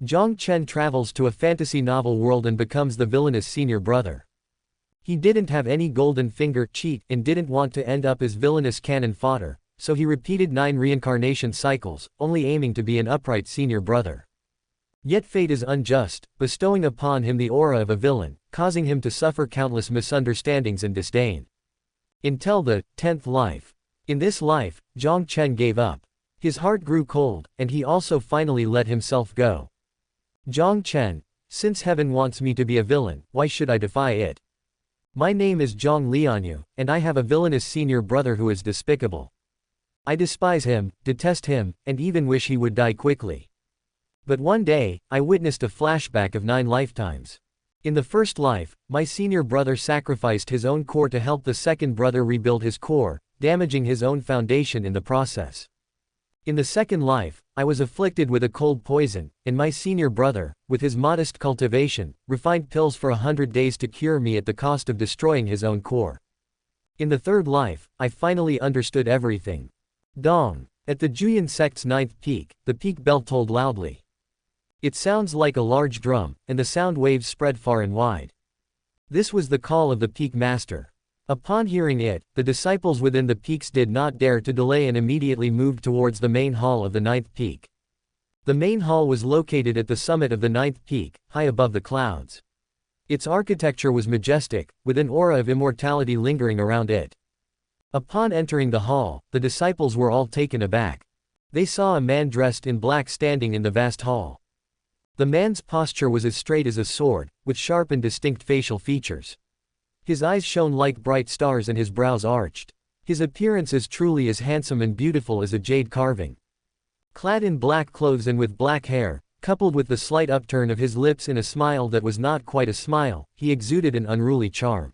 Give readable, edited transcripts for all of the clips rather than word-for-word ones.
Jiang Chen travels to a fantasy novel world and becomes the villainous senior brother. He didn't have any golden finger cheat and didn't want to end up as villainous cannon fodder, so he repeated 9 reincarnation cycles, only aiming to be an upright senior brother. Yet fate is unjust, bestowing upon him the aura of a villain, causing him to suffer countless misunderstandings and disdain. Until the 10th life. In this life, Jiang Chen gave up. His heart grew cold, and he also finally let himself go. Jiang Chen, since heaven wants me to be a villain, why should I defy it? My name is Jiang Lianyue, and I have a villainous senior brother who is despicable. I despise him, detest him, and even wish he would die quickly. But one day, I witnessed a flashback of 9 lifetimes. In the first life, my senior brother sacrificed his own core to help the second brother rebuild his core, damaging his own foundation in the process. In the second life, I was afflicted with a cold poison, and my senior brother, with his modest cultivation, refined pills for 100 days to cure me at the cost of destroying his own core. In the third life, I finally understood everything. Dong. At the Juyin sect's 9th peak, the peak bell tolled loudly. It sounds like a large drum, and the sound waves spread far and wide. This was the call of the peak master. Upon hearing it, the disciples within the peaks did not dare to delay and immediately moved towards the main hall of the 9th peak. The main hall was located at the summit of the 9th peak, high above the clouds. Its architecture was majestic, with an aura of immortality lingering around it. Upon entering the hall, the disciples were all taken aback. They saw a man dressed in black standing in the vast hall. The man's posture was as straight as a sword, with sharp and distinct facial features. His eyes shone like bright stars and his brows arched. His appearance is truly as handsome and beautiful as a jade carving. Clad in black clothes and with black hair, coupled with the slight upturn of his lips in a smile that was not quite a smile, he exuded an unruly charm.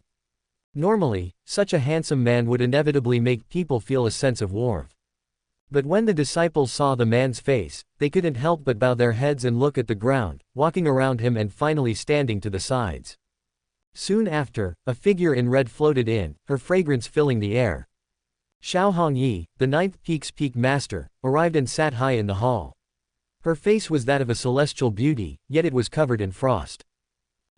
Normally, such a handsome man would inevitably make people feel a sense of warmth. But when the disciples saw the man's face, they couldn't help but bow their heads and look at the ground, walking around him and finally standing to the sides. Soon after, a figure in red floated in, her fragrance filling the air. Xiaohongyi, the 9th peak's peak master, arrived and sat high in the hall. Her face was that of a celestial beauty, yet it was covered in frost.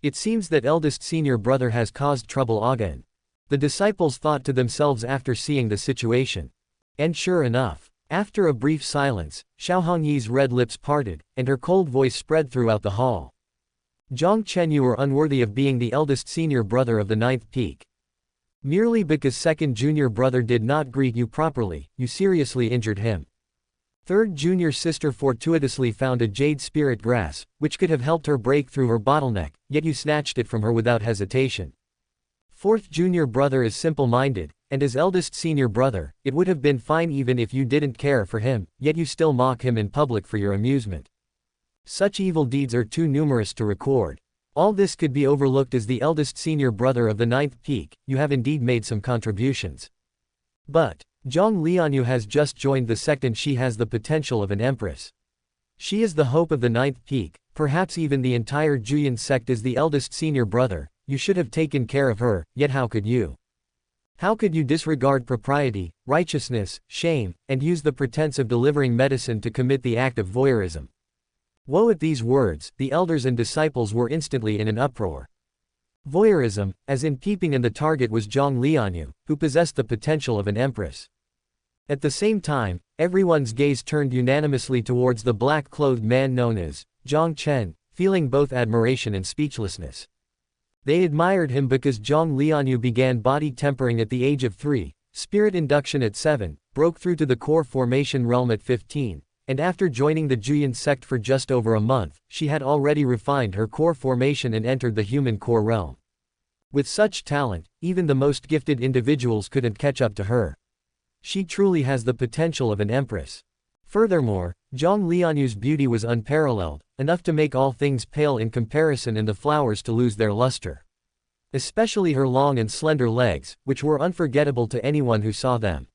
It seems that eldest senior brother has caused trouble again. The disciples thought to themselves after seeing the situation. And sure enough, after a brief silence, Xiaohongyi's red lips parted, and her cold voice spread throughout the hall. Jiang Chen, you are unworthy of being the eldest senior brother of the 9th peak. Merely because second junior brother did not greet you properly, you seriously injured him. Third junior sister fortuitously found a jade spirit grass, which could have helped her break through her bottleneck, yet you snatched it from her without hesitation. Fourth junior brother is simple-minded, and as eldest senior brother, it would have been fine even if you didn't care for him, yet you still mock him in public for your amusement. Such evil deeds are too numerous to record. All this could be overlooked as the eldest senior brother of the 9th peak, you have indeed made some contributions. But, Jiang Lianyue has just joined the sect and she has the potential of an empress. She is the hope of the 9th peak, perhaps even the entire Juyin sect. As the eldest senior brother, you should have taken care of her, yet how could you? How could you disregard propriety, righteousness, shame, and use the pretense of delivering medicine to commit the act of voyeurism? Woe! At these words, the elders and disciples were instantly in an uproar. Voyeurism, as in peeping, and the target was Jiang Lianyue, who possessed the potential of an empress. At the same time, everyone's gaze turned unanimously towards the black-clothed man known as Jiang Chen, feeling both admiration and speechlessness. They admired him because Jiang Lianyue began body tempering at the age of 3, spirit induction at 7, broke through to the core formation realm at 15, and after joining the Juyin sect for just over a month, she had already refined her core formation and entered the human core realm. With such talent, even the most gifted individuals couldn't catch up to her. She truly has the potential of an empress. Furthermore, Jiang Lianyue's beauty was unparalleled, enough to make all things pale in comparison and the flowers to lose their luster. Especially her long and slender legs, which were unforgettable to anyone who saw them.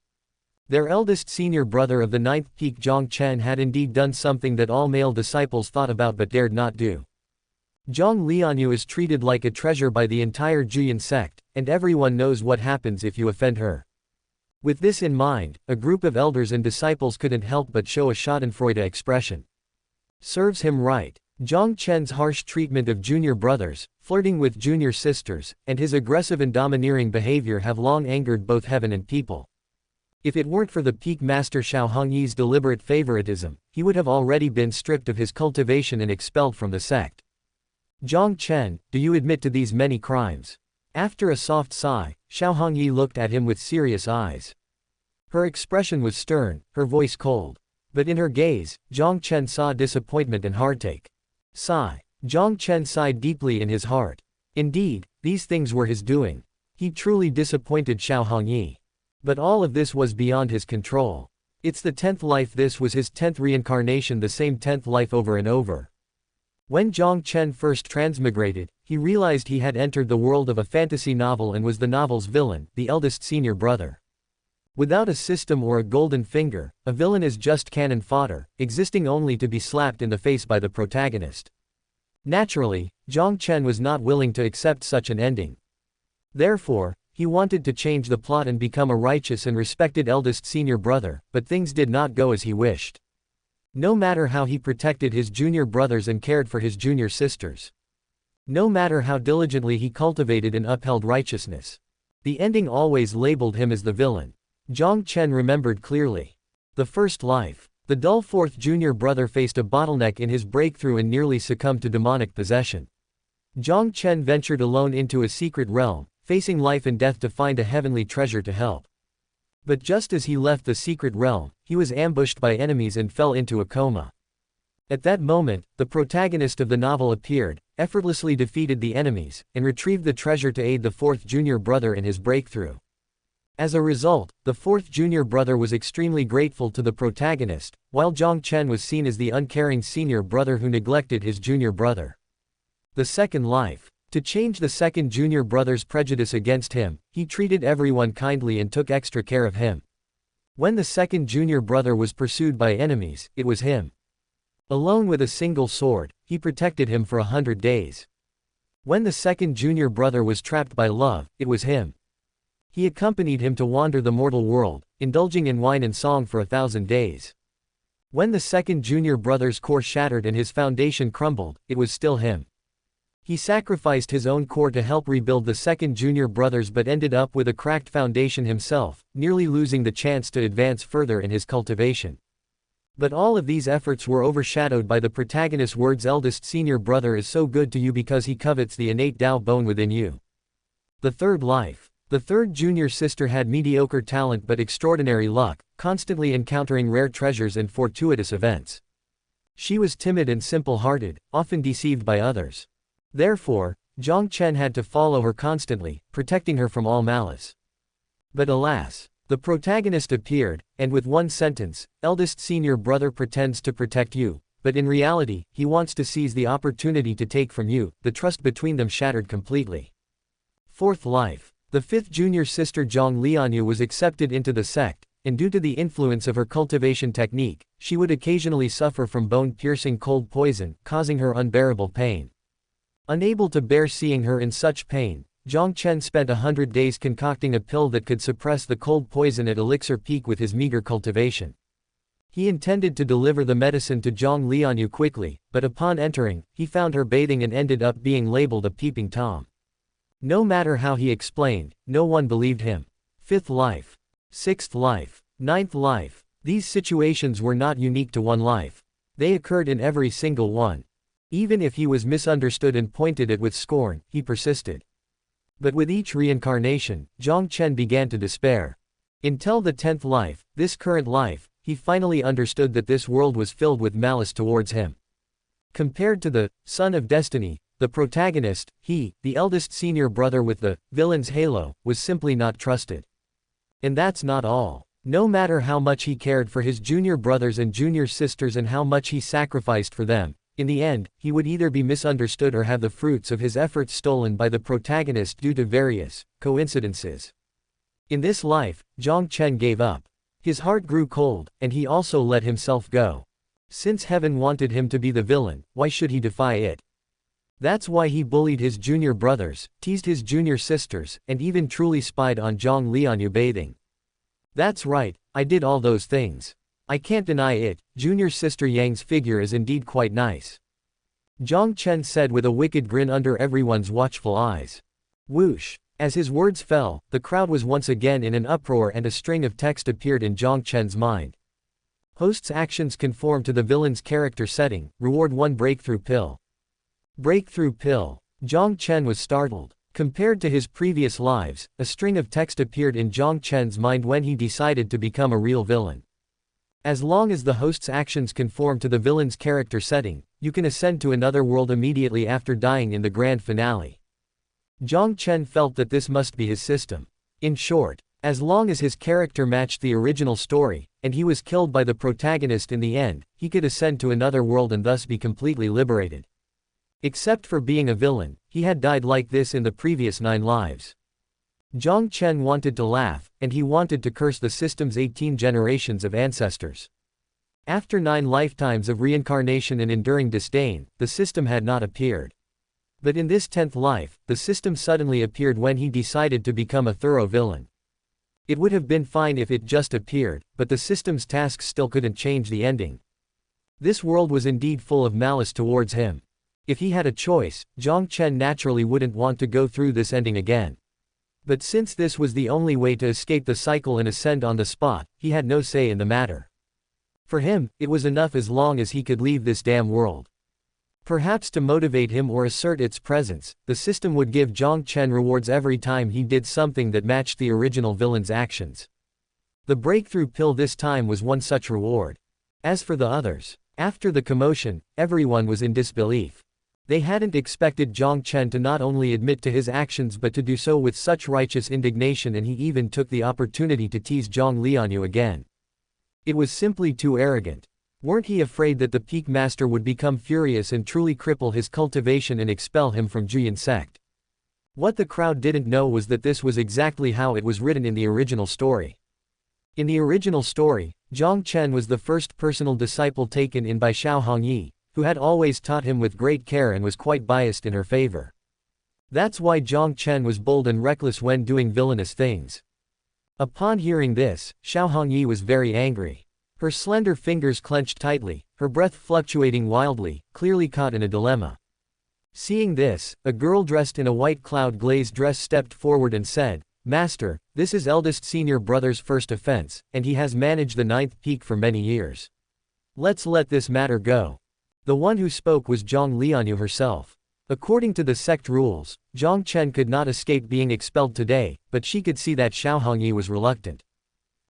Their eldest senior brother of the 9th peak, Jiang Chen, had indeed done something that all male disciples thought about but dared not do. Jiang Lianyue is treated like a treasure by the entire Juyin sect, and everyone knows what happens if you offend her. With this in mind, a group of elders and disciples couldn't help but show a schadenfreude expression. Serves him right. Jiang Chen's harsh treatment of junior brothers, flirting with junior sisters, and his aggressive and domineering behavior have long angered both heaven and people. If it weren't for the peak master Xiao Hongyi's deliberate favoritism, he would have already been stripped of his cultivation and expelled from the sect. Jiang Chen, do you admit to these many crimes? After a soft sigh, Xiao Hongyi looked at him with serious eyes. Her expression was stern, her voice cold. But in her gaze, Jiang Chen saw disappointment and heartache. Sigh. Jiang Chen sighed deeply in his heart. Indeed, these things were his doing. He truly disappointed Xiao Hongyi. But all of this was beyond his control. It's the 10th life. This was his 10th reincarnation, the same 10th life over and over. When Jiang Chen first transmigrated, he realized he had entered the world of a fantasy novel and was the novel's villain, the eldest senior brother. Without a system or a golden finger, a villain is just cannon fodder, existing only to be slapped in the face by the protagonist. Naturally, Jiang Chen was not willing to accept such an ending. Therefore, he wanted to change the plot and become a righteous and respected eldest senior brother, but things did not go as he wished. No matter how he protected his junior brothers and cared for his junior sisters. No matter how diligently he cultivated and upheld righteousness. The ending always labeled him as the villain. Jiang Chen remembered clearly. The first life. The dull fourth junior brother faced a bottleneck in his breakthrough and nearly succumbed to demonic possession. Jiang Chen ventured alone into a secret realm, facing life and death to find a heavenly treasure to help. But just as he left the secret realm, he was ambushed by enemies and fell into a coma. At that moment, the protagonist of the novel appeared, effortlessly defeated the enemies, and retrieved the treasure to aid the fourth junior brother in his breakthrough. As a result, the fourth junior brother was extremely grateful to the protagonist, while Jiang Chen was seen as the uncaring senior brother who neglected his junior brother. The second life. To change the second junior brother's prejudice against him, he treated everyone kindly and took extra care of him. When the second junior brother was pursued by enemies, it was him. Alone with a single sword, he protected him for 100 days. When the second junior brother was trapped by love, it was him. He accompanied him to wander the mortal world, indulging in wine and song for 1,000 days. When the second junior brother's core shattered and his foundation crumbled, it was still him. He sacrificed his own core to help rebuild the second junior brothers but ended up with a cracked foundation himself, nearly losing the chance to advance further in his cultivation. But all of these efforts were overshadowed by the protagonist's words: eldest senior brother is so good to you because he covets the innate Tao bone within you. The third life. The third junior sister had mediocre talent but extraordinary luck, constantly encountering rare treasures and fortuitous events. She was timid and simple-hearted, often deceived by others. Therefore, Jiang Chen had to follow her constantly, protecting her from all malice. But alas, the protagonist appeared, and with one sentence, eldest senior brother pretends to protect you, but in reality, he wants to seize the opportunity to take from you. The trust between them shattered completely. Fourth life. The fifth junior sister Jiang Lianyue was accepted into the sect, and due to the influence of her cultivation technique, she would occasionally suffer from bone-piercing cold poison, causing her unbearable pain. Unable to bear seeing her in such pain, Jiang Chen spent 100 days concocting a pill that could suppress the cold poison at elixir peak with his meager cultivation. He intended to deliver the medicine to Jiang Lianyue quickly, but upon entering, he found her bathing and ended up being labeled a peeping Tom. No matter how he explained, no one believed him. Fifth life. Sixth life. Ninth life. These situations were not unique to one life. They occurred in every single one. Even if he was misunderstood and pointed at with scorn, he persisted. But with each reincarnation, Jiang Chen began to despair. Until the 10th life, this current life, he finally understood that this world was filled with malice towards him. Compared to the son of destiny, the protagonist, he, the eldest senior brother with the villain's halo, was simply not trusted. And that's not all. No matter how much he cared for his junior brothers and junior sisters and how much he sacrificed for them, in the end, he would either be misunderstood or have the fruits of his efforts stolen by the protagonist due to various coincidences. In this life, Jiang Chen gave up. His heart grew cold, and he also let himself go. Since heaven wanted him to be the villain, why should he defy it? That's why he bullied his junior brothers, teased his junior sisters, and even truly spied on Jiang Lianyue bathing. That's right, I did all those things. I can't deny it. Junior sister Yang's figure is indeed quite nice. Jiang Chen said with a wicked grin under everyone's watchful eyes. Whoosh! As his words fell, the crowd was once again in an uproar and a string of text appeared in Jiang Chen's mind. Host's actions conform to the villain's character setting, reward 1 breakthrough pill. Breakthrough pill. Jiang Chen was startled. Compared to his previous lives, a string of text appeared in Jiang Chen's mind when he decided to become a real villain. As long as the host's actions conform to the villain's character setting, you can ascend to another world immediately after dying in the grand finale. Jiang Chen felt that this must be his system. In short, as long as his character matched the original story, and he was killed by the protagonist in the end, he could ascend to another world and thus be completely liberated. Except for being a villain, he had died like this in the previous 9 lives. Jiang Chen wanted to laugh, and he wanted to curse the system's 18 generations of ancestors. After 9 lifetimes of reincarnation and enduring disdain, the system had not appeared. But in this 10th life, the system suddenly appeared when he decided to become a thorough villain. It would have been fine if it just appeared, but the system's tasks still couldn't change the ending. This world was indeed full of malice towards him. If he had a choice, Jiang Chen naturally wouldn't want to go through this ending again. But since this was the only way to escape the cycle and ascend on the spot, he had no say in the matter. For him, it was enough as long as he could leave this damn world. Perhaps to motivate him or assert its presence, the system would give Jiang Chen rewards every time he did something that matched the original villain's actions. The breakthrough pill this time was one such reward. As for the others, after the commotion, everyone was in disbelief. They hadn't expected Jiang Chen to not only admit to his actions but to do so with such righteous indignation, and he even took the opportunity to tease Jiang Lianyue again. It was simply too arrogant. Weren't he afraid that the peak master would become furious and truly cripple his cultivation and expel him from Juyin sect? What the crowd didn't know was that this was exactly how it was written in the original story. In the original story, Jiang Chen was the first personal disciple taken in by Xiao Hongyi, who had always taught him with great care and was quite biased in her favor. That's why Jiang Chen was bold and reckless when doing villainous things. Upon hearing this, Xiao Hongyi was very angry. Her slender fingers clenched tightly, her breath fluctuating wildly, clearly caught in a dilemma. Seeing this, a girl dressed in a white cloud-glazed dress stepped forward and said, "Master, this is eldest senior brother's first offense, and he has managed the 9th peak for many years. Let's let this matter go." The one who spoke was Jiang Lianyue herself. According to the sect rules, Jiang Chen could not escape being expelled today, but she could see that Xiao Hongyi was reluctant.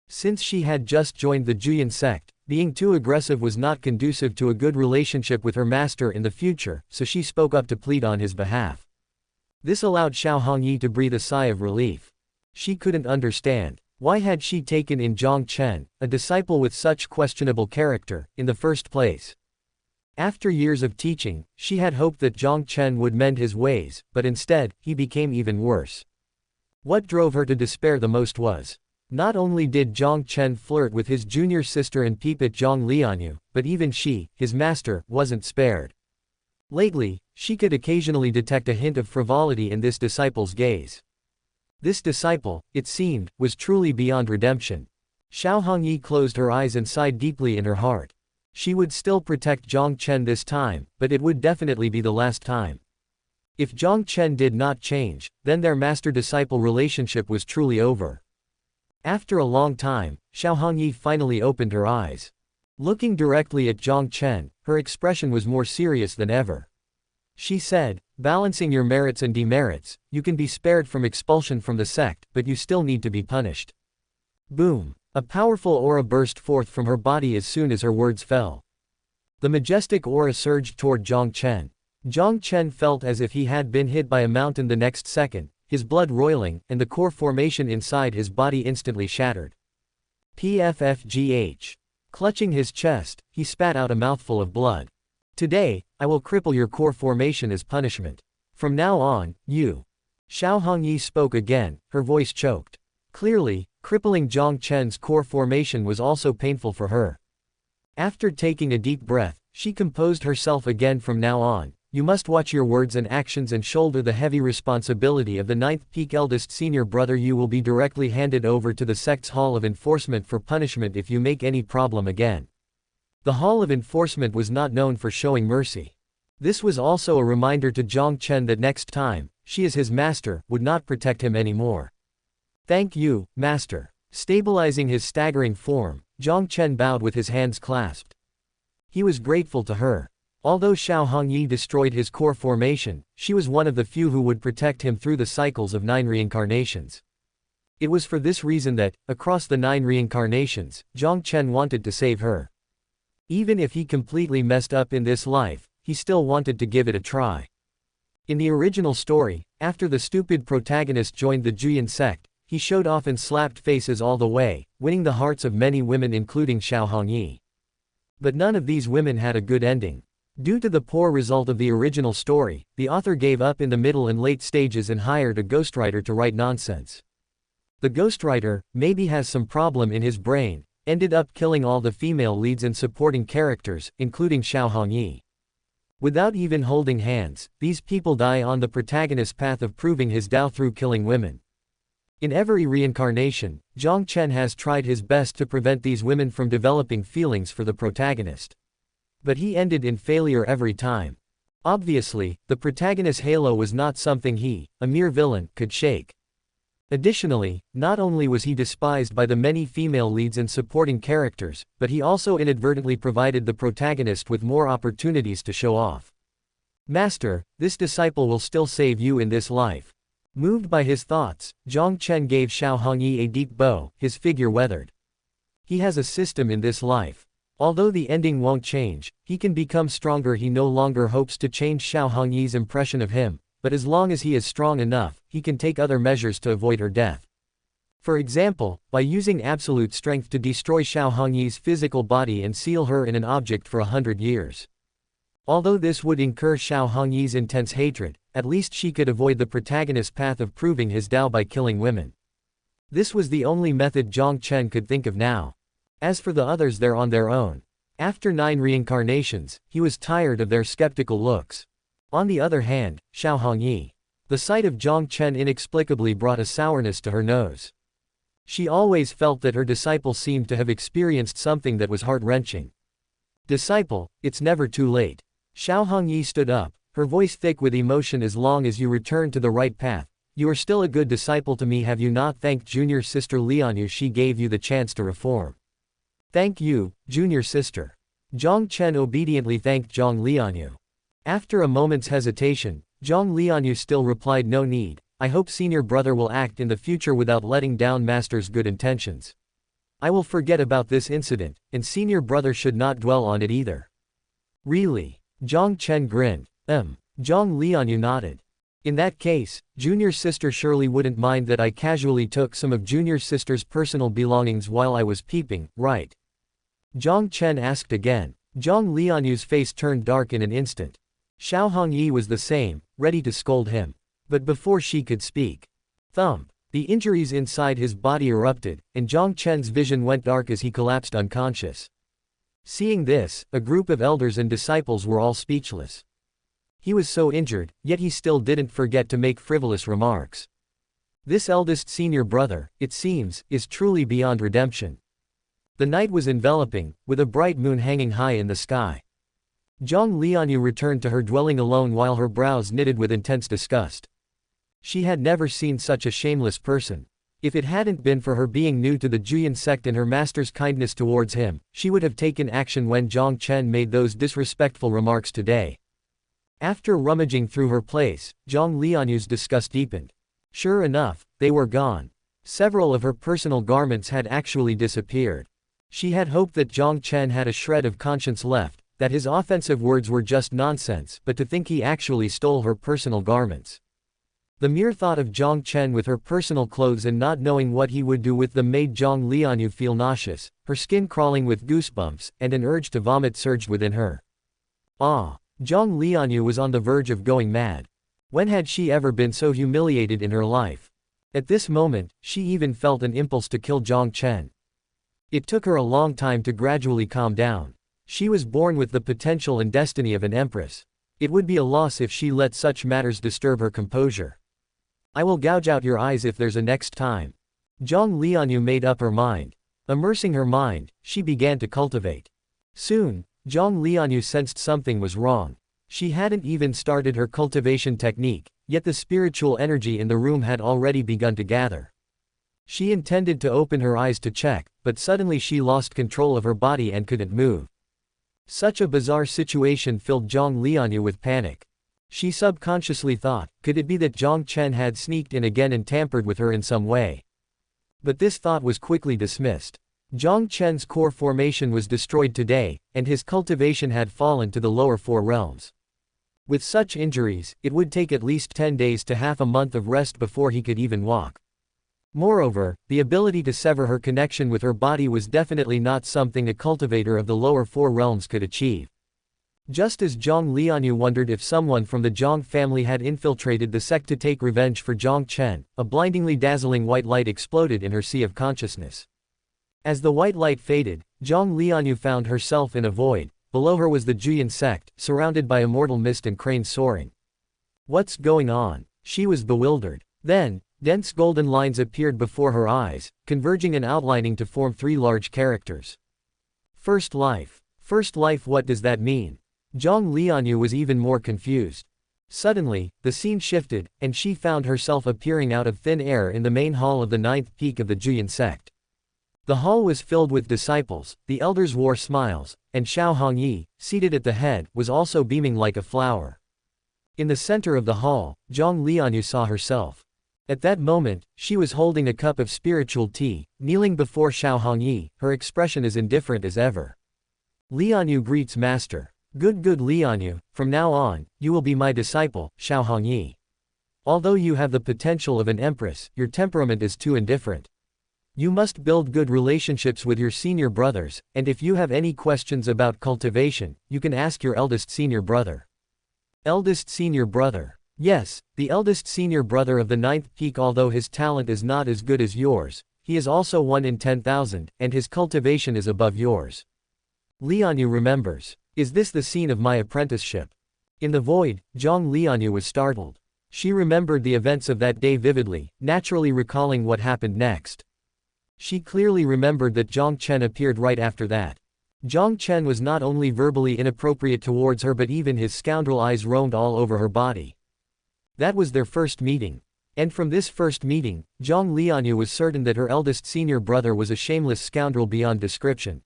Since she had just joined the Juyin sect, being too aggressive was not conducive to a good relationship with her master in the future, so she spoke up to plead on his behalf. This allowed Xiao Hongyi to breathe a sigh of relief. She couldn't understand. Why had she taken in Jiang Chen, a disciple with such questionable character, in the first place? After years of teaching, she had hoped that Jiang Chen would mend his ways, but instead, he became even worse. What drove her to despair the most was, not only did Jiang Chen flirt with his junior sister and peep at Jiang Lianyue, but even she, his master, wasn't spared. Lately, she could occasionally detect a hint of frivolity in this disciple's gaze. This disciple, it seemed, was truly beyond redemption. Xiao Hongyi closed her eyes and sighed deeply in her heart. She would still protect Jiang Chen this time, but it would definitely be the last time. If Jiang Chen did not change, then their master-disciple relationship was truly over. After a long time, Xiao Hongyi finally opened her eyes. Looking directly at Jiang Chen, her expression was more serious than ever. She said, "Balancing your merits and demerits, you can be spared from expulsion from the sect, but you still need to be punished." Boom! A powerful aura burst forth from her body as soon as her words fell. The majestic aura surged toward Jiang Chen. Jiang Chen felt as if he had been hit by a mountain the next second, his blood roiling, and the core formation inside his body instantly shattered. PFFGH. Clutching his chest, he spat out a mouthful of blood. "Today, I will cripple your core formation as punishment. From now on, you." Xiao Hongyi spoke again, her voice choked. Clearly, crippling Jiang Chen's core formation was also painful for her. After taking a deep breath, she composed herself again. "From now on, you must watch your words and actions and shoulder the heavy responsibility of the 9th peak eldest senior brother. You will be directly handed over to the sect's Hall of Enforcement for punishment if you make any problem again." The Hall of Enforcement was not known for showing mercy. This was also a reminder to Jiang Chen that next time, she as his master, would not protect him anymore. Thank you, master. Stabilizing his staggering form, Jiang Chen bowed with his hands clasped. He was grateful to her. Although Xiao Hongyi destroyed his core formation, she was one of the few who would protect him through the cycles of 9 reincarnations. It was for this reason that, across the 9 reincarnations, Jiang Chen wanted to save her. Even if he completely messed up in this life, he still wanted to give it a try. In the original story, after the stupid protagonist joined the Juyan sect, he showed off and slapped faces all the way, winning the hearts of many women including Xiao Hongyi. But none of these women had a good ending. Due to the poor result of the original story, the author gave up in the middle and late stages and hired a ghostwriter to write nonsense. The ghostwriter, maybe has some problem in his brain, ended up killing all the female leads and supporting characters, including Xiao Hongyi. Without even holding hands, these people die on the protagonist's path of proving his Tao through killing women. In every reincarnation, Jiang Chen has tried his best to prevent these women from developing feelings for the protagonist. But he ended in failure every time. Obviously, the protagonist's halo was not something he, a mere villain, could shake. Additionally, not only was he despised by the many female leads and supporting characters, but he also inadvertently provided the protagonist with more opportunities to show off. Master, this disciple will still save you in this life. Moved by his thoughts, Jiang Chen gave Xiao Hongyi a deep bow, his figure weathered. He has a system in this life. Although the ending won't change, he can become stronger. He no longer hopes to change Xiao Hongyi's impression of him, but as long as he is strong enough, he can take other measures to avoid her death. For example, by using absolute strength to destroy Xiao Hongyi's physical body and seal her in an object for 100 years. Although this would incur Xiao Hongyi's intense hatred, at least she could avoid the protagonist's path of proving his Tao by killing women. This was the only method Jiang Chen could think of now. As for the others, they're on their own. After 9 reincarnations, he was tired of their skeptical looks. On the other hand, Xiao Hongyi. The sight of Jiang Chen inexplicably brought a sourness to her nose. She always felt that her disciple seemed to have experienced something that was heart-wrenching. Disciple, it's never too late. Xiao Hongyi stood up, her voice thick with emotion. As long as you return to the right path, you are still a good disciple to me. Have you not thanked junior sister Lianyue? She gave you the chance to reform. Thank you, junior sister. Jiang Chen obediently thanked Jiang Lianyue. After a moment's hesitation, Jiang Lianyue still replied, no need. I hope senior brother will act in the future without letting down master's good intentions. I will forget about this incident, and senior brother should not dwell on it either. Really? Jiang Chen grinned. Jiang Lianyue nodded. In that case, junior sister surely wouldn't mind that I casually took some of junior sister's personal belongings while I was peeping, right? Jiang Chen asked again. Jiang Lianyue's face turned dark in an instant. Xiao Hongyi was the same, ready to scold him. But before she could speak, thump, the injuries inside his body erupted, and Jiang Chen's vision went dark as he collapsed unconscious. Seeing this, a group of elders and disciples were all speechless. He was so injured, yet he still didn't forget to make frivolous remarks. This eldest senior brother, it seems, is truly beyond redemption. The night was enveloping, with a bright moon hanging high in the sky. Jiang Lianyue returned to her dwelling alone while her brows knitted with intense disgust. She had never seen such a shameless person. If it hadn't been for her being new to the Juyan sect and her master's kindness towards him, she would have taken action when Jiang Chen made those disrespectful remarks today. After rummaging through her place, Jiang Lianyue's disgust deepened. Sure enough, they were gone. Several of her personal garments had actually disappeared. She had hoped that Jiang Chen had a shred of conscience left, that his offensive words were just nonsense, but to think he actually stole her personal garments. The mere thought of Jiang Chen with her personal clothes and not knowing what he would do with them made Jiang Lianyue feel nauseous, her skin crawling with goosebumps, and an urge to vomit surged within her. Jiang Lianyue was on the verge of going mad. When had she ever been so humiliated in her life? At this moment, she even felt an impulse to kill Jiang Chen. It took her a long time to gradually calm down. She was born with the potential and destiny of an empress. It would be a loss if she let such matters disturb her composure. I will gouge out your eyes if there's a next time. Jiang Lianyue made up her mind. Immersing her mind, she began to cultivate. Soon, Jiang Lianyue sensed something was wrong. She hadn't even started her cultivation technique, yet the spiritual energy in the room had already begun to gather. She intended to open her eyes to check, but suddenly she lost control of her body and couldn't move. Such a bizarre situation filled Jiang Lianyue with panic. She subconsciously thought, could it be that Jiang Chen had sneaked in again and tampered with her in some way? But this thought was quickly dismissed. Jiang Chen's core formation was destroyed today, and his cultivation had fallen to the lower 4 realms. With such injuries, it would take at least 10 days to half a month of rest before he could even walk. Moreover, the ability to sever her connection with her body was definitely not something a cultivator of the lower 4 realms could achieve. Just as Jiang Lianyue wondered if someone from the Jiang family had infiltrated the sect to take revenge for Jiang Chen, a blindingly dazzling white light exploded in her sea of consciousness. As the white light faded, Jiang Lianyue found herself in a void. Below her was the Juyin sect, surrounded by immortal mist and cranes soaring. What's going on? She was bewildered. Then, dense golden lines appeared before her eyes, converging and outlining to form 3 large characters. First life. First life, what does that mean? Jiang Lianyue was even more confused. Suddenly, the scene shifted, and she found herself appearing out of thin air in the main hall of the 9th peak of the Juyin sect. The hall was filled with disciples, the elders wore smiles, and Xiao Hongyi, seated at the head, was also beaming like a flower. In the center of the hall, Jiang Lianyue saw herself. At that moment, she was holding a cup of spiritual tea, kneeling before Xiao Hongyi, her expression as indifferent as ever. Lianyue greets Master. Good Lianyue, from now on, you will be my disciple, Xiao Hongyi. Although you have the potential of an empress, your temperament is too indifferent. You must build good relationships with your senior brothers, and if you have any questions about cultivation, you can ask your eldest senior brother. Eldest senior brother. Yes, the eldest senior brother of the 9th peak. Although his talent is not as good as yours, he is also 1 in 10,000, and his cultivation is above yours. Lianyue remembers. Is this the scene of my apprenticeship? In the void, Jiang Lianyue was startled. She remembered the events of that day vividly, naturally recalling what happened next. She clearly remembered that Jiang Chen appeared right after that. Jiang Chen was not only verbally inappropriate towards her, but even his scoundrel eyes roamed all over her body. That was their first meeting. And from this first meeting, Jiang Lianyue was certain that her eldest senior brother was a shameless scoundrel beyond description.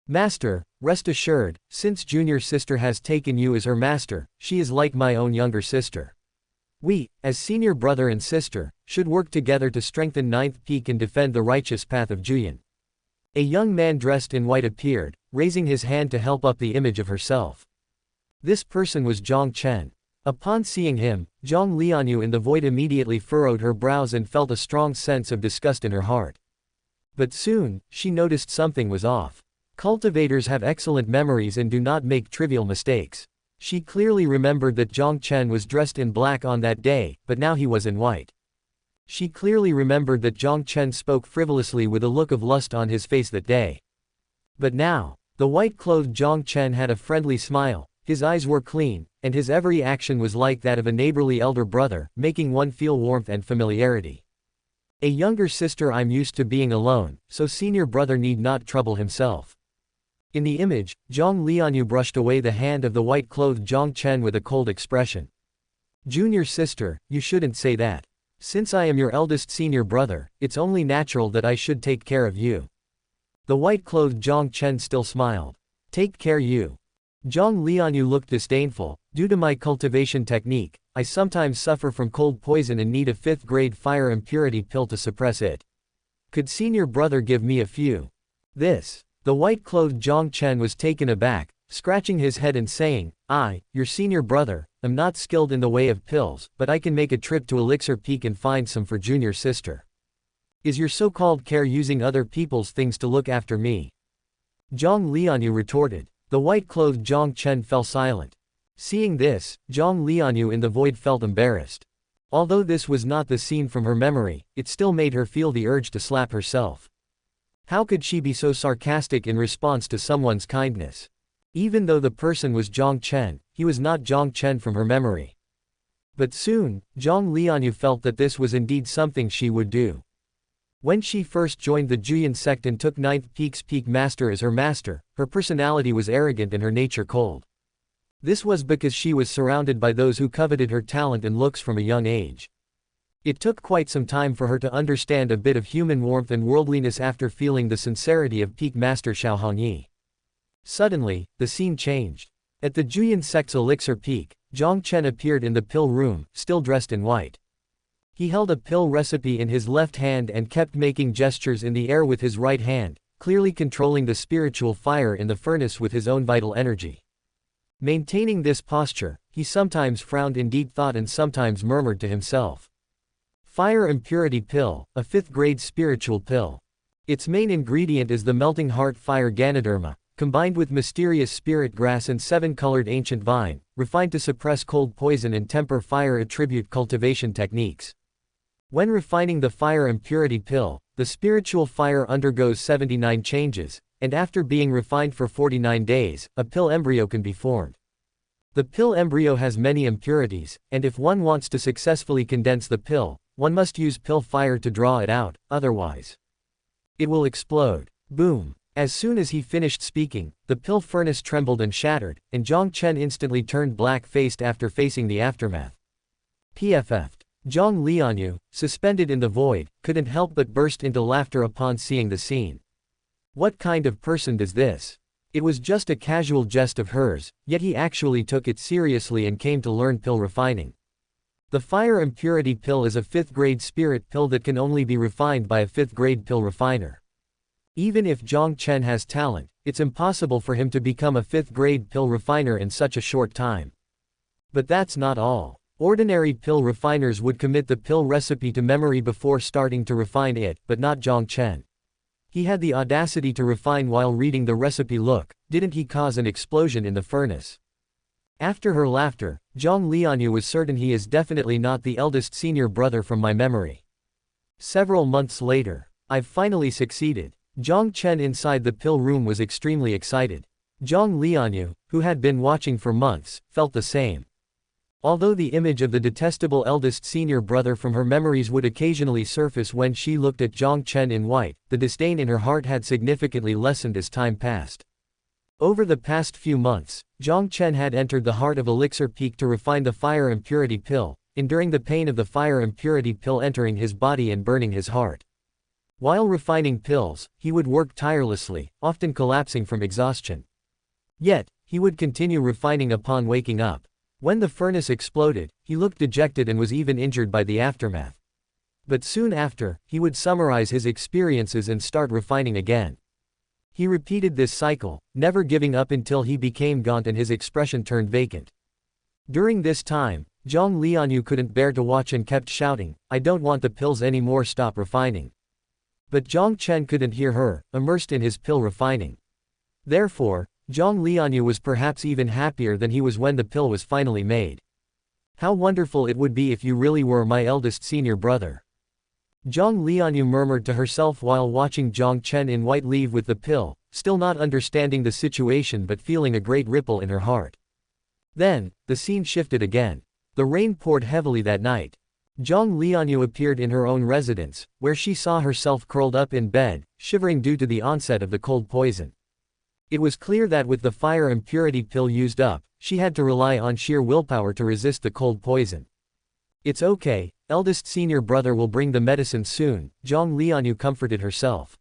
Master, rest assured, since junior sister has taken you as her master, she is like my own younger sister. We, as senior brother and sister, should work together to strengthen 9th peak and defend the righteous path of Juyin. A young man dressed in white appeared, raising his hand to help up the image of herself. This person was Jiang Chen. Upon seeing him, Jiang Lianyue in the void immediately furrowed her brows and felt a strong sense of disgust in her heart. But soon, she noticed something was off. Cultivators have excellent memories and do not make trivial mistakes. She clearly remembered that Jiang Chen was dressed in black on that day, but now he was in white. She clearly remembered that Jiang Chen spoke frivolously with a look of lust on his face that day. But now, the white-clothed Jiang Chen had a friendly smile, his eyes were clean, and his every action was like that of a neighborly elder brother, making one feel warmth and familiarity. A younger sister, I'm used to being alone, so senior brother need not trouble himself. In the image, Jiang Lianyue brushed away the hand of the white-clothed Jiang Chen with a cold expression. Junior sister, you shouldn't say that. Since I am your eldest senior brother, it's only natural that I should take care of you. The white-clothed Jiang Chen still smiled. Take care you. Jiang Lianyue looked disdainful. Due to my cultivation technique, I sometimes suffer from cold poison and need a 5th-grade fire impurity pill to suppress it. Could senior brother give me a few? This. The white-clothed Jiang Chen was taken aback, scratching his head and saying, I, your senior brother, am not skilled in the way of pills, but I can make a trip to Elixir Peak and find some for junior sister. Is your so-called care using other people's things to look after me? Jiang Lianyue retorted. The white-clothed Jiang Chen fell silent. Seeing this, Jiang Lianyue in the void felt embarrassed. Although this was not the scene from her memory, it still made her feel the urge to slap herself. How could she be so sarcastic in response to someone's kindness? Even though the person was Jiang Chen, he was not Jiang Chen from her memory. But soon, Jiang Lianyue felt that this was indeed something she would do. When she first joined the Juyin sect and took 9th Peak's Peak Master as her master, her personality was arrogant and her nature cold. This was because she was surrounded by those who coveted her talent and looks from a young age. It took quite some time for her to understand a bit of human warmth and worldliness after feeling the sincerity of peak master Xiao Hongyi. Suddenly, the scene changed. At the Juyin sect's elixir peak, Jiang Chen appeared in the pill room, still dressed in white. He held a pill recipe in his left hand and kept making gestures in the air with his right hand, clearly controlling the spiritual fire in the furnace with his own vital energy. Maintaining this posture, he sometimes frowned in deep thought and sometimes murmured to himself. Fire Impurity Pill, a 5th-grade spiritual pill. Its main ingredient is the melting heart fire Ganoderma, combined with mysterious spirit grass and 7-colored ancient vine, refined to suppress cold poison and temper fire attribute cultivation techniques. When refining the Fire Impurity Pill, the spiritual fire undergoes 79 changes, and after being refined for 49 days, a pill embryo can be formed. The pill embryo has many impurities, and if one wants to successfully condense the pill, one must use pill fire to draw it out, otherwise it will explode. Boom! As soon as he finished speaking, the pill furnace trembled and shattered, and Jiang Chen instantly turned black-faced after facing the aftermath. PFF'd. Jiang Lianyue, suspended in the void, couldn't help but burst into laughter upon seeing the scene. What kind of person does this? It was just a casual jest of hers, yet he actually took it seriously and came to learn pill refining. The Fire Impurity Pill is a 5th-grade spirit pill that can only be refined by a 5th-grade pill refiner. Even if Jiang Chen has talent, it's impossible for him to become a 5th-grade pill refiner in such a short time. But that's not all. Ordinary pill refiners would commit the pill recipe to memory before starting to refine it, but not Jiang Chen. He had the audacity to refine while reading the recipe. Look, didn't he cause an explosion in the furnace? After her laughter, Jiang Lianyue was certain he is definitely not the eldest senior brother from my memory. Several months later, I've finally succeeded. Jiang Chen inside the pill room was extremely excited. Jiang Lianyue, who had been watching for months, felt the same. Although the image of the detestable eldest senior brother from her memories would occasionally surface when she looked at Jiang Chen in white, the disdain in her heart had significantly lessened as time passed. Over the past few months, Jiang Chen had entered the heart of Elixir Peak to refine the Fire Impurity Pill, enduring the pain of the Fire Impurity Pill entering his body and burning his heart. While refining pills, he would work tirelessly, often collapsing from exhaustion. Yet, he would continue refining upon waking up. When the furnace exploded, he looked dejected and was even injured by the aftermath. But soon after, he would summarize his experiences and start refining again. He repeated this cycle, never giving up until he became gaunt and his expression turned vacant. During this time, Jiang Lianyue couldn't bear to watch and kept shouting, "I don't want the pills anymore, stop refining." But Jiang Chen couldn't hear her, immersed in his pill refining. Therefore, Jiang Lianyue was perhaps even happier than he was when the pill was finally made. How wonderful it would be if you really were my eldest senior brother. Jiang Lianyue murmured to herself while watching Jiang Chen in white leave with the pill, still not understanding the situation but feeling a great ripple in her heart. Then, the scene shifted again. The rain poured heavily that night. Jiang Lianyue appeared in her own residence, where she saw herself curled up in bed, shivering due to the onset of the cold poison. It was clear that with the Fire Impurity Pill used up, she had to rely on sheer willpower to resist the cold poison. "It's okay, eldest senior brother will bring the medicine soon," Jiang Lianyue comforted herself.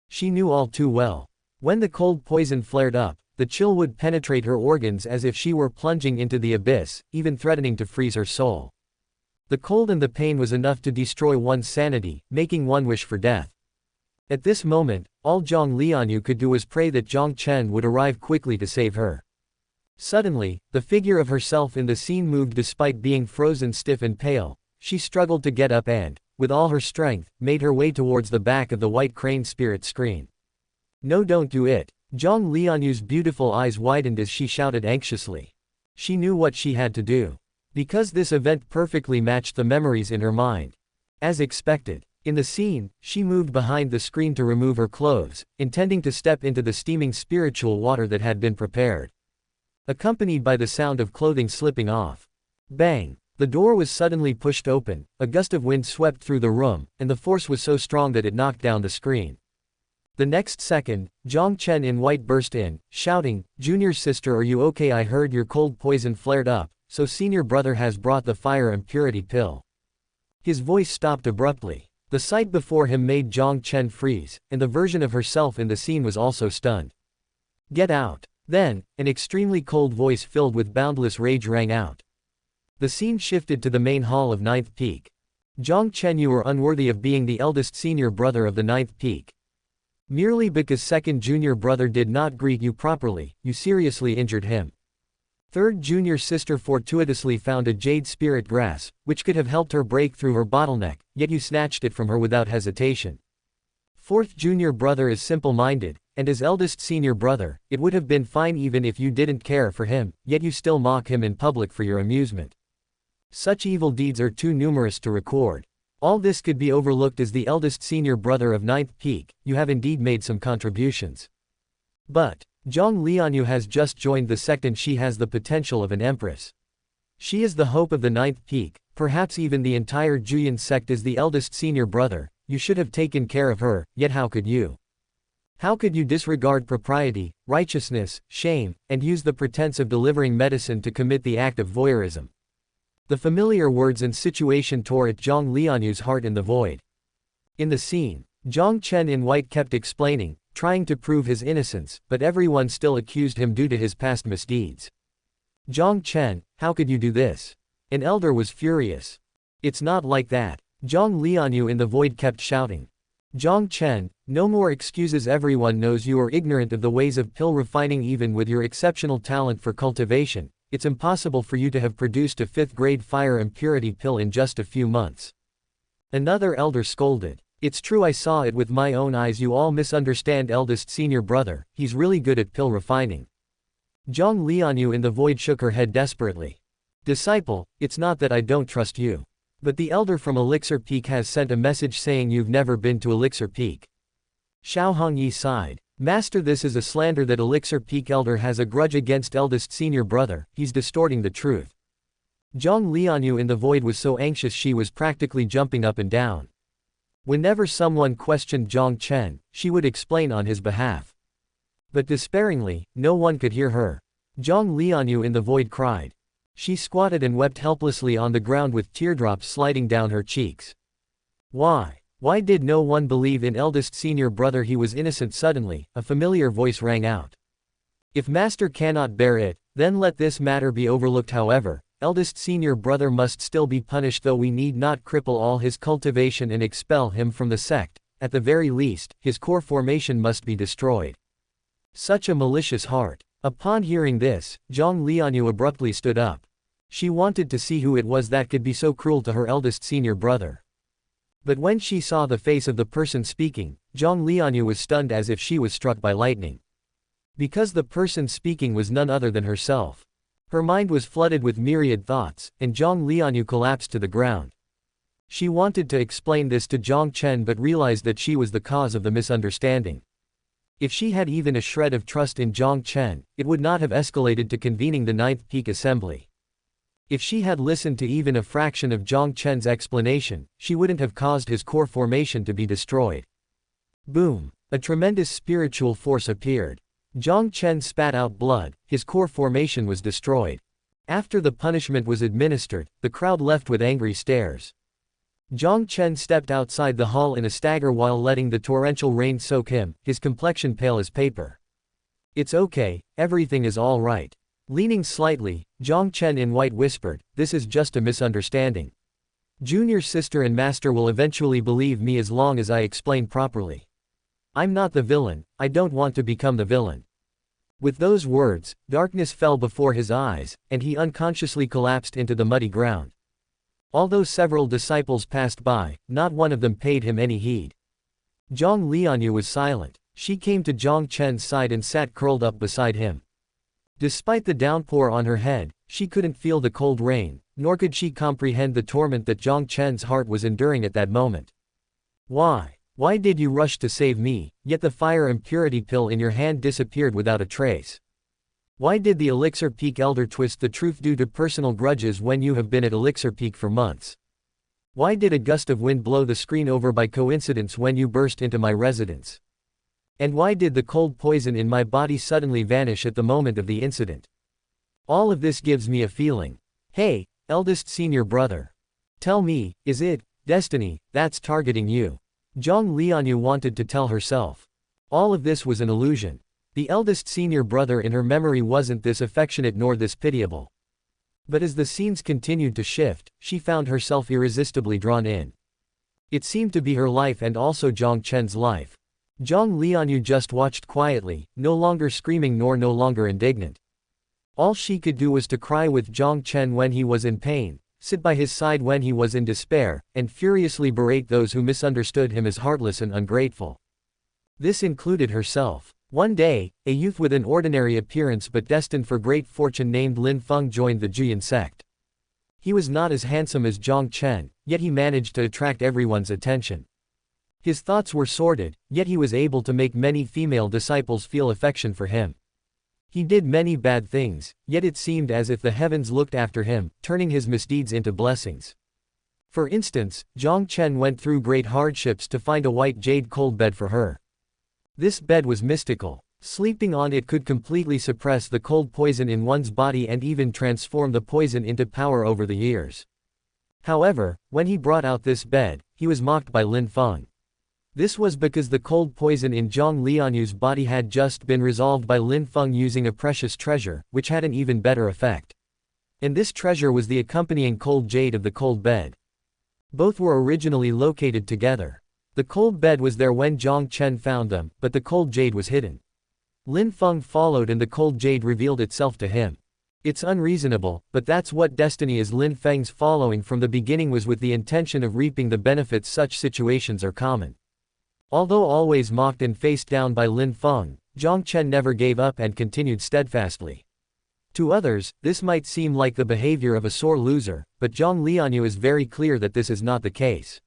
She knew all too well. When the cold poison flared up, the chill would penetrate her organs as if she were plunging into the abyss, even threatening to freeze her soul. The cold and the pain was enough to destroy one's sanity, making one wish for death. At this moment, all Jiang Lianyue could do was pray that Jiang Chen would arrive quickly to save her. Suddenly, the figure of herself in the scene moved despite being frozen stiff and pale. She struggled to get up and, with all her strength, made her way towards the back of the white crane spirit screen. "No, don't do it." Jiang Lianyue's beautiful eyes widened as she shouted anxiously. She knew what she had to do. Because this event perfectly matched the memories in her mind. As expected. In the scene, she moved behind the screen to remove her clothes, intending to step into the steaming spiritual water that had been prepared. Accompanied by the sound of clothing slipping off. Bang! The door was suddenly pushed open, a gust of wind swept through the room, and the force was so strong that it knocked down the screen. The next second, Jiang Chen in white burst in, shouting, "Junior sister, are you okay? I heard your cold poison flared up, so senior brother has brought the fire and purity pill." His voice stopped abruptly. The sight before him made Jiang Chen freeze, and the version of herself in the scene was also stunned. "Get out!" Then, an extremely cold voice filled with boundless rage rang out. The scene shifted to the main hall of Ninth Peak. "Jiang Chen, you are unworthy of being the eldest senior brother of the Ninth Peak. Merely because second junior brother did not greet you properly, you seriously injured him. Third junior sister fortuitously found a jade spirit grass, which could have helped her break through her bottleneck, yet you snatched it from her without hesitation. Fourth junior brother is simple-minded, and as eldest senior brother, it would have been fine even if you didn't care for him, yet you still mock him in public for your amusement. Such evil deeds are too numerous to record. All this could be overlooked as the eldest senior brother of Ninth Peak. You have indeed made some contributions. But Jiang Lianyue has just joined the sect and she has the potential of an empress. She is the hope of the Ninth Peak, perhaps even the entire Juyin sect. As the eldest senior brother, you should have taken care of her, yet how could you? How could you disregard propriety, righteousness, shame, and use the pretense of delivering medicine to commit the act of voyeurism?" The familiar words and situation tore at Jiang Lianyue's heart in the void. In the scene, Jiang Chen in white kept explaining, trying to prove his innocence, but everyone still accused him due to his past misdeeds. "Jiang Chen, how could you do this?" An elder was furious. "It's not like that," Jiang Lianyue in the void kept shouting. "Jiang Chen, no more excuses. Everyone knows you are ignorant of the ways of pill refining. Even with your exceptional talent for cultivation, it's impossible for you to have produced a 5th grade fire and purity pill in just a few months." Another elder scolded. "It's true, I saw it with my own eyes. You all misunderstand eldest senior brother, he's really good at pill refining." Jiang Lianyue in the void shook her head desperately. "Disciple, it's not that I don't trust you. But the elder from Elixir Peak has sent a message saying you've never been to Elixir Peak." Xiao Hongyi sighed. "Master, this is a slander that Elixir Peak elder has a grudge against eldest senior brother, he's distorting the truth." Jiang Lianyue in the void was so anxious she was practically jumping up and down. Whenever someone questioned Jiang Chen, she would explain on his behalf. But despairingly, no one could hear her. Jiang Lianyue in the void cried. She squatted and wept helplessly on the ground with teardrops sliding down her cheeks. "Why? Why did no one believe in eldest senior brother? He was innocent." Suddenly, a familiar voice rang out. "If master cannot bear it, then let this matter be overlooked. However, eldest senior brother must still be punished, though we need not cripple all his cultivation and expel him from the sect. At the very least, his core formation must be destroyed." Such a malicious heart. Upon hearing this, Jiang Lianyue abruptly stood up. She wanted to see who it was that could be so cruel to her eldest senior brother. But when she saw the face of the person speaking, Jiang Lianyue was stunned as if she was struck by lightning. Because the person speaking was none other than herself. Her mind was flooded with myriad thoughts, and Jiang Lianyue collapsed to the ground. She wanted to explain this to Jiang Chen but realized that she was the cause of the misunderstanding. If she had even a shred of trust in Jiang Chen, it would not have escalated to convening the Ninth Peak Assembly. If she had listened to even a fraction of Jiang Chen's explanation, she wouldn't have caused his core formation to be destroyed. Boom! A tremendous spiritual force appeared. Jiang Chen spat out blood, his core formation was destroyed. After the punishment was administered, the crowd left with angry stares. Jiang Chen stepped outside the hall in a stagger while letting the torrential rain soak him, his complexion pale as paper. "It's okay, everything is all right." Leaning slightly, Jiang Chen in white whispered, "This is just a misunderstanding. Junior sister and master will eventually believe me as long as I explain properly. I'm not the villain, I don't want to become the villain." With those words, darkness fell before his eyes, and he unconsciously collapsed into the muddy ground. Although several disciples passed by, not one of them paid him any heed. Jiang Lianyue was silent. She came to Jiang Chen's side and sat curled up beside him. Despite the downpour on her head, she couldn't feel the cold rain, nor could she comprehend the torment that Jiang Chen's heart was enduring at that moment. Why did you rush to save me, yet the fire and purity pill in your hand disappeared without a trace? Why did the Elixir Peak elder twist the truth due to personal grudges when you have been at Elixir Peak for months? Why did a gust of wind blow the screen over by coincidence when you burst into my residence? And why did the cold poison in my body suddenly vanish at the moment of the incident? All of this gives me a feeling. Hey, eldest senior brother. Tell me, is it destiny that's targeting you? Jiang Lianyue wanted to tell herself. All of this was an illusion. The eldest senior brother in her memory wasn't this affectionate nor this pitiable. But as the scenes continued to shift, she found herself irresistibly drawn in. It seemed to be her life and also Jiang Chen's life. Jiang Lianyue just watched quietly, no longer screaming nor no longer indignant. All she could do was to cry with Jiang Chen when he was in pain, sit by his side when he was in despair, and furiously berate those who misunderstood him as heartless and ungrateful. This included herself. One day, a youth with an ordinary appearance but destined for great fortune named Lin Feng joined the Jian sect. He was not as handsome as Jiang Chen, yet he managed to attract everyone's attention. His thoughts were sordid, yet he was able to make many female disciples feel affection for him. He did many bad things, yet it seemed as if the heavens looked after him, turning his misdeeds into blessings. For instance, Jiang Chen went through great hardships to find a white jade cold bed for her. This bed was mystical. Sleeping on it could completely suppress the cold poison in one's body and even transform the poison into power over the years. However, when he brought out this bed, he was mocked by Lin Feng. This was because the cold poison in Jiang Lianyue's body had just been resolved by Lin Feng using a precious treasure, which had an even better effect. And this treasure was the accompanying cold jade of the cold bed. Both were originally located together. The cold bed was there when Jiang Chen found them, but the cold jade was hidden. Lin Feng followed and the cold jade revealed itself to him. It's unreasonable, but that's what destiny is. Lin Feng's following from the beginning was with the intention of reaping the benefits. Such situations are common. Although always mocked and faced down by Lin Feng, Jiang Chen never gave up and continued steadfastly. To others, this might seem like the behavior of a sore loser, but Jiang Lianyue is very clear that this is not the case.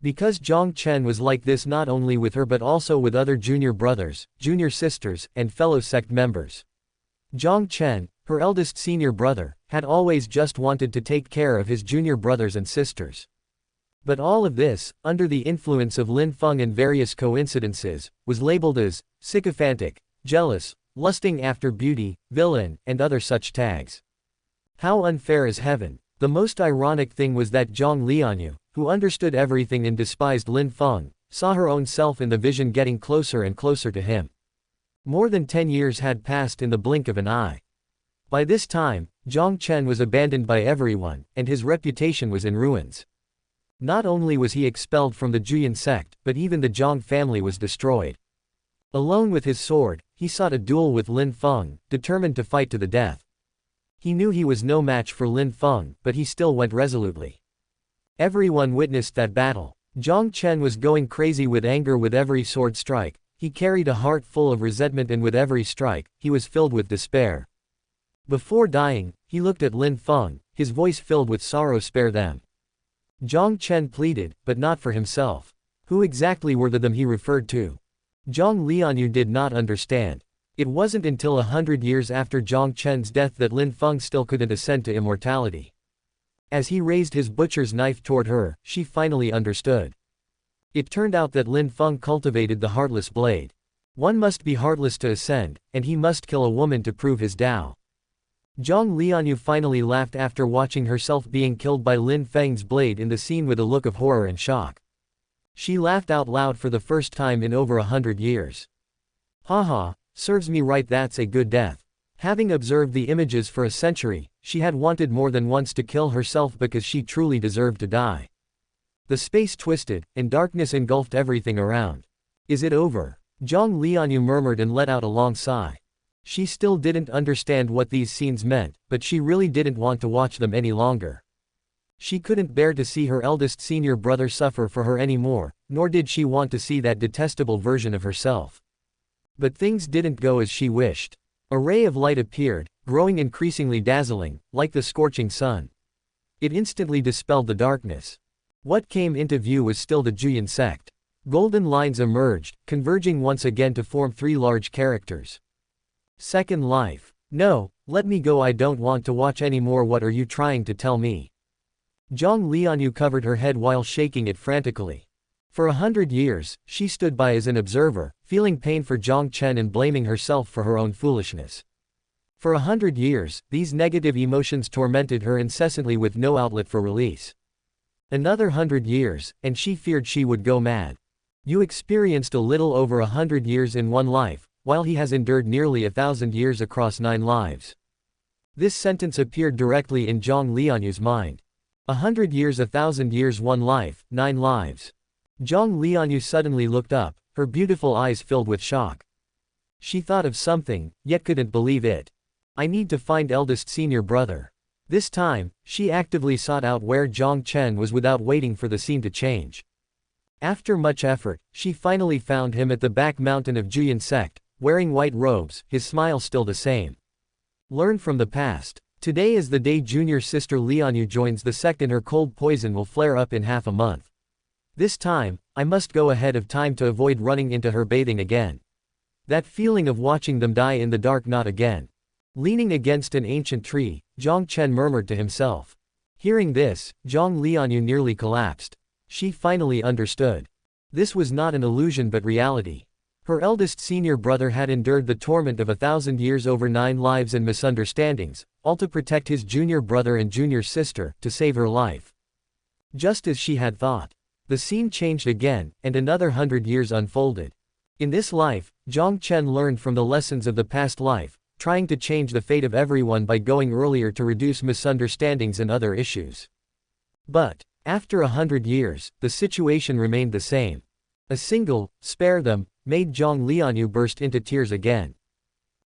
Because Jiang Chen was like this not only with her but also with other junior brothers, junior sisters, and fellow sect members. Jiang Chen, her eldest senior brother, had always just wanted to take care of his junior brothers and sisters. But all of this, under the influence of Lin Feng and various coincidences, was labeled as sycophantic, jealous, lusting after beauty, villain, and other such tags. How unfair is heaven! The most ironic thing was that Jiang Lianyue, who understood everything and despised Lin Feng, saw her own self in the vision getting closer and closer to him. More than 10 years had passed in the blink of an eye. By this time, Jiang Chen was abandoned by everyone, and his reputation was in ruins. Not only was he expelled from the Jian sect, but even the Jiang family was destroyed. Alone with his sword, he sought a duel with Lin Feng, determined to fight to the death. He knew he was no match for Lin Feng, but he still went resolutely. Everyone witnessed that battle. Jiang Chen was going crazy with anger with every sword strike. He carried a heart full of resentment, and with every strike, he was filled with despair. Before dying, he looked at Lin Feng, his voice filled with sorrow. Spare them. Jiang Chen pleaded, but not for himself. Who exactly were the them he referred to? Jiang Lianyue did not understand. It wasn't until 100 years after Jiang Chen's death that Lin Feng still couldn't ascend to immortality. As he raised his butcher's knife toward her, she finally understood. It turned out that Lin Feng cultivated the heartless blade. One must be heartless to ascend, and he must kill a woman to prove his Tao. Jiang Lianyue finally laughed after watching herself being killed by Lin Feng's blade in the scene with a look of horror and shock. She laughed out loud for the first time in over 100 years. Haha, serves me right, that's a good death. Having observed the images for a century, she had wanted more than once to kill herself because she truly deserved to die. The space twisted, and darkness engulfed everything around. Is it over? Jiang Lianyue murmured and let out a long sigh. She still didn't understand what these scenes meant, but she really didn't want to watch them any longer. She couldn't bear to see her eldest senior brother suffer for her anymore, nor did she want to see that detestable version of herself. But things didn't go as she wished. A ray of light appeared, growing increasingly dazzling, like the scorching sun. It instantly dispelled the darkness. What came into view was still the Jian sect. Golden lines emerged, converging once again to form 3 large characters. Second life. No, let me go, I don't want to watch anymore. What are you trying to tell me? Jiang Lianyue covered her head while shaking it frantically. For 100 years, she stood by as an observer, feeling pain for Jiang Chen and blaming herself for her own foolishness. For 100 years, these negative emotions tormented her incessantly with no outlet for release. Another 100 years, and she feared she would go mad. You experienced a little over 100 years in one life, while he has endured nearly 1,000 years across 9 lives. This sentence appeared directly in Jiang Lianyue's mind. 100 years, 1,000 years, 1 life, 9 lives. Jiang Lianyue suddenly looked up, her beautiful eyes filled with shock. She thought of something, yet couldn't believe it. I need to find eldest senior brother. This time, she actively sought out where Jiang Chen was without waiting for the scene to change. After much effort, she finally found him at the back mountain of Juyan sect, wearing white robes, his smile still the same. Learn from the past. Today is the day junior sister Lianyue joins the sect and her cold poison will flare up in half a month. This time, I must go ahead of time to avoid running into her bathing again. That feeling of watching them die in the dark, not again. Leaning against an ancient tree, Jiang Chen murmured to himself. Hearing this, Jiang Lianyue nearly collapsed. She finally understood. This was not an illusion but reality. Her eldest senior brother had endured the torment of 1,000 years over 9 lives and misunderstandings, all to protect his junior brother and junior sister, to save her life. Just as she had thought. The scene changed again, and another 100 years unfolded. In this life, Jiang Chen learned from the lessons of the past life, trying to change the fate of everyone by going earlier to reduce misunderstandings and other issues. But, after 100 years, the situation remained the same. A single, spare them, made Jiang Lianyue burst into tears again.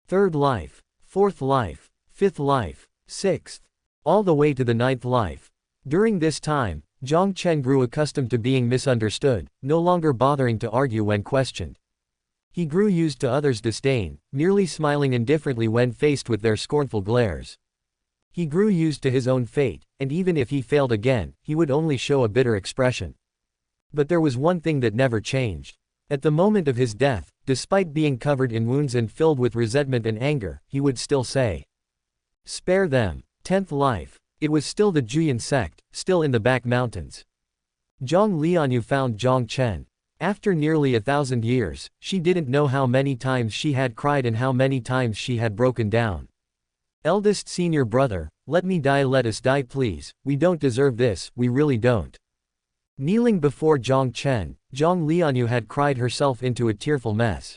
3rd life, 4th life, 5th life, 6th, all the way to the 9th life. During this time, Jiang Chen grew accustomed to being misunderstood, no longer bothering to argue when questioned. He grew used to others' disdain, merely smiling indifferently when faced with their scornful glares. He grew used to his own fate, and even if he failed again, he would only show a bitter expression. But there was one thing that never changed. At the moment of his death, despite being covered in wounds and filled with resentment and anger, he would still say, "Spare them." 10th life. It was still the Juyan sect, still in the back mountains. Jiang Lianyue found Jiang Chen. After nearly 1,000 years, she didn't know how many times she had cried and how many times she had broken down. Eldest senior brother, let me die, let us die please, we don't deserve this, we really don't. Kneeling before Jiang Chen, Jiang Lianyue had cried herself into a tearful mess.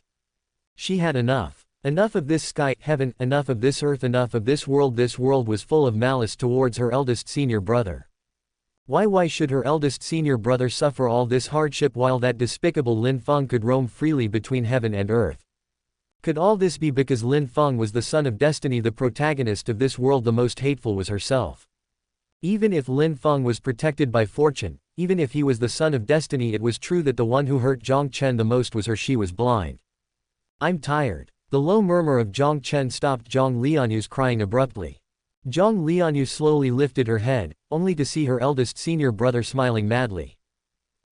She had enough. Enough of this sky, heaven, enough of this earth, enough of this world. This world was full of malice towards her eldest senior brother. Why should her eldest senior brother suffer all this hardship while that despicable Lin Feng could roam freely between heaven and earth? Could all this be because Lin Feng was the son of destiny, the protagonist of this world? The most hateful was herself. Even if Lin Feng was protected by fortune, even if he was the son of destiny, it was true that the one who hurt Jiang Chen the most was her. She was blind. I'm tired. The low murmur of Jiang Chen stopped Jiang Lianyue's crying abruptly. Jiang Lianyue slowly lifted her head, only to see her eldest senior brother smiling madly.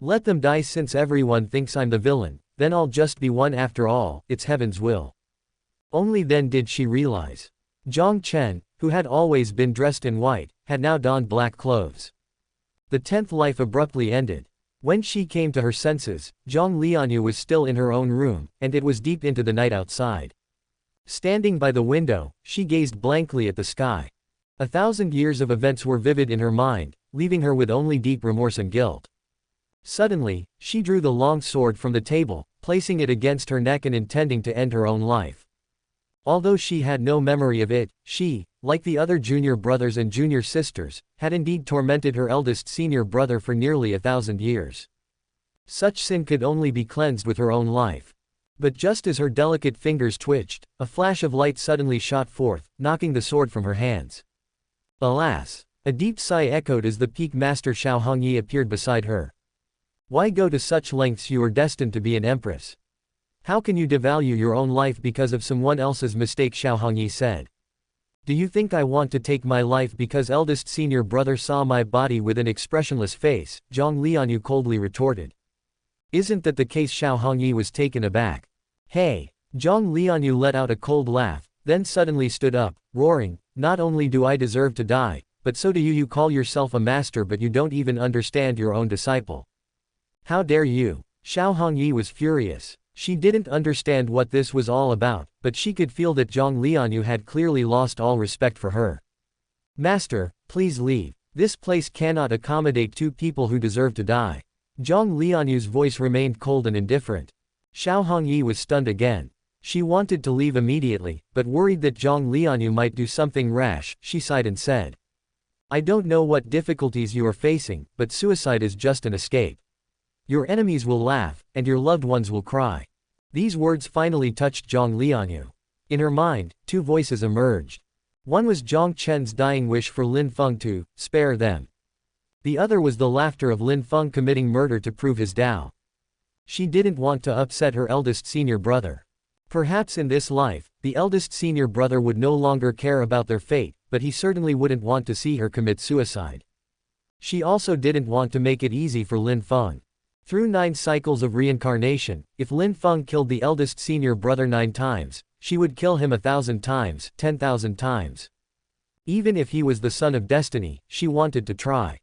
Let them die, since everyone thinks I'm the villain, then I'll just be one after all, it's heaven's will. Only then did she realize. Jiang Chen, who had always been dressed in white, had now donned black clothes. The 10th life abruptly ended. When she came to her senses, Jiang Lianyue was still in her own room, and it was deep into the night outside. Standing by the window, she gazed blankly at the sky. 1,000 years of events were vivid in her mind, leaving her with only deep remorse and guilt. Suddenly, she drew the long sword from the table, placing it against her neck and intending to end her own life. Although she had no memory of it, she, like the other junior brothers and junior sisters, had indeed tormented her eldest senior brother for nearly 1,000 years. Such sin could only be cleansed with her own life. But just as her delicate fingers twitched, a flash of light suddenly shot forth, knocking the sword from her hands. Alas! A deep sigh echoed as the peak master Xiao Hongyi appeared beside her. Why go to such lengths? You were destined to be an empress. How can you devalue your own life because of someone else's mistake? Xiao Hongyi said. Do you think I want to take my life because eldest senior brother saw my body with an expressionless face? Jiang Lianyue coldly retorted. Isn't that the case? Xiao Hongyi was taken aback. Hey! Jiang Lianyue let out a cold laugh, then suddenly stood up, roaring, not only do I deserve to die, but so do you. You call yourself a master but you don't even understand your own disciple. How dare you? Xiao Hongyi was furious. She didn't understand what this was all about, but she could feel that Jiang Lianyue had clearly lost all respect for her. Master, please leave. This place cannot accommodate two people who deserve to die. Jiang Lianyue's voice remained cold and indifferent. Xiao Hongyi was stunned again. She wanted to leave immediately, but worried that Jiang Lianyue might do something rash, she sighed and said, I don't know what difficulties you are facing, but suicide is just an escape. Your enemies will laugh, and your loved ones will cry. These words finally touched Jiang Lianyue. In her mind, two voices emerged. One was Jiang Chen's dying wish for Lin Feng to spare them. The other was the laughter of Lin Feng committing murder to prove his Tao. She didn't want to upset her eldest senior brother. Perhaps in this life, the eldest senior brother would no longer care about their fate, but he certainly wouldn't want to see her commit suicide. She also didn't want to make it easy for Lin Feng. Through 9 cycles of reincarnation, if Lin Feng killed the eldest senior brother 9 times, she would kill him 1,000 times, 10,000 times. Even if he was the son of destiny, she wanted to try.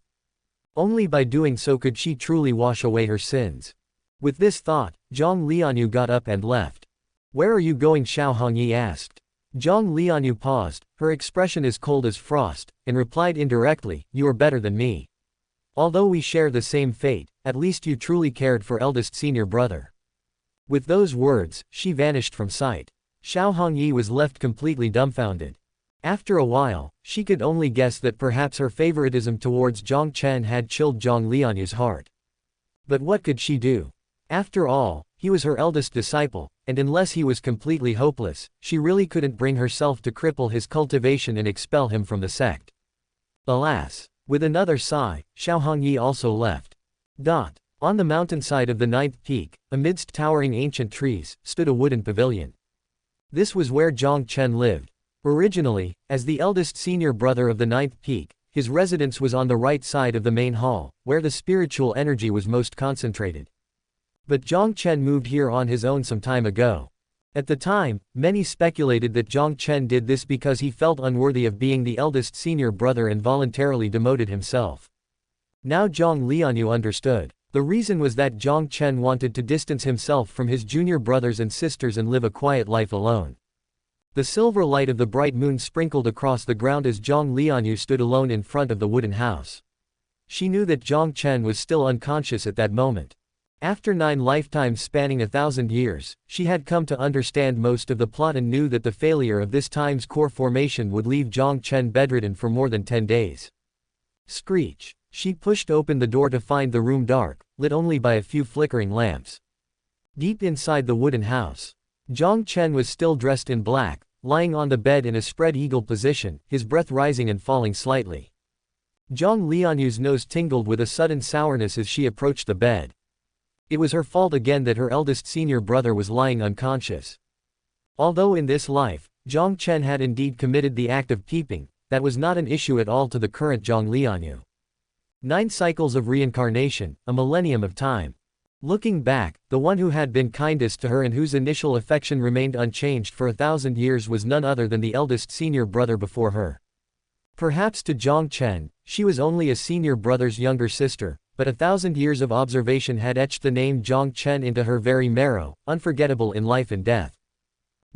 Only by doing so could she truly wash away her sins. With this thought, Jiang Lianyue got up and left. Where are you going? Xiao Hongyi asked. Jiang Lianyue paused, her expression as cold as frost, and replied indirectly, You are better than me. Although we share the same fate, at least you truly cared for eldest senior brother. With those words, she vanished from sight. Xiao Hongyi was left completely dumbfounded. After a while, she could only guess that perhaps her favoritism towards Jiang Chen had chilled Jiang Lianyue's heart. But what could she do? After all, he was her eldest disciple, and unless he was completely hopeless, she really couldn't bring herself to cripple his cultivation and expel him from the sect. Alas! With another sigh, Xiao Hongyi also left. On the mountainside of the 9th peak, amidst towering ancient trees, stood a wooden pavilion. This was where Jiang Chen lived. Originally, as the eldest senior brother of the 9th peak, his residence was on the right side of the main hall, where the spiritual energy was most concentrated. But Jiang Chen moved here on his own some time ago. At the time, many speculated that Jiang Chen did this because he felt unworthy of being the eldest senior brother and voluntarily demoted himself. Now Jiang Lianyue understood. The reason was that Jiang Chen wanted to distance himself from his junior brothers and sisters and live a quiet life alone. The silver light of the bright moon sprinkled across the ground as Jiang Lianyue stood alone in front of the wooden house. She knew that Jiang Chen was still unconscious at that moment. After 9 lifetimes spanning 1,000 years, she had come to understand most of the plot and knew that the failure of this time's core formation would leave Jiang Chen bedridden for more than 10 days. Screech. She pushed open the door to find the room dark, lit only by a few flickering lamps. Deep inside the wooden house, Jiang Chen was still dressed in black, lying on the bed in a spread eagle position, his breath rising and falling slightly. Jiang Lianyue's nose tingled with a sudden sourness as she approached the bed. It was her fault again that her eldest senior brother was lying unconscious. Although in this life, Jiang Chen had indeed committed the act of peeping, that was not an issue at all to the current Jiang Lianyue. 9 cycles of reincarnation, a millennium of time. Looking back, the one who had been kindest to her and whose initial affection remained unchanged for 1,000 years was none other than the eldest senior brother before her. Perhaps to Jiang Chen, she was only a senior brother's younger sister, but 1,000 years of observation had etched the name Jiang Chen into her very marrow, unforgettable in life and death.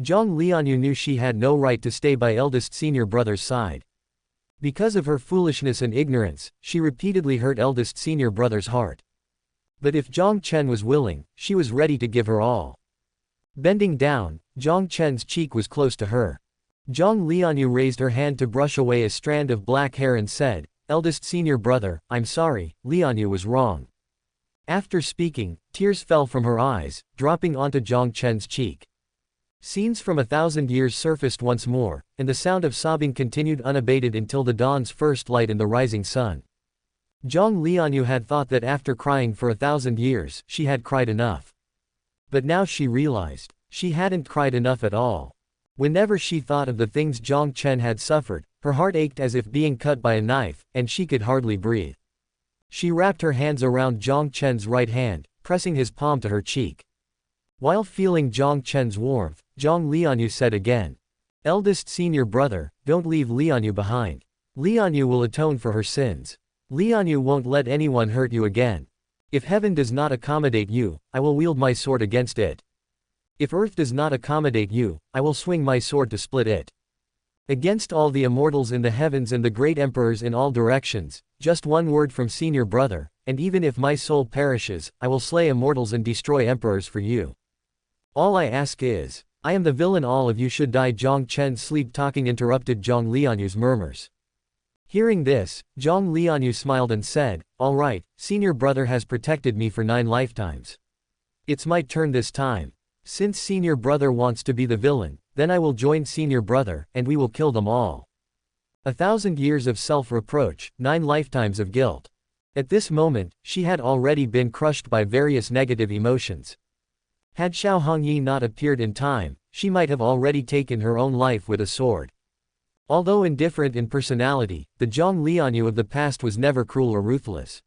Jiang Lianyue knew she had no right to stay by eldest senior brother's side. Because of her foolishness and ignorance, she repeatedly hurt eldest senior brother's heart. But if Jiang Chen was willing, she was ready to give her all. Bending down, Jiang Chen's cheek was close to her. Jiang Lianyue raised her hand to brush away a strand of black hair and said, Eldest senior brother, I'm sorry, Lianyue was wrong. After speaking, tears fell from her eyes, dropping onto Jiang Chen's cheek. Scenes from 1,000 years surfaced once more, and the sound of sobbing continued unabated until the dawn's first light and the rising sun. Jiang Lianyue had thought that after crying for 1,000 years, she had cried enough. But now she realized, she hadn't cried enough at all. Whenever she thought of the things Jiang Chen had suffered, her heart ached as if being cut by a knife, and she could hardly breathe. She wrapped her hands around Jiang Chen's right hand, pressing his palm to her cheek. While feeling Jiang Chen's warmth, Jiang Lianyue said again, Eldest senior brother, don't leave Lianyue behind. Lianyue will atone for her sins. Lianyue won't let anyone hurt you again. If heaven does not accommodate you, I will wield my sword against it. If earth does not accommodate you, I will swing my sword to split it. Against all the immortals in the heavens and the great emperors in all directions, just one word from senior brother, and even if my soul perishes, I will slay immortals and destroy emperors for you. All I ask is, I am the villain, all of you should die. Jiang Chen's sleep-talking interrupted Jiang Lianyue's murmurs. Hearing this, Jiang Lianyue smiled and said, all right, senior brother has protected me for 9 lifetimes. It's my turn this time. Since senior brother wants to be the villain, then I will join senior brother, and we will kill them all. 1,000 years of self-reproach, 9 lifetimes of guilt. At this moment, she had already been crushed by various negative emotions. Had Xiao Hongyi not appeared in time, she might have already taken her own life with a sword. Although indifferent in personality, the Jiang Lianyue of the past was never cruel or ruthless.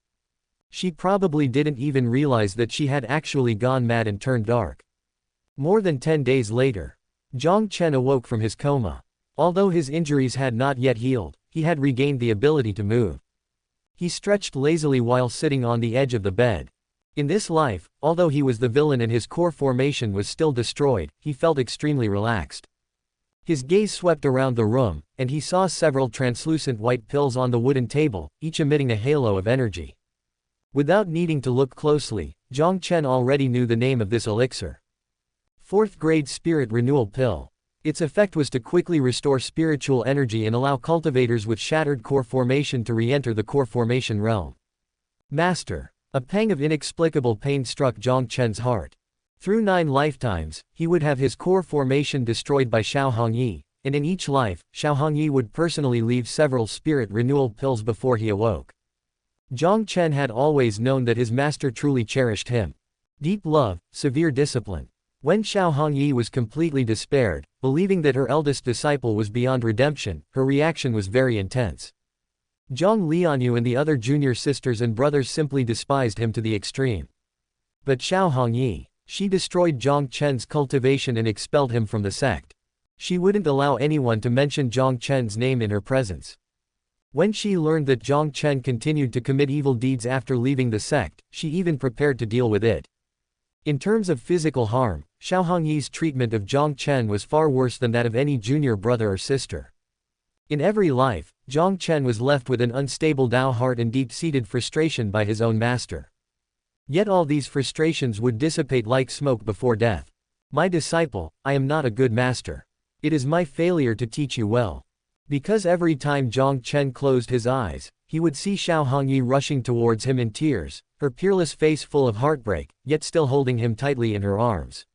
She probably didn't even realize that she had actually gone mad and turned dark. More than 10 days later, Jiang Chen awoke from his coma. Although his injuries had not yet healed, he had regained the ability to move. He stretched lazily while sitting on the edge of the bed. In this life, although he was the villain and his core formation was still destroyed, he felt extremely relaxed. His gaze swept around the room, and he saw several translucent white pills on the wooden table, each emitting a halo of energy. Without needing to look closely, Jiang Chen already knew the name of this elixir. 4th grade Spirit Renewal Pill. Its effect was to quickly restore spiritual energy and allow cultivators with shattered core formation to re-enter the core formation realm. Master. A pang of inexplicable pain struck Jiang Chen's heart. Through 9 lifetimes, he would have his core formation destroyed by Xiao Hongyi, and in each life, Xiao Hongyi would personally leave several spirit renewal pills before he awoke. Jiang Chen had always known that his master truly cherished him. Deep love, severe discipline. When Xiao Hongyi was completely despaired, believing that her eldest disciple was beyond redemption, her reaction was very intense. Jiang Lianyue and the other junior sisters and brothers simply despised him to the extreme. But Xiao Hongyi, she destroyed Jiang Chen's cultivation and expelled him from the sect. She wouldn't allow anyone to mention Jiang Chen's name in her presence. When she learned that Jiang Chen continued to commit evil deeds after leaving the sect, she even prepared to deal with it. In terms of physical harm, Xiao Hongyi's treatment of Jiang Chen was far worse than that of any junior brother or sister. In every life, Jiang Chen was left with an unstable Dao heart and deep-seated frustration by his own master. Yet all these frustrations would dissipate like smoke before death. My disciple, I am not a good master. It is my failure to teach you well. Because every time Jiang Chen closed his eyes, he would see Xiao Hongyi rushing towards him in tears, her peerless face full of heartbreak, yet still holding him tightly in her arms.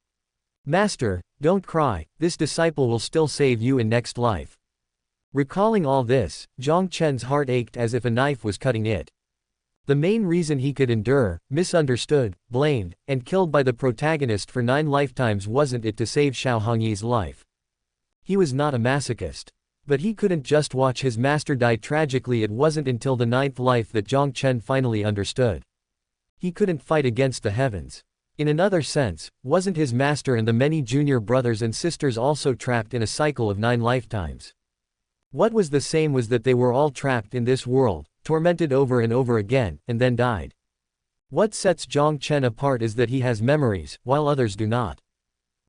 Master, don't cry, this disciple will still save you in next life. Recalling all this, Jiang Chen's heart ached as if a knife was cutting it. The main reason he could endure, misunderstood, blamed, and killed by the protagonist for 9 lifetimes wasn't it to save Xiao Hongyi's life. He was not a masochist. But he couldn't just watch his master die tragically. It wasn't until the 9th life that Jiang Chen finally understood. He couldn't fight against the heavens. In another sense, wasn't his master and the many junior brothers and sisters also trapped in a cycle of 9 lifetimes? What was the same was that they were all trapped in this world, tormented over and over again, and then died. What sets Jiang Chen apart is that he has memories, while others do not.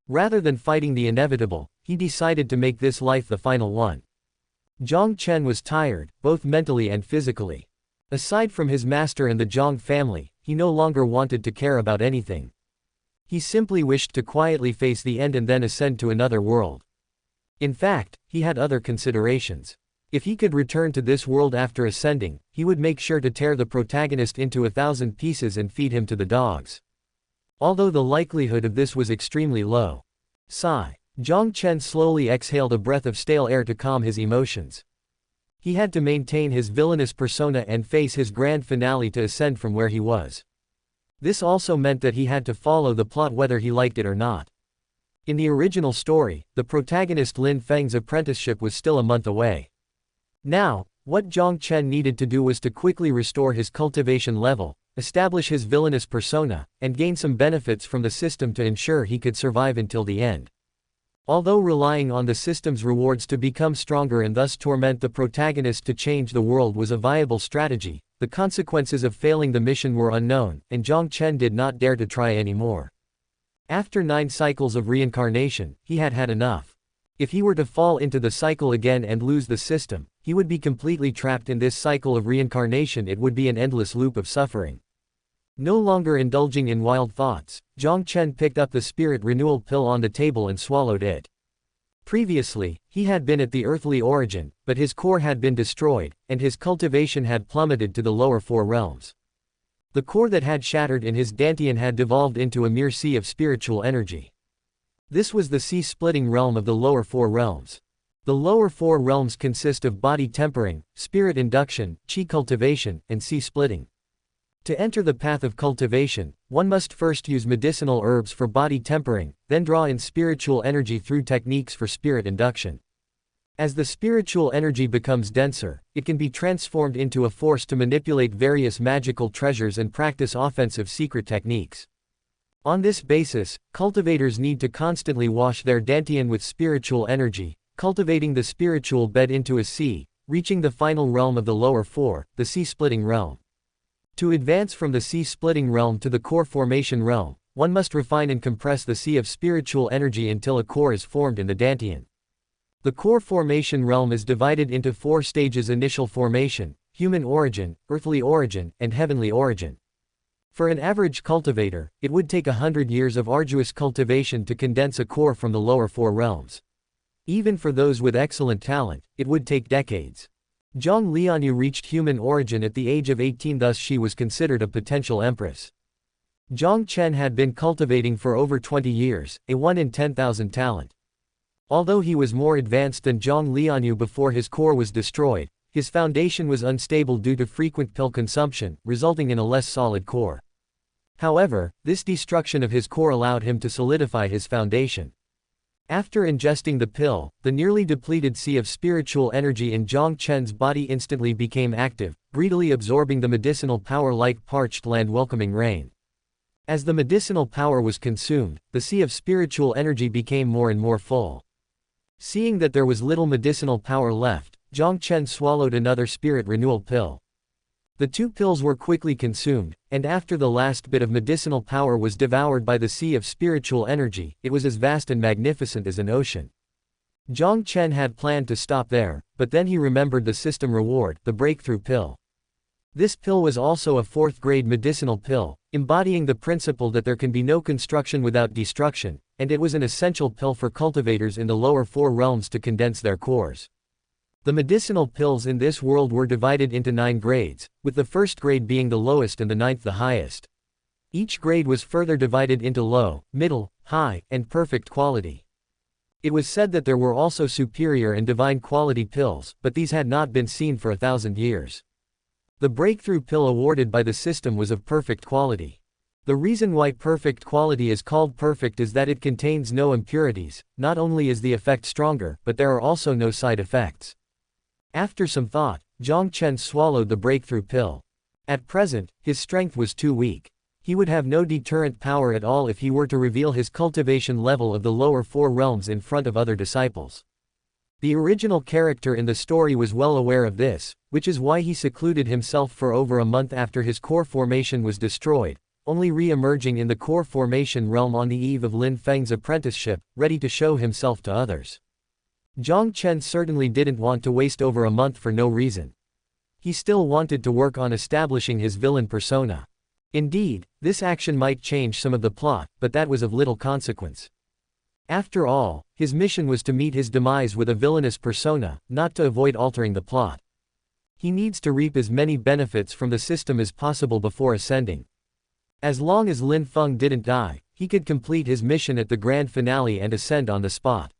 Rather than fighting the inevitable, he decided to make this life the final one. Jiang Chen was tired, both mentally and physically. Aside from his master and the Jiang family, he no longer wanted to care about anything. He simply wished to quietly face the end and then ascend to another world. In fact, he had other considerations. If he could return to this world after ascending, he would make sure to tear the protagonist into 1,000 pieces and feed him to the dogs. Although the likelihood of this was extremely low. Sigh. Jiang Chen slowly exhaled a breath of stale air to calm his emotions. He had to maintain his villainous persona and face his grand finale to ascend from where he was. This also meant that he had to follow the plot whether he liked it or not. In the original story, the protagonist Lin Feng's apprenticeship was still a month away. Now, what Jiang Chen needed to do was to quickly restore his cultivation level, establish his villainous persona, and gain some benefits from the system to ensure he could survive until the end. Although relying on the system's rewards to become stronger and thus torment the protagonist to change the world was a viable strategy, the consequences of failing the mission were unknown, and Jiang Chen did not dare to try anymore. After 9 cycles of reincarnation, he had had enough. If he were to fall into the cycle again and lose the system, he would be completely trapped in this cycle of reincarnation. It would be an endless loop of suffering. No longer indulging in wild thoughts, Jiang Chen picked up the spirit renewal pill on the table and swallowed it. Previously, he had been at the earthly origin, but his core had been destroyed, and his cultivation had plummeted to the lower 4 realms. The core that had shattered in his dantian had devolved into a mere sea of spiritual energy. This was the sea-splitting realm of the lower 4 realms. The lower 4 realms consist of body tempering, spirit induction, chi cultivation, and sea splitting. To enter the path of cultivation, one must first use medicinal herbs for body tempering, then draw in spiritual energy through techniques for spirit induction. As the spiritual energy becomes denser, it can be transformed into a force to manipulate various magical treasures and practice offensive secret techniques. On this basis, cultivators need to constantly wash their dantian with spiritual energy, cultivating the spiritual bed into a sea, reaching the final realm of the lower 4, the sea-splitting realm. To advance from the sea-splitting realm to the core formation realm, one must refine and compress the sea of spiritual energy until a core is formed in the dantian. The core formation realm is divided into 4 stages: initial formation, human origin, earthly origin, and heavenly origin. For an average cultivator, it would take 100 years of arduous cultivation to condense a core from the lower 4 realms. Even for those with excellent talent, it would take decades. Jiang Lianyue reached human origin at the age of 18, thus she was considered a potential empress. Jiang Chen had been cultivating for over 20 years, a 1 in 10,000 talent. Although he was more advanced than Jiang Lianyue before his core was destroyed, his foundation was unstable due to frequent pill consumption, resulting in a less solid core. However, this destruction of his core allowed him to solidify his foundation. After ingesting the pill, the nearly depleted sea of spiritual energy in Jiang Chen's body instantly became active, greedily absorbing the medicinal power like parched land welcoming rain. As the medicinal power was consumed, the sea of spiritual energy became more and more full. Seeing that there was little medicinal power left, Jiang Chen swallowed another spirit renewal pill. The 2 pills were quickly consumed, and after the last bit of medicinal power was devoured by the sea of spiritual energy, it was as vast and magnificent as an ocean. Jiang Chen had planned to stop there, but then he remembered the system reward, the breakthrough pill. This pill was also a 4th-grade medicinal pill, embodying the principle that there can be no construction without destruction, and it was an essential pill for cultivators in the lower 4 realms to condense their cores. The medicinal pills in this world were divided into 9 grades, with the 1st grade being the lowest and the 9th the highest. Each grade was further divided into low, middle, high, and perfect quality. It was said that there were also superior and divine quality pills, but these had not been seen for 1,000 years. The breakthrough pill awarded by the system was of perfect quality. The reason why perfect quality is called perfect is that it contains no impurities. Not only is the effect stronger, but there are also no side effects. After some thought, Jiang Chen swallowed the breakthrough pill. At present, his strength was too weak. He would have no deterrent power at all if he were to reveal his cultivation level of the lower 4 realms in front of other disciples. The original character in the story was well aware of this, which is why he secluded himself for over a month after his core formation was destroyed, only re-emerging in the core formation realm on the eve of Lin Feng's apprenticeship, ready to show himself to others. Jiang Chen certainly didn't want to waste over a month for no reason. He still wanted to work on establishing his villain persona. Indeed, this action might change some of the plot, but that was of little consequence. After all, his mission was to meet his demise with a villainous persona, not to avoid altering the plot. He needs to reap as many benefits from the system as possible before ascending. As long as Lin Feng didn't die, he could complete his mission at the grand finale and ascend on the spot.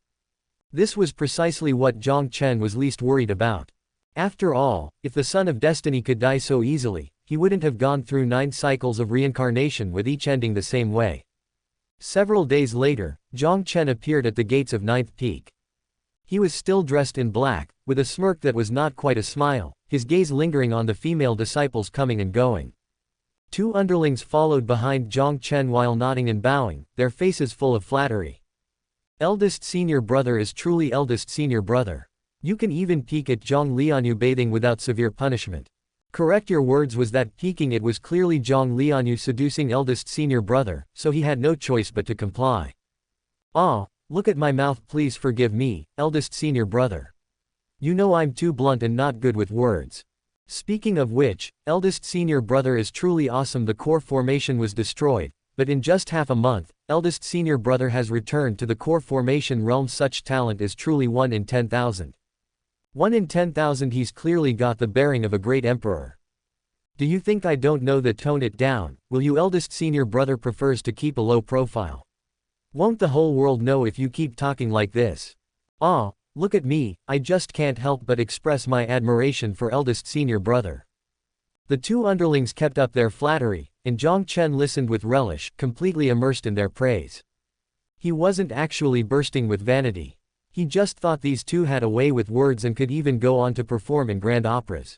This was precisely what Jiang Chen was least worried about. After all, if the Son of Destiny could die so easily, he wouldn't have gone through 9 cycles of reincarnation with each ending the same way. Several days later, Jiang Chen appeared at the gates of 9th Peak. He was still dressed in black, with a smirk that was not quite a smile, his gaze lingering on the female disciples coming and going. 2 underlings followed behind Jiang Chen while nodding and bowing, their faces full of flattery. Eldest senior brother is truly eldest senior brother. You can even peek at Jiang Lianyue bathing without severe punishment. Correct your words was that peeking it was clearly Jiang Lianyue seducing eldest senior brother, so he had no choice but to comply. Ah, look at my mouth, please forgive me, eldest senior brother. You know I'm too blunt and not good with words. Speaking of which, eldest senior brother is truly awesome. The core formation was destroyed, but in just half a month, eldest senior brother has returned to the core formation realm. Such talent is truly 1 in 10,000. 1 in 10,000. He's clearly got the bearing of a great emperor. Do you think I don't know that? Tone it down, will you? Eldest senior brother prefers to keep a low profile. Won't the whole world know if you keep talking like this? Ah, look at me, I just can't help but express my admiration for eldest senior brother. The two underlings kept up their flattery, and Jiang Chen listened with relish, completely immersed in their praise. He wasn't actually bursting with vanity. He just thought these two had a way with words and could even go on to perform in grand operas.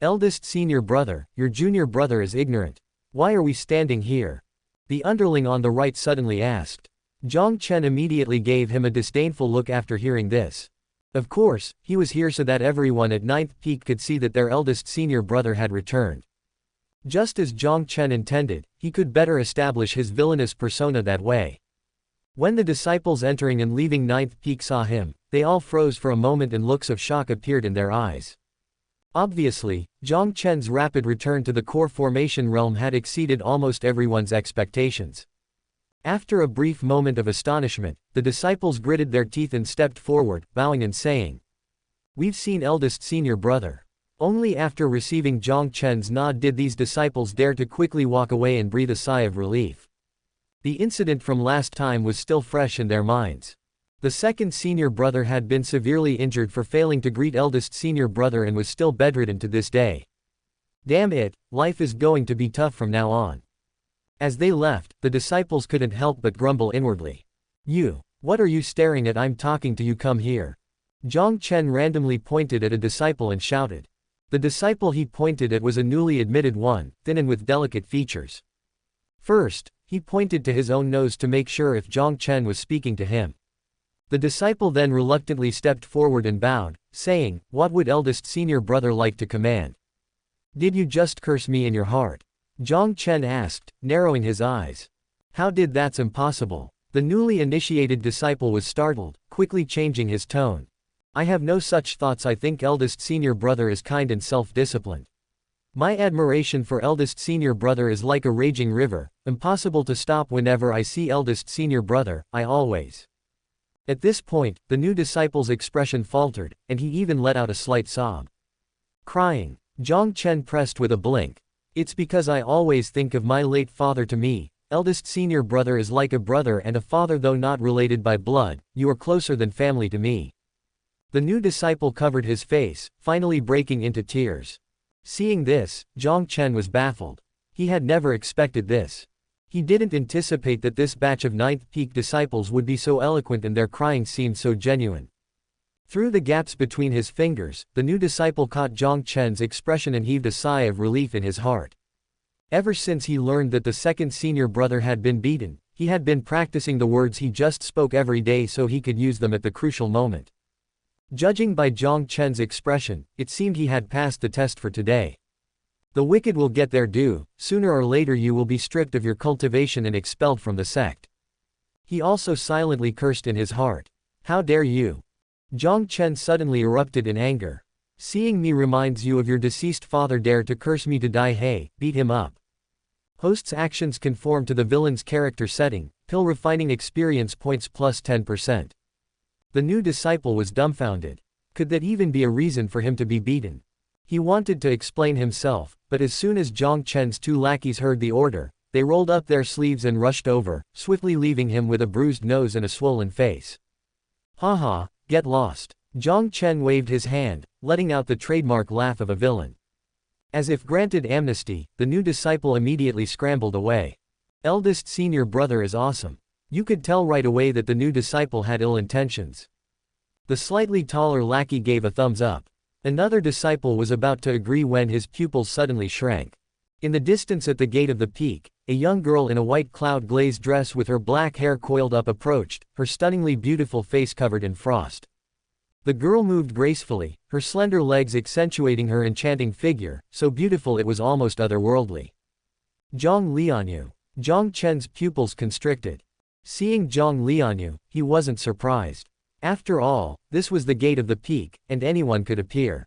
Eldest senior brother, your junior brother is ignorant. Why are we standing here? The underling on the right suddenly asked. Jiang Chen immediately gave him a disdainful look after hearing this. Of course, he was here so that everyone at Ninth Peak could see that their eldest senior brother had returned. Just as Jiang Chen intended, he could better establish his villainous persona that way. When the disciples entering and leaving Ninth Peak saw him, they all froze for a moment and looks of shock appeared in their eyes. Obviously, Jiang Chen's rapid return to the core formation realm had exceeded almost everyone's expectations. After a brief moment of astonishment, the disciples gritted their teeth and stepped forward, bowing and saying, "We've seen eldest senior brother." Only after receiving Jiang Chen's nod did these disciples dare to quickly walk away and breathe a sigh of relief. The incident from last time was still fresh in their minds. The second senior brother had been severely injured for failing to greet eldest senior brother and was still bedridden to this day. Damn it, life is going to be tough from now on. As they left, the disciples couldn't help but grumble inwardly. You, what are you staring at? I'm talking to you, come here. Jiang Chen randomly pointed at a disciple and shouted. The disciple he pointed at was a newly admitted one, thin and with delicate features. First, he pointed to his own nose to make sure if Jiang Chen was speaking to him. The disciple then reluctantly stepped forward and bowed, saying, "What would eldest senior brother like to command?" "Did you just curse me in your heart?" Jiang Chen asked, narrowing his eyes. "How did that's impossible?" The newly initiated disciple was startled, quickly changing his tone. "I have no such thoughts. I think eldest senior brother is kind and self-disciplined. My admiration for eldest senior brother is like a raging river, impossible to stop. Whenever I see eldest senior brother, I always..." At this point, the new disciple's expression faltered, and he even let out a slight sob. Crying. Jiang Chen pressed with a blink. "It's because I always think of my late father. To me, eldest senior brother is like a brother and a father. Though not related by blood, you are closer than family to me." The new disciple covered his face, finally breaking into tears. Seeing this, Jiang Chen was baffled. He had never expected this. He didn't anticipate that this batch of Ninth Peak disciples would be so eloquent and their crying seemed so genuine. Through the gaps between his fingers, the new disciple caught Jiang Chen's expression and heaved a sigh of relief in his heart. Ever since he learned that the second senior brother had been beaten, he had been practicing the words he just spoke every day so he could use them at the crucial moment. Judging by Jiang Chen's expression, it seemed he had passed the test for today. The wicked will get their due, sooner or later you will be stripped of your cultivation and expelled from the sect. He also silently cursed in his heart. How dare you? Jiang Chen suddenly erupted in anger. Seeing me reminds you of your deceased father. Dare to curse me to die? Hey, beat him up. Host's actions conform to the villain's character setting, pill refining experience points plus 10%. The new disciple was dumbfounded. Could that even be a reason for him to be beaten? He wanted to explain himself, but as soon as Jiang Chen's two lackeys heard the order, they rolled up their sleeves and rushed over, swiftly leaving him with a bruised nose and a swollen face. Haha, get lost. Jiang Chen waved his hand, letting out the trademark laugh of a villain. As if granted amnesty, the new disciple immediately scrambled away. Eldest senior brother is awesome. You could tell right away that the new disciple had ill intentions. The slightly taller lackey gave a thumbs up. Another disciple was about to agree when his pupils suddenly shrank. In the distance at the gate of the peak, a young girl in a white cloud-glazed dress with her black hair coiled up approached, her stunningly beautiful face covered in frost. The girl moved gracefully, her slender legs accentuating her enchanting figure, so beautiful it was almost otherworldly. Jiang Lianyue. Jiang Chen's pupils constricted. Seeing Jiang Lianyue, he wasn't surprised. After all, this was the gate of the peak, and anyone could appear.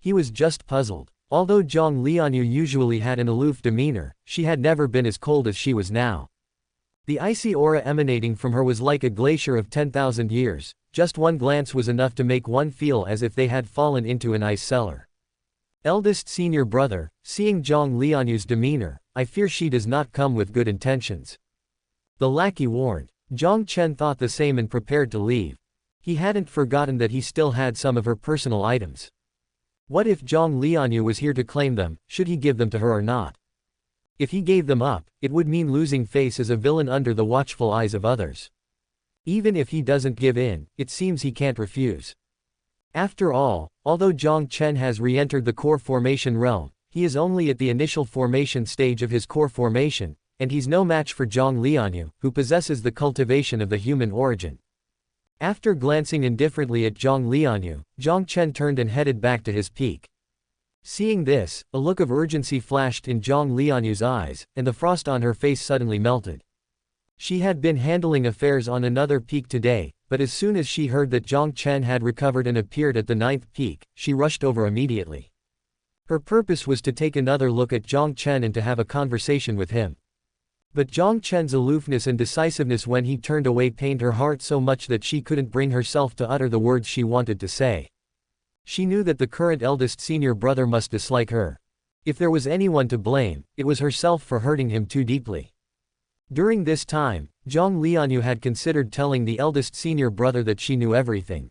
He was just puzzled. Although Jiang Lianyue usually had an aloof demeanor, she had never been as cold as she was now. The icy aura emanating from her was like a glacier of 10,000 years, just one glance was enough to make one feel as if they had fallen into an ice cellar. Eldest senior brother, seeing Jiang Lianyue's demeanor, I fear she does not come with good intentions. The lackey warned. Jiang Chen thought the same and prepared to leave. He hadn't forgotten that he still had some of her personal items. What if Jiang Lianyue was here to claim them, should he give them to her or not? If he gave them up, it would mean losing face as a villain under the watchful eyes of others. Even if he doesn't give in, it seems he can't refuse. After all, although Jiang Chen has re-entered the core formation realm, he is only at the initial formation stage of his core formation, and he's no match for Jiang Lianyue, who possesses the cultivation of the human origin. After glancing indifferently at Jiang Lianyue, Jiang Chen turned and headed back to his peak. Seeing this, a look of urgency flashed in Jiang Lianyue's eyes, and the frost on her face suddenly melted. She had been handling affairs on another peak today, but as soon as she heard that Jiang Chen had recovered and appeared at the 9th peak, she rushed over immediately. Her purpose was to take another look at Jiang Chen and to have a conversation with him. But Jiang Chen's aloofness and decisiveness when he turned away pained her heart so much that she couldn't bring herself to utter the words she wanted to say. She knew that the current eldest senior brother must dislike her. If there was anyone to blame, it was herself for hurting him too deeply. During this time, Jiang Lianyue had considered telling the eldest senior brother that she knew everything.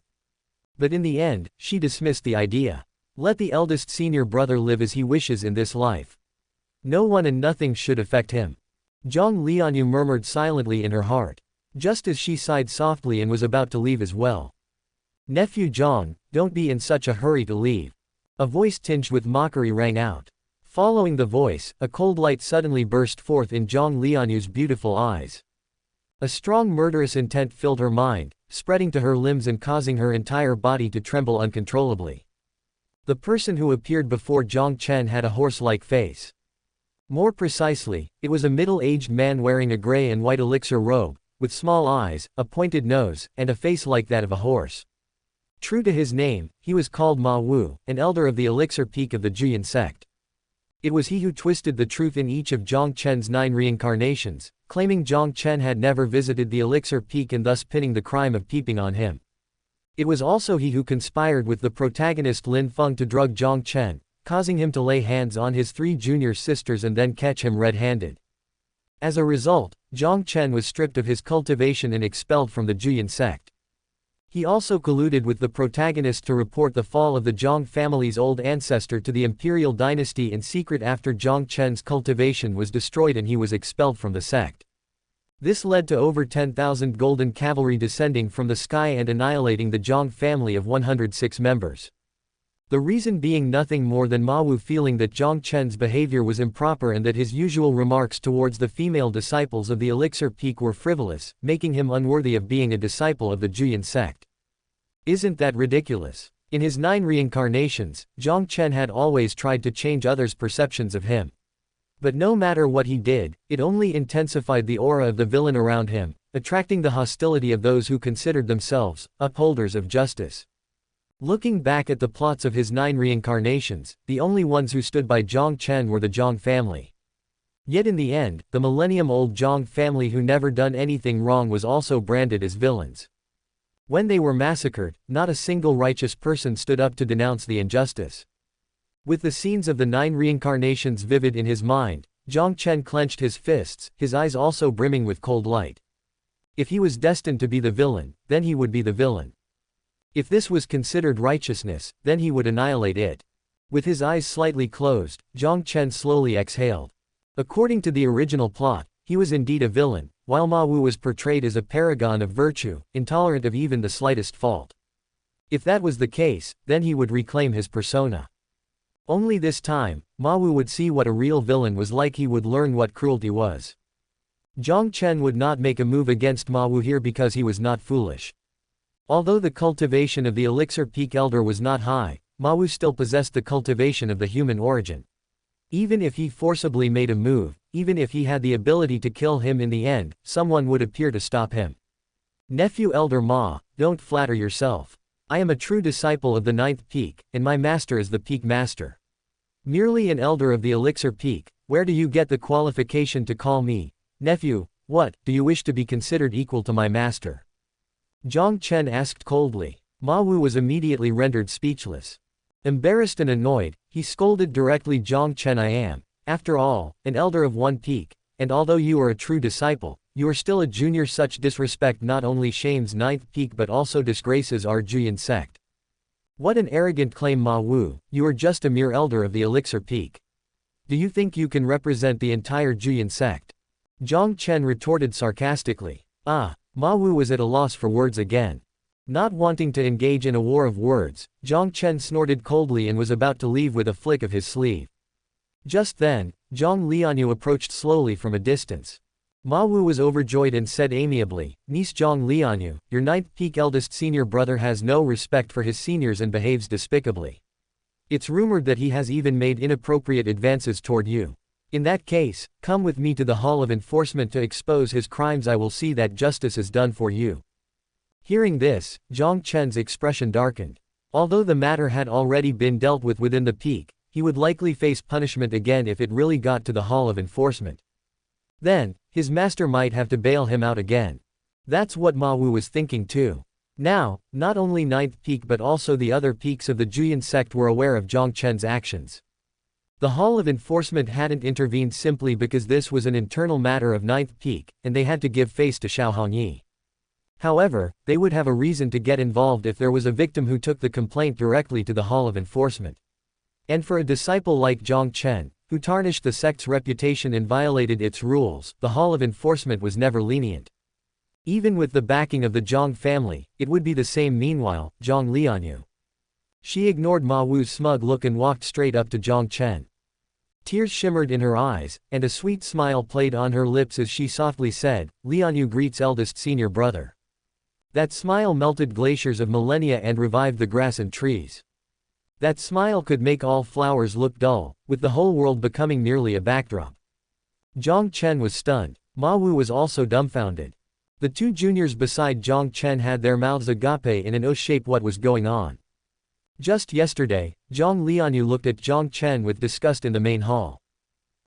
But in the end, she dismissed the idea. Let the eldest senior brother live as he wishes in this life. No one and nothing should affect him. Jiang Lianyue murmured silently in her heart, just as she sighed softly and was about to leave as well. Nephew Jiang, don't be in such a hurry to leave. A voice tinged with mockery rang out. Following the voice, a cold light suddenly burst forth in Jiang Lianyue's beautiful eyes. A strong murderous intent filled her mind, spreading to her limbs and causing her entire body to tremble uncontrollably. The person who appeared before Jiang Chen had a horse-like face. More precisely, it was a middle-aged man wearing a gray and white elixir robe, with small eyes, a pointed nose, and a face like that of a horse. True to his name, he was called Ma Wu, an elder of the elixir peak of the Juyan sect. It was he who twisted the truth in each of Jiang Chen's 9 reincarnations, claiming Jiang Chen had never visited the elixir peak and thus pinning the crime of peeping on him. It was also he who conspired with the protagonist Lin Feng to drug Jiang Chen, causing him to lay hands on his 3 junior sisters and then catch him red-handed. As a result, Jiang Chen was stripped of his cultivation and expelled from the Juyan sect. He also colluded with the protagonist to report the fall of the Jiang family's old ancestor to the imperial dynasty in secret after Jiang Chen's cultivation was destroyed and he was expelled from the sect. This led to over 10,000 golden cavalry descending from the sky and annihilating the Jiang family of 106 members. The reason being nothing more than Ma Wu feeling that Jiang Chen's behavior was improper and that his usual remarks towards the female disciples of the elixir peak were frivolous, making him unworthy of being a disciple of the Juyan sect. Isn't that ridiculous? In his 9 reincarnations, Jiang Chen had always tried to change others' perceptions of him. But no matter what he did, it only intensified the aura of the villain around him, attracting the hostility of those who considered themselves upholders of justice. Looking back at the plots of his 9 reincarnations, the only ones who stood by Jiang Chen were the Jiang family. Yet in the end, the millennium-old Jiang family who never done anything wrong was also branded as villains. When they were massacred, not a single righteous person stood up to denounce the injustice. With the scenes of the 9 reincarnations vivid in his mind, Jiang Chen clenched his fists, his eyes also brimming with cold light. If he was destined to be the villain, then he would be the villain. If this was considered righteousness, then he would annihilate it. With his eyes slightly closed, Jiang Chen slowly exhaled. According to the original plot, he was indeed a villain, while Ma Wu was portrayed as a paragon of virtue, intolerant of even the slightest fault. If that was the case, then he would reclaim his persona. Only this time, Ma Wu would see what a real villain was like. He would learn what cruelty was. Jiang Chen would not make a move against Ma Wu here because he was not foolish. Although the cultivation of the elixir peak elder was not high, Ma Wu still possessed the cultivation of the human origin. Even if he forcibly made a move, even if he had the ability to kill him in the end, someone would appear to stop him. Nephew Elder Ma, don't flatter yourself. I am a true disciple of the ninth peak, and my master is the peak master. Merely an elder of the elixir peak, where do you get the qualification to call me nephew? What, do you wish to be considered equal to my master? Jiang Chen asked coldly. Ma Wu was immediately rendered speechless. Embarrassed and annoyed, he scolded directly. Jiang Chen, I am, after all, an elder of one peak, and although you are a true disciple, you are still a junior. Such disrespect not only shames ninth peak but also disgraces our Juyin sect. What an arrogant claim, Ma Wu, you are just a mere elder of the elixir peak. Do you think you can represent the entire Juyin sect? Jiang Chen retorted sarcastically. Ma Wu was at a loss for words again. Not wanting to engage in a war of words, Jiang Chen snorted coldly and was about to leave with a flick of his sleeve. Just then, Jiang Lianyue approached slowly from a distance. Ma Wu was overjoyed and said amiably, Niece Jiang Lianyue, your ninth peak eldest senior brother has no respect for his seniors and behaves despicably. It's rumored that he has even made inappropriate advances toward you. In that case, come with me to the Hall of Enforcement to expose his crimes. I will see that justice is done for you. Hearing this, Jiang Chen's expression darkened. Although the matter had already been dealt with within the peak, he would likely face punishment again if it really got to the Hall of Enforcement. Then, his master might have to bail him out again. That's what Ma Wu was thinking too. Now, not only ninth peak but also the other peaks of the Juyin sect were aware of Jiang Chen's actions. The Hall of Enforcement hadn't intervened simply because this was an internal matter of ninth peak, and they had to give face to Xiao Hongyi. However, they would have a reason to get involved if there was a victim who took the complaint directly to the Hall of Enforcement. And for a disciple like Jiang Chen, who tarnished the sect's reputation and violated its rules, the Hall of Enforcement was never lenient. Even with the backing of the Jiang family, it would be the same. Meanwhile, Jiang Lianyue. She ignored Ma Wu's smug look and walked straight up to Jiang Chen. Tears shimmered in her eyes, and a sweet smile played on her lips as she softly said, Lianyue greets eldest senior brother. That smile melted glaciers of millennia and revived the grass and trees. That smile could make all flowers look dull, with the whole world becoming merely a backdrop. Jiang Chen was stunned. Ma Wu was also dumbfounded. The two juniors beside Jiang Chen had their mouths agape in an O shape. What was going on? Just yesterday, Jiang Lianyue looked at Jiang Chen with disgust in the main hall.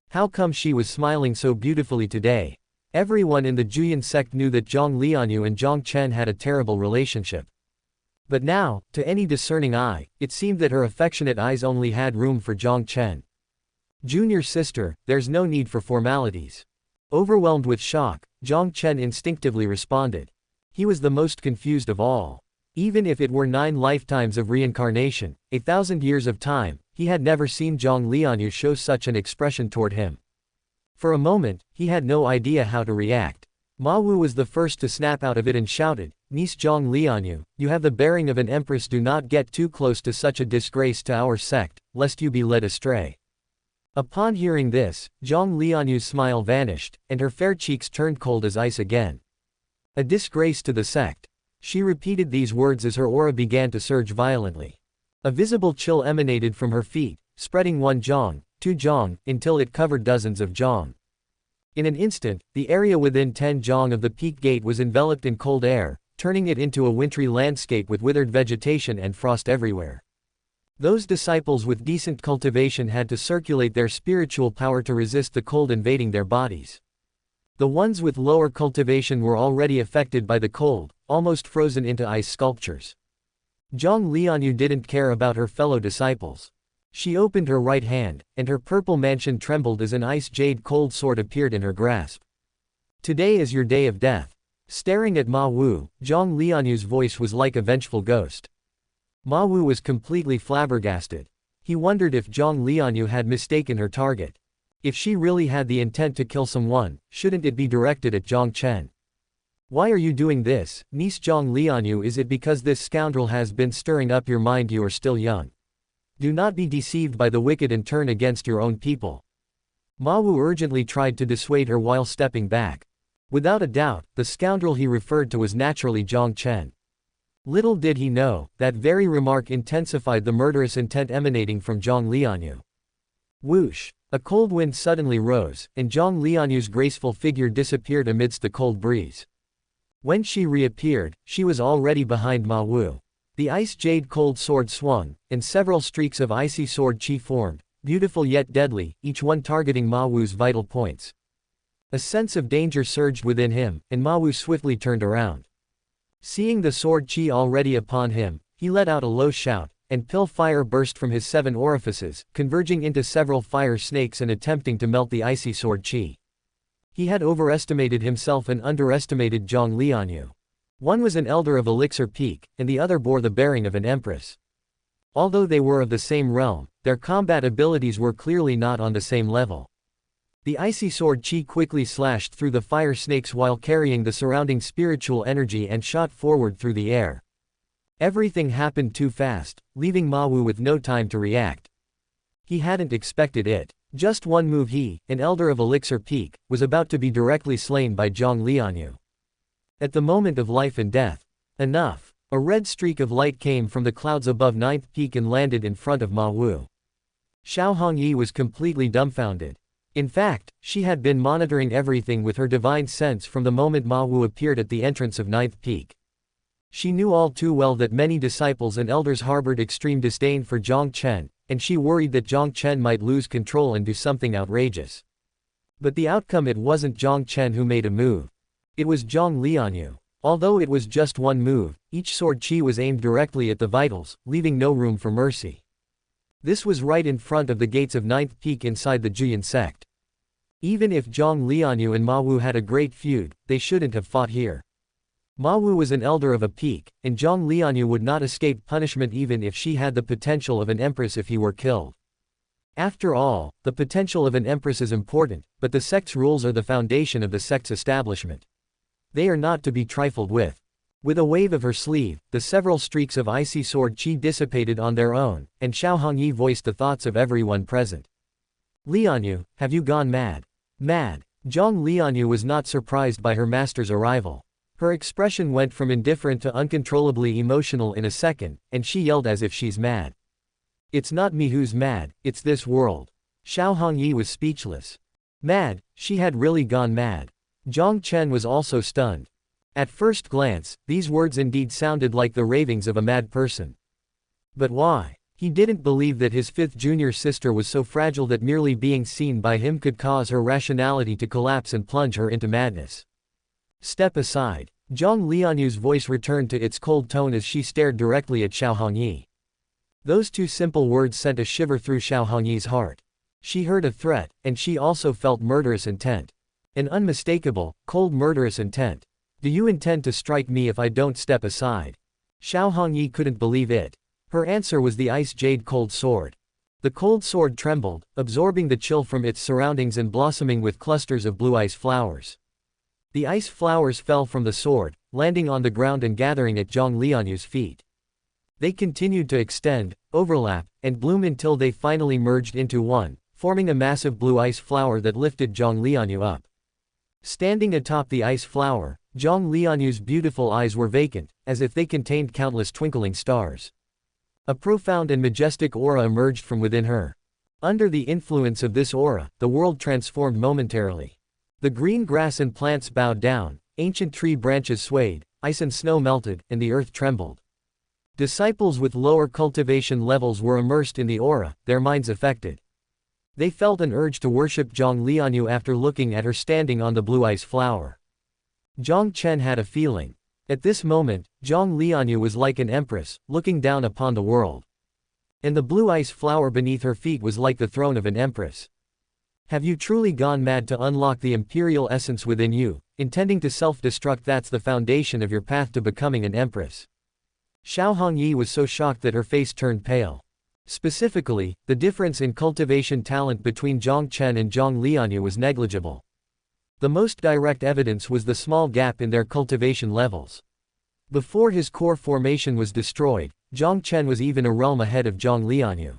How come she was smiling so beautifully today? Everyone in the Juyin sect knew that Jiang Lianyue and Jiang Chen had a terrible relationship. But now, to any discerning eye, it seemed that her affectionate eyes only had room for Jiang Chen. Junior sister, there's no need for formalities. Overwhelmed with shock, Jiang Chen instinctively responded. He was the most confused of all. Even if it were 9 lifetimes of reincarnation, 1,000 years of time, he had never seen Jiang Lianyue show such an expression toward him. For a moment, he had no idea how to react. Ma Wu was the first to snap out of it and shouted, Niece Jiang Lianyue, you have the bearing of an empress. Do not get too close to such a disgrace to our sect, lest you be led astray. Upon hearing this, Jiang Lianyue's smile vanished, and her fair cheeks turned cold as ice again. A disgrace to the sect. She repeated these words as her aura began to surge violently. A visible chill emanated from her feet, spreading 1 zhang, 2 zhang, until it covered dozens of zhang. In an instant, the area within 10 zhang of the peak gate was enveloped in cold air, turning it into a wintry landscape with withered vegetation and frost everywhere. Those disciples with decent cultivation had to circulate their spiritual power to resist the cold invading their bodies. The ones with lower cultivation were already affected by the cold, almost frozen into ice sculptures. Jiang Lianyue didn't care about her fellow disciples. She opened her right hand, and her purple mansion trembled as an ice jade cold sword appeared in her grasp. Today is your day of death. Staring at Ma Wu, Jiang Lianyue's voice was like a vengeful ghost. Ma Wu was completely flabbergasted. He wondered if Jiang Lianyue had mistaken her target. If she really had the intent to kill someone, shouldn't it be directed at Jiang Chen? Why are you doing this, niece Jiang Lianyue? Is it because this scoundrel has been stirring up your mind? You are still young. Do not be deceived by the wicked and turn against your own people. Ma Wu urgently tried to dissuade her while stepping back. Without a doubt, the scoundrel he referred to was naturally Jiang Chen. Little did he know, that very remark intensified the murderous intent emanating from Jiang Lianyue. Whoosh! A cold wind suddenly rose, and Jiang Lianyue's graceful figure disappeared amidst the cold breeze. When she reappeared, she was already behind Ma Wu. The ice jade cold sword swung, and several streaks of icy sword chi formed, beautiful yet deadly, each one targeting Ma Wu's vital points. A sense of danger surged within him, and Ma Wu swiftly turned around. Seeing the sword chi already upon him, he let out a low shout, and pill fire burst from his 7 orifices, converging into several fire snakes and attempting to melt the icy sword chi. He had overestimated himself and underestimated Jiang Lianyue. One was an elder of Elixir Peak, and the other bore the bearing of an empress. Although they were of the same realm, their combat abilities were clearly not on the same level. The icy sword chi quickly slashed through the fire snakes while carrying the surrounding spiritual energy and shot forward through the air. Everything happened too fast, leaving Ma Wu with no time to react. He hadn't expected it. Just one move he, an elder of Elixir Peak, was about to be directly slain by Jiang Lianyue. At the moment of life and death. Enough! A red streak of light came from the clouds above 9th Peak and landed in front of Ma Wu. Xiao Hongyi was completely dumbfounded. In fact, she had been monitoring everything with her divine sense from the moment Ma Wu appeared at the entrance of 9th Peak. She knew all too well that many disciples and elders harbored extreme disdain for Jiang Chen, and she worried that Jiang Chen might lose control and do something outrageous. But the outcome, it wasn't Jiang Chen who made a move. It was Jiang Lianyue. Although it was just one move, each sword chi was aimed directly at the vitals, leaving no room for mercy. This was right in front of the gates of 9th Peak inside the Juyan sect. Even if Jiang Lianyue and Ma Wu had a great feud, they shouldn't have fought here. Ma Wu was an elder of a peak, and Jiang Lianyue would not escape punishment even if she had the potential of an empress if he were killed. After all, the potential of an empress is important, but the sect's rules are the foundation of the sect's establishment. They are not to be trifled with. With a wave of her sleeve, the several streaks of icy sword chi dissipated on their own, and Xiao Hongyi voiced the thoughts of everyone present. Lianyue, have you gone mad? Mad. Jiang Lianyue was not surprised by her master's arrival. Her expression went from indifferent to uncontrollably emotional in a second, and she yelled as if she's mad. It's not me who's mad, it's this world. Xiao Hongyi was speechless. Mad, she had really gone mad. Jiang Chen was also stunned. At first glance, these words indeed sounded like the ravings of a mad person. But why? He didn't believe that his 5th junior sister was so fragile that merely being seen by him could cause her rationality to collapse and plunge her into madness. Step aside. Jiang Lianyue's voice returned to its cold tone as she stared directly at Xiao Hongyi. Those 2 simple words sent a shiver through Xiao Hongyi's heart. She heard a threat, and she also felt murderous intent. An unmistakable, cold murderous intent. Do you intend to strike me if I don't step aside? Xiao Hongyi couldn't believe it. Her answer was the ice jade cold sword. The cold sword trembled, absorbing the chill from its surroundings and blossoming with clusters of blue ice flowers. The ice flowers fell from the sword, landing on the ground and gathering at Jiang Lianyue's feet. They continued to extend, overlap, and bloom until they finally merged into one, forming a massive blue ice flower that lifted Jiang Lianyue up. Standing atop the ice flower, Jiang Lianyue's beautiful eyes were vacant, as if they contained countless twinkling stars. A profound and majestic aura emerged from within her. Under the influence of this aura, the world transformed momentarily. The green grass and plants bowed down, ancient tree branches swayed, ice and snow melted, and the earth trembled. Disciples with lower cultivation levels were immersed in the aura, their minds affected. They felt an urge to worship Jiang Lianyue after looking at her standing on the blue ice flower. Jiang Chen had a feeling. At this moment, Jiang Lianyue was like an empress, looking down upon the world. And the blue ice flower beneath her feet was like the throne of an empress. Have you truly gone mad to unlock the imperial essence within you, intending to self-destruct? That's the foundation of your path to becoming an empress. Xiao Hongyi was so shocked that her face turned pale. Specifically, the difference in cultivation talent between Jiang Chen and Jiang Lianyue was negligible. The most direct evidence was the small gap in their cultivation levels. Before his core formation was destroyed, Jiang Chen was even a realm ahead of Jiang Lianyue.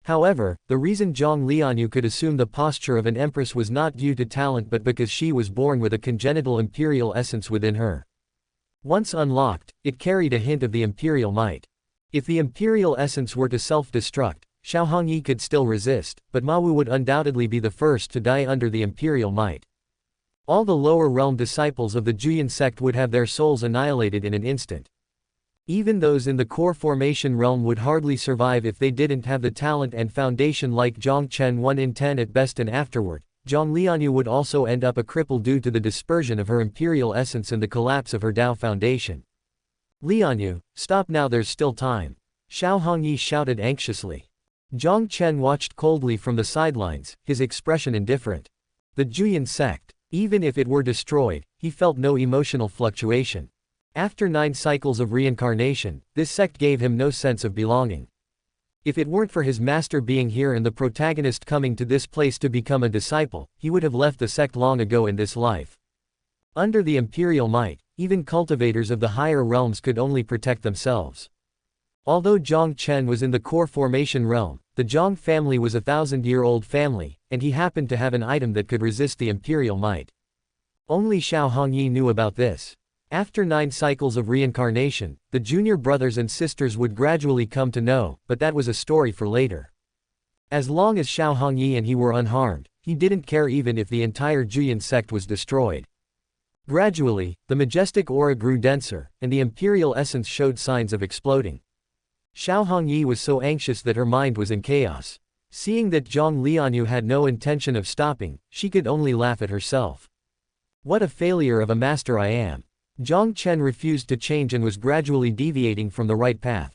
However, the reason Jiang Lianyue could assume the posture of an empress was not due to talent but because she was born with a congenital imperial essence within her. Once unlocked, it carried a hint of the imperial might. If the imperial essence were to self-destruct, Xiao Hongyi could still resist, but Ma Wu would undoubtedly be the first to die under the imperial might. All the lower realm disciples of the Juyan sect would have their souls annihilated in an instant. Even those in the core formation realm would hardly survive if they didn't have the talent and foundation like Jiang Chen 1 in 10 at best, and afterward, Jiang Lianyue would also end up a cripple due to the dispersion of her imperial essence and the collapse of her Dao foundation. Lianyue, stop now, there's still time. Xiao Hongyi shouted anxiously. Jiang Chen watched coldly from the sidelines, his expression indifferent. The Juyan sect. Even if it were destroyed, he felt no emotional fluctuation. After 9 cycles of reincarnation, this sect gave him no sense of belonging. If it weren't for his master being here and the protagonist coming to this place to become a disciple, he would have left the sect long ago in this life. Under the imperial might, even cultivators of the higher realms could only protect themselves. Although Jiang Chen was in the core formation realm, the Jiang family was a 1,000-year-old family, and he happened to have an item that could resist the imperial might. Only Xiao Hongyi knew about this. After 9 cycles of reincarnation, the junior brothers and sisters would gradually come to know, but that was a story for later. As long as Xiao Hongyi and he were unharmed, he didn't care even if the entire Juyan sect was destroyed. Gradually, the majestic aura grew denser, and the imperial essence showed signs of exploding. Xiao Hongyi was so anxious that her mind was in chaos. Seeing that Jiang Lianyue had no intention of stopping, she could only laugh at herself. What a failure of a master I am. Jiang Chen refused to change and was gradually deviating from the right path.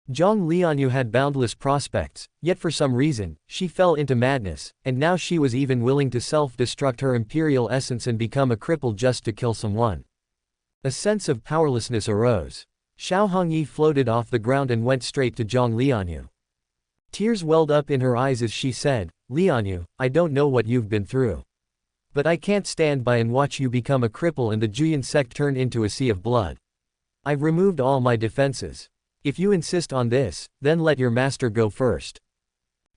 Jiang Lianyue had boundless prospects, yet for some reason, she fell into madness, and now she was even willing to self-destruct her imperial essence and become a cripple just to kill someone. A sense of powerlessness arose. Xiao Hongyi floated off the ground and went straight to Jiang Lianyue. Tears welled up in her eyes as she said, "Lianyue, I don't know what you've been through. But I can't stand by and watch you become a cripple and the Juyan sect turn into a sea of blood. I've removed all my defenses. If you insist on this, then let your master go first."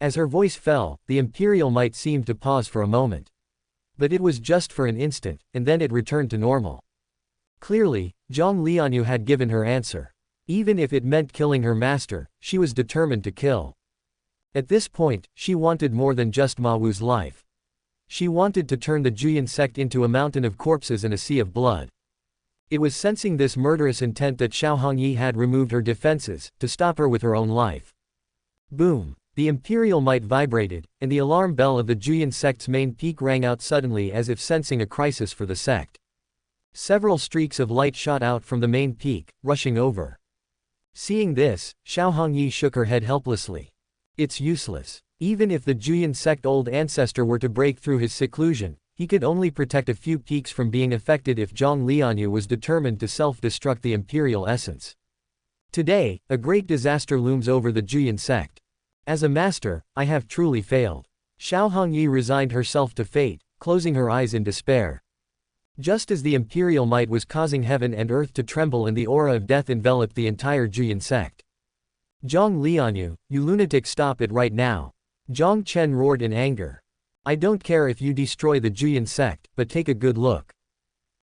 As her voice fell, the imperial might seemed to pause for a moment. But it was just for an instant, and then it returned to normal. Clearly, Jiang Lianyue had given her answer. Even if it meant killing her master, she was determined to kill. At this point, she wanted more than just Ma Wu's life. She wanted to turn the Juyan sect into a mountain of corpses and a sea of blood. It was sensing this murderous intent that Xiao Hongyi had removed her defenses, to stop her with her own life. Boom! The imperial might vibrated, and the alarm bell of the Juyan sect's main peak rang out suddenly as if sensing a crisis for the sect. Several streaks of light shot out from the main peak, rushing over. Seeing this, Xiao Hongyi shook her head helplessly. It's useless. Even if the Juyan sect old ancestor were to break through his seclusion, he could only protect a few peaks from being affected if Jiang Lianyue was determined to self-destruct the imperial essence. Today, a great disaster looms over the Juyan sect. As a master, I have truly failed. Xiao Hongyi resigned herself to fate, closing her eyes in despair. Just as the imperial might was causing heaven and earth to tremble and the aura of death enveloped the entire Juyan sect. Jiang Lianyue, you lunatic, stop it right now. Jiang Chen roared in anger. I don't care if you destroy the Juyan sect, but take a good look.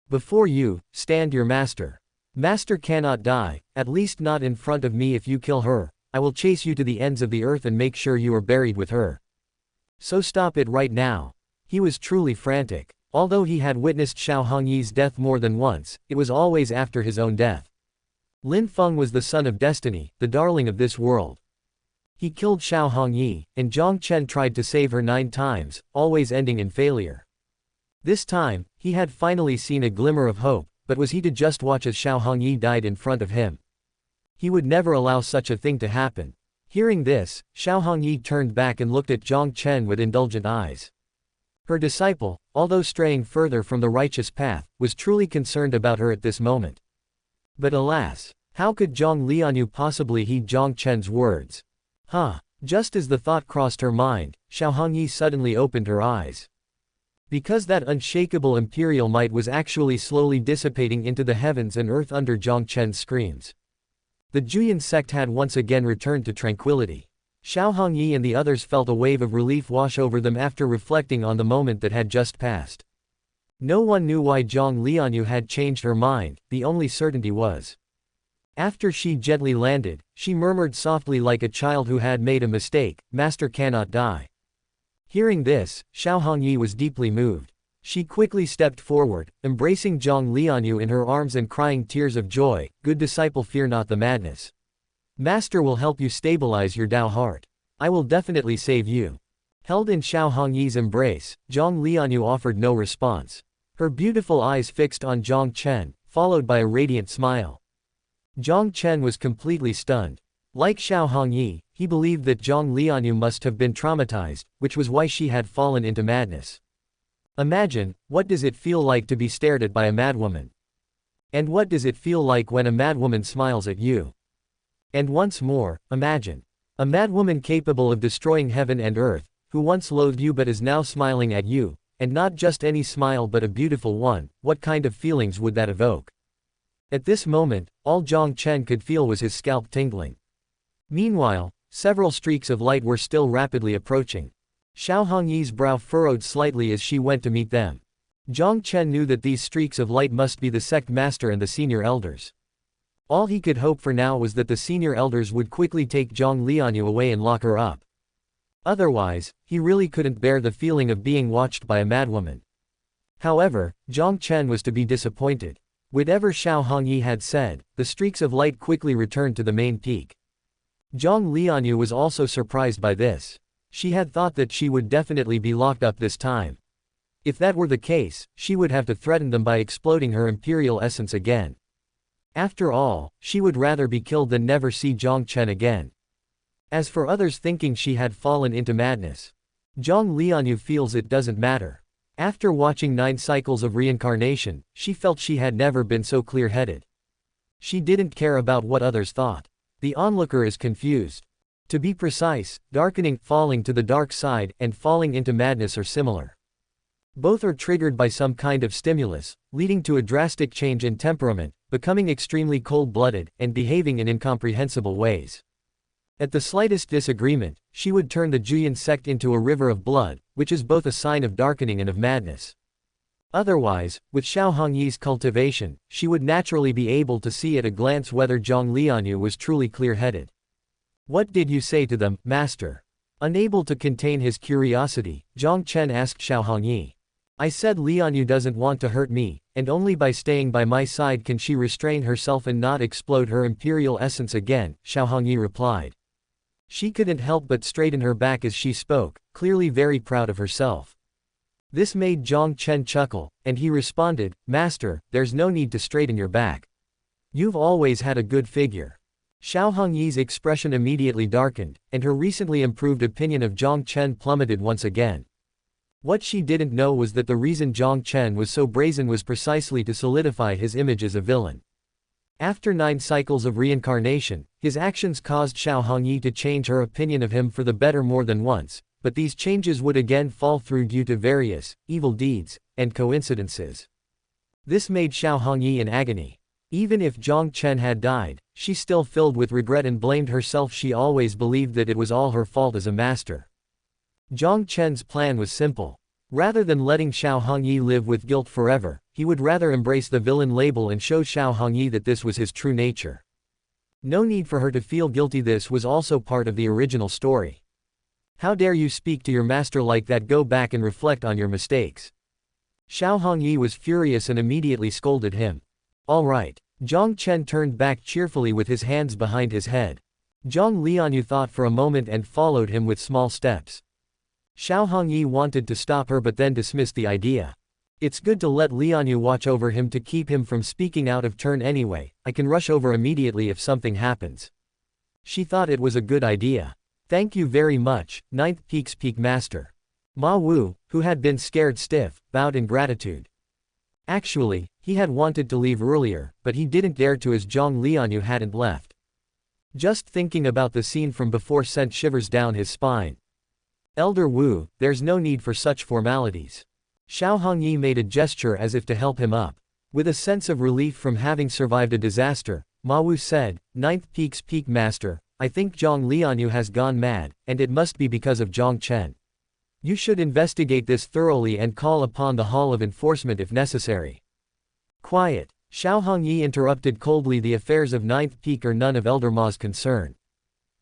Before you, stand your master. Master cannot die, at least not in front of me. If you kill her, I will chase you to the ends of the earth and make sure you are buried with her. So stop it right now. He was truly frantic. Although he had witnessed Xiao Hongyi's death more than once, it was always after his own death. Lin Feng was the son of destiny, the darling of this world. He killed Xiao Hongyi, and Jiang Chen tried to save her 9 times, always ending in failure. This time, he had finally seen a glimmer of hope, but was he to just watch as Xiao Hongyi died in front of him? He would never allow such a thing to happen. Hearing this, Xiao Hongyi turned back and looked at Jiang Chen with indulgent eyes. Her disciple, although straying further from the righteous path, was truly concerned about her at this moment. But alas, how could Jiang Lianyue possibly heed Jiang Chen's words? Just as the thought crossed her mind, Xiao Hongyi suddenly opened her eyes. Because that unshakable imperial might was actually slowly dissipating into the heavens and earth under Jiang Chen's screams. The Juyan sect had once again returned to tranquility. Xiao Hongyi and the others felt a wave of relief wash over them after reflecting on the moment that had just passed. No one knew why Jiang Lianyue had changed her mind, the only certainty was. After she gently landed, she murmured softly like a child who had made a mistake, "Master cannot die." Hearing this, Xiao Hongyi was deeply moved. She quickly stepped forward, embracing Jiang Lianyue in her arms and crying tears of joy, "Good disciple, fear not the madness. Master will help you stabilize your Tao heart. I will definitely save you." Held in Xiao Hongyi's embrace, Jiang Lianyue offered no response. Her beautiful eyes fixed on Jiang Chen, followed by a radiant smile. Jiang Chen was completely stunned. Like Xiao Hongyi, he believed that Jiang Lianyue must have been traumatized, which was why she had fallen into madness. Imagine, what does it feel like to be stared at by a madwoman? And what does it feel like when a madwoman smiles at you? And once more, imagine. A madwoman capable of destroying heaven and earth, who once loathed you but is now smiling at you, and not just any smile but a beautiful one. What kind of feelings would that evoke? At this moment, all Jiang Chen could feel was his scalp tingling. Meanwhile, several streaks of light were still rapidly approaching. Xiao Hongyi's brow furrowed slightly as she went to meet them. Jiang Chen knew that these streaks of light must be the sect master and the senior elders. All he could hope for now was that the senior elders would quickly take Jiang Lianyue away and lock her up. Otherwise, he really couldn't bear the feeling of being watched by a madwoman. However, Jiang Chen was to be disappointed. Whatever Xiao Hongyi had said, the streaks of light quickly returned to the main peak. Jiang Lianyue was also surprised by this. She had thought that she would definitely be locked up this time. If that were the case, she would have to threaten them by exploding her imperial essence again. After all, she would rather be killed than never see Jiang Chen again. As for others thinking she had fallen into madness, Jiang Lianyue feels it doesn't matter. After watching 9 cycles of reincarnation, she felt she had never been so clear-headed. She didn't care about what others thought. The onlooker is confused. To be precise, darkening, falling to the dark side, and falling into madness are similar. Both are triggered by some kind of stimulus, leading to a drastic change in temperament, becoming extremely cold-blooded, and behaving in incomprehensible ways. At the slightest disagreement, she would turn the Juyan sect into a river of blood, which is both a sign of darkening and of madness. Otherwise, with Xiao Hongyi's cultivation, she would naturally be able to see at a glance whether Jiang Lianyue was truly clear-headed. "What did you say to them, master?" Unable to contain his curiosity, Jiang Chen asked Xiao Hongyi. "I said Lianyue doesn't want to hurt me, and only by staying by my side can she restrain herself and not explode her imperial essence again," Xiao Hongyi replied. She couldn't help but straighten her back as she spoke, clearly very proud of herself. This made Jiang Chen chuckle, and he responded, "Master, there's no need to straighten your back. You've always had a good figure." Xiao Hongyi's expression immediately darkened, and her recently improved opinion of Jiang Chen plummeted once again. What she didn't know was that the reason Jiang Chen was so brazen was precisely to solidify his image as a villain. After 9 cycles of reincarnation, his actions caused Xiao Hongyi to change her opinion of him for the better more than once, but these changes would again fall through due to various, evil deeds, and coincidences. This made Xiao Hongyi in agony. Even if Jiang Chen had died, she still filled with regret and blamed herself. She always believed that it was all her fault as a master. Jiang Chen's plan was simple. Rather than letting Xiao Hongyi live with guilt forever, he would rather embrace the villain label and show Xiao Hongyi that this was his true nature. No need for her to feel guilty. This was also part of the original story. "How dare you speak to your master like that? Go back and reflect on your mistakes." Xiao Hongyi was furious and immediately scolded him. "All right." Jiang Chen turned back cheerfully with his hands behind his head. Jiang Lianyue thought for a moment and followed him with small steps. Xiao Hongyi wanted to stop her but then dismissed the idea. "It's good to let Lianyue watch over him to keep him from speaking out of turn anyway. I can rush over immediately if something happens." She thought it was a good idea. "Thank you very much, 9th Peak's Peak Master." Ma Wu, who had been scared stiff, bowed in gratitude. Actually, he had wanted to leave earlier, but he didn't dare to as Jiang Lianyue hadn't left. Just thinking about the scene from before sent shivers down his spine. "Elder Wu, there's no need for such formalities." Xiao Hongyi made a gesture as if to help him up. With a sense of relief from having survived a disaster, Ma Wu said, 9th Peak's Peak Master, I think Jiang Lianyue has gone mad, and it must be because of Jiang Chen. You should investigate this thoroughly and call upon the Hall of Enforcement if necessary. Quiet. Xiao Hongyi interrupted coldly. The affairs of Ninth Peak are none of Elder Ma's concern.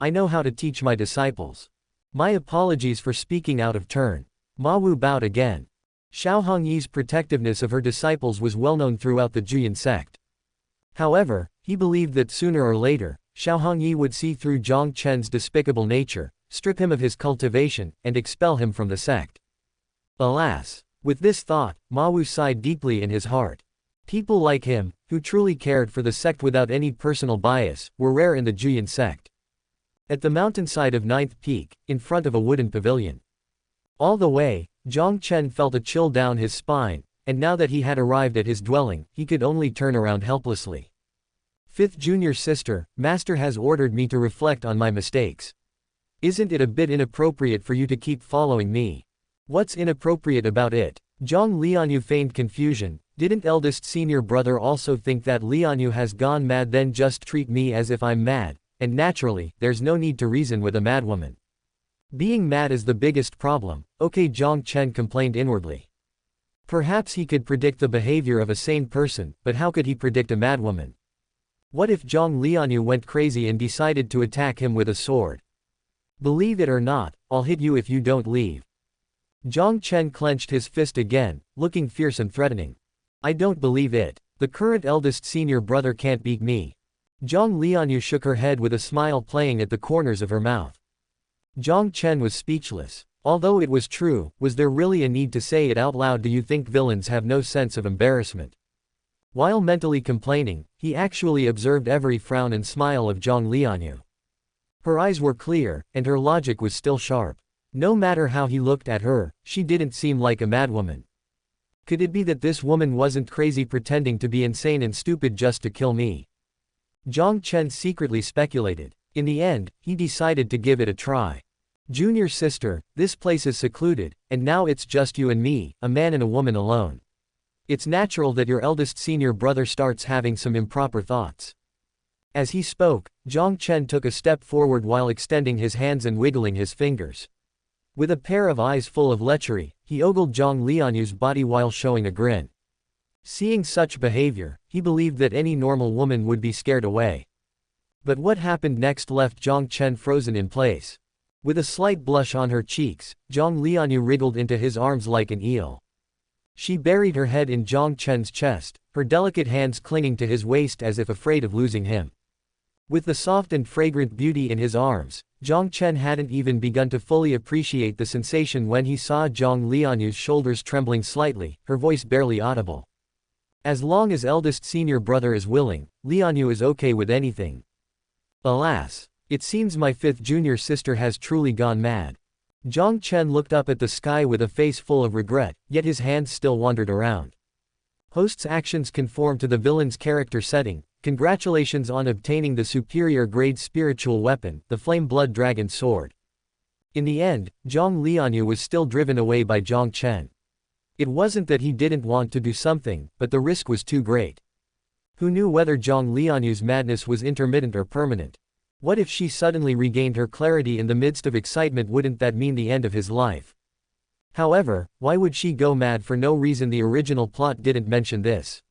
I know how to teach my disciples. My apologies for speaking out of turn. Ma Wu bowed again. Xiao Hongyi's protectiveness of her disciples was well known throughout the Juyan sect. However, he believed that sooner or later, Xiao Hongyi would see through Jiang Chen's despicable nature, strip him of his cultivation, and expel him from the sect. Alas! With this thought, Ma Wu sighed deeply in his heart. People like him, who truly cared for the sect without any personal bias, were rare in the Juyan sect. At the mountainside of Ninth Peak, in front of a wooden pavilion. All the way, Jiang Chen felt a chill down his spine, and now that he had arrived at his dwelling, he could only turn around helplessly. Fifth junior sister, Master has ordered me to reflect on my mistakes. Isn't it a bit inappropriate for you to keep following me? What's inappropriate about it? Jiang Lianyue feigned confusion. Didn't eldest senior brother also think that Lianyue has gone mad? Then just treat me as if I'm mad, and naturally, there's no need to reason with a madwoman. Being mad is the biggest problem. Okay, Jiang Chen complained inwardly. Perhaps he could predict the behavior of a sane person, but how could he predict a madwoman? What if Jiang Lianyue went crazy and decided to attack him with a sword? Believe it or not, I'll hit you if you don't leave. Jiang Chen clenched his fist again, looking fierce and threatening. I don't believe it. The current eldest senior brother can't beat me. Jiang Lianyue shook her head with a smile playing at the corners of her mouth. Jiang Chen was speechless. Although it was true, was there really a need to say it out loud? Do you think villains have no sense of embarrassment? While mentally complaining, he actually observed every frown and smile of Jiang Lianyue. Her eyes were clear, and her logic was still sharp. No matter how he looked at her, she didn't seem like a madwoman. Could it be that this woman wasn't crazy pretending to be insane and stupid just to kill me? Jiang Chen secretly speculated. In the end, he decided to give it a try. Junior sister, this place is secluded, and now it's just you and me, a man and a woman alone. It's natural that your eldest senior brother starts having some improper thoughts. As he spoke, Jiang Chen took a step forward while extending his hands and wiggling his fingers. With a pair of eyes full of lechery, he ogled Jiang Lianyue's body while showing a grin. Seeing such behavior, he believed that any normal woman would be scared away. But what happened next left Jiang Chen frozen in place. With a slight blush on her cheeks, Jiang Lianyue wriggled into his arms like an eel. She buried her head in Jiang Chen's chest, her delicate hands clinging to his waist as if afraid of losing him. With the soft and fragrant beauty in his arms, Jiang Chen hadn't even begun to fully appreciate the sensation when he saw Jiang Lianyue's shoulders trembling slightly, her voice barely audible. As long as eldest senior brother is willing, Lianyue is okay with anything. Alas! It seems my fifth junior sister has truly gone mad. Jiang Chen looked up at the sky with a face full of regret, yet his hands still wandered around. Host's actions conform to the villain's character setting. Congratulations on obtaining the superior grade spiritual weapon, the Flame Blood Dragon Sword. In the end, Jiang Lianyue was still driven away by Jiang Chen. It wasn't that he didn't want to do something, but the risk was too great. Who knew whether Jiang Lianyue's madness was intermittent or permanent? What if she suddenly regained her clarity in the midst of excitement? Wouldn't that mean the end of his life? However, why would she go mad for no reason? The original plot didn't mention this.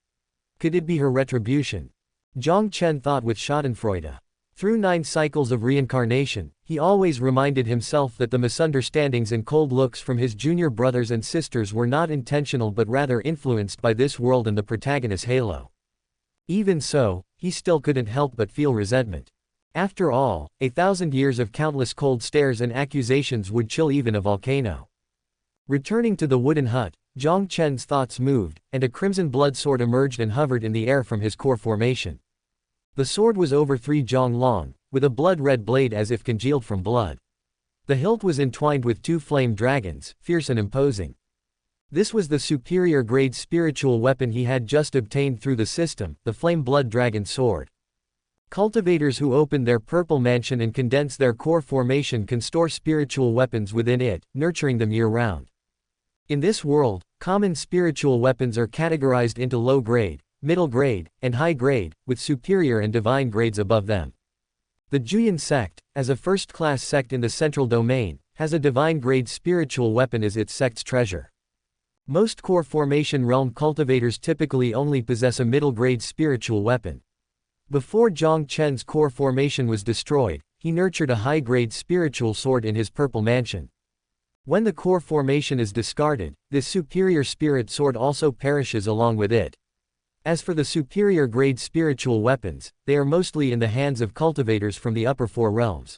Could it be her retribution? Jiang Chen thought with schadenfreude. Through 9 cycles of reincarnation, he always reminded himself that the misunderstandings and cold looks from his junior brothers and sisters were not intentional but rather influenced by this world and the protagonist's halo. Even so, he still couldn't help but feel resentment. After all, 1,000 years of countless cold stares and accusations would chill even a volcano. Returning to the wooden hut, Jiang Chen's thoughts moved, and a crimson blood sword emerged and hovered in the air from his core formation. The sword was over 3 jong long, with a blood-red blade as if congealed from blood. The hilt was entwined with 2 flame dragons, fierce and imposing. This was the superior grade spiritual weapon he had just obtained through the system, the Flame Blood Dragon Sword. Cultivators who open their purple mansion and condense their core formation can store spiritual weapons within it, nurturing them year-round. In this world, common spiritual weapons are categorized into low grade, middle grade, and high grade, with superior and divine grades above them. The Juyan sect, as a first-class sect in the central domain, has a divine-grade spiritual weapon as its sect's treasure. Most core formation realm cultivators typically only possess a middle-grade spiritual weapon. Before Jiang Chen's core formation was destroyed, he nurtured a high-grade spiritual sword in his purple mansion. When the core formation is discarded, this superior spirit sword also perishes along with it. As for the superior grade spiritual weapons, they are mostly in the hands of cultivators from the upper four realms.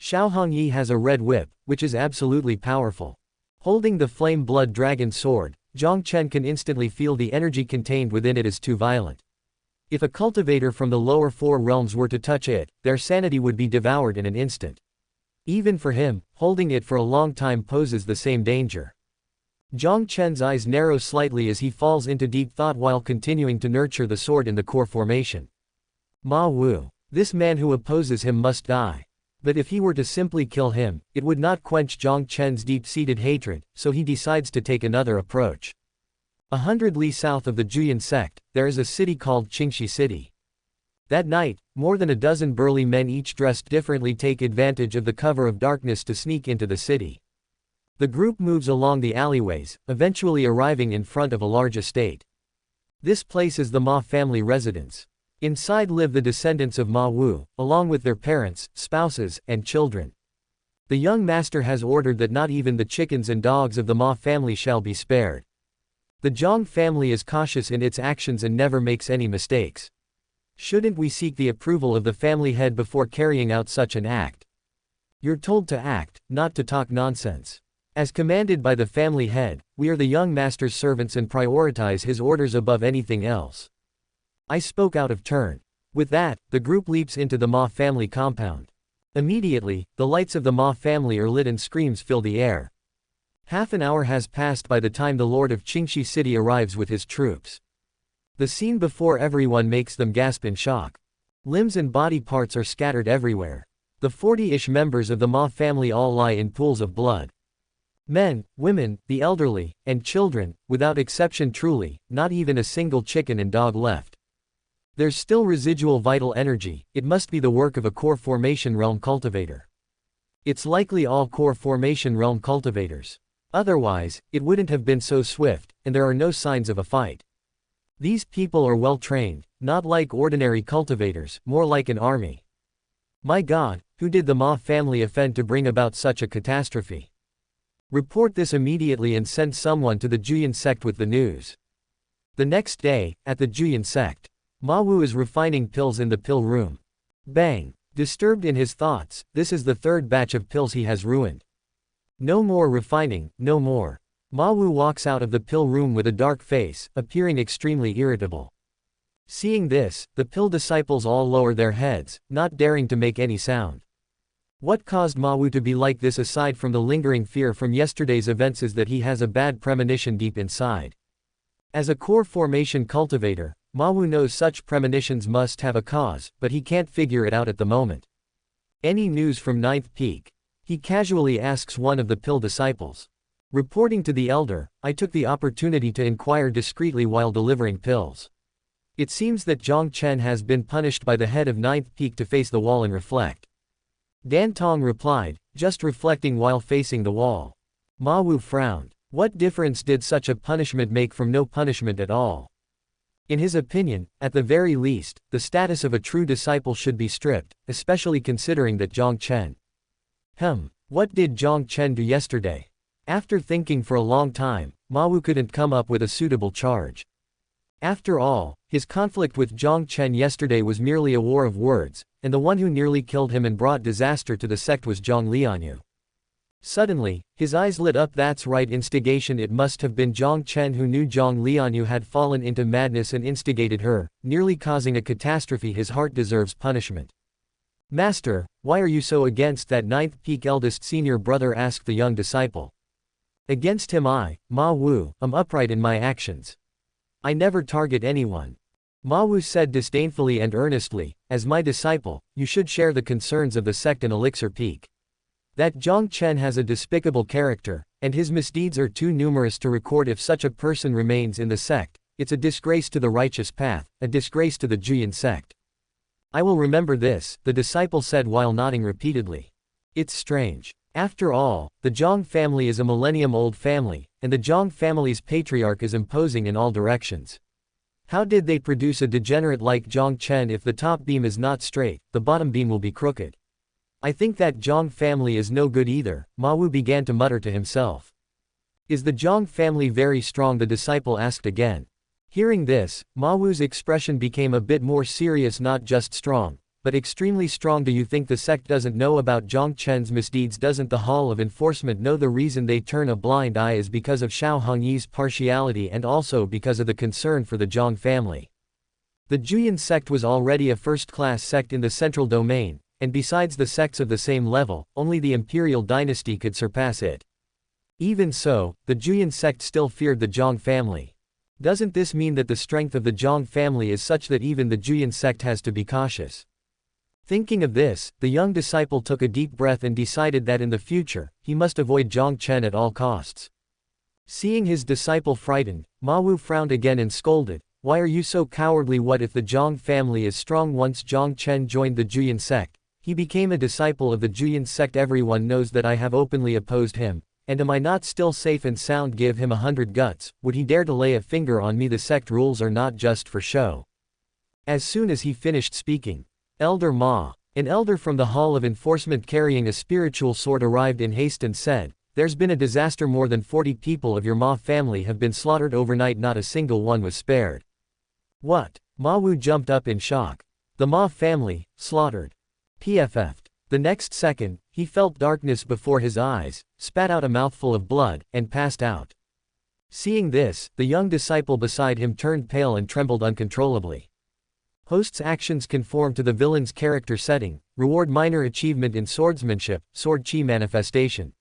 Xiao Hongyi has a red whip, which is absolutely powerful. Holding the flame blood dragon sword, Jiang Chen can instantly feel the energy contained within it is too violent. If a cultivator from the lower four realms were to touch it, their sanity would be devoured in an instant. Even for him, holding it for a long time poses the same danger. Jiang Chen's eyes narrow slightly as he falls into deep thought while continuing to nurture the sword in the core formation. Ma Wu. This man who opposes him must die. But if he were to simply kill him, it would not quench Jiang Chen's deep-seated hatred, so he decides to take another approach. 100 li south of the Juyan sect, there is a city called Qingxi City. That night, more than a dozen burly men each dressed differently take advantage of the cover of darkness to sneak into the city. The group moves along the alleyways, eventually arriving in front of a large estate. This place is the Ma family residence. Inside live the descendants of Ma Wu, along with their parents, spouses, and children. The young master has ordered that not even the chickens and dogs of the Ma family shall be spared. The Jiang family is cautious in its actions and never makes any mistakes. Shouldn't we seek the approval of the family head before carrying out such an act? You're told to act, not to talk nonsense. As commanded by the family head, we are the young master's servants and prioritize his orders above anything else. I spoke out of turn. With that, the group leaps into the Ma family compound. Immediately, the lights of the Ma family are lit and screams fill the air. Half an hour has passed by the time the Lord of Qingxi City arrives with his troops. The scene before everyone makes them gasp in shock. Limbs and body parts are scattered everywhere. The 40-ish members of the Ma family all lie in pools of blood. Men, women, the elderly, and children, without exception truly, not even a single chicken and dog left. There's still residual vital energy, it must be the work of a core formation realm cultivator. It's likely all core formation realm cultivators. Otherwise, it wouldn't have been so swift, and there are no signs of a fight. These people are well trained, not like ordinary cultivators, more like an army. My God, who did the Ma family offend to bring about such a catastrophe? Report this immediately and send someone to the Juyan sect with the news. The next day, at the Juyan sect, Ma Wu is refining pills in the pill room. Bang! Disturbed in his thoughts, this is the third batch of pills he has ruined. No more refining, no more. Ma Wu walks out of the pill room with a dark face, appearing extremely irritable. Seeing this, the pill disciples all lower their heads, not daring to make any sound. What caused Ma Wu to be like this aside from the lingering fear from yesterday's events is that he has a bad premonition deep inside. As a core formation cultivator, Ma Wu knows such premonitions must have a cause, but he can't figure it out at the moment. Any news from Ninth Peak? He casually asks one of the pill disciples. Reporting to the elder, I took the opportunity to inquire discreetly while delivering pills. It seems that Jiang Chen has been punished by the head of Ninth Peak to face the wall and reflect. Dan Tong replied, just reflecting while facing the wall. Ma Wu frowned. What difference did such a punishment make from no punishment at all? In his opinion, at the very least, the status of a true disciple should be stripped, especially considering that Jiang Chen. What did Jiang Chen do yesterday? After thinking for a long time, Ma Wu couldn't come up with a suitable charge. After all, his conflict with Jiang Chen yesterday was merely a war of words, and the one who nearly killed him and brought disaster to the sect was Jiang Lianyue. Suddenly, his eyes lit up. That's right, instigation. It must have been Jiang Chen who knew Jiang Lianyue had fallen into madness and instigated her, nearly causing a catastrophe. His heart deserves punishment. Master, why are you so against that Ninth Peak eldest senior brother? Asked the young disciple. Against him I, Ma Wu, am upright in my actions. I never target anyone. Ma Wu said disdainfully and earnestly, as my disciple, you should share the concerns of the sect in Elixir Peak. That Jiang Chen has a despicable character, and his misdeeds are too numerous to record. If such a person remains in the sect, it's a disgrace to the righteous path, a disgrace to the Juyan sect. I will remember this, the disciple said while nodding repeatedly. It's strange. After all, the Jiang family is a millennium-old family, and the Jiang family's patriarch is imposing in all directions. How did they produce a degenerate like Jiang Chen? If the top beam is not straight, the bottom beam will be crooked. I think that Jiang family is no good either, Ma Wu began to mutter to himself. Is the Jiang family very strong? The disciple asked again. Hearing this, Ma Wu's expression became a bit more serious. Not just strong, but extremely strong. Do you think the sect doesn't know about Jiang Chen's misdeeds? Doesn't the Hall of Enforcement know? The reason they turn a blind eye is because of Xiao Hongyi's partiality and also because of the concern for the Jiang family. The Juyin sect was already a first-class sect in the central domain, and besides the sects of the same level, only the imperial dynasty could surpass it. Even so, the Juyin sect still feared the Jiang family. Doesn't this mean that the strength of the Jiang family is such that even the Juyin sect has to be cautious? Thinking of this, the young disciple took a deep breath and decided that in the future, he must avoid Jiang Chen at all costs. Seeing his disciple frightened, Ma Wu frowned again and scolded, "Why are you so cowardly? What if the Jiang family is strong?" Once Jiang Chen joined the Juyin sect, he became a disciple of the Juyin sect. Everyone knows that I have openly opposed him, and am I not still safe and sound? Give him 100 guts, would he dare to lay a finger on me? The sect rules are not just for show. As soon as he finished speaking, Elder Ma, an elder from the Hall of Enforcement carrying a spiritual sword, arrived in haste and said, "There's been a disaster. More than 40 people of your Ma family have been slaughtered overnight. Not a single one was spared." What? Ma Wu jumped up in shock. The Ma family, slaughtered. PFF'd. The next second, he felt darkness before his eyes, spat out a mouthful of blood, and passed out. Seeing this, the young disciple beside him turned pale and trembled uncontrollably. Host's actions conform to the villain's character setting. Reward minor achievement in swordsmanship, sword chi manifestation.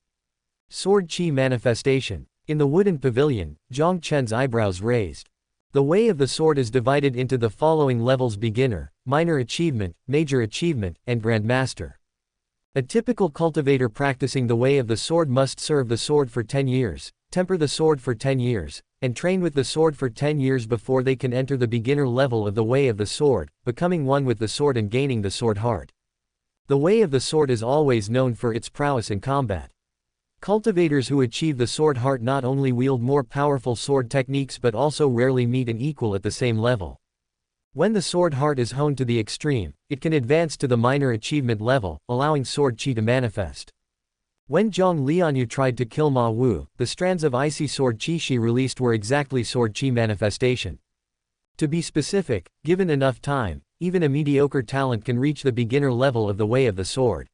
Sword chi manifestation. In the wooden pavilion, Jiang Chen's eyebrows raised. The way of the sword is divided into the following levels: beginner, minor achievement, major achievement, and grandmaster. A typical cultivator practicing the way of the sword must serve the sword for 10 years, temper the sword for 10 years, and train with the sword for 10 years before they can enter the beginner level of the way of the sword, becoming one with the sword and gaining the sword heart. The way of the sword is always known for its prowess in combat. Cultivators who achieve the sword heart not only wield more powerful sword techniques but also rarely meet an equal at the same level. When the sword heart is honed to the extreme, it can advance to the minor achievement level, allowing sword chi to manifest. When Jiang Lianyue tried to kill Ma Wu, the strands of icy sword chi she released were exactly sword chi manifestation. To be specific, given enough time, even a mediocre talent can reach the beginner level of the way of the sword.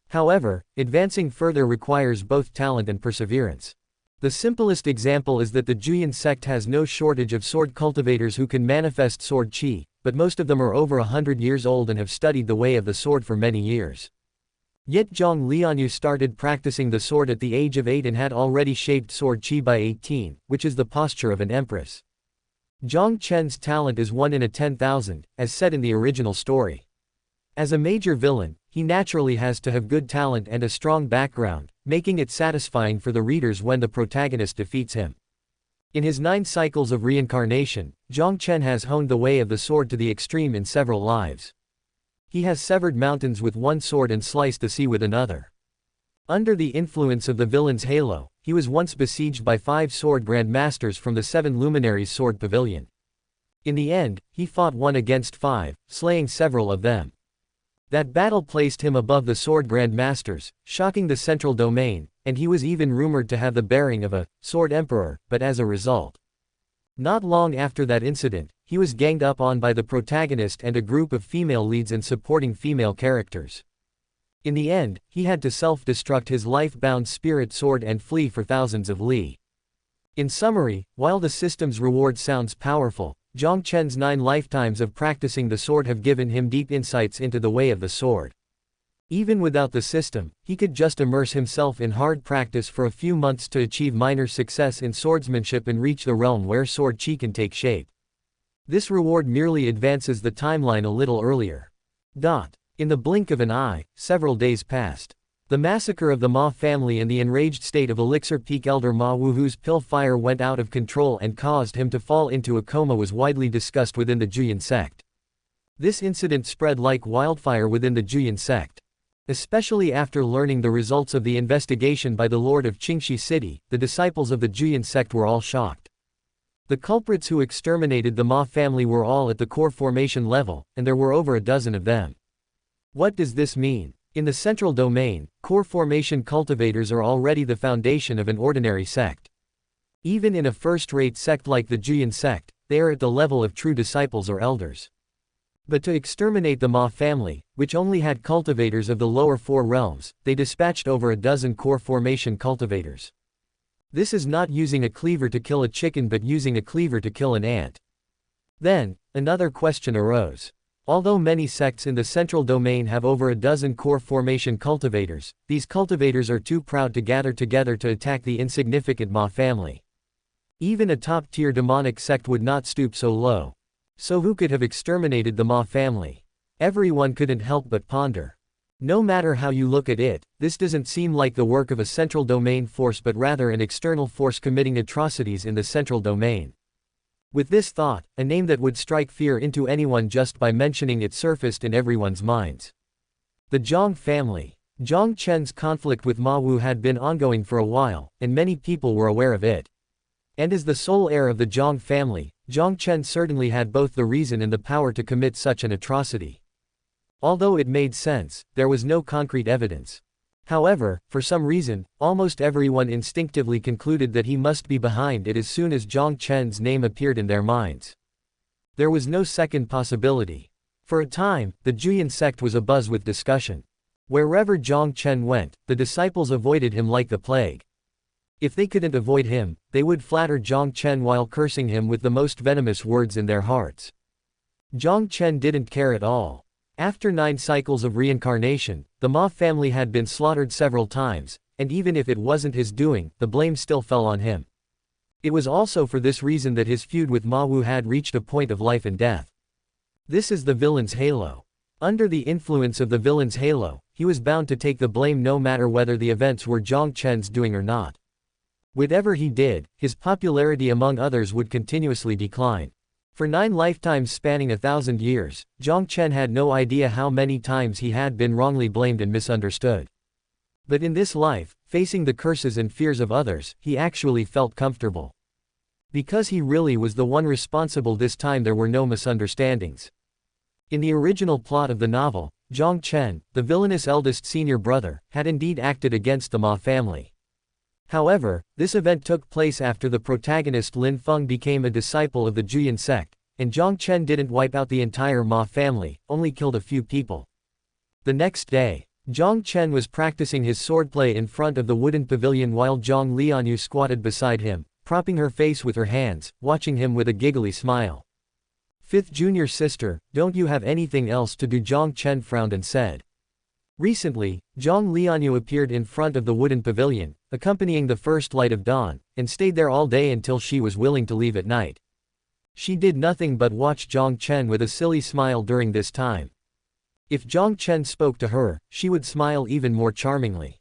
However, advancing further requires both talent and perseverance. The simplest example is that the Juyin sect has no shortage of sword cultivators who can manifest sword chi, but most of them are over 100 years old and have studied the way of the sword for many years. Yet Jiang Lianyue started practicing the sword at the age of 8 and had already shaped sword chi by 18, which is the posture of an empress. Jiang Chen's talent is 1 in a 10,000, as said in the original story. As a major villain, he naturally has to have good talent and a strong background, making it satisfying for the readers when the protagonist defeats him. In his 9 cycles of reincarnation, Jiang Chen has honed the way of the sword to the extreme in several lives. He has severed mountains with one sword and sliced the sea with another. Under the influence of the villain's halo, he was once besieged by 5 sword grandmasters from the 7 luminaries sword pavilion. In the end, he fought 1 against 5, slaying several of them. That battle placed him above the sword grandmasters, shocking the central domain, and he was even rumored to have the bearing of a sword emperor, but as a result, not long after that incident, he was ganged up on by the protagonist and a group of female leads and supporting female characters. In the end, he had to self-destruct his life-bound spirit sword and flee for thousands of li. In summary, while the system's reward sounds powerful, Jiang Chen's 9 lifetimes of practicing the sword have given him deep insights into the way of the sword. Even without the system, he could just immerse himself in hard practice for a few months to achieve minor success in swordsmanship and reach the realm where sword chi can take shape. This reward merely advances the timeline a little earlier. In the blink of an eye, several days passed. The massacre of the Ma family and the enraged state of Elixir Peak Elder Ma Wu, whose pill fire went out of control and caused him to fall into a coma, was widely discussed within the Juyin sect. This incident spread like wildfire within the Juyin sect. Especially after learning the results of the investigation by the lord of Qingxi City, the disciples of the Jiang sect were all shocked. The culprits who exterminated the Ma family were all at the core formation level, and there were over a dozen of them. What does this mean? In the central domain, core formation cultivators are already the foundation of an ordinary sect. Even in a first-rate sect like the Jiang sect, they are at the level of true disciples or elders. But to exterminate the Ma family, which only had cultivators of the lower four realms, they dispatched over a dozen core formation cultivators. This is not using a cleaver to kill a chicken but using a cleaver to kill an ant. Then, another question arose. Although many sects in the central domain have over a dozen core formation cultivators, these cultivators are too proud to gather together to attack the insignificant Ma family. Even a top-tier demonic sect would not stoop so low. So who could have exterminated the Ma family? Everyone couldn't help but ponder. No matter how you look at it, this doesn't seem like the work of a central domain force but rather an external force committing atrocities in the central domain. With this thought, a name that would strike fear into anyone just by mentioning it surfaced in everyone's minds. The Jiang family. Jiang Chen's conflict with Ma Wu had been ongoing for a while, and many people were aware of it. And as the sole heir of the Jiang family, Jiang Chen certainly had both the reason and the power to commit such an atrocity. Although it made sense, there was no concrete evidence. However, for some reason, almost everyone instinctively concluded that he must be behind it as soon as Jiang Chen's name appeared in their minds. There was no second possibility. For a time, the Jiang sect was abuzz with discussion. Wherever Jiang Chen went, the disciples avoided him like the plague. If they couldn't avoid him, they would flatter Jiang Chen while cursing him with the most venomous words in their hearts. Jiang Chen didn't care at all. After 9 cycles of reincarnation, the Ma family had been slaughtered several times, and even if it wasn't his doing, the blame still fell on him. It was also for this reason that his feud with Ma Wu had reached a point of life and death. This is the villain's halo. Under the influence of the villain's halo, he was bound to take the blame no matter whether the events were Jiang Chen's doing or not. Whatever he did, his popularity among others would continuously decline. For 9 lifetimes spanning 1,000 years, Jiang Chen had no idea how many times he had been wrongly blamed and misunderstood. But in this life, facing the curses and fears of others, he actually felt comfortable. Because he really was the one responsible, this time there were no misunderstandings. In the original plot of the novel, Jiang Chen, the villainous eldest senior brother, had indeed acted against the Ma family. However, this event took place after the protagonist Lin Feng became a disciple of the Jiang sect, and Jiang Chen didn't wipe out the entire Ma family, only killed a few people. The next day, Jiang Chen was practicing his swordplay in front of the wooden pavilion while Jiang Lianyue squatted beside him, propping her face with her hands, watching him with a giggly smile. "Fifth junior sister, don't you have anything else to do?" Jiang Chen frowned and said. Recently, Jiang Lianyue appeared in front of the wooden pavilion, accompanying the first light of dawn, and stayed there all day until she was willing to leave at night. She did nothing but watch Jiang Chen with a silly smile during this time. If Jiang Chen spoke to her, she would smile even more charmingly.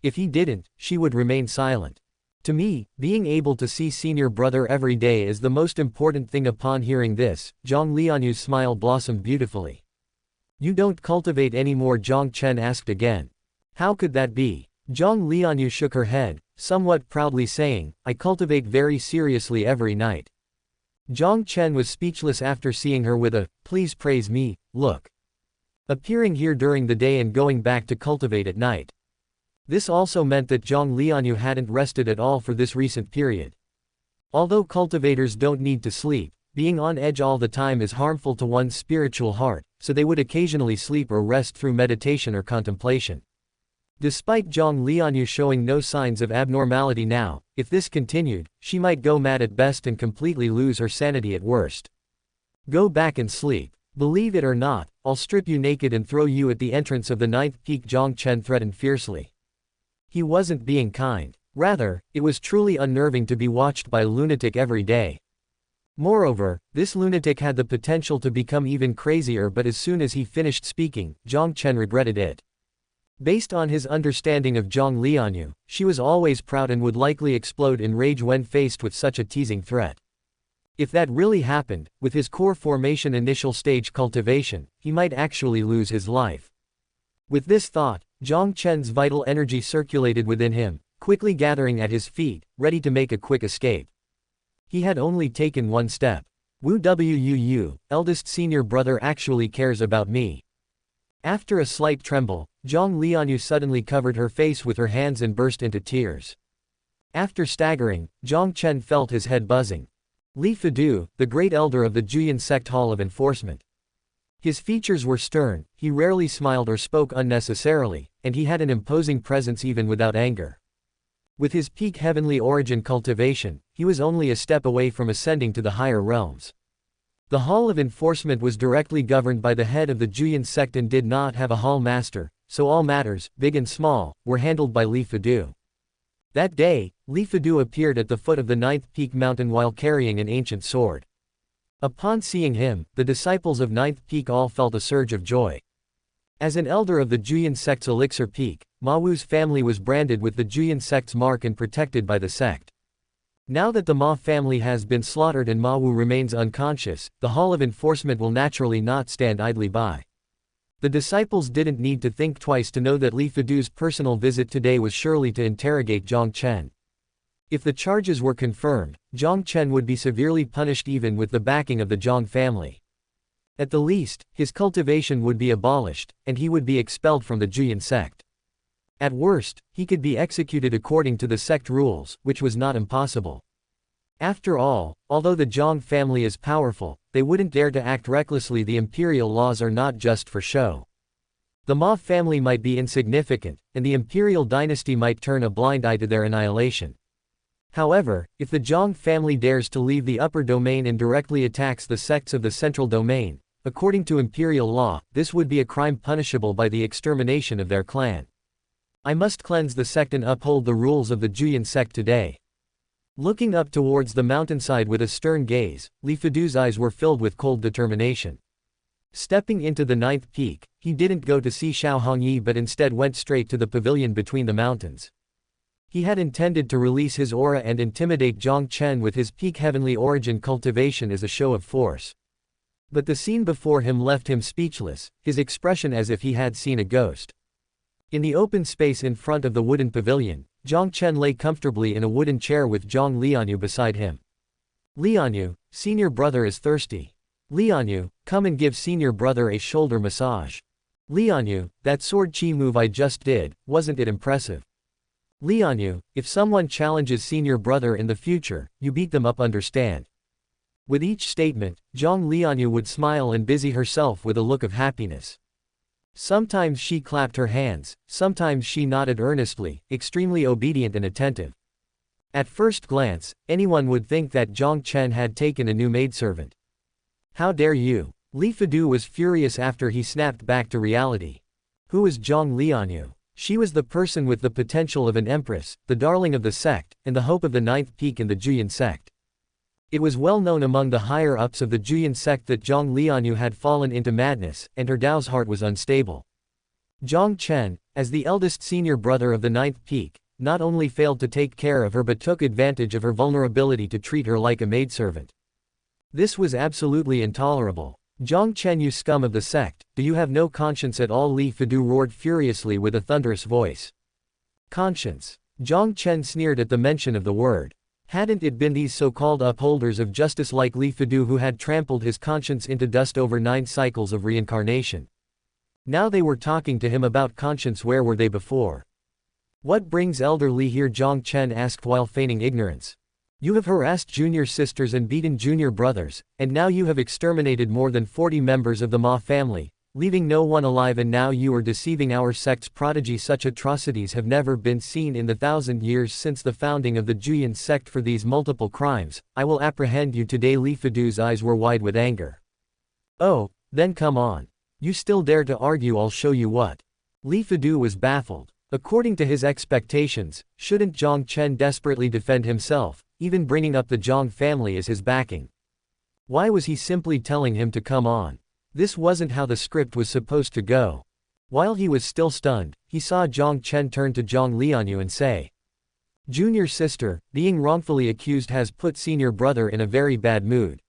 If he didn't, she would remain silent. To me, being able to see senior brother every day is the most important thing. Upon hearing this, Jiang Lianyue's smile blossomed beautifully. "You don't cultivate anymore?" Jiang Chen asked again. "How could that be?" Jiang Lianyue shook her head, somewhat proudly saying, "I cultivate very seriously every night." Jiang Chen was speechless after seeing her with a, "Please praise me, look." Appearing here during the day and going back to cultivate at night. This also meant that Jiang Lianyue hadn't rested at all for this recent period. Although cultivators don't need to sleep, being on edge all the time is harmful to one's spiritual heart, so they would occasionally sleep or rest through meditation or contemplation. Despite Jiang Lianyue showing no signs of abnormality now, if this continued, she might go mad at best and completely lose her sanity at worst. "Go back and sleep. Believe it or not, I'll strip you naked and throw you at the entrance of the 9th peak," Jiang Chen threatened fiercely. He wasn't being kind. Rather, it was truly unnerving to be watched by a lunatic every day. Moreover, this lunatic had the potential to become even crazier, but as soon as he finished speaking, Jiang Chen regretted it. Based on his understanding of Jiang Lianyue, she was always proud and would likely explode in rage when faced with such a teasing threat. If that really happened, with his core formation initial stage cultivation, he might actually lose his life. With this thought, Jiang Chen's vital energy circulated within him, quickly gathering at his feet, ready to make a quick escape. He had only taken one step. Wu, eldest senior brother actually cares about me. After a slight tremble, Jiang Lianyue suddenly covered her face with her hands and burst into tears. After staggering, Jiang Chen felt his head buzzing. Li Fudu, the great elder of the Juyin sect Hall of Enforcement. His features were stern, he rarely smiled or spoke unnecessarily, and he had an imposing presence even without anger. With his peak heavenly origin cultivation, he was only a step away from ascending to the higher realms. The Hall of Enforcement was directly governed by the head of the Juyin sect and did not have a hall master, so all matters, big and small, were handled by Li Fudu. That day, Li Fudu appeared at the foot of the 9th peak mountain while carrying an ancient sword. Upon seeing him, the disciples of 9th peak all felt a surge of joy. As an elder of the Juyin sect's elixir peak, Ma Wu's family was branded with the Juyin sect's mark and protected by the sect. Now that the Ma family has been slaughtered and Ma Wu remains unconscious, the Hall of Enforcement will naturally not stand idly by. The disciples didn't need to think twice to know that Li Fudu's personal visit today was surely to interrogate Jiang Chen. If the charges were confirmed, Jiang Chen would be severely punished even with the backing of the Jiang family. At the least, his cultivation would be abolished, and he would be expelled from the Juyin sect. At worst, he could be executed according to the sect rules, which was not impossible. After all, although the Jiang family is powerful, they wouldn't dare to act recklessly. The imperial laws are not just for show. The Ma family might be insignificant, and the imperial dynasty might turn a blind eye to their annihilation. However, if the Jiang family dares to leave the upper domain and directly attacks the sects of the central domain, according to imperial law, this would be a crime punishable by the extermination of their clan. I must cleanse the sect and uphold the rules of the Juyin sect today. Looking up towards the mountainside with a stern gaze, Li Fudu's eyes were filled with cold determination. Stepping into the 9th peak, he didn't go to see Xiao Hongyi but instead went straight to the pavilion between the mountains. He had intended to release his aura and intimidate Jiang Chen with his peak heavenly origin cultivation as a show of force. But the scene before him left him speechless, his expression as if he had seen a ghost. In the open space in front of the wooden pavilion, Jiang Chen lay comfortably in a wooden chair with Jiang Lianyue beside him. Lianyue, senior brother is thirsty. Lianyue, come and give senior brother a shoulder massage. Lianyue, that sword chi move I just did, wasn't it impressive? Lianyue, if someone challenges senior brother in the future, you beat them up, understand? With each statement, Jiang Lianyue would smile and busy herself with a look of happiness. Sometimes she clapped her hands, sometimes she nodded earnestly, extremely obedient and attentive. At first glance, anyone would think that Jiang Chen had taken a new maidservant. How dare you? Li Fudu was furious after he snapped back to reality. Who was Jiang Lianyue? She was the person with the potential of an empress, the darling of the sect, and the hope of the 9th peak in the Juyin sect. It was well known among the higher-ups of the Juyin sect that Jiang Lianyue had fallen into madness, and her Dao's heart was unstable. Jiang Chen, as the eldest senior brother of the 9th peak, not only failed to take care of her but took advantage of her vulnerability to treat her like a maidservant. This was absolutely intolerable. Jiang Chen, you scum of the sect, do you have no conscience at all? Li Fudu roared furiously with a thunderous voice. Conscience. Jiang Chen sneered at the mention of the word. Hadn't it been these so-called upholders of justice like Li Fudu who had trampled his conscience into dust over 9 cycles of reincarnation? Now they were talking to him about conscience. Where were they before? What brings Elder Li here? Jiang Chen asked while feigning ignorance. You have harassed junior sisters and beaten junior brothers, and now you have exterminated more than 40 members of the Ma family, leaving no one alive, and now you are deceiving our sect's prodigy. Such atrocities have never been seen in the 1,000 years since the founding of the Juyin sect. For these multiple crimes, I will apprehend you today. Li Fudu's eyes were wide with anger. Oh, then come on. You still dare to argue? I'll show you what. Li Fudu was baffled. According to his expectations, shouldn't Jiang Chen desperately defend himself, even bringing up the Jiang family as his backing? Why was he simply telling him to come on? This wasn't how the script was supposed to go. While he was still stunned, he saw Jiang Chen turn to Jiang Lianyue and say, Junior sister, being wrongfully accused has put senior brother in a very bad mood.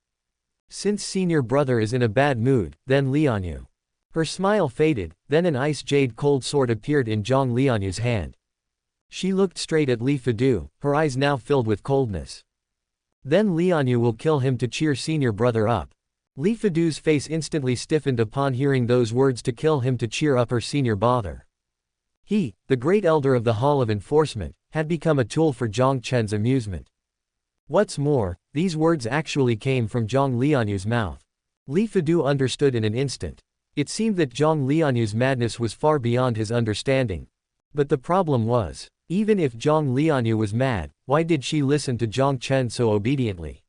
Since senior brother is in a bad mood, then Lianyue. Her smile faded, then an ice jade cold sword appeared in Jiang Lianyue's hand. She looked straight at Li Fidu, her eyes now filled with coldness. Then Lianyue will kill him to cheer senior brother up. Li Fidu's face instantly stiffened upon hearing those words, to kill him to cheer up her senior brother. He, the great elder of the Hall of Enforcement, had become a tool for Jiang Chen's amusement. What's more, these words actually came from Jiang Lianyue's mouth. Li Fidu understood in an instant. It seemed that Jiang Lianyue's madness was far beyond his understanding. But the problem was, even if Jiang Lianyue was mad, why did she listen to Jiang Chen so obediently?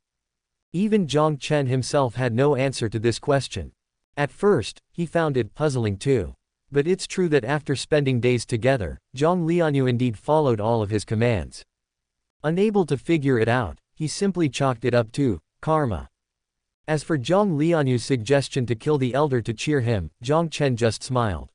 Even Jiang Chen himself had no answer to this question. At first, he found it puzzling too. But it's true that after spending days together, Jiang Lianyue indeed followed all of his commands. Unable to figure it out, he simply chalked it up to karma. As for Jiang Lianyue's suggestion to kill the elder to cheer him, Jiang Chen just smiled.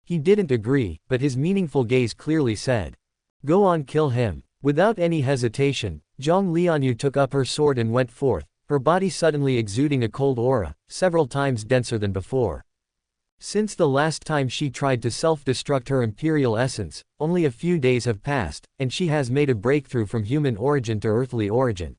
He didn't agree, but his meaningful gaze clearly said, "Go on, kill him." Without any hesitation, Jiang Lianyue took up her sword and went forth, her body suddenly exuding a cold aura, several times denser than before. Since the last time she tried to self-destruct her imperial essence, only a few days have passed, and she has made a breakthrough from human origin to earthly origin.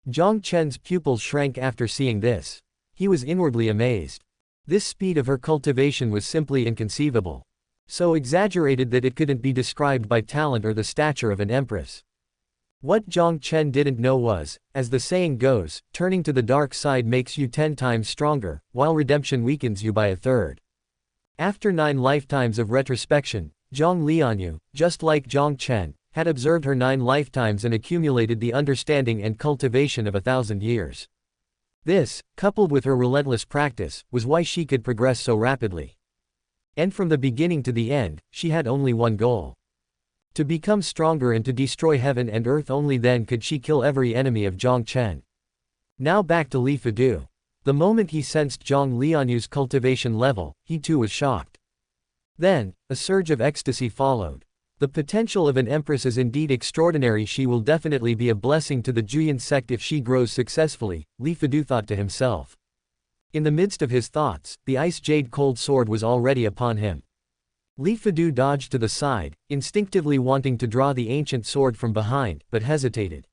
Jiang Chen's pupils shrank after seeing this. He was inwardly amazed. This speed of her cultivation was simply inconceivable. So exaggerated that it couldn't be described by talent or the stature of an empress. What Jiang Chen didn't know was, as the saying goes, turning to the dark side makes you 10 times stronger, while redemption weakens you by a third. After 9 lifetimes of retrospection, Jiang Lianyue, just like Jiang Chen, had observed her 9 lifetimes and accumulated the understanding and cultivation of 1,000 years. This, coupled with her relentless practice, was why she could progress so rapidly. And from the beginning to the end, she had only one goal. To become stronger and to destroy heaven and earth. Only then could she kill every enemy of Jiang Chen. Now back to Li Fidu. The moment he sensed Jiang Lianyue's cultivation level, he too was shocked. Then, a surge of ecstasy followed. The potential of an empress is indeed extraordinary. She will definitely be a blessing to the Juyin sect if she grows successfully, Li Fidu thought to himself. In the midst of his thoughts, the ice jade cold sword was already upon him. Li Fidu dodged to the side, instinctively wanting to draw the ancient sword from behind, but hesitated.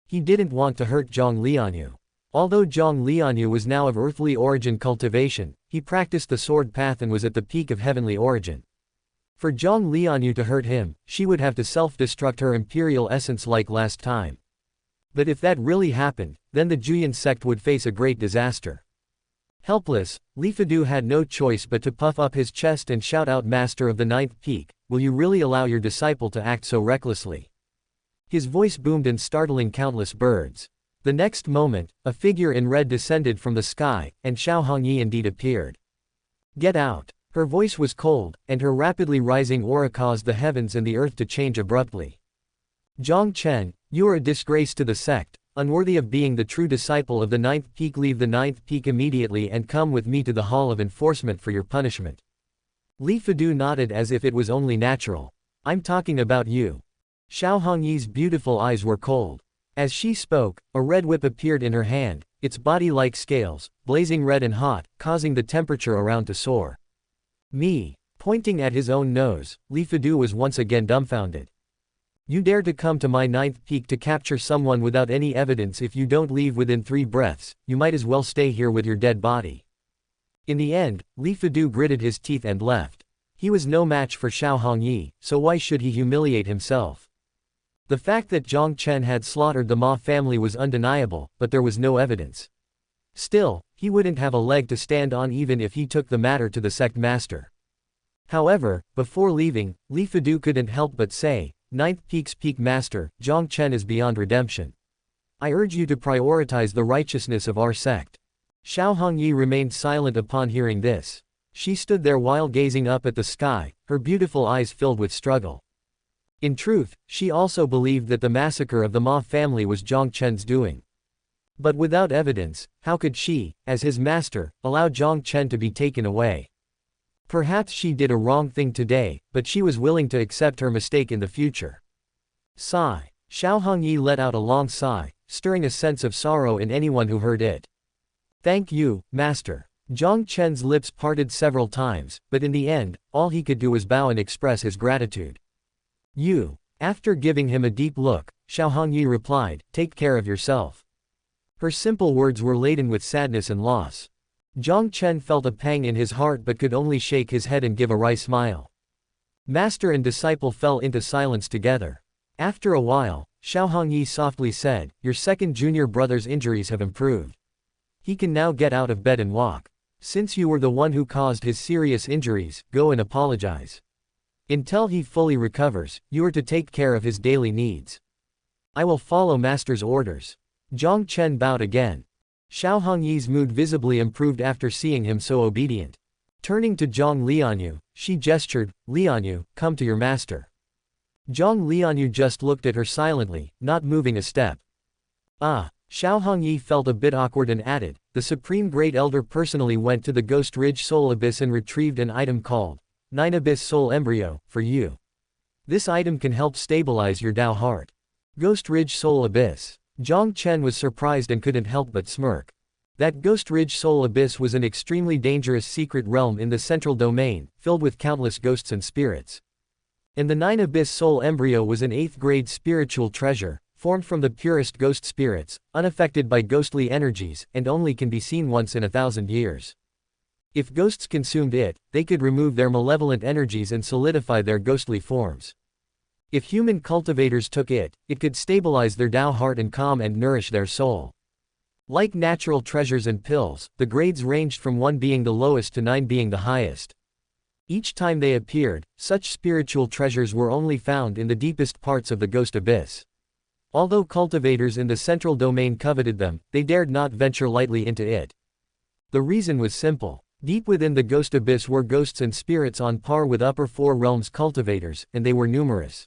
He didn't want to hurt Jiang Lianyue. Although Jiang Lianyue was now of earthly origin cultivation, he practiced the sword path and was at the peak of heavenly origin. For Jiang Lianyue to hurt him, she would have to self-destruct her imperial essence like last time. But if that really happened, then the Juyin sect would face a great disaster. Helpless, Li Fidu had no choice but to puff up his chest and shout out, "Master of the Ninth Peak, will you really allow your disciple to act so recklessly?" His voice boomed and startling countless birds. The next moment, a figure in red descended from the sky, and Xiao Hongyi indeed appeared. "Get out." Her voice was cold, and her rapidly rising aura caused the heavens and the earth to change abruptly. "Jiang Chen, you are a disgrace to the sect, unworthy of being the true disciple of the Ninth Peak. Leave the Ninth Peak immediately and come with me to the Hall of Enforcement for your punishment." Li Fidu nodded as if it was only natural. "I'm talking about you." Xiao Hongyi's beautiful eyes were cold. As she spoke, a red whip appeared in her hand, its body like scales, blazing red and hot, causing the temperature around to soar. "Me?" Pointing at his own nose, Li Fidu was once again dumbfounded. "You dare to come to my Ninth Peak to capture someone without any evidence? If you don't leave within 3 breaths, you might as well stay here with your dead body." In the end, Li Fidu gritted his teeth and left. He was no match for Xiao Hongyi, so why should he humiliate himself? The fact that Jiang Chen had slaughtered the Ma family was undeniable, but there was no evidence. Still, he wouldn't have a leg to stand on even if he took the matter to the sect master. However, before leaving, Li Fidu couldn't help but say, "Ninth Peak's peak master, Jiang Chen is beyond redemption. I urge you to prioritize the righteousness of our sect." Xiao Hongyi remained silent upon hearing this. She stood there while gazing up at the sky, her beautiful eyes filled with struggle. In truth, she also believed that the massacre of the Ma family was Jiang Chen's doing. But without evidence, how could she, as his master, allow Jiang Chen to be taken away? Perhaps she did a wrong thing today, but she was willing to accept her mistake in the future. Sigh. Xiao Hongyi let out a long sigh, stirring a sense of sorrow in anyone who heard it. "Thank you, master." Jiang Chen's lips parted several times, but in the end, all he could do was bow and express his gratitude. You. After giving him a deep look, Xiao Hongyi replied, take care of yourself. Her simple words were laden with sadness and loss. Jiang Chen felt a pang in his heart but could only shake his head and give a wry smile. Master and disciple fell into silence together. After a while, Xiao Hongyi softly said, your second junior brother's injuries have improved. He can now get out of bed and walk. Since you were the one who caused his serious injuries, go and apologize. Until he fully recovers, you are to take care of his daily needs. I will follow Master's orders. Jiang Chen bowed again. Xiao Hongyi's mood visibly improved after seeing him so obedient. Turning to Jiang Lianyue, she gestured, Lianyue, come to your master. Jiang Lianyue just looked at her silently, not moving a step. Ah. Xiao Hongyi felt a bit awkward and added, the Supreme Great Elder personally went to the Ghost Ridge Soul Abyss and retrieved an item called 9 Abyss Soul Embryo, for you. This item can help stabilize your Tao heart. Ghost Ridge Soul Abyss. Jiang Chen was surprised and couldn't help but smirk. That Ghost Ridge Soul Abyss was an extremely dangerous secret realm in the central domain, filled with countless ghosts and spirits. And the 9 Abyss Soul Embryo was an 8th grade spiritual treasure, formed from the purest ghost spirits, unaffected by ghostly energies, and only can be seen once in 1,000 years. If ghosts consumed it, they could remove their malevolent energies and solidify their ghostly forms. If human cultivators took it, it could stabilize their Tao heart and calm and nourish their soul. Like natural treasures and pills, the grades ranged from 1 being the lowest to 9 being the highest. Each time they appeared, such spiritual treasures were only found in the deepest parts of the ghost abyss. Although cultivators in the central domain coveted them, they dared not venture lightly into it. The reason was simple. Deep within the ghost abyss were ghosts and spirits on par with upper 4 realms cultivators, and they were numerous.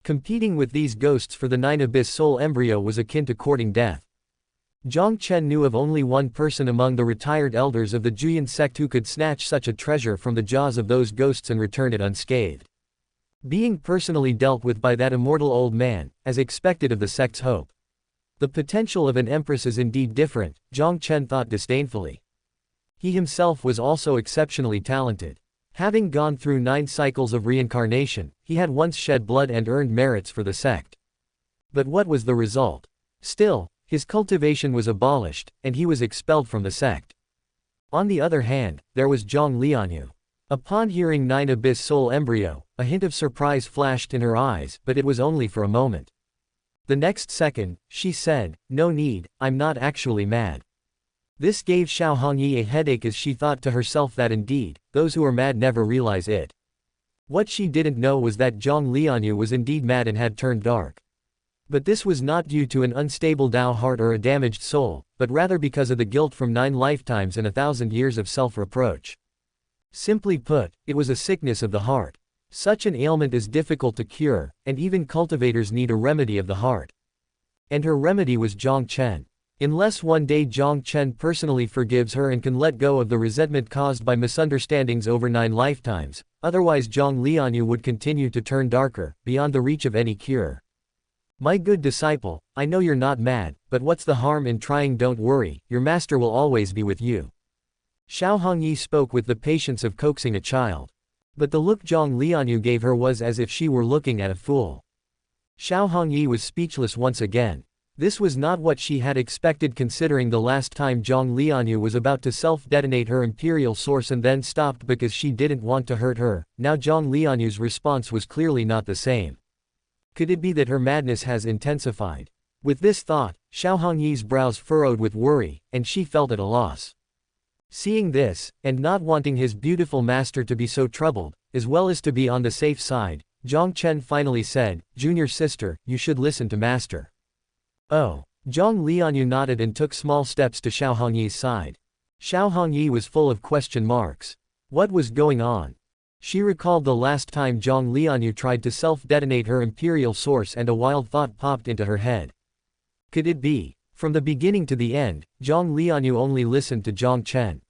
Competing with these ghosts for the 9 Abyss Soul Embryo was akin to courting death. Jiang Chen knew of only one person among the retired elders of the Juyan sect who could snatch such a treasure from the jaws of those ghosts and return it unscathed. Being personally dealt with by that immortal old man, as expected of the sect's hope. The potential of an empress is indeed different, Jiang Chen thought disdainfully. He himself was also exceptionally talented. Having gone through 9 cycles of reincarnation, he had once shed blood and earned merits for the sect. But what was the result? Still, his cultivation was abolished, and he was expelled from the sect. On the other hand, there was Jiang Lianyue. Upon hearing 9 Abyss Soul Embryo, a hint of surprise flashed in her eyes, but it was only for a moment. The next second, she said, no need, I'm not actually mad. This gave Xiao Hongyi a headache as she thought to herself that indeed, those who are mad never realize it. What she didn't know was that Jiang Lianyue was indeed mad and had turned dark. But this was not due to an unstable Tao heart or a damaged soul, but rather because of the guilt from 9 lifetimes and 1,000 years of self-reproach. Simply put, it was a sickness of the heart. Such an ailment is difficult to cure, and even cultivators need a remedy of the heart. And her remedy was Jiang Chen. Unless one day Jiang Chen personally forgives her and can let go of the resentment caused by misunderstandings over 9 lifetimes, otherwise Jiang Lianyue would continue to turn darker, beyond the reach of any cure. My good disciple, I know you're not mad, but what's the harm in trying? Don't worry, your master will always be with you. Xiao Hongyi spoke with the patience of coaxing a child. But the look Jiang Lianyue gave her was as if she were looking at a fool. Xiao Hongyi was speechless once again. This was not what she had expected considering the last time Jiang Lianyue was about to self-detonate her imperial source and then stopped because she didn't want to hurt her. Now Jiang Lianyue's response was clearly not the same. Could it be that her madness has intensified? With this thought, Xiao Hongyi's brows furrowed with worry, and she felt at a loss. Seeing this, and not wanting his beautiful master to be so troubled, as well as to be on the safe side, Jiang Chen finally said, Junior sister, you should listen to master. Oh. Jiang Lianyue nodded and took small steps to Xiao Hongyi's side. Xiao Hongyi was full of question marks. What was going on? She recalled the last time Jiang Lianyue tried to self-detonate her imperial source and a wild thought popped into her head. Could it be? From the beginning to the end, Jiang Lianyue only listened to Jiang Chen.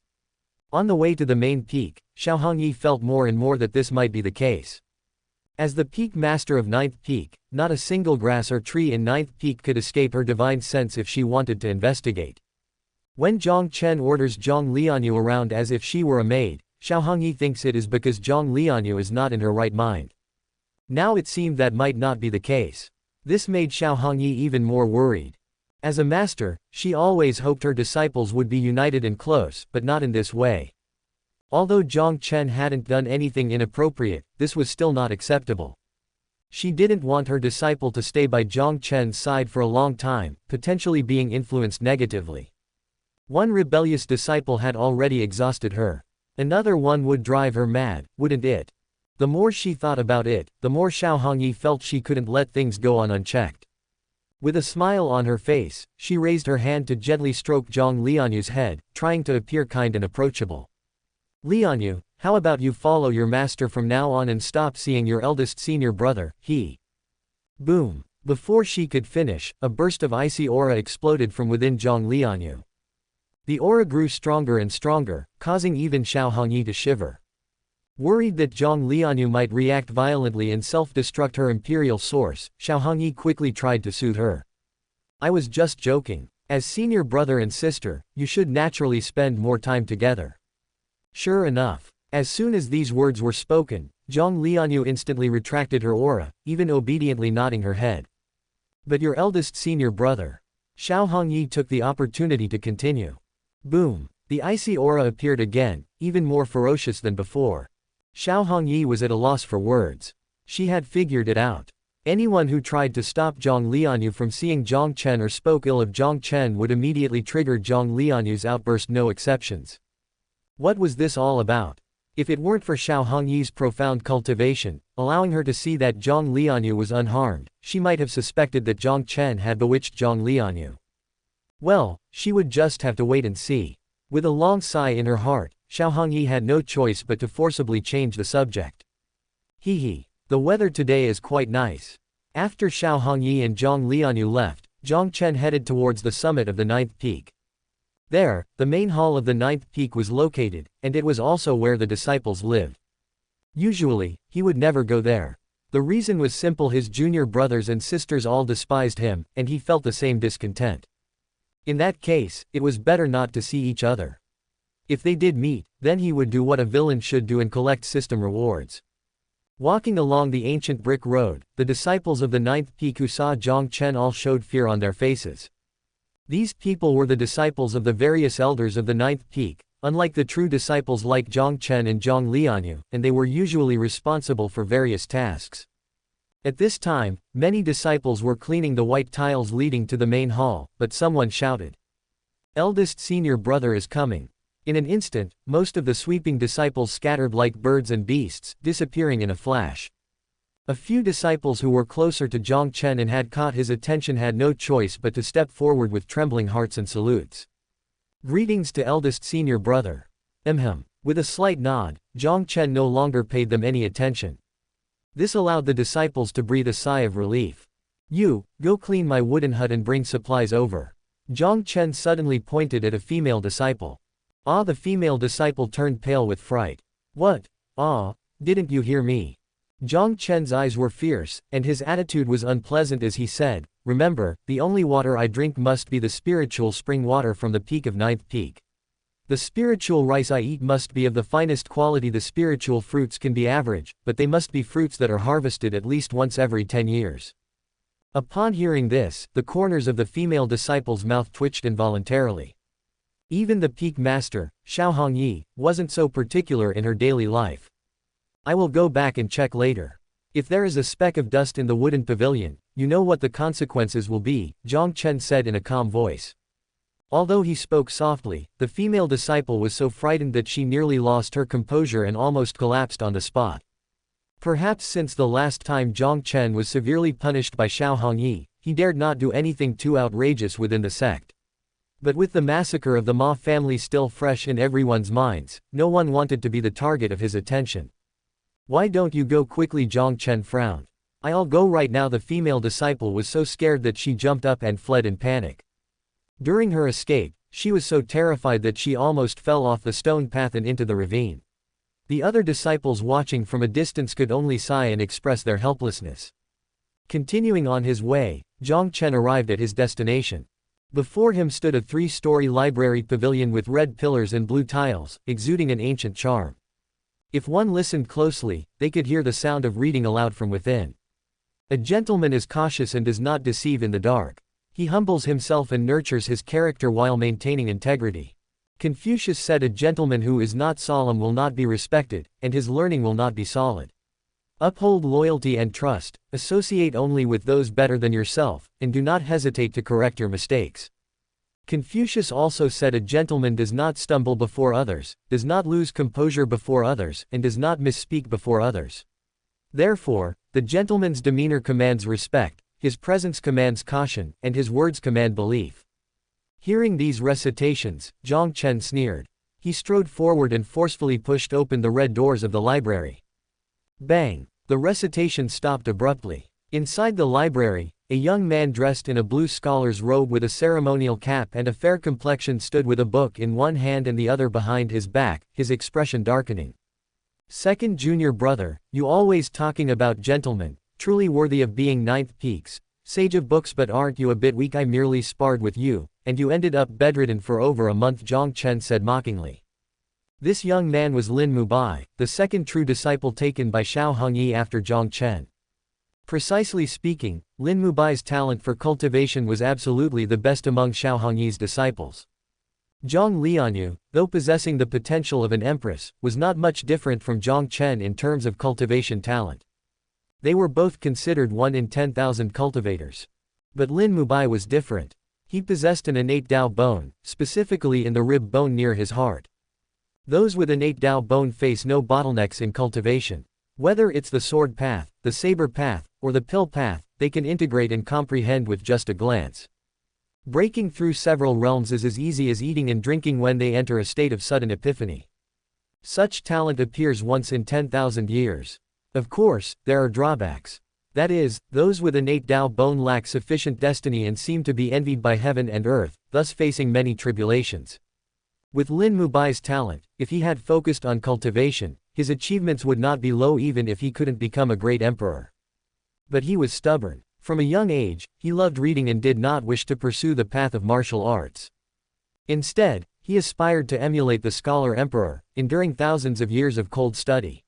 On the way to the main peak, Xiao Hongyi felt more and more that this might be the case. As the peak master of 9th peak, not a single grass or tree in 9th peak could escape her divine sense if she wanted to investigate. When Jiang Chen orders Jiang Lianyue around as if she were a maid, Xiao Hongyi thinks it is because Jiang Lianyue is not in her right mind. Now it seemed that might not be the case. This made Xiao Hongyi even more worried. As a master, she always hoped her disciples would be united and close, but not in this way. Although Jiang Chen hadn't done anything inappropriate, this was still not acceptable. She didn't want her disciple to stay by Jiang Chen's side for a long time, potentially being influenced negatively. One rebellious disciple had already exhausted her. Another one would drive her mad, wouldn't it? The more she thought about it, the more Xiao Hongyi felt she couldn't let things go on unchecked. With a smile on her face, she raised her hand to gently stroke Jiang Lianyue's head, trying to appear kind and approachable. Lianyue, how about you follow your master from now on and stop seeing your eldest senior brother, he. Boom. Before she could finish, a burst of icy aura exploded from within Jiang Lianyue. The aura grew stronger and stronger, causing even Xiao Hongyi to shiver. Worried that Jiang Lianyue might react violently and self-destruct her imperial source, Xiao Hongyi quickly tried to soothe her. I was just joking. As senior brother and sister, you should naturally spend more time together. Sure enough. As soon as these words were spoken, Jiang Lianyue instantly retracted her aura, even obediently nodding her head. But your eldest senior brother. Xiao Hongyi took the opportunity to continue. Boom. The icy aura appeared again, even more ferocious than before. Xiao Hongyi was at a loss for words. She had figured it out. Anyone who tried to stop Jiang Lianyue from seeing Jiang Chen or spoke ill of Jiang Chen would immediately trigger Jiang Lianyue's outburst, no exceptions. What was this all about? If it weren't for Xiao Hongyi's profound cultivation, allowing her to see that Jiang Lianyue was unharmed, she might have suspected that Jiang Chen had bewitched Jiang Lianyue. Well, she would just have to wait and see. With a long sigh in her heart, Xiao Hongyi had no choice but to forcibly change the subject. Hee. The weather today is quite nice. After Xiao Hongyi and Jiang Lianyue left, Jiang Chen headed towards the summit of the ninth peak. There, the main hall of the ninth peak was located, and it was also where the disciples lived. Usually, he would never go there. The reason was simple: his junior brothers and sisters all despised him, and he felt the same discontent. In that case, it was better not to see each other. If they did meet, then he would do what a villain should do and collect system rewards. Walking along the ancient brick road, the disciples of the ninth peak who saw Jiang Chen all showed fear on their faces. These people were the disciples of the various elders of the ninth peak, unlike the true disciples like Jiang Chen and Jiang Lianyue, and they were usually responsible for various tasks. At this time, many disciples were cleaning the white tiles leading to the main hall, but someone shouted, "Eldest senior brother is coming." In an instant, most of the sweeping disciples scattered like birds and beasts, disappearing in a flash. A few disciples who were closer to Jiang Chen and had caught his attention had no choice but to step forward with trembling hearts and salutes. Greetings to eldest senior brother. With a slight nod, Jiang Chen no longer paid them any attention. This allowed the disciples to breathe a sigh of relief. You, go clean my wooden hut and bring supplies over. Jiang Chen suddenly pointed at a female disciple. The female disciple turned pale with fright. What? Didn't you hear me? Jiang Chen's eyes were fierce, and his attitude was unpleasant as he said, remember, the only water I drink must be the spiritual spring water from the peak of ninth peak. The spiritual rice I eat must be of the finest quality. The spiritual fruits can be average, but they must be fruits that are harvested at least once every 10 years. Upon hearing this, the corners of the female disciple's mouth twitched involuntarily. Even the peak master, Xiao Hongyi, wasn't so particular in her daily life. I will go back and check later. If there is a speck of dust in the wooden pavilion, you know what the consequences will be, Jiang Chen said in a calm voice. Although he spoke softly, the female disciple was so frightened that she nearly lost her composure and almost collapsed on the spot. Perhaps since the last time Jiang Chen was severely punished by Xiao Hongyi, he dared not do anything too outrageous within the sect. But with the massacre of the Ma family still fresh in everyone's minds, no one wanted to be the target of his attention. Why don't you go quickly? Jiang Chen frowned. I'll go right now. The female disciple was so scared that she jumped up and fled in panic. During her escape, she was so terrified that she almost fell off the stone path and into the ravine. The other disciples watching from a distance could only sigh and express their helplessness. Continuing on his way, Jiang Chen arrived at his destination. Before him stood a 3-story library pavilion with red pillars and blue tiles, exuding an ancient charm. If one listened closely, they could hear the sound of reading aloud from within. A gentleman is cautious and does not deceive in the dark. He humbles himself and nurtures his character while maintaining integrity. Confucius said a gentleman who is not solemn will not be respected, and his learning will not be solid. Uphold loyalty and trust, associate only with those better than yourself, and do not hesitate to correct your mistakes. Confucius also said a gentleman does not stumble before others, does not lose composure before others, and does not misspeak before others. Therefore, the gentleman's demeanor commands respect, his presence commands caution, and his words command belief. Hearing these recitations, Jiang Chen sneered. He strode forward and forcefully pushed open the red doors of the library. Bang! The recitation stopped abruptly. Inside the library, a young man dressed in a blue scholar's robe with a ceremonial cap and a fair complexion stood with a book in one hand and the other behind his back, his expression darkening. Second junior brother, you always talking about gentlemen, truly worthy of being ninth peaks, sage of books, but aren't you a bit weak? I merely sparred with you, and you ended up bedridden for over a month, Jiang Chen said mockingly. This young man was Lin Mubai, the second true disciple taken by Xiao Hongyi after Jiang Chen. Precisely speaking, Lin Mubai's talent for cultivation was absolutely the best among Xiao Hongyi's disciples. Jiang Lianyue, though possessing the potential of an empress, was not much different from Jiang Chen in terms of cultivation talent. They were both considered 1 in 10,000 cultivators. But Lin Mubai was different. He possessed an innate Dao bone, specifically in the rib bone near his heart. Those with innate Dao bone face no bottlenecks in cultivation. Whether it's the sword path, the saber path, or the pill path, they can integrate and comprehend with just a glance. Breaking through several realms is as easy as eating and drinking when they enter a state of sudden epiphany. Such talent appears once in 10,000 years. Of course, there are drawbacks. That is, those with innate Dao bone lack sufficient destiny and seem to be envied by heaven and earth, thus facing many tribulations. With Lin Mubai's talent, if he had focused on cultivation, his achievements would not be low even if he couldn't become a great emperor. But he was stubborn. From a young age, he loved reading and did not wish to pursue the path of martial arts. Instead, he aspired to emulate the scholar emperor, enduring thousands of years of cold study.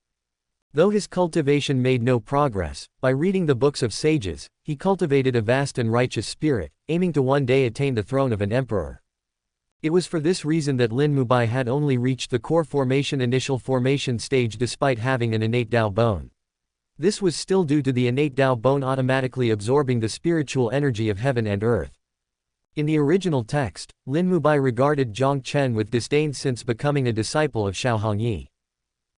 Though his cultivation made no progress, by reading the books of sages, he cultivated a vast and righteous spirit, aiming to one day attain the throne of an emperor. It was for this reason that Lin Mubai had only reached the core formation initial formation stage despite having an innate Dao bone. This was still due to the innate Dao bone automatically absorbing the spiritual energy of heaven and earth. In the original text, Lin Mubai regarded Jiang Chen with disdain since becoming a disciple of Xiao Hongyi.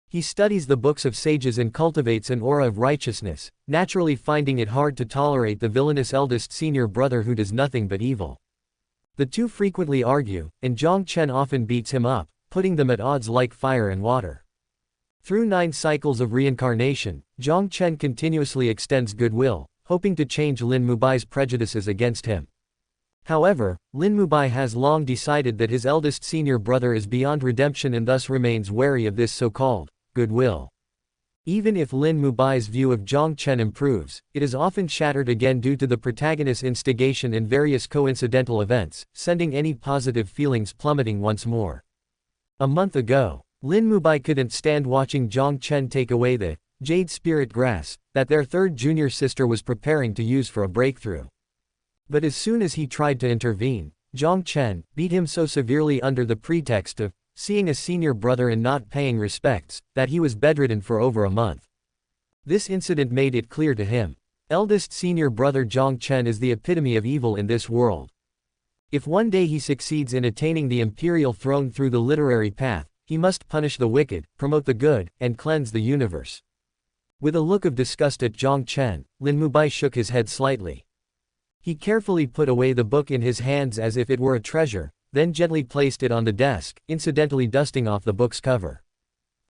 He studies the books of sages and cultivates an aura of righteousness, naturally finding it hard to tolerate the villainous eldest senior brother who does nothing but evil. The two frequently argue, and Jiang Chen often beats him up, putting them at odds like fire and water. Through 9 cycles of reincarnation, Jiang Chen continuously extends goodwill, hoping to change Lin Mubai's prejudices against him. However, Lin Mubai has long decided that his eldest senior brother is beyond redemption and thus remains wary of this so-called goodwill. Even if Lin Mubai's view of Jiang Chen improves, it is often shattered again due to the protagonist's instigation and various coincidental events, sending any positive feelings plummeting once more. A month ago, Lin Mubai couldn't stand watching Jiang Chen take away the jade spirit grass that their third junior sister was preparing to use for a breakthrough. But as soon as he tried to intervene, Jiang Chen beat him so severely under the pretext of seeing a senior brother and not paying respects, that he was bedridden for over a month. This incident made it clear to him. Eldest senior brother Jiang Chen is the epitome of evil in this world. If one day he succeeds in attaining the imperial throne through the literary path, he must punish the wicked, promote the good, and cleanse the universe. With a look of disgust at Jiang Chen, Lin Mubai shook his head slightly. He carefully put away the book in his hands as if it were a treasure, then gently placed it on the desk, incidentally dusting off the book's cover.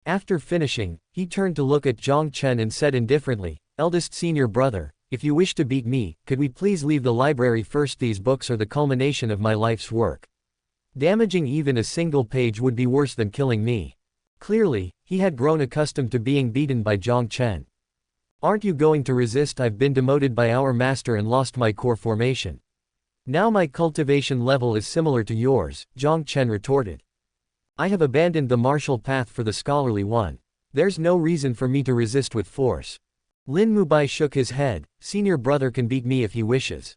After finishing, he turned to look at Jiang Chen and said indifferently, "Eldest senior brother, if you wish to beat me, could we please leave the library first? These books are the culmination of my life's work. Damaging even a single page would be worse than killing me." Clearly, he had grown accustomed to being beaten by Jiang Chen. "Aren't you going to resist? I've been demoted by our master and lost my core formation." Now my cultivation level is similar to yours, Jiang Chen retorted. I have abandoned the martial path for the scholarly one. There's no reason for me to resist with force. Lin Mubai shook his head, senior brother can beat me if he wishes.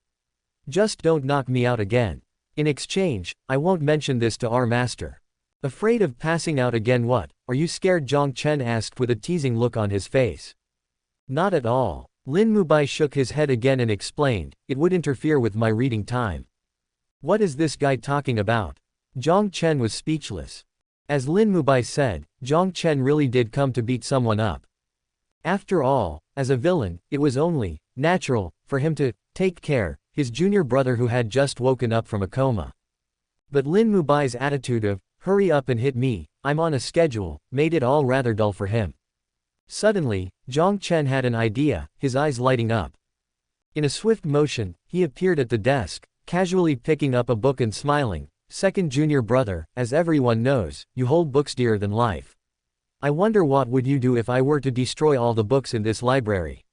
Just don't knock me out again. In exchange, I won't mention this to our master. Afraid of passing out again what, are you scared? Jiang Chen asked with a teasing look on his face. Not at all. Lin Mubai shook his head again and explained, it would interfere with my reading time. What is this guy talking about? Jiang Chen was speechless. As Lin Mubai said, Jiang Chen really did come to beat someone up. After all, as a villain, it was only natural for him to take care his junior brother who had just woken up from a coma. But Lin Mubai's attitude of, hurry up and hit me, I'm on a schedule, made it all rather dull for him. Suddenly, Jiang Chen had an idea, his eyes lighting up. In a swift motion, he appeared at the desk, casually picking up a book and smiling. Second junior brother, as everyone knows, you hold books dearer than life. I wonder what would you do if I were to destroy all the books in this library.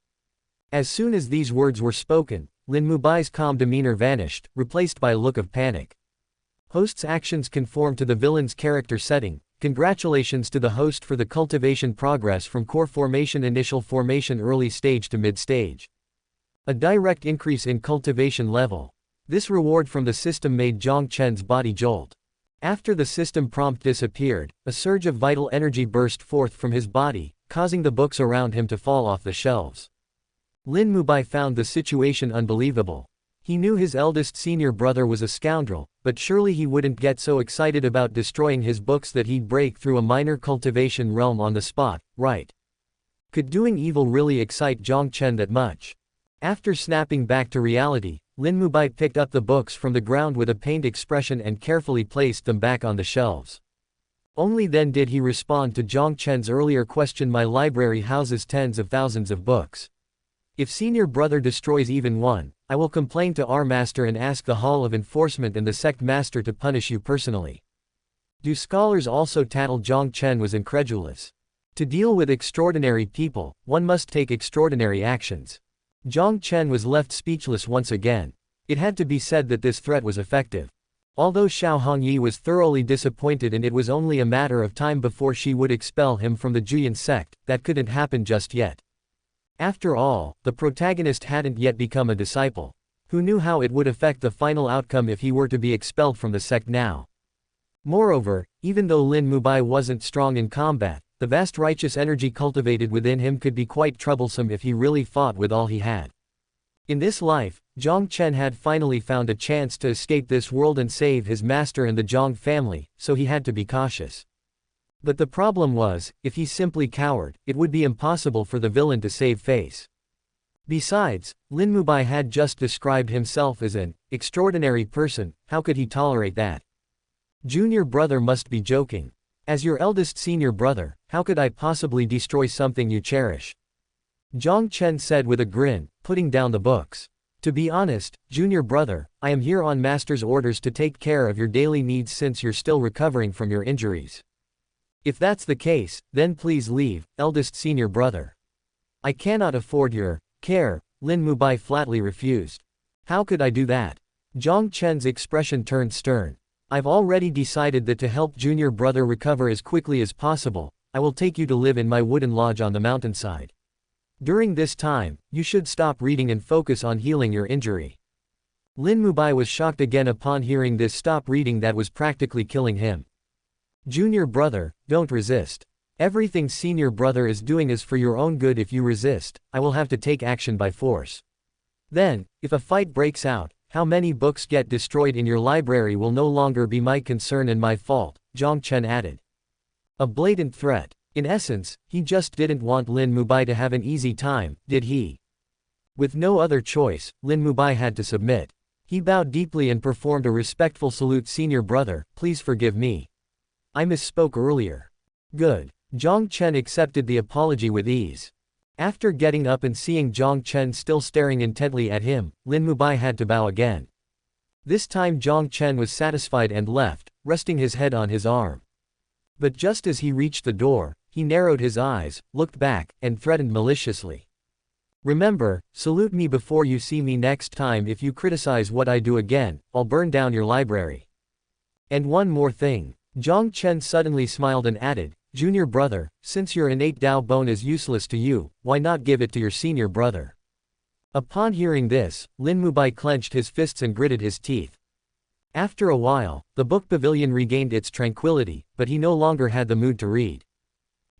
As soon as these words were spoken, Lin Mubai's calm demeanor vanished, replaced by a look of panic. Host's actions conform to the villain's character setting. Congratulations to the host for the cultivation progress from core formation initial formation early stage to mid stage. A direct increase in cultivation level. This reward from the system made Jiang Chen's body jolt. After the system prompt disappeared, a surge of vital energy burst forth from his body, causing the books around him to fall off the shelves. Lin Mubai found the situation unbelievable. He knew his eldest senior brother was a scoundrel, but surely he wouldn't get so excited about destroying his books that he'd break through a minor cultivation realm on the spot, right? Could doing evil really excite Jiang Chen that much? After snapping back to reality, Lin Mubai picked up the books from the ground with a pained expression and carefully placed them back on the shelves. Only then did he respond to Jiang Chen's earlier question. My library houses tens of thousands of books. If senior brother destroys even one, I will complain to our master and ask the Hall of Enforcement and the sect master to punish you personally. Do scholars also tattle? Jiang Chen was incredulous. To deal with extraordinary people, one must take extraordinary actions. Jiang Chen was left speechless once again. It had to be said that this threat was effective. Although Xiao Hongyi was thoroughly disappointed and it was only a matter of time before she would expel him from the Juyan sect, that couldn't happen just yet. After all, the protagonist hadn't yet become a disciple. Who knew how it would affect the final outcome if he were to be expelled from the sect now? Moreover, even though Lin Mubai wasn't strong in combat, the vast righteous energy cultivated within him could be quite troublesome if he really fought with all he had. In this life, Jiang Chen had finally found a chance to escape this world and save his master and the Jiang family, so he had to be cautious. But the problem was, if he simply cowered, it would be impossible for the villain to save face. Besides, Lin Mubai had just described himself as an extraordinary person. How could he tolerate that? Junior brother must be joking. As your eldest senior brother, how could I possibly destroy something you cherish? Jiang Chen said with a grin, putting down the books. To be honest, junior brother, I am here on master's orders to take care of your daily needs since you're still recovering from your injuries. If that's the case, then please leave, eldest senior brother. I cannot afford your care, Lin Mubai flatly refused. How could I do that? Jiang Chen's expression turned stern. I've already decided that to help junior brother recover as quickly as possible, I will take you to live in my wooden lodge on the mountainside. During this time, you should stop reading and focus on healing your injury. Lin Mubai was shocked again upon hearing this stop reading that was practically killing him. Junior brother, don't resist. Everything senior brother is doing is for your own good. If you resist, I will have to take action by force. Then, if a fight breaks out, how many books get destroyed in your library will no longer be my concern and my fault, Jiang Chen added. A blatant threat. In essence, he just didn't want Lin Mubai to have an easy time, did he? With no other choice, Lin Mubai had to submit. He bowed deeply and performed a respectful salute. Senior brother, please forgive me. I misspoke earlier. Good. Jiang Chen accepted the apology with ease. After getting up and seeing Jiang Chen still staring intently at him, Lin Mubai had to bow again. This time Jiang Chen was satisfied and left, resting his head on his arm. But just as he reached the door, he narrowed his eyes, looked back, and threatened maliciously. Remember, salute me before you see me next time. If you criticize what I do again, I'll burn down your library. And one more thing. Jiang Chen suddenly smiled and added, Junior brother, since your innate Dao bone is useless to you, why not give it to your senior brother? Upon hearing this, Lin Mubai clenched his fists and gritted his teeth. After a while, the book pavilion regained its tranquility, but he no longer had the mood to read.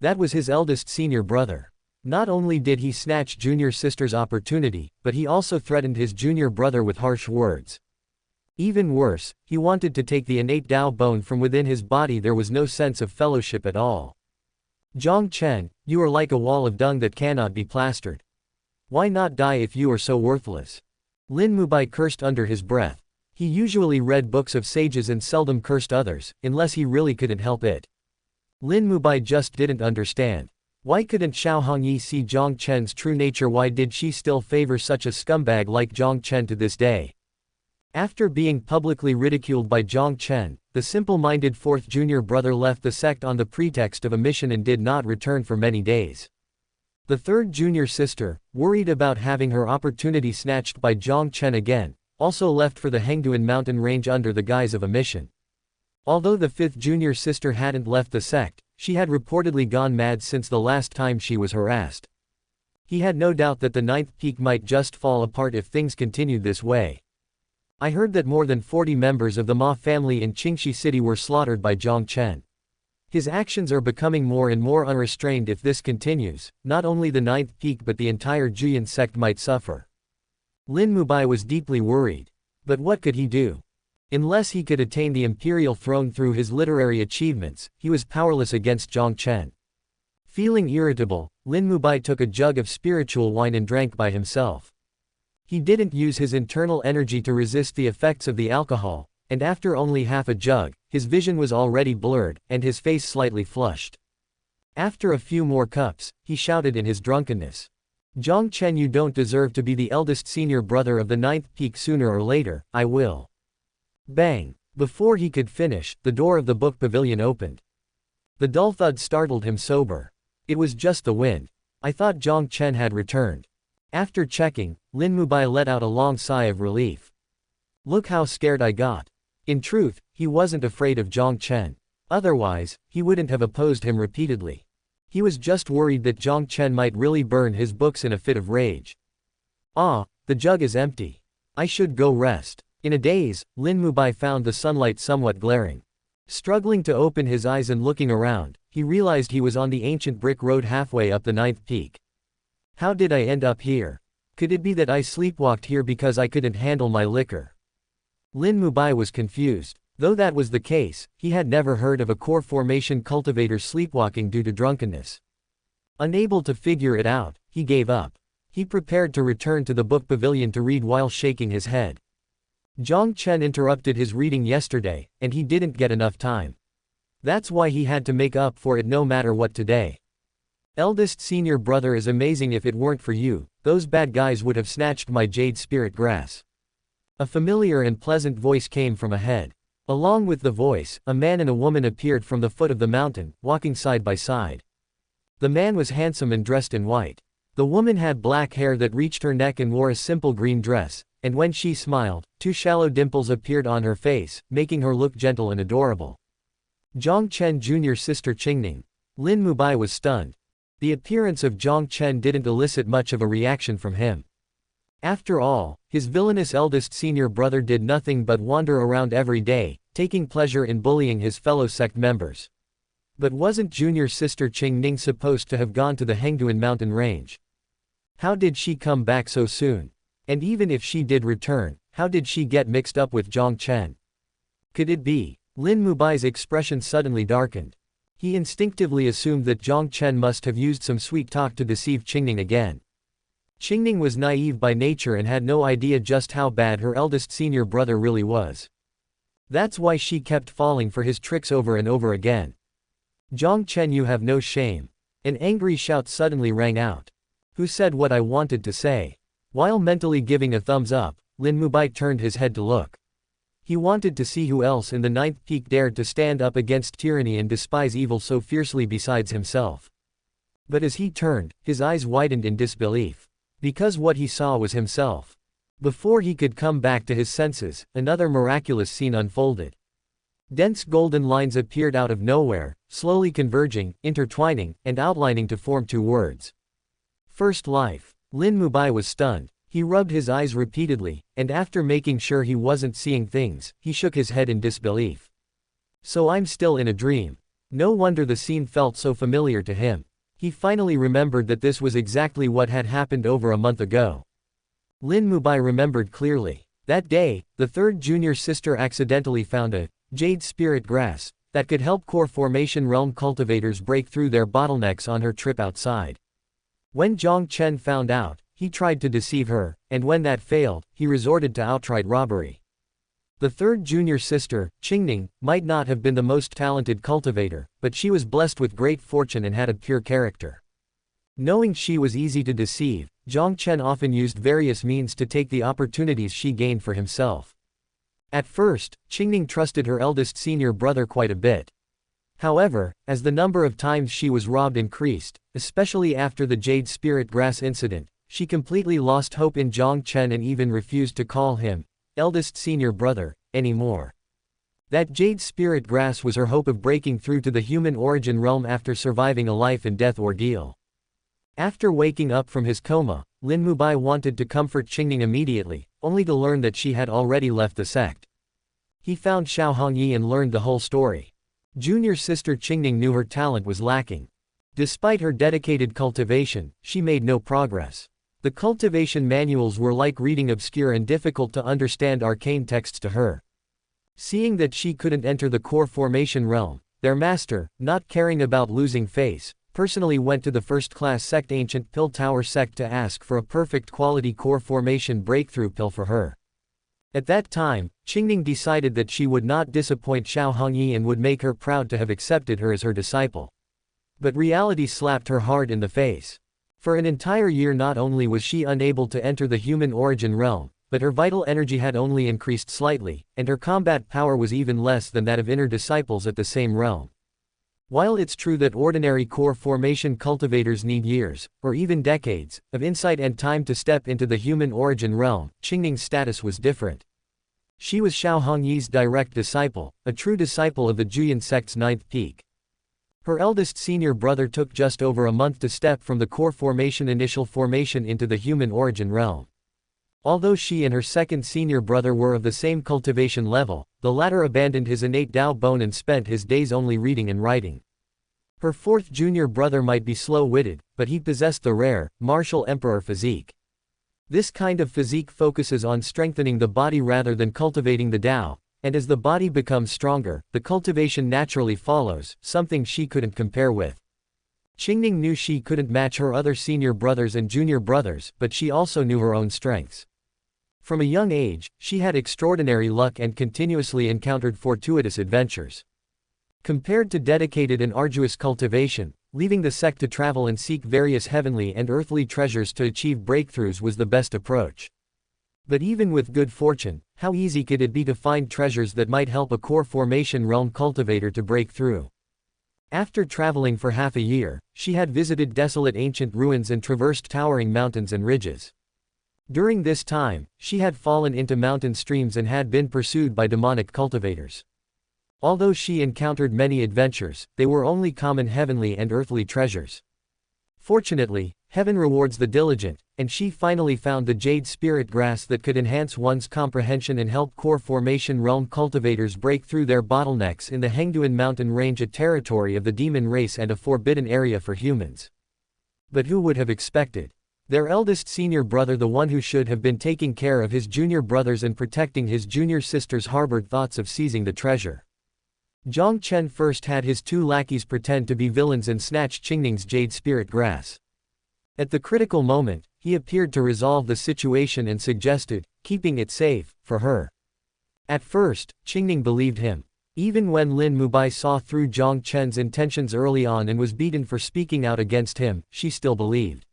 That was his eldest senior brother. Not only did he snatch junior sister's opportunity, but he also threatened his junior brother with harsh words. Even worse, he wanted to take the innate Dao bone from within his body. There was no sense of fellowship at all. Jiang Chen, you are like a wall of dung that cannot be plastered. Why not die if you are so worthless? Lin Mubai cursed under his breath. He usually read books of sages and seldom cursed others, unless he really couldn't help it. Lin Mubai just didn't understand. Why couldn't Xiao Hongyi see Jiang Chen's true nature? Why did she still favor such a scumbag like Jiang Chen to this day? After being publicly ridiculed by Jiang Chen, the simple-minded fourth junior brother left the sect on the pretext of a mission and did not return for many days. The third junior sister, worried about having her opportunity snatched by Jiang Chen again, also left for the Hengduan mountain range under the guise of a mission. Although the fifth junior sister hadn't left the sect, she had reportedly gone mad since the last time she was harassed. He had no doubt that the ninth peak might just fall apart if things continued this way. I heard that more than 40 members of the Ma family in Qingxi City were slaughtered by Jiang Chen. His actions are becoming more and more unrestrained. If this continues, not only the ninth peak but the entire Juyan sect might suffer. Lin Mubai was deeply worried. But what could he do? Unless he could attain the imperial throne through his literary achievements, he was powerless against Jiang Chen. Feeling irritable, Lin Mubai took a jug of spiritual wine and drank by himself. He didn't use his internal energy to resist the effects of the alcohol, and after only half a jug, his vision was already blurred, and his face slightly flushed. After a few more cups, he shouted in his drunkenness. Jiang Chen, you don't deserve to be the eldest senior brother of the ninth peak. Sooner or later, I will. Bang! Before he could finish, the door of the book pavilion opened. The dull thud startled him sober. It was just the wind. I thought Jiang Chen had returned. After checking, Lin Mubai let out a long sigh of relief. Look how scared I got. In truth, he wasn't afraid of Jiang Chen. Otherwise, he wouldn't have opposed him repeatedly. He was just worried that Jiang Chen might really burn his books in a fit of rage. Ah, the jug is empty. I should go rest. In a daze, Lin Mubai found the sunlight somewhat glaring. Struggling to open his eyes and looking around, he realized he was on the ancient brick road halfway up the ninth peak. How did I end up here? Could it be that I sleepwalked here because I couldn't handle my liquor? Lin Mubai was confused. Though that was the case, he had never heard of a core formation cultivator sleepwalking due to drunkenness. Unable to figure it out, he gave up. He prepared to return to the book pavilion to read while shaking his head. Jiang Chen interrupted his reading yesterday, and he didn't get enough time. That's why he had to make up for it no matter what today. Eldest senior brother is amazing. If it weren't for you, those bad guys would have snatched my jade spirit grass. A familiar and pleasant voice came from ahead. Along with the voice, a man and a woman appeared from the foot of the mountain, walking side by side. The man was handsome and dressed in white. The woman had black hair that reached her neck and wore a simple green dress, and when she smiled, two shallow dimples appeared on her face, making her look gentle and adorable. Jiang Chen junior sister Qingning. Lin Mubai was stunned. The appearance of Jiang Chen didn't elicit much of a reaction from him. After all, his villainous eldest senior brother did nothing but wander around every day, taking pleasure in bullying his fellow sect members. But wasn't junior sister Qingning supposed to have gone to the Hengduan mountain range? How did she come back so soon? And even if she did return, how did she get mixed up with Jiang Chen? Could it be? Lin Mubai's expression suddenly darkened. He instinctively assumed that Jiang Chen must have used some sweet talk to deceive Qingning again. Qingning was naive by nature and had no idea just how bad her eldest senior brother really was. That's why she kept falling for his tricks over and over again. Jiang Chen, you have no shame. An angry shout suddenly rang out. Who said what I wanted to say? While mentally giving a thumbs up, Lin Mubai turned his head to look. He wanted to see who else in the ninth peak dared to stand up against tyranny and despise evil so fiercely besides himself. But as he turned, his eyes widened in disbelief. Because what he saw was himself. Before he could come back to his senses, another miraculous scene unfolded. Dense golden lines appeared out of nowhere, slowly converging, intertwining, and outlining to form two words. First life. Lin Mubai was stunned. He rubbed his eyes repeatedly, and after making sure he wasn't seeing things, he shook his head in disbelief. So I'm still in a dream. No wonder the scene felt so familiar to him. He finally remembered that this was exactly what had happened over a month ago. Lin Mubai remembered clearly. That day, the third junior sister accidentally found a jade spirit grass that could help core formation realm cultivators break through their bottlenecks on her trip outside. When Jiang Chen found out, he tried to deceive her, and when that failed, he resorted to outright robbery. The third junior sister, Qingning, might not have been the most talented cultivator, but she was blessed with great fortune and had a pure character. Knowing she was easy to deceive, Jiang Chen often used various means to take the opportunities she gained for himself. At first, Qingning trusted her eldest senior brother quite a bit. However, as the number of times she was robbed increased, especially after the jade spirit grass incident, she completely lost hope in Jiang Chen and even refused to call him eldest senior brother anymore. That jade spirit grass was her hope of breaking through to the human origin realm after surviving a life and death ordeal. After waking up from his coma, Lin Mubai wanted to comfort Qingning immediately, only to learn that she had already left the sect. He found Xiao Hongyi and learned the whole story. Junior sister Qingning knew her talent was lacking. Despite her dedicated cultivation, she made no progress. The cultivation manuals were like reading obscure and difficult to understand arcane texts to her. Seeing that she couldn't enter the core formation realm, their master, not caring about losing face, personally went to the first-class sect Ancient Pill Tower sect to ask for a perfect quality core formation breakthrough pill for her. At that time, Qingning decided that she would not disappoint Xiao Hongyi and would make her proud to have accepted her as her disciple. But reality slapped her hard in the face. For an entire year not only was she unable to enter the human origin realm, but her vital energy had only increased slightly, and her combat power was even less than that of inner disciples at the same realm. While it's true that ordinary core formation cultivators need years, or even decades, of insight and time to step into the human origin realm, Qingning's status was different. She was Xiao Hongyi's direct disciple, a true disciple of the Juyan sect's ninth peak. Her eldest senior brother took just over a month to step from the core formation initial formation into the human origin realm. Although she and her second senior brother were of the same cultivation level, the latter abandoned his innate Dao bone and spent his days only reading and writing. Her fourth junior brother might be slow-witted, but he possessed the rare, martial emperor physique. This kind of physique focuses on strengthening the body rather than cultivating the Dao, and as the body becomes stronger, the cultivation naturally follows, something she couldn't compare with. Qingning knew she couldn't match her other senior brothers and junior brothers, but she also knew her own strengths. From a young age, she had extraordinary luck and continuously encountered fortuitous adventures. Compared to dedicated and arduous cultivation, leaving the sect to travel and seek various heavenly and earthly treasures to achieve breakthroughs was the best approach. But even with good fortune, how easy could it be to find treasures that might help a core formation realm cultivator to break through? After traveling for half a year, she had visited desolate ancient ruins and traversed towering mountains and ridges. During this time, she had fallen into mountain streams and had been pursued by demonic cultivators. Although she encountered many adventures, they were only common heavenly and earthly treasures. Fortunately, heaven rewards the diligent, and she finally found the jade spirit grass that could enhance one's comprehension and help core formation realm cultivators break through their bottlenecks in the Hengduan mountain range, a territory of the demon race and a forbidden area for humans. But who would have expected? Their eldest senior brother, the one who should have been taking care of his junior brothers and protecting his junior sisters, harbored thoughts of seizing the treasure. Jiang Chen first had his two lackeys pretend to be villains and snatch Qingning's jade spirit grass. At the critical moment, he appeared to resolve the situation and suggested keeping it safe for her. At first, Qingning believed him. Even when Lin Mubai saw through Jiang Chen's intentions early on and was beaten for speaking out against him, she still believed.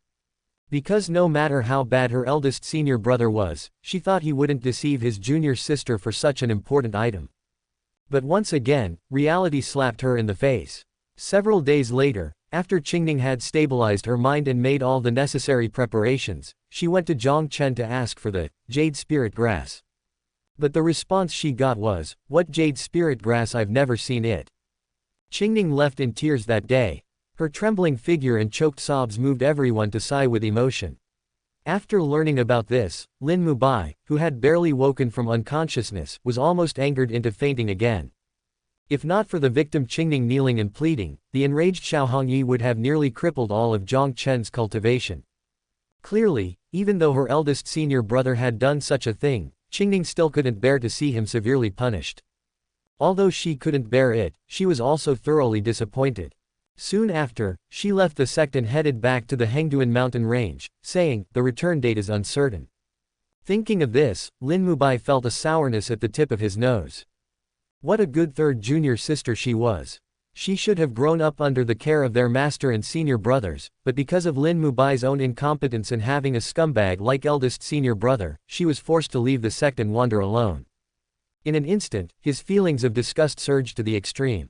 Because no matter how bad her eldest senior brother was, she thought he wouldn't deceive his junior sister for such an important item. But once again, reality slapped her in the face. Several days later, after Qingning had stabilized her mind and made all the necessary preparations, she went to Jiang Chen to ask for the jade spirit grass. But the response she got was, "What jade spirit grass? I've never seen it." Qingning left in tears that day. Her trembling figure and choked sobs moved everyone to sigh with emotion. After learning about this, Lin Mubai, who had barely woken from unconsciousness, was almost angered into fainting again. If not for the victim Qingning kneeling and pleading, the enraged Xiao Hongyi would have nearly crippled all of Jiang Chen's cultivation. Clearly, even though her eldest senior brother had done such a thing, Qingning still couldn't bear to see him severely punished. Although she couldn't bear it, she was also thoroughly disappointed. Soon after, she left the sect and headed back to the Hengduan mountain range, saying, "The return date is uncertain." Thinking of this, Lin Mubai felt a sourness at the tip of his nose. What a good third junior sister she was. She should have grown up under the care of their master and senior brothers, but because of Lin Mubai's own incompetence and having a scumbag like eldest senior brother, she was forced to leave the sect and wander alone. In an instant, his feelings of disgust surged to the extreme.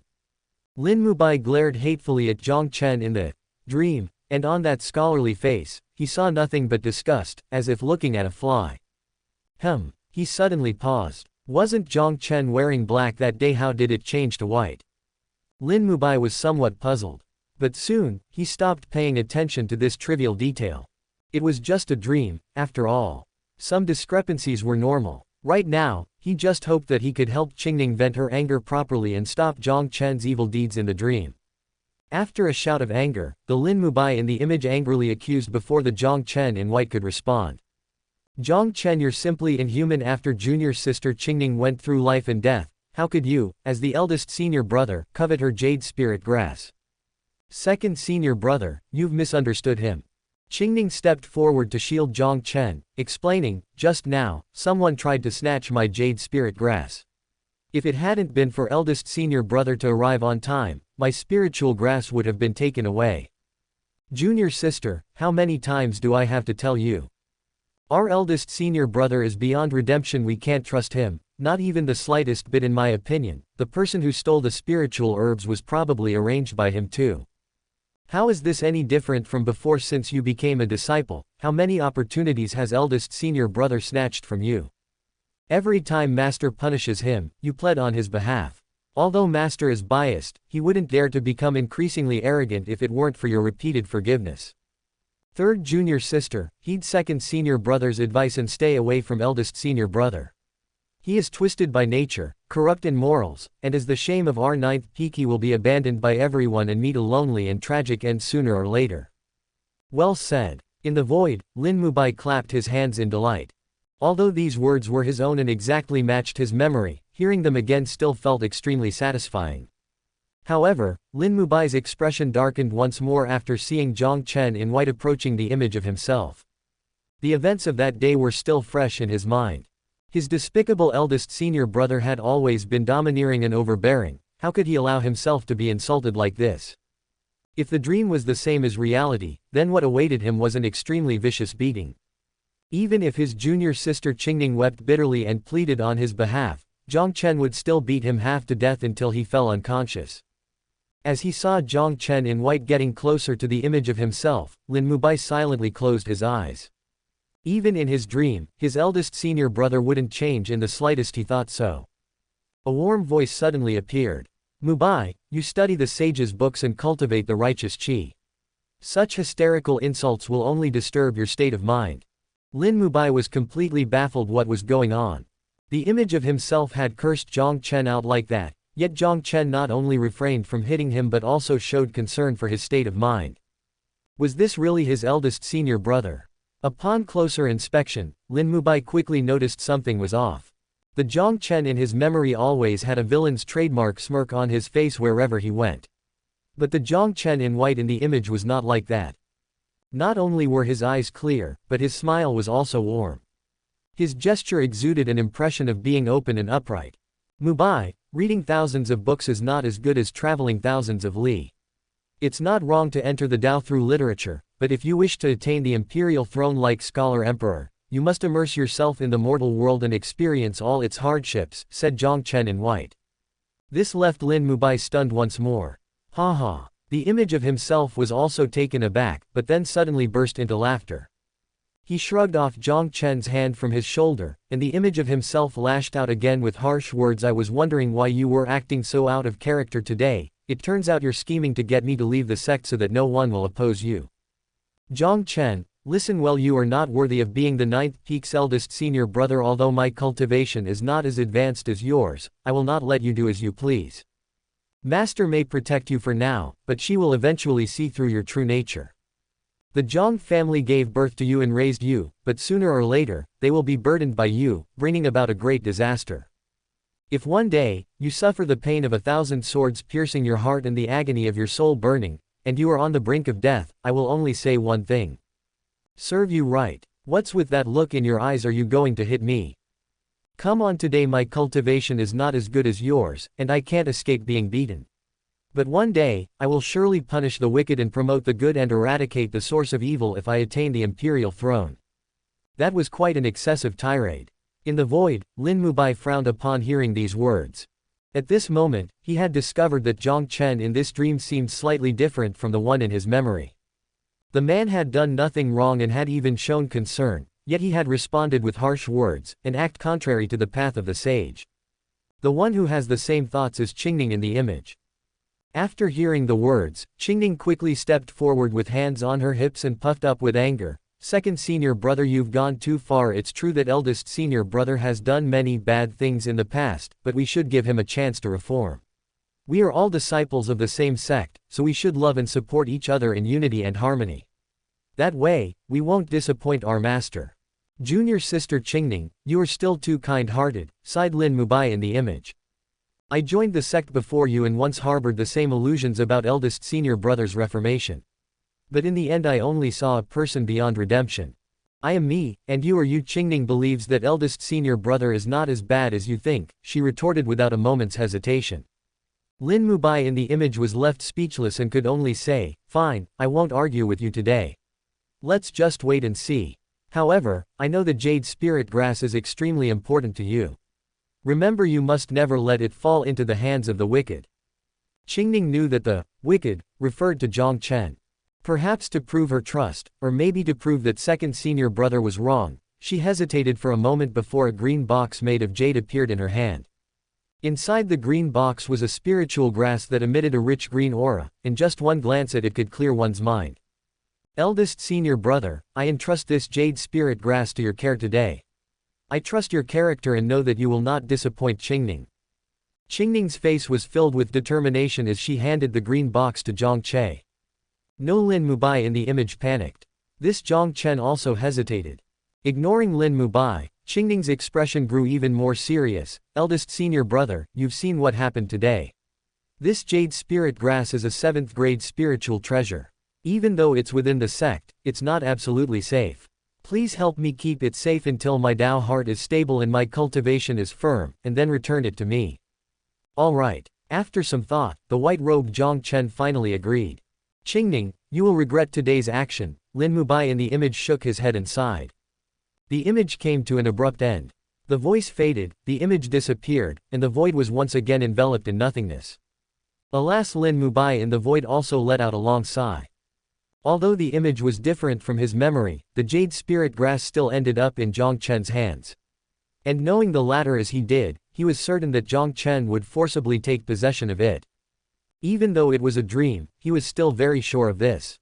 Lin Mubai glared hatefully at Jiang Chen in the dream, and on that scholarly face, he saw nothing but disgust, as if looking at a fly. He suddenly paused. Wasn't Jiang Chen wearing black that day? How did it change to white? Lin Mubai was somewhat puzzled. But soon, he stopped paying attention to this trivial detail. It was just a dream, after all. Some discrepancies were normal. Right now, he just hoped that he could help Qingning vent her anger properly and stop Jiang Chen's evil deeds in the dream. After a shout of anger, the Lin Mubai in the image angrily accused before the Jiang Chen in white could respond. "Jiang Chen, you're simply inhuman. After junior sister Qingning went through life and death, how could you, as the eldest senior brother, covet her jade spirit grass? Second senior brother, you've misunderstood him." Qingning stepped forward to shield Jiang Chen, explaining, "Just now, someone tried to snatch my jade spirit grass. If it hadn't been for eldest senior brother to arrive on time, my spiritual grass would have been taken away. Junior sister, how many times do I have to tell you? Our eldest senior brother is beyond redemption. We can't trust him, not even the slightest bit. In my opinion, the person who stole the spiritual herbs was probably arranged by him too. How is this any different from before? Since you became a disciple, how many opportunities has eldest senior brother snatched from you? Every time master punishes him, you plead on his behalf. Although master is biased, he wouldn't dare to become increasingly arrogant if it weren't for your repeated forgiveness. Third junior sister, heed second senior brother's advice and stay away from eldest senior brother. He is twisted by nature, corrupt in morals, and as the shame of our ninth peak he will be abandoned by everyone and meet a lonely and tragic end sooner or later." Well said. In the void, Lin Mubai clapped his hands in delight. Although these words were his own and exactly matched his memory, hearing them again still felt extremely satisfying. However, Lin Mubai's expression darkened once more after seeing Jiang Chen in white approaching the image of himself. The events of that day were still fresh in his mind. His despicable eldest senior brother had always been domineering and overbearing. How could he allow himself to be insulted like this? If the dream was the same as reality, then what awaited him was an extremely vicious beating. Even if his junior sister Qingning wept bitterly and pleaded on his behalf, Jiang Chen would still beat him half to death until he fell unconscious. As he saw Jiang Chen in white getting closer to the image of himself, Lin Mubai silently closed his eyes. Even in his dream, his eldest senior brother wouldn't change in the slightest. He thought so. A warm voice suddenly appeared. "Mubai, you study the sage's books and cultivate the righteous qi. Such hysterical insults will only disturb your state of mind." Lin Mubai was completely baffled what was going on. The image of himself had cursed Jiang Chen out like that, yet Jiang Chen not only refrained from hitting him but also showed concern for his state of mind. Was this really his eldest senior brother? Upon closer inspection, Lin Mubai quickly noticed something was off. The Jiang Chen in his memory always had a villain's trademark smirk on his face wherever he went. But the Jiang Chen in white in the image was not like that. Not only were his eyes clear, but his smile was also warm. His gesture exuded an impression of being open and upright. "Mubai, reading thousands of books is not as good as traveling thousands of li. It's not wrong to enter the Tao through literature, but if you wish to attain the imperial throne like scholar emperor, you must immerse yourself in the mortal world and experience all its hardships," said Jiang Chen in white. This left Lin Mubai stunned once more. "Ha ha. The image of himself was also taken aback, but then suddenly burst into laughter. He shrugged off Jiang Chen's hand from his shoulder, and the image of himself lashed out again with harsh words. I was wondering why you were acting so out of character today. It turns out you're scheming to get me to leave the sect so that no one will oppose you. Jiang Chen, listen well, you are not worthy of being the ninth peak's eldest senior brother. Although my cultivation is not as advanced as yours, I will not let you do as you please. Master may protect you for now, but she will eventually see through your true nature. The Jiang family gave birth to you and raised you, but sooner or later, they will be burdened by you, bringing about a great disaster. If one day, you suffer the pain of 1,000 swords piercing your heart and the agony of your soul burning, and you are on the brink of death, I will only say one thing. Serve you right. What's with that look in your eyes? Are you going to hit me? Come on, today my cultivation is not as good as yours, and I can't escape being beaten. But one day, I will surely punish the wicked and promote the good and eradicate the source of evil if I attain the imperial throne. That was quite an excessive tirade. In the void, Lin Mubai frowned upon hearing these words. At this moment, he had discovered that Jiang Chen in this dream seemed slightly different from the one in his memory. The man had done nothing wrong and had even shown concern, yet he had responded with harsh words, an act contrary to the path of the sage. The one who has the same thoughts as Qingning in the image. After hearing the words, Qingning quickly stepped forward with hands on her hips and puffed up with anger. Second senior brother, you've gone too far. It's true that eldest senior brother has done many bad things in the past, but we should give him a chance to reform. We are all disciples of the same sect, so we should love and support each other in unity and harmony. That way, we won't disappoint our master. Junior sister Qingning, you are still too kind-hearted, sighed Lin Mubai in the image. I joined the sect before you and once harbored the same illusions about eldest senior brother's reformation. But in the end I only saw a person beyond redemption. I am me, and you are you. Qingning believes that eldest senior brother is not as bad as you think, she retorted without a moment's hesitation. Lin Mubai in the image was left speechless and could only say, fine, I won't argue with you today. Let's just wait and see. However, I know the jade spirit grass is extremely important to you. Remember, you must never let it fall into the hands of the wicked. Qingning knew that the wicked referred to Jiang Chen. Perhaps to prove her trust, or maybe to prove that second senior brother was wrong, she hesitated for a moment before a green box made of jade appeared in her hand. Inside the green box was a spiritual grass that emitted a rich green aura, and just one glance at it could clear one's mind. Eldest senior brother, I entrust this jade spirit grass to your care today. I trust your character and know that you will not disappoint Qingning. Qingning's face was filled with determination as she handed the green box to Jiang Che. No, Lin Mubai in the image panicked. This Jiang Chen also hesitated. Ignoring Lin Mubai, Qingning's expression grew even more serious. Eldest senior brother, you've seen what happened today. This jade spirit grass is a 7th grade spiritual treasure. Even though it's within the sect, it's not absolutely safe. Please help me keep it safe until my Dao heart is stable and my cultivation is firm, and then return it to me. All right. After some thought, the white-robed Jiang Chen finally agreed. Qingning, you will regret today's action. Lin Mubai in the image shook his head and sighed. The image came to an abrupt end. The voice faded, the image disappeared, and the void was once again enveloped in nothingness. Alas, Lin Mubai in the void also let out a long sigh. Although the image was different from his memory, the jade spirit grass still ended up in Jiang Chen's hands. And knowing the latter as he did, he was certain that Jiang Chen would forcibly take possession of it. Even though it was a dream, he was still very sure of this.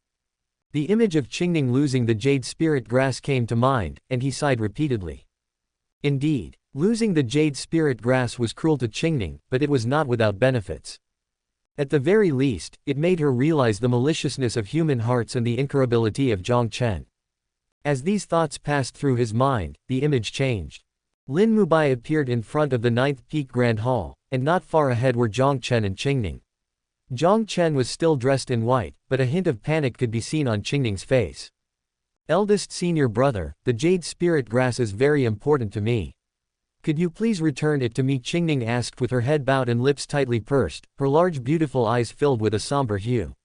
The image of Qingning losing the jade spirit grass came to mind, and he sighed repeatedly. Indeed, losing the jade spirit grass was cruel to Qingning, but it was not without benefits. At the very least, it made her realize the maliciousness of human hearts and the incurability of Jiang Chen. As these thoughts passed through his mind, the image changed. Lin Mubai appeared in front of the 9th Peak Grand Hall, and not far ahead were Jiang Chen and Qingning. Jiang Chen was still dressed in white, but a hint of panic could be seen on Qingning's face. Eldest senior brother, the jade spirit grass is very important to me. Could you please return it to me? Qingning asked with her head bowed and lips tightly pursed, her large beautiful eyes filled with a somber hue.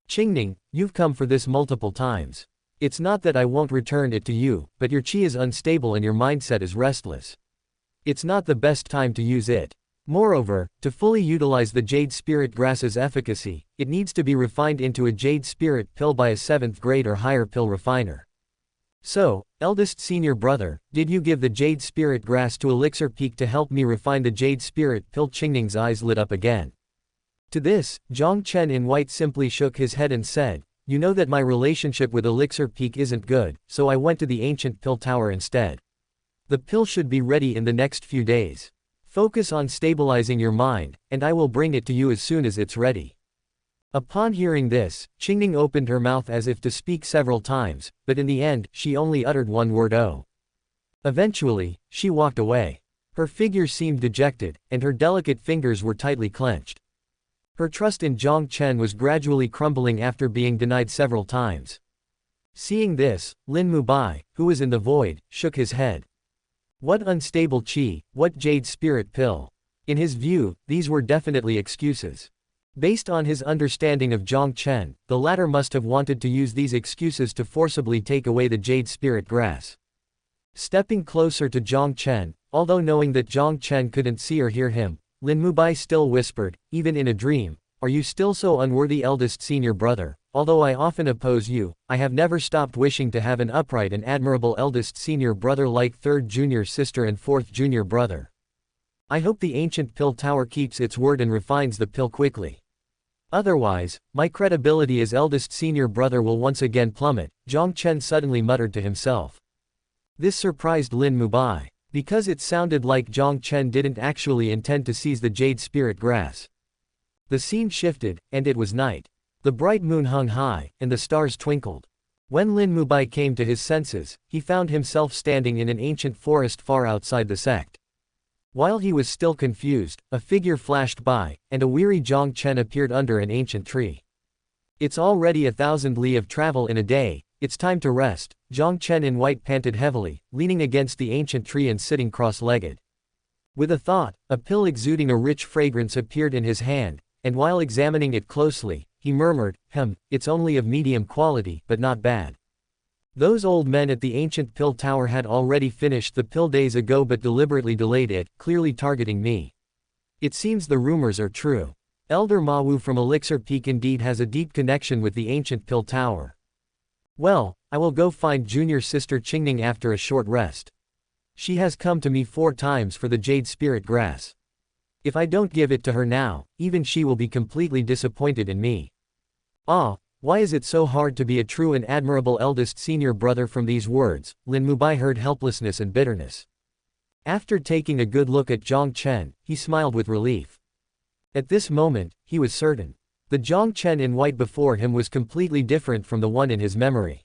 Qingning, you've come for this multiple times. It's not that I won't return it to you, but your qi is unstable and your mindset is restless. It's not the best time to use it. Moreover, to fully utilize the jade spirit grass's efficacy, it needs to be refined into a jade spirit pill by a 7th grade or higher pill refiner. So, eldest senior brother, did you give the jade spirit grass to Elixir Peak to help me refine the jade spirit pill? Qingning's eyes lit up again. To this, Jiang Chen in white simply shook his head and said, you know that my relationship with Elixir Peak isn't good, so I went to the ancient pill tower instead. The pill should be ready in the next few days. Focus on stabilizing your mind, and I will bring it to you as soon as it's ready. Upon hearing this, Qingning opened her mouth as if to speak several times, but in the end, she only uttered one word, "Oh." Eventually, she walked away. Her figure seemed dejected, and her delicate fingers were tightly clenched. Her trust in Jiang Chen was gradually crumbling after being denied several times. Seeing this, Lin Mubai, who was in the void, shook his head. What unstable qi, what jade spirit pill. In his view, these were definitely excuses. Based on his understanding of Jiang Chen, the latter must have wanted to use these excuses to forcibly take away the jade spirit grass. Stepping closer to Jiang Chen, although knowing that Jiang Chen couldn't see or hear him, Lin Mubai still whispered, even in a dream, are you still so unworthy, eldest senior brother? Although I often oppose you, I have never stopped wishing to have an upright and admirable eldest senior brother like 3rd junior sister and 4th junior brother. I hope the ancient pill tower keeps its word and refines the pill quickly. Otherwise, my credibility as eldest senior brother will once again plummet, Jiang Chen suddenly muttered to himself. This surprised Lin Mubai, because it sounded like Jiang Chen didn't actually intend to seize the jade spirit grass. The scene shifted, and it was night. The bright moon hung high, and the stars twinkled. When Lin Mubai came to his senses, he found himself standing in an ancient forest far outside the sect. While he was still confused, a figure flashed by, and a weary Jiang Chen appeared under an ancient tree. It's already 1,000 li of travel in a day, it's time to rest. Jiang Chen in white panted heavily, leaning against the ancient tree and sitting cross-legged. With a thought, a pill exuding a rich fragrance appeared in his hand, and while examining it closely, he murmured, it's only of medium quality, but not bad. Those old men at the ancient pill tower had already finished the pill days ago but deliberately delayed it, clearly targeting me. It seems the rumors are true. Elder Ma Wu from Elixir Peak indeed has a deep connection with the ancient pill tower. Well, I will go find junior sister Qingning after a short rest. She has come to me 4 times for the jade spirit grass. If I don't give it to her now, even she will be completely disappointed in me. Ah, why is it so hard to be a true and admirable eldest senior brother? From these words, Lin Mubai heard helplessness and bitterness. After taking a good look at Jiang Chen, he smiled with relief. At this moment, he was certain. The Jiang Chen in white before him was completely different from the one in his memory.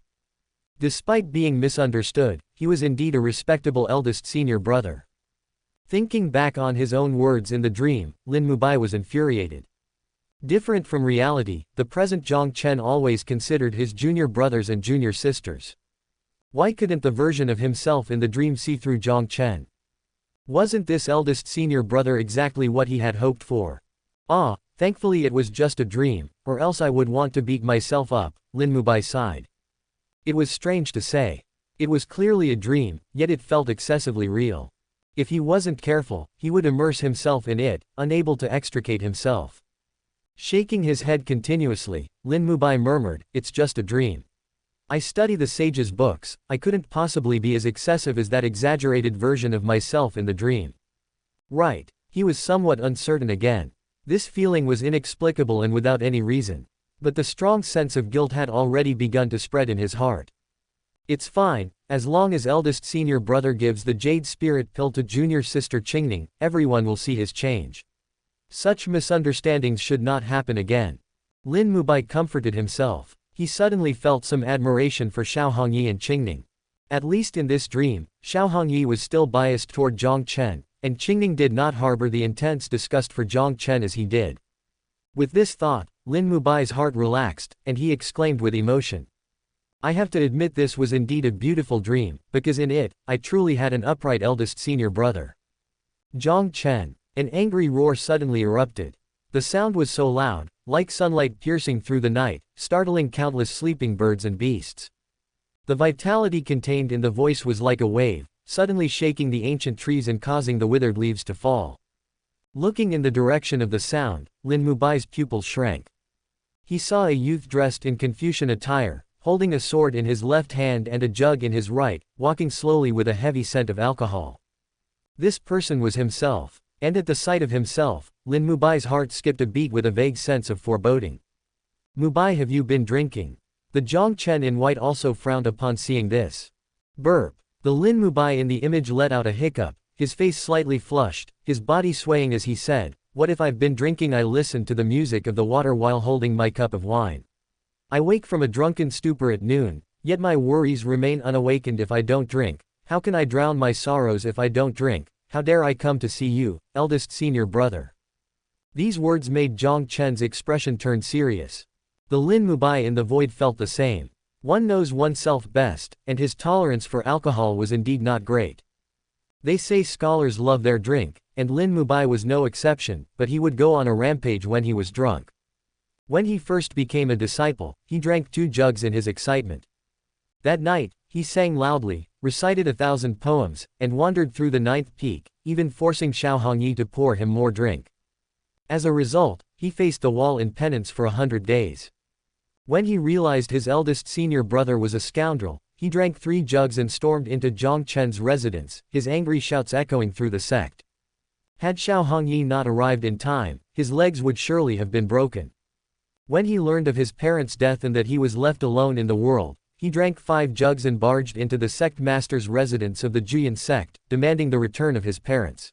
Despite being misunderstood, he was indeed a respectable eldest senior brother. Thinking back on his own words in the dream, Lin Mubai was infuriated. Different from reality, the present Jiang Chen always considered his junior brothers and junior sisters. Why couldn't the version of himself in the dream see through Jiang Chen? Wasn't this eldest senior brother exactly what he had hoped for? Ah, thankfully it was just a dream, or else I would want to beat myself up, Lin Mubai sighed. It was strange to say. It was clearly a dream, yet it felt excessively real. If he wasn't careful, he would immerse himself in it, unable to extricate himself. Shaking his head continuously, Lin Mubai murmured, it's just a dream. I study the sage's books, I couldn't possibly be as excessive as that exaggerated version of myself in the dream. Right, he was somewhat uncertain again. This feeling was inexplicable and without any reason. But the strong sense of guilt had already begun to spread in his heart. It's fine, as long as eldest senior brother gives the jade spirit pill to junior sister Qingning, everyone will see his change. Such misunderstandings should not happen again. Lin Mubai comforted himself. He suddenly felt some admiration for Xiao Hongyi and Qingning. At least in this dream, Xiao Hongyi was still biased toward Jiang Chen, and Qingning did not harbor the intense disgust for Jiang Chen as he did. With this thought, Lin Mubai's heart relaxed, and he exclaimed with emotion. I have to admit this was indeed a beautiful dream, because in it, I truly had an upright eldest senior brother. Jiang Chen. An angry roar suddenly erupted. The sound was so loud, like sunlight piercing through the night, startling countless sleeping birds and beasts. The vitality contained in the voice was like a wave, suddenly shaking the ancient trees and causing the withered leaves to fall. Looking in the direction of the sound, Lin Mubai's pupils shrank. He saw a youth dressed in Confucian attire, holding a sword in his left hand and a jug in his right, walking slowly with a heavy scent of alcohol. This person was himself, and at the sight of himself, Lin Mubai's heart skipped a beat with a vague sense of foreboding. "Mubai, have you been drinking?" The Jiang Chen in white also frowned upon seeing this. Burp. The Lin Mubai in the image let out a hiccup, his face slightly flushed, his body swaying as he said, "What if I've been drinking? I listened to the music of the water while holding my cup of wine. I wake from a drunken stupor at noon, yet my worries remain unawakened if I don't drink. How can I drown my sorrows if I don't drink? How dare I come to see you, eldest senior brother?" These words made Jiang Chen's expression turn serious. The Lin Mubai in the void felt the same. One knows oneself best, and his tolerance for alcohol was indeed not great. They say scholars love their drink, and Lin Mubai was no exception, but he would go on a rampage when he was drunk. When he first became a disciple, he drank 2 jugs in his excitement. That night, he sang loudly, recited 1,000 poems, and wandered through the 9th peak, even forcing Xiao Hongyi to pour him more drink. As a result, he faced the wall in penance for 100 days. When he realized his eldest senior brother was a scoundrel, he drank 3 jugs and stormed into Jiang Chen's residence, his angry shouts echoing through the sect. Had Xiao Hongyi not arrived in time, his legs would surely have been broken. When he learned of his parents' death and that he was left alone in the world, he drank 5 jugs and barged into the sect master's residence of the Juyan sect, demanding the return of his parents.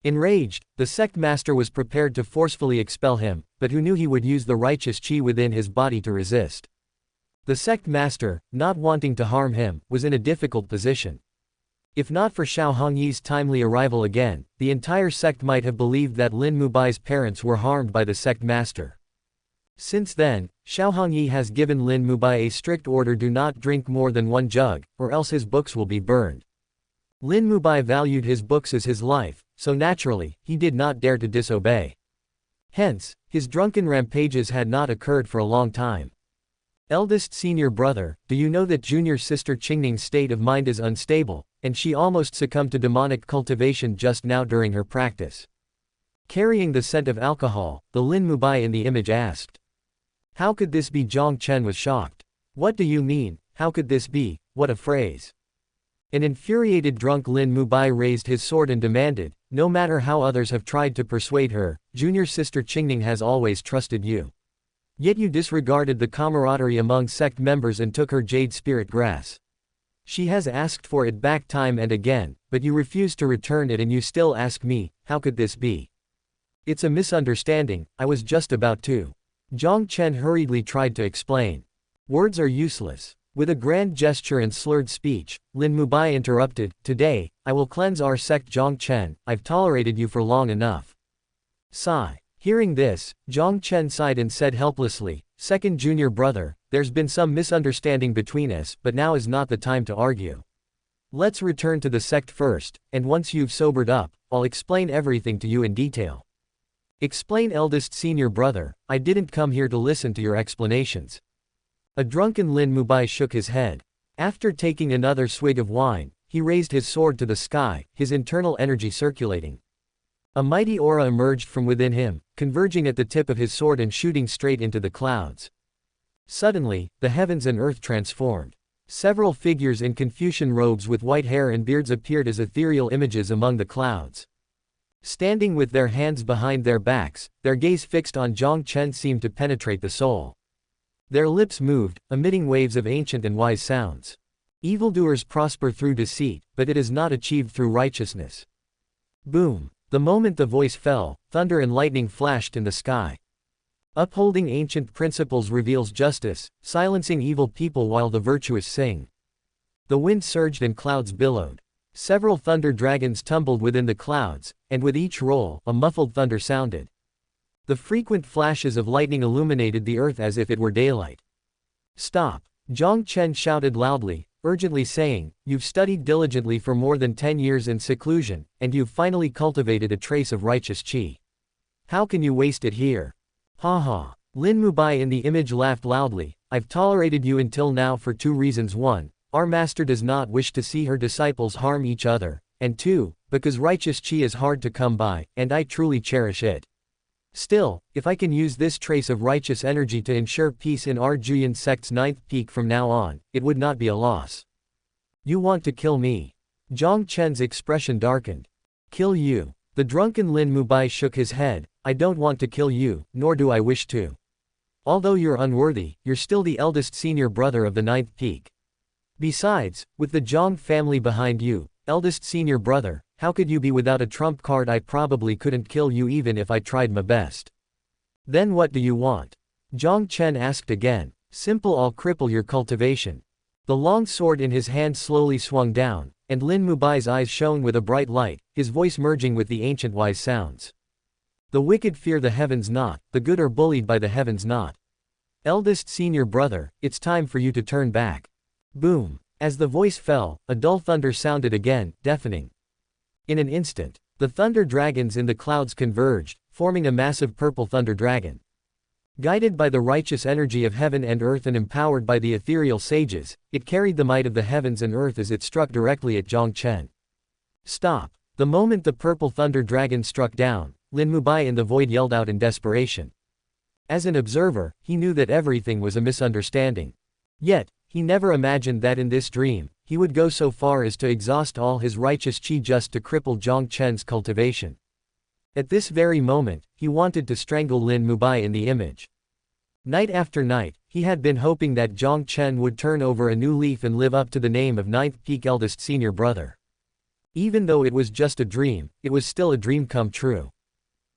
Enraged, the sect master was prepared to forcefully expel him, but who knew he would use the righteous qi within his body to resist. The sect master, not wanting to harm him, was in a difficult position. If not for Xiao Hongyi's timely arrival again, the entire sect might have believed that Lin Mubai's parents were harmed by the sect master. Since then, Xiao Hongyi has given Lin Mubai a strict order: do not drink more than 1 jug, or else his books will be burned. Lin Mubai valued his books as his life, so naturally, he did not dare to disobey. Hence, his drunken rampages had not occurred for a long time. "Eldest senior brother, do you know that junior sister Qingning's state of mind is unstable, and she almost succumbed to demonic cultivation just now during her practice?" Carrying the scent of alcohol, the Lin Mubai in the image asked. "How could this be?" Jiang Chen was shocked. "What do you mean, how could this be? What a phrase." An infuriated drunk Lin Mubai raised his sword and demanded, "No matter how others have tried to persuade her, junior sister Qingning has always trusted you. Yet you disregarded the camaraderie among sect members and took her jade spirit grass. She has asked for it back time and again, but you refused to return it, and you still ask me, how could this be? It's a misunderstanding, I was just about to." Jiang Chen hurriedly tried to explain. Words are useless. With a grand gesture and slurred speech, Lin Mubai interrupted, "Today, I will cleanse our sect." "Jiang Chen, I've tolerated you for long enough." Sigh. Hearing this, Jiang Chen sighed and said helplessly, "Second junior brother, there's been some misunderstanding between us, but now is not the time to argue. Let's return to the sect first, and once you've sobered up, I'll explain everything to you in detail." "Explain, eldest senior brother, I didn't come here to listen to your explanations." A drunken Lin Mubai shook his head. After taking another swig of wine, he raised his sword to the sky, his internal energy circulating. A mighty aura emerged from within him, converging at the tip of his sword and shooting straight into the clouds. Suddenly, the heavens and earth transformed. Several figures in Confucian robes with white hair and beards appeared as ethereal images among the clouds. Standing with their hands behind their backs, their gaze fixed on Jiang Chen seemed to penetrate the soul. Their lips moved, emitting waves of ancient and wise sounds. Evildoers prosper through deceit, but it is not achieved through righteousness. Boom! The moment the voice fell, thunder and lightning flashed in the sky. Upholding ancient principles reveals justice, silencing evil people while the virtuous sing. The wind surged and clouds billowed. Several thunder dragons tumbled within the clouds, and with each roll, a muffled thunder sounded. The frequent flashes of lightning illuminated the earth as if it were daylight. "Stop!" Jiang Chen shouted loudly, urgently saying, "You've studied diligently for more than 10 years in seclusion, and you've finally cultivated a trace of righteous qi. How can you waste it here?" "Ha ha!" Lin Mubai in the image laughed loudly, "I've tolerated you until now for 2 reasons. 1. Our master does not wish to see her disciples harm each other, and 2, because righteous qi is hard to come by, and I truly cherish it. Still, if I can use this trace of righteous energy to ensure peace in our Juyan sect's 9th peak from now on, it would not be a loss. You want to kill me? Jiang Chen's expression darkened. Kill you? The drunken Lin Mubai shook his head. I don't want to kill you, nor do I wish to. Although you're unworthy, you're still the eldest senior brother of the 9th peak. Besides, with the Jiang family behind you, eldest senior brother, how could you be without a trump card? I probably couldn't kill you even if I tried my best. Then what do you want? Jiang Chen asked again. Simple, I'll cripple your cultivation. The long sword in his hand slowly swung down, and Lin Mubai's eyes shone with a bright light, his voice merging with the ancient wise sounds. The wicked fear the heavens not, the good are bullied by the heavens not. Eldest senior brother, it's time for you to turn back. Boom. As the voice fell, a dull thunder sounded again, deafening. In an instant, the thunder dragons in the clouds converged, forming a massive purple thunder dragon. Guided by the righteous energy of heaven and earth and empowered by the ethereal sages, it carried the might of the heavens and earth as it struck directly at Jiang Chen. Stop! The moment the purple thunder dragon struck down, Lin Mubai in the void yelled out in desperation. As an observer, he knew that everything was a misunderstanding. Yet, he never imagined that in this dream, he would go so far as to exhaust all his righteous qi just to cripple Jiang Chen's cultivation. At this very moment, he wanted to strangle Lin Mubai in the image. Night after night, he had been hoping that Jiang Chen would turn over a new leaf and live up to the name of 9th peak eldest senior brother. Even though it was just a dream, it was still a dream come true.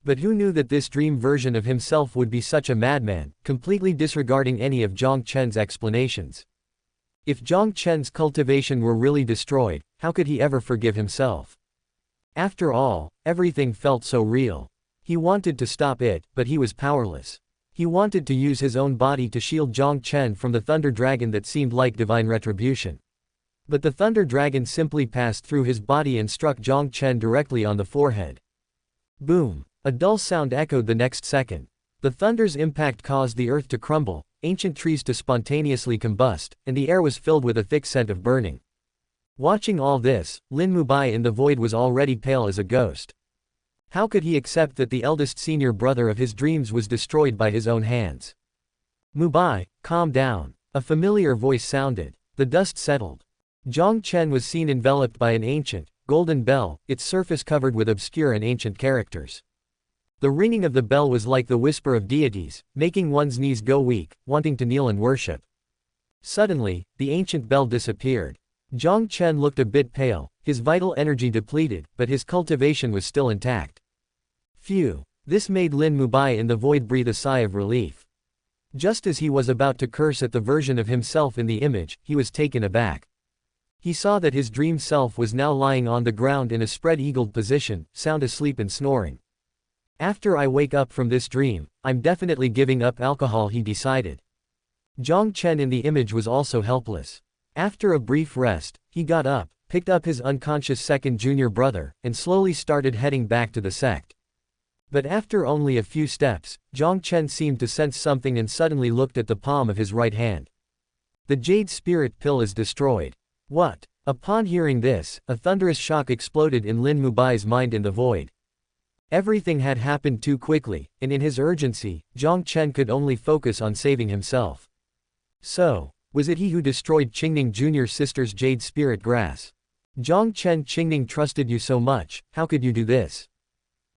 But who knew that this dream version of himself would be such a madman, completely disregarding any of Jiang Chen's explanations? If Jiang Chen's cultivation were really destroyed, how could he ever forgive himself? After all, everything felt so real. He wanted to stop it, but he was powerless. He wanted to use his own body to shield Jiang Chen from the thunder dragon that seemed like divine retribution. But the thunder dragon simply passed through his body and struck Jiang Chen directly on the forehead. Boom! A dull sound echoed the next second. The thunder's impact caused the earth to crumble, ancient trees to spontaneously combust, and the air was filled with a thick scent of burning. Watching all this, Lin Mubai in the void was already pale as a ghost. How could he accept that the eldest senior brother of his dreams was destroyed by his own hands? Mubai, calm down. A familiar voice sounded. The dust settled. Jiang Chen was seen enveloped by an ancient, golden bell, its surface covered with obscure and ancient characters. The ringing of the bell was like the whisper of deities, making one's knees go weak, wanting to kneel and worship. Suddenly, the ancient bell disappeared. Jiang Chen looked a bit pale, his vital energy depleted, but his cultivation was still intact. Phew! This made Lin Mubai in the void breathe a sigh of relief. Just as he was about to curse at the version of himself in the image, he was taken aback. He saw that his dream self was now lying on the ground in a spread-eagled position, sound asleep and snoring. After I wake up from this dream, I'm definitely giving up alcohol, he decided. Jiang Chen in the image was also helpless. After a brief rest, he got up, picked up his unconscious second junior brother, and slowly started heading back to the sect. But after only a few steps, Jiang Chen seemed to sense something and suddenly looked at the palm of his right hand. The jade spirit pill is destroyed. What? Upon hearing this, a thunderous shock exploded in Lin Mubai's mind in the void. Everything had happened too quickly, and in his urgency, Jiang Chen could only focus on saving himself. So, was it he who destroyed Qingning Junior sister's jade spirit grass? Jiang Chen, Qingning trusted you so much, how could you do this?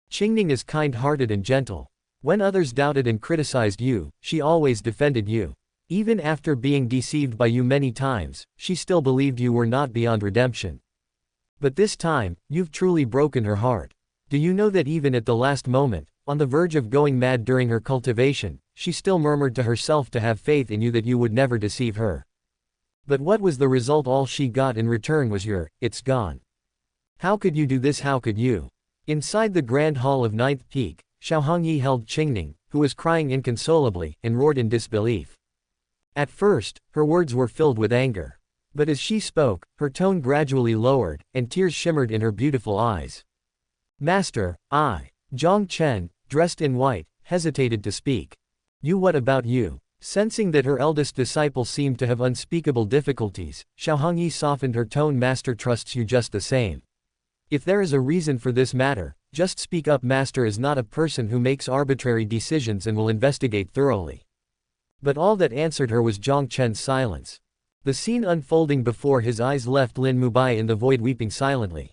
Qingning is kind-hearted and gentle. When others doubted and criticized you, she always defended you. Even after being deceived by you many times, she still believed you were not beyond redemption. But this time, you've truly broken her heart. Do you know that even at the last moment, on the verge of going mad during her cultivation, she still murmured to herself to have faith in you that you would never deceive her? But what was the result? All she got in return was it's gone. How could you do this? How could you? Inside the grand hall of 9th peak, Xiao Hongyi held Qingning, who was crying inconsolably, and roared in disbelief. At first, her words were filled with anger. But as she spoke, her tone gradually lowered, and tears shimmered in her beautiful eyes. Master, Jiang Chen, dressed in white, hesitated to speak. You, what about you? Sensing that her eldest disciple seemed to have unspeakable difficulties, Xiao Hongyi softened her tone. Master trusts you just the same. If there is a reason for this matter, just speak up. Master is not a person who makes arbitrary decisions and will investigate thoroughly. But all that answered her was Jiang Chen's silence. The scene unfolding before his eyes left Lin Mubai in the void weeping silently.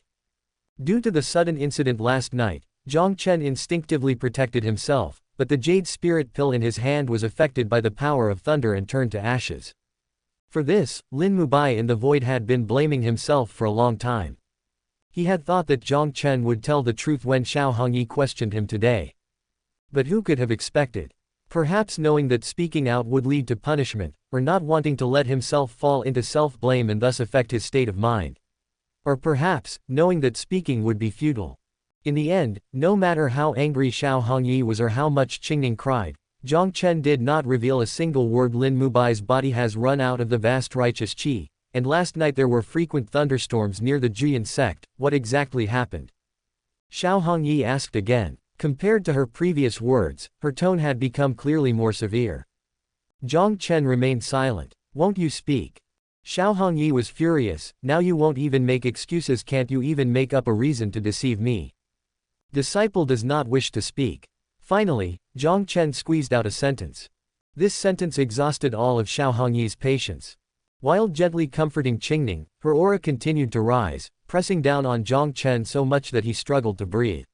Due to the sudden incident last night, Jiang Chen instinctively protected himself, but the jade spirit pill in his hand was affected by the power of thunder and turned to ashes. For this, Lin Mubai in the void had been blaming himself for a long time. He had thought that Jiang Chen would tell the truth when Xiao Hongyi questioned him today. But who could have expected? Perhaps knowing that speaking out would lead to punishment, or not wanting to let himself fall into self-blame and thus affect his state of mind. Or perhaps, knowing that speaking would be futile. In the end, no matter how angry Xiao Hongyi was or how much Qingning cried, Jiang Chen did not reveal a single word. Lin Mubai's body has run out of the vast righteous qi, and last night there were frequent thunderstorms near the Juyan sect. What exactly happened? Xiao Hongyi asked again. Compared to her previous words, her tone had become clearly more severe. Jiang Chen remained silent. Won't you speak? Xiao Hongyi was furious. Now you won't even make excuses. Can't you even make up a reason to deceive me? Disciple does not wish to speak. Finally, Jiang Chen squeezed out a sentence. This sentence exhausted all of Xiao Hongyi's patience. While gently comforting Qingning, her aura continued to rise, pressing down on Jiang Chen so much that he struggled to breathe.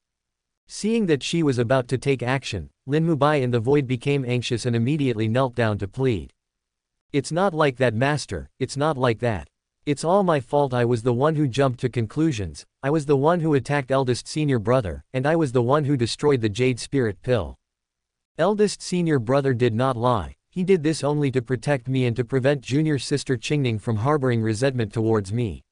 Seeing that she was about to take action, Lin Mubai in the void became anxious and immediately knelt down to plead. It's not like that, master, it's not like that. It's all my fault. I was the one who jumped to conclusions, I was the one who attacked eldest senior brother, and I was the one who destroyed the jade spirit pill. Eldest senior brother did not lie, he did this only to protect me and to prevent junior sister Qingning from harboring resentment towards me.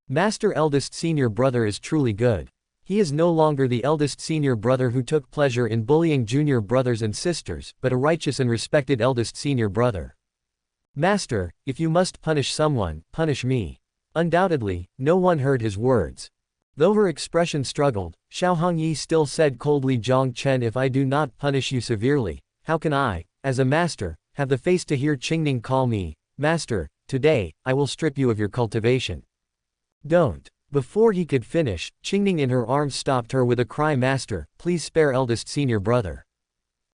Master, eldest senior brother is truly good. He is no longer the eldest senior brother who took pleasure in bullying junior brothers and sisters, but a righteous and respected eldest senior brother. Master, if you must punish someone, punish me. Undoubtedly, no one heard his words. Though her expression struggled, Xiao Hongyi still said coldly, Jiang Chen, if I do not punish you severely, how can I, as a master, have the face to hear Qingning call me, master? Today, I will strip you of your cultivation. Don't. Before he could finish, Qingning in her arms stopped her with a cry, master, please spare eldest senior brother.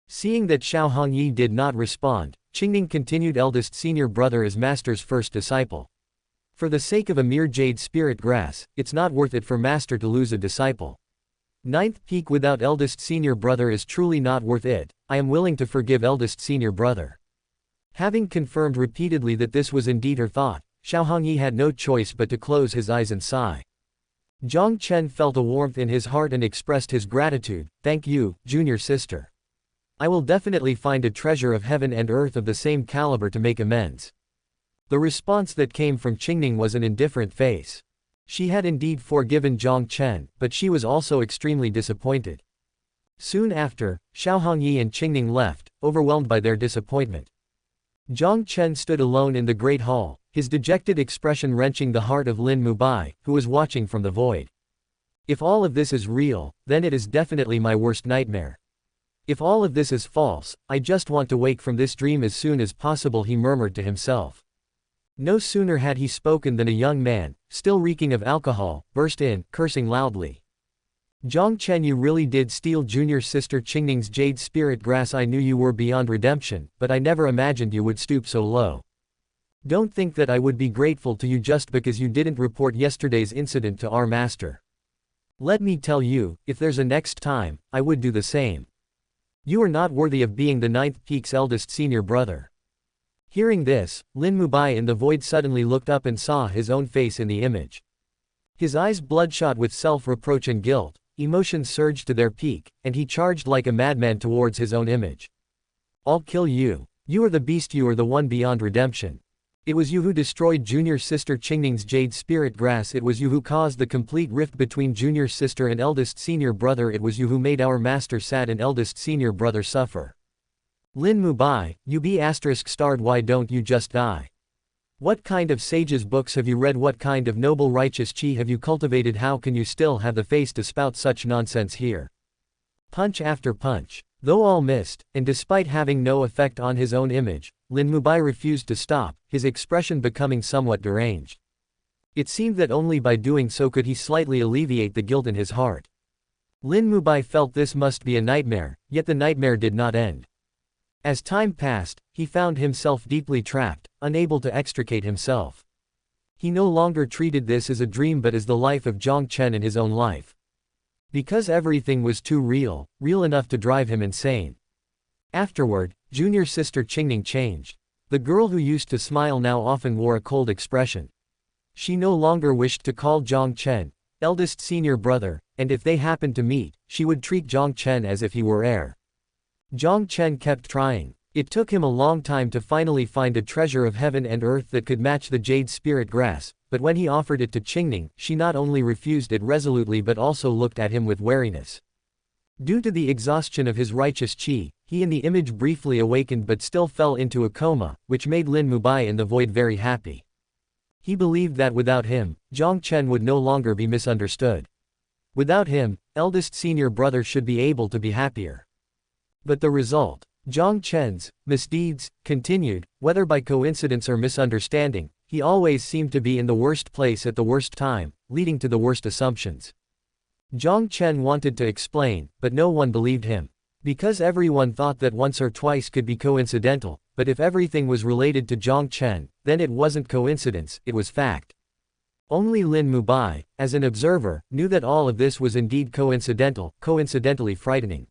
Seeing that Xiao Hongyi did not respond, Qingning continued, eldest senior brother is master's first disciple. For the sake of a mere jade spirit grass, it's not worth it for master to lose a disciple. Ninth peak without eldest senior brother is truly not worth it. I am willing to forgive eldest senior brother. Having confirmed repeatedly that this was indeed her thought, Xiao Hongyi had no choice but to close his eyes and sigh. Jiang Chen felt a warmth in his heart and expressed his gratitude. Thank you, junior sister. I will definitely find a treasure of heaven and earth of the same caliber to make amends. The response that came from Qingning was an indifferent face. She had indeed forgiven Jiang Chen, but she was also extremely disappointed. Soon after, Xiao Hongyi and Qingning left, overwhelmed by their disappointment. Jiang Chen stood alone in the great hall, his dejected expression wrenching the heart of Lin Mubai, who was watching from the void. If all of this is real, then it is definitely my worst nightmare. If all of this is false, I just want to wake from this dream as soon as possible, he murmured to himself. No sooner had he spoken than a young man, still reeking of alcohol, burst in, cursing loudly. Jiang Chen, you really did steal junior sister Qingning's jade spirit grass. I knew you were beyond redemption, but I never imagined you would stoop so low. Don't think that I would be grateful to you just because you didn't report yesterday's incident to our master. Let me tell you, if there's a next time, I would do the same. You are not worthy of being the ninth peak's eldest senior brother. Hearing this, Lin Mubai in the void suddenly looked up and saw his own face in the image. His eyes bloodshot with self-reproach and guilt, emotions surged to their peak, and he charged like a madman towards his own image. I'll kill you. You are the beast, you are the one beyond redemption. It was you who destroyed junior sister Qingning's jade spirit grass. It was you who caused the complete rift between junior sister and eldest senior brother. It was you who made our master sad and eldest senior brother suffer. Lin Mubai, you be ****, why don't you just die? What kind of sage's books have you read? What kind of noble righteous qi have you cultivated? How can you still have the face to spout such nonsense here? Punch after punch. Though all missed, and despite having no effect on his own image, Lin Mubai refused to stop, his expression becoming somewhat deranged. It seemed that only by doing so could he slightly alleviate the guilt in his heart. Lin Mubai felt this must be a nightmare, yet the nightmare did not end. As time passed, he found himself deeply trapped, unable to extricate himself. He no longer treated this as a dream but as the life of Jiang Chen in his own life. Because everything was too real, real enough to drive him insane. Afterward, junior sister Qingning changed. The girl who used to smile now often wore a cold expression. She no longer wished to call Jiang Chen, eldest senior brother, and if they happened to meet, she would treat Jiang Chen as if he were heir. Jiang Chen kept trying. It took him a long time to finally find a treasure of heaven and earth that could match the jade spirit grass, but when he offered it to Qingning, she not only refused it resolutely but also looked at him with wariness. Due to the exhaustion of his righteous qi, he in the image briefly awakened but still fell into a coma, which made Lin Mubai in the void very happy. He believed that without him, Jiang Chen would no longer be misunderstood. Without him, eldest senior brother should be able to be happier. But the result, Jiang Chen's misdeeds continued, whether by coincidence or misunderstanding, he always seemed to be in the worst place at the worst time, leading to the worst assumptions. Jiang Chen wanted to explain, but no one believed him. Because everyone thought that once or twice could be coincidental, but if everything was related to Jiang Chen, then it wasn't coincidence, it was fact. Only Lin Mubai, as an observer, knew that all of this was indeed coincidental, coincidentally frightening.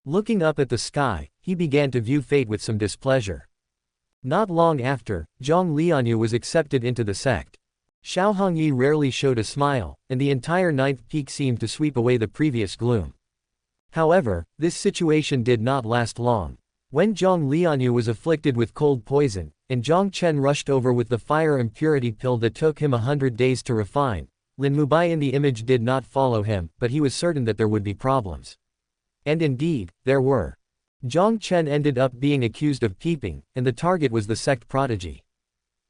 Looking up at the sky, he began to view fate with some displeasure. Not long after, Jiang Lianyue was accepted into the sect. Xiao Hongyi rarely showed a smile, and the entire ninth peak seemed to sweep away the previous gloom. However, this situation did not last long. When Jiang Lianyue was afflicted with cold poison, and Jiang Chen rushed over with the fire impurity pill that took him 100 days to refine, Lin Mubai in the image did not follow him, but he was certain that there would be problems. And indeed, there were. Jiang Chen ended up being accused of peeping, and the target was the sect prodigy.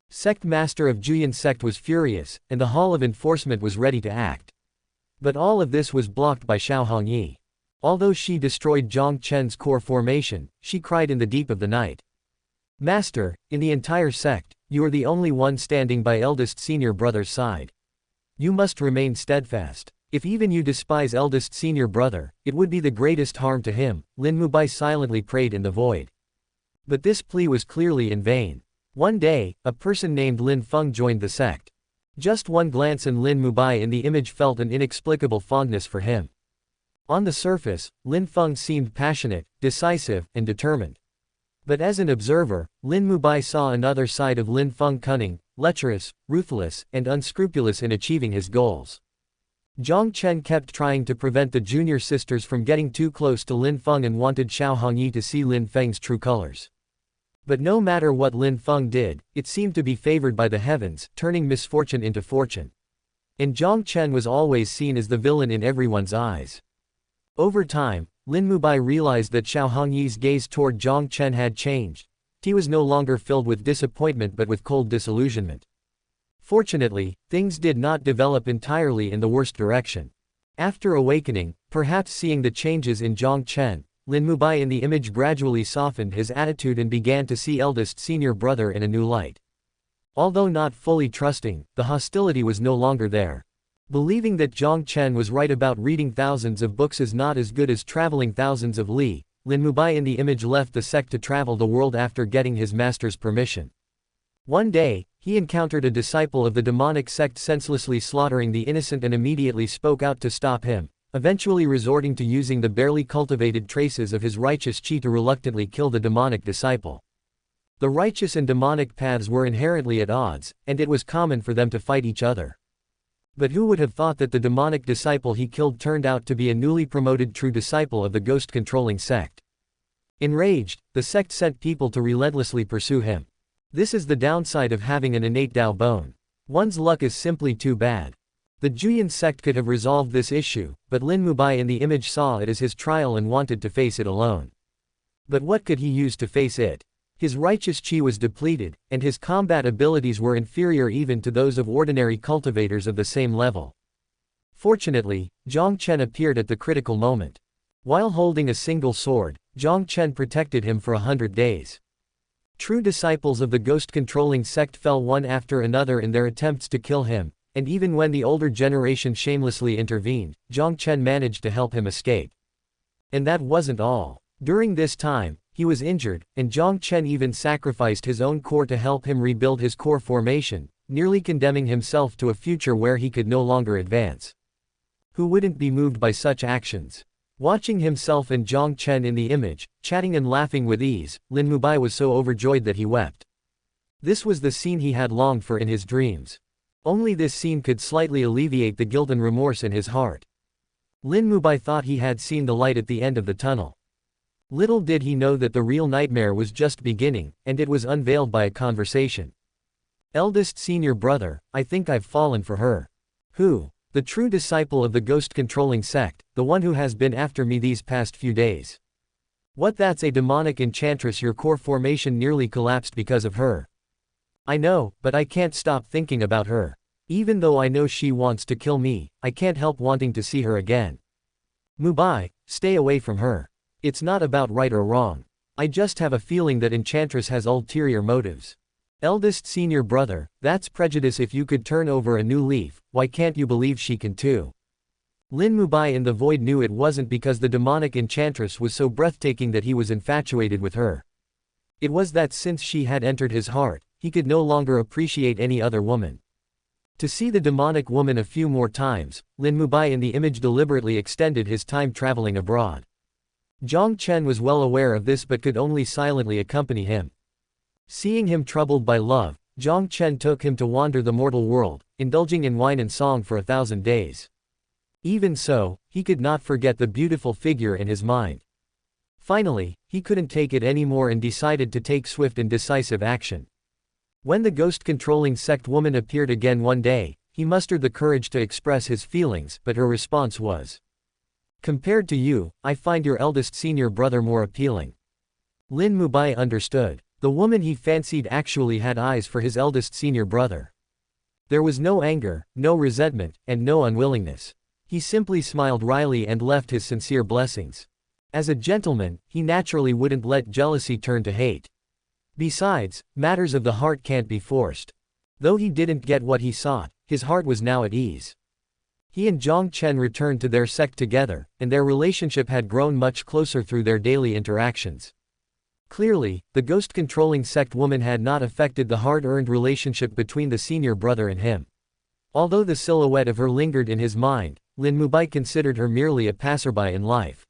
Sect master of Juyan sect was furious, and the Hall of Enforcement was ready to act. But all of this was blocked by Xiao Hongyi. Although she destroyed Jiang Chen's core formation, she cried in the deep of the night. Master, in the entire sect, you are the only one standing by eldest senior brother's side. You must remain steadfast. If even you despise eldest senior brother, it would be the greatest harm to him, Lin Mubai silently prayed in the void. But this plea was clearly in vain. One day, a person named Lin Feng joined the sect. Just one glance and Lin Mubai in the image felt an inexplicable fondness for him. On the surface, Lin Feng seemed passionate, decisive, and determined. But as an observer, Lin Mubai saw another side of Lin Feng: cunning, lecherous, ruthless, and unscrupulous in achieving his goals. Jiang Chen kept trying to prevent the junior sisters from getting too close to Lin Feng and wanted Xiao Hongyi to see Lin Feng's true colors. But no matter what Lin Feng did, it seemed to be favored by the heavens, turning misfortune into fortune. And Jiang Chen was always seen as the villain in everyone's eyes. Over time, Lin Mubai realized that Xiao Hongyi's gaze toward Jiang Chen had changed. He was no longer filled with disappointment but with cold disillusionment. Fortunately, things did not develop entirely in the worst direction. After awakening, perhaps seeing the changes in Jiang Chen, Lin Mubai in the image gradually softened his attitude and began to see eldest senior brother in a new light. Although not fully trusting, the hostility was no longer there. Believing that Jiang Chen was right about reading thousands of books is not as good as traveling thousands of li, Lin Mubai in the image left the sect to travel the world after getting his master's permission. One day, he encountered a disciple of the demonic sect senselessly slaughtering the innocent and immediately spoke out to stop him, eventually resorting to using the barely cultivated traces of his righteous qi to reluctantly kill the demonic disciple. The righteous and demonic paths were inherently at odds, and it was common for them to fight each other. But who would have thought that the demonic disciple he killed turned out to be a newly promoted true disciple of the ghost-controlling sect? Enraged, the sect sent people to relentlessly pursue him. This is the downside of having an innate Dao bone. One's luck is simply too bad. The Juyan sect could have resolved this issue, but Lin Mubai in the image saw it as his trial and wanted to face it alone. But what could he use to face it? His righteous qi was depleted, and his combat abilities were inferior even to those of ordinary cultivators of the same level. Fortunately, Jiang Chen appeared at the critical moment. While holding a single sword, Jiang Chen protected him for 100 days. True disciples of the ghost-controlling sect fell one after another in their attempts to kill him, and even when the older generation shamelessly intervened, Jiang Chen managed to help him escape. And that wasn't all. During this time, he was injured, and Jiang Chen even sacrificed his own core to help him rebuild his core formation, nearly condemning himself to a future where he could no longer advance. Who wouldn't be moved by such actions? Watching himself and Jiang Chen in the image, chatting and laughing with ease, Lin Mubai was so overjoyed that he wept. This was the scene he had longed for in his dreams. Only this scene could slightly alleviate the guilt and remorse in his heart. Lin Mubai thought he had seen the light at the end of the tunnel. Little did he know that the real nightmare was just beginning, and it was unveiled by a conversation. Eldest senior brother, I think I've fallen for her. Who? The true disciple of the ghost-controlling sect, the one who has been after me these past few days. What, that's a demonic enchantress? Your core formation nearly collapsed because of her. I know, but I can't stop thinking about her. Even though I know she wants to kill me, I can't help wanting to see her again. Mubai, stay away from her. It's not about right or wrong. I just have a feeling that Enchantress has ulterior motives. Eldest senior brother, that's prejudice. If you could turn over a new leaf, why can't you believe she can too? Lin Mubai in the void knew it wasn't because the demonic enchantress was so breathtaking that he was infatuated with her. It was that since she had entered his heart, he could no longer appreciate any other woman. To see the demonic woman a few more times, Lin Mubai in the image deliberately extended his time traveling abroad. Jiang Chen was well aware of this but could only silently accompany him. Seeing him troubled by love, Jiang Chen took him to wander the mortal world, indulging in wine and song for 1,000 days. Even so, he could not forget the beautiful figure in his mind. Finally, he couldn't take it anymore and decided to take swift and decisive action. When the ghost-controlling sect woman appeared again one day, he mustered the courage to express his feelings, but her response was, "Compared to you, I find your eldest senior brother more appealing." Lin Mubai understood. The woman he fancied actually had eyes for his eldest senior brother. There was no anger, no resentment, and no unwillingness. He simply smiled wryly and left his sincere blessings. As a gentleman, he naturally wouldn't let jealousy turn to hate. Besides, matters of the heart can't be forced. Though he didn't get what he sought, his heart was now at ease. He and Jiang Chen returned to their sect together, and their relationship had grown much closer through their daily interactions. Clearly, the ghost-controlling sect woman had not affected the hard-earned relationship between the senior brother and him. Although the silhouette of her lingered in his mind, Lin Mubai considered her merely a passerby in life.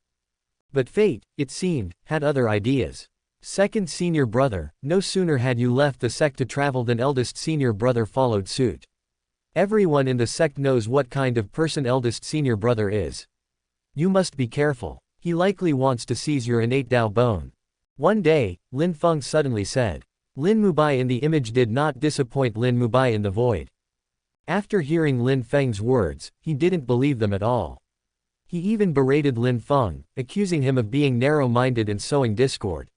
But fate, it seemed, had other ideas. Second senior brother, no sooner had you left the sect to travel than eldest senior brother followed suit. Everyone in the sect knows what kind of person eldest senior brother is. You must be careful. He likely wants to seize your innate Dao bone. One day, Lin Feng suddenly said. Lin Mubai in the image did not disappoint Lin Mubai in the void. After hearing Lin Feng's words, he didn't believe them at all. He even berated Lin Feng, accusing him of being narrow-minded and sowing discord.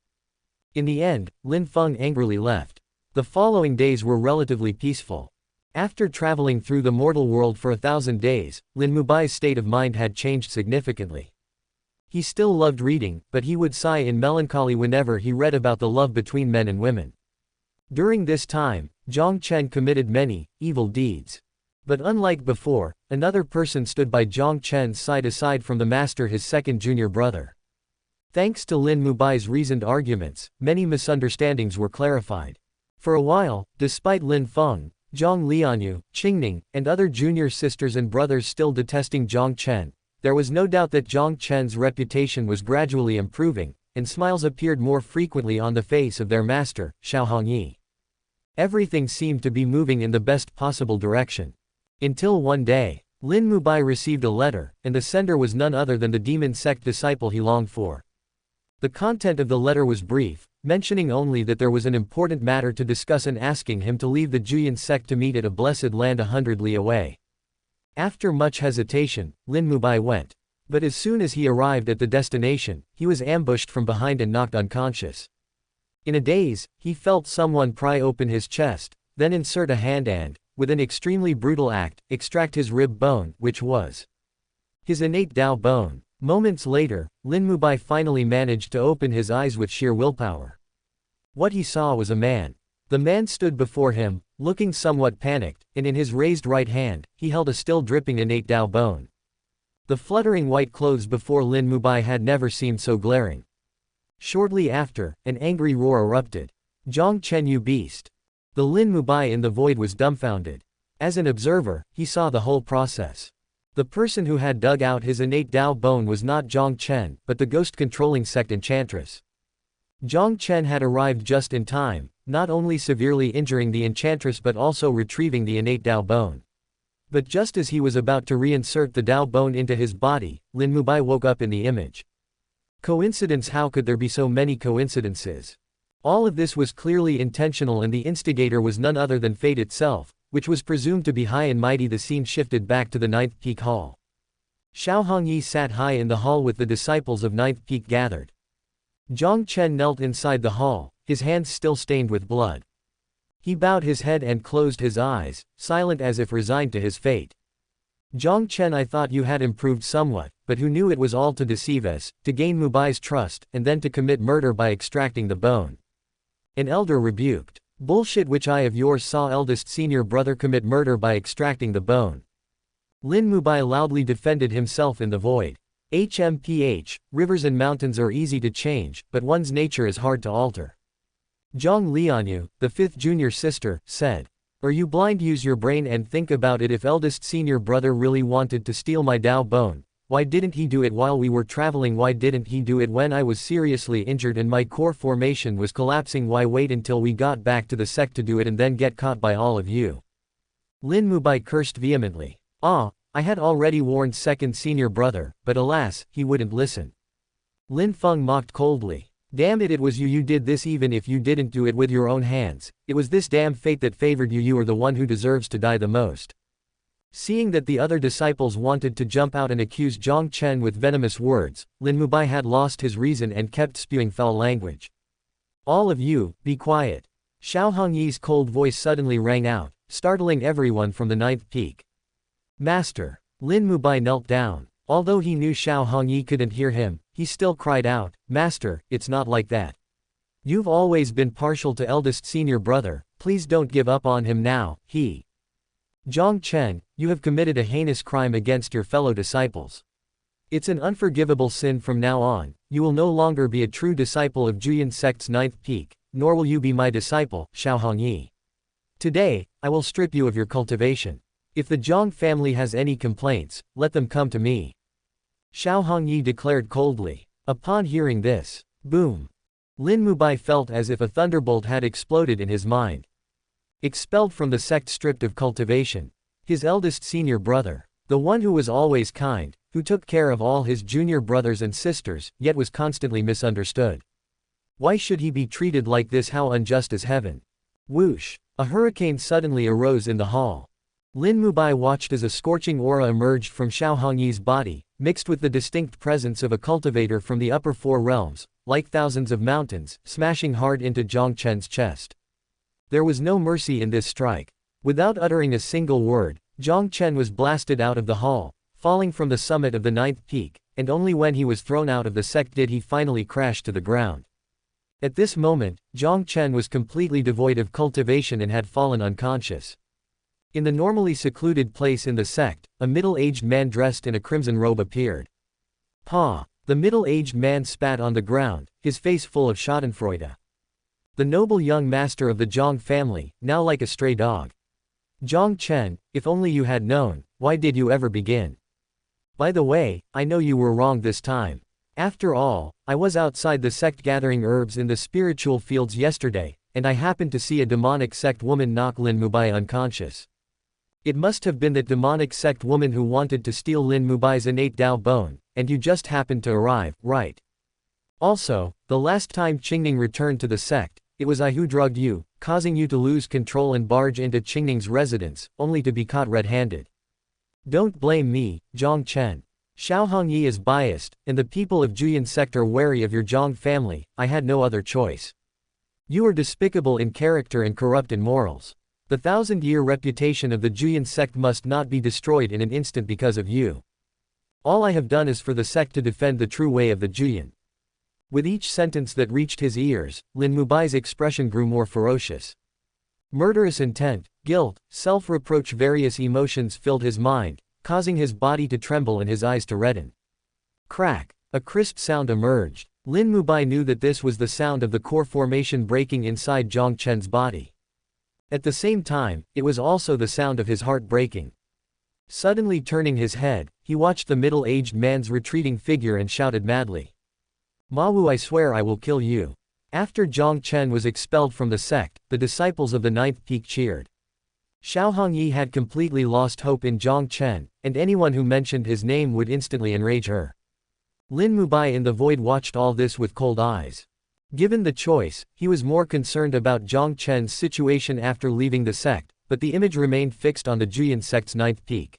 In the end, Lin Feng angrily left. The following days were relatively peaceful. After traveling through the mortal world for 1,000 days, Lin Mubai's state of mind had changed significantly. He still loved reading, but he would sigh in melancholy whenever he read about the love between men and women. During this time, Jiang Chen committed many evil deeds. But unlike before, another person stood by Jiang Chen's side aside from the master, his second junior brother. Thanks to Lin Mubai's reasoned arguments, many misunderstandings were clarified. For a while, despite Lin Feng, Jiang Lianyue, Qingning, and other junior sisters and brothers still detesting Jiang Chen, there was no doubt that Jiang Chen's reputation was gradually improving, and smiles appeared more frequently on the face of their master, Xiao Hongyi. Everything seemed to be moving in the best possible direction. Until one day, Lin Mubai received a letter, and the sender was none other than the demon sect disciple he longed for. The content of the letter was brief, mentioning only that there was an important matter to discuss and asking him to leave the Juyan sect to meet at a blessed land 100 li away. After much hesitation, Lin Mubai went. But as soon as he arrived at the destination, he was ambushed from behind and knocked unconscious. In a daze, he felt someone pry open his chest, then insert a hand and, with an extremely brutal act, extract his rib bone, which was his innate Dao bone. Moments later, Lin Mubai finally managed to open his eyes with sheer willpower. What he saw was a man. The man stood before him, looking somewhat panicked, and in his raised right hand, he held a still dripping innate Dao bone. The fluttering white clothes before Lin Mubai had never seemed so glaring. Shortly after, an angry roar erupted. Jiang Chen, you beast! The Lin Mubai in the void was dumbfounded. As an observer, he saw the whole process. The person who had dug out his innate Dao bone was not Jiang Chen, but the ghost-controlling sect enchantress. Jiang Chen had arrived just in time, not only severely injuring the enchantress but also retrieving the innate Dao bone. But just as he was about to reinsert the Dao bone into his body, Lin Mubai woke up in the image. Coincidence? How could there be so many coincidences? All of this was clearly intentional, and the instigator was none other than fate itself, which was presumed to be high and mighty. The scene shifted back to the Ninth Peak Hall. Xiao Hongyi sat high in the hall with the disciples of Ninth Peak gathered. Jiang Chen knelt inside the hall, his hands still stained with blood. He bowed his head and closed his eyes, silent as if resigned to his fate. Jiang Chen, I thought you had improved somewhat, but who knew it was all to deceive us, to gain Mubai's trust, and then to commit murder by extracting the bone. An elder rebuked. Bullshit! Which eye of yours saw eldest senior brother commit murder by extracting the bone? Lin Mubai loudly defended himself in the void. HMPH, rivers and mountains are easy to change, but one's nature is hard to alter. Jiang Lianyue, the fifth junior sister, said. Are you blind? Use your brain and think about it. If eldest senior brother really wanted to steal my Dao bone, why didn't he do it while we were traveling? Why didn't he do it when I was seriously injured and my core formation was collapsing? Why wait until we got back to the sect to do it and then get caught by all of you? Lin Mubai cursed vehemently. I had already warned second senior brother, but alas, he wouldn't listen. Lin Feng mocked coldly. Damn it, it was you. You did this even if you didn't do it with your own hands. It was this damn fate that favored you. You are the one who deserves to die the most. Seeing that the other disciples wanted to jump out and accuse Jiang Chen with venomous words, Lin Mubai had lost his reason and kept spewing foul language. All of you, be quiet. Xiao Hongyi's cold voice suddenly rang out, startling everyone from the ninth peak. Master. Lin Mubai knelt down. Although he knew Xiao Hongyi couldn't hear him, he still cried out, Master, it's not like that. You've always been partial to eldest senior brother, please don't give up on him now. Jiang Chen, you have committed a heinous crime against your fellow disciples. It's an unforgivable sin. From now on, you will no longer be a true disciple of Juyin sect's ninth peak, nor will you be my disciple, Xiao Hongyi. Today, I will strip you of your cultivation. If the Jiang family has any complaints, let them come to me. Xiao Hongyi declared coldly. Upon hearing this, boom! Lin Mubai felt as if a thunderbolt had exploded in his mind. Expelled from the sect, stripped of cultivation. His eldest senior brother, the one who was always kind, who took care of all his junior brothers and sisters, yet was constantly misunderstood. Why should he be treated like this? How unjust is heaven? Whoosh! A hurricane suddenly arose in the hall. Lin Mubai watched as a scorching aura emerged from Xiao Hongyi's body, mixed with the distinct presence of a cultivator from the upper four realms, like thousands of mountains, smashing hard into Jiang Chen's chest. There was no mercy in this strike. Without uttering a single word, Jiang Chen was blasted out of the hall, falling from the summit of the ninth peak, and only when he was thrown out of the sect did he finally crash to the ground. At this moment, Jiang Chen was completely devoid of cultivation and had fallen unconscious. In the normally secluded place in the sect, a middle-aged man dressed in a crimson robe appeared. Pa! The middle-aged man spat on the ground, his face full of schadenfreude. The noble young master of the Jiang family, now like a stray dog. Jiang Chen, if only you had known, why did you ever begin? By the way, I know you were wrong this time. After all, I was outside the sect gathering herbs in the spiritual fields yesterday, and I happened to see a demonic sect woman knock Lin Mubai unconscious. It must have been that demonic sect woman who wanted to steal Lin Mubai's innate Dao bone, and you just happened to arrive, right? Also, the last time Qingning returned to the sect, it was I who drugged you, causing you to lose control and barge into Qingning's residence, only to be caught red-handed. Don't blame me, Jiang Chen. Xiao Hongyi is biased, and the people of Juyin sect are wary of your Jiang family. I had no other choice. You are despicable in character and corrupt in morals. The 1,000-year reputation of the Juyin sect must not be destroyed in an instant because of you. All I have done is for the sect to defend the true way of the Juyin. With each sentence that reached his ears, Lin Mubai's expression grew more ferocious. Murderous intent, guilt, self-reproach, various emotions filled his mind, causing his body to tremble and his eyes to redden. Crack! A crisp sound emerged. Lin Mubai knew that this was the sound of the core formation breaking inside Jiang Chen's body. At the same time, it was also the sound of his heart breaking. Suddenly turning his head, he watched the middle-aged man's retreating figure and shouted madly, "Ma Wu, I swear I will kill you." After Jiang Chen was expelled from the sect, the disciples of the ninth peak cheered. Xiao Hongyi had completely lost hope in Jiang Chen, and anyone who mentioned his name would instantly enrage her. Lin Mubai in the void watched all this with cold eyes. Given the choice, he was more concerned about Jiang Chen's situation after leaving the sect, but the image remained fixed on the Juyan sect's ninth peak.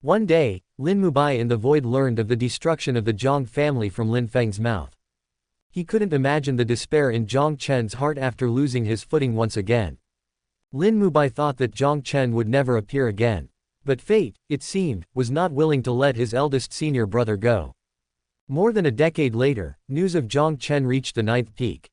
One day, Lin Mubai in the void learned of the destruction of the Jiang family from Lin Feng's mouth. He couldn't imagine the despair in Jiang Chen's heart after losing his footing once again. Lin Mubai thought that Jiang Chen would never appear again. But fate, it seemed, was not willing to let his eldest senior brother go. More than a decade later, news of Jiang Chen reached the ninth peak.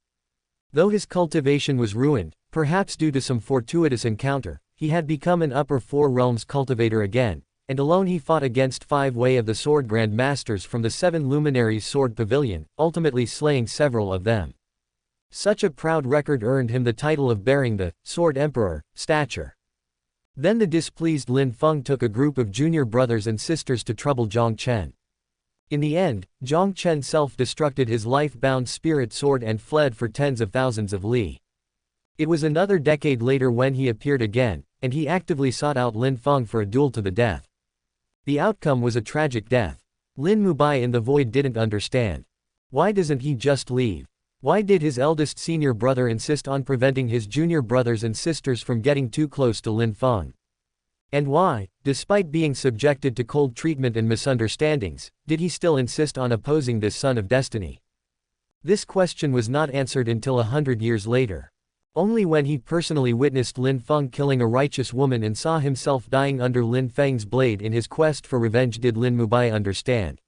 Though his cultivation was ruined, perhaps due to some fortuitous encounter, he had become an upper four realms cultivator again, and alone he fought against 5 Way of the Sword Grand Masters from the 7 Luminaries Sword Pavilion, ultimately slaying several of them. Such a proud record earned him the title of bearing the Sword Emperor stature. Then the displeased Lin Feng took a group of junior brothers and sisters to trouble Jiang Chen. In the end, Jiang Chen self-destructed his life-bound spirit sword and fled for tens of thousands of li. It was another decade later when he appeared again, and he actively sought out Lin Feng for a duel to the death. The outcome was a tragic death. Lin Mubai in the void didn't understand. Why doesn't he just leave? Why did his eldest senior brother insist on preventing his junior brothers and sisters from getting too close to Lin Feng? And why, despite being subjected to cold treatment and misunderstandings, did he still insist on opposing this son of destiny? This question was not answered until 100 years later. Only when he personally witnessed Lin Feng killing a righteous woman and saw himself dying under Lin Feng's blade in his quest for revenge did Lin Mubai understand.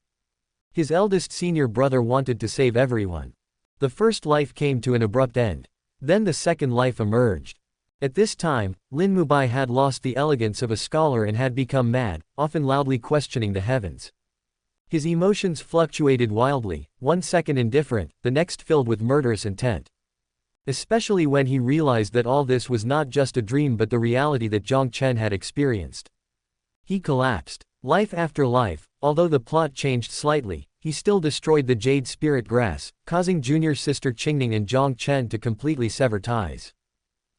His eldest senior brother wanted to save everyone. The first life came to an abrupt end. Then the second life emerged. At this time, Lin Mubai had lost the elegance of a scholar and had become mad, often loudly questioning the heavens. His emotions fluctuated wildly, one second indifferent, the next filled with murderous intent. Especially when he realized that all this was not just a dream but the reality that Jiang Chen had experienced. He collapsed. Life after life, although the plot changed slightly, he still destroyed the jade spirit grass, causing junior sister Qingning and Jiang Chen to completely sever ties.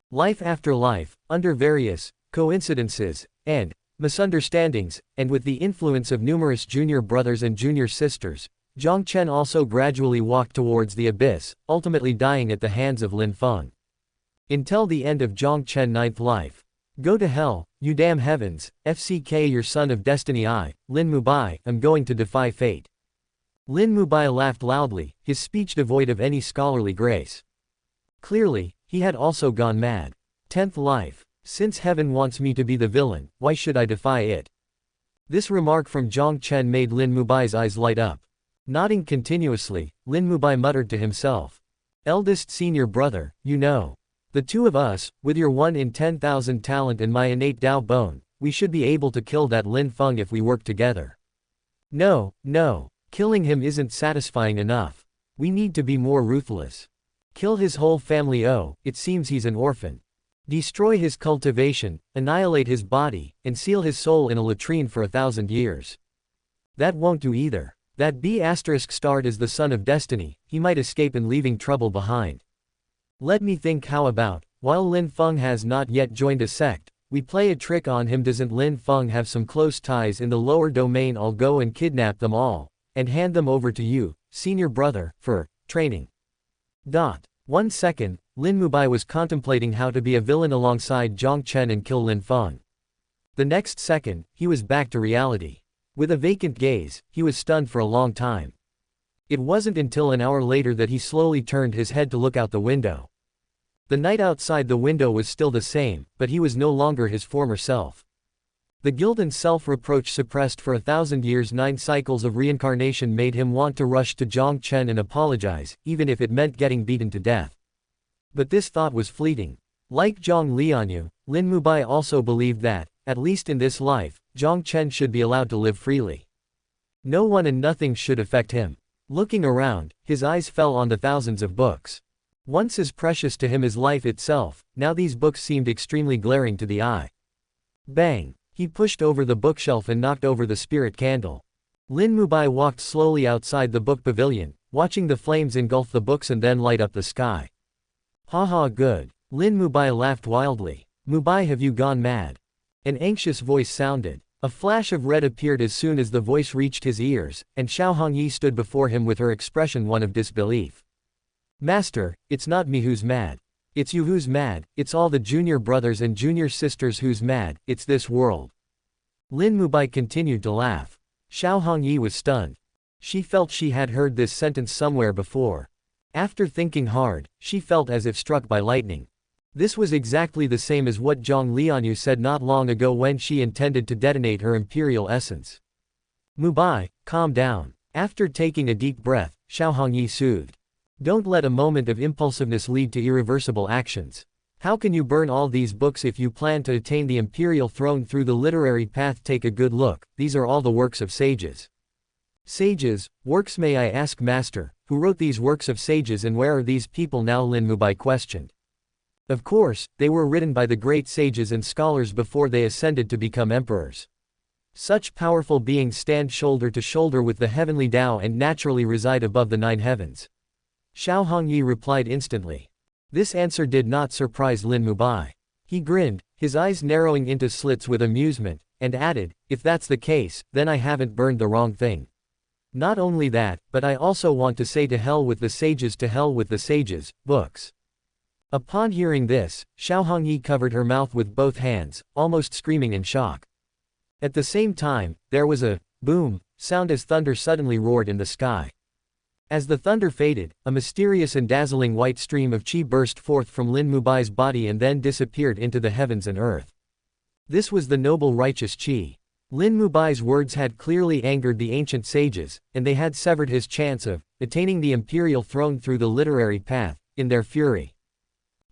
Life after life, under various coincidences and misunderstandings, and with the influence of numerous junior brothers and junior sisters, Jiang Chen also gradually walked towards the abyss, ultimately dying at the hands of Lin Feng. Until the end of Jiang Chen's ninth life. Go to hell, you damn heavens, FCK your son of destiny I, Lin Mubai, am going to defy fate. Lin Mubai laughed loudly, his speech devoid of any scholarly grace. Clearly, he had also gone mad. 10th life. Since heaven wants me to be the villain, why should I defy it? This remark from Jiang Chen made Lin Mubai's eyes light up. Nodding continuously, Lin Mubai muttered to himself. Eldest senior brother, you know. The two of us, with your 1 in 10,000 talent and my innate Dao bone, we should be able to kill that Lin Feng if we work together. No, killing him isn't satisfying enough. We need to be more ruthless. Kill his whole family. Oh, it seems he's an orphan. Destroy his cultivation, annihilate his body, and seal his soul in a latrine for 1,000 years. That won't do either. That B** starred as the son of destiny, he might escape and leaving trouble behind. Let me think, how about, while Lin Feng has not yet joined a sect, we play a trick on him. Doesn't Lin Feng have some close ties in the lower domain? I'll go and kidnap them all, and hand them over to you, senior brother, for training. 1 second, Lin Mubai was contemplating how to be a villain alongside Jiang Chen and kill Lin Feng. The next second, he was back to reality. With a vacant gaze, he was stunned for a long time. It wasn't until an hour later that he slowly turned his head to look out the window. The night outside the window was still the same, but he was no longer his former self. The guilt and self-reproach suppressed for 1,000 years, 9 cycles of reincarnation made him want to rush to Jiang Chen and apologize, even if it meant getting beaten to death. But this thought was fleeting. Like Jiang Lianyue, Lin Mubai also believed that, at least in this life, Jiang Chen should be allowed to live freely. No one and nothing should affect him. Looking around, his eyes fell on the thousands of books. Once as precious to him as life itself, now these books seemed extremely glaring to the eye. Bang! He pushed over the bookshelf and knocked over the spirit candle. Lin Mubai walked slowly outside the book pavilion, watching the flames engulf the books and then light up the sky. Haha, good. Lin Mubai laughed wildly. Mubai, have you gone mad? An anxious voice sounded. A flash of red appeared as soon as the voice reached his ears, and Xiao Hongyi stood before him with her expression one of disbelief. Master, it's not me who's mad. It's you who's mad, it's all the junior brothers and junior sisters who's mad, it's this world. Lin Mubai continued to laugh. Xiao Hongyi was stunned. She felt she had heard this sentence somewhere before. After thinking hard, she felt as if struck by lightning. This was exactly the same as what Jiang Lianyue said not long ago when she intended to detonate her imperial essence. Mubai, calm down. After taking a deep breath, Xiao Hongyi soothed. Don't let a moment of impulsiveness lead to irreversible actions. How can you burn all these books if you plan to attain the imperial throne through the literary path? Take a good look, these are all the works of sages. Sages, works? May I ask, master, who wrote these works of sages and where are these people now? Lin Mubai questioned. Of course, they were written by the great sages and scholars before they ascended to become emperors. Such powerful beings stand shoulder to shoulder with the heavenly Tao and naturally reside above the 9 heavens. Xiao Hongyi replied instantly. This answer did not surprise Lin Mubai. He grinned, his eyes narrowing into slits with amusement, and added, if that's the case, then I haven't burned the wrong thing. Not only that, but I also want to say to hell with the sages, to hell with the sages, books. Upon hearing this, Xiao Hongyi covered her mouth with both hands, almost screaming in shock. At the same time, there was a boom sound as thunder suddenly roared in the sky. As the thunder faded, a mysterious and dazzling white stream of qi burst forth from Lin Mubai's body and then disappeared into the heavens and earth. This was the noble righteous qi. Lin Mubai's words had clearly angered the ancient sages, and they had severed his chance of attaining the imperial throne through the literary path. In their fury,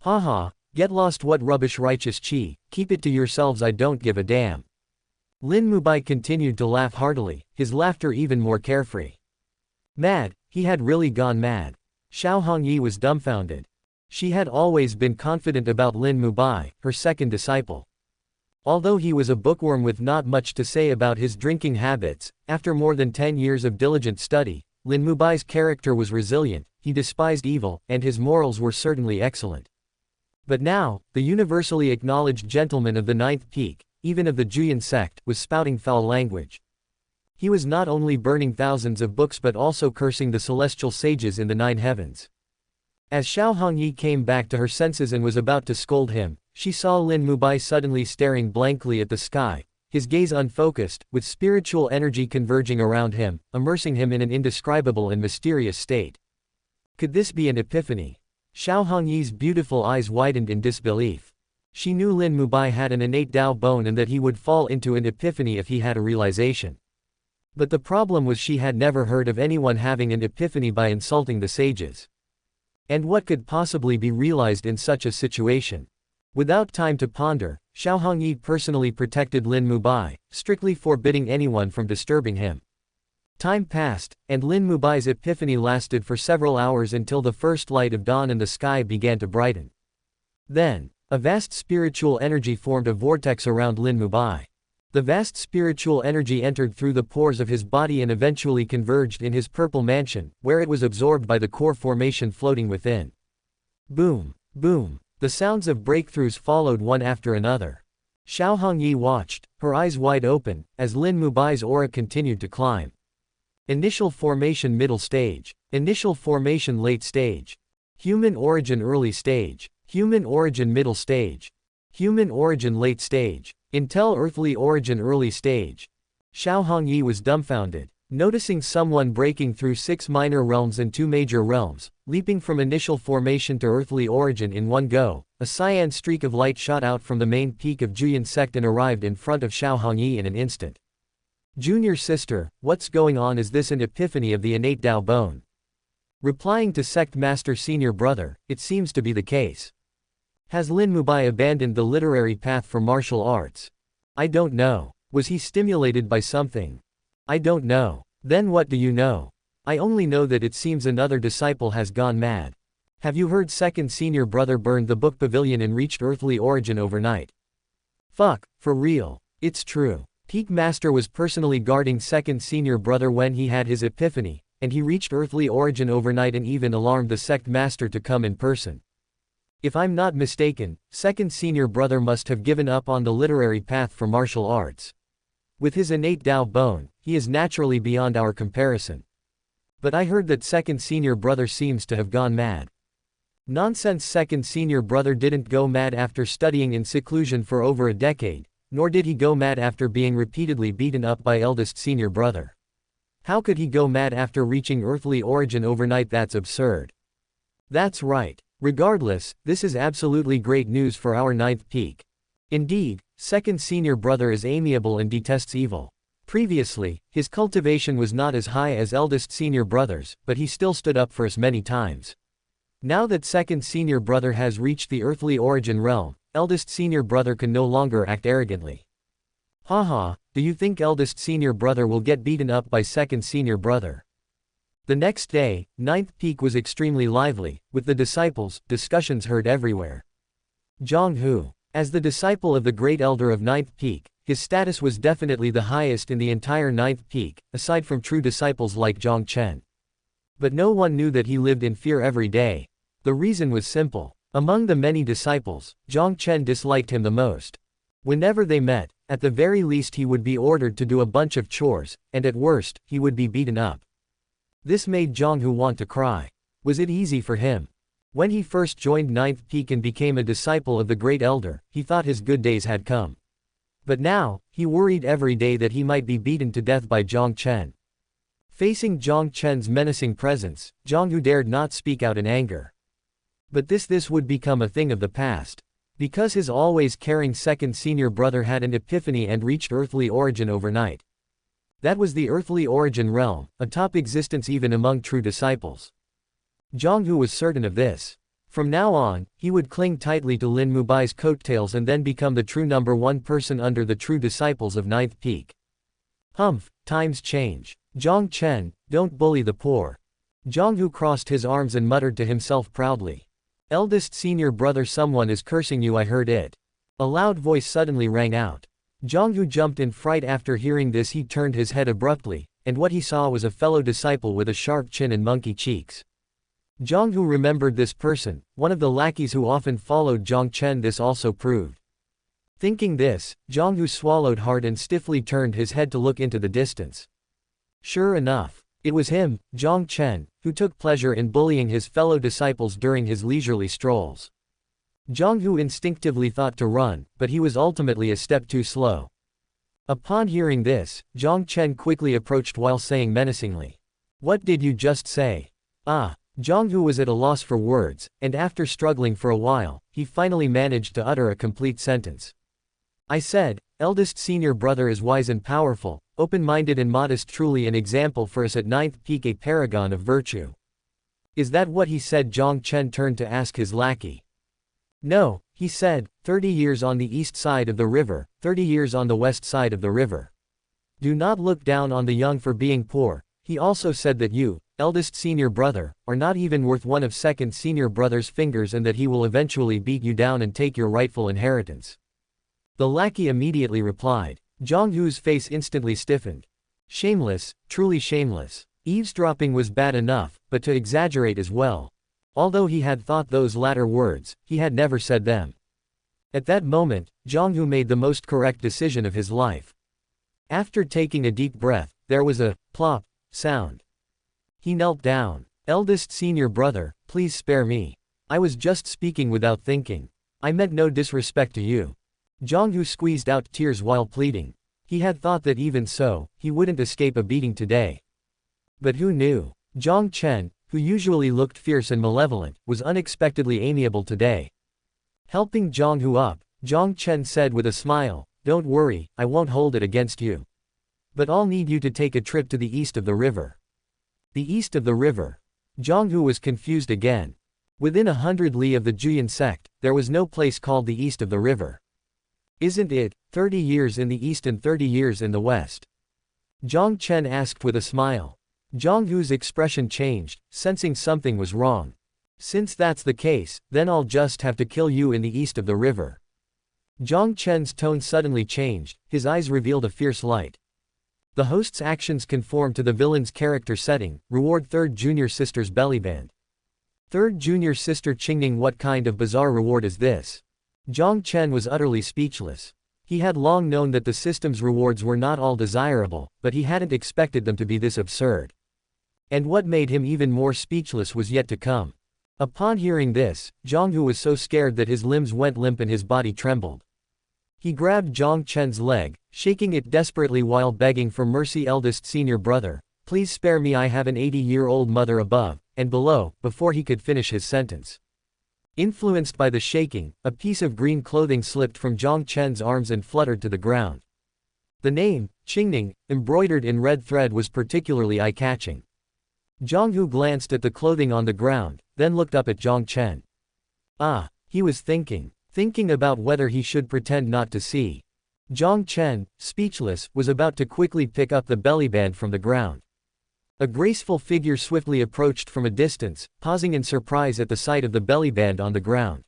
haha, get lost, what rubbish righteous qi, keep it to yourselves, I don't give a damn. Lin Mubai continued to laugh heartily, his laughter even more carefree. Mad, he had really gone mad. Xiao Hongyi was dumbfounded. She had always been confident about Lin Mubai, her second disciple. Although he was a bookworm with not much to say about his drinking habits, after more than 10 years of diligent study, Lin Mubai's character was resilient, he despised evil, and his morals were certainly excellent. But now, the universally acknowledged gentleman of the 9th peak, even of the Juyan sect, was spouting foul language. He was not only burning thousands of books but also cursing the celestial sages in the 9 heavens. As Xiao Hongyi came back to her senses and was about to scold him, she saw Lin Mubai suddenly staring blankly at the sky, his gaze unfocused, with spiritual energy converging around him, immersing him in an indescribable and mysterious state. Could this be an epiphany? Xiao Hongyi's beautiful eyes widened in disbelief. She knew Lin Mubai had an innate Tao bone and that he would fall into an epiphany if he had a realization. But the problem was she had never heard of anyone having an epiphany by insulting the sages. And what could possibly be realized in such a situation? Without time to ponder, Xiao Hongyi personally protected Lin Mubai, strictly forbidding anyone from disturbing him. Time passed, and Lin Mubai's epiphany lasted for several hours until the first light of dawn and the sky began to brighten. Then, a vast spiritual energy formed a vortex around Lin Mubai. The vast spiritual energy entered through the pores of his body and eventually converged in his purple mansion, where it was absorbed by the core formation floating within. Boom, boom. The sounds of breakthroughs followed one after another. Xiao Hongyi watched, her eyes wide open, as Lin Mubai's aura continued to climb. Initial formation middle stage. Initial formation late stage. Human origin early stage. Human origin middle stage. Human origin late stage. Intel earthly origin early stage. Xiao Hongyi was dumbfounded, noticing someone breaking through 6 minor realms and 2 major realms, leaping from initial formation to earthly origin in one go. A cyan streak of light shot out from the main peak of Juyan sect and arrived in front of Xiao Hongyi in an instant. Junior sister, what's going on? Is this an epiphany of the innate Tao bone? Replying to sect master senior brother, it seems to be the case. Has Lin Mubai abandoned the literary path for martial arts? I don't know. Was he stimulated by something? I don't know. Then what do you know? I only know that it seems another disciple has gone mad. Have you heard second senior brother burned the book pavilion and reached earthly origin overnight? Fuck, for real. It's true. Peak Master was personally guarding second senior brother when he had his epiphany, and he reached earthly origin overnight and even alarmed the sect master to come in person. If I'm not mistaken, second senior brother must have given up on the literary path for martial arts. With his innate Dao bone, he is naturally beyond our comparison. But I heard that second senior brother seems to have gone mad. Nonsense. Second senior brother didn't go mad after studying in seclusion for over a decade, nor did he go mad after being repeatedly beaten up by eldest senior brother. How could he go mad after reaching earthly origin overnight? That's absurd. That's right. Regardless, this is absolutely great news for our ninth peak. Indeed, second senior brother is amiable and detests evil. Previously, his cultivation was not as high as eldest senior brother's, but he still stood up for us many times. Now that second senior brother has reached the earthly origin realm, eldest senior brother can no longer act arrogantly. Haha, do you think eldest senior brother will get beaten up by second senior brother? The next day, ninth peak was extremely lively, with the disciples, discussions heard everywhere. Jiang Hu. As the disciple of the great elder of ninth peak, his status was definitely the highest in the entire ninth peak, aside from true disciples like Jiang Chen. But no one knew that he lived in fear every day. The reason was simple. Among the many disciples, Jiang Chen disliked him the most. Whenever they met, at the very least he would be ordered to do a bunch of chores, and at worst, he would be beaten up. This made Jiang Hu want to cry. Was it easy for him? When he first joined ninth peak and became a disciple of the great elder, he thought his good days had come. But now, he worried every day that he might be beaten to death by Jiang Chen. Facing Jiang Chen's menacing presence, Jiang Hu dared not speak out in anger. But this would become a thing of the past. Because his always caring second senior brother had an epiphany and reached earthly origin overnight. That was the earthly origin realm, a top existence even among true disciples. Jiang Hu was certain of this. From now on, he would cling tightly to Lin Mubai's coattails and then become the true number one person under the true disciples of ninth peak. Humph, times change. Jiang Chen, don't bully the poor. Jiang Hu crossed his arms and muttered to himself proudly. Eldest senior brother, someone is cursing you, I heard it. A loud voice suddenly rang out. Jiang Hu jumped in fright after hearing this. He turned his head abruptly, and what he saw was a fellow disciple with a sharp chin and monkey cheeks. Jiang Hu remembered this person, one of the lackeys who often followed Jiang Chen. This also proved. Thinking this, Jiang Hu swallowed hard and stiffly turned his head to look into the distance. Sure enough, it was him, Jiang Chen, who took pleasure in bullying his fellow disciples during his leisurely strolls. Jiang Hu instinctively thought to run, but he was ultimately a step too slow. Upon hearing this, Jiang Chen quickly approached while saying menacingly, "What did you just say?" Jiang Hu was at a loss for words, and after struggling for a while, he finally managed to utter a complete sentence. "I said, eldest senior brother is wise and powerful, open-minded and modest, truly an example for us at ninth peak, a paragon of virtue." "Is that what he said?" Jiang Chen turned to ask his lackey. "No," he said, 30 years on the east side of the river, 30 years on the west side of the river. Do not look down on the young for being poor. He also said that you, eldest senior brother, are not even worth one of second senior brother's fingers and that he will eventually beat you down and take your rightful inheritance." The lackey immediately replied. Jiang Hu's face instantly stiffened. Shameless, truly shameless. Eavesdropping was bad enough, but to exaggerate as well. Although he had thought those latter words, he had never said them. At that moment, Jiang Hu made the most correct decision of his life. After taking a deep breath, there was a plop sound. He knelt down. "Eldest senior brother, please spare me. I was just speaking without thinking. I meant no disrespect to you." Jiang Hu squeezed out tears while pleading. He had thought that even so, he wouldn't escape a beating today. But who knew? Jiang Chen, who usually looked fierce and malevolent, was unexpectedly amiable today. Helping Jiang Hu up, Jiang Chen said with a smile, "Don't worry, I won't hold it against you. But I'll need you to take a trip to the east of the river." The east of the river. Jiang Hu was confused again. Within 100 li of the Juyan sect, there was no place called the east of the river. Isn't it, 30 years in the east and 30 years in the west? Jiang Chen asked with a smile. Jiang Hu's expression changed, sensing something was wrong. Since that's the case, then I'll just have to kill you in the east of the river. Jiang Chen's tone suddenly changed, his eyes revealed a fierce light. The host's actions conform to the villain's character setting, reward third junior sister's bellyband. Third junior sister Qingning, what kind of bizarre reward is this? Jiang Chen was utterly speechless. He had long known that the system's rewards were not all desirable, but he hadn't expected them to be this absurd. And what made him even more speechless was yet to come. Upon hearing this, Jiang Hu was so scared that his limbs went limp and his body trembled. He grabbed Jiang Chen's leg, shaking it desperately while begging for mercy. Eldest senior brother, please spare me, I have an 80-year-old mother above and below. Before he could finish his sentence, influenced by the shaking, a piece of green clothing slipped from Jiang Chen's arms and fluttered to the ground. The name, Qingning, embroidered in red thread was particularly eye-catching. Jiang Hu glanced at the clothing on the ground, then looked up at Jiang Chen. Ah, he was thinking about whether he should pretend not to see. Jiang Chen, speechless, was about to quickly pick up the bellyband from the ground. A graceful figure swiftly approached from a distance, pausing in surprise at the sight of the bellyband on the ground.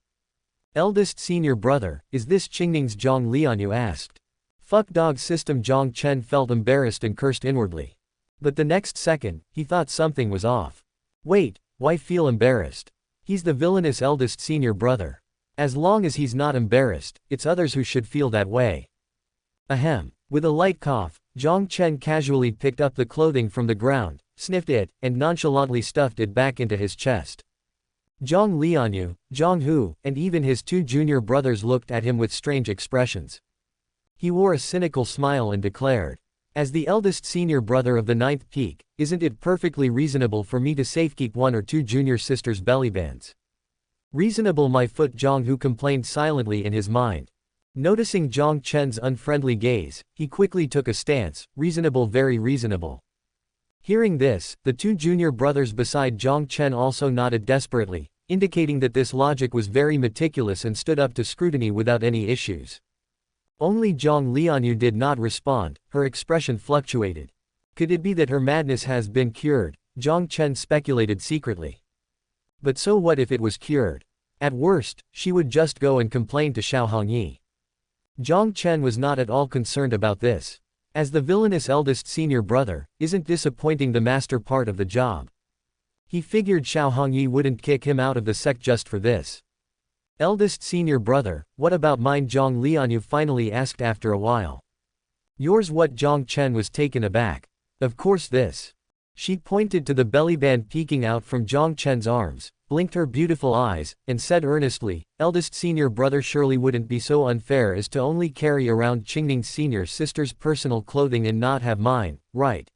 Eldest senior brother, is this Qingning's? Jiang Lianyue asked. Fuck dog system. Jiang Chen felt embarrassed and cursed inwardly. But the next second, he thought something was off. Wait, why feel embarrassed? He's the villainous eldest senior brother. As long as he's not embarrassed, it's others who should feel that way. Ahem. With a light cough, Jiang Chen casually picked up the clothing from the ground, sniffed it, and nonchalantly stuffed it back into his chest. Jiang Lianyue, Jiang Hu, and even his two junior brothers looked at him with strange expressions. He wore a cynical smile and declared, as the eldest senior brother of the ninth peak, isn't it perfectly reasonable for me to safekeep one or two junior sisters' bellybands? Reasonable, my foot. Jiang Hu complained silently in his mind. Noticing Jiang Chen's unfriendly gaze, he quickly took a stance, reasonable, very reasonable. Hearing this, the two junior brothers beside Jiang Chen also nodded desperately, indicating that this logic was very meticulous and stood up to scrutiny without any issues. Only Jiang Lianyue did not respond, her expression fluctuated. Could it be that her madness has been cured? Jiang Chen speculated secretly. But so what if it was cured? At worst, she would just go and complain to Xiao Hongyi. Jiang Chen was not at all concerned about this. As the villainous eldest senior brother, isn't disappointing the master part of the job? He figured Xiao Hongyi wouldn't kick him out of the sect just for this. Eldest senior brother, what about mine? Jiang Lianyue finally asked after a while. Yours what? Jiang Chen was taken aback. Of course this. She pointed to the bellyband peeking out from Jiang Chen's arms, blinked her beautiful eyes, and said earnestly, eldest senior brother surely wouldn't be so unfair as to only carry around Qingning's senior sister's personal clothing and not have mine, right?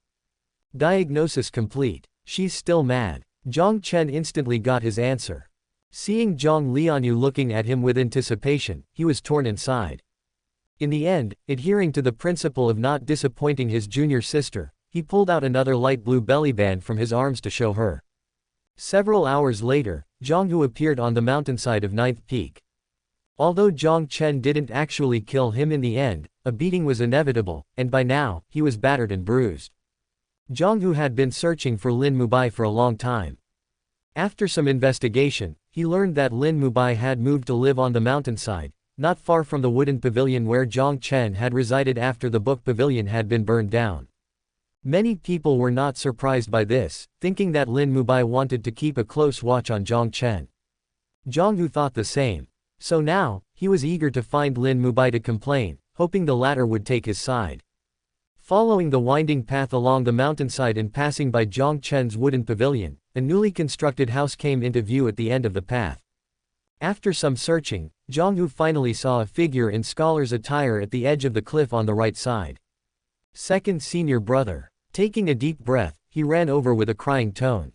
Diagnosis complete. She's still mad. Jiang Chen instantly got his answer. Seeing Jiang Lianyue looking at him with anticipation, he was torn inside. In the end, adhering to the principle of not disappointing his junior sister, he pulled out another light blue bellyband from his arms to show her. Several hours later, Jiang Hu appeared on the mountainside of Ninth Peak. Although Jiang Chen didn't actually kill him in the end, a beating was inevitable, and by now, he was battered and bruised. Jiang Hu had been searching for Lin Mubai for a long time. After some investigation, he learned that Lin Mubai had moved to live on the mountainside, not far from the wooden pavilion where Jiang Chen had resided after the book pavilion had been burned down. Many people were not surprised by this, thinking that Lin Mubai wanted to keep a close watch on Jiang Chen. Jiang Hu thought the same. So now, he was eager to find Lin Mubai to complain, hoping the latter would take his side. Following the winding path along the mountainside and passing by Jiang Chen's wooden pavilion, a newly constructed house came into view at the end of the path. After some searching, Jiang Hu finally saw a figure in scholar's attire at the edge of the cliff on the right side. Second senior brother. Taking a deep breath, he ran over with a crying tone.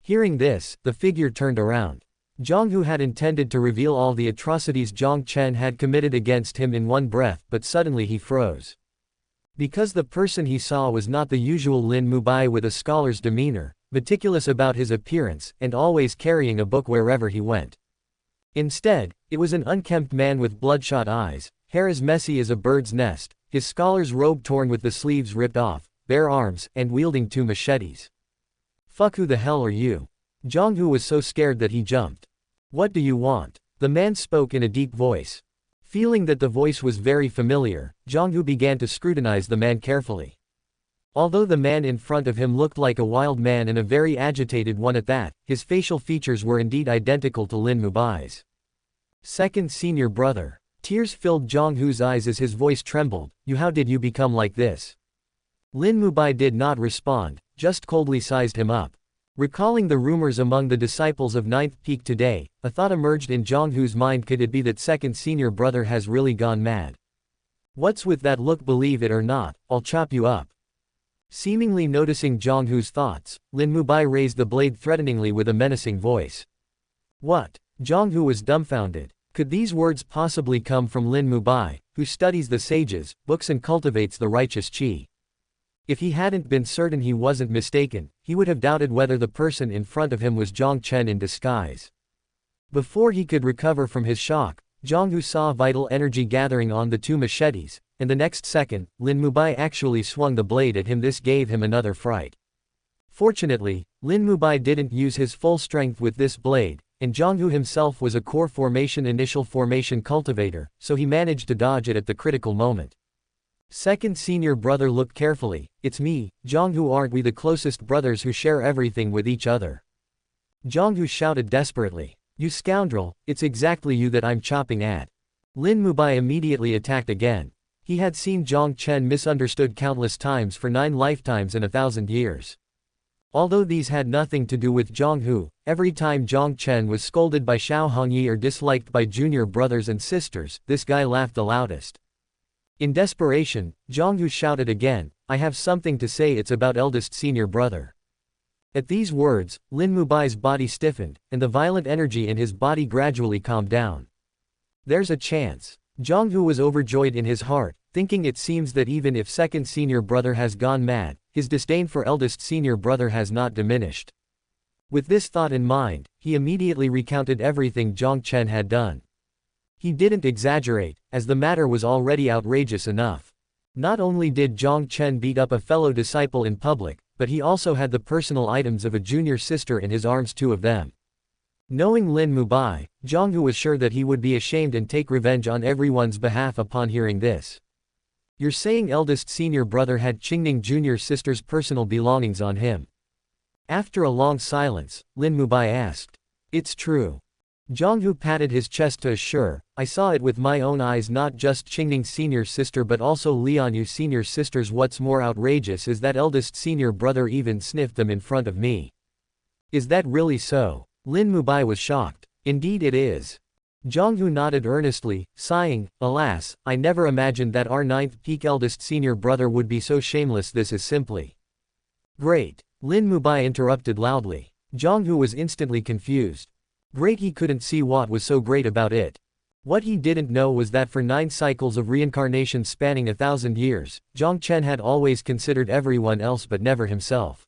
Hearing this, the figure turned around. Jiang Hu had intended to reveal all the atrocities Jiang Chen had committed against him in one breath, but suddenly he froze. Because the person he saw was not the usual Lin Mubai with a scholar's demeanor, meticulous about his appearance, and always carrying a book wherever he went. Instead, it was an unkempt man with bloodshot eyes, hair as messy as a bird's nest, his scholar's robe torn with the sleeves ripped off, bare arms, and wielding 2 machetes. "Fuck, who the hell are you?" Jiang Hu was so scared that he jumped. "What do you want?" The man spoke in a deep voice. Feeling that the voice was very familiar, Jiang Hu began to scrutinize the man carefully. Although the man in front of him looked like a wild man and a very agitated one at that, his facial features were indeed identical to Lin Mubai's. "Second senior brother." Tears filled Jiang Hu's eyes as his voice trembled. How did you become like this?" Lin Mubai did not respond, just coldly sized him up. Recalling the rumors among the disciples of Ninth Peak today, a thought emerged in Jiang Hu's mind: could it be that second senior brother has really gone mad? "What's with that look? Believe it or not, I'll chop you up." Seemingly noticing Jiang Hu's thoughts, Lin Mubai raised the blade threateningly with a menacing voice. "What?" Jiang Hu was dumbfounded. Could these words possibly come from Lin Mubai, who studies the sages, books and cultivates the righteous qi? If he hadn't been certain he wasn't mistaken, he would have doubted whether the person in front of him was Jiang Chen in disguise. Before he could recover from his shock, Jiang Hu saw vital energy gathering on the 2 machetes, and the next second, Lin Mubai actually swung the blade at him. This gave him another fright. Fortunately, Lin Mubai didn't use his full strength with this blade, and Jiang Hu himself was a core formation initial formation cultivator, so he managed to dodge it at the critical moment. "Second senior brother, look carefully, it's me, Jiang Hu. Aren't we the closest brothers who share everything with each other?" Jiang Hu shouted desperately. "You scoundrel, it's exactly you that I'm chopping at." Lin Mubai immediately attacked again. He had seen Jiang Chen misunderstood countless times for 9 lifetimes and 1,000 years. Although these had nothing to do with Jiang Hu, every time Jiang Chen was scolded by Xiao Hongyi or disliked by junior brothers and sisters, this guy laughed the loudest. In desperation, Jiang Hu shouted again, "I have something to say, it's about eldest senior brother." At these words, Lin Mubai's body stiffened, and the violent energy in his body gradually calmed down. "There's a chance." Jiang Hu was overjoyed in his heart, thinking it seems that even if second senior brother has gone mad, his disdain for eldest senior brother has not diminished. With this thought in mind, he immediately recounted everything Jiang Chen had done. He didn't exaggerate, as the matter was already outrageous enough. Not only did Jiang Chen beat up a fellow disciple in public, but he also had the personal items of a junior sister in his arms, 2 of them. Knowing Lin Mubai, Jiang Hu was sure that he would be ashamed and take revenge on everyone's behalf upon hearing this. "You're saying eldest senior brother had Qingning junior sister's personal belongings on him?" After a long silence, Lin Mubai asked. "It's true." Jiang Hu patted his chest to assure, "I saw it with my own eyes, not just Qingning senior sister but also Lianyue senior sisters. What's more outrageous is that eldest senior brother even sniffed them in front of me." "Is that really so?" Lin Mubai was shocked. "Indeed it is." Jiang Hu nodded earnestly, sighing, "Alas, I never imagined that our 9th peak eldest senior brother would be so shameless. This is simply great." Lin Mubai interrupted loudly. Jiang Hu was instantly confused. Great? He couldn't see what was so great about it. What he didn't know was that for 9 cycles of reincarnation spanning 1,000 years, Jiang Chen had always considered everyone else but never himself.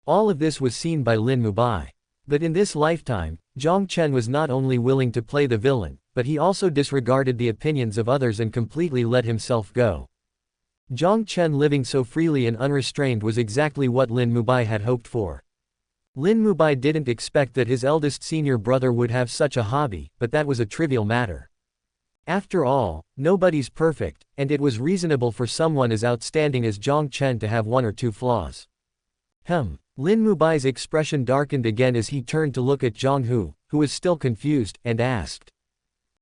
All of this was seen by Lin Mubai. But in this lifetime, Jiang Chen was not only willing to play the villain, but he also disregarded the opinions of others and completely let himself go. Jiang Chen living so freely and unrestrained was exactly what Lin Mubai had hoped for. Lin Mubai didn't expect that his eldest senior brother would have such a hobby, but that was a trivial matter. After all, nobody's perfect, and it was reasonable for someone as outstanding as Jiang Chen to have 1 or 2 flaws. Lin Mubai's expression darkened again as he turned to look at Jiang Hu, who was still confused, and asked.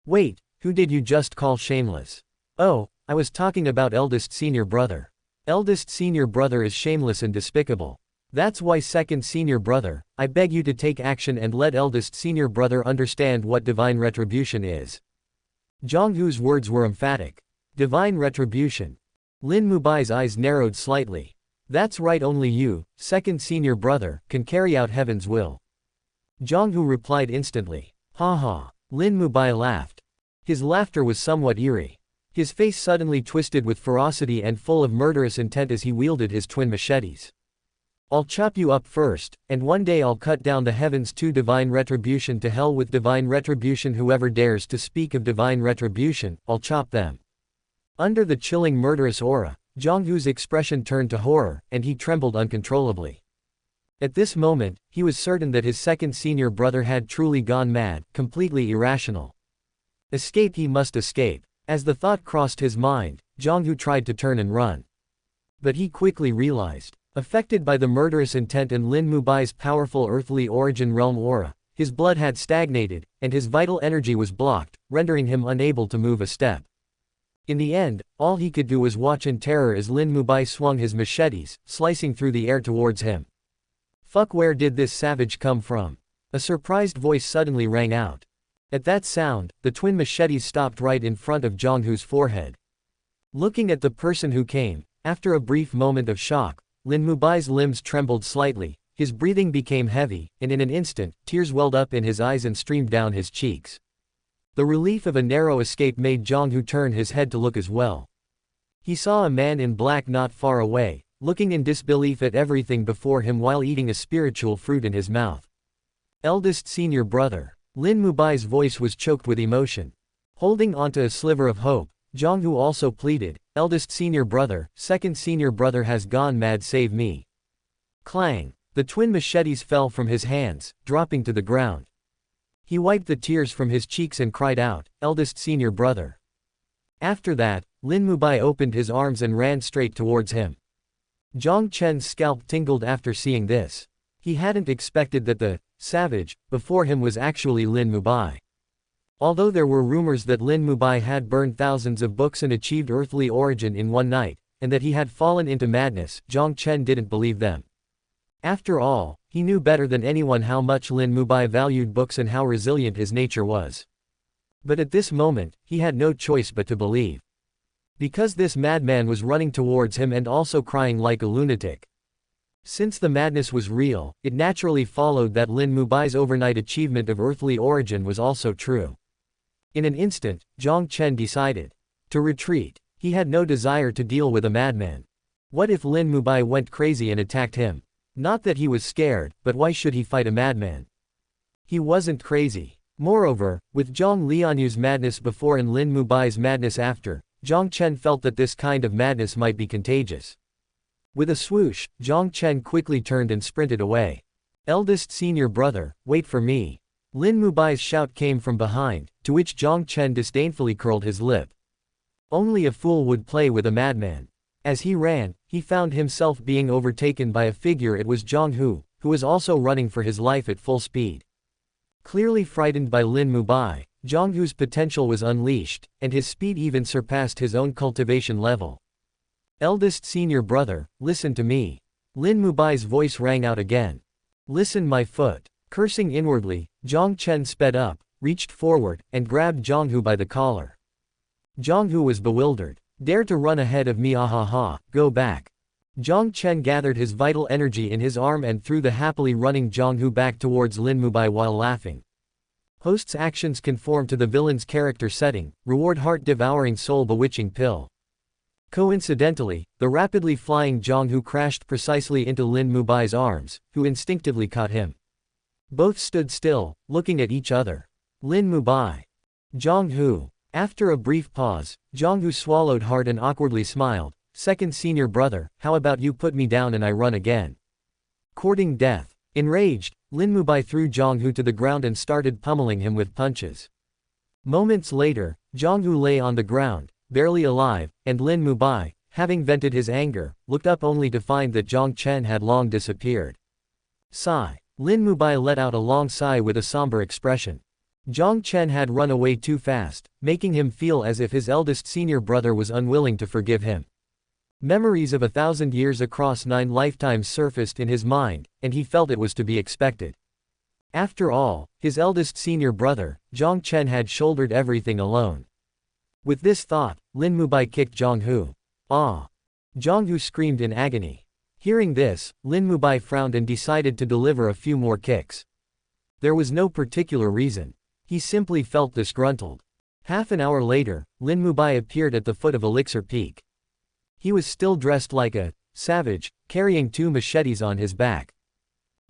"Wait, who did you just call shameless?" "Oh, I was talking about eldest senior brother. Eldest senior brother is shameless and despicable. That's why second senior brother, I beg you to take action and let eldest senior brother understand what divine retribution is." Jiang Hu's words were emphatic. "Divine retribution?" Lin Mubai's eyes narrowed slightly. "That's right, only you, second senior brother, can carry out heaven's will." Jiang Hu replied instantly. "Ha ha." Lin Mubai laughed. His laughter was somewhat eerie. His face suddenly twisted with ferocity and full of murderous intent as he wielded his twin machetes. I'll chop you up first, and one day I'll cut down the heavens to divine retribution. To hell with divine retribution. Whoever dares to speak of divine retribution, I'll chop them. Under the chilling murderous aura, Jiang Hu's expression turned to horror, and he trembled uncontrollably. At this moment, he was certain that his second senior brother had truly gone mad, completely irrational. Escape, he must escape. As the thought crossed his mind, Jiang Hu tried to turn and run. But he quickly realized, affected by the murderous intent and Lin Mubai's powerful earthly origin realm aura, his blood had stagnated, and his vital energy was blocked, rendering him unable to move a step. In the end, all he could do was watch in terror as Lin Mubai swung his machetes, slicing through the air towards him. "Fuck, where did this savage come from?" A surprised voice suddenly rang out. At that sound, the twin machetes stopped right in front of Jiang Hu's forehead. Looking at the person who came, after a brief moment of shock, Lin Mubai's limbs trembled slightly, his breathing became heavy, and in an instant, tears welled up in his eyes and streamed down his cheeks. The relief of a narrow escape made Jiang Hu turn his head to look as well. He saw a man in black not far away, looking in disbelief at everything before him while eating a spiritual fruit in his mouth. Eldest senior brother. Lin Mubai's voice was choked with emotion. Holding onto a sliver of hope, Jiang Hu also pleaded, "Eldest senior brother, second senior brother has gone mad, save me." Clang! The twin machetes fell from his hands, dropping to the ground. He wiped the tears from his cheeks and cried out, "Eldest senior brother." After that, Lin Mubai opened his arms and ran straight towards him. Jiang Chen's scalp tingled after seeing this. He hadn't expected that the savage before him was actually Lin Mubai. Although there were rumors that Lin Mubai had burned thousands of books and achieved earthly origin in one night, and that he had fallen into madness, Jiang Chen didn't believe them. After all, he knew better than anyone how much Lin Mubai valued books and how resilient his nature was. But at this moment, he had no choice but to believe. Because this madman was running towards him and also crying like a lunatic. Since the madness was real, it naturally followed that Lin Mubai's overnight achievement of earthly origin was also true. In an instant, Jiang Chen decided to retreat. He had no desire to deal with a madman. What if Lin Mubai went crazy and attacked him? Not that he was scared, but why should he fight a madman? He wasn't crazy. Moreover, with Jiang Lianyue's madness before and Lin Mubai's madness after, Jiang Chen felt that this kind of madness might be contagious. With a swoosh, Jiang Chen quickly turned and sprinted away. "Eldest senior brother, wait for me." Lin Mubai's shout came from behind, to which Jiang Chen disdainfully curled his lip. Only a fool would play with a madman. As he ran, he found himself being overtaken by a figure. It was Jiang Hu, who was also running for his life at full speed. Clearly frightened by Lin Mubai, Jiang Hu's potential was unleashed, and his speed even surpassed his own cultivation level. "Eldest senior brother, listen to me." Lin Mubai's voice rang out again. "Listen, my foot." Cursing inwardly, Jiang Chen sped up, reached forward, and grabbed Jiang Hu by the collar. Jiang Hu was bewildered. "Dare to run ahead of me, ahaha, go back." Jiang Chen gathered his vital energy in his arm and threw the happily running Jiang Hu back towards Lin Mubai while laughing. Host's actions conform to the villain's character setting, reward heart-devouring soul-bewitching pill. Coincidentally, the rapidly flying Jiang Hu crashed precisely into Lin Mubai's arms, who instinctively caught him. Both stood still, looking at each other. Lin Mubai. Jiang Hu. After a brief pause, Jiang Hu swallowed hard and awkwardly smiled. "Second senior brother, how about you put me down and I run again?" Courting death. Enraged, Lin Mubai threw Jiang Hu to the ground and started pummeling him with punches. Moments later, Jiang Hu lay on the ground, barely alive, and Lin Mubai, having vented his anger, looked up only to find that Jiang Chen had long disappeared. Sigh. Lin Mubai let out a long sigh with a somber expression. Jiang Chen had run away too fast, making him feel as if his eldest senior brother was unwilling to forgive him. Memories of 1,000 years across 9 lifetimes surfaced in his mind, and he felt it was to be expected. After all, his eldest senior brother, Jiang Chen had shouldered everything alone. With this thought, Lin Mubai kicked Jiang Hu. "Ah!" Jiang Hu screamed in agony. Hearing this, Lin Mubai frowned and decided to deliver a few more kicks. There was no particular reason. He simply felt disgruntled. Half an hour later, Lin Mubai appeared at the foot of Elixir Peak. He was still dressed like a savage, carrying 2 machetes on his back.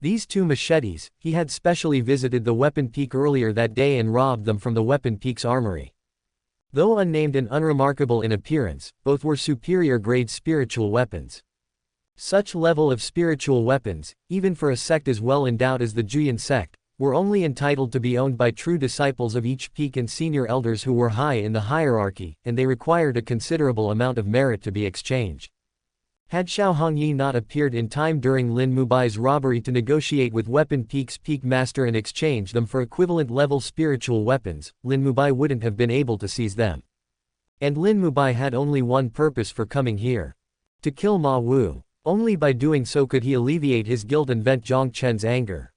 These 2 machetes, he had specially visited the weapon peak earlier that day and robbed them from the weapon peak's armory. Though unnamed and unremarkable in appearance, both were superior grade spiritual weapons. Such level of spiritual weapons, even for a sect as well endowed as the Juyan sect, were only entitled to be owned by true disciples of each peak and senior elders who were high in the hierarchy, and they required a considerable amount of merit to be exchanged. Had Xiao Hongyi not appeared in time during Lin Mubai's robbery to negotiate with Weapon Peak's peak master and exchange them for equivalent level spiritual weapons, Lin Mubai wouldn't have been able to seize them. And Lin Mubai had only one purpose for coming here: to kill Ma Wu. Only by doing so could he alleviate his guilt and vent Jiang Chen's anger.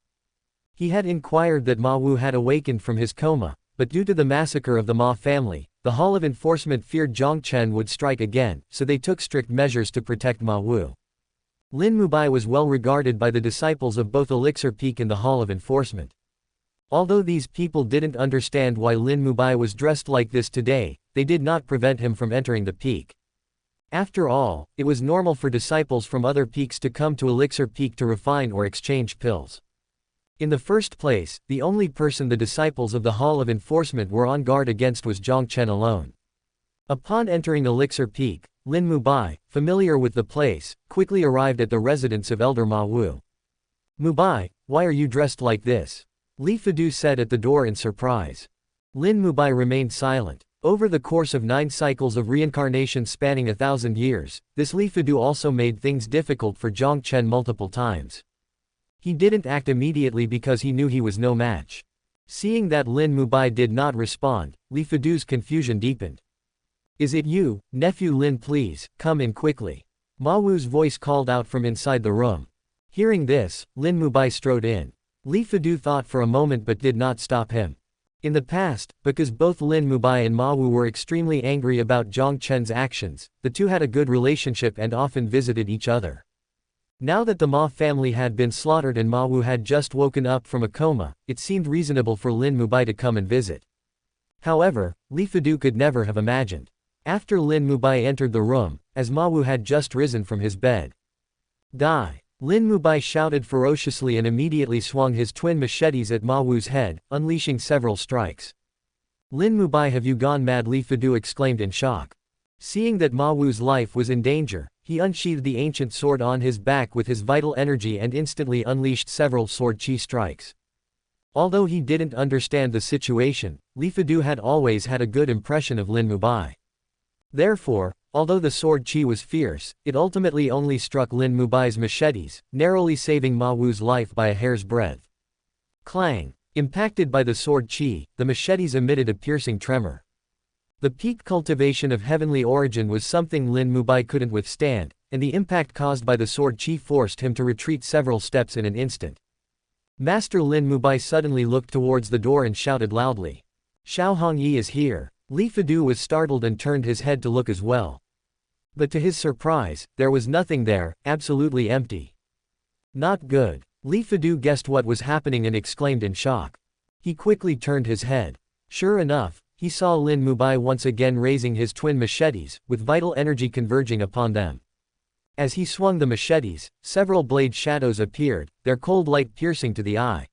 He had inquired that Ma Wu had awakened from his coma, but due to the massacre of the Ma family, the Hall of Enforcement feared Jiang Chen would strike again, so they took strict measures to protect Ma Wu. Lin Mubai was well regarded by the disciples of both Elixir Peak and the Hall of Enforcement. Although these people didn't understand why Lin Mubai was dressed like this today, they did not prevent him from entering the peak. After all, it was normal for disciples from other peaks to come to Elixir Peak to refine or exchange pills. In the first place, the only person the disciples of the Hall of Enforcement were on guard against was Jiang Chen alone. Upon entering Elixir Peak, Lin Mubai, familiar with the place, quickly arrived at the residence of Elder Ma Wu. "Mubai, why are you dressed like this?" Li Fidu said at the door in surprise. Lin Mubai remained silent. Over the course of 9 cycles of reincarnation spanning 1,000 years, this Li Fidu also made things difficult for Jiang Chen multiple times. He didn't act immediately because he knew he was no match. Seeing that Lin Mubai did not respond, Li Fidu's confusion deepened. "Is it you, nephew Lin? Please, come in quickly." Ma Wu's voice called out from inside the room. Hearing this, Lin Mubai strode in. Li Fidu thought for a moment but did not stop him. In the past, because both Lin Mubai and Ma Wu were extremely angry about Jiang Chen's actions, the two had a good relationship and often visited each other. Now that the Ma family had been slaughtered and Ma Wu had just woken up from a coma, it seemed reasonable for Lin Mubai to come and visit. However, Li Fidu could never have imagined. After Lin Mubai entered the room, as Ma Wu had just risen from his bed. "Die!" Lin Mubai shouted ferociously and immediately swung his twin machetes at Ma Wu's head, unleashing several strikes. "Lin Mubai, have you gone mad?" Li Fidu exclaimed in shock. Seeing that Ma Wu's life was in danger, he unsheathed the ancient sword on his back with his vital energy and instantly unleashed several sword chi strikes. Although he didn't understand the situation, Li Fidu had always had a good impression of Lin Mubai. Therefore, although the sword chi was fierce, it ultimately only struck Lin Mubai's machetes, narrowly saving Ma Wu's life by a hair's breadth. Clang! Impacted by the sword chi, the machetes emitted a piercing tremor. The peak cultivation of heavenly origin was something Lin Mubai couldn't withstand, and the impact caused by the sword chi forced him to retreat several steps in an instant. Master Lin Mubai suddenly looked towards the door and shouted loudly. "Xiao Hongyi is here." Li Fidu was startled and turned his head to look as well. But to his surprise, there was nothing there, absolutely empty. Not good. Li Fidu guessed what was happening and exclaimed in shock. He quickly turned his head. Sure enough, he saw Lin Mubai once again raising his twin machetes, with vital energy converging upon them. As he swung the machetes, several blade shadows appeared, their cold light piercing to the eye.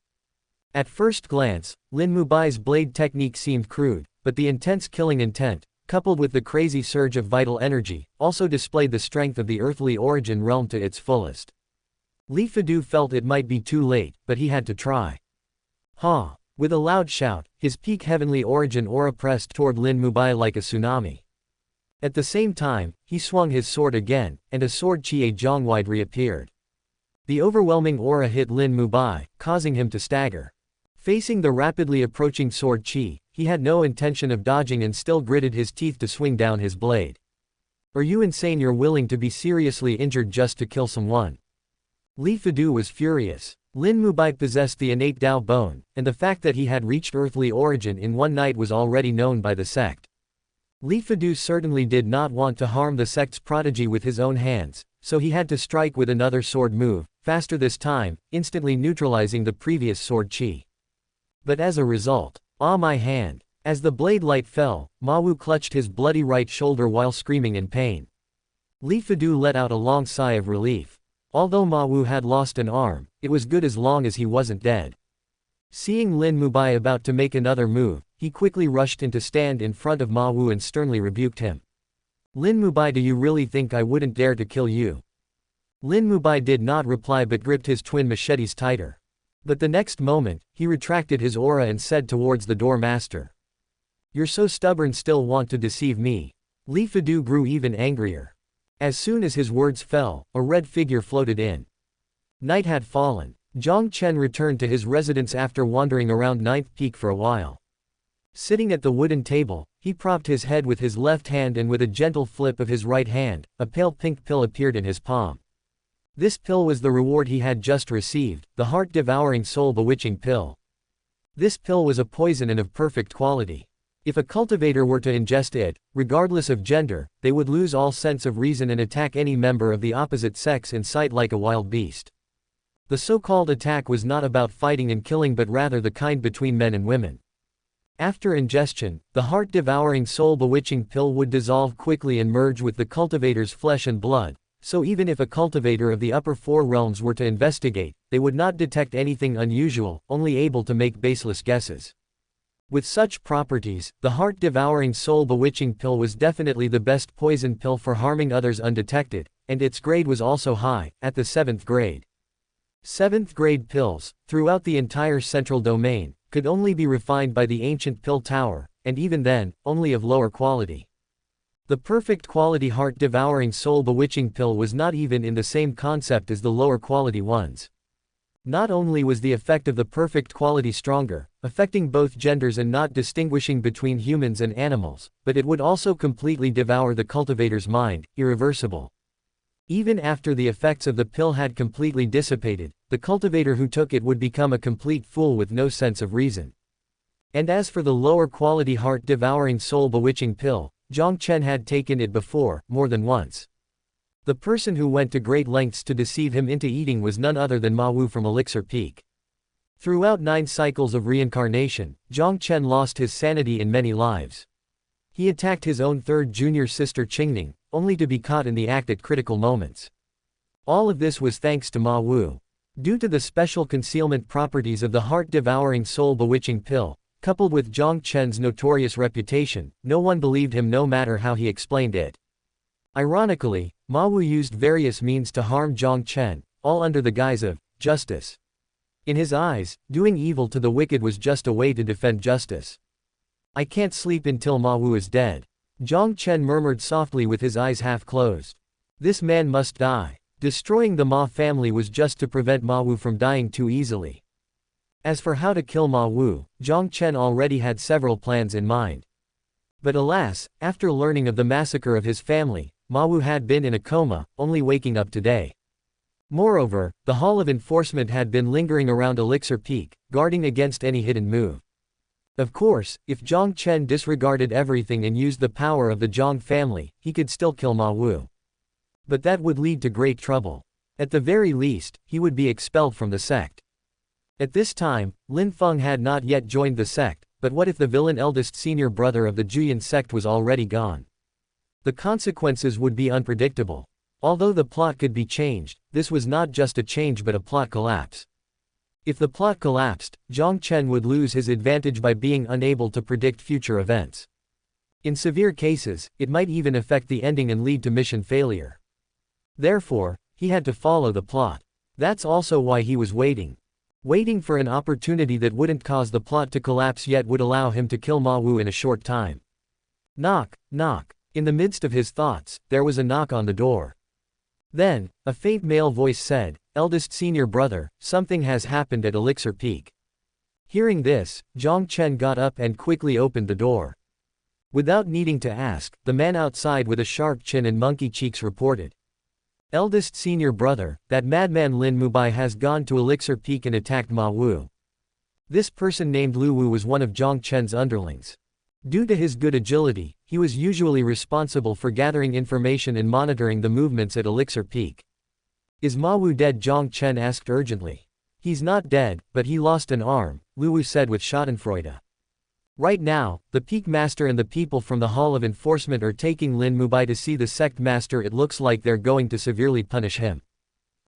At first glance, Lin Mubai's blade technique seemed crude, but the intense killing intent, coupled with the crazy surge of vital energy, also displayed the strength of the earthly origin realm to its fullest. Li Fidu felt it might be too late, but he had to try. Ha! With a loud shout, his peak heavenly origin aura pressed toward Lin Mubai like a tsunami. At the same time, he swung his sword again, and a sword Chie Zhongwide reappeared. The overwhelming aura hit Lin Mubai, causing him to stagger. Facing the rapidly approaching sword Chi, he had no intention of dodging and still gritted his teeth to swing down his blade. Are you insane? You're willing to be seriously injured just to kill someone? Li Fidu was furious. Lin Mubai possessed the innate Dao bone, and the fact that he had reached earthly origin in one night was already known by the sect. Li Fidu certainly did not want to harm the sect's prodigy with his own hands, so he had to strike with another sword move, faster this time, instantly neutralizing the previous sword chi. But as a result, my hand! As the blade light fell, Ma Wu clutched his bloody right shoulder while screaming in pain. Li Fidu let out a long sigh of relief. Although Ma Wu had lost an arm, it was good as long as he wasn't dead. Seeing Lin Mubai about to make another move, he quickly rushed in to stand in front of Ma Wu and sternly rebuked him. Lin Mubai, do you really think I wouldn't dare to kill you? Lin Mubai did not reply but gripped his twin machetes tighter. But the next moment, he retracted his aura and said towards the door master. You're so stubborn, still want to deceive me. Li Fidu grew even angrier. As soon as his words fell, a red figure floated in. Night had fallen. Jiang Chen returned to his residence after wandering around Ninth Peak for a while. Sitting at the wooden table, he propped his head with his left hand and with a gentle flip of his right hand, a pale pink pill appeared in his palm. This pill was the reward he had just received, the heart-devouring soul-bewitching pill. This pill was a poison and of perfect quality. If a cultivator were to ingest it, regardless of gender, they would lose all sense of reason and attack any member of the opposite sex in sight like a wild beast. The so-called attack was not about fighting and killing but rather the kind between men and women. After ingestion, the heart-devouring soul-bewitching pill would dissolve quickly and merge with the cultivator's flesh and blood, so even if a cultivator of the upper four realms were to investigate, they would not detect anything unusual, only able to make baseless guesses. With such properties, the heart-devouring soul-bewitching pill was definitely the best poison pill for harming others undetected, and its grade was also high, at the 7th grade. 7th grade pills, throughout the entire central domain, could only be refined by the ancient pill tower, and even then, only of lower quality. The perfect quality heart-devouring soul-bewitching pill was not even in the same concept as the lower quality ones. Not only was the effect of the perfect quality stronger, affecting both genders and not distinguishing between humans and animals, but it would also completely devour the cultivator's mind, irreversible. Even after the effects of the pill had completely dissipated, the cultivator who took it would become a complete fool with no sense of reason. And as for the lower quality heart-devouring soul-bewitching pill, Jiang Chen had taken it before, more than once. The person who went to great lengths to deceive him into eating was none other than Ma Wu from Elixir Peak. Throughout 9 cycles of reincarnation, Jiang Chen lost his sanity in many lives. He attacked his own third junior sister Qingning, only to be caught in the act at critical moments. All of this was thanks to Ma Wu. Due to the special concealment properties of the heart-devouring soul-bewitching pill, coupled with Jiang Chen's notorious reputation, no one believed him no matter how he explained it. Ironically, Ma Wu used various means to harm Jiang Chen, all under the guise of justice. In his eyes, doing evil to the wicked was just a way to defend justice. I can't sleep until Ma Wu is dead. Jiang Chen murmured softly with his eyes half closed. This man must die. Destroying the Ma family was just to prevent Ma Wu from dying too easily. As for how to kill Ma Wu, Jiang Chen already had several plans in mind. But alas, after learning of the massacre of his family, Ma Wu had been in a coma, only waking up today. Moreover, the Hall of Enforcement had been lingering around Elixir Peak, guarding against any hidden move. Of course, if Jiang Chen disregarded everything and used the power of the Jiang family, he could still kill Ma Wu. But that would lead to great trouble. At the very least, he would be expelled from the sect. At this time, Lin Feng had not yet joined the sect, but what if the villain eldest senior brother of the Juyan sect was already gone? The consequences would be unpredictable. Although the plot could be changed, this was not just a change but a plot collapse. If the plot collapsed, Jiang Chen would lose his advantage by being unable to predict future events. In severe cases, it might even affect the ending and lead to mission failure. Therefore, he had to follow the plot. That's also why he was waiting. Waiting for an opportunity that wouldn't cause the plot to collapse yet would allow him to kill Ma Wu in a short time. Knock, knock. In the midst of his thoughts, there was a knock on the door. Then, a faint male voice said, "Eldest senior brother, something has happened at Elixir Peak." Hearing this, Jiang Chen got up and quickly opened the door. Without needing to ask, the man outside with a sharp chin and monkey cheeks reported. "Eldest senior brother, that madman Lin Mubai has gone to Elixir Peak and attacked Ma Wu." This person named Lu Wu was one of Jiang Chen's underlings. Due to his good agility, he was usually responsible for gathering information and monitoring the movements at Elixir Peak. "Is Ma Wu dead?" Jiang Chen asked urgently. "He's not dead, but he lost an arm," Lu Wu said with schadenfreude. Right now, the Peak Master and the people from the Hall of Enforcement are taking Lin Mubai to see the Sect Master. It looks like they're going to severely punish him.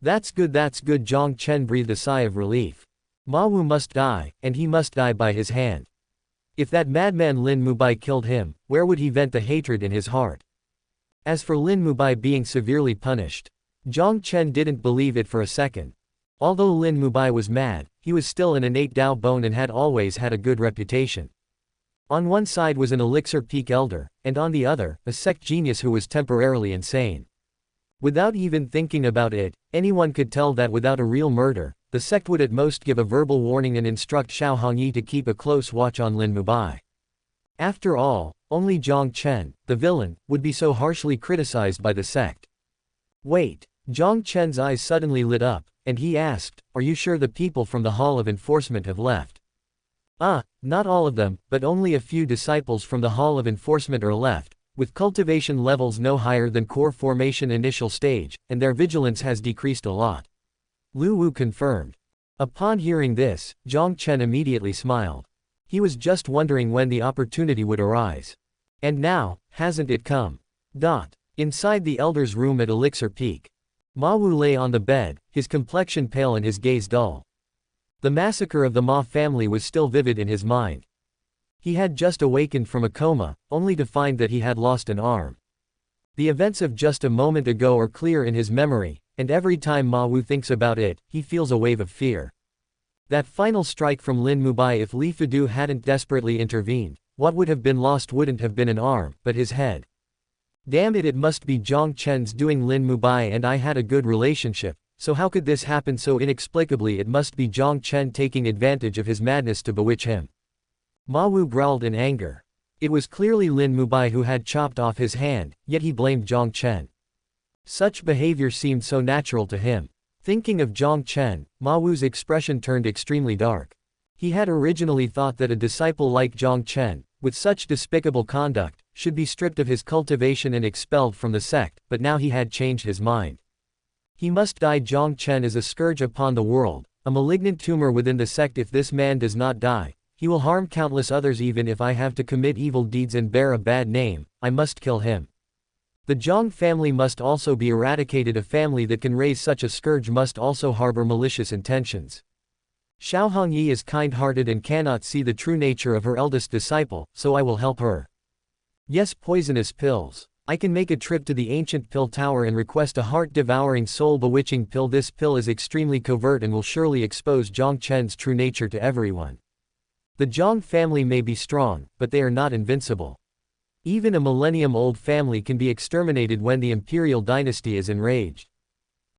That's good, Jiang Chen breathed a sigh of relief. Ma Wu must die, and he must die by his hand. If that madman Lin Mubai killed him, where would he vent the hatred in his heart? As for Lin Mubai being severely punished, Jiang Chen didn't believe it for a second. Although Lin Mubai was mad, he was still an innate Dao bone and had always had a good reputation. On one side was an Elixir Peak Elder, and on the other, a sect genius who was temporarily insane. Without even thinking about it, anyone could tell that without a real murder, the sect would at most give a verbal warning and instruct Xiao Hongyi to keep a close watch on Lin Mubai. After all, only Jiang Chen, the villain, would be so harshly criticized by the sect. Wait, Jiang Chen's eyes suddenly lit up, and he asked, "Are you sure the people from the Hall of Enforcement have left?" Not all of them, but only a few disciples from the Hall of Enforcement are left, with cultivation levels no higher than core formation initial stage, and their vigilance has decreased a lot. Lu Wu confirmed. Upon hearing this, Jiang Chen immediately smiled. He was just wondering when the opportunity would arise. And now, hasn't it come? Inside the Elder's room at Elixir Peak, Ma Wu lay on the bed, his complexion pale and his gaze dull. The massacre of the Ma family was still vivid in his mind. He had just awakened from a coma, only to find that he had lost an arm. The events of just a moment ago are clear in his memory, and every time Ma Wu thinks about it, he feels a wave of fear. That final strike from Lin Mubai, if Li Fudu hadn't desperately intervened, what would have been lost wouldn't have been an arm, but his head. Damn it, it must be Jiang Chen's doing. Lin Mubai and I had a good relationship, so how could this happen so inexplicably? It must be Jiang Chen taking advantage of his madness to bewitch him. Ma Wu growled in anger. It was clearly Lin Mubai who had chopped off his hand, yet he blamed Jiang Chen. Such behavior seemed so natural to him. Thinking of Jiang Chen, Ma Wu's expression turned extremely dark. He had originally thought that a disciple like Jiang Chen, with such despicable conduct, should be stripped of his cultivation and expelled from the sect, but now he had changed his mind. He must die. Jiang Chen is a scourge upon the world, a malignant tumor within the sect. If this man does not die, he will harm countless others. Even if I have to commit evil deeds and bear a bad name, I must kill him. The Jiang family must also be eradicated. A family that can raise such a scourge must also harbor malicious intentions. Xiao Hongyi is kind-hearted and cannot see the true nature of her eldest disciple, so I will help her. Yes, poisonous pills. I can make a trip to the ancient pill tower and request a heart-devouring, soul-bewitching pill. This pill is extremely covert and will surely expose Jiang Chen's true nature to everyone. The Jiang family may be strong, but they are not invincible. Even a millennium-old family can be exterminated when the imperial dynasty is enraged.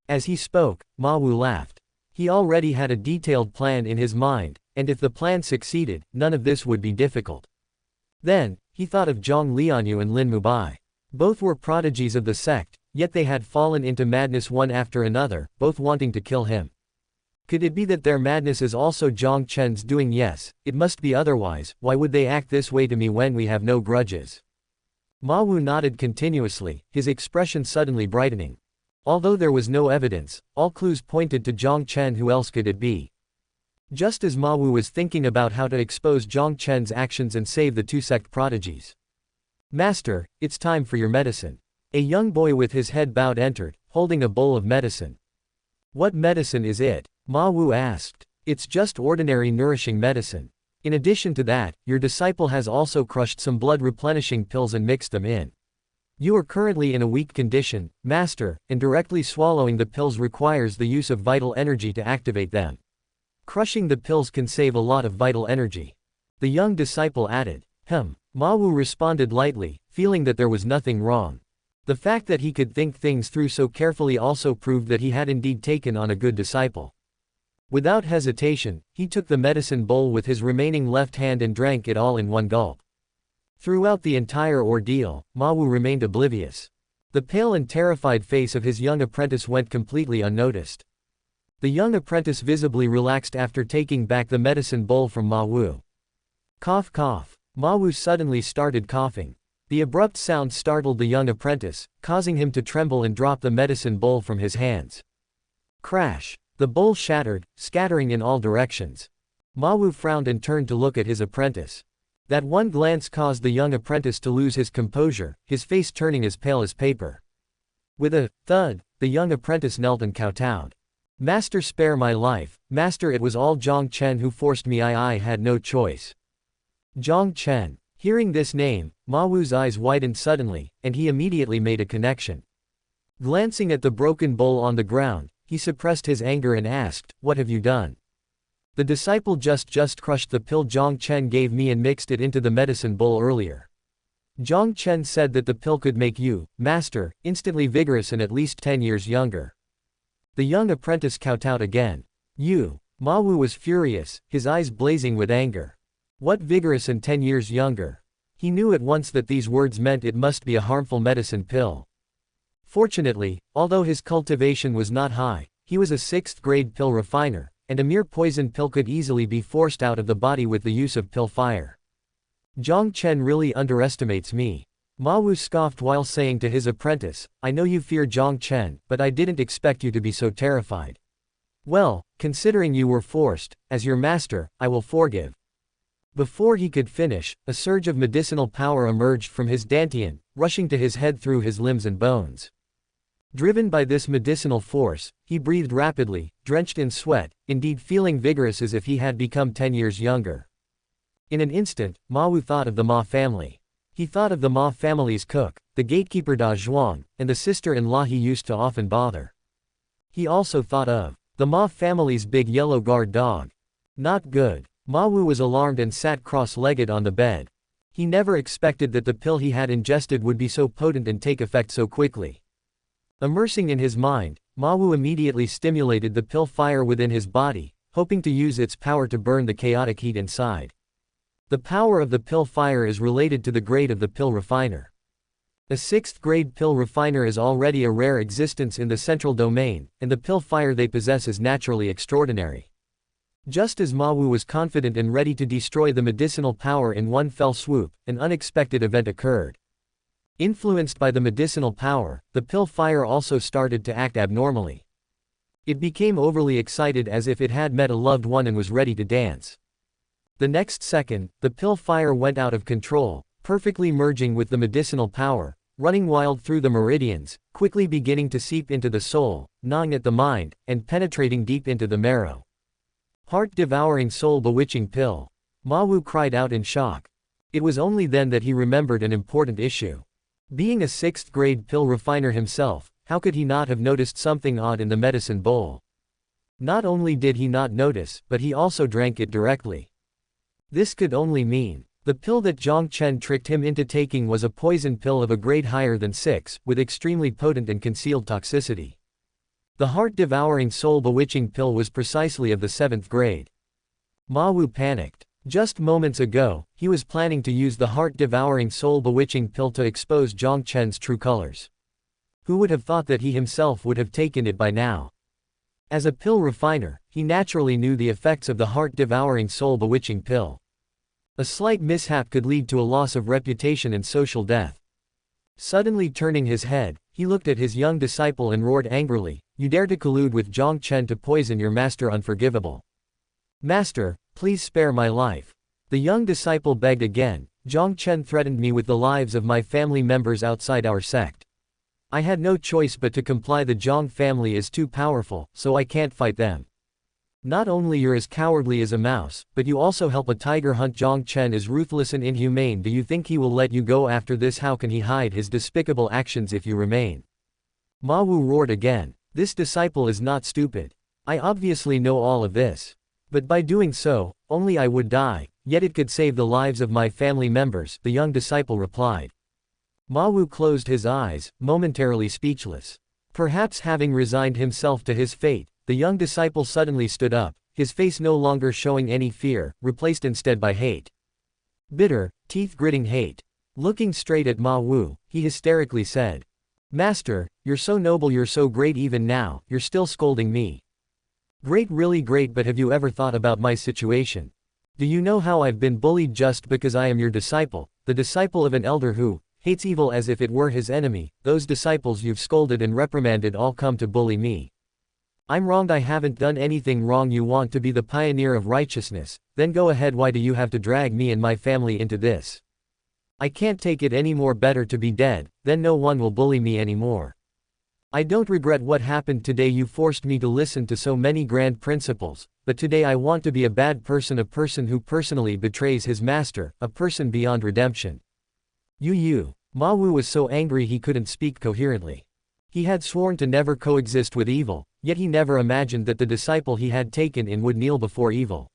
As he spoke, Ma Wu laughed. He already had a detailed plan in his mind, and if the plan succeeded, none of this would be difficult. Then, he thought of Jiang Lianyue and Lin Mubai. Both were prodigies of the sect, yet they had fallen into madness one after another, both wanting to kill him. Could it be that their madness is also Jiang Chen's doing? Yes, it must be otherwise. Why would they act this way to me when we have no grudges? Ma Wu nodded continuously, his expression suddenly brightening. Although there was no evidence, all clues pointed to Jiang Chen. Who else could it be? Just as Ma Wu was thinking about how to expose Jiang Chen's actions and save the two sect prodigies. Master, it's time for your medicine. A young boy with his head bowed entered, holding a bowl of medicine. What medicine is it? Ma Wu asked. It's just ordinary nourishing medicine. In addition to that, your disciple has also crushed some blood replenishing pills and mixed them in. You are currently in a weak condition, Master, and directly swallowing the pills requires the use of vital energy to activate them. Crushing the pills can save a lot of vital energy. The young disciple added. Ma Wu responded lightly, feeling that there was nothing wrong. The fact that he could think things through so carefully also proved that he had indeed taken on a good disciple. Without hesitation, he took the medicine bowl with his remaining left hand and drank it all in one gulp. Throughout the entire ordeal, Ma Wu remained oblivious. The pale and terrified face of his young apprentice went completely unnoticed. The young apprentice visibly relaxed after taking back the medicine bowl from Ma Wu. Cough, cough. Ma Wu suddenly started coughing. The abrupt sound startled the young apprentice, causing him to tremble and drop the medicine bowl from his hands. Crash! The bowl shattered, scattering in all directions. Ma Wu frowned and turned to look at his apprentice. That one glance caused the young apprentice to lose his composure, his face turning as pale as paper. With a thud, the young apprentice knelt and kowtowed. "Master, spare my life. Master, it was all Jiang Chen who forced me. I had no choice." Jiang Chen. Hearing this name, Ma Wu's eyes widened suddenly, and he immediately made a connection. Glancing at the broken bowl on the ground, he suppressed his anger and asked, "What have you done?" "The disciple just crushed the pill Jiang Chen gave me and mixed it into the medicine bowl earlier. Jiang Chen said that the pill could make you, master, instantly vigorous and at least 10 years younger." The young apprentice kowtowed again. "You?" Ma Wu was furious, his eyes blazing with anger. What vigorous and 10 years younger? He knew at once that these words meant it must be a harmful medicine pill. Fortunately, although his cultivation was not high, he was a 6th-grade pill refiner, and a mere poison pill could easily be forced out of the body with the use of pill fire. "Jiang Chen really underestimates me." Ma Wu scoffed while saying to his apprentice, "I know you fear Jiang Chen, but I didn't expect you to be so terrified. Well, considering you were forced, as your master, I will forgive." Before he could finish, a surge of medicinal power emerged from his dantian, rushing to his head through his limbs and bones. Driven by this medicinal force, he breathed rapidly, drenched in sweat, indeed feeling vigorous as if he had become 10 years younger. In an instant, Ma Wu thought of the Ma family. He thought of the Ma family's cook, the gatekeeper Da Zhuang, and the sister-in-law he used to often bother. He also thought of the Ma family's big yellow guard dog. Not good. Ma Wu was alarmed and sat cross-legged on the bed. He never expected that the pill he had ingested would be so potent and take effect so quickly. Immersing in his mind, Ma Wu immediately stimulated the pill fire within his body, hoping to use its power to burn the chaotic heat inside. The power of the pill fire is related to the grade of the pill refiner. A 6th-grade pill refiner is already a rare existence in the central domain, and the pill fire they possess is naturally extraordinary. Just as Ma Wu was confident and ready to destroy the medicinal power in one fell swoop, an unexpected event occurred. Influenced by the medicinal power, the pill fire also started to act abnormally. It became overly excited as if it had met a loved one and was ready to dance. The next second, the pill fire went out of control, perfectly merging with the medicinal power, running wild through the meridians, quickly beginning to seep into the soul, gnawing at the mind, and penetrating deep into the marrow. Heart-devouring soul-bewitching pill. Ma Wu cried out in shock. It was only then that he remembered an important issue. Being a 6th-grade pill refiner himself, how could he not have noticed something odd in the medicine bowl? Not only did he not notice, but he also drank it directly. This could only mean the pill that Jiang Chen tricked him into taking was a poison pill of a grade higher than 6, with extremely potent and concealed toxicity. The heart-devouring soul-bewitching pill was precisely of the 7th grade. Ma Wu panicked. Just moments ago, he was planning to use the heart-devouring soul-bewitching pill to expose Jiang Chen's true colors. Who would have thought that he himself would have taken it by now? As a pill refiner, he naturally knew the effects of the heart-devouring soul-bewitching pill. A slight mishap could lead to a loss of reputation and social death. Suddenly turning his head, he looked at his young disciple and roared angrily, "You dare to collude with Jiang Chen to poison your master, unforgivable. Master, please spare my life." The young disciple begged again, "Jiang Chen threatened me with the lives of my family members outside our sect. I had no choice but to comply. The Jiang family is too powerful, so I can't fight them." "Not only you're as cowardly as a mouse, but you also help a tiger hunt. Jiang Chen is ruthless and inhumane. Do you think he will let you go after this? How can he hide his despicable actions if you remain?" Ma Wu roared again, "This disciple is not stupid. I obviously know all of this. But by doing so, only I would die, yet it could save the lives of my family members," the young disciple replied. Ma Wu closed his eyes, momentarily speechless. Perhaps having resigned himself to his fate, the young disciple suddenly stood up, his face no longer showing any fear, replaced instead by hate. Bitter, teeth-gritting hate. Looking straight at Ma Wu, he hysterically said, "Master, you're so noble, you're so great, even now, you're still scolding me. Great, really great, but have you ever thought about my situation? Do you know how I've been bullied just because I am your disciple, the disciple of an elder who hates evil as if it were his enemy? Those disciples you've scolded and reprimanded all come to bully me. I'm wronged. I haven't done anything wrong. You want to be the pioneer of righteousness, then go ahead. Why do you have to drag me and my family into this? I can't take it anymore. Better to be dead, then no one will bully me anymore. I don't regret what happened today. You forced me to listen to so many grand principles, but today I want to be a bad person, a person who personally betrays his master, a person beyond redemption. Ma Wu was so angry he couldn't speak coherently. He had sworn to never coexist with evil, yet he never imagined that the disciple he had taken in would kneel before evil.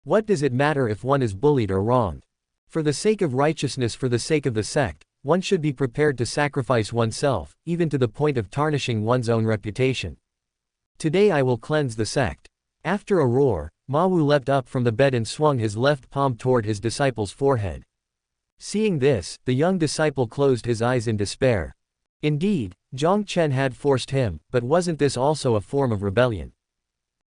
What does it matter if one is bullied or wronged? For the sake of righteousness, for the sake of the sect, one should be prepared to sacrifice oneself, even to the point of tarnishing one's own reputation. Today I will cleanse the sect. After a roar, Ma Wu leapt up from the bed and swung his left palm toward his disciple's forehead. Seeing this, the young disciple closed his eyes in despair. Indeed, Jiang Chen had forced him, but wasn't this also a form of rebellion?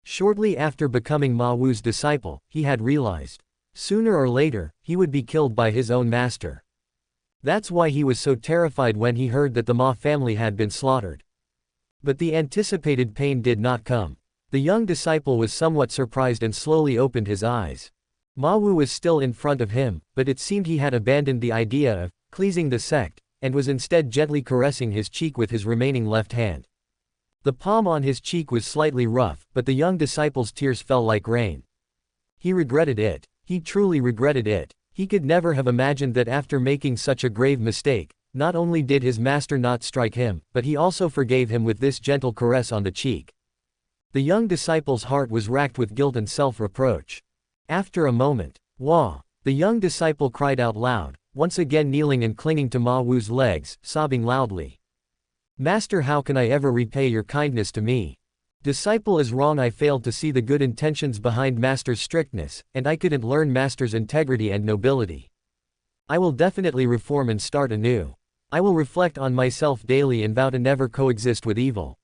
Shortly after becoming Ma Wu's disciple, he had realized, sooner or later, he would be killed by his own master. That's why he was so terrified when he heard that the Ma family had been slaughtered. But the anticipated pain did not come. The young disciple was somewhat surprised and slowly opened his eyes. Ma Wu was still in front of him, but it seemed he had abandoned the idea of cleansing the sect, and was instead gently caressing his cheek with his remaining left hand. The palm on his cheek was slightly rough, but the young disciple's tears fell like rain. He regretted it. He truly regretted it. He could never have imagined that after making such a grave mistake, not only did his master not strike him, but he also forgave him with this gentle caress on the cheek. The young disciple's heart was racked with guilt and self-reproach. After a moment, "Wah!" the young disciple cried out loud, once again kneeling and clinging to Ma Wu's legs, sobbing loudly. "Master, how can I ever repay your kindness to me? Disciple is wrong. I failed to see the good intentions behind Master's strictness, and I couldn't learn Master's integrity and nobility. I will definitely reform and start anew. I will reflect on myself daily and vow to never coexist with evil.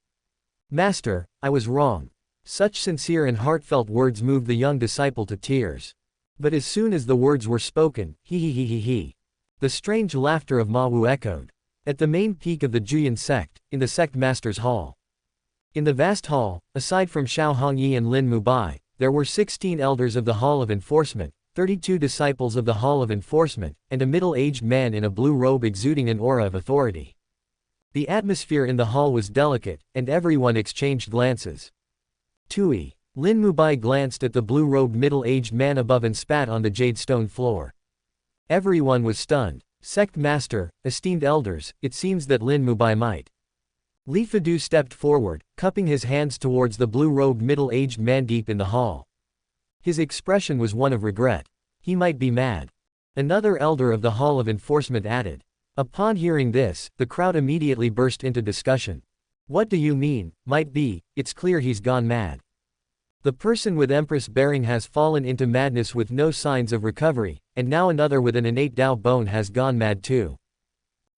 Master, I was wrong." Such sincere and heartfelt words moved the young disciple to tears. But as soon as the words were spoken, he. The strange laughter of Ma Wu echoed. At the main peak of the Juyan sect, in the sect master's hall. In the vast hall, aside from Xiao Hongyi and Lin Mubai, there were 16 elders of the Hall of Enforcement, 32 disciples of the Hall of Enforcement, and a middle-aged man in a blue robe exuding an aura of authority. The atmosphere in the hall was delicate, and everyone exchanged glances. Tui. Lin Mubai glanced at the blue-robed middle-aged man above and spat on the jade stone floor. Everyone was stunned. Sect master, esteemed elders, it seems that Lin Mubai might. Li Fadu stepped forward, cupping his hands towards the blue-robed middle-aged man deep in the hall. His expression was one of regret. He might be mad. Another elder of the Hall of Enforcement added. Upon hearing this, the crowd immediately burst into discussion. What do you mean, might be? It's clear he's gone mad. The person with Empress bearing has fallen into madness with no signs of recovery, and now another with an innate Dao bone has gone mad too.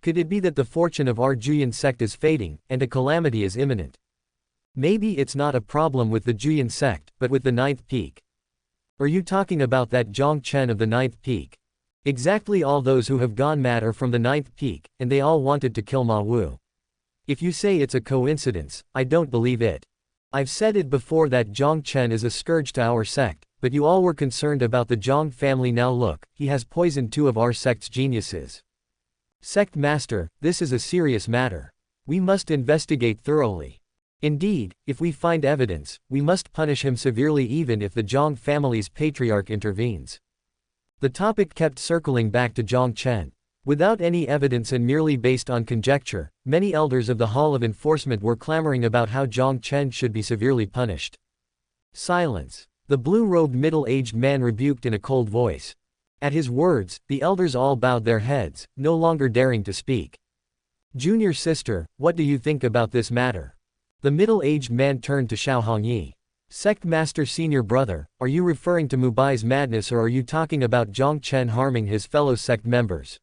Could it be that the fortune of our Juyan sect is fading, and a calamity is imminent? Maybe it's not a problem with the Juyan sect, but with the ninth peak. Are you talking about that Jiang Chen of the ninth peak? Exactly, all those who have gone mad are from the ninth peak, and they all wanted to kill Ma Wu. If you say it's a coincidence, I don't believe it. I've said it before that Jiang Chen is a scourge to our sect, but you all were concerned about the Jiang family. Now look, he has poisoned 2 of our sect's geniuses. Sect master, this is a serious matter. We must investigate thoroughly. Indeed, if we find evidence, we must punish him severely even if the Jiang family's patriarch intervenes. The topic kept circling back to Jiang Chen. Without any evidence and merely based on conjecture, many elders of the Hall of Enforcement were clamoring about how Jiang Chen should be severely punished. Silence. The blue-robed middle-aged man rebuked in a cold voice. At his words, the elders all bowed their heads, no longer daring to speak. Junior sister, what do you think about this matter? The middle-aged man turned to Xiao Hongyi. Sect master, senior brother, are you referring to Mubai's madness, or are you talking about Jiang Chen harming his fellow sect members?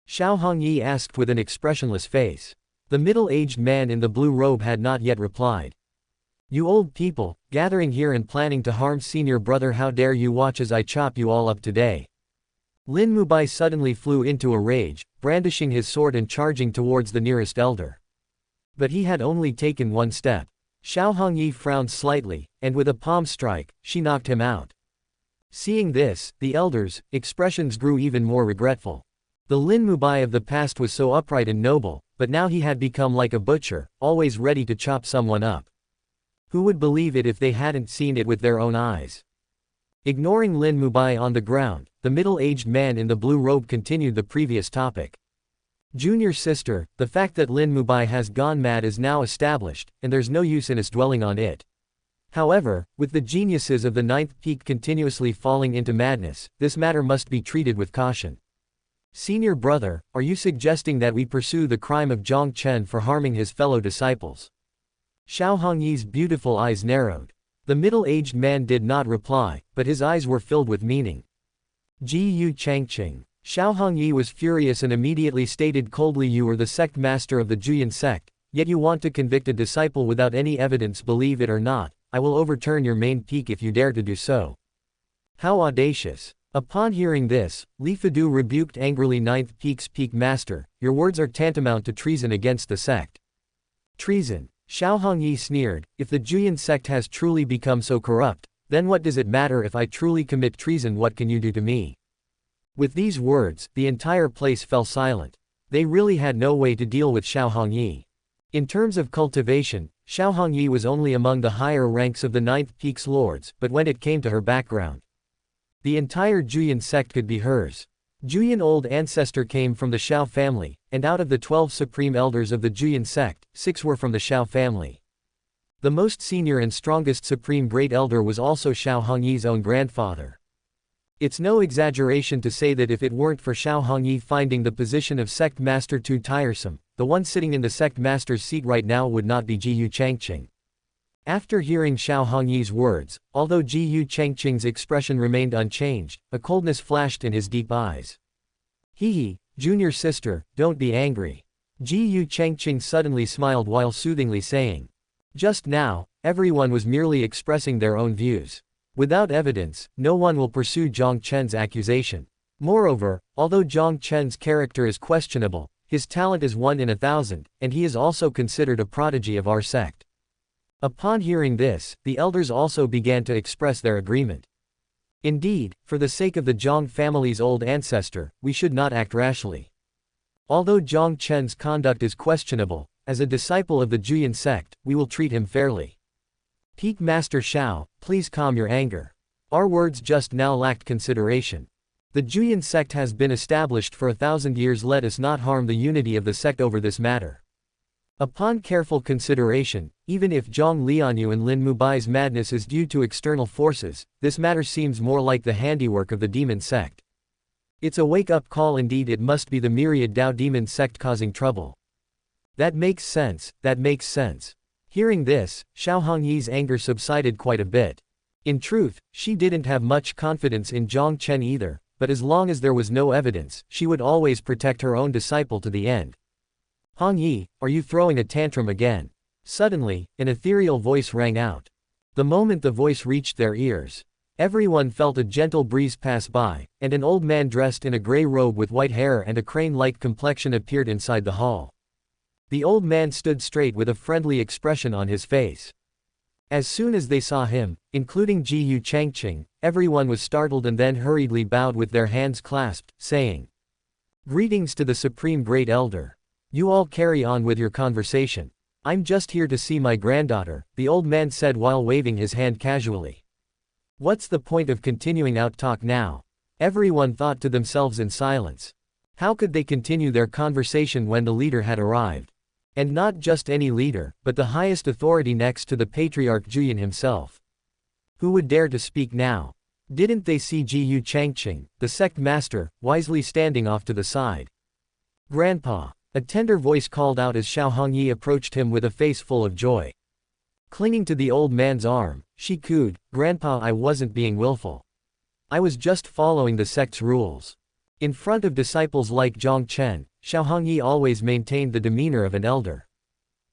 Xiao Hongyi asked with an expressionless face. The middle-aged man in the blue robe had not yet replied. You old people, gathering here and planning to harm senior brother, how dare you watch as I chop you all up today? Lin Mubai suddenly flew into a rage, brandishing his sword and charging towards the nearest elder. But he had only taken one step. Xiao Hongyi frowned slightly, and with a palm strike, she knocked him out. Seeing this, the elders' expressions grew even more regretful. The Lin Mubai of the past was so upright and noble, but now he had become like a butcher, always ready to chop someone up. Who would believe it if they hadn't seen it with their own eyes? Ignoring Lin Mubai on the ground, the middle-aged man in the blue robe continued the previous topic. Junior sister, the fact that Lin Mubai has gone mad is now established, and there's no use in us dwelling on it. However, with the geniuses of the ninth peak continuously falling into madness, this matter must be treated with caution. Senior brother, are you suggesting that we pursue the crime of Jiang Chen for harming his fellow disciples? Xiao Hongyi's beautiful eyes narrowed. The middle-aged man did not reply, but his eyes were filled with meaning. Ji Changqing. Xiao Hongyi was furious and immediately stated coldly, you are the sect master of the Juyan sect, yet you want to convict a disciple without any evidence. Believe it or not, I will overturn your main peak if you dare to do so. How audacious. Upon hearing this, Li Fudu rebuked angrily ninth peak's peak master, your words are tantamount to treason against the sect. Treason. Xiao Hongyi sneered, if the Juyan sect has truly become so corrupt, then what does it matter if I truly commit treason? What can you do to me? With these words, the entire place fell silent. They really had no way to deal with Xiao Hongyi. In terms of cultivation, Xiao Hongyi was only among the higher ranks of the ninth peak's lords, but when it came to her background, the entire Juyan sect could be hers. Juyan old ancestor came from the Xiao family, and out of the 12 supreme elders of the Juyan sect, 6 were from the Xiao family. The most senior and strongest supreme great elder was also Xiao Hongyi's own grandfather. It's no exaggeration to say that if it weren't for Xiao Hongyi finding the position of sect master too tiresome, the one sitting in the sect master's seat right now would not be Ji Changqing. After hearing Xiao Hongyi's words, although Ji Changqing's expression remained unchanged, a coldness flashed in his deep eyes. Hee, junior sister, don't be angry. Ji Changqing suddenly smiled while soothingly saying. Just now, everyone was merely expressing their own views. Without evidence, no one will pursue Jiang Chen's accusation. Moreover, although Jiang Chen's character is questionable, his talent is 1 in 1,000, and he is also considered a prodigy of our sect. Upon hearing this, the elders also began to express their agreement. Indeed, for the sake of the Jiang family's old ancestor, we should not act rashly. Although Jiang Chen's conduct is questionable, as a disciple of the Juyan sect, we will treat him fairly. Peak Master Xiao, please calm your anger. Our words just now lacked consideration. The Juyan sect has been established for 1,000 years. Let us not harm the unity of the sect over this matter. Upon careful consideration, even if Jiang Lianyue and Lin Mubai's madness is due to external forces, this matter seems more like the handiwork of the demon sect. It's a wake-up call indeed. It must be the myriad Dao demon sect causing trouble. That makes sense, that makes sense. Hearing this, Xiao Hongyi's anger subsided quite a bit. In truth, she didn't have much confidence in Jiang Chen either, but as long as there was no evidence, she would always protect her own disciple to the end. Hongyi, are you throwing a tantrum again? Suddenly, an ethereal voice rang out. The moment the voice reached their ears, everyone felt a gentle breeze pass by, and an old man dressed in a gray robe with white hair and a crane-like complexion appeared inside the hall. The old man stood straight with a friendly expression on his face. As soon as they saw him, including Ji Changqing, everyone was startled and then hurriedly bowed with their hands clasped, saying, "Greetings to the Supreme Great Elder. You all carry on with your conversation. I'm just here to see my granddaughter," the old man said while waving his hand casually. What's the point of continuing out talk now? Everyone thought to themselves in silence. How could they continue their conversation when the leader had arrived? And not just any leader, but the highest authority next to the patriarch Juyan himself. Who would dare to speak now? Didn't they see Ji Changqing, the sect master, wisely standing off to the side? "Grandpa," a tender voice called out as Xiao Hongyi approached him with a face full of joy. Clinging to the old man's arm, she cooed, "Grandpa, I wasn't being willful. I was just following the sect's rules." In front of disciples like Jiang Chen, Xiao Hongyi always maintained the demeanor of an elder.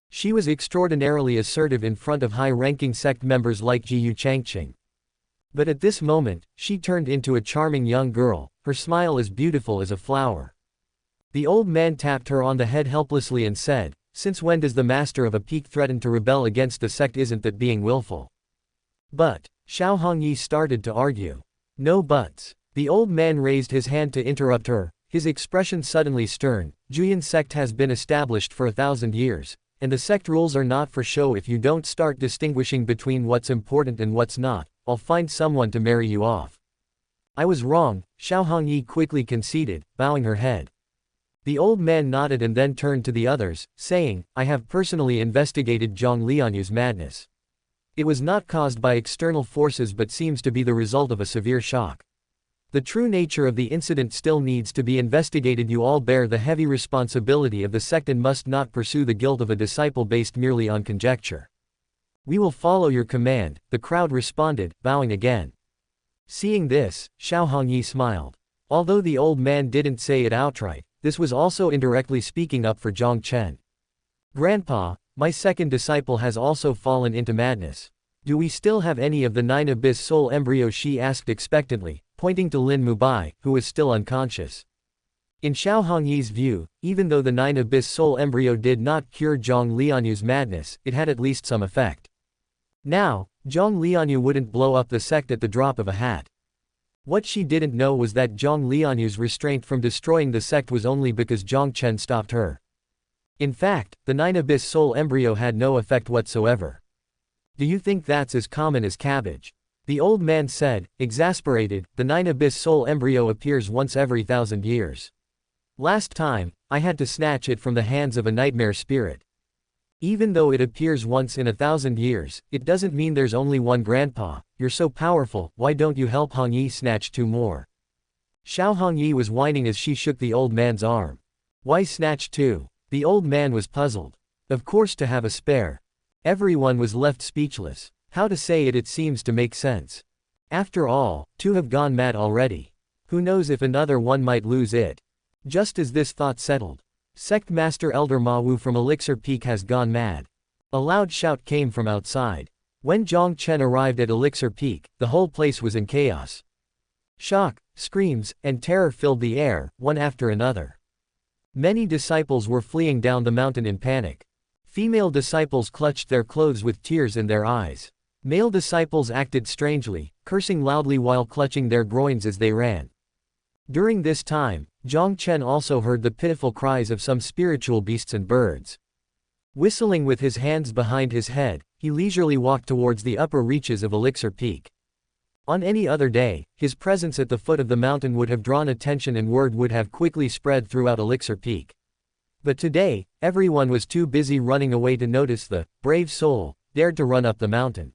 She was extraordinarily assertive in front of high-ranking sect members like Ji Changqing. But at this moment, she turned into a charming young girl, her smile as beautiful as a flower. The old man tapped her on the head helplessly and said, Since when does the master of a peak threaten to rebel against the sect? Isn't that being willful? But, Xiao Hongyi started to argue. No buts. The old man raised his hand to interrupt her, his expression suddenly stern. Juyan sect has been established for 1,000 years, and the sect rules are not for show. If you don't start distinguishing between what's important and what's not, I'll find someone to marry you off. I was wrong, Xiao Hongyi quickly conceded, bowing her head. The old man nodded and then turned to the others, saying, I have personally investigated Jiang Lianyue's madness. It was not caused by external forces but seems to be the result of a severe shock. The true nature of the incident still needs to be investigated. You all bear the heavy responsibility of the sect and must not pursue the guilt of a disciple based merely on conjecture. We will follow your command, the crowd responded, bowing again. Seeing this, Xiao Hongyi smiled. Although the old man didn't say it outright, this was also indirectly speaking up for Jiang Chen. Grandpa, my second disciple has also fallen into madness. Do we still have any of the 9 abyss soul embryos? She asked expectantly, pointing to Lin Mubai, who was still unconscious. In Xiao Hongyi's view, even though the 9 abyss soul embryo did not cure Jiang Lianyue's madness, it had at least some effect. Now, Jiang Lianyue wouldn't blow up the sect at the drop of a hat. What she didn't know was that Jiang Lianyue's restraint from destroying the sect was only because Jiang Chen stopped her. In fact, the 9 abyss soul embryo had no effect whatsoever. Do you think that's as common as cabbage? The old man said, exasperated. The 9 abyss soul embryo appears once every 1,000 years. Last time, I had to snatch it from the hands of a nightmare spirit. Even though it appears once in 1,000 years, it doesn't mean there's only one. Grandpa, you're so powerful, why don't you help Hongyi snatch 2 more? Xiao Hongyi was whining as she shook the old man's arm. Why snatch 2? The old man was puzzled. Of course, to have a spare. Everyone was left speechless. How to say it? It seems to make sense. After all, 2 have gone mad already. Who knows if another one might lose it? Just as this thought settled, Sect Master Elder Ma Wu from Elixir Peak has gone mad. A loud shout came from outside. When Jiang Chen arrived at Elixir Peak, the whole place was in chaos. Shock, screams, and terror filled the air, one after another. Many disciples were fleeing down the mountain in panic. Female disciples clutched their clothes with tears in their eyes. Male disciples acted strangely, cursing loudly while clutching their groins as they ran. During this time, Jiang Chen also heard the pitiful cries of some spiritual beasts and birds. Whistling with his hands behind his head, he leisurely walked towards the upper reaches of Elixir Peak. On any other day, his presence at the foot of the mountain would have drawn attention and word would have quickly spread throughout Elixir Peak. But today, everyone was too busy running away to notice the brave soul dared to run up the mountain.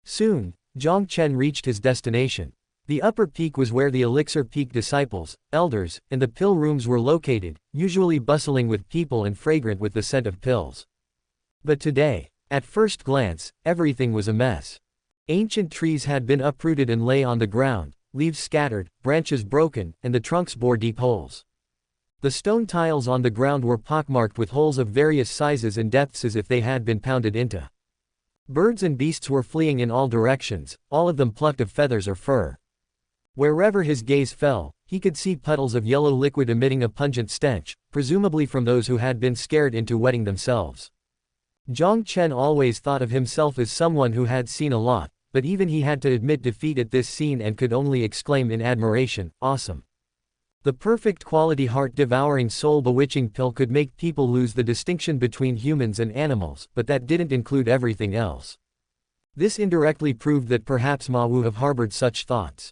Soon, Jiang Chen reached his destination. The upper peak was where the Elixir Peak disciples, elders, and the pill rooms were located, usually bustling with people and fragrant with the scent of pills. But today, at first glance, everything was a mess. Ancient trees had been uprooted and lay on the ground, leaves scattered, branches broken, and the trunks bore deep holes. The stone tiles on the ground were pockmarked with holes of various sizes and depths as if they had been pounded into. Birds and beasts were fleeing in all directions, all of them plucked of feathers or fur. Wherever his gaze fell, he could see puddles of yellow liquid emitting a pungent stench, presumably from those who had been scared into wetting themselves. Jiang Chen always thought of himself as someone who had seen a lot, but even he had to admit defeat at this scene and could only exclaim in admiration, awesome. The perfect quality heart-devouring soul-bewitching pill could make people lose the distinction between humans and animals, but that didn't include everything else. This indirectly proved that perhaps Ma Wu have harbored such thoughts.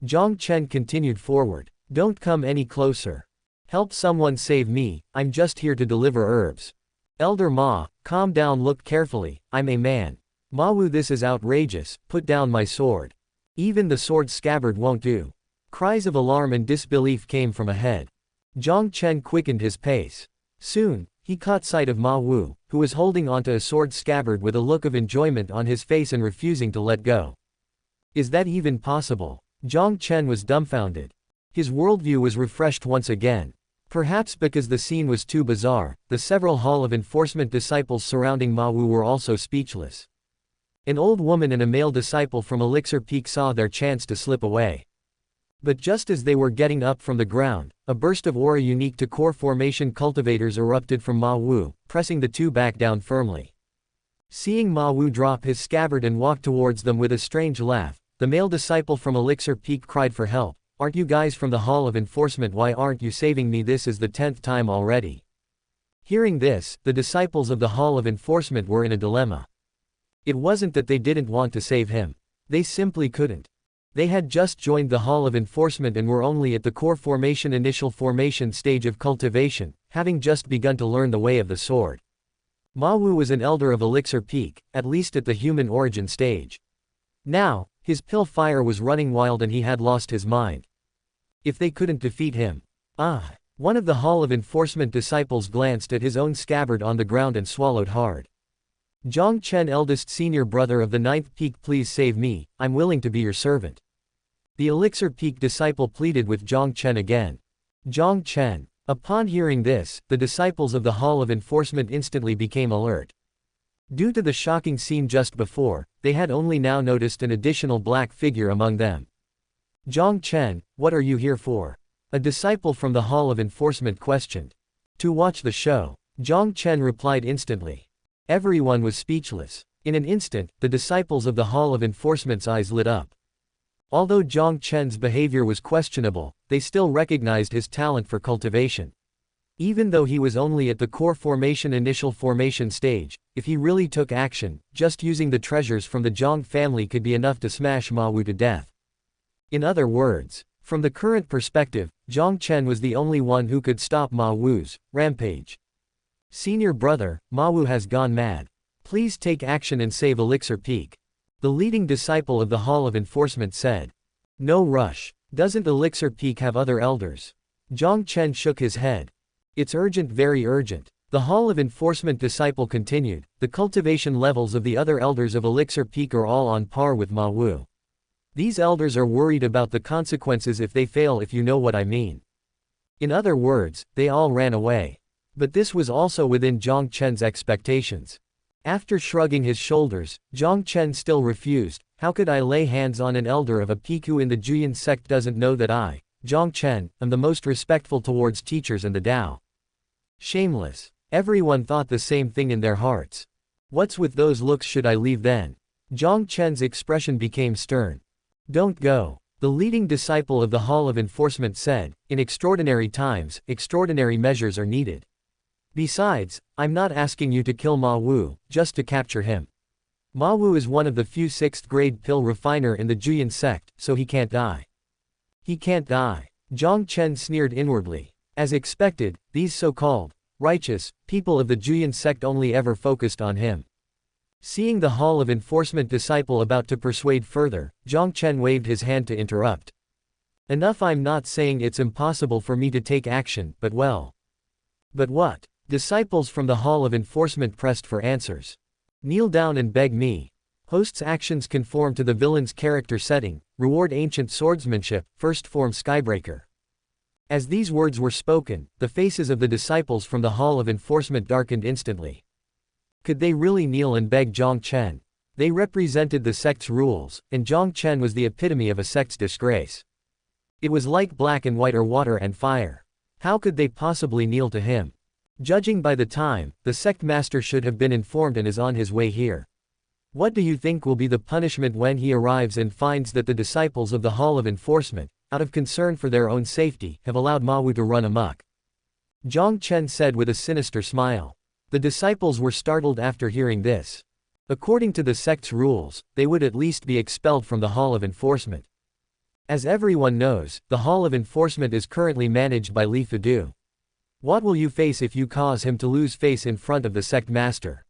Jiang Chen continued forward. Don't come any closer. Help someone save me, I'm just here to deliver herbs. Elder Ma, calm down, look carefully, I'm a man. Ma Wu, this is outrageous, put down my sword. Even the sword's scabbard won't do. Cries of alarm and disbelief came from ahead. Jiang Chen quickened his pace. Soon, he caught sight of Ma Wu, who was holding onto a sword scabbard with a look of enjoyment on his face and refusing to let go. Is that even possible? Jiang Chen was dumbfounded. His worldview was refreshed once again. Perhaps because the scene was too bizarre, the several Hall of Enforcement disciples surrounding Ma Wu were also speechless. An old woman and a male disciple from Elixir Peak saw their chance to slip away. But just as they were getting up from the ground, a burst of aura unique to core formation cultivators erupted from Ma Wu, pressing the two back down firmly. Seeing Ma Wu drop his scabbard and walk towards them with a strange laugh, the male disciple from Elixir Peak cried for help. "Aren't you guys from the Hall of Enforcement? Why aren't you saving me? This is the 10th time already." Hearing this, the disciples of the Hall of Enforcement were in a dilemma. It wasn't that they didn't want to save him. They simply couldn't. They had just joined the Hall of Enforcement and were only at the core formation initial formation stage of cultivation, having just begun to learn the way of the sword. Ma Wu was an elder of Elixir Peak, at least at the human origin stage. Now, his pill fire was running wild and he had lost his mind. If they couldn't defeat him. One of the Hall of Enforcement disciples glanced at his own scabbard on the ground and swallowed hard. "Jiang Chen, eldest senior brother of the 9th Peak, please save me, I'm willing to be your servant." The Elixir Peak disciple pleaded with Jiang Chen again. Jiang Chen. Upon hearing this, the disciples of the Hall of Enforcement instantly became alert. Due to the shocking scene just before, they had only now noticed an additional black figure among them. "Jiang Chen, what are you here for?" a disciple from the Hall of Enforcement questioned. "To watch the show," Jiang Chen replied instantly. Everyone was speechless. In an instant, the disciples of the Hall of Enforcement's eyes lit up. Although Jiang Chen's behavior was questionable, they still recognized his talent for cultivation. Even though he was only at the core formation initial formation stage, if he really took action, just using the treasures from the Jiang family could be enough to smash Ma Wu to death. In other words, from the current perspective, Jiang Chen was the only one who could stop Ma Wu's rampage. "Senior brother, Ma Wu has gone mad. Please take action and save Elixir Peak," the leading disciple of the Hall of Enforcement said. "No rush. Doesn't Elixir Peak have other elders?" Jiang Chen shook his head. "It's urgent, very urgent." The Hall of Enforcement disciple continued. "The cultivation levels of the other elders of Elixir Peak are all on par with Ma Wu. These elders are worried about the consequences if they fail, if you know what I mean. In other words, they all ran away." But this was also within Jiang Chen's expectations. After shrugging his shoulders, Jiang Chen still refused. "How could I lay hands on an elder of a peak who in the Juyin sect doesn't know that I, Jiang Chen, am the most respectful towards teachers in the Tao? Shameless." Everyone thought the same thing in their hearts. "What's with those looks? Should I leave then?" Jiang Chen's expression became stern. "Don't go," the leading disciple of the Hall of Enforcement said. "In extraordinary times, extraordinary measures are needed. Besides, I'm not asking you to kill Ma Wu, just to capture him. Ma Wu is one of the few 6th-grade pill refiner in the Juyin sect, so he can't die." "He can't die." Jiang Chen sneered inwardly. As expected, these so-called righteous people of the Juyin sect only ever focused on him. Seeing the Hall of Enforcement disciple about to persuade further, Jiang Chen waved his hand to interrupt. "Enough, I'm not saying it's impossible for me to take action, but well." "But what?" Disciples from the Hall of Enforcement pressed for answers. "Kneel down and beg me." Host's actions conform to the villain's character setting, reward ancient swordsmanship, first form Skybreaker. As these words were spoken, the faces of the disciples from the Hall of Enforcement darkened instantly. Could they really kneel and beg Jiang Chen? They represented the sect's rules, and Jiang Chen was the epitome of a sect's disgrace. It was like black and white or water and fire. How could they possibly kneel to him? Judging by the time, the sect master should have been informed and is on his way here. What do you think will be the punishment when he arrives and finds that the disciples of the Hall of Enforcement, out of concern for their own safety, have allowed Ma Wu to run amok? Jiang Chen said with a sinister smile. The disciples were startled after hearing this. According to the sect's rules, they would at least be expelled from the Hall of Enforcement. As everyone knows, the Hall of Enforcement is currently managed by Li Fidu. What will you face if you cause him to lose face in front of the sect master?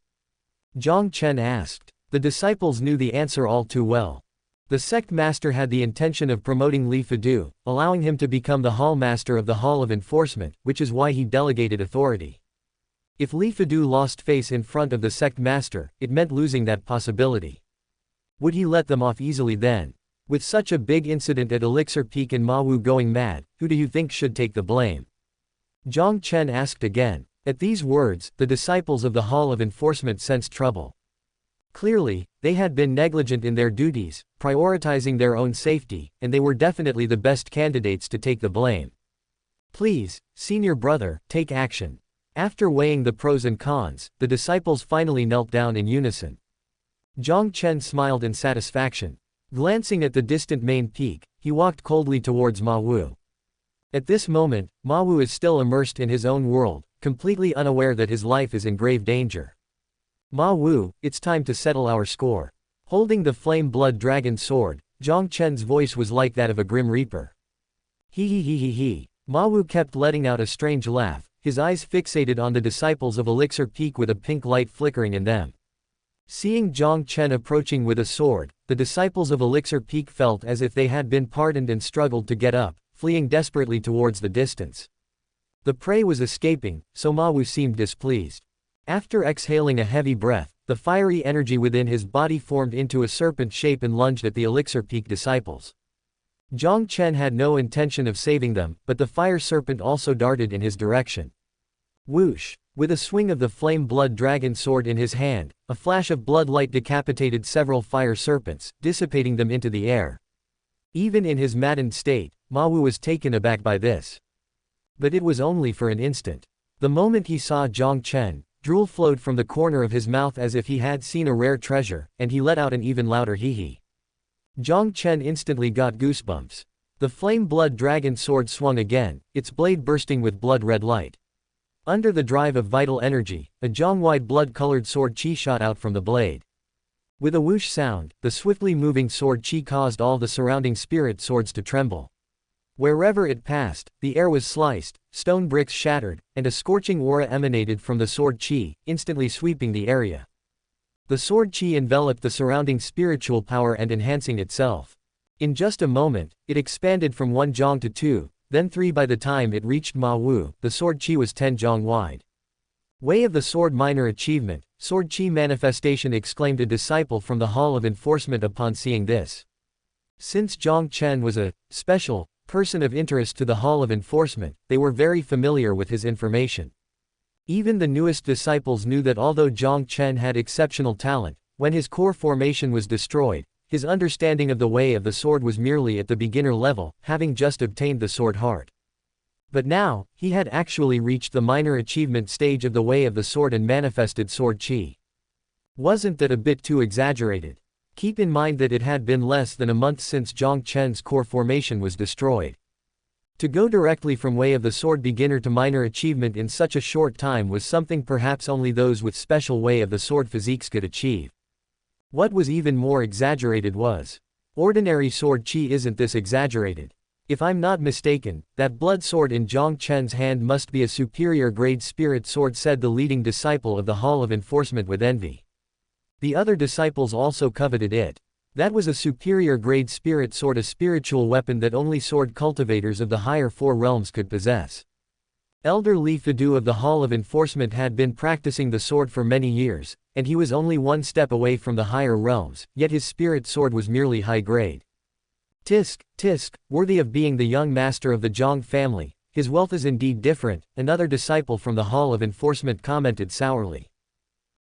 Jiang Chen asked. The disciples knew the answer all too well. The sect master had the intention of promoting Li Fidu, allowing him to become the hall master of the Hall of Enforcement, which is why he delegated authority. If Li Fidu lost face in front of the sect master, it meant losing that possibility. Would he let them off easily then? With such a big incident at Elixir Peak and Ma Wu going mad, who do you think should take the blame? Jiang Chen asked again. At these words, the disciples of the Hall of Enforcement sensed trouble. Clearly, They had been negligent in their duties, prioritizing their own safety, and they were definitely the best candidates to take the blame. Please, senior brother, take action. After weighing the pros and cons, the disciples finally knelt down in unison. Jiang Chen smiled in satisfaction. Glancing at the distant main peak, he walked coldly towards Ma Wu. At this moment, Ma Wu is still immersed in his own world, completely unaware that his life is in grave danger. Ma Wu, it's time to settle our score. Holding the flame blood dragon sword, Jiang Chen's voice was like that of a grim reaper. He. Ma Wu kept letting out a strange laugh, his eyes fixated on the disciples of Elixir Peak with a pink light flickering in them. Seeing Jiang Chen approaching with a sword, the disciples of Elixir Peak felt as if they had been pardoned and struggled to get up, fleeing desperately towards the distance. The prey was escaping, so Ma Wu seemed displeased. After exhaling a heavy breath, the fiery energy within his body formed into a serpent shape and lunged at the Elixir Peak disciples. Jiang Chen had no intention of saving them, but the fire serpent also darted in his direction. Whoosh! With a swing of the flame blood dragon sword in his hand, a flash of blood light decapitated several fire serpents, dissipating them into the air. Even in his maddened state, Ma Wu was taken aback by this. But it was only for an instant. The moment he saw Jiang Chen, drool flowed from the corner of his mouth as if he had seen a rare treasure, and he let out an even louder hee-hee. Jiang Chen instantly got goosebumps. The flame blood dragon sword swung again, its blade bursting with blood-red light. Under the drive of vital energy, a Jiang-wide blood-colored sword qi shot out from the blade. With a whoosh sound, the swiftly moving sword qi caused all the surrounding spirit swords to tremble. Wherever it passed, the air was sliced, stone bricks shattered, and a scorching aura emanated from the sword qi, instantly sweeping the area. The sword qi enveloped the surrounding spiritual power and enhancing itself. In just a moment, it expanded from 1 jiang to 2, then 3. By the time it reached Ma Wu, the sword qi was 10 jiang wide. Way of the Sword minor achievement, sword qi manifestation, exclaimed a disciple from the Hall of Enforcement upon seeing this. Since Jiang Chen was a special person of interest to the Hall of Enforcement, they were very familiar with his information. Even the newest disciples knew that although Jiang Chen had exceptional talent, when his core formation was destroyed, his understanding of the way of the sword was merely at the beginner level, having just obtained the sword heart. But now, he had actually reached the minor achievement stage of the way of the sword and manifested sword qi. Wasn't that a bit too exaggerated? Keep in mind that it had been less than a month since Jiang Chen's core formation was destroyed. To go directly from way of the sword beginner to minor achievement in such a short time was something perhaps only those with special way of the sword physiques could achieve. What was even more exaggerated was, ordinary sword qi isn't this exaggerated. If I'm not mistaken, that blood sword in Jiang Chen's hand must be a superior grade spirit sword, said the leading disciple of the Hall of Enforcement with envy. The other disciples also coveted it. That was a superior grade spirit sword, a spiritual weapon that only sword cultivators of the higher 4 realms could possess. Elder Li Fidu of the Hall of Enforcement had been practicing the sword for many years, and he was only 1 step away from the higher realms, yet his spirit sword was merely high grade. Tisk, worthy of being the young master of the Jiang family, his wealth is indeed different, another disciple from the Hall of Enforcement commented sourly.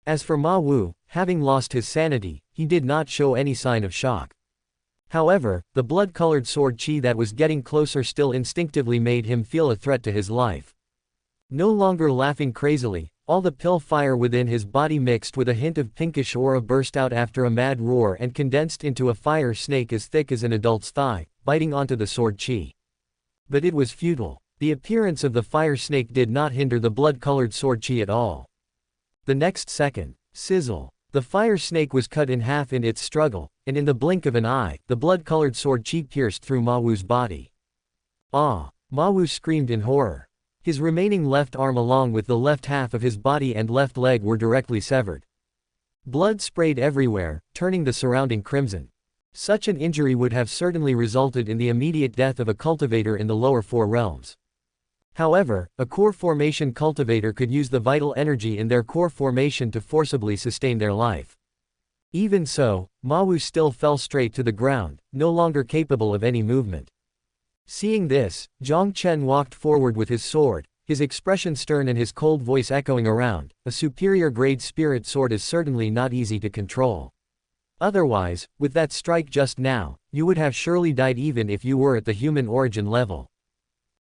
As for Ma Wu, having lost his sanity, he did not show any sign of shock. However, the blood-colored sword qi that was getting closer still instinctively made him feel a threat to his life. No longer laughing crazily, all the pill fire within his body mixed with a hint of pinkish aura burst out after a mad roar and condensed into a fire snake as thick as an adult's thigh, biting onto the sword qi. But it was futile. The appearance of the fire snake did not hinder the blood-colored sword qi at all. The next second, sizzle. The fire snake was cut in half in its struggle, and in the blink of an eye, the blood-colored sword qi pierced through Ma Wu's body. Ah! Ma Wu screamed in horror. His remaining left arm along with the left half of his body and left leg were directly severed. Blood sprayed everywhere, turning the surrounding crimson. Such an injury would have certainly resulted in the immediate death of a cultivator in the lower 4 realms. However, a core formation cultivator could use the vital energy in their core formation to forcibly sustain their life. Even so, Ma Wu still fell straight to the ground, no longer capable of any movement. Seeing this, Jiang Chen walked forward with his sword, his expression stern and his cold voice echoing around. A superior grade spirit sword is certainly not easy to control. Otherwise, with that strike just now, you would have surely died even if you were at the human origin level.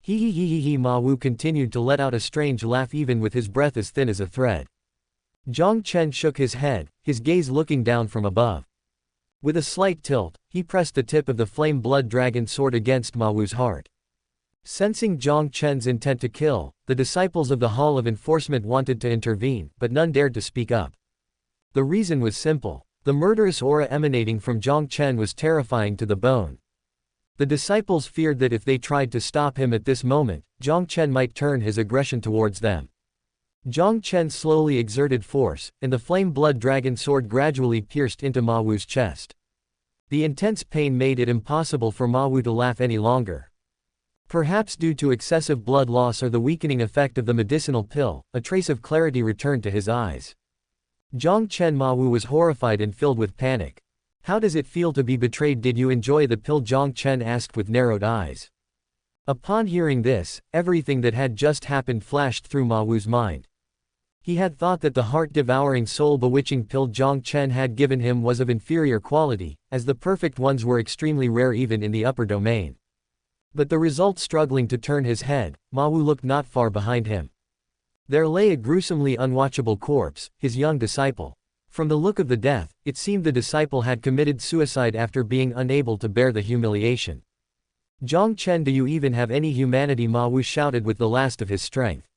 He. Ma Wu continued to let out a strange laugh even with his breath as thin as a thread. Jiang Chen shook his head, his gaze looking down from above. With a slight tilt, he pressed the tip of the flame blood dragon sword against Ma Wu's heart. Sensing Jiang Chen's intent to kill, the disciples of the Hall of Enforcement wanted to intervene, but none dared to speak up. The reason was simple. The murderous aura emanating from Jiang Chen was terrifying to the bone. The disciples feared that if they tried to stop him at this moment, Jiang Chen might turn his aggression towards them. Jiang Chen slowly exerted force, and the flame blood dragon sword gradually pierced into Ma Wu's chest. The intense pain made it impossible for Ma Wu to laugh any longer. Perhaps due to excessive blood loss or the weakening effect of the medicinal pill, a trace of clarity returned to his eyes. Jiang Chen. Ma Wu was horrified and filled with panic. How does it feel to be betrayed? Did you enjoy the pill? Jiang Chen asked with narrowed eyes. Upon hearing this, everything that had just happened flashed through Ma Wu's mind. He had thought that the heart-devouring soul-bewitching pill Jiang Chen had given him was of inferior quality, as the perfect ones were extremely rare even in the upper domain. But the result struggling to turn his head, Ma Wu looked not far behind him. There lay a gruesomely unwatchable corpse, his young disciple. From the look of the death, it seemed the disciple had committed suicide after being unable to bear the humiliation. Jiang Chen, do you even have any humanity? Ma Wu shouted with the last of his strength.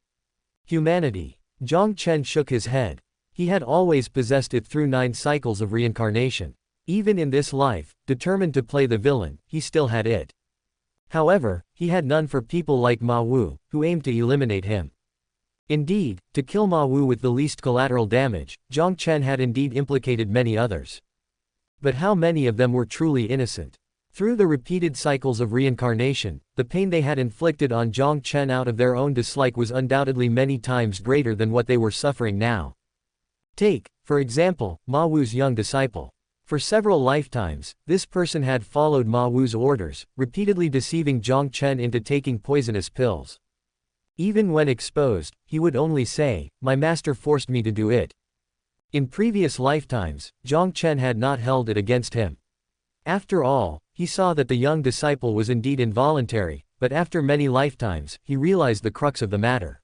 Humanity. Jiang Chen shook his head. He had always possessed it through 9 cycles of reincarnation. Even in this life, determined to play the villain, he still had it. However, he had none for people like Ma Wu, who aimed to eliminate him. Indeed, to kill Ma Wu with the least collateral damage, Jiang Chen had indeed implicated many others. But how many of them were truly innocent? Through the repeated cycles of reincarnation, the pain they had inflicted on Jiang Chen out of their own dislike was undoubtedly many times greater than what they were suffering now. Take, for example, Ma Wu's young disciple. For several lifetimes, this person had followed Ma Wu's orders, repeatedly deceiving Jiang Chen into taking poisonous pills. Even when exposed, he would only say, "My master forced me to do it." In previous lifetimes, Jiang Chen had not held it against him. After all, he saw that the young disciple was indeed involuntary, but after many lifetimes, he realized the crux of the matter.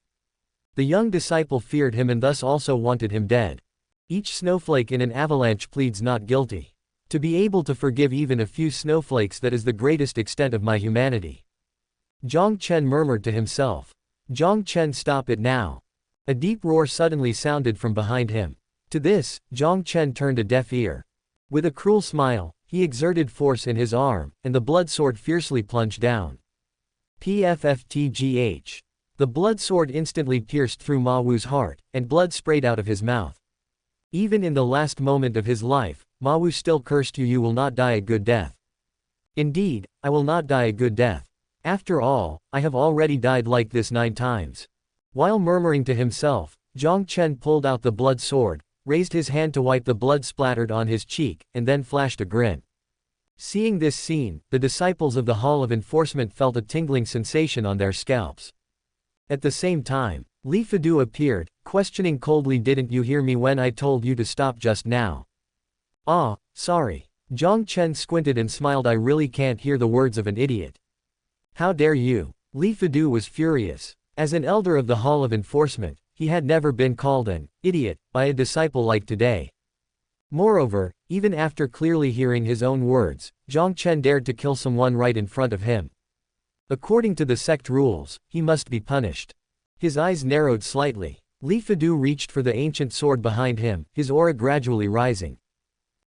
The young disciple feared him and thus also wanted him dead. Each snowflake in an avalanche pleads not guilty. To be able to forgive even a few snowflakes, that is the greatest extent of my humanity. Jiang Chen murmured to himself. Jiang Chen, stop it now. A deep roar suddenly sounded from behind him. To this, Jiang Chen turned a deaf ear. With a cruel smile, he exerted force in his arm, and the blood sword fiercely plunged down. Pfftgh. The blood sword instantly pierced through Ma Wu's heart, and blood sprayed out of his mouth. Even in the last moment of his life, Ma Wu still cursed, you will not die a good death. Indeed, I will not die a good death. After all, I have already died like this 9 times. While murmuring to himself, Jiang Chen pulled out the blood sword, raised his hand to wipe the blood splattered on his cheek, and then flashed a grin. Seeing this scene, the disciples of the Hall of Enforcement felt a tingling sensation on their scalps. At the same time, Li Fadu appeared, questioning coldly, didn't you hear me when I told you to stop just now? Ah, sorry. Jiang Chen squinted and smiled, I really can't hear the words of an idiot. How dare you? Li Fadu was furious. As an elder of the Hall of Enforcement, he had never been called an idiot by a disciple like today. Moreover, even after clearly hearing his own words, Jiang Chen dared to kill someone right in front of him. According to the sect rules, he must be punished. His eyes narrowed slightly. Li Fadu reached for the ancient sword behind him, his aura gradually rising.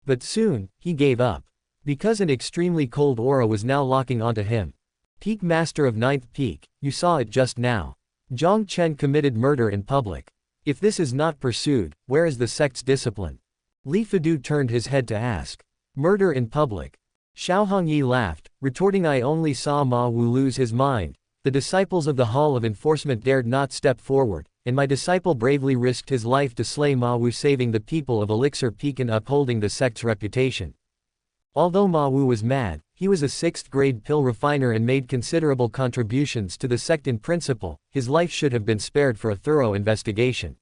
But soon, he gave up. Because an extremely cold aura was now locking onto him. Peak Master of 9th Peak, you saw it just now. Jiang Chen committed murder in public. If this is not pursued, where is the sect's discipline? Li Fadu turned his head to ask. Murder in public. Xiao Hongyi laughed, retorting, I only saw Ma Wu lose his mind. The disciples of the Hall of Enforcement dared not step forward, and my disciple bravely risked his life to slay Ma Wu, saving the people of Elixir Peak and upholding the sect's reputation. Although Ma Wu was mad, he was a 6th-grade pill refiner and made considerable contributions to the sect. In principle, his life should have been spared for a thorough investigation.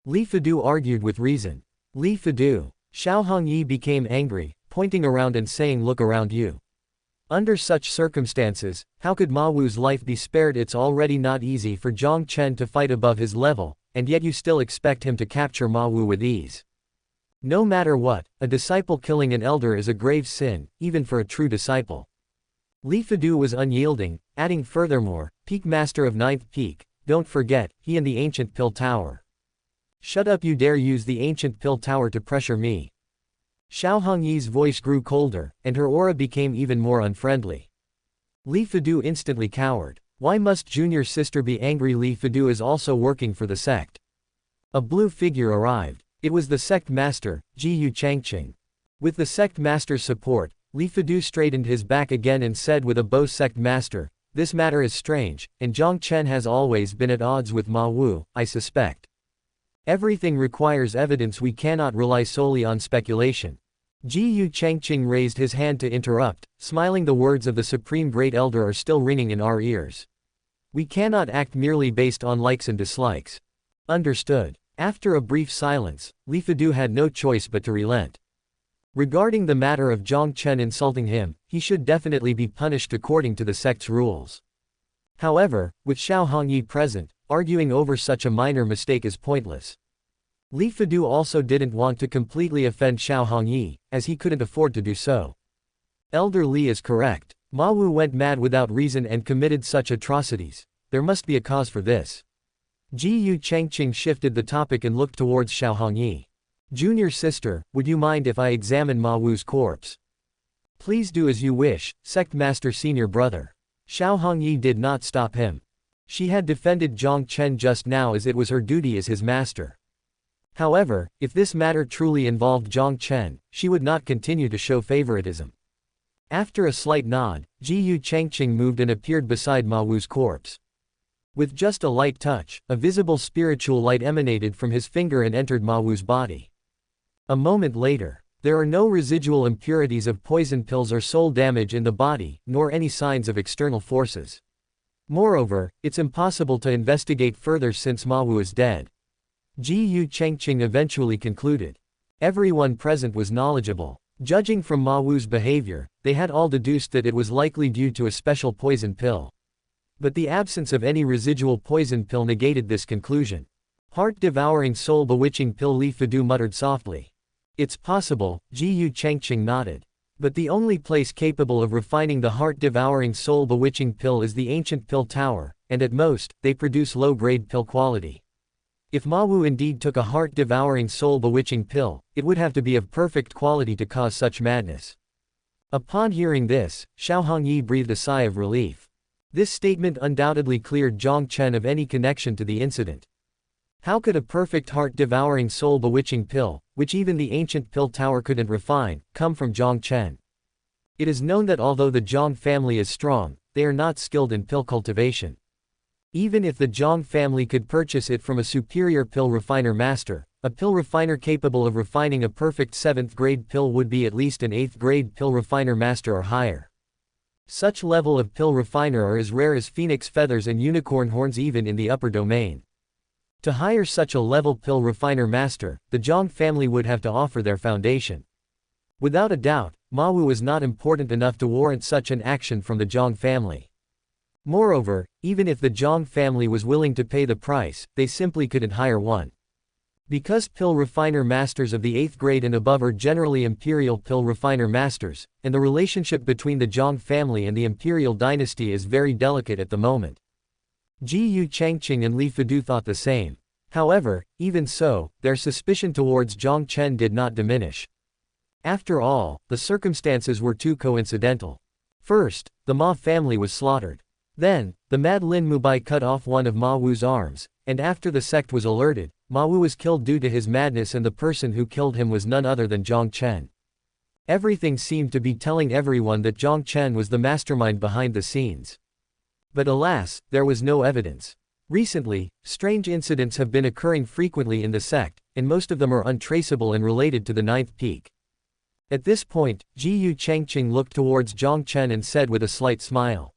Li Fadu argued with reason. Li Fadu. Xiao Hongyi became angry, pointing around and saying, "Look around you." Under such circumstances, how could Ma Wu's life be spared? It's already not easy for Jiang Chen to fight above his level, and yet you still expect him to capture Ma Wu with ease. No matter what, a disciple killing an elder is a grave sin, even for a true disciple. Li Fudu was unyielding, adding furthermore, "Peak Master of Ninth Peak, don't forget, he and the ancient Pill Tower." "Shut up, you dare use the ancient Pill Tower to pressure me." Xiao Hongyi's voice grew colder, and her aura became even more unfriendly. Li Fudu instantly cowered. Why must junior sister be angry? Li Fudu is also working for the sect. A blue figure arrived. It was the sect master, Jiyu Changqing. With the sect master's support, Li Fudu straightened his back again and said with a bow, "Sect master, this matter is strange, and Jiang Chen has always been at odds with Ma Wu, I suspect. Everything requires evidence, we cannot rely solely on speculation." Jiyu Changqing raised his hand to interrupt, smiling. "The words of the Supreme Great Elder are still ringing in our ears. We cannot act merely based on likes and dislikes." "Understood." After a brief silence, Li Fudu had no choice but to relent. Regarding the matter of Jiang Chen insulting him, he should definitely be punished according to the sect's rules. However, with Xiao Hongyi present, arguing over such a minor mistake is pointless. Li Fudu also didn't want to completely offend Xiao Hongyi, as he couldn't afford to do so. Elder Li is correct. Ma Wu went mad without reason and committed such atrocities. There must be a cause for this. Jiyu Changqing shifted the topic and looked towards Xiao Hongyi. "Junior sister, would you mind if I examine Ma Wu's corpse?" "Please do as you wish, sect master senior brother." Xiao Hongyi did not stop him. She had defended Jiang Chen just now as it was her duty as his master. However, if this matter truly involved Jiang Chen, she would not continue to show favoritism. After a slight nod, Jiyu Changqing moved and appeared beside Ma Wu's corpse. With just a light touch, a visible spiritual light emanated from his finger and entered Ma Wu's body. A moment later, there are no residual impurities of poison pills or soul damage in the body, nor any signs of external forces. Moreover, it's impossible to investigate further since Ma Wu is dead. Jiyu Changqing eventually concluded. Everyone present was knowledgeable. Judging from Ma Wu's behavior, they had all deduced that it was likely due to a special poison pill. But the absence of any residual poison pill negated this conclusion. "Heart-devouring soul-bewitching pill," Li Fudu muttered softly. "It's possible," Jiyu Changqing nodded. "But the only place capable of refining the heart-devouring soul-bewitching pill is the ancient Pill Tower, and at most, they produce low-grade pill quality. If Ma Wu indeed took a heart-devouring soul-bewitching pill, it would have to be of perfect quality to cause such madness." Upon hearing this, Xiao Hongyi breathed a sigh of relief. This statement undoubtedly cleared Jiang Chen of any connection to the incident. How could a perfect heart-devouring soul-bewitching pill, which even the ancient Pill Tower couldn't refine, come from Jiang Chen? It is known that although the Jiang family is strong, they are not skilled in pill cultivation. Even if the Jiang family could purchase it from a superior pill refiner master, a pill refiner capable of refining a perfect 7th-grade pill would be at least an 8th-grade pill refiner master or higher. Such level of pill refiner are as rare as phoenix feathers and unicorn horns even in the upper domain. To hire such a level pill refiner master, the Jiang family would have to offer their foundation. Without a doubt, Ma Wu was not important enough to warrant such an action from the Jiang family. Moreover, even if the Jiang family was willing to pay the price, they simply couldn't hire one. Because pill refiner masters of the 8th grade and above are generally imperial pill refiner masters, and the relationship between the Jiang family and the imperial dynasty is very delicate at the moment. Jiyu Changqing and Li Fudu thought the same. However, even so, their suspicion towards Jiang Chen did not diminish. After all, the circumstances were too coincidental. First, the Ma family was slaughtered. Then, the Mad Lin Mubai cut off one of Ma Wu's arms, and after the sect was alerted, Ma Wu was killed due to his madness, and the person who killed him was none other than Jiang Chen. Everything seemed to be telling everyone that Jiang Chen was the mastermind behind the scenes. But alas, there was no evidence. Recently, strange incidents have been occurring frequently in the sect, and most of them are untraceable and related to the 9th peak. At this point, Jiyu Changqing looked towards Jiang Chen and said with a slight smile.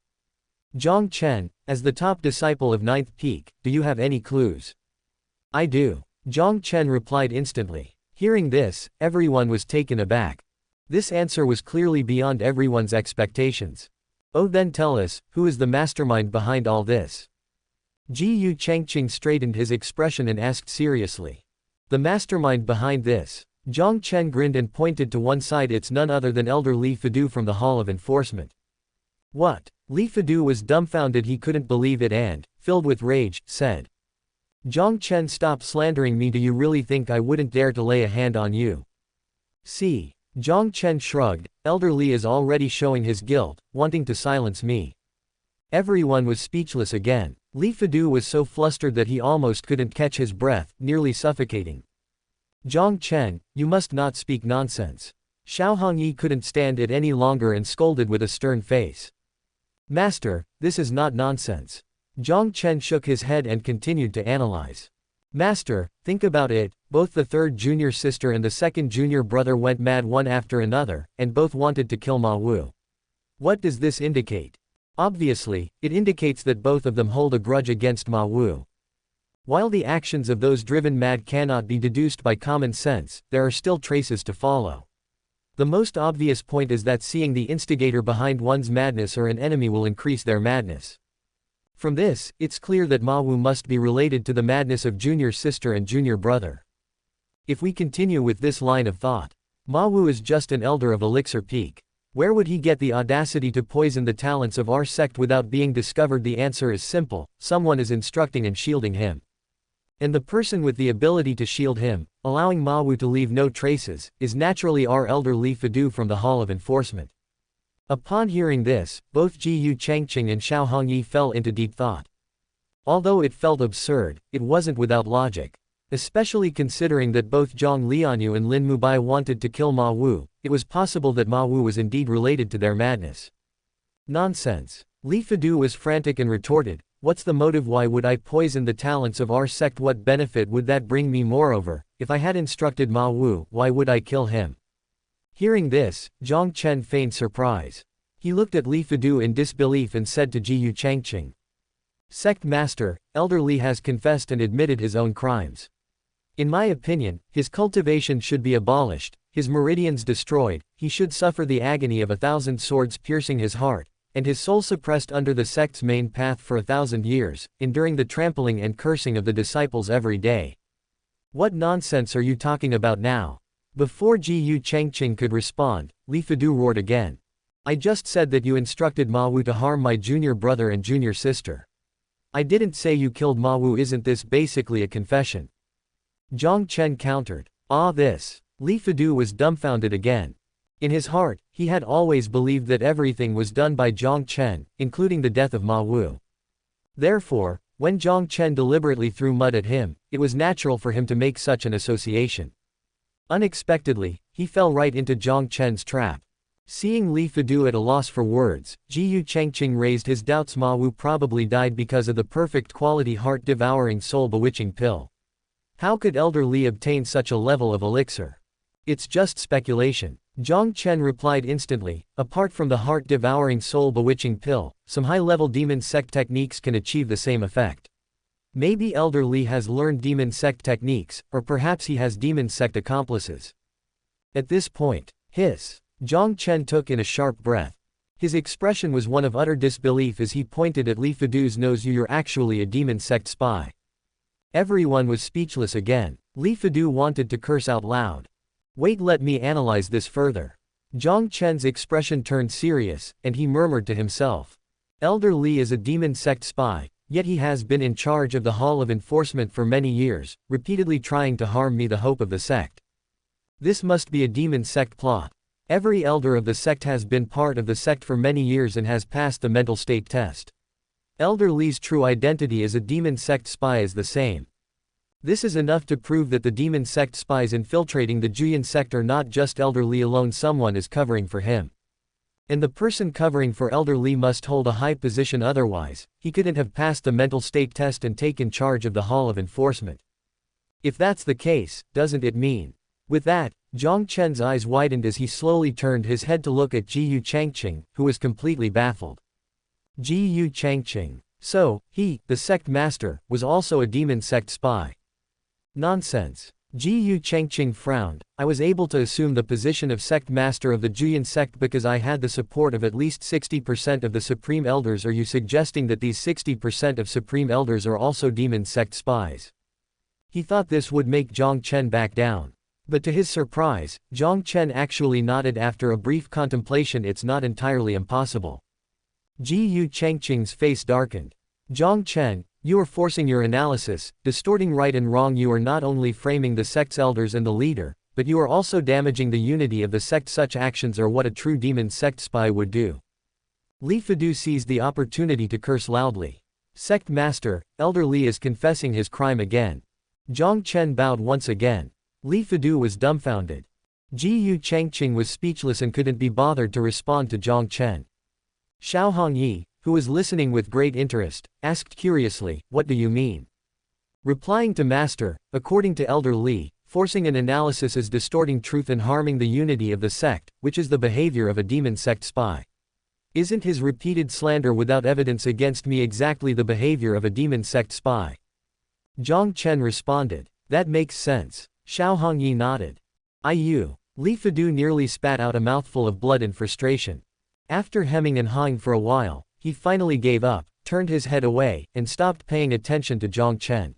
"Jiang Chen, as the top disciple of 9th peak, do you have any clues?" "I do." Jiang Chen replied instantly. Hearing this, everyone was taken aback. This answer was clearly beyond everyone's expectations. Oh, then tell us, who is the mastermind behind all this? Jiang Chengqing straightened his expression and asked seriously. The mastermind behind this? Jiang Chen grinned and pointed to one side. It's none other than Elder Li Fadu from the Hall of Enforcement. What? Li Fadu was dumbfounded. He couldn't believe it and, filled with rage, said. Jiang Chen, stop slandering me. Do you really think I wouldn't dare to lay a hand on you? See. Jiang Chen shrugged. Elder Li is already showing his guilt, wanting to silence me. Everyone was speechless again. Li Fadu was so flustered that he almost couldn't catch his breath, nearly suffocating. Jiang Chen, you must not speak nonsense. Xiao Hongyi couldn't stand it any longer and scolded with a stern face. Master, this is not nonsense. Jiang Chen shook his head and continued to analyze. Master, think about it, both the third junior sister and the second junior brother went mad one after another, and both wanted to kill Ma Wu. What does this indicate? Obviously, it indicates that both of them hold a grudge against Ma Wu. While the actions of those driven mad cannot be deduced by common sense, there are still traces to follow. The most obvious point is that seeing the instigator behind one's madness or an enemy will increase their madness. From this, it's clear that Ma Wu must be related to the madness of junior sister and junior brother. If we continue with this line of thought, Ma Wu is just an elder of Elixir Peak. Where would he get the audacity to poison the talents of our sect without being discovered? The answer is simple, someone is instructing and shielding him. And the person with the ability to shield him, allowing Ma Wu to leave no traces, is naturally our elder Li Fadu from the Hall of Enforcement. Upon hearing this, both Jiang Chengqing and Xiao Hongyi fell into deep thought. Although it felt absurd, it wasn't without logic. Especially considering that both Jiang Lianyue and Lin Mubai wanted to kill Ma Wu, it was possible that Ma Wu was indeed related to their madness. Nonsense. Li Fadu was frantic and retorted, what's the motive? Why would I poison the talents of our sect? What benefit would that bring me? Moreover, if I had instructed Ma Wu, why would I kill him? Hearing this, Jiang Chen feigned surprise. He looked at Li Fadu in disbelief and said to Jiang Chengqing. Sect Master, Elder Li has confessed and admitted his own crimes. In my opinion, his cultivation should be abolished, his meridians destroyed, he should suffer the agony of 1,000 swords piercing his heart, and his soul suppressed under the sect's main path for 1,000 years, enduring the trampling and cursing of the disciples every day. What nonsense are you talking about now? Before Jiang Chengqing could respond, Li Fadu roared again. I just said that you instructed Ma Wu to harm my junior brother and junior sister. I didn't say you killed Ma Wu. Isn't this basically a confession? Jiang Chen countered. This. Li Fadu was dumbfounded again. In his heart, he had always believed that everything was done by Jiang Chen, including the death of Ma Wu. Therefore, when Jiang Chen deliberately threw mud at him, it was natural for him to make such an association. Unexpectedly, he fell right into Jiang Chen's trap. Seeing Li Fadu at a loss for words, Jiang Chengqing raised his doubts. Ma Wu probably died because of the perfect quality heart-devouring soul-bewitching pill. How could Elder Li obtain such a level of elixir? It's just speculation. Jiang Chen replied instantly, apart from the heart-devouring soul-bewitching pill, some high-level demon sect techniques can achieve the same effect. Maybe Elder Li has learned demon sect techniques, or perhaps he has demon sect accomplices. At this point, Jiang Chen took in a sharp breath. His expression was one of utter disbelief as he pointed at Li Fadu's nose. You're actually a demon sect spy. Everyone was speechless again. Li Fadu wanted to curse out loud. Wait, let me analyze this further. Jiang Chen's expression turned serious, and he murmured to himself. Elder Li is a demon sect spy, yet he has been in charge of the Hall of Enforcement for many years, repeatedly trying to harm me, the hope of the sect. This must be a demon sect plot. Every elder of the sect has been part of the sect for many years and has passed the mental state test. Elder Li's true identity as a demon sect spy is the same. This is enough to prove that the demon sect spies infiltrating the Juyan sect are not just Elder Li alone. Someone is covering for him. And the person covering for Elder Li must hold a high position, otherwise, he couldn't have passed the mental state test and taken charge of the Hall of Enforcement. If that's the case, doesn't it mean? With that, Jiang Chen's eyes widened as he slowly turned his head to look at Jiang Chengqing, who was completely baffled. Jiang Chengqing. So, he, the sect master, was also a demon sect spy. Nonsense. Jiang Chengqing frowned. I was able to assume the position of sect master of the Juyan sect because I had the support of at least 60% of the supreme elders. Are you suggesting that these 60% of supreme elders are also demon sect spies? He thought this would make Jiang Chen back down. But to his surprise, Jiang Chen actually nodded after a brief contemplation. It's not entirely impossible. Jiang Chengqing's face darkened. Jiang Chen, you are forcing your analysis, distorting right and wrong. You are not only framing the sect's elders and the leader, but you are also damaging the unity of the sect. Such actions are what a true demon sect spy would do. Li Fudu seized the opportunity to curse loudly. Sect master, Elder Li is confessing his crime again. Jiang Chen bowed once again. Li Fudu was dumbfounded. Jiang Chengqing was speechless and couldn't be bothered to respond to Jiang Chen. Xiao Hongyi, who was listening with great interest, asked curiously, "What do you mean?" Replying to Master, according to Elder Li, forcing an analysis is distorting truth and harming the unity of the sect, which is the behavior of a demon sect spy. Isn't his repeated slander without evidence against me exactly the behavior of a demon sect spy? Jiang Chen responded. That makes sense. Xiao Hongyi nodded. Li Fudu nearly spat out a mouthful of blood in frustration. After hemming and hawing for a while, he finally gave up, turned his head away, and stopped paying attention to Jiang Chen.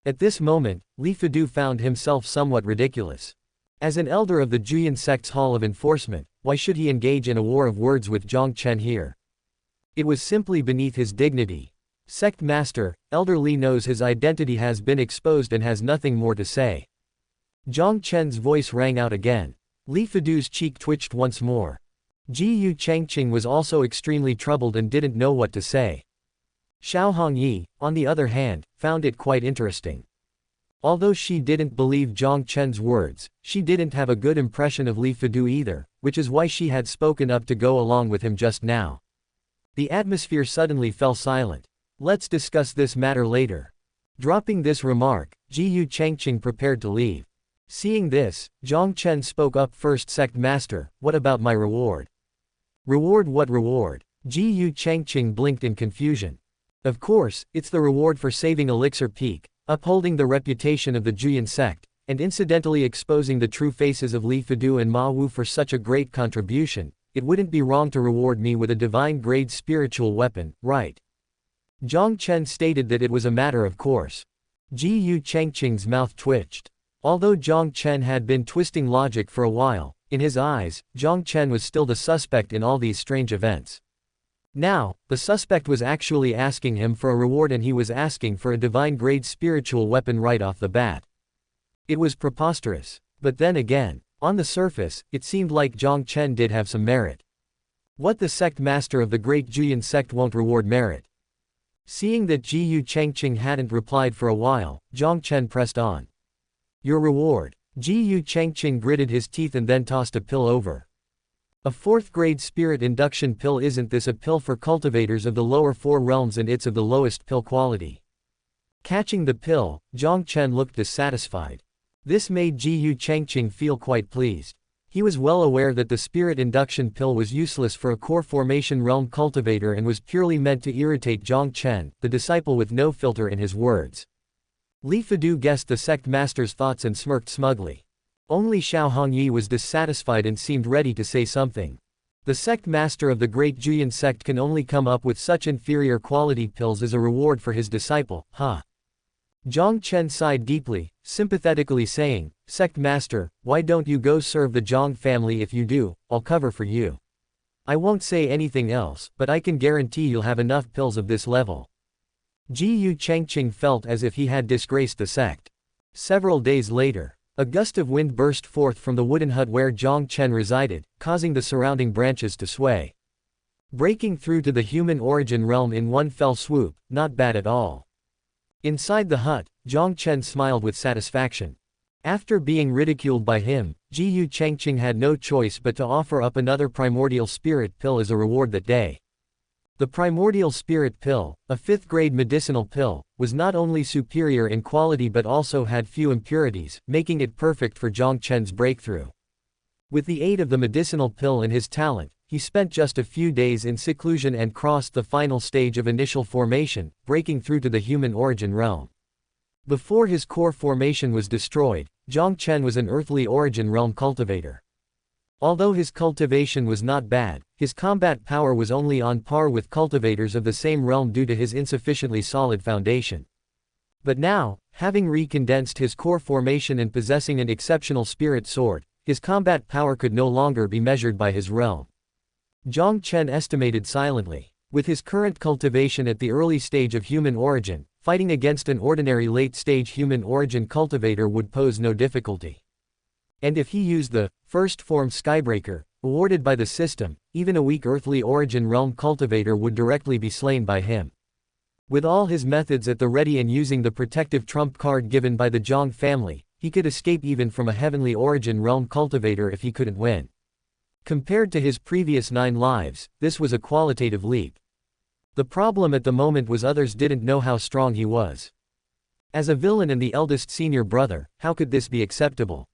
At this moment, Li Fudu found himself somewhat ridiculous. As an elder of the Juyan sect's Hall of Enforcement, why should he engage in a war of words with Jiang Chen here? It was simply beneath his dignity. Sect master, Elder Li knows his identity has been exposed and has nothing more to say. Jiang Chen's voice rang out again. Li Fudu's cheek twitched once more. Jiang Chengqing was also extremely troubled and didn't know what to say. Xiao Hongyi, on the other hand, found it quite interesting. Although she didn't believe Jiang Chen's words, she didn't have a good impression of Li Fudu either, which is why she had spoken up to go along with him just now. The atmosphere suddenly fell silent. Let's discuss this matter later. Dropping this remark, Jiang Chengqing prepared to leave. Seeing this, Jiang Chen spoke up first. Sect master, what about my reward? Reward? What reward? Jiang Chengqing blinked in confusion. Of course, it's the reward for saving Elixir Peak, upholding the reputation of the Juyan sect, and incidentally exposing the true faces of Li Fudu and Ma Wu. For such a great contribution, it wouldn't be wrong to reward me with a divine-grade spiritual weapon, right? Jiang Chen stated that it was a matter of course. Jiang Chengqing's mouth twitched. Although Jiang Chen had been twisting logic for a while, in his eyes, Jiang Chen was still the suspect in all these strange events. Now, the suspect was actually asking him for a reward, and he was asking for a divine-grade spiritual weapon right off the bat. It was preposterous. But then again, on the surface, it seemed like Jiang Chen did have some merit. What the sect master of the great Juyan sect won't reward merit? Seeing that Jiang Chengqing hadn't replied for a while, Jiang Chen pressed on. Your reward. Jiang Chengqing gritted his teeth and then tossed a pill over. A 4th grade spirit induction pill. Isn't this a pill for cultivators of the lower 4 realms, and it's of the lowest pill quality? Catching the pill, Jiang Chen looked dissatisfied. This made Jiang Chengqing feel quite pleased. He was well aware that the spirit induction pill was useless for a core formation realm cultivator and was purely meant to irritate Jiang Chen, the disciple with no filter in his words. Li Fudu guessed the sect master's thoughts and smirked smugly. Only Xiao Hongyi was dissatisfied and seemed ready to say something. The sect master of the great Juyan sect can only come up with such inferior quality pills as a reward for his disciple, huh? Jiang Chen sighed deeply, sympathetically saying, Sect master, why don't you go serve the Jiang family? If you do, I'll cover for you. I won't say anything else, but I can guarantee you'll have enough pills of this level. Jiang Chengqing felt as if he had disgraced the sect. Several days later, a gust of wind burst forth from the wooden hut where Jiang Chen resided, causing the surrounding branches to sway. Breaking through to the human origin realm in one fell swoop, not bad at all. Inside the hut, Jiang Chen smiled with satisfaction. After being ridiculed by him, Jiang Chengqing had no choice but to offer up another primordial spirit pill as a reward that day. The primordial spirit pill, a 5th grade medicinal pill, was not only superior in quality but also had few impurities, making it perfect for Jiang Chen's breakthrough. With the aid of the medicinal pill and his talent, he spent just a few days in seclusion and crossed the final stage of initial formation, breaking through to the human origin realm. Before his core formation was destroyed, Jiang Chen was an earthly origin realm cultivator. Although his cultivation was not bad, his combat power was only on par with cultivators of the same realm due to his insufficiently solid foundation. But now, having recondensed his core formation and possessing an exceptional spirit sword, his combat power could no longer be measured by his realm. Jiang Chen estimated silently. With his current cultivation at the early stage of human origin, fighting against an ordinary late-stage human origin cultivator would pose no difficulty. And if he used the first form Skybreaker, awarded by the system, even a weak earthly origin realm cultivator would directly be slain by him. With all his methods at the ready and using the protective trump card given by the Jiang family, he could escape even from a heavenly origin realm cultivator if he couldn't win. Compared to his previous 9 lives, this was a qualitative leap. The problem at the moment was others didn't know how strong he was. As a villain and the eldest senior brother, how could this be acceptable?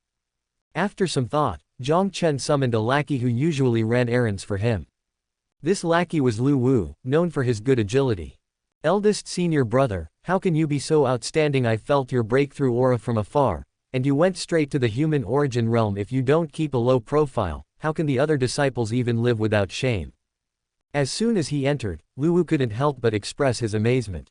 After some thought, Jiang Chen summoned a lackey who usually ran errands for him. This lackey was Lu Wu, known for his good agility. Eldest senior brother, how can you be so outstanding? I felt your breakthrough aura from afar, and you went straight to the human origin realm. If you don't keep a low profile, how can the other disciples even live without shame? As soon as he entered, Lu Wu couldn't help but express his amazement.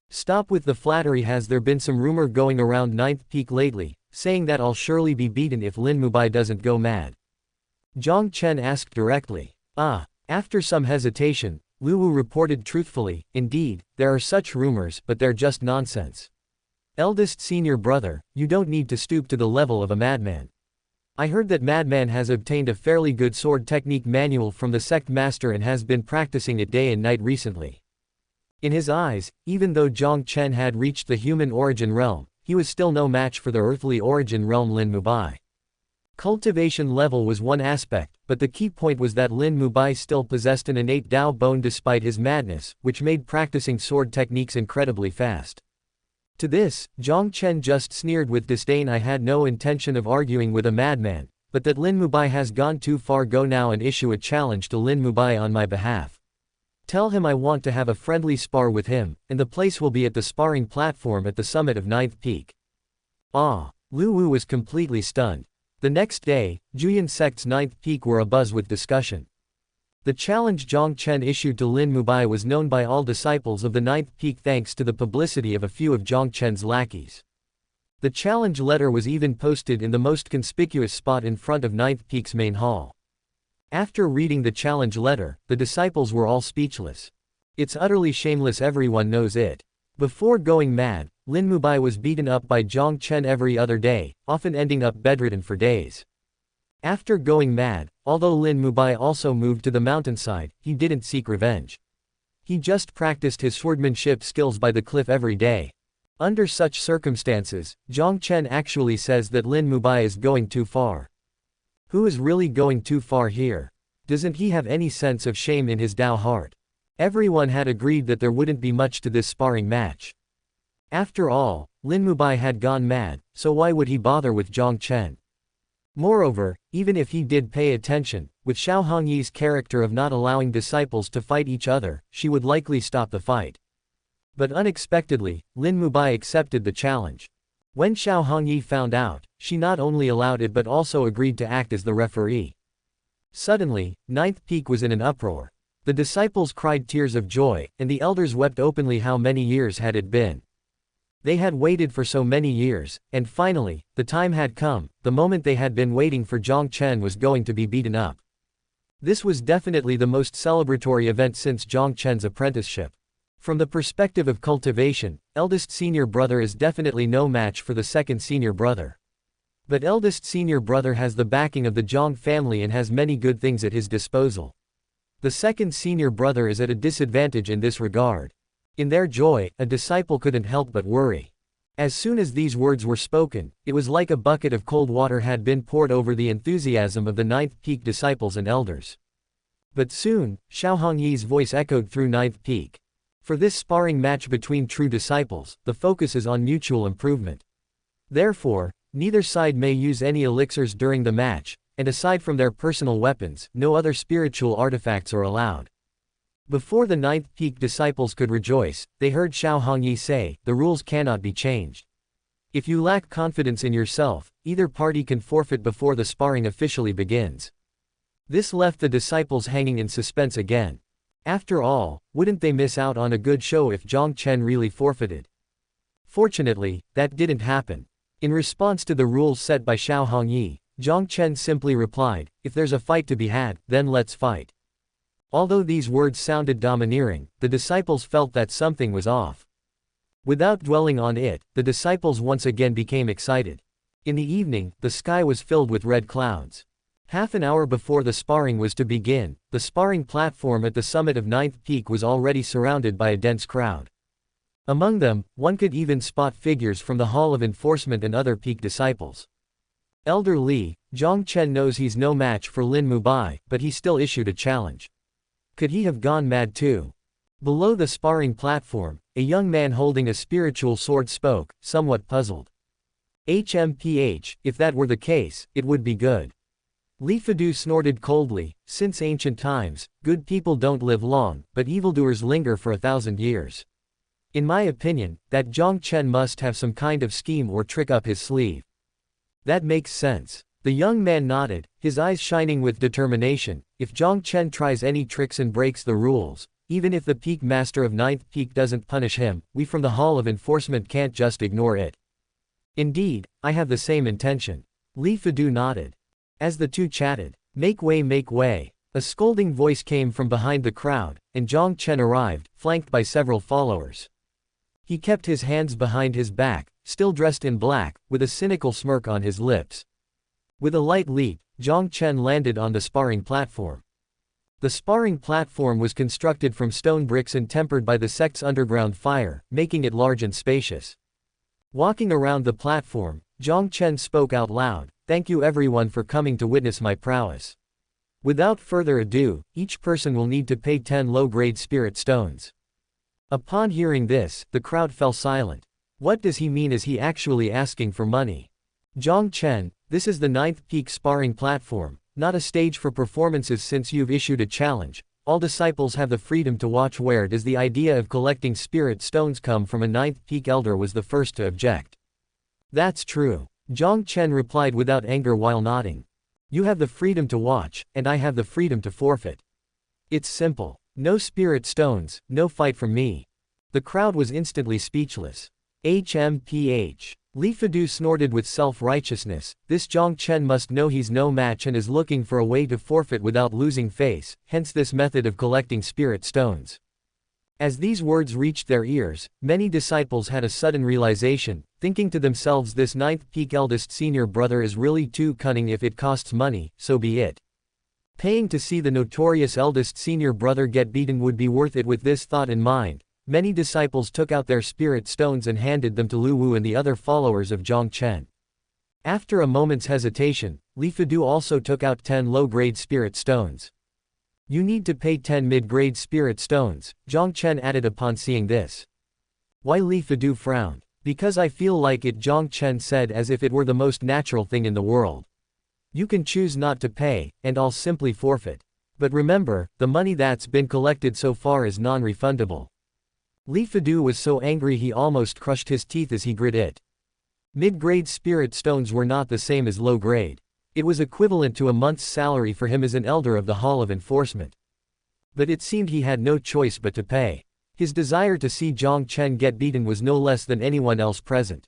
Stop with the flattery. Has there been some rumor going around Ninth Peak lately, saying that I'll surely be beaten if Lin Mubai doesn't go mad? Jiang Chen asked directly. After some hesitation, Lu Wu reported truthfully, indeed, there are such rumors, but they're just nonsense. Eldest senior brother, you don't need to stoop to the level of a madman. I heard that madman has obtained a fairly good sword technique manual from the sect master and has been practicing it day and night recently. In his eyes, even though Jiang Chen had reached the human origin realm, he was still no match for the earthly origin realm Lin Mubai. Cultivation level was one aspect, but the key point was that Lin Mubai still possessed an innate Dao bone despite his madness, which made practicing sword techniques incredibly fast. To this, Jiang Chen just sneered with disdain. I had no intention of arguing with a madman, but that Lin Mubai has gone too far. Go now and issue a challenge to Lin Mubai on my behalf. Tell him I want to have a friendly spar with him, and the place will be at the sparring platform at the summit of Ninth Peak. Lu Wu was completely stunned. The next day, Juyan sect's Ninth Peak were abuzz with discussion. The challenge Jiang Chen issued to Lin Mubai was known by all disciples of the Ninth Peak thanks to the publicity of a few of Jiang Chen's lackeys. The challenge letter was even posted in the most conspicuous spot in front of Ninth Peak's main hall. After reading the challenge letter, the disciples were all speechless. It's utterly shameless, everyone knows it. Before going mad, Lin Mubai was beaten up by Jiang Chen every other day, often ending up bedridden for days. After going mad, although Lin Mubai also moved to the mountainside, he didn't seek revenge. He just practiced his swordmanship skills by the cliff every day. Under such circumstances, Jiang Chen actually says that Lin Mubai is going too far. Who is really going too far here? Doesn't he have any sense of shame in his Dao heart? Everyone had agreed that there wouldn't be much to this sparring match. After all, Lin Mubai had gone mad, so why would he bother with Jiang Chen? Moreover, even if he did pay attention, with Xiao Hongyi's character of not allowing disciples to fight each other, she would likely stop the fight. But unexpectedly, Lin Mubai accepted the challenge. When Xiao Hongyi found out, she not only allowed it but also agreed to act as the referee. Suddenly, Ninth Peak was in an uproar. The disciples cried tears of joy, and the elders wept openly. How many years had it been? They had waited for so many years, and finally, the time had come. The moment they had been waiting for. Jiang Chen was going to be beaten up. This was definitely the most celebratory event since Jiang Chen's apprenticeship. From the perspective of cultivation, eldest senior brother is definitely no match for the second senior brother. But eldest senior brother has the backing of the Jiang family and has many good things at his disposal. The second senior brother is at a disadvantage in this regard. In their joy, a disciple couldn't help but worry. As soon as these words were spoken, it was like a bucket of cold water had been poured over the enthusiasm of the Ninth Peak disciples and elders. But soon, Xiao Hongyi's voice echoed through Ninth Peak. For this sparring match between true disciples, the focus is on mutual improvement. Therefore, neither side may use any elixirs during the match, and aside from their personal weapons, no other spiritual artifacts are allowed. Before the Ninth Peak disciples could rejoice, they heard Xiao Hongyi say, the rules cannot be changed. If you lack confidence in yourself, either party can forfeit before the sparring officially begins. This left the disciples hanging in suspense again. After all, wouldn't they miss out on a good show if Jiang Chen really forfeited? Fortunately, that didn't happen. In response to the rules set by Xiao Hongyi, Jiang Chen simply replied, "If there's a fight to be had, then let's fight." Although these words sounded domineering, the disciples felt that something was off. Without dwelling on it, the disciples once again became excited. In the evening, the sky was filled with red clouds. Half an hour before the sparring was to begin, the sparring platform at the summit of Ninth Peak was already surrounded by a dense crowd. Among them, one could even spot figures from the Hall of Enforcement and other Peak disciples. Elder Li, Jiang Chen knows he's no match for Lin Mubai, but he still issued a challenge. Could he have gone mad too? Below the sparring platform, a young man holding a spiritual sword spoke, somewhat puzzled. If that were the case, it would be good. Li Fadu snorted coldly, since ancient times, good people don't live long, but evildoers linger for 1,000 years. In my opinion, that Jiang Chen must have some kind of scheme or trick up his sleeve. That makes sense. The young man nodded, his eyes shining with determination. If Jiang Chen tries any tricks and breaks the rules, even if the Peak Master of Ninth Peak doesn't punish him, we from the Hall of Enforcement can't just ignore it. Indeed, I have the same intention. Li Fadu nodded. As the two chatted, make way, make way. A scolding voice came from behind the crowd, and Jiang Chen arrived, flanked by several followers. He kept his hands behind his back, still dressed in black, with a cynical smirk on his lips. With a light leap, Jiang Chen landed on the sparring platform. The sparring platform was constructed from stone bricks and tempered by the sect's underground fire, making it large and spacious. Walking around the platform, Jiang Chen spoke out loud, "Thank you everyone for coming to witness my prowess. Without further ado, each person will need to pay 10 low-grade spirit stones." Upon hearing this, the crowd fell silent. What does he mean? Is he actually asking for money? Jiang Chen, this is the Ninth Peak sparring platform, not a stage for performances. Since you've issued a challenge, all disciples have the freedom to watch. Where does the idea of collecting spirit stones come from? A Ninth Peak elder was the first to object. That's true. Jiang Chen replied without anger while nodding. You have the freedom to watch, and I have the freedom to forfeit. It's simple. No spirit stones, no fight from me. The crowd was instantly speechless. HMPH. Li Fadu snorted with self-righteousness. This Jiang Chen must know he's no match and is looking for a way to forfeit without losing face, hence this method of collecting spirit stones. As these words reached their ears, many disciples had a sudden realization, thinking to themselves, this Ninth Peak eldest senior brother is really too cunning. If it costs money, so be it. Paying to see the notorious eldest senior brother get beaten would be worth it. With this thought in mind, many disciples took out their spirit stones and handed them to Lu Wu and the other followers of Jiang Chen. After a moment's hesitation, Li Fadu also took out 10 low-grade spirit stones. You need to pay 10 mid-grade spirit stones, Jiang Chen added upon seeing this. Why? Li Fadu frowned. Because I feel like it, Jiang Chen said as if it were the most natural thing in the world. You can choose not to pay, and I'll simply forfeit. But remember, the money that's been collected so far is non-refundable. Li Fadu was so angry he almost crushed his teeth as he grit it. Mid-grade spirit stones were not the same as low-grade. It was equivalent to a month's salary for him as an elder of the Hall of Enforcement. But it seemed he had no choice but to pay. His desire to see Jiang Chen get beaten was no less than anyone else present.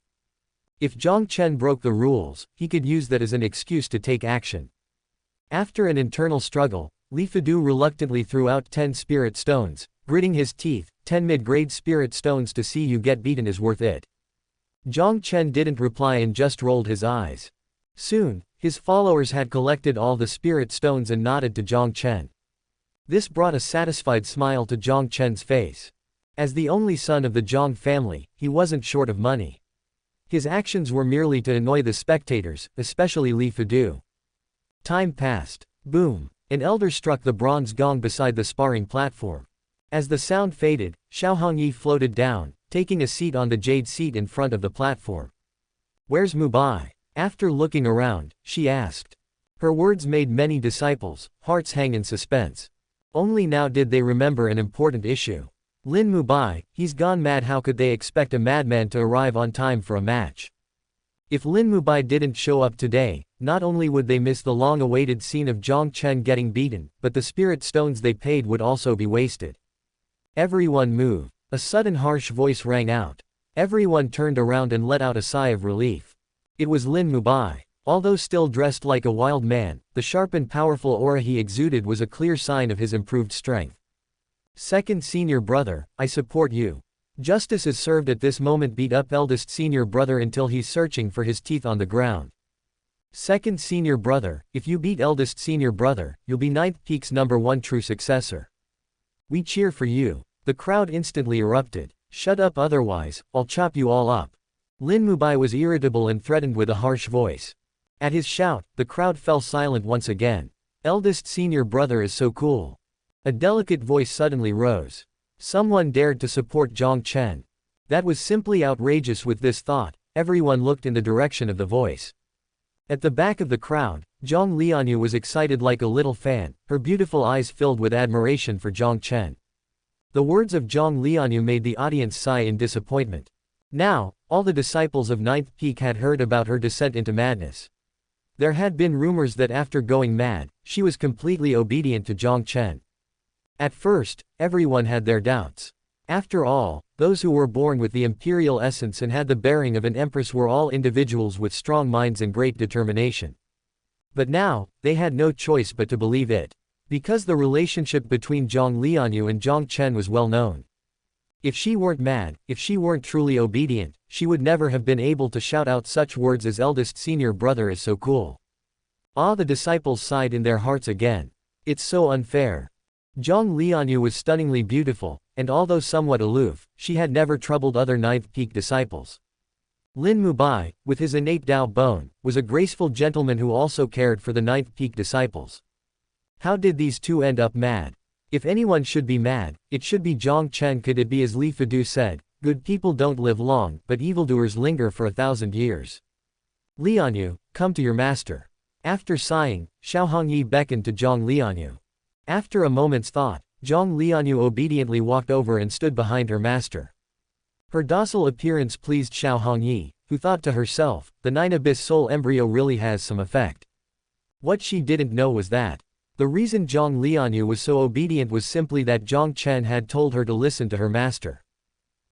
If Jiang Chen broke the rules, he could use that as an excuse to take action. After an internal struggle, Li Fadu reluctantly threw out 10 spirit stones, gritting his teeth. 10 mid-grade spirit stones to see you get beaten is worth it. Jiang Chen didn't reply and just rolled his eyes. Soon, his followers had collected all the spirit stones and nodded to Jiang Chen. This brought a satisfied smile to Jiang Chen's face. As the only son of the Jiang family, he wasn't short of money. His actions were merely to annoy the spectators, especially Li Fadu. Time passed. Boom! An elder struck the bronze gong beside the sparring platform. As the sound faded, Xiao Hongyi floated down, taking a seat on the jade seat in front of the platform. Where's Mubai? After looking around, she asked. Her words made many disciples' hearts hang in suspense. Only now did they remember an important issue. Lin Mubai, he's gone mad. How could they expect a madman to arrive on time for a match? If Lin Mubai didn't show up today, not only would they miss the long-awaited scene of Jiang Chen getting beaten, but the spirit stones they paid would also be wasted. Everyone move. A sudden harsh voice rang out. Everyone turned around and let out a sigh of relief. It was Lin Mubai. Although still dressed like a wild man, the sharp and powerful aura he exuded was a clear sign of his improved strength. Second senior brother, I support you. Justice is served at this moment. Beat up eldest senior brother until he's searching for his teeth on the ground. Second senior brother, if you beat eldest senior brother, you'll be Ninth Peak's #1 true successor. We cheer for you. The crowd instantly erupted. Shut up, otherwise, I'll chop you all up. Lin Mubai was irritable and threatened with a harsh voice. At his shout, the crowd fell silent once again. Eldest senior brother is so cool. A delicate voice suddenly rose. Someone dared to support Jiang Chen. That was simply outrageous. With this thought, everyone looked in the direction of the voice. At the back of the crowd, Jiang Lianyue was excited like a little fan, her beautiful eyes filled with admiration for Jiang Chen. The words of Jiang Lianyue made the audience sigh in disappointment. Now, all the disciples of Ninth Peak had heard about her descent into madness. There had been rumors that after going mad, she was completely obedient to Jiang Chen. At first, everyone had their doubts. After all, those who were born with the imperial essence and had the bearing of an empress were all individuals with strong minds and great determination. But now, they had no choice but to believe it. Because the relationship between Jiang Lianyue and Jiang Chen was well known. If she weren't mad, if she weren't truly obedient, she would never have been able to shout out such words as eldest senior brother is so cool. Ah, the disciples sighed in their hearts again. It's so unfair. Jiang Lianyue was stunningly beautiful, and although somewhat aloof, she had never troubled other Ninth Peak disciples. Lin Mubai, with his innate Dao bone, was a graceful gentleman who also cared for the Ninth Peak disciples. How did these two end up mad? If anyone should be mad, it should be Jiang Chen. Could it be as Li Fadu said, good people don't live long, but evildoers linger for 1,000 years. Lianyue, come to your master. After sighing, Xiao Hongyi beckoned to Jiang Lianyue. After a moment's thought, Jiang Lianyue obediently walked over and stood behind her master. Her docile appearance pleased Xiao Hongyi, who thought to herself, the 9 Abyss soul embryo really has some effect. What she didn't know was that the reason Jiang Lianyue was so obedient was simply that Jiang Chen had told her to listen to her master.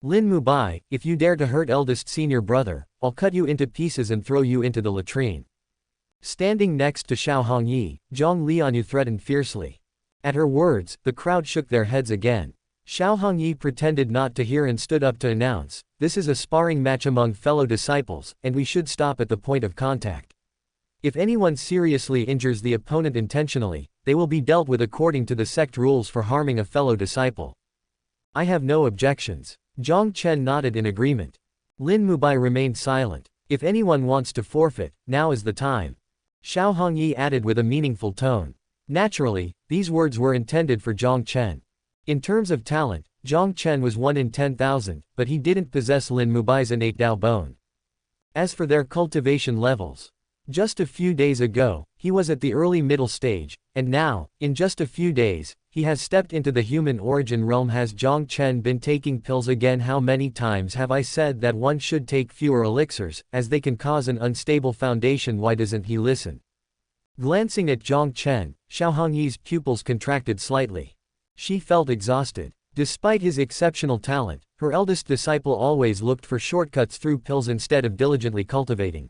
Lin Mubai, if you dare to hurt eldest senior brother, I'll cut you into pieces and throw you into the latrine. Standing next to Xiao Hongyi, Jiang Lianyue threatened fiercely. At her words, the crowd shook their heads again. Xiao Hongyi pretended not to hear and stood up to announce, this is a sparring match among fellow disciples, and we should stop at the point of contact. If anyone seriously injures the opponent intentionally, they will be dealt with according to the sect rules for harming a fellow disciple. I have no objections. Jiang Chen nodded in agreement. Lin Mubai remained silent. If anyone wants to forfeit, now is the time. Xiao Hongyi added with a meaningful tone. Naturally, these words were intended for Jiang Chen. In terms of talent, Jiang Chen was 1 in 10,000, but he didn't possess Lin Mubai's innate Dao bone. As for their cultivation levels, just a few days ago, he was at the early middle stage, and now, in just a few days, he has stepped into the human origin realm. Has Jiang Chen been taking pills again? How many times have I said that one should take fewer elixirs, as they can cause an unstable foundation? Why doesn't he listen? Glancing at Jiang Chen, Xiao Hongyi's pupils contracted slightly. She felt exhausted. Despite his exceptional talent, her eldest disciple always looked for shortcuts through pills instead of diligently cultivating.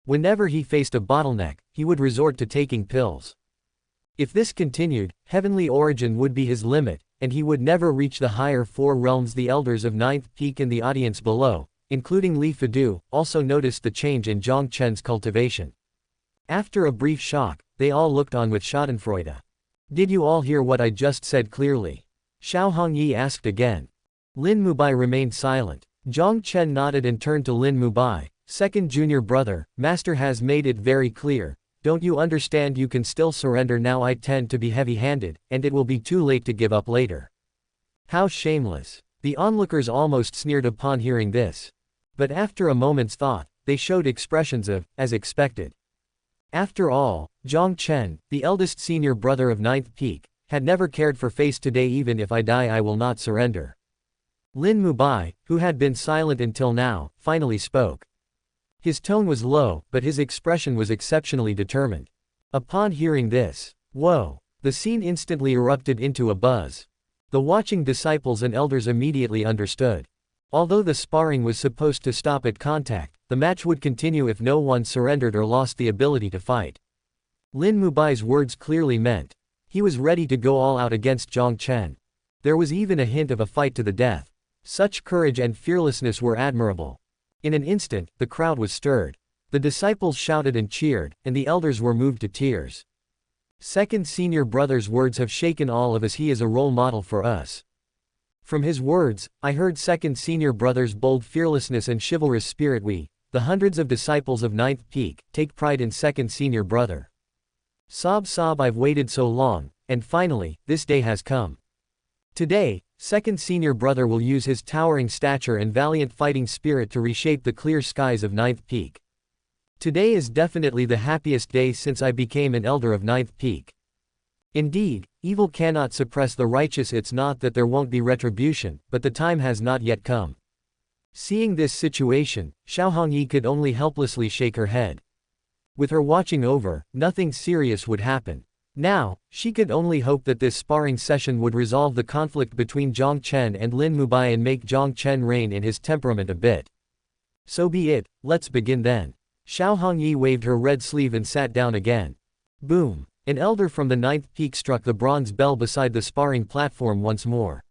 Whenever he faced a bottleneck, he would resort to taking pills. If this continued, heavenly origin would be his limit, and he would never reach the higher 4 realms. The elders of Ninth Peak and the audience below, including Li Fadu, also noticed the change in Jiang Chen's cultivation. After a brief shock, they all looked on with schadenfreude. Did you all hear what I just said clearly? Xiao Hongyi asked again. Lin Mubai remained silent. Jiang Chen nodded and turned to Lin Mubai. Second junior brother, master has made it very clear. Don't you understand? You can still surrender now. I tend to be heavy-handed, and it will be too late to give up later. How shameless. The onlookers almost sneered upon hearing this. But after a moment's thought, they showed expressions of, as expected. After all, Jiang Chen, the eldest senior brother of Ninth Peak, had never cared for face. Today, even if I die, I will not surrender. Lin Mubai, who had been silent until now, finally spoke. His tone was low, but his expression was exceptionally determined. Upon hearing this, "Whoa!" the scene instantly erupted into a buzz. The watching disciples and elders immediately understood. Although the sparring was supposed to stop at contact, the match would continue if no one surrendered or lost the ability to fight. Lin Mubai's words clearly meant he was ready to go all out against Jiang Chen. There was even a hint of a fight to the death. Such courage and fearlessness were admirable. In an instant, the crowd was stirred. The disciples shouted and cheered, and the elders were moved to tears. Second senior brother's words have shaken all of us. He is a role model for us. From his words, I heard second senior brother's bold fearlessness and chivalrous spirit. We, the hundreds of disciples of Ninth Peak, take pride in second senior brother. Sob sob, I've waited so long, and finally, this day has come. Today, second senior brother will use his towering stature and valiant fighting spirit to reshape the clear skies of Ninth Peak. Today is definitely the happiest day since I became an elder of Ninth Peak. Indeed, evil cannot suppress the righteous. It's not that there won't be retribution, but the time has not yet come. Seeing this situation, Xiao Hongyi could only helplessly shake her head. With her watching over, nothing serious would happen. Now, she could only hope that this sparring session would resolve the conflict between Jiang Chen and Lin Mubai and make Jiang Chen rein in his temperament a bit. So be it, let's begin then. Xiao Hongyi waved her red sleeve and sat down again. Boom! An elder from the Ninth Peak struck the bronze bell beside the sparring platform once more.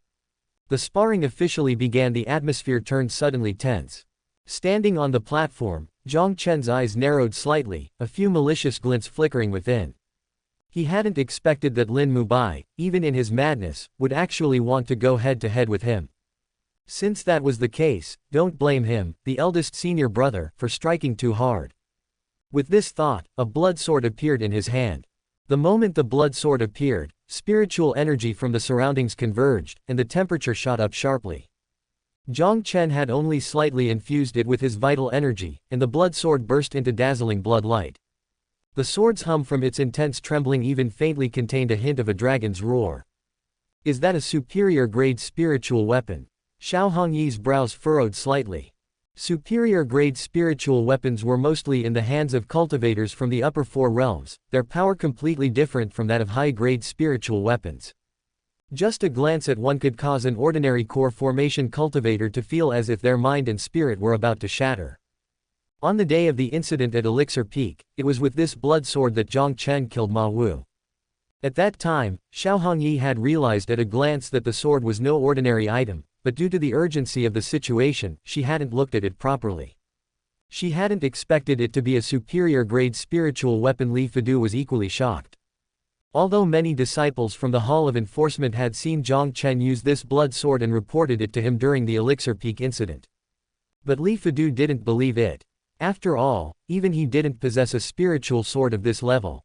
The sparring officially began. The atmosphere turned suddenly tense. Standing on the platform, Jiang Chen's eyes narrowed slightly, a few malicious glints flickering within. He hadn't expected that Lin Mubai, even in his madness, would actually want to go head-to-head with him. Since that was the case, don't blame him, the eldest senior brother, for striking too hard. With this thought, a blood sword appeared in his hand. The moment the blood sword appeared, spiritual energy from the surroundings converged, and the temperature shot up sharply. Jiang Chen had only slightly infused it with his vital energy, and the blood sword burst into dazzling blood light. The sword's hum from its intense trembling even faintly contained a hint of a dragon's roar. Is that a superior grade spiritual weapon? Xiao Hongyi's brows furrowed slightly. Superior grade spiritual weapons were mostly in the hands of cultivators from the upper four realms, their power completely different from that of high-grade spiritual weapons. Just a glance at one could cause an ordinary core formation cultivator to feel as if their mind and spirit were about to shatter. On the day of the incident at Elixir Peak, it was with this blood sword that Jiang Chen killed Ma Wu. At that time, Xiao Hongyi had realized at a glance that the sword was no ordinary item, but due to the urgency of the situation, she hadn't looked at it properly. She hadn't expected it to be a superior grade spiritual weapon. Li Fudu was equally shocked. Although many disciples from the Hall of Enforcement had seen Jiang Chen use this blood sword and reported it to him during the Elixir Peak incident. But Li Fudu didn't believe it. After all, even he didn't possess a spiritual sword of this level.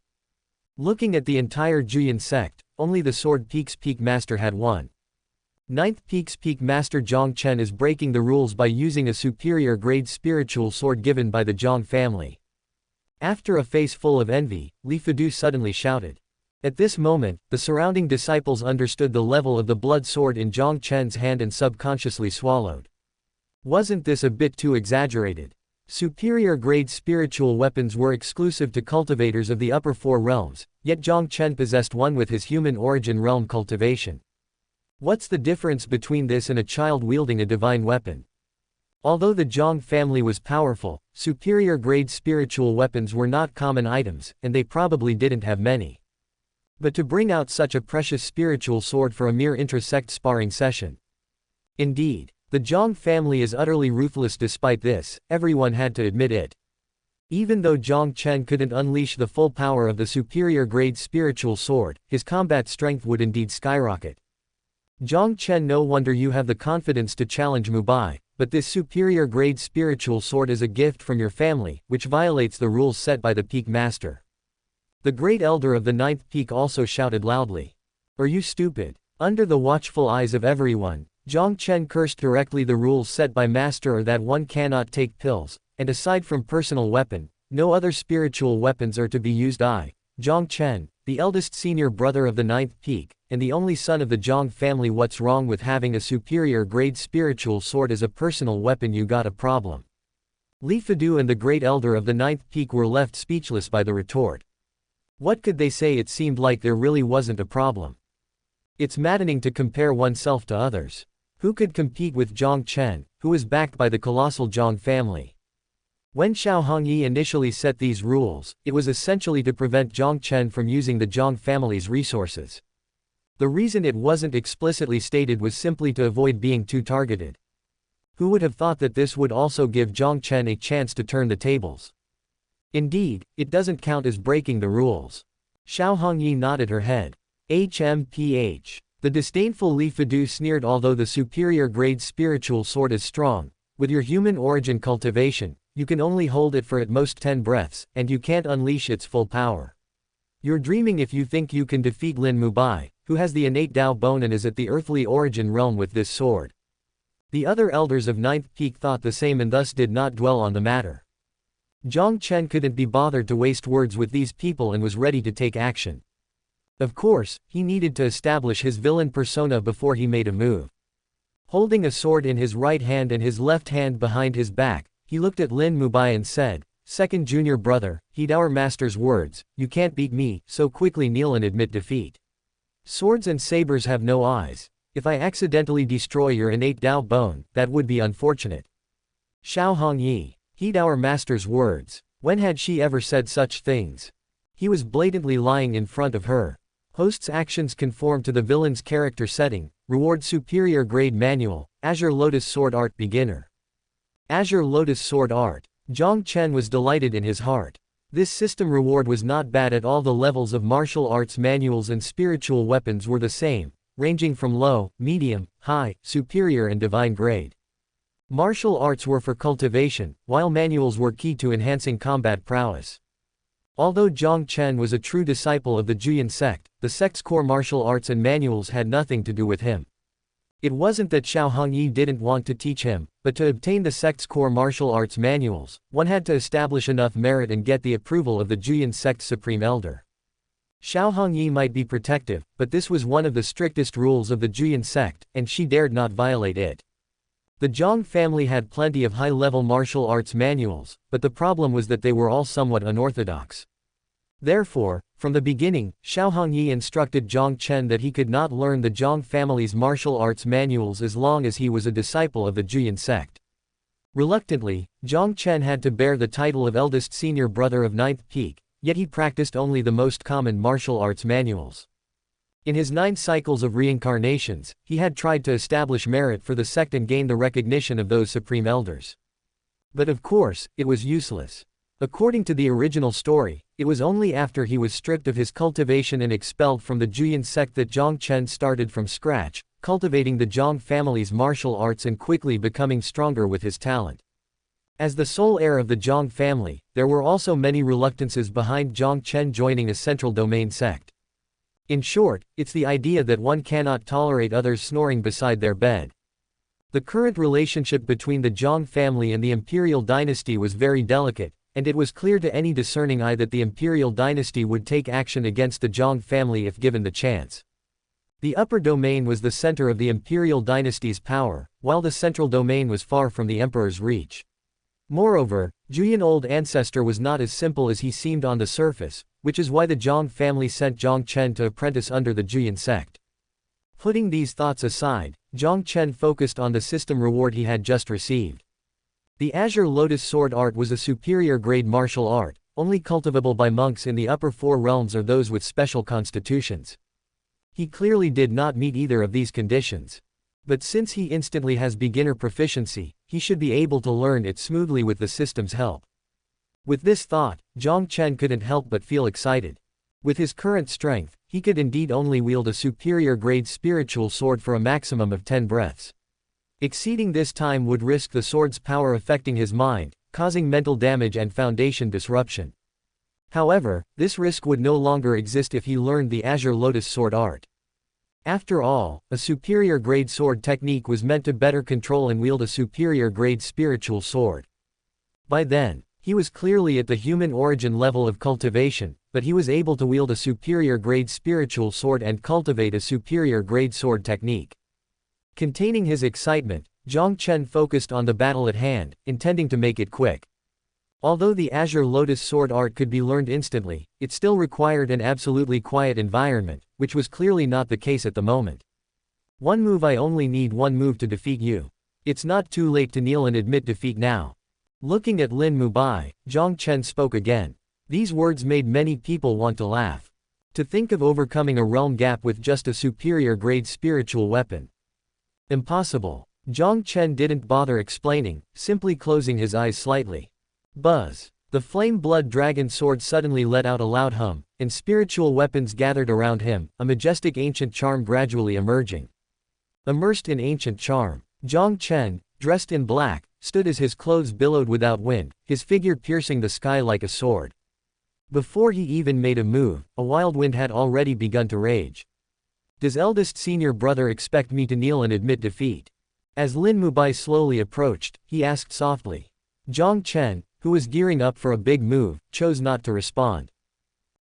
Looking at the entire Juyin sect, only the Sword Peak's Peak Master had one. Ninth Peak's Peak Master Jiang Chen is breaking the rules by using a superior grade spiritual sword given by the Jiang family. After a face full of envy, Li Fudu suddenly shouted. At this moment, the surrounding disciples understood the level of the blood sword in Jiang Chen's hand and subconsciously swallowed. Wasn't this a bit too exaggerated? Superior grade spiritual weapons were exclusive to cultivators of the upper four realms, yet Jiang Chen possessed one with his human origin realm cultivation. What's the difference between this and a child wielding a divine weapon? Although the Jiang family was powerful, superior grade spiritual weapons were not common items, and they probably didn't have many. But to bring out such a precious spiritual sword for a mere intra-sect sparring session. Indeed, the Jiang family is utterly ruthless. Despite this, everyone had to admit it. Even though Jiang Chen couldn't unleash the full power of the superior grade spiritual sword, his combat strength would indeed skyrocket. Jiang Chen, no wonder you have the confidence to challenge Mubai, but this superior grade spiritual sword is a gift from your family, which violates the rules set by the Peak Master. The great elder of the Ninth Peak also shouted loudly. Are you stupid? Under the watchful eyes of everyone, Jiang Chen cursed directly. The rules set by Master are that one cannot take pills, and aside from personal weapon, no other spiritual weapons are to be used. I, Jiang Chen, the eldest senior brother of the Ninth Peak, and the only son of the Jiang family. What's wrong with having a superior grade spiritual sword as a personal weapon? You got a problem. Li Fidu and the great elder of the ninth peak were left speechless by the retort. What could they say? It seemed like there really wasn't a problem. It's maddening to compare oneself to others. Who could compete with Jiang Chen, who was backed by the colossal Jiang family? When Xiao Hongyi initially set these rules, it was essentially to prevent Jiang Chen from using the Jiang family's resources. The reason it wasn't explicitly stated was simply to avoid being too targeted. Who would have thought that this would also give Jiang Chen a chance to turn the tables? Indeed, it doesn't count as breaking the rules. Xiao Hongyi nodded her head. HMPH. The disdainful Li Fidu sneered. Although the superior grade spiritual sword is strong, with your human origin cultivation, you can only hold it for at most 10 breaths, and you can't unleash its full power. You're dreaming if you think you can defeat Lin Mubai, who has the innate Dao bone and is at the earthly origin realm with this sword. The other elders of Ninth Peak thought the same and thus did not dwell on the matter. Jiang Chen couldn't be bothered to waste words with these people and was ready to take action. Of course, he needed to establish his villain persona before he made a move. Holding a sword in his right hand and his left hand behind his back, he looked at Lin Mubai and said, "Second junior brother, heed our master's words, you can't beat me, so quickly kneel and admit defeat. Swords and sabers have no eyes. If I accidentally destroy your innate Dao bone, that would be unfortunate." Xiao Hongyi, heed our master's words. When had she ever said such things? He was blatantly lying in front of her. Host's actions conform to the villain's character setting. Reward superior grade manual, Azure Lotus Sword Art beginner. Azure Lotus Sword Art. Jiang Chen was delighted in his heart. This system reward was not bad at all. The levels of martial arts manuals and spiritual weapons were the same, ranging from low, medium, high, superior and divine grade. Martial arts were for cultivation, while manuals were key to enhancing combat prowess. Although Jiang Chen was a true disciple of the Juyin sect, the sect's core martial arts and manuals had nothing to do with him. It wasn't that Xiao Hongyi didn't want to teach him, but to obtain the sect's core martial arts manuals, one had to establish enough merit and get the approval of the Juyin sect's supreme elder. Xiao Hongyi might be protective, but this was one of the strictest rules of the Juyin sect, and she dared not violate it. The Jiang family had plenty of high-level martial arts manuals, but the problem was that they were all somewhat unorthodox. Therefore, from the beginning, Xiao Hongyi instructed Jiang Chen that he could not learn the Jiang family's martial arts manuals as long as he was a disciple of the Juyin sect. Reluctantly, Jiang Chen had to bear the title of eldest senior brother of Ninth Peak, yet he practiced only the most common martial arts manuals. In his 9 cycles of reincarnations, he had tried to establish merit for the sect and gain the recognition of those supreme elders. But of course, it was useless. According to the original story, it was only after he was stripped of his cultivation and expelled from the Juyin sect that Jiang Chen started from scratch, cultivating the Jiang family's martial arts and quickly becoming stronger with his talent. As the sole heir of the Jiang family, there were also many reluctances behind Jiang Chen joining a central domain sect. In short, it's the idea that one cannot tolerate others snoring beside their bed. The current relationship between the Jiang family and the imperial dynasty was very delicate, and it was clear to any discerning eye that the imperial dynasty would take action against the Jiang family if given the chance. The upper domain was the center of the imperial dynasty's power, while the central domain was far from the emperor's reach. Moreover, Juyin old ancestor was not as simple as he seemed on the surface, which is why the Jiang family sent Jiang Chen to apprentice under the Juyin sect. Putting these thoughts aside, Jiang Chen focused on the system reward he had just received. The Azure Lotus Sword Art was a superior grade martial art, only cultivable by monks in the upper 4 realms or those with special constitutions. He clearly did not meet either of these conditions. But since he instantly has beginner proficiency, he should be able to learn it smoothly with the system's help. With this thought, Jiang Chen couldn't help but feel excited. With his current strength, he could indeed only wield a superior grade spiritual sword for a maximum of 10 breaths. Exceeding this time would risk the sword's power affecting his mind, causing mental damage and foundation disruption. However, this risk would no longer exist if he learned the Azure Lotus Sword Art. After all, a superior grade sword technique was meant to better control and wield a superior grade spiritual sword. By then, he was clearly at the human origin level of cultivation, but he was able to wield a superior grade spiritual sword and cultivate a superior grade sword technique. Containing his excitement, Jiang Chen focused on the battle at hand, intending to make it quick. Although the Azure Lotus sword art could be learned instantly, it still required an absolutely quiet environment, which was clearly not the case at the moment. One move. I only need one move to defeat you. It's not too late to kneel and admit defeat now. Looking at Lin Mubai, Jiang Chen spoke again. These words made many people want to laugh. To think of overcoming a realm gap with just a superior grade spiritual weapon. Impossible. Jiang Chen didn't bother explaining, simply closing his eyes slightly. Buzz. The flame blood dragon sword suddenly let out a loud hum, and spiritual weapons gathered around him, a majestic ancient charm gradually emerging. Immersed in ancient charm, Jiang Chen, dressed in black, stood as his clothes billowed without wind, his figure piercing the sky like a sword. Before he even made a move, a wild wind had already begun to rage. Does eldest senior brother expect me to kneel and admit defeat? As Lin Mubai slowly approached, he asked softly. Jiang Chen, who was gearing up for a big move, chose not to respond.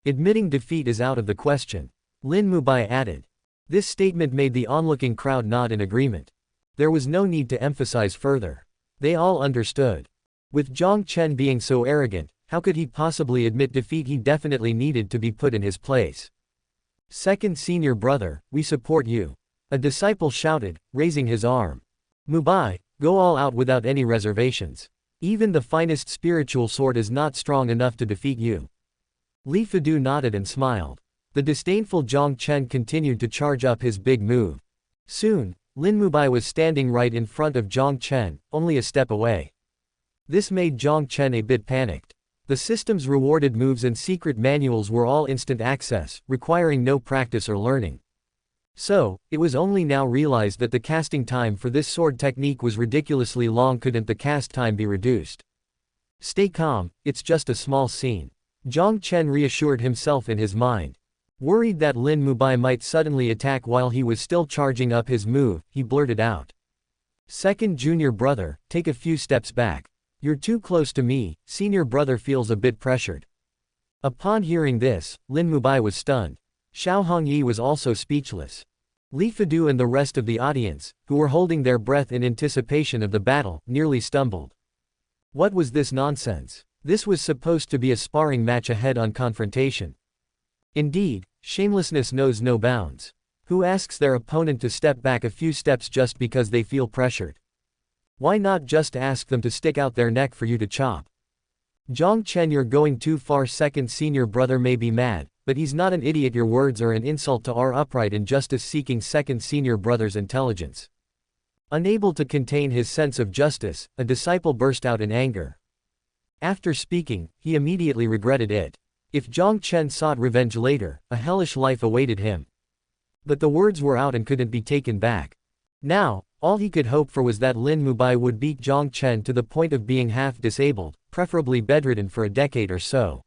Admitting defeat is out of the question. Lin Mubai added. This statement made the onlooking crowd nod in agreement. There was no need to emphasize further. They all understood. With Jiang Chen being so arrogant, how could he possibly admit defeat? He definitely needed to be put in his place. Second senior brother, we support you. A disciple shouted, raising his arm. Mubai, go all out without any reservations. Even the finest spiritual sword is not strong enough to defeat you. Li Fudu nodded and smiled. The disdainful Jiang Chen continued to charge up his big move. Soon, Lin Mubai was standing right in front of Jiang Chen, only a step away. This made Jiang Chen a bit panicked. The system's rewarded moves and secret manuals were all instant access, requiring no practice or learning. So, it was only now realized that the casting time for this sword technique was ridiculously long. Couldn't the cast time be reduced? Stay calm, it's just a small scene. Jiang Chen reassured himself in his mind. Worried that Lin Mubai might suddenly attack while he was still charging up his move, he blurted out. Second junior brother, take a few steps back. You're too close to me, senior brother feels a bit pressured. Upon hearing this, Lin Mubai was stunned. Xiao Hongyi was also speechless. Li Fudu and the rest of the audience, who were holding their breath in anticipation of the battle, nearly stumbled. What was this nonsense? This was supposed to be a sparring match, a head-on confrontation. Indeed, shamelessness knows no bounds. Who asks their opponent to step back a few steps just because they feel pressured? Why not just ask them to stick out their neck for you to chop? Jiang Chen, you're going too far. Second senior brother may be mad, but he's not an idiot. Your words are an insult to our upright injustice-seeking second senior brother's intelligence. Unable to contain his sense of justice, a disciple burst out in anger. After speaking, he immediately regretted it. If Jiang Chen sought revenge later, a hellish life awaited him. But the words were out and couldn't be taken back. Now, all he could hope for was that Lin Mubai would beat Jiang Chen to the point of being half-disabled, preferably bedridden for a decade or so.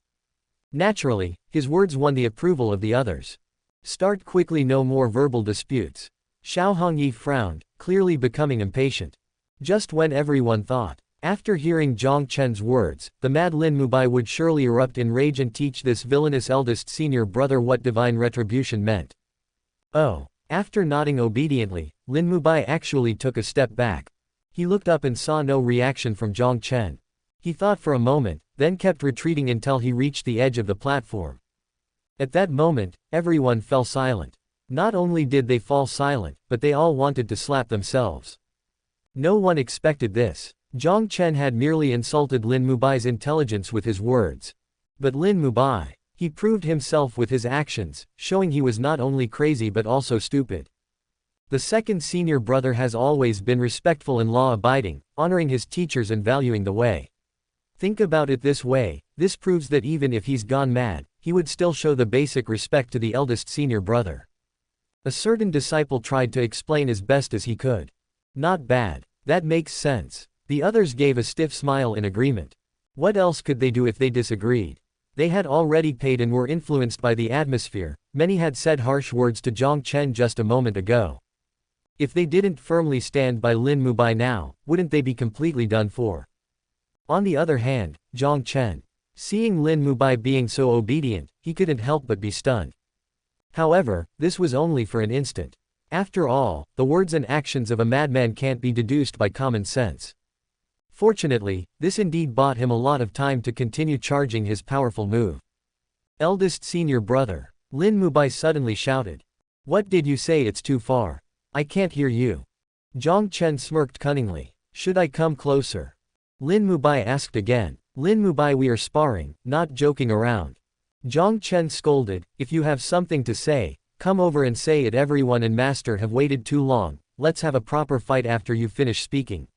Naturally, his words won the approval of the others. Start quickly, no more verbal disputes. Xiao Hongyi frowned, clearly becoming impatient. Just when everyone thought, after hearing Jiang Chen's words, the mad Lin Mubai would surely erupt in rage and teach this villainous eldest senior brother what divine retribution meant. Oh. After nodding obediently, Lin Mubai actually took a step back. He looked up and saw no reaction from Jiang Chen. He thought for a moment, then kept retreating until he reached the edge of the platform. At that moment, everyone fell silent. Not only did they fall silent, but they all wanted to slap themselves. No one expected this. Jiang Chen had merely insulted Lin Mubai's intelligence with his words. But Lin Mubai, he proved himself with his actions, showing he was not only crazy but also stupid. The second senior brother has always been respectful and law-abiding, honoring his teachers and valuing the way. Think about it this way, this proves that even if he's gone mad, he would still show the basic respect to the eldest senior brother. A certain disciple tried to explain as best as he could. Not bad. That makes sense. The others gave a stiff smile in agreement. What else could they do if they disagreed? They had already paid and were influenced by the atmosphere. Many had said harsh words to Jiang Chen just a moment ago. If they didn't firmly stand by Lin Mubai now, wouldn't they be completely done for? On the other hand, Jiang Chen, seeing Lin Mubai being so obedient, he couldn't help but be stunned. However, this was only for an instant. After all, the words and actions of a madman can't be deduced by common sense. Fortunately, this indeed bought him a lot of time to continue charging his powerful move. Eldest senior brother. Lin Mubai suddenly shouted. What did you say? It's too far. I can't hear you. Jiang Chen smirked cunningly. Should I come closer? Lin Mubai asked again. Lin Mubai, we are sparring, not joking around. Jiang Chen scolded. If you have something to say, come over and say it. Everyone and master have waited too long, let's have a proper fight after you finish speaking.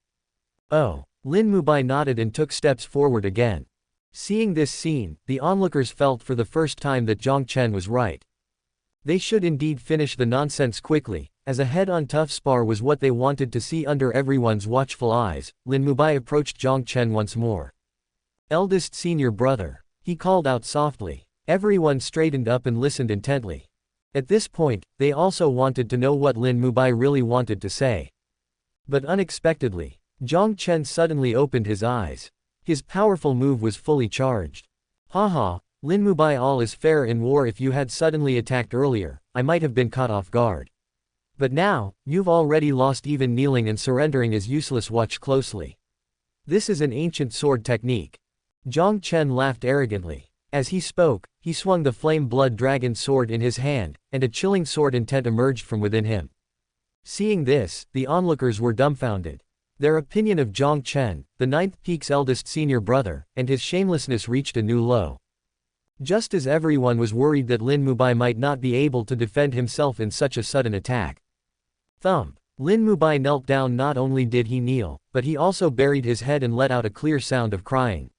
Oh. Lin Mubai nodded and took steps forward again. Seeing this scene, the onlookers felt for the first time that Jiang Chen was right. They should indeed finish the nonsense quickly, as a head-on tough spar was what they wanted to see under everyone's watchful eyes. Lin Mubai approached Jiang Chen once more. Eldest senior brother. He called out softly. Everyone straightened up and listened intently. At this point, they also wanted to know what Lin Mubai really wanted to say. But unexpectedly, Jiang Chen suddenly opened his eyes. His powerful move was fully charged. Haha, Lin Mubai, all is fair in war. If you had suddenly attacked earlier, I might have been caught off guard. But now, you've already lost. Even kneeling and surrendering is useless. Watch closely. This is an ancient sword technique. Jiang Chen laughed arrogantly. As he spoke, he swung the flame blood dragon sword in his hand, and a chilling sword intent emerged from within him. Seeing this, the onlookers were dumbfounded. Their opinion of Jiang Chen, the Ninth Peak's eldest senior brother, and his shamelessness reached a new low. Just as everyone was worried that Lin Mubai might not be able to defend himself in such a sudden attack. Thump. Lin Mubai knelt down. Not only did he kneel, but he also buried his head and let out a clear sound of crying.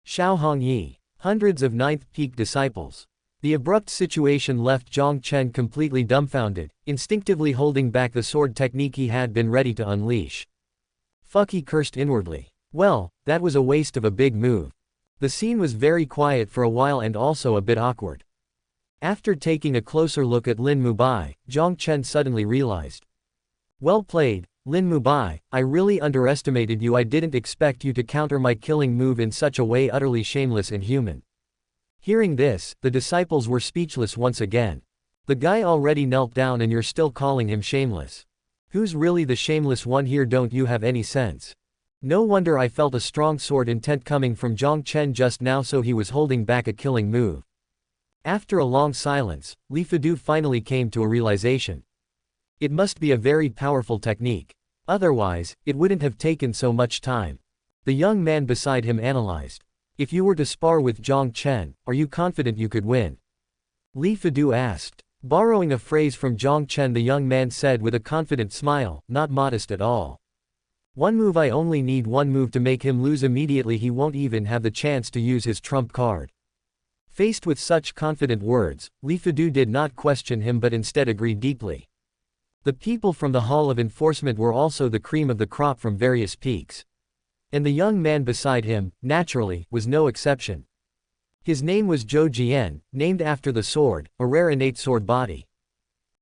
Xiao Hongyi. Hundreds of Ninth Peak disciples. The abrupt situation left Jiang Chen completely dumbfounded, instinctively holding back the sword technique he had been ready to unleash. Fuck, he cursed inwardly. Well, that was a waste of a big move. The scene was very quiet for a while and also a bit awkward. After taking a closer look at Lin Mubai, Jiang Chen suddenly realized. Well played, Lin Mubai, I really underestimated you. I didn't expect you to counter my killing move in such a way, utterly shameless and human. Hearing this, the disciples were speechless once again. The guy already knelt down and you're still calling him shameless. Who's really the shameless one here? Don't you have any sense? No wonder I felt a strong sword intent coming from Jiang Chen just now, so he was holding back a killing move. After a long silence, Li Fudu finally came to a realization. It must be a very powerful technique. Otherwise, it wouldn't have taken so much time. The young man beside him analyzed. If you were to spar with Jiang Chen, are you confident you could win? Li Fudu asked. Borrowing a phrase from Jiang Chen, the young man said with a confident smile, not modest at all. One move, I only need one move to make him lose immediately. He won't even have the chance to use his trump card. Faced with such confident words, Li Fudu did not question him but instead agreed deeply. The people from the Hall of Enforcement were also the cream of the crop from various peaks. And the young man beside him, naturally, was no exception. His name was Zhou Jian, named after the sword, a rare innate sword body.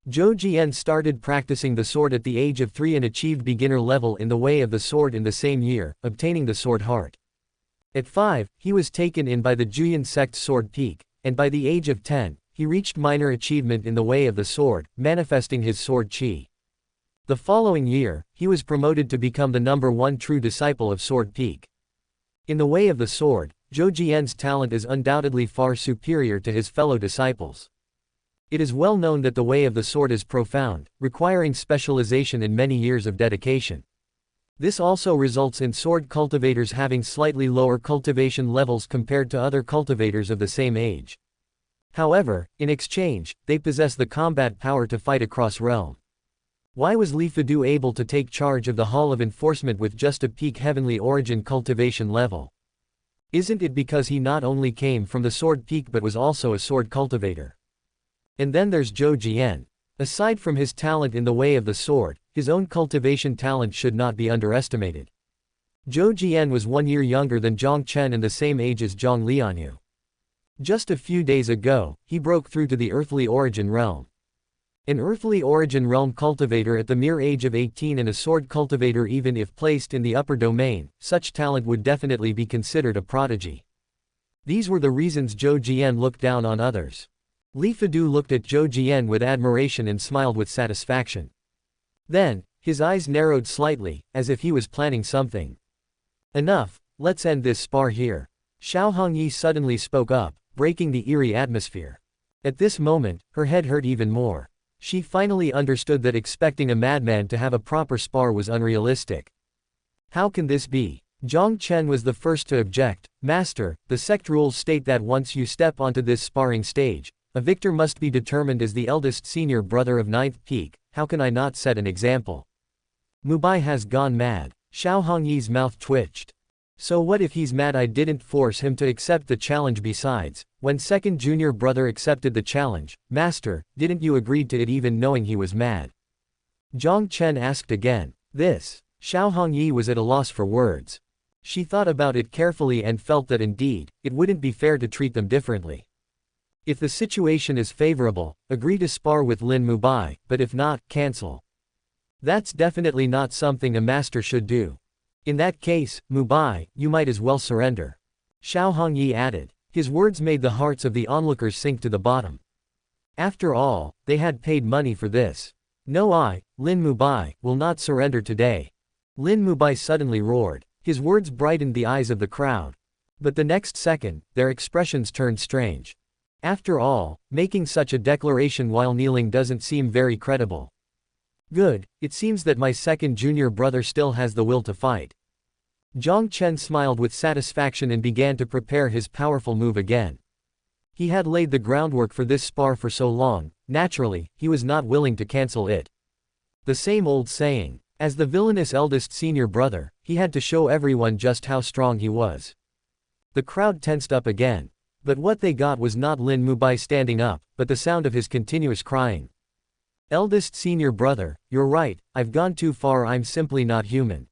Zhou Jian started practicing the sword at the age of 3 and achieved beginner level in the way of the sword in the same year, obtaining the sword heart. At 5, he was taken in by the Juyan sect sword peak, and by the age of 10, he reached minor achievement in the way of the sword, manifesting his sword chi. The following year, he was promoted to become the number 1 true disciple of Sword Peak. In the way of the sword, Zhou Jian's talent is undoubtedly far superior to his fellow disciples. It is well known that the way of the sword is profound, requiring specialization in many years of dedication. This also results in sword cultivators having slightly lower cultivation levels compared to other cultivators of the same age. However, in exchange, they possess the combat power to fight across realm. Why was Li Fudu able to take charge of the Hall of Enforcement with just a peak heavenly origin cultivation level? Isn't it because he not only came from the sword peak but was also a sword cultivator? And then there's Zhou Jian. Aside from his talent in the way of the sword, his own cultivation talent should not be underestimated. Zhou Jian was 1 year younger than Jiang Chen and the same age as Jiang Lianyue. Just a few days ago, he broke through to the earthly origin realm. An earthly origin realm cultivator at the mere age of 18 and a sword cultivator, even if placed in the upper domain, such talent would definitely be considered a prodigy. These were the reasons Zhou Jian looked down on others. Li Fudu looked at Zhou Jian with admiration and smiled with satisfaction. Then, his eyes narrowed slightly, as if he was planning something. Enough, let's end this spar here. Xiao Hongyi suddenly spoke up, breaking the eerie atmosphere. At this moment, her head hurt even more. She finally understood that expecting a madman to have a proper spar was unrealistic. How can this be? Jiang Chen was the first to object. Master, the sect rules state that once you step onto this sparring stage, a victor must be determined as the eldest senior brother of ninth peak. How can I not set an example? Mubai has gone mad. Xiao Hongyi's mouth twitched. So what if he's mad I didn't force him to accept the challenge besides, when second junior brother accepted the challenge, Master, didn't you agree to it even knowing he was mad? Jiang Chen asked again. This. Xiao Hongyi was at a loss for words. She thought about it carefully and felt that indeed, it wouldn't be fair to treat them differently. If the situation is favorable, agree to spar with Lin Mubai, but if not, cancel. That's definitely not something a master should do. In that case, Mubai, you might as well surrender. Xiao Hongyi added. His words made the hearts of the onlookers sink to the bottom. After all, they had paid money for this. No, Lin Mubai, will not surrender today. Lin Mubai suddenly roared. His words brightened the eyes of the crowd. But the next second, their expressions turned strange. After all, making such a declaration while kneeling doesn't seem very credible. Good, it seems that my second junior brother still has the will to fight. Jiang Chen smiled with satisfaction and began to prepare his powerful move again. He had laid the groundwork for this spar for so long, naturally, he was not willing to cancel it. The same old saying. As the villainous eldest senior brother, he had to show everyone just how strong he was. The crowd tensed up again. But what they got was not Lin Mubai standing up, but the sound of his continuous crying. Eldest senior brother, you're right, I've gone too far, I'm simply not human.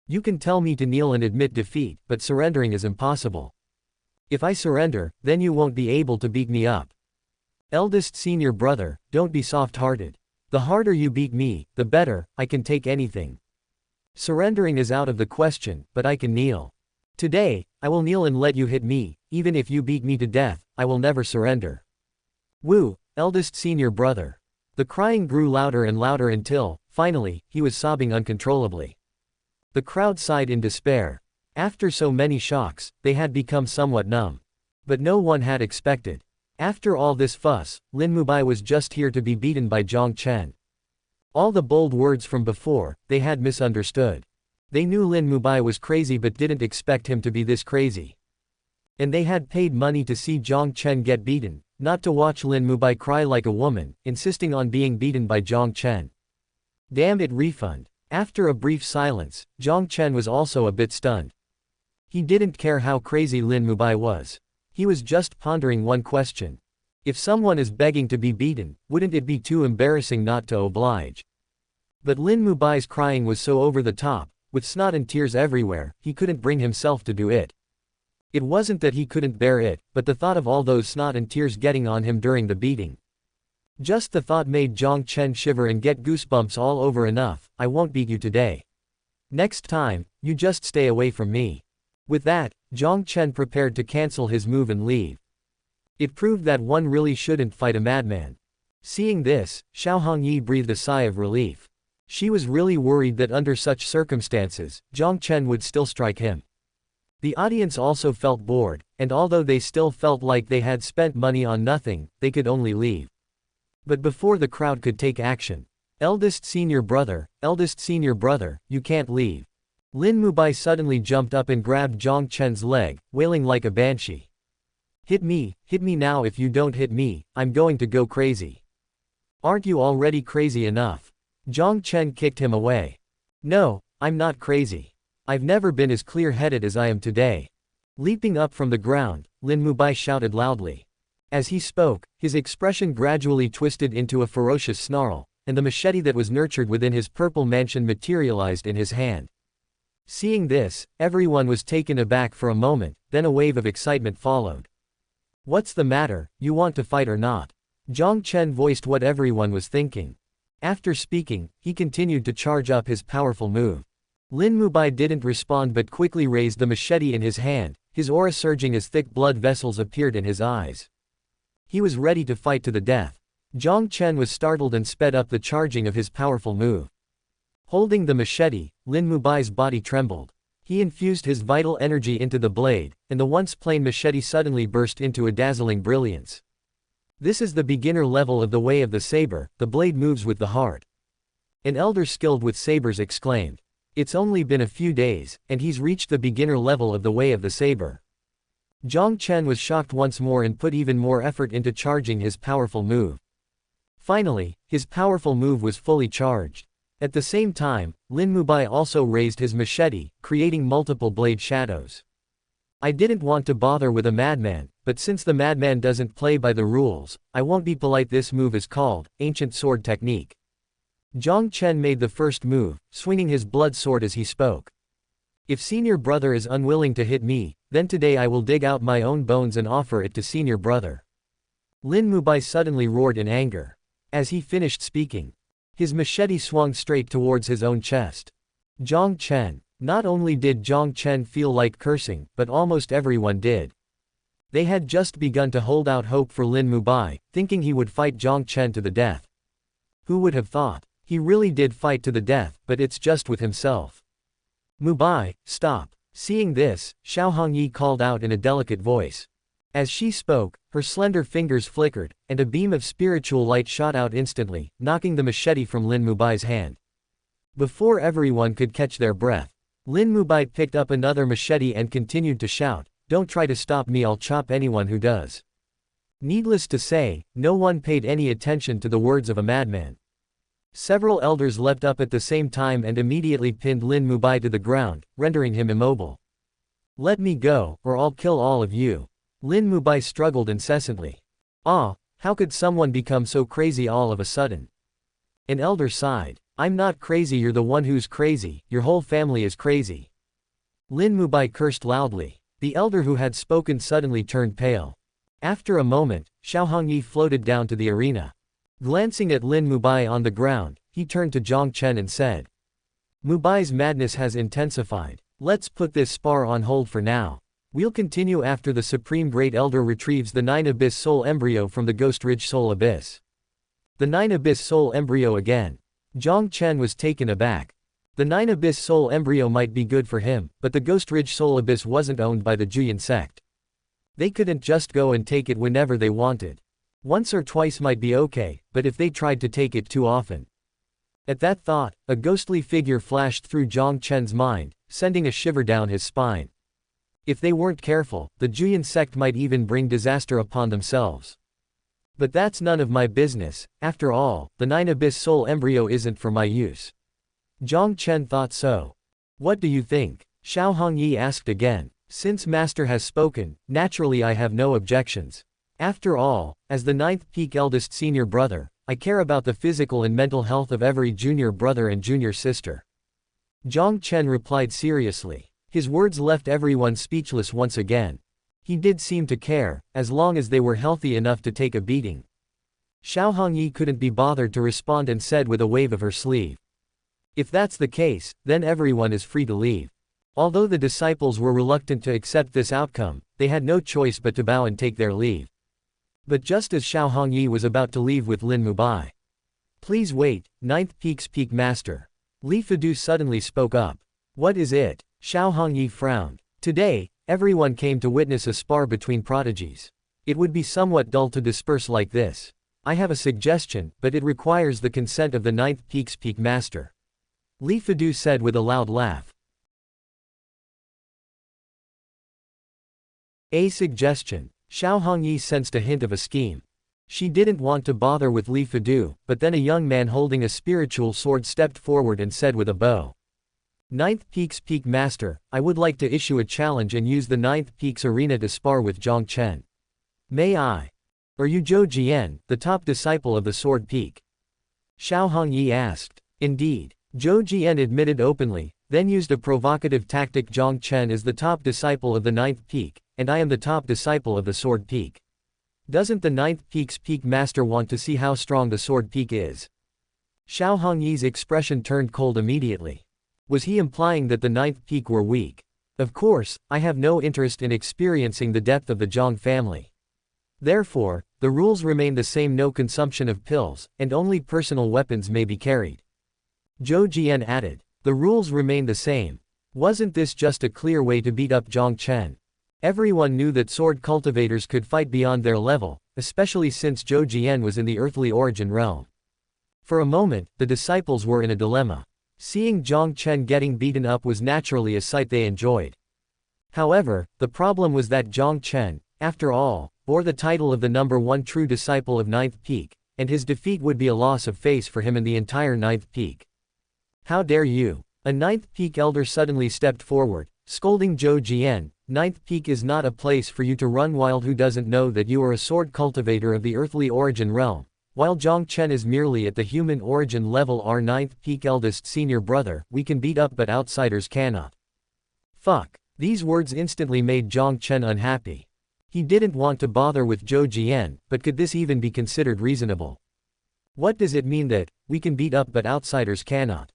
You can tell me to kneel and admit defeat, but surrendering is impossible. If I surrender, then you won't be able to beat me up. Eldest senior brother, don't be soft-hearted. The harder you beat me, the better, I can take anything. Surrendering is out of the question, but I can kneel. Today, I will kneel and let you hit me, even if you beat me to death, I will never surrender. Woo, eldest senior brother. The crying grew louder and louder until, finally, he was sobbing uncontrollably. The crowd sighed in despair. After so many shocks, they had become somewhat numb. But no one had expected. After all this fuss, Lin Mubai was just here to be beaten by Jiang Chen. All the bold words from before, they had misunderstood. They knew Lin Mubai was crazy but didn't expect him to be this crazy. And they had paid money to see Jiang Chen get beaten, not to watch Lin Mubai cry like a woman, insisting on being beaten by Jiang Chen. Damn it, refund. After a brief silence, Jiang Chen was also a bit stunned. He didn't care how crazy Lin Mubai was. He was just pondering one question. If someone is begging to be beaten, wouldn't it be too embarrassing not to oblige? But Lin Mubai's crying was so over the top, with snot and tears everywhere, he couldn't bring himself to do it. It wasn't that he couldn't bear it, but the thought of all those snot and tears getting on him during the beating. Just the thought made Jiang Chen shiver and get goosebumps all over. Enough, I won't beat you today. Next time, you just stay away from me. With that, Jiang Chen prepared to cancel his move and leave. It proved that one really shouldn't fight a madman. Seeing this, Xiao Hongyi breathed a sigh of relief. She was really worried that under such circumstances, Jiang Chen would still strike him. The audience also felt bored, and although they still felt like they had spent money on nothing, they could only leave. But before the crowd could take action, eldest senior brother, you can't leave. Lin Mubai suddenly jumped up and grabbed Jiang Chen's leg, wailing like a banshee. Hit me now. If you don't hit me, I'm going to go crazy. Aren't you already crazy enough? Jiang Chen kicked him away. No, I'm not crazy. I've never been as clear-headed as I am today. Leaping up from the ground, Lin Mubai shouted loudly. As he spoke, his expression gradually twisted into a ferocious snarl, and the machete that was nurtured within his purple mansion materialized in his hand. Seeing this, everyone was taken aback for a moment, then a wave of excitement followed. What's the matter, you want to fight or not? Jiang Chen voiced what everyone was thinking. After speaking, he continued to charge up his powerful move. Lin Mubai didn't respond but quickly raised the machete in his hand, his aura surging as thick blood vessels appeared in his eyes. He was ready to fight to the death. Jiang Chen was startled and sped up the charging of his powerful move. Holding the machete, Lin Mubai's body trembled. He infused his vital energy into the blade, and the once plain machete suddenly burst into a dazzling brilliance. This is the beginner level of the way of the saber, the blade moves with the heart. An elder skilled with sabers exclaimed. It's only been a few days, and he's reached the beginner level of the way of the saber. Jiang Chen was shocked once more and put even more effort into charging his powerful move. Finally, his powerful move was fully charged. At the same time, Lin Mubai also raised his machete, creating multiple blade shadows. I didn't want to bother with a madman, but since the madman doesn't play by the rules, I won't be polite. This move is called ancient sword technique. Jiang Chen made the first move, swinging his blood sword as he spoke. If senior brother is unwilling to hit me, then today I will dig out my own bones and offer it to senior brother. Lin Mubai suddenly roared in anger. As he finished speaking, his machete swung straight towards his own chest. Jiang Chen. Not only did Jiang Chen feel like cursing, but almost everyone did. They had just begun to hold out hope for Lin Mubai, thinking he would fight Jiang Chen to the death. Who would have thought? He really did fight to the death, but it's just with himself. Mubai, stop. Seeing this, Xiao Hongyi called out in a delicate voice. As she spoke, her slender fingers flickered, and a beam of spiritual light shot out instantly, knocking the machete from Lin Mubai's hand. Before everyone could catch their breath, Lin Mubai picked up another machete and continued to shout, "Don't try to stop me, I'll chop anyone who does." Needless to say, no one paid any attention to the words of a madman. Several elders leapt up at the same time and immediately pinned Lin Mubai to the ground, rendering him immobile. "Let me go, or I'll kill all of you." Lin Mubai struggled incessantly. "Ah, how could someone become so crazy all of a sudden?" An elder sighed. "I'm not crazy, you're the one who's crazy, your whole family is crazy." Lin Mubai cursed loudly. The elder who had spoken suddenly turned pale. After a moment, Xiao Hongyi floated down to the arena. Glancing at Lin Mubai on the ground, he turned to Jiang Chen and said, "Mubai's madness has intensified. Let's put this spar on hold for now. We'll continue after the Supreme Great Elder retrieves the 9 Abyss Soul Embryo from the Ghost Ridge Soul Abyss." The 9 Abyss Soul Embryo again. Jiang Chen was taken aback. The 9 Abyss Soul Embryo might be good for him, but the Ghost Ridge Soul Abyss wasn't owned by the Juyan sect. They couldn't just go and take it whenever they wanted. Once or twice might be okay, but if they tried to take it too often. At that thought, a ghostly figure flashed through Jiang Chen's mind, sending a shiver down his spine. If they weren't careful, the Juyan sect might even bring disaster upon themselves. But that's none of my business. After all, the 9 Abyss Soul Embryo isn't for my use. Jiang Chen thought so. "What do you think?" Xiao Hongyi asked again. "Since Master has spoken, naturally I have no objections. After all, as the 9th peak eldest senior brother, I care about the physical and mental health of every junior brother and junior sister." Jiang Chen replied seriously. His words left everyone speechless once again. He did seem to care, as long as they were healthy enough to take a beating. Xiao Hongyi couldn't be bothered to respond and said with a wave of her sleeve, "If that's the case, then everyone is free to leave." Although the disciples were reluctant to accept this outcome, they had no choice but to bow and take their leave. But just as Xiao Hongyi was about to leave with Lin Mubai, "Please wait, 9th Peak's Peak Master." Li Fidu suddenly spoke up. "What is it?" Xiao Hongyi frowned. "Today, everyone came to witness a spar between prodigies. It would be somewhat dull to disperse like this. I have a suggestion, but it requires the consent of the 9th Peak's Peak Master." Li Fidu said with a loud laugh. A suggestion. Xiao Hongyi sensed a hint of a scheme. She didn't want to bother with Li Fidu, but then a young man holding a spiritual sword stepped forward and said with a bow, "9th Peak's Peak Master, I would like to issue a challenge and use the 9th Peak's arena to spar with Jiang Chen. May I?" "Are you Zhou Jian, the top disciple of the Sword Peak?" Xiao Hongyi asked. "Indeed." Zhou Jian admitted openly, then used a provocative tactic. "Jiang Chen is the top disciple of the 9th Peak, and I am the top disciple of the Sword Peak. Doesn't the 9th Peak's Peak Master want to see how strong the Sword Peak is?" Xiao Hongyi's expression turned cold immediately. Was he implying that the 9th Peak were weak? Of course, I have no interest in experiencing the depth of the Jiang family. Therefore, the rules remain the same: no consumption of pills, and only personal weapons may be carried. Zhou Jian added. The rules remain the same. Wasn't this just a clear way to beat up Jiang Chen? Everyone knew that sword cultivators could fight beyond their level, especially since Zhou Jian was in the earthly origin realm. For a moment, the disciples were in a dilemma. Seeing Jiang Chen getting beaten up was naturally a sight they enjoyed. However, the problem was that Jiang Chen, after all, bore the title of the number one true disciple of Ninth Peak, and his defeat would be a loss of face for him and the entire Ninth Peak. How dare you! A Ninth Peak elder suddenly stepped forward, scolding Zhou Jian. Ninth Peak is not a place for you to run wild. Who doesn't know that you are a sword cultivator of the earthly origin realm, while Jiang Chen is merely at the human origin level. Our Ninth Peak eldest senior brother, we can beat up but outsiders cannot. Fuck. These words instantly made Jiang Chen unhappy. He didn't want to bother with Zhou Jian, but could this even be considered reasonable? What does it mean that, we can beat up but outsiders cannot?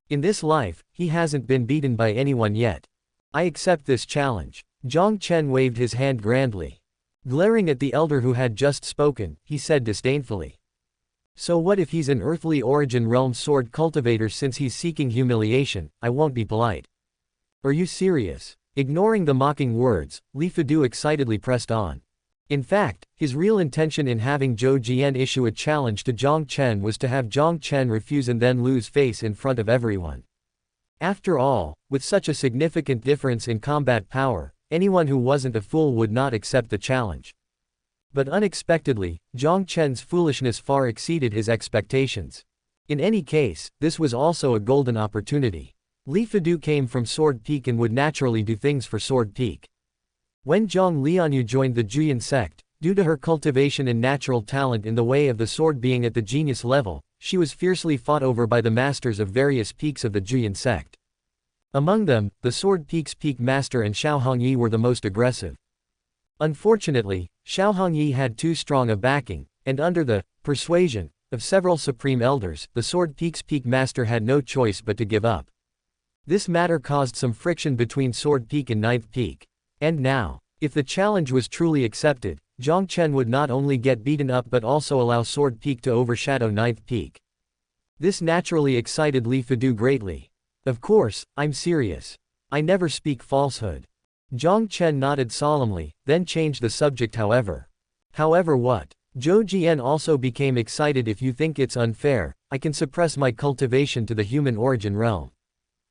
In this life, he hasn't been beaten by anyone yet. I accept this challenge. Jiang Chen waved his hand grandly. Glaring at the elder who had just spoken, he said disdainfully. So what if he's an earthly origin realm sword cultivator? Since he's seeking humiliation, I won't be polite. Are you serious? Ignoring the mocking words, Li Fudu excitedly pressed on. In fact, his real intention in having Zhou Jian issue a challenge to Jiang Chen was to have Jiang Chen refuse and then lose face in front of everyone. After all, with such a significant difference in combat power, anyone who wasn't a fool would not accept the challenge. But unexpectedly, Jiang Chen's foolishness far exceeded his expectations. In any case, this was also a golden opportunity. Li Fudu came from Sword Peak and would naturally do things for Sword Peak. When Jiang Lianyue joined the Juyan sect, due to her cultivation and natural talent in the way of the sword being at the genius level, she was fiercely fought over by the masters of various peaks of the Juyan sect. Among them, the Sword Peak's peak master and Xiao Hongyi were the most aggressive. Unfortunately, Xiao Hongyi had too strong a backing, and under the persuasion of several supreme elders, the Sword Peak's peak master had no choice but to give up. This matter caused some friction between Sword Peak and Ninth Peak. And now, if the challenge was truly accepted, Jiang Chen would not only get beaten up but also allow Sword Peak to overshadow Ninth Peak. This naturally excited Li Fudu greatly. Of course, I'm serious. I never speak falsehood. Jiang Chen nodded solemnly, then changed the subject. However what? Zhou Jian also became excited. If you think it's unfair, I can suppress my cultivation to the human origin realm.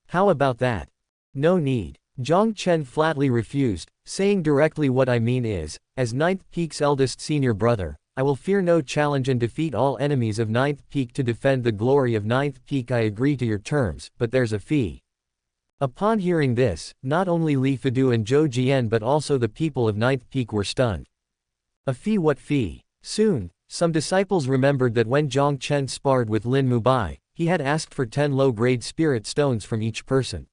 How about that? No need. Jiang Chen flatly refused, saying directly, what I mean is, as Ninth Peak's eldest senior brother, I will fear no challenge and defeat all enemies of Ninth Peak to defend the glory of Ninth Peak. I agree to your terms, but there's a fee. Upon hearing this, not only Li Fudu and Zhou Jian but also the people of Ninth Peak were stunned. A fee? What fee? Soon, some disciples remembered that when Jiang Chen sparred with Lin Mubai, he had asked for 10 low-grade spirit stones from each person.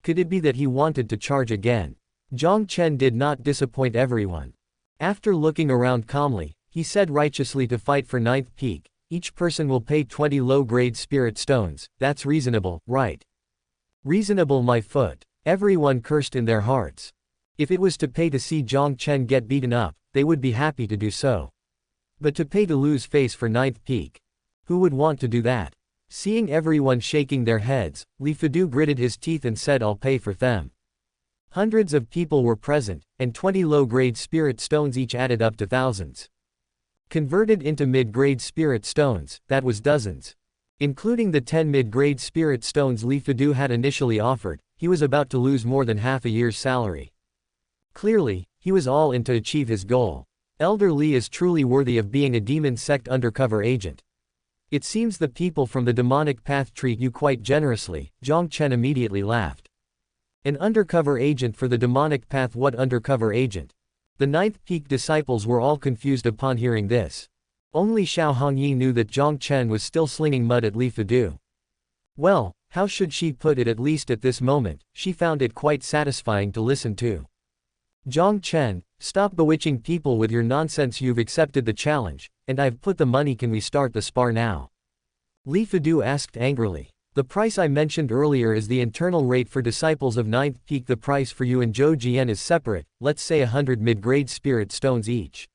Could it be that he wanted to charge again? Jiang Chen did not disappoint everyone. After looking around calmly, he said righteously, to fight for Ninth Peak, each person will pay 20 low-grade spirit stones. That's reasonable, right? Reasonable, my foot. Everyone cursed in their hearts. If it was to pay to see Jiang Chen get beaten up, they would be happy to do so. But to pay to lose face for Ninth Peak? Who would want to do that? Seeing everyone shaking their heads, Li Fudu gritted his teeth and said, I'll pay for them. Hundreds of people were present, and 20 low-grade spirit stones each added up to thousands. Converted into mid-grade spirit stones, that was dozens. Including the 10 mid-grade spirit stones Li Fudu had initially offered, he was about to lose more than half a year's salary. Clearly, he was all in to achieve his goal. Elder Li is truly worthy of being a demon sect undercover agent. It seems the people from the demonic path treat you quite generously. Jiang Chen immediately laughed. An undercover agent for the demonic path? What undercover agent? The Ninth Peak disciples were all confused upon hearing this. Only Xiao Hongyi knew that Jiang Chen was still slinging mud at Li Fudu. Well, how should she put it? At least at this moment, she found it quite satisfying to listen to. Jiang Chen, stop bewitching people with your nonsense. You've accepted the challenge, and I've put the money. Can we start the spar now? Li Fudu asked angrily. The price I mentioned earlier is the internal rate for disciples of Ninth Peak. The price for you and Zhou Jian is separate, let's say 100 mid-grade spirit stones each.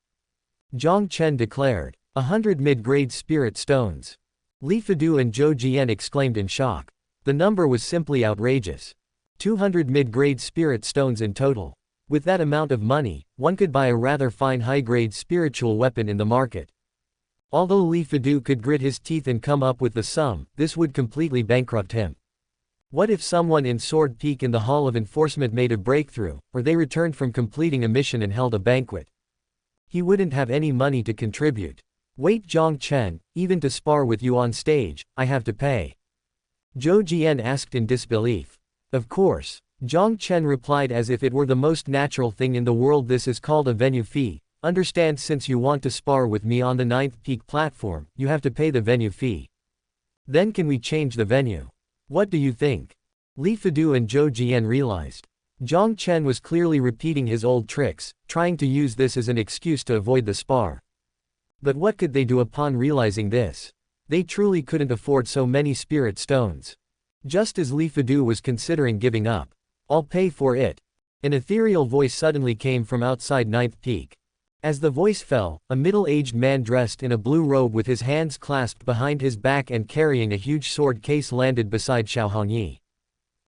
Jiang Chen declared. 100 mid-grade spirit stones. Li Fudu and Zhou Jian exclaimed in shock. The number was simply outrageous. 200 mid-grade spirit stones in total. With that amount of money, one could buy a rather fine high-grade spiritual weapon in the market. Although Li Fidu could grit his teeth and come up with the sum, this would completely bankrupt him. What if someone in Sword Peak in the Hall of Enforcement made a breakthrough, or they returned from completing a mission and held a banquet? He wouldn't have any money to contribute. Wait, Jiang Chen, even to spar with you on stage, I have to pay. Zhou Jian asked in disbelief. Of course. Jiang Chen replied as if it were the most natural thing in the world. This is called a venue fee. Understand, since you want to spar with me on the 9th peak platform, you have to pay the venue fee. Then can we change the venue? What do you think? Li Fidu and Zhou Jian realized. Jiang Chen was clearly repeating his old tricks, trying to use this as an excuse to avoid the spar. But what could they do upon realizing this? They truly couldn't afford so many spirit stones. Just as Li Fidu was considering giving up. I'll pay for it. An ethereal voice suddenly came from outside 9th peak. As the voice fell, a middle-aged man dressed in a blue robe with his hands clasped behind his back and carrying a huge sword case landed beside Xiao Hongyi.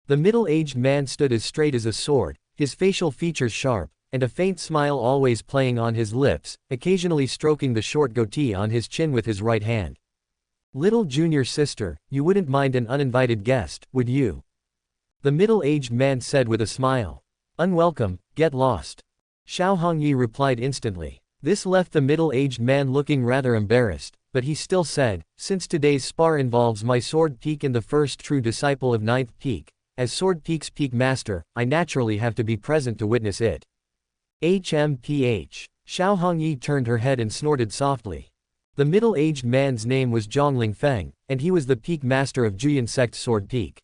The middle-aged man stood as straight as a sword, his facial features sharp, and a faint smile always playing on his lips, occasionally stroking the short goatee on his chin with his right hand. Little junior sister, you wouldn't mind an uninvited guest, would you? The middle-aged man said with a smile. Unwelcome, get lost. Xiao Hongyi replied instantly. This left the middle-aged man looking rather embarrassed, but he still said, since today's spar involves my Sword Peak and the first true disciple of 9th peak, as Sword Peak's peak master, I naturally have to be present to witness it. HMPH. Xiao Hongyi turned her head and snorted softly. The middle-aged man's name was Zhang Lingfeng, and he was the peak master of Juyan Sect Sword Peak.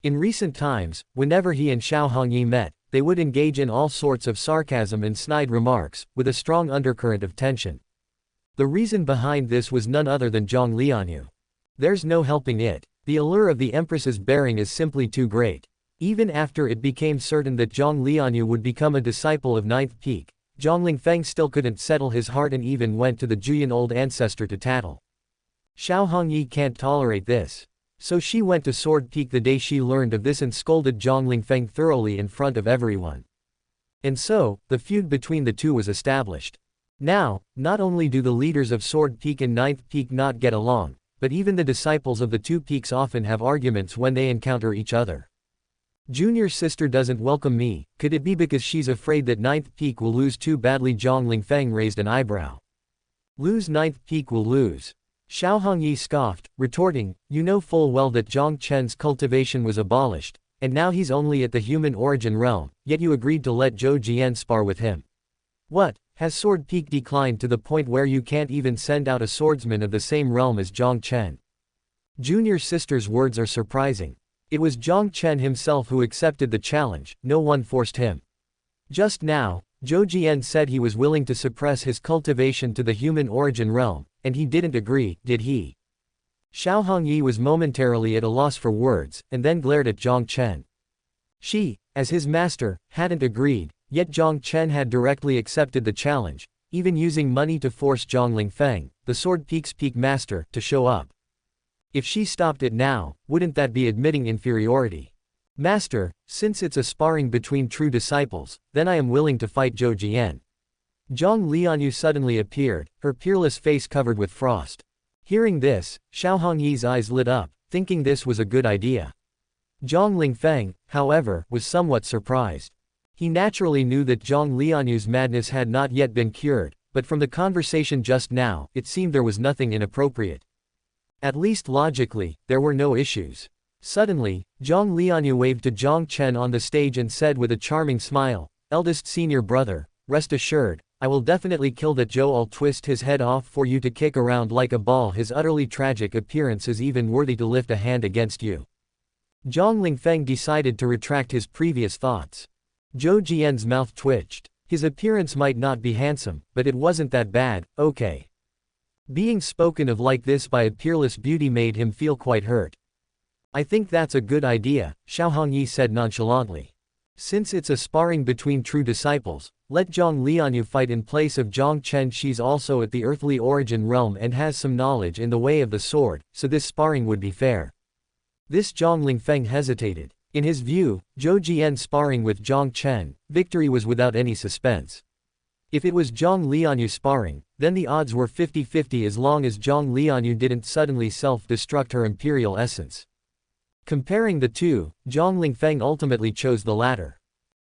In recent times, whenever he and Xiao Hongyi met, they would engage in all sorts of sarcasm and snide remarks, with a strong undercurrent of tension. The reason behind this was none other than Jiang Lianyue. There's no helping it. The allure of the Empress's bearing is simply too great. Even after it became certain that Jiang Lianyue would become a disciple of 9th peak, Zhang Lingfeng still couldn't settle his heart and even went to the Juyan old ancestor to tattle. Xiao Hongyi can't tolerate this. So she went to Sword Peak the day she learned of this and scolded Zhang Lingfeng thoroughly in front of everyone. And so, the feud between the two was established. Now, not only do the leaders of Sword Peak and 9th peak not get along, but even the disciples of the two peaks often have arguments when they encounter each other. Junior sister doesn't welcome me, could it be because she's afraid that 9th peak will lose too badly? Zhang Lingfeng raised an eyebrow. Lose 9th peak will lose. Xiao Hongyi scoffed, retorting, you know full well that Jiang Chen's cultivation was abolished, and now he's only at the human origin realm, yet you agreed to let Zhou Jian spar with him. What, has Sword Peak declined to the point where you can't even send out a swordsman of the same realm as Jiang Chen? Junior sister's words are surprising. It was Jiang Chen himself who accepted the challenge, no one forced him. Just now, Zhou Jian said he was willing to suppress his cultivation to the human origin realm, and he didn't agree, did he? Xiao Hongyi was momentarily at a loss for words, and then glared at Jiang Chen. She, as his master, hadn't agreed, yet Jiang Chen had directly accepted the challenge, even using money to force Zhang Lingfeng, the Sword Peak's peak master, to show up. If she stopped it now, wouldn't that be admitting inferiority? Master, since it's a sparring between true disciples, then I am willing to fight Zhou Jian. Jiang Lianyue suddenly appeared, her peerless face covered with frost. Hearing this, Xiao Hongyi's eyes lit up, thinking this was a good idea. Zhang Lingfeng, however, was somewhat surprised. He naturally knew that Jiang Lianyue's madness had not yet been cured, but from the conversation just now, it seemed there was nothing inappropriate. At least logically, there were no issues. Suddenly, Jiang Lianyue waved to Jiang Chen on the stage and said with a charming smile, eldest senior brother, rest assured, I will definitely kill that Zhou. I'll twist his head off for you to kick around like a ball. His utterly tragic appearance is even worthy to lift a hand against you. Zhang Lingfeng decided to retract his previous thoughts. Zhou Jian's mouth twitched. His appearance might not be handsome, but it wasn't that bad, okay. Being spoken of like this by a peerless beauty made him feel quite hurt. I think that's a good idea, Xiao Hongyi said nonchalantly. Since it's a sparring between true disciples, let Jiang Lianyue fight in place of Jiang Chen. She's also at the earthly origin realm and has some knowledge in the way of the sword, so this sparring would be fair. This Zhang Lingfeng hesitated. In his view, Zhou Jian sparring with Jiang Chen, victory was without any suspense. If it was Jiang Lianyue sparring, then the odds were 50-50 as long as Jiang Lianyue didn't suddenly self-destruct her imperial essence. Comparing the two, Zhang Lingfeng ultimately chose the latter.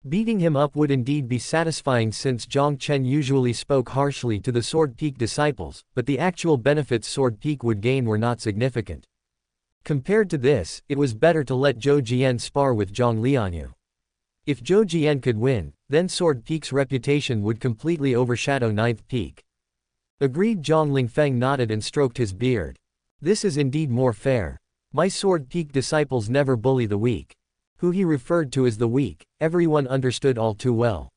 Beating him up would indeed be satisfying since Jiang Chen usually spoke harshly to the Sword Peak disciples, but the actual benefits Sword Peak would gain were not significant. Compared to this, it was better to let Zhou Jian spar with Jiang Lianyue. If Zhou Jian could win, then Sword Peak's reputation would completely overshadow Ninth Peak. Agreed. Zhang Lingfeng nodded and stroked his beard. This is indeed more fair. My Sword Peak disciples never bully the weak. Who he referred to as the weak, everyone understood all too well.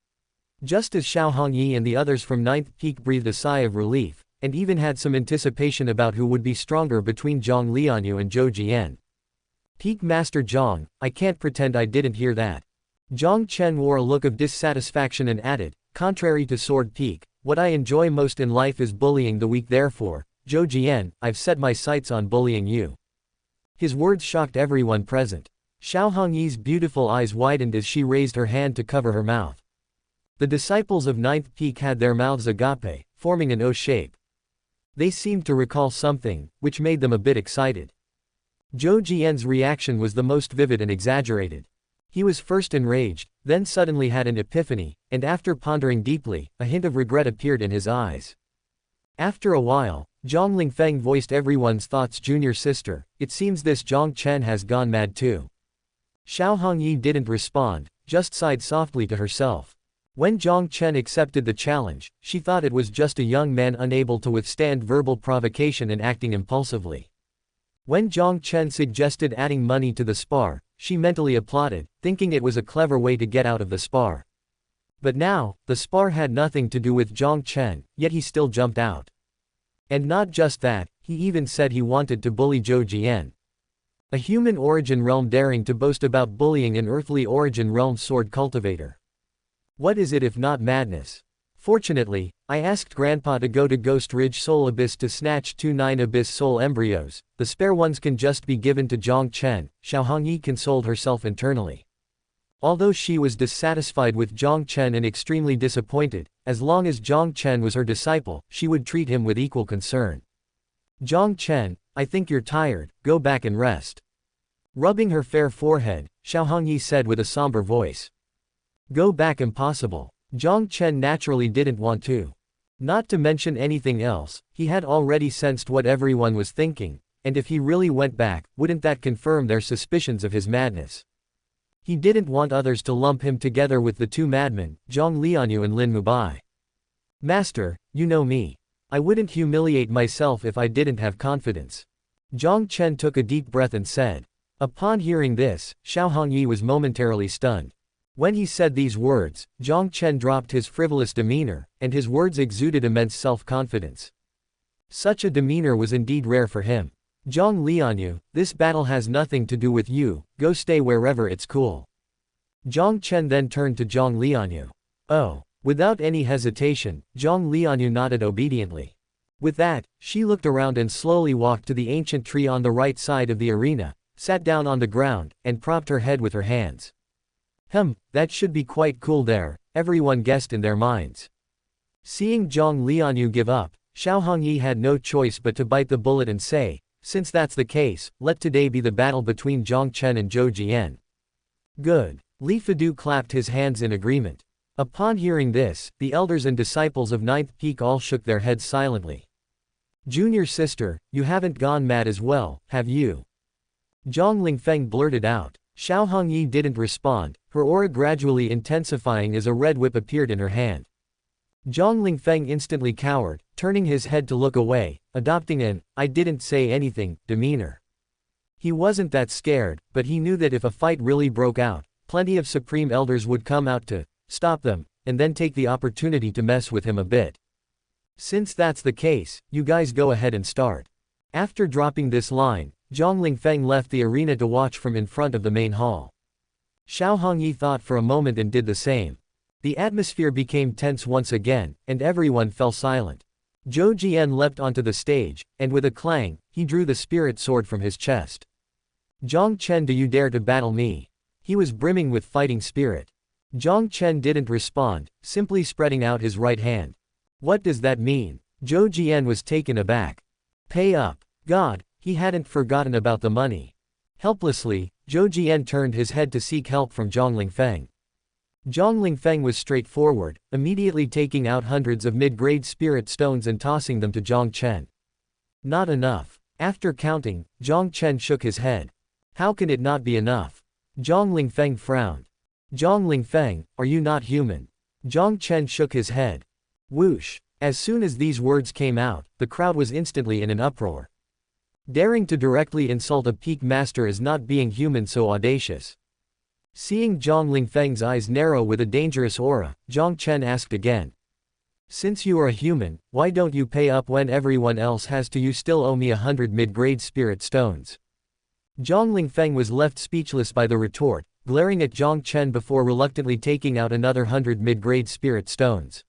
Just as Xiao Hongyi and the others from Ninth Peak breathed a sigh of relief, and even had some anticipation about who would be stronger between Jiang Lianyue and Zhou Jian. Peak Master Jiang, I can't pretend I didn't hear that. Jiang Chen wore a look of dissatisfaction and added, contrary to Sword Peak, what I enjoy most in life is bullying the weak. Therefore, Zhou Jian, I've set my sights on bullying you. His words shocked everyone present. Xiao Hongyi's beautiful eyes widened as she raised her hand to cover her mouth. The disciples of Ninth Peak had their mouths agape, forming an O shape. They seemed to recall something, which made them a bit excited. Zhou Jian's reaction was the most vivid and exaggerated. He was first enraged, then suddenly had an epiphany, and after pondering deeply, a hint of regret appeared in his eyes. After a while, Zhang Lingfeng voiced everyone's thoughts. Junior sister, it seems this Jiang Chen has gone mad too. Xiao Hongyi didn't respond, just sighed softly to herself. When Jiang Chen accepted the challenge, she thought it was just a young man unable to withstand verbal provocation and acting impulsively. When Jiang Chen suggested adding money to the spar, she mentally applauded, thinking it was a clever way to get out of the spar. But now, the spar had nothing to do with Jiang Chen, yet he still jumped out. And not just that, he even said he wanted to bully Zhou Jian. A human origin realm daring to boast about bullying an earthly origin realm sword cultivator. What is it if not madness? Fortunately, I asked Grandpa to go to Ghost Ridge Soul Abyss to snatch 2 Abyss Soul embryos. The spare ones can just be given to Jiang Chen, Xiao Hongyi consoled herself internally. Although she was dissatisfied with Jiang Chen and extremely disappointed, as long as Jiang Chen was her disciple, she would treat him with equal concern. Jiang Chen, I think you're tired, go back and rest. Rubbing her fair forehead, Xiao Hongyi said with a somber voice. Go back? Impossible. Jiang Chen naturally didn't want to. Not to mention anything else, he had already sensed what everyone was thinking, and if he really went back, wouldn't that confirm their suspicions of his madness? He didn't want others to lump him together with the two madmen, Jiang Lianyue and Lin Mubai. Master, you know me. I wouldn't humiliate myself if I didn't have confidence. Jiang Chen took a deep breath and said. Upon hearing this, Xiao Hongyi was momentarily stunned. When he said these words, Jiang Chen dropped his frivolous demeanor, and his words exuded immense self-confidence. Such a demeanor was indeed rare for him. Jiang Lianyue, this battle has nothing to do with you, go stay wherever it's cool. Jiang Chen then turned to Jiang Lianyue. Oh. Without any hesitation, Jiang Lianyue nodded obediently. With that, she looked around and slowly walked to the ancient tree on the right side of the arena, sat down on the ground, and propped her head with her hands. That should be quite cool there, everyone guessed in their minds. Seeing Jiang Lianyue give up, Xiao Hongyi had no choice but to bite the bullet and say, since that's the case, let today be the battle between Jiang Chen and Zhou Jian. Good. Li Fadu clapped his hands in agreement. Upon hearing this, the elders and disciples of Ninth Peak all shook their heads silently. Junior sister, you haven't gone mad as well, have you? Zhang Lingfeng blurted out. Xiao Hongyi didn't respond, her aura gradually intensifying as a red whip appeared in her hand. Zhang Lingfeng instantly cowered, turning his head to look away, adopting an I didn't say anything demeanor. He wasn't that scared, but he knew that if a fight really broke out, plenty of supreme elders would come out to stop them, and then take the opportunity to mess with him a bit. Since that's the case, you guys go ahead and start. After dropping this line, Zhang Lingfeng left the arena to watch from in front of the main hall. Xiao Hongyi thought for a moment and did the same. The atmosphere became tense once again, and everyone fell silent. Zhou Jian leapt onto the stage, and with a clang, he drew the spirit sword from his chest. Jiang Chen, do you dare to battle me? He was brimming with fighting spirit. Jiang Chen didn't respond, simply spreading out his right hand. What does that mean? Zhou Jian was taken aback. Pay up. God, he hadn't forgotten about the money. Helplessly, Zhou Jian turned his head to seek help from Zhang Lingfeng. Zhang Lingfeng was straightforward, immediately taking out hundreds of mid-grade spirit stones and tossing them to Jiang Chen. Not enough. After counting, Jiang Chen shook his head. How can it not be enough? Zhang Lingfeng frowned. Zhang Lingfeng, are you not human? Jiang Chen shook his head. Whoosh. As soon as these words came out, the crowd was instantly in an uproar. Daring to directly insult a peak master is not being human so audacious. Seeing Zhang Lingfeng's eyes narrow with a dangerous aura, Jiang Chen asked again. Since you are a human, why don't you pay up when everyone else has to? You still owe me 100 mid-grade spirit stones. Zhang Lingfeng was left speechless by the retort, glaring at Jiang Chen before reluctantly taking out another 100 mid-grade spirit stones.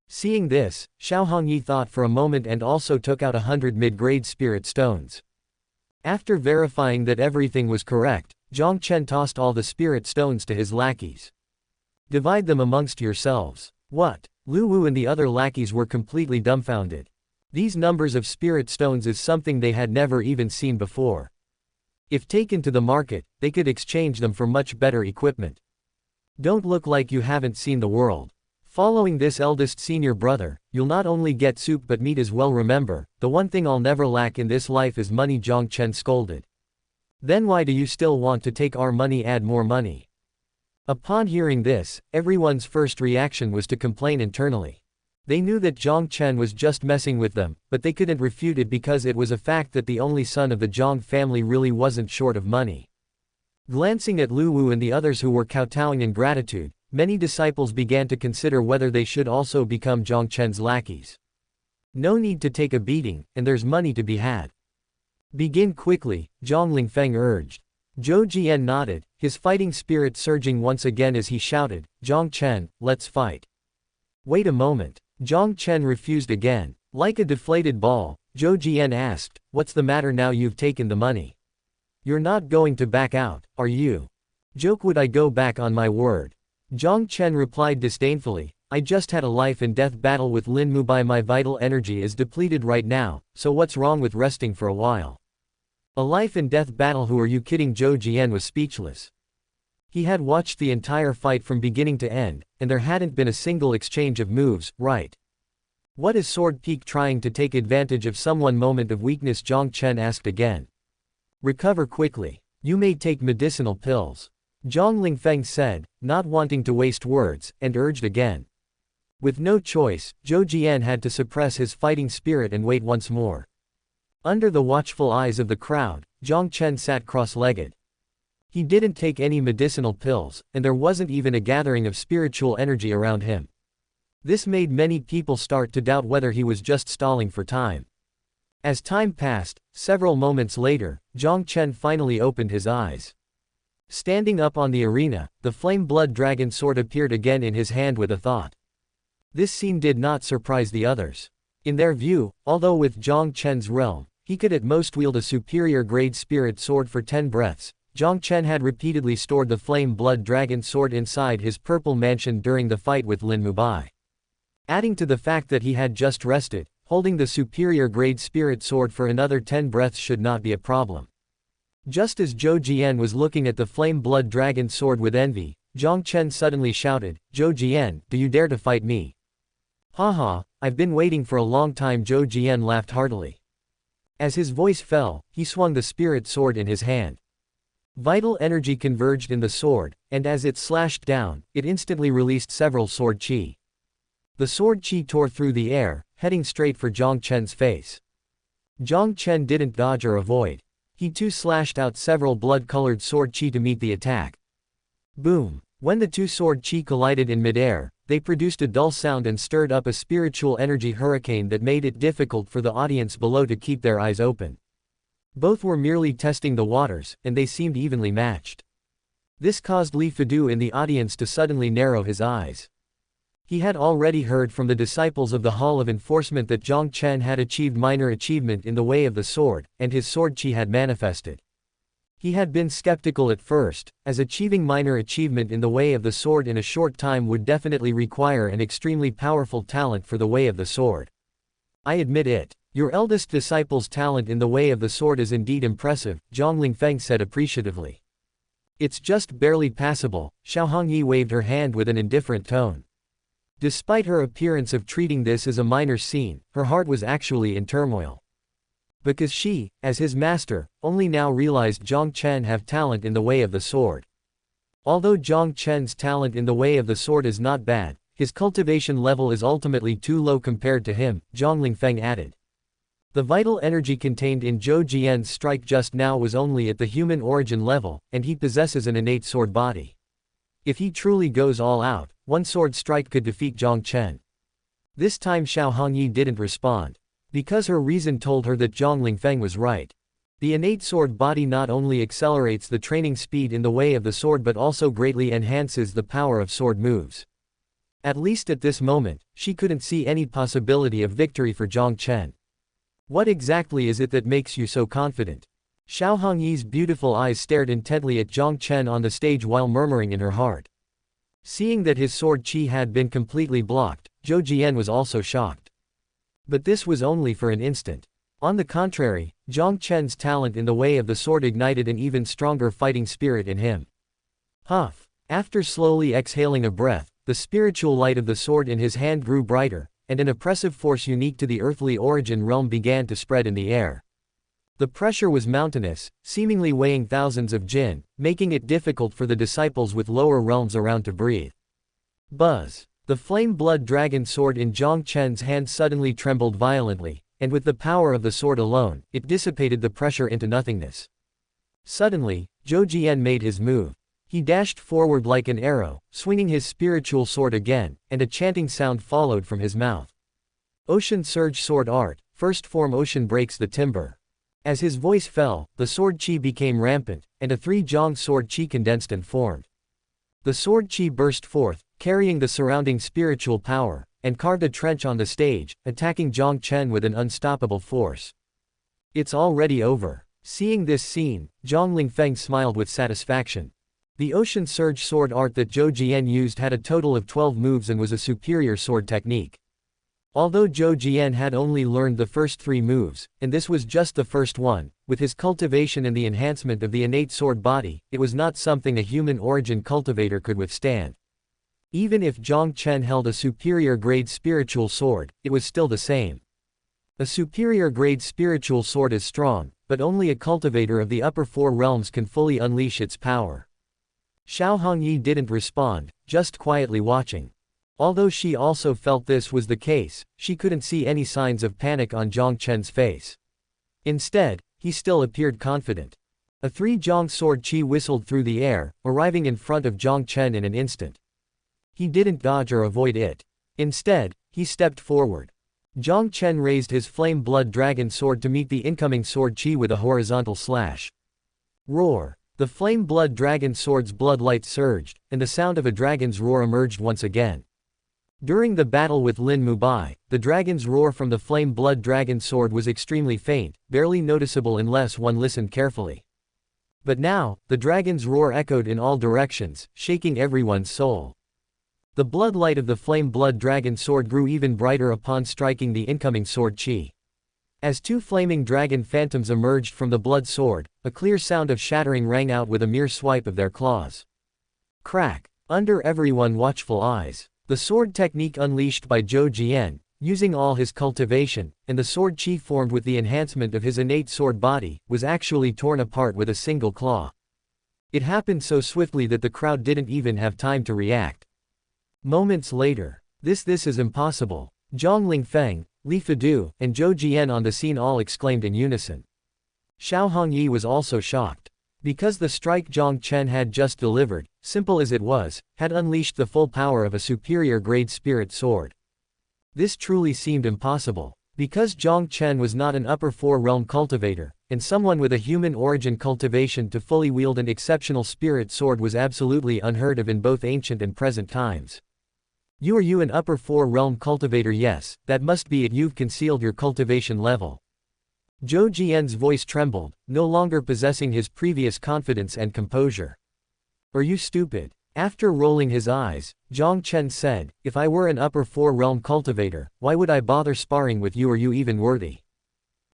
Seeing this, Xiao Hongyi thought for a moment and also took out 100 mid-grade spirit stones. After verifying that everything was correct, Jiang Chen tossed all the spirit stones to his lackeys. Divide them amongst yourselves. What? Lu Wu and the other lackeys were completely dumbfounded. These numbers of spirit stones is something they had never even seen before. If taken to the market, they could exchange them for much better equipment. Don't look like you haven't seen the world. Following this eldest senior brother, you'll not only get soup but meat as well. Remember, the one thing I'll never lack in this life is money. Jiang Chen scolded. Then why do you still want to take our money? Add more money. Upon hearing this, everyone's first reaction was to complain internally. They knew that Jiang Chen was just messing with them, but they couldn't refute it because it was a fact that the only son of the Jiang family really wasn't short of money. Glancing at Lu Wu and the others who were kowtowing in gratitude, many disciples began to consider whether they should also become Jiang Chen's lackeys. No need to take a beating, and there's money to be had. Begin quickly, Zhang Lingfeng urged. Zhou Jian nodded, his fighting spirit surging once again as he shouted, Jiang Chen, let's fight. Wait a moment. Jiang Chen refused again. Like a deflated ball, Zhou Jian asked, what's the matter now you've taken the money? You're not going to back out, are you? Joke would I go back on my word. Jiang Chen replied disdainfully, I just had a life and death battle with Lin Mubai. My vital energy is depleted right now, so what's wrong with resting for a while? A life and death battle? Who are you kidding? Zhou Jian was speechless. He had watched the entire fight from beginning to end, and there hadn't been a single exchange of moves, right? What is Sword Peak trying to take advantage of someone? Moment of weakness, Jiang Chen asked again. Recover quickly. You may take medicinal pills. Zhang Lingfeng said, not wanting to waste words, and urged again. With no choice, Zhou Jian had to suppress his fighting spirit and wait once more. Under the watchful eyes of the crowd, Jiang Chen sat cross-legged. He didn't take any medicinal pills, and there wasn't even a gathering of spiritual energy around him. This made many people start to doubt whether he was just stalling for time. As time passed, several moments later, Jiang Chen finally opened his eyes. Standing up on the arena, the flame blood dragon sword appeared again in his hand with a thought. This scene did not surprise the others. In their view, although with Jiang Chen's realm, he could at most wield a superior grade spirit sword for 10 breaths, Jiang Chen had repeatedly stored the flame blood dragon sword inside his purple mansion during the fight with Lin Mubai. Adding to the fact that he had just rested, holding the superior grade spirit sword for another 10 breaths should not be a problem. Just as Zhou Jian was looking at the flame blood dragon sword with envy, Jiang Chen suddenly shouted, Zhou Jian, do you dare to fight me? Haha, I've been waiting for a long time. Zhou Jian laughed heartily. As his voice fell, he swung the spirit sword in his hand. Vital energy converged in the sword, and as it slashed down, it instantly released several sword qi. The sword qi tore through the air, heading straight for Jiang Chen's face. Jiang Chen didn't dodge or avoid. He too slashed out several blood-colored sword qi to meet the attack. Boom! When the two sword qi collided in midair, they produced a dull sound and stirred up a spiritual energy hurricane that made it difficult for the audience below to keep their eyes open. Both were merely testing the waters, and they seemed evenly matched. This caused Li Fudu in the audience to suddenly narrow his eyes. He had already heard from the disciples of the Hall of Enforcement that Jiang Chen had achieved minor achievement in the way of the sword, and his sword qi had manifested. He had been skeptical at first, as achieving minor achievement in the way of the sword in a short time would definitely require an extremely powerful talent for the way of the sword. I admit it. Your eldest disciple's talent in the way of the sword is indeed impressive, Jiang Lianyue said appreciatively. It's just barely passable, Xiao Hongyi waved her hand with an indifferent tone. Despite her appearance of treating this as a minor scene, her heart was actually in turmoil. Because she, as his master, only now realized Jiang Chen have talent in the way of the sword. Although Jiang Chen's talent in the way of the sword is not bad, his cultivation level is ultimately too low compared to him, Jiang Lianyue added. The vital energy contained in Zhou Jian's strike just now was only at the human origin level, and he possesses an innate sword body. If he truly goes all out, one sword strike could defeat Jiang Chen. This time Xiao Hongyi didn't respond. Because her reason told her that Jiang Lianyue was right. The innate sword body not only accelerates the training speed in the way of the sword but also greatly enhances the power of sword moves. At least at this moment, she couldn't see any possibility of victory for Jiang Chen. What exactly is it that makes you so confident? Xiao Hongyi's beautiful eyes stared intently at Jiang Chen on the stage while murmuring in her heart. Seeing that his sword chi had been completely blocked, Zhou Jian was also shocked. But this was only for an instant. On the contrary, Jiang Chen's talent in the way of the sword ignited an even stronger fighting spirit in him. Huff! After slowly exhaling a breath, the spiritual light of the sword in his hand grew brighter, and an oppressive force unique to the earthly origin realm began to spread in the air. The pressure was mountainous, seemingly weighing thousands of jin, making it difficult for the disciples with lower realms around to breathe. Buzz! The flame blood dragon sword in Jiang Chen's hand suddenly trembled violently, and with the power of the sword alone, it dissipated the pressure into nothingness. Suddenly, Zhou Jian made his move. He dashed forward like an arrow, swinging his spiritual sword again, and a chanting sound followed from his mouth. Ocean Surge Sword Art, first form ocean breaks the timber. As his voice fell, the sword chi became rampant, and a three-jong sword chi condensed and formed. The sword chi burst forth, carrying the surrounding spiritual power, and carved a trench on the stage, attacking Jiang Chen with an unstoppable force. It's already over. Seeing this scene, Jiang Lianyue smiled with satisfaction. The Ocean Surge sword art that Zhou Jian used had a total of 12 moves and was a superior sword technique. Although Zhou Jian had only learned the first 3 moves, and this was just the first one, with his cultivation and the enhancement of the innate sword body, it was not something a human origin cultivator could withstand. Even if Jiang Chen held a superior grade spiritual sword, it was still the same. A superior grade spiritual sword is strong, but only a cultivator of the upper 4 realms can fully unleash its power. Xiao Hongyi didn't respond, just quietly watching. Although she also felt this was the case, she couldn't see any signs of panic on Jiang Chen's face. Instead, he still appeared confident. A 3-jong sword chi whistled through the air, arriving in front of Jiang Chen in an instant. He didn't dodge or avoid it. Instead, he stepped forward. Jiang Chen raised his flame blood dragon sword to meet the incoming sword chi with a horizontal slash. Roar! The flame blood dragon sword's blood light surged, and the sound of a dragon's roar emerged once again. During the battle with Lin Mubai, the dragon's roar from the flame blood dragon sword was extremely faint, barely noticeable unless one listened carefully. But now, the dragon's roar echoed in all directions, shaking everyone's soul. The blood light of the flame blood dragon sword grew even brighter upon striking the incoming sword chi. As 2 flaming dragon phantoms emerged from the blood sword, a clear sound of shattering rang out with a mere swipe of their claws. Crack! Under everyone watchful eyes, the sword technique unleashed by Zhou Jian, using all his cultivation, and the sword chi formed with the enhancement of his innate sword body, was actually torn apart with a single claw. It happened so swiftly that the crowd didn't even have time to react. Moments later, this is impossible. Jiang Lianyue, Li Fudu, and Zhou Jian on the scene all exclaimed in unison. Xiao Hongyi was also shocked. Because the strike Jiang Chen had just delivered, simple as it was, had unleashed the full power of a superior grade spirit sword. This truly seemed impossible. Because Jiang Chen was not an upper 4 realm cultivator, and someone with a human origin cultivation to fully wield an exceptional spirit sword was absolutely unheard of in both ancient and present times. You an upper 4 realm cultivator? Yes, that must be it. You've concealed your cultivation level. Zhou Jian's voice trembled, no longer possessing his previous confidence and composure. Are you stupid? After rolling his eyes, Jiang Chen said, if I were an upper four realm cultivator, why would I bother sparring with you? Are you even worthy?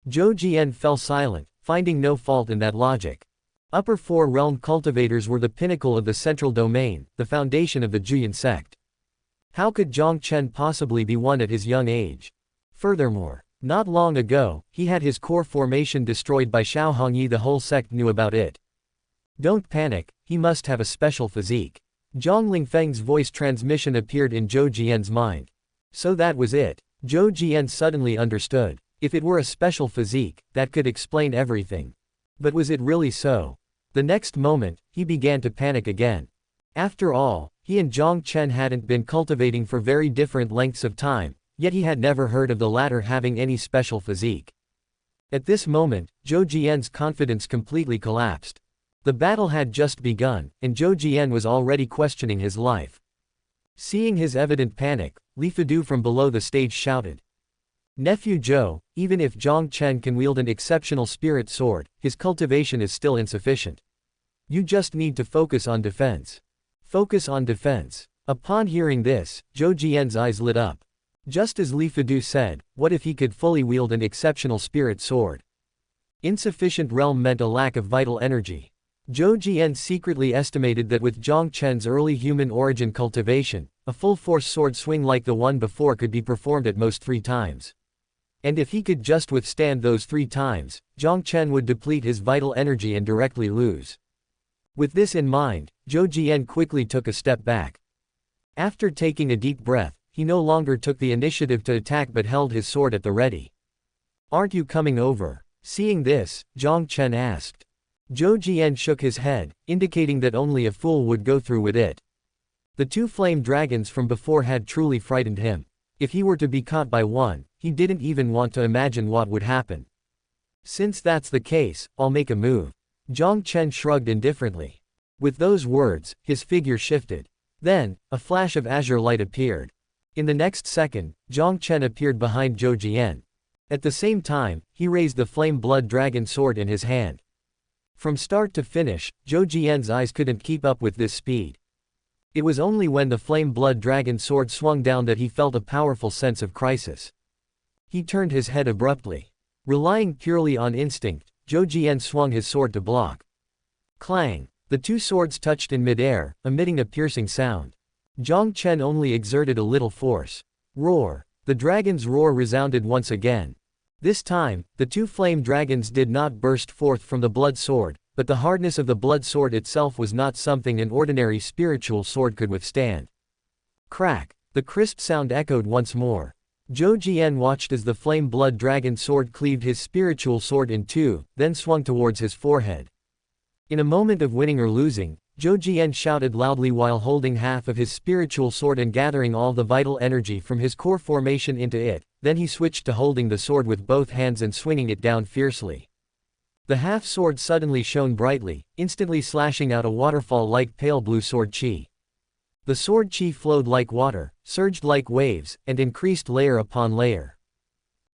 Zhou Jian fell silent, finding no fault in that logic. Upper four realm cultivators were the pinnacle of the central domain, the foundation of the Juyan sect. How could Jiang Chen possibly be one at his young age? Furthermore, not long ago, he had his core formation destroyed by Xiao Hongyi. The whole sect knew about it. Don't panic, he must have a special physique. Zhang Lingfeng's voice transmission appeared in Zhou Jian's mind. So that was it. Zhou Jian suddenly understood. If it were a special physique, that could explain everything. But was it really so? The next moment, he began to panic again. After all, he and Jiang Chen hadn't been cultivating for very different lengths of time, yet he had never heard of the latter having any special physique. At this moment, Zhou Jian's confidence completely collapsed. The battle had just begun, and Zhou Jian was already questioning his life. Seeing his evident panic, Li Fudu from below the stage shouted. Nephew Zhou, even if Jiang Chen can wield an exceptional spirit sword, his cultivation is still insufficient. You just need to focus on defense. Focus on defense. Upon hearing this, Zhou Jian's eyes lit up. Just as Li Fudu said, what if he could fully wield an exceptional spirit sword? Insufficient realm meant a lack of vital energy. Zhou Jian secretly estimated that with Jiang Chen's early human origin cultivation, a full-force sword swing like the one before could be performed at most 3 times. And if he could just withstand those 3 times, Jiang Chen would deplete his vital energy and directly lose. With this in mind, Zhou Jian quickly took a step back. After taking a deep breath, he no longer took the initiative to attack but held his sword at the ready. Aren't you coming over? Seeing this, Jiang Chen asked. Zhou Jian shook his head, indicating that only a fool would go through with it. The 2 flame dragons from before had truly frightened him. If he were to be caught by one, he didn't even want to imagine what would happen. Since that's the case, I'll make a move. Jiang Chen shrugged indifferently. With those words, his figure shifted. Then, a flash of azure light appeared. In the next second, Jiang Chen appeared behind Zhou Jian. At the same time, he raised the flame blood dragon sword in his hand. From start to finish, Zhou Jian's eyes couldn't keep up with this speed. It was only when the flame blood dragon sword swung down that he felt a powerful sense of crisis. He turned his head abruptly. Relying purely on instinct, Zhou Jian swung his sword to block. Clang! The 2 swords touched in midair, emitting a piercing sound. Jiang Chen only exerted a little force. Roar! The dragon's roar resounded once again. This time, the 2 flame dragons did not burst forth from the blood sword, but the hardness of the blood sword itself was not something an ordinary spiritual sword could withstand. Crack! The crisp sound echoed once more. Zhou Jian watched as the flame blood dragon sword cleaved his spiritual sword in 2, then swung towards his forehead. In a moment of winning or losing, Zhou Jian shouted loudly while holding half of his spiritual sword and gathering all the vital energy from his core formation into it, then he switched to holding the sword with both hands and swinging it down fiercely. The half-sword suddenly shone brightly, instantly slashing out a waterfall like pale blue sword chi. The sword chi flowed like water, surged like waves, and increased layer upon layer.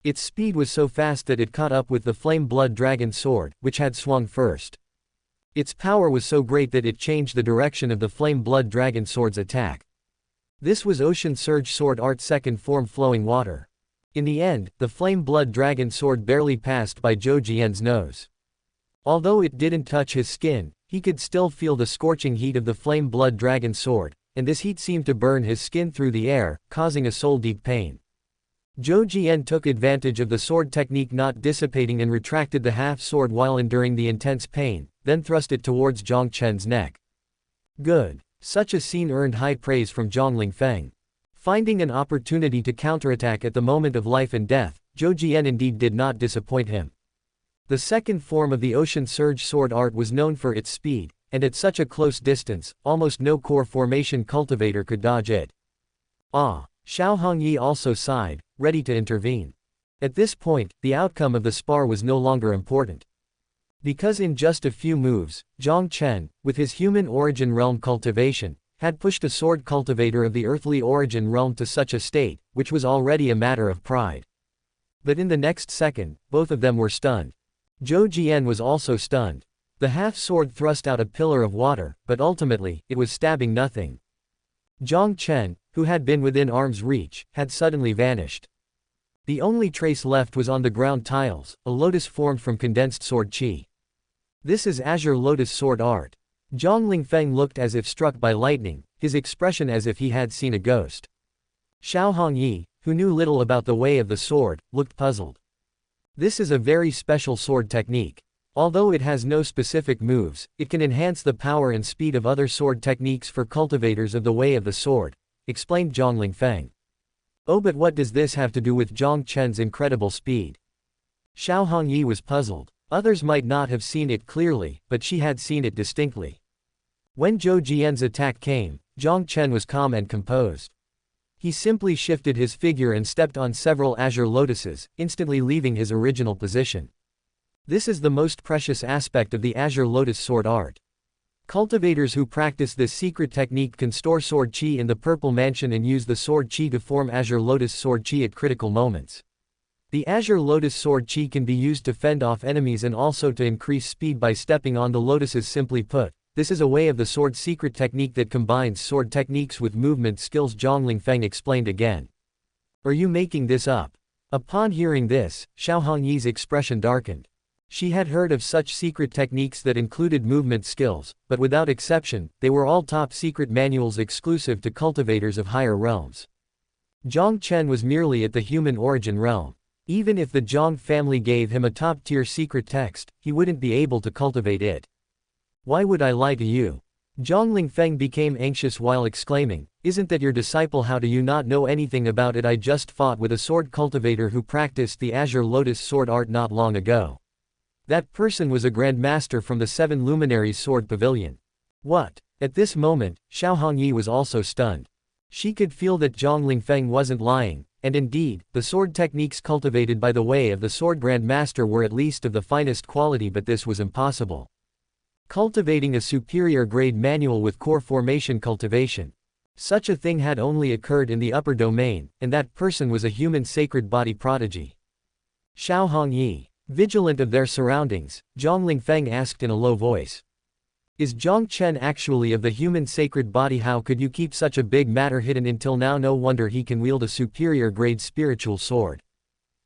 Its speed was so fast that it caught up with the flame blood dragon sword, which had swung first. Its power was so great that it changed the direction of the flame blood dragon sword's attack. This was Ocean Surge Sword Art second form flowing water. In the end, the flame blood dragon sword barely passed by Zhou Jian's nose. Although it didn't touch his skin, he could still feel the scorching heat of the flame blood dragon sword, and this heat seemed to burn his skin through the air, causing a soul-deep pain. Zhou Jian took advantage of the sword technique not dissipating and retracted the half-sword while enduring the intense pain, then thrust it towards Jiang Chen's neck. Good. Such a scene earned high praise from Zhang Lingfeng. Finding an opportunity to counterattack at the moment of life and death, Zhou Jian indeed did not disappoint him. The second form of the Ocean Surge Sword Art was known for its speed, and at such a close distance, almost no core formation cultivator could dodge it. Ah! Xiao Hongyi also sighed, ready to intervene. At this point, the outcome of the spar was no longer important. Because in just a few moves, Jiang Chen, with his human origin realm cultivation, had pushed a sword cultivator of the earthly origin realm to such a state, which was already a matter of pride. But in the next second, both of them were stunned. Zhou Jian was also stunned. The half-sword thrust out a pillar of water, but ultimately, it was stabbing nothing. Jiang Chen, who had been within arm's reach, had suddenly vanished. The only trace left was on the ground tiles, a lotus formed from condensed sword qi. This is Azure Lotus sword art. Zhang Lingfeng looked as if struck by lightning, his expression as if he had seen a ghost. Xiao Hongyi, who knew little about the way of the sword, looked puzzled. This is a very special sword technique. Although it has no specific moves, it can enhance the power and speed of other sword techniques for cultivators of the way of the sword, explained Zhang Lingfeng. Oh, but what does this have to do with Jiang Chen's incredible speed? Xiao Hongyi was puzzled. Others might not have seen it clearly, but she had seen it distinctly. When Zhou Jian's attack came, Jiang Chen was calm and composed. He simply shifted his figure and stepped on several azure lotuses, instantly leaving his original position. This is the most precious aspect of the azure lotus sword art. Cultivators who practice this secret technique can store sword qi in the purple mansion and use the sword qi to form azure lotus sword qi at critical moments. The azure lotus sword qi can be used to fend off enemies and also to increase speed by stepping on the lotuses. Simply put, this is a way of the sword secret technique that combines sword techniques with movement skills, Zhang Lingfeng explained again. Are you making this up? Upon hearing this, Xiao Hongyi's expression darkened. She had heard of such secret techniques that included movement skills, but without exception, they were all top-secret manuals exclusive to cultivators of higher realms. Jiang Chen was merely at the human origin realm. Even if the Jiang family gave him a top-tier secret text, he wouldn't be able to cultivate it. Why would I lie to you? Zhang Lingfeng became anxious while exclaiming, isn't that your disciple? How do you not know anything about it? I just fought with a sword cultivator who practiced the Azure Lotus sword art not long ago. That person was a grandmaster from the Seven Luminaries Sword Pavilion. What? At this moment, Xiao Hongyi was also stunned. She could feel that Zhang Lingfeng wasn't lying, and indeed, the sword techniques cultivated by the way of the sword grandmaster were at least of the finest quality, but this was impossible. Cultivating a superior grade manual with core formation cultivation. Such a thing had only occurred in the upper domain, and that person was a human sacred body prodigy. Xiao Hongyi. Vigilant of their surroundings, Zhang Lingfeng asked in a low voice. Is Jiang Chen actually of the human sacred body? How could you keep such a big matter hidden until now? No wonder he can wield a superior grade spiritual sword.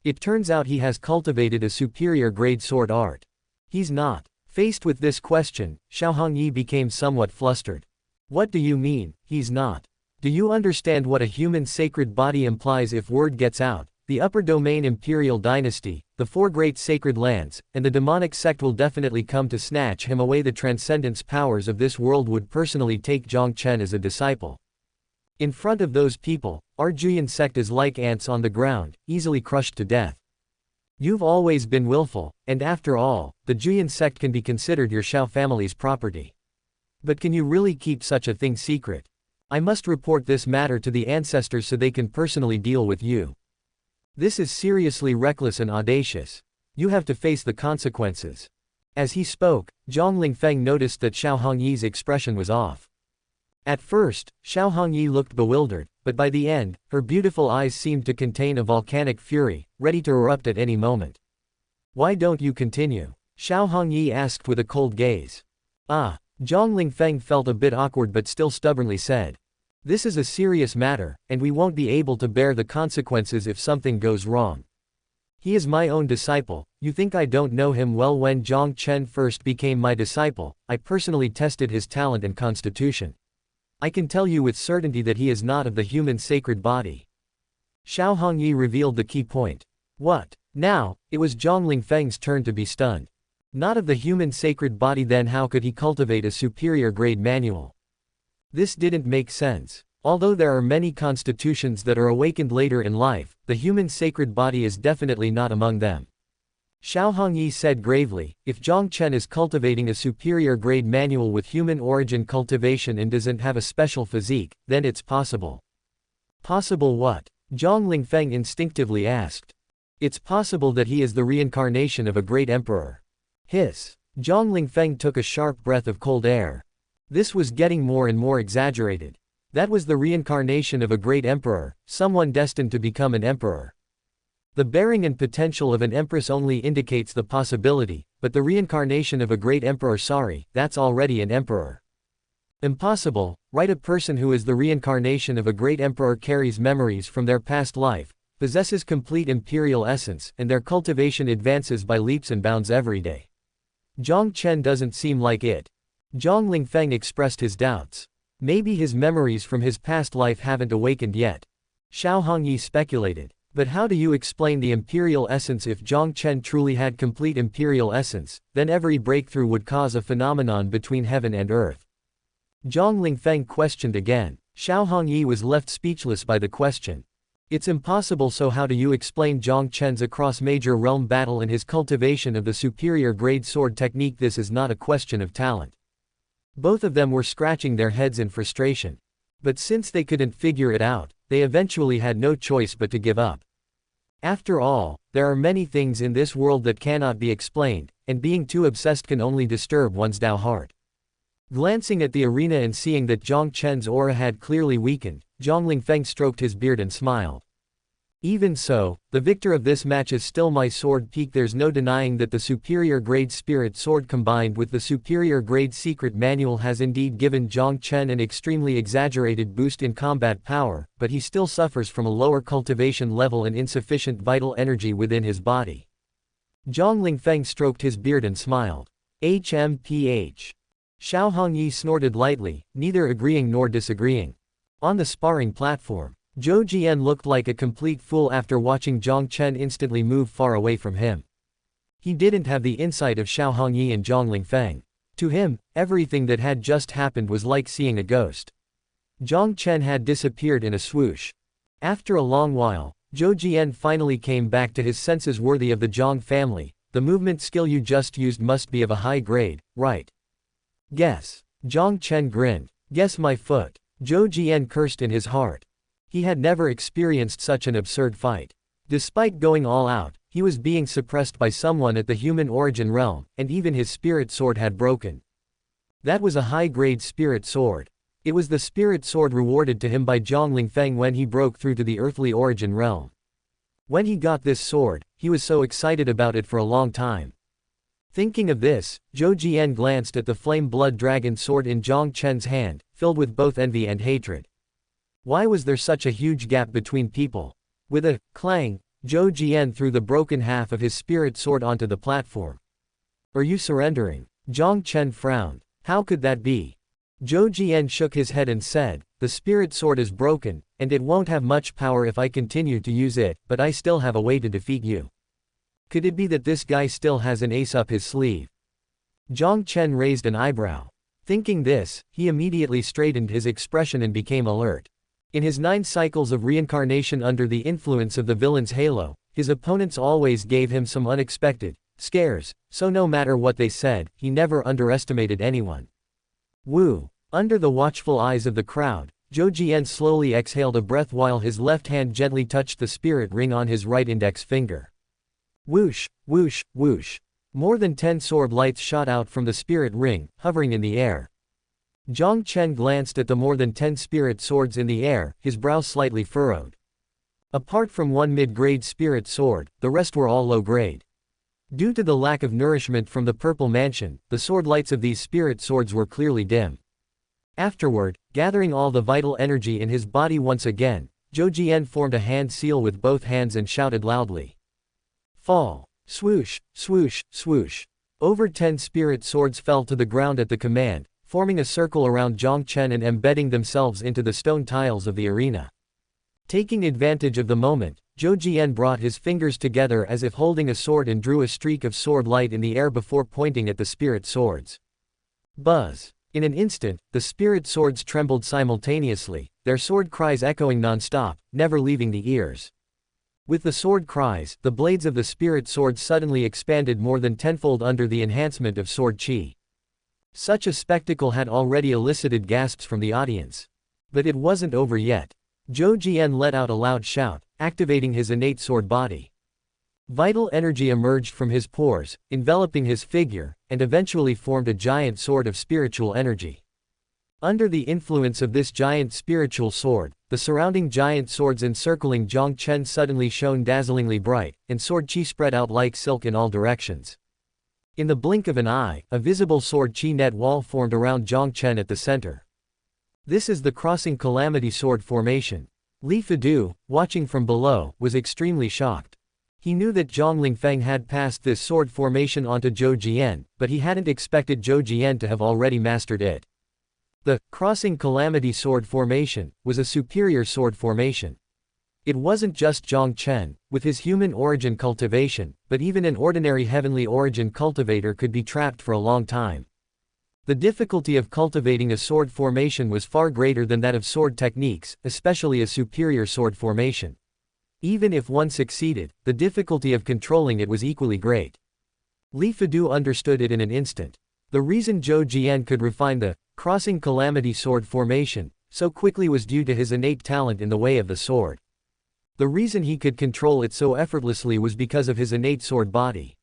It turns out he has cultivated a superior grade sword art. He's not. Faced with this question, Xiao Hongyi became somewhat flustered. What do you mean, he's not? Do you understand what a human sacred body implies? If word gets out, the upper domain imperial dynasty, the four great sacred lands, and the demonic sect will definitely come to snatch him away. The transcendence powers of this world would personally take Jiang Chen as a disciple. In front of those people, our Juyan sect is like ants on the ground, easily crushed to death. You've always been willful, and after all, the Juyan sect can be considered your Xiao family's property. But can you really keep such a thing secret? I must report this matter to the ancestors so they can personally deal with you. This is seriously reckless and audacious. You have to face the consequences. As he spoke, Zhang Lingfeng noticed that Xiao Hongyi's expression was off. At first, Xiao Hongyi looked bewildered, but by the end, her beautiful eyes seemed to contain a volcanic fury, ready to erupt at any moment. Why don't you continue? Xiao Hongyi asked with a cold gaze. Zhang Lingfeng felt a bit awkward but still stubbornly said. This is a serious matter, and we won't be able to bear the consequences if something goes wrong. He is my own disciple. You think I don't know him well? When Jiang Chen first became my disciple, I personally tested his talent and constitution. I can tell you with certainty that he is not of the human sacred body. Xiao Hongyi revealed the key point. What? Now, it was Zhang Lingfeng's turn to be stunned. Not of the human sacred body? Then how could he cultivate a superior grade manual? This didn't make sense. Although there are many constitutions that are awakened later in life, the human sacred body is definitely not among them. Xiao Hongyi said gravely, if Jiang Chen is cultivating a superior grade manual with human origin cultivation and doesn't have a special physique, then it's possible. Possible what? Zhang Lingfeng instinctively asked. It's possible that he is the reincarnation of a great emperor. Hiss. Zhang Lingfeng took a sharp breath of cold air. This was getting more and more exaggerated. That was the reincarnation of a great emperor, someone destined to become an emperor. The bearing and potential of an empress only indicates the possibility, but the reincarnation of a great emperor, that's already an emperor. Impossible, right? A person who is the reincarnation of a great emperor carries memories from their past life, possesses complete imperial essence, and their cultivation advances by leaps and bounds every day. Jiang Chen doesn't seem like it. Zhang Lingfeng expressed his doubts. Maybe his memories from his past life haven't awakened yet. Xiao Hongyi speculated. But how do you explain the imperial essence? If Jiang Chen truly had complete imperial essence, then every breakthrough would cause a phenomenon between heaven and earth. Zhang Lingfeng questioned again. Xiao Hongyi was left speechless by the question. It's impossible, so how do you explain Jiang Chen's across major realm battle and his cultivation of the superior grade sword technique? This is not a question of talent. Both of them were scratching their heads in frustration. But since they couldn't figure it out, they eventually had no choice but to give up. After all, there are many things in this world that cannot be explained, and being too obsessed can only disturb one's Tao heart. Glancing at the arena and seeing that Jiang Chen's aura had clearly weakened, Zhang Lingfeng stroked his beard and smiled. Even so, the victor of this match is still my sword peak. There's no denying that the superior grade spirit sword combined with the superior grade secret manual has indeed given Jiang Chen an extremely exaggerated boost in combat power, but he still suffers from a lower cultivation level and insufficient vital energy within his body. Zhang Lingfeng stroked his beard and smiled. HMPH. Xiao Hongyi snorted lightly, neither agreeing nor disagreeing. On the sparring platform, Zhou Jian looked like a complete fool after watching Jiang Chen instantly move far away from him. He didn't have the insight of Xiao Hongyi and Zhang Lingfeng. To him, everything that had just happened was like seeing a ghost. Jiang Chen had disappeared in a swoosh. After a long while, Zhou Jian finally came back to his senses. Worthy of the Jiang family, the movement skill you just used must be of a high grade, right? Guess. Jiang Chen grinned. Guess my foot. Zhou Jian cursed in his heart. He had never experienced such an absurd fight. Despite going all out, he was being suppressed by someone at the human origin realm, and even his spirit sword had broken. That was a high-grade spirit sword. It was the spirit sword rewarded to him by Zhang Lingfeng when he broke through to the earthly origin realm. When he got this sword, he was so excited about it for a long time. Thinking of this, Zhou Jian glanced at the flame blood dragon sword in Jiang Chen's hand, filled with both envy and hatred. Why was there such a huge gap between people? With a clang, Zhou Jian threw the broken half of his spirit sword onto the platform. Are you surrendering? Jiang Chen frowned. How could that be? Zhou Jian shook his head and said, the spirit sword is broken, and it won't have much power if I continue to use it, but I still have a way to defeat you. Could it be that this guy still has an ace up his sleeve? Jiang Chen raised an eyebrow. Thinking this, he immediately straightened his expression and became alert. In his 9 cycles of reincarnation under the influence of the villain's halo, his opponents always gave him some unexpected scares, so no matter what they said, he never underestimated anyone. Woo! Under the watchful eyes of the crowd, Zhou Jian slowly exhaled a breath while his left hand gently touched the spirit ring on his right index finger. Whoosh, whoosh, whoosh. More than 10 sword lights shot out from the spirit ring, hovering in the air. Jiang Chen glanced at the more than 10 spirit swords in the air, his brow slightly furrowed. Apart from one mid-grade spirit sword, the rest were all low-grade. Due to the lack of nourishment from the purple mansion, the sword lights of these spirit swords were clearly dim. Afterward, gathering all the vital energy in his body once again, Zhou Jian formed a hand seal with both hands and shouted loudly. Fall! Swoosh, swoosh, swoosh. Over 10 spirit swords fell to the ground at the command, forming a circle around Jiang Chen and embedding themselves into the stone tiles of the arena. Taking advantage of the moment, Zhou Jian brought his fingers together as if holding a sword and drew a streak of sword light in the air before pointing at the spirit swords. Buzz! In an instant, the spirit swords trembled simultaneously, their sword cries echoing non-stop, never leaving the ears. With the sword cries, the blades of the spirit swords suddenly expanded more than tenfold under the enhancement of sword chi. Such a spectacle had already elicited gasps from the audience. But it wasn't over yet. Zhou Jian let out a loud shout, activating his innate sword body. Vital energy emerged from his pores, enveloping his figure, and eventually formed a giant sword of spiritual energy. Under the influence of this giant spiritual sword, the surrounding giant swords encircling Jiang Chen suddenly shone dazzlingly bright, and sword chi spread out like silk in all directions. In the blink of an eye, a visible sword chi net wall formed around Jiang Chen at the center. This is the crossing calamity sword formation. Li Fidu, watching from below, was extremely shocked. He knew that Zhang Lingfeng had passed this sword formation onto Zhou Jian, but he hadn't expected Zhou Jian to have already mastered it. The crossing calamity sword formation was a superior sword formation. It wasn't just Jiang Chen, with his human origin cultivation, but even an ordinary heavenly origin cultivator could be trapped for a long time. The difficulty of cultivating a sword formation was far greater than that of sword techniques, especially a superior sword formation. Even if one succeeded, the difficulty of controlling it was equally great. Li Fidu understood it in an instant. The reason Zhou Jian could refine the crossing calamity sword formation so quickly was due to his innate talent in the way of the sword. The reason he could control it so effortlessly was because of his innate sword body.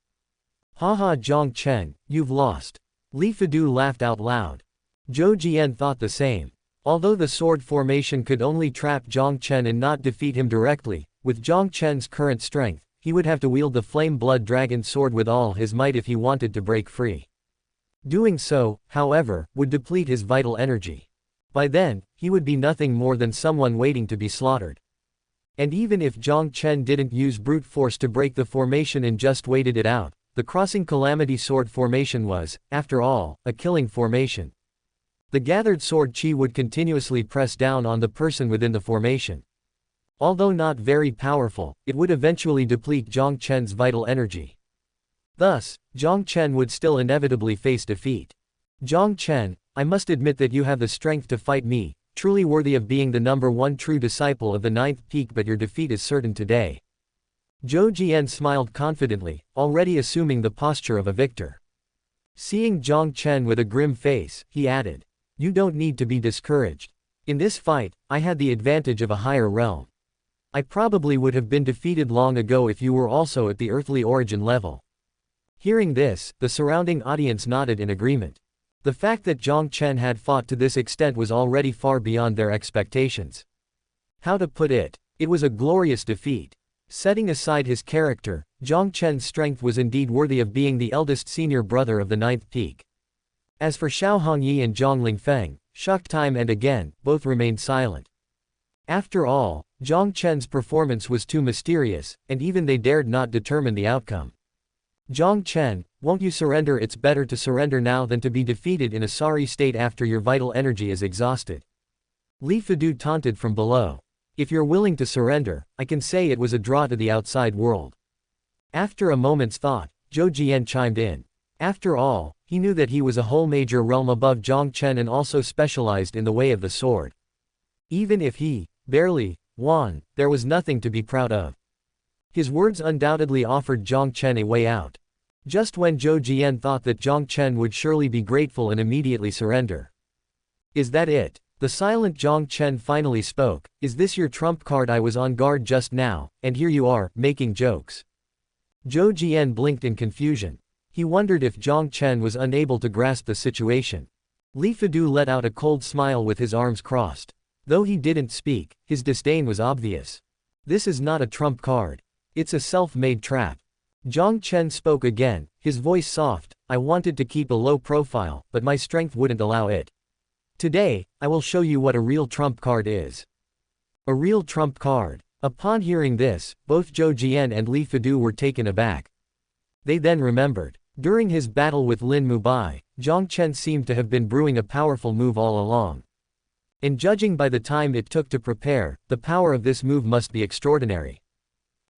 Haha, Jiang Chen, you've lost. Li Fidu laughed out loud. Zhou Jian thought the same. Although the sword formation could only trap Jiang Chen and not defeat him directly, with Jiang Chen's current strength, he would have to wield the flame blood dragon sword with all his might if he wanted to break free. Doing so, however, would deplete his vital energy. By then, he would be nothing more than someone waiting to be slaughtered. And even if Jiang Chen didn't use brute force to break the formation and just waited it out, the crossing calamity sword formation was, after all, a killing formation. The gathered sword chi would continuously press down on the person within the formation. Although not very powerful, it would eventually deplete Jiang Chen's vital energy. Thus, Jiang Chen would still inevitably face defeat. Jiang Chen, I must admit that you have the strength to fight me, truly worthy of being the #1 true disciple of the 9th peak, but your defeat is certain today. Zhou Jian smiled confidently, already assuming the posture of a victor. Seeing Jiang Chen with a grim face, he added, "You don't need to be discouraged. In this fight, I had the advantage of a higher realm. I probably would have been defeated long ago if you were also at the earthly origin level." Hearing this, the surrounding audience nodded in agreement. The fact that Jiang Chen had fought to this extent was already far beyond their expectations. How to put it? It was a glorious defeat. Setting aside his character, Jiang Chen's strength was indeed worthy of being the eldest senior brother of the 9th peak. As for Xiao Hongyi and Zhang Lingfeng, shocked time and again, both remained silent. After all, Jiang Chen's performance was too mysterious, and even they dared not determine the outcome. Jiang Chen, won't you surrender? It's better to surrender now than to be defeated in a sorry state after your vital energy is exhausted. Li Fidu taunted from below. If you're willing to surrender, I can say it was a draw to the outside world. After a moment's thought, Zhou Jian chimed in. After all, he knew that he was a whole major realm above Jiang Chen and also specialized in the way of the sword. Even if he barely won, there was nothing to be proud of. His words undoubtedly offered Jiang Chen a way out. Just when Zhou Jian thought that Jiang Chen would surely be grateful and immediately surrender. Is that it? The silent Jiang Chen finally spoke. Is this your trump card? I was on guard just now, and here you are, making jokes. Zhou Jian blinked in confusion. He wondered if Jiang Chen was unable to grasp the situation. Li Fidu let out a cold smile with his arms crossed. Though he didn't speak, his disdain was obvious. This is not a trump card. It's a self-made trap. Jiang Chen spoke again, his voice soft. I wanted to keep a low profile, but my strength wouldn't allow it. Today, I will show you what a real trump card is. A real trump card. Upon hearing this, both Zhou Jian and Li Fidu were taken aback. They then remembered. During his battle with Lin Mubai, Jiang Chen seemed to have been brewing a powerful move all along. And judging by the time it took to prepare, the power of this move must be extraordinary.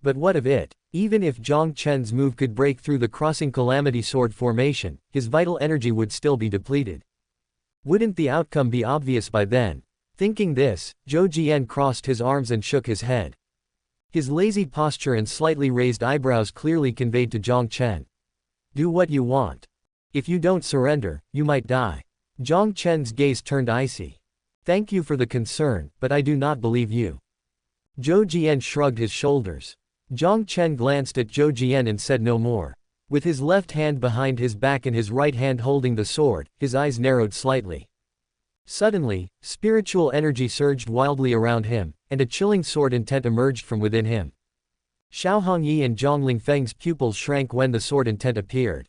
But what of it? Even if Jiang Chen's move could break through the crossing calamity sword formation, his vital energy would still be depleted. Wouldn't the outcome be obvious by then? Thinking this, Zhou Jian crossed his arms and shook his head. His lazy posture and slightly raised eyebrows clearly conveyed to Jiang Chen. Do what you want. If you don't surrender, you might die. Jiang Chen's gaze turned icy. Thank you for the concern, but I do not believe you. Zhou Jian shrugged his shoulders. Jiang Chen glanced at Zhou Jian and said no more. With his left hand behind his back and his right hand holding the sword, his eyes narrowed slightly. Suddenly, spiritual energy surged wildly around him, and a chilling sword intent emerged from within him. Xiao Hongyi and Zhang Lingfeng's pupils shrank when the sword intent appeared.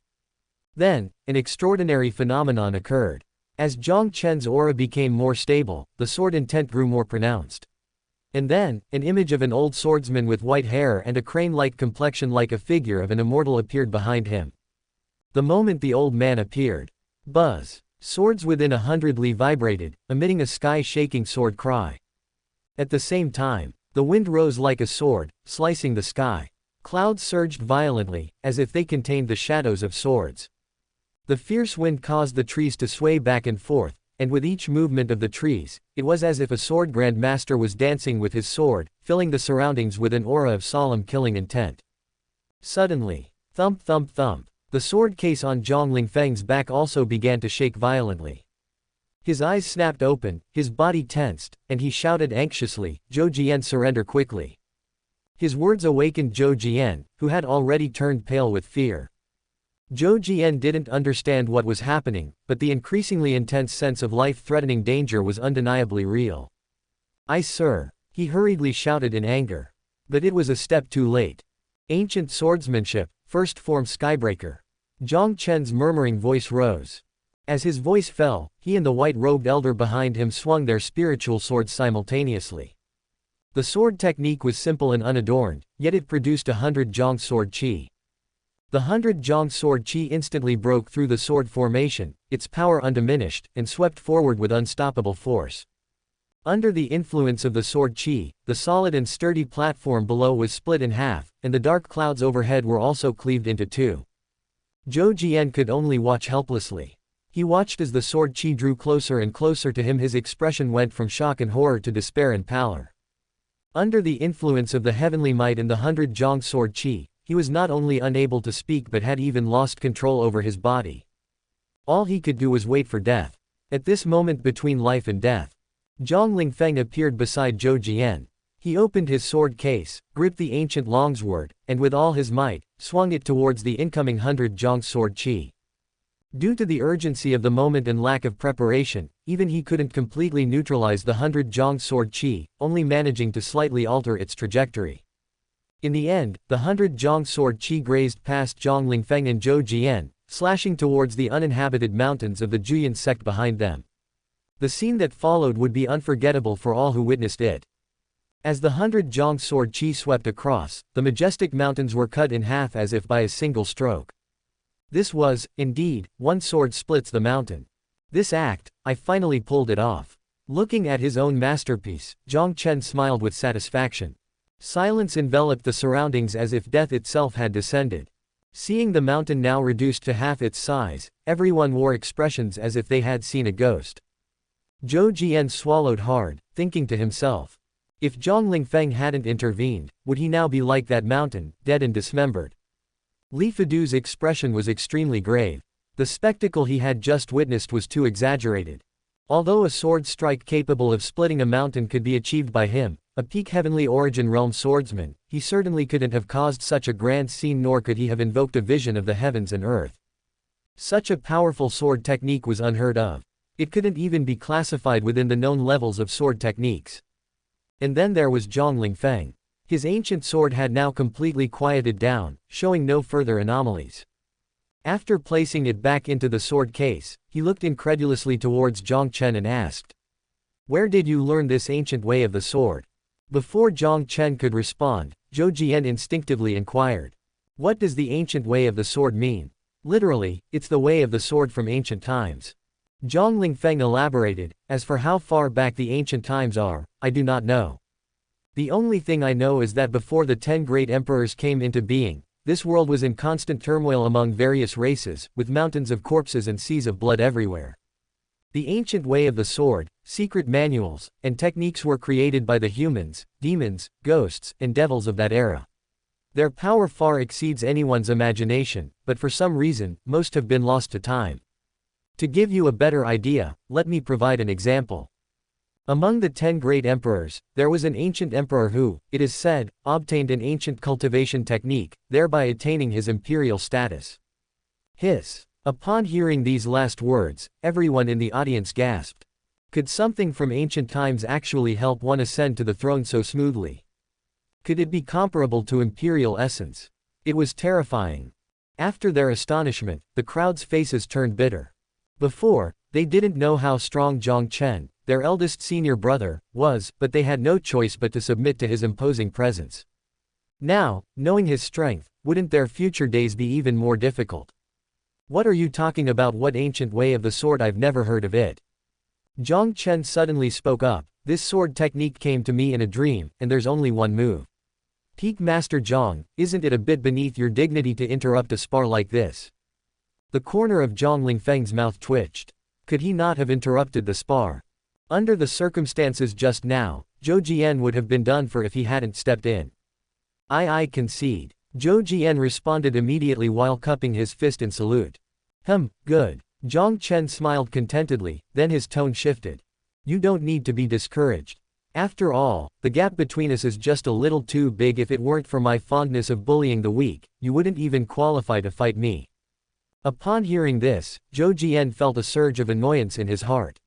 Then, an extraordinary phenomenon occurred. As Jiang Chen's aura became more stable, the sword intent grew more pronounced. And then, an image of an old swordsman with white hair and a crane-like complexion like a figure of an immortal appeared behind him. The moment the old man appeared, buzz! Swords within 100 li vibrated, emitting a sky-shaking sword cry. At the same time, the wind rose like a sword, slicing the sky. Clouds surged violently, as if they contained the shadows of swords. The fierce wind caused the trees to sway back and forth, and with each movement of the trees, it was as if a sword grandmaster was dancing with his sword, filling the surroundings with an aura of solemn killing intent. Suddenly, thump thump thump, the sword case on Zhang Lingfeng's back also began to shake violently. His eyes snapped open, his body tensed, and he shouted anxiously, "Zhou Jian, surrender quickly." His words awakened Zhou Jian, who had already turned pale with fear. Zhou Jian didn't understand what was happening, but the increasingly intense sense of life-threatening danger was undeniably real. "Aye, sir," he hurriedly shouted in anger. But it was a step too late. "Ancient swordsmanship, first form Skybreaker." Jiang Chen's murmuring voice rose. As his voice fell, he and the white-robed elder behind him swung their spiritual swords simultaneously. The sword technique was simple and unadorned, yet it produced 100 Jiang sword qi. The 100 Jiang sword qi instantly broke through the sword formation, its power undiminished, and swept forward with unstoppable force. Under the influence of the sword qi, the solid and sturdy platform below was split in half, and the dark clouds overhead were also cleaved into two. Zhou Jian could only watch helplessly. He watched as the sword qi drew closer and closer to him. His expression went from shock and horror to despair and pallor. Under the influence of the heavenly might and the 100 Jiang sword qi, he was not only unable to speak but had even lost control over his body. All he could do was wait for death. At this moment between life and death, Zhang Lingfeng appeared beside Zhou Jian. He opened his sword case, gripped the ancient longsword, and with all his might, swung it towards the incoming 100 Jiang sword qi. Due to the urgency of the moment and lack of preparation, even he couldn't completely neutralize the 100 Jiang sword qi, only managing to slightly alter its trajectory. In the end, the 100 Jiang sword qi grazed past Zhang Lingfeng and Zhou Jian, slashing towards the uninhabited mountains of the Juyan sect behind them. The scene that followed would be unforgettable for all who witnessed it. As the 100 Jiang sword qi swept across, the majestic mountains were cut in half as if by a single stroke. This was, indeed, one sword splits the mountain. This act, I finally pulled it off. Looking at his own masterpiece, Jiang Chen smiled with satisfaction. Silence enveloped the surroundings as if death itself had descended. Seeing the mountain now reduced to half its size, everyone wore expressions as if they had seen a ghost. Zhou Jian swallowed hard, thinking to himself. If Zhang Lingfeng hadn't intervened, would he now be like that mountain, dead and dismembered? Li Fidu's expression was extremely grave. The spectacle he had just witnessed was too exaggerated. Although a sword strike capable of splitting a mountain could be achieved by him, a peak heavenly origin realm swordsman, he certainly couldn't have caused such a grand scene, nor could he have invoked a vision of the heavens and earth. Such a powerful sword technique was unheard of. It couldn't even be classified within the known levels of sword techniques. And then there was Zhang Lingfeng. His ancient sword had now completely quieted down, showing no further anomalies. After placing it back into the sword case, he looked incredulously towards Jiang Chen and asked, "Where did you learn this ancient way of the sword?" Before Jiang Chen could respond, Zhou Jian instinctively inquired, "What does the ancient way of the sword mean?" "Literally, it's the way of the sword from ancient times." Zhang Lingfeng elaborated, "As for how far back the ancient times are, I do not know. The only thing I know is that before the 10 great emperors came into being, this world was in constant turmoil among various races, with mountains of corpses and seas of blood everywhere. The ancient way of the sword, secret manuals, and techniques were created by the humans, demons, ghosts, and devils of that era. Their power far exceeds anyone's imagination, but for some reason, most have been lost to time. To give you a better idea, let me provide an example. Among the 10 great emperors, there was an ancient emperor who, it is said, obtained an ancient cultivation technique, thereby attaining his imperial status." Hiss. Upon hearing these last words, everyone in the audience gasped. Could something from ancient times actually help one ascend to the throne so smoothly? Could it be comparable to imperial essence? It was terrifying. After their astonishment, the crowd's faces turned bitter. Before, they didn't know how strong Jiang Chen, their eldest senior brother, was, but they had no choice but to submit to his imposing presence. Now, knowing his strength, wouldn't their future days be even more difficult? What are you talking about? What ancient way of the sword? I've never heard of it. Jiang Chen suddenly spoke up. This sword technique came to me in a dream, and there's only one move. Peak Master Jiang, isn't it a bit beneath your dignity to interrupt a spar like this? The corner of Zhang Lingfeng's mouth twitched. Could he not have interrupted the spar? Under the circumstances just now, Zhou Jian would have been done for if he hadn't stepped in. I concede. Zhou Jian responded immediately while cupping his fist in salute. Good. Jiang Chen smiled contentedly, then his tone shifted. You don't need to be discouraged. After all, the gap between us is just a little too big. If it weren't for my fondness of bullying the weak, you wouldn't even qualify to fight me. Upon hearing this, Zhou Jian felt a surge of annoyance in his heart.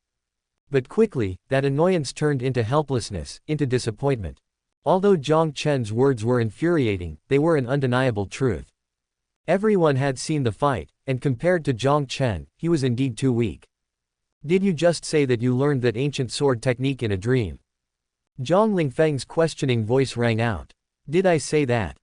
But quickly, that annoyance turned into helplessness, into disappointment. Although Jiang Chen's words were infuriating, they were an undeniable truth. Everyone had seen the fight, and compared to Jiang Chen, he was indeed too weak. Did you just say that you learned that ancient sword technique in a dream? Zhang Lingfeng's questioning voice rang out. Did I say that?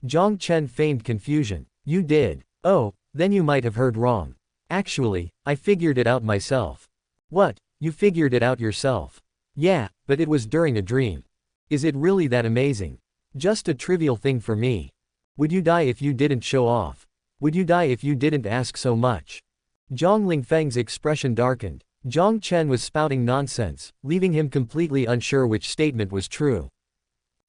Jiang Chen feigned confusion. You did. Oh, then you might have heard wrong. Actually, I figured it out myself. What? You figured it out yourself? Yeah, but it was during a dream. Is it really that amazing? Just a trivial thing for me. Would you die if you didn't show off? Would you die if you didn't ask so much? Zhang Lingfeng's expression darkened. Jiang Chen was spouting nonsense, leaving him completely unsure which statement was true.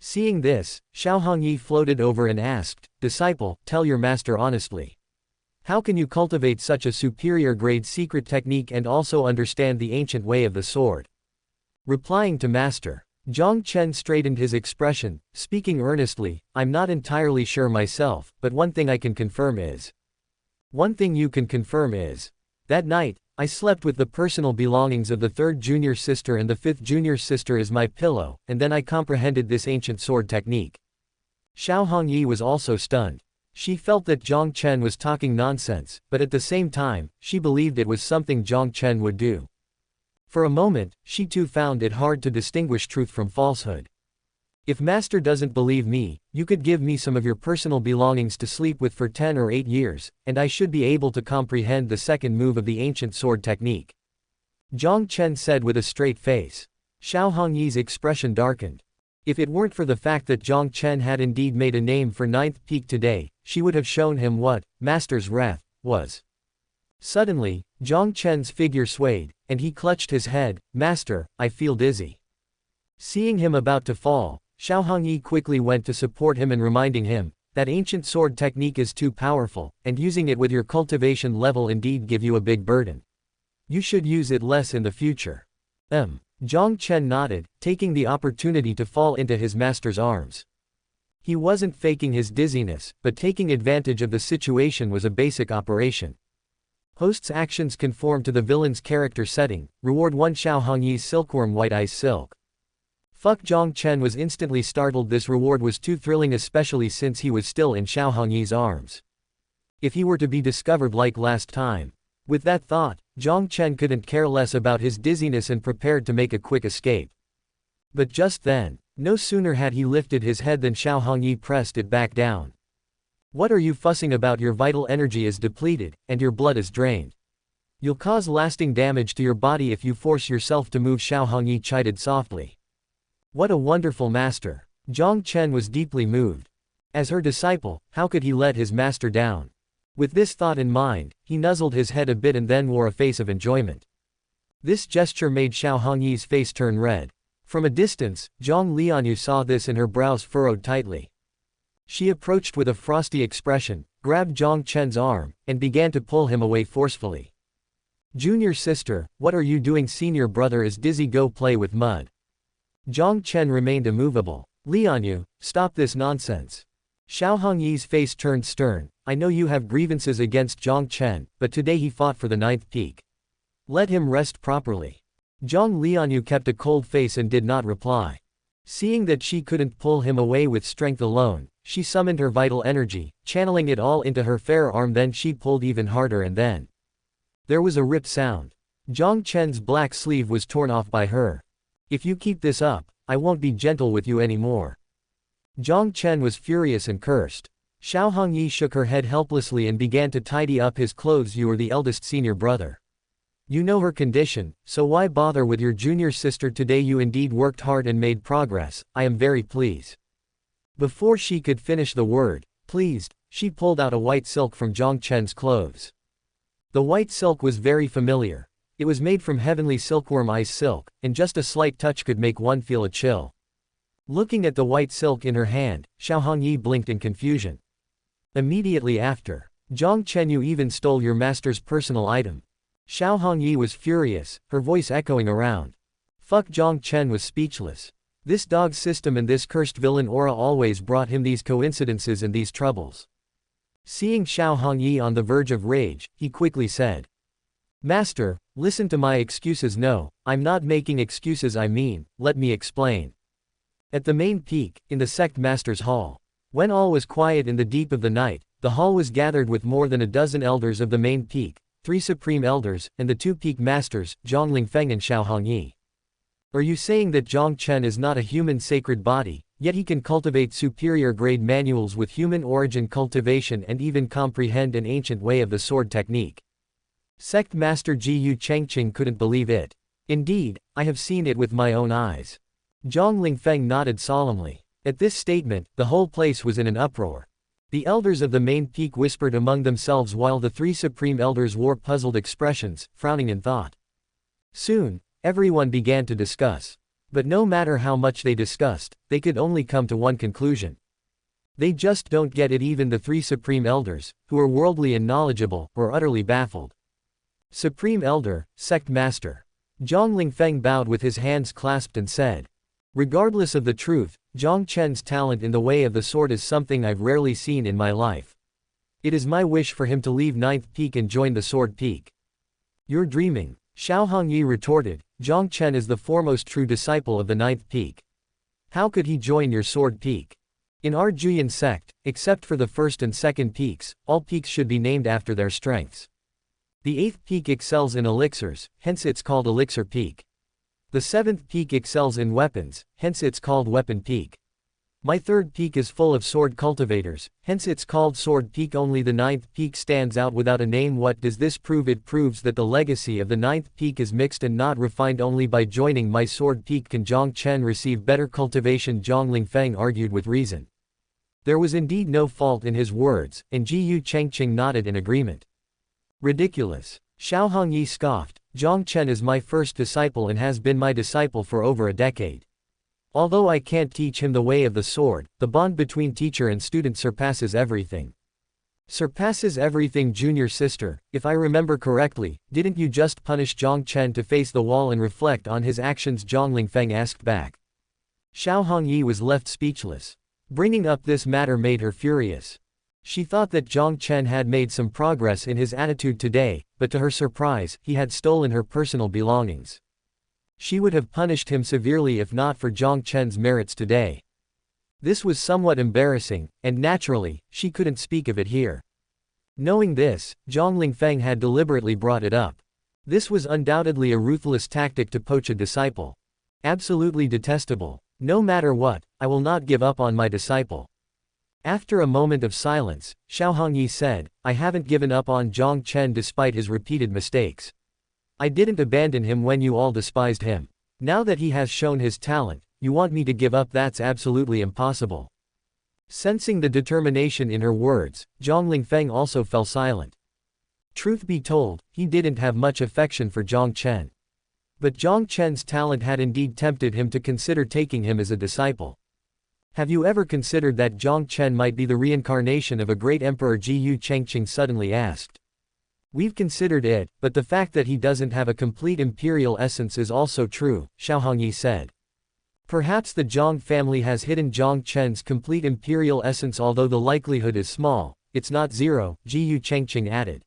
Seeing this, Xiao Hongyi floated over and asked, Disciple, tell your master honestly. How can you cultivate such a superior grade secret technique and also understand the ancient way of the sword? Replying to Master, Jiang Chen straightened his expression, speaking earnestly, I'm not entirely sure myself, but one thing I can confirm is. One thing you can confirm is. That night, I slept with the personal belongings of the third junior sister and the fifth junior sister as my pillow, and then I comprehended this ancient sword technique. Xiao Hongyi was also stunned. She felt that Jiang Chen was talking nonsense, but at the same time, she believed it was something Jiang Chen would do. For a moment, she too found it hard to distinguish truth from falsehood. If Master doesn't believe me, you could give me some of your personal belongings to sleep with for 10 or 8 years, and I should be able to comprehend the second move of the ancient sword technique. Jiang Chen said with a straight face. Xiao Hongyi's expression darkened. If it weren't for the fact that Jiang Chen had indeed made a name for ninth peak today, she would have shown him what Master's wrath was. Suddenly, Jiang Chen's figure swayed, and he clutched his head. Master, I feel dizzy. Seeing him about to fall, Xiao Hongyi quickly went to support him and reminding him, that ancient sword technique is too powerful, and using it with your cultivation level indeed give you a big burden. You should use it less in the future. Jiang Chen nodded, taking the opportunity to fall into his master's arms. He wasn't faking his dizziness, but taking advantage of the situation was a basic operation. Host's actions conform to the villain's character setting. Reward 1 Xiao Hongyi's silkworm white ice silk. Fuck Jiang Chen was instantly startled. This reward was too thrilling, especially since he was still in Xiao Hongyi's arms. If he were to be discovered like last time. With that thought, Jiang Chen couldn't care less about his dizziness and prepared to make a quick escape. But just then, no sooner had he lifted his head than Xiao Hongyi pressed it back down. What are you fussing about? Your vital energy is depleted, and your blood is drained. You'll cause lasting damage to your body if you force yourself to move, Xiao Hongyi chided softly. What a wonderful master. Jiang Chen was deeply moved. As her disciple, how could he let his master down? With this thought in mind, he nuzzled his head a bit and then wore a face of enjoyment. This gesture made Xiao Hongyi's face turn red. From a distance, Jiang Lianyue saw this and her brows furrowed tightly. She approached with a frosty expression, grabbed Jiang Chen's arm, and began to pull him away forcefully. Junior sister, what are you doing? Senior brother is dizzy, go play with mud. Jiang Chen remained immovable. Lianyue, stop this nonsense. Xiao Hongyi's face turned stern. I know you have grievances against Jiang Chen, but today he fought for the ninth peak. Let him rest properly. Jiang Lianyue kept a cold face and did not reply. Seeing that she couldn't pull him away with strength alone, she summoned her vital energy, channeling it all into her fair arm. Then she pulled even harder, and then there was a rip sound. Jiang Chen's black sleeve was torn off by her. "If you keep this up, I won't be gentle with you anymore." Jiang Chen was furious and cursed. Xiao Hongyi shook her head helplessly and began to tidy up his clothes. "You are the eldest senior brother. You know her condition, so why bother with your junior sister today? You indeed worked hard and made progress, I am very pleased." Before she could finish the word, pleased, she pulled out a white silk from Jiang Chen's clothes. The white silk was very familiar. It was made from heavenly silkworm ice silk, and just a slight touch could make one feel a chill. Looking at the white silk in her hand, Xiao Hongyi blinked in confusion. Immediately after, "Jiang Chen, you even stole your master's personal item." Xiao Hongyi was furious, her voice echoing around. Fuck. Jiang Chen was speechless. This dog system and this cursed villain aura always brought him these coincidences and these troubles. Seeing Xiao Hongyi on the verge of rage, he quickly said, "Master, listen to my excuses." "No, I'm not making excuses, I mean, let me explain." At the main peak, in the sect master's hall. When all was quiet in the deep of the night, the hall was gathered with more than a dozen elders of the main peak, 3 supreme elders, and the 2 peak masters, Zhang Lingfeng and Xiao Hongyi. "Are you saying that Jiang Chen is not a human sacred body, yet he can cultivate superior grade manuals with human origin cultivation and even comprehend an ancient way of the sword technique?" Sect Master Jiyu Chengqing couldn't believe it. "Indeed, I have seen it with my own eyes." Zhang Lingfeng nodded solemnly. At this statement, the whole place was in an uproar. The elders of the main peak whispered among themselves while the 3 supreme elders wore puzzled expressions, frowning in thought. Soon, everyone began to discuss. But no matter how much they discussed, they could only come to one conclusion. They just don't get it. Even the 3 supreme elders, who are worldly and knowledgeable, were utterly baffled. "Supreme Elder, Sect Master." Zhang Lingfeng bowed with his hands clasped and said, "Regardless of the truth, Jiang Chen's talent in the way of the sword is something I've rarely seen in my life. It is my wish for him to leave 9th peak and join the sword peak." "You're dreaming," Xiao Hongyi retorted. "Jiang Chen is the foremost true disciple of the 9th peak. How could he join your sword peak? In our Juyan sect, except for the 1st and 2nd peaks, all peaks should be named after their strengths. The 8th peak excels in elixirs, hence it's called elixir peak. The 7th peak excels in weapons, hence it's called weapon peak. My 3rd peak is full of sword cultivators, hence it's called sword peak. Only the 9th peak stands out without a name. What does this prove? It proves that the legacy of the 9th peak is mixed and not refined. Only by joining my sword peak can Jiang Chen receive better cultivation." Zhang Lingfeng argued with reason. There was indeed no fault in his words, and Jiyu Chengqing nodded in agreement. "Ridiculous." Xiao Hongyi scoffed. "Jiang Chen is my first disciple and has been my disciple for over a decade. Although I can't teach him the way of the sword, the bond between teacher and student surpasses everything." "Surpasses everything?" "Junior sister, if I remember correctly, didn't you just punish Jiang Chen to face the wall and reflect on his actions?" Zhang Lingfeng asked back. Xiao Hongyi was left speechless. Bringing up this matter made her furious. She thought that Jiang Chen had made some progress in his attitude today, but to her surprise, he had stolen her personal belongings. She would have punished him severely if not for Jiang Chen's merits today. This was somewhat embarrassing, and naturally, she couldn't speak of it here. Knowing this, Zhang Lingfeng had deliberately brought it up. This was undoubtedly a ruthless tactic to poach a disciple. Absolutely detestable. No matter what, I will not give up on my disciple. After a moment of silence, Xiao Hongyi said, "I haven't given up on Jiang Chen despite his repeated mistakes. I didn't abandon him when you all despised him. Now that he has shown his talent, you want me to give up? That's absolutely impossible." Sensing the determination in her words, Zhang Lingfeng also fell silent. Truth be told, he didn't have much affection for Jiang Chen. But Jiang Chen's talent had indeed tempted him to consider taking him as a disciple. "Have you ever considered that Jiang Chen might be the reincarnation of a great emperor?" Jiyu Chengqing suddenly asked. "We've considered it, but the fact that he doesn't have a complete imperial essence is also true," Xiao Hongyi said. "Perhaps the Jiang family has hidden Jiang Chen's complete imperial essence, although the likelihood is small, it's not zero," Jiyu Chengqing added.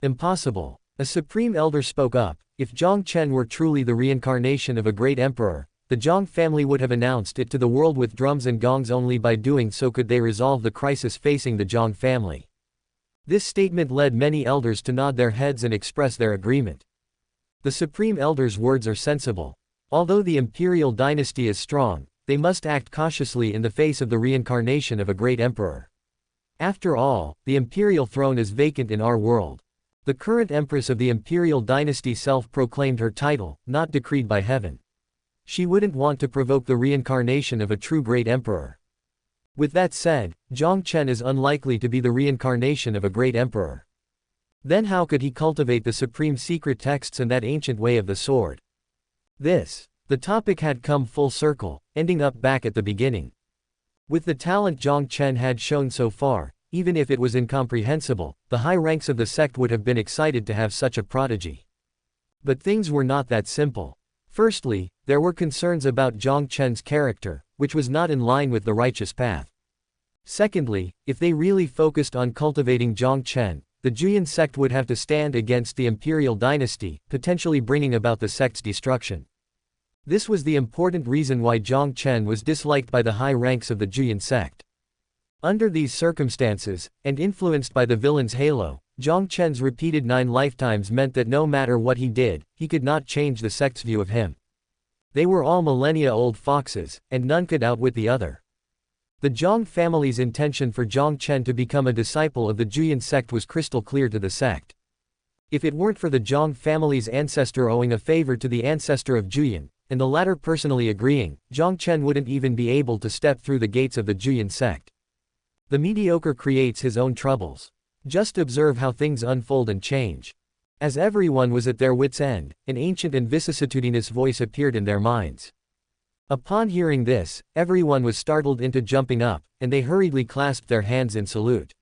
"Impossible." A supreme elder spoke up. If Jiang Chen were truly the reincarnation of a great emperor, the Jiang family would have announced it to the world with drums and gongs. Only by doing so could they resolve the crisis facing the Jiang family. This statement led many elders to nod their heads and express their agreement. The supreme elder's words are sensible. Although the imperial dynasty is strong, they must act cautiously in the face of the reincarnation of a great emperor. After all, the imperial throne is vacant in our world. The current empress of the imperial dynasty self-proclaimed her title, not decreed by heaven. She wouldn't want to provoke the reincarnation of a true great emperor. With that said, Jiang Chen is unlikely to be the reincarnation of a great emperor. Then how could he cultivate the supreme secret texts and that ancient way of the sword? The topic had come full circle, ending up back at the beginning. With the talent Jiang Chen had shown so far, even if it was incomprehensible, the high ranks of the sect would have been excited to have such a prodigy. But things were not that simple. Firstly, there were concerns about Jiang Chen's character, which was not in line with the righteous path. Secondly, if they really focused on cultivating Jiang Chen, the Juyan sect would have to stand against the imperial dynasty, potentially bringing about the sect's destruction. This was the important reason why Jiang Chen was disliked by the high ranks of the Juyan sect. Under these circumstances, and influenced by the villain's halo, Jiang Chen's repeated 9 lifetimes meant that no matter what he did, he could not change the sect's view of him. They were all millennia-old foxes, and none could outwit the other. The Jiang family's intention for Jiang Chen to become a disciple of the Juyan sect was crystal clear to the sect. If it weren't for the Jiang family's ancestor owing a favor to the ancestor of Juyan, and the latter personally agreeing, Jiang Chen wouldn't even be able to step through the gates of the Juyan sect. The mediocre creates his own troubles. Just observe how things unfold and change. As everyone was at their wits' end, an ancient and vicissitudinous voice appeared in their minds. Upon hearing this, everyone was startled into jumping up, and they hurriedly clasped their hands in salute.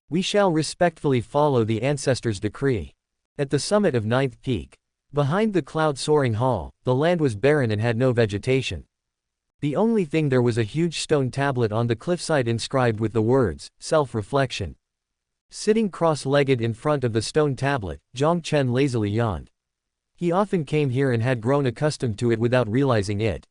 We shall respectfully follow the ancestors' decree. At the summit of 9th Peak, behind the cloud-soaring hall, the land was barren and had no vegetation. The only thing there was a huge stone tablet on the cliffside inscribed with the words, self-reflection. Sitting cross-legged in front of the stone tablet, Jiang Chen lazily yawned. He often came here and had grown accustomed to it without realizing it.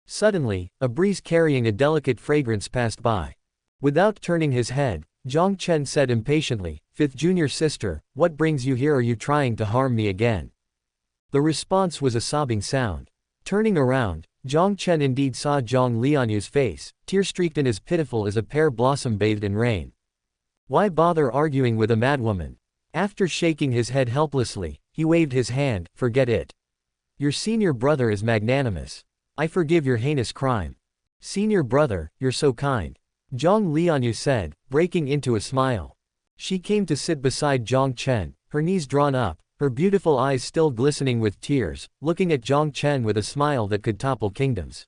Suddenly, a breeze carrying a delicate fragrance passed by. Without turning his head, Jiang Chen said impatiently, "Fifth junior sister, what brings you here? Are you trying to harm me again?" The response was a sobbing sound. Turning around, Jiang Chen indeed saw Jiang Lianyue's face, tear-streaked and as pitiful as a pear blossom bathed in rain. Why bother arguing with a madwoman? After shaking his head helplessly, he waved his hand, "Forget it. Your senior brother is magnanimous. I forgive your heinous crime." "Senior brother, you're so kind," Jiang Lianyue said, breaking into a smile. She came to sit beside Jiang Chen, her knees drawn up, her beautiful eyes still glistening with tears, looking at Jiang Chen with a smile that could topple kingdoms.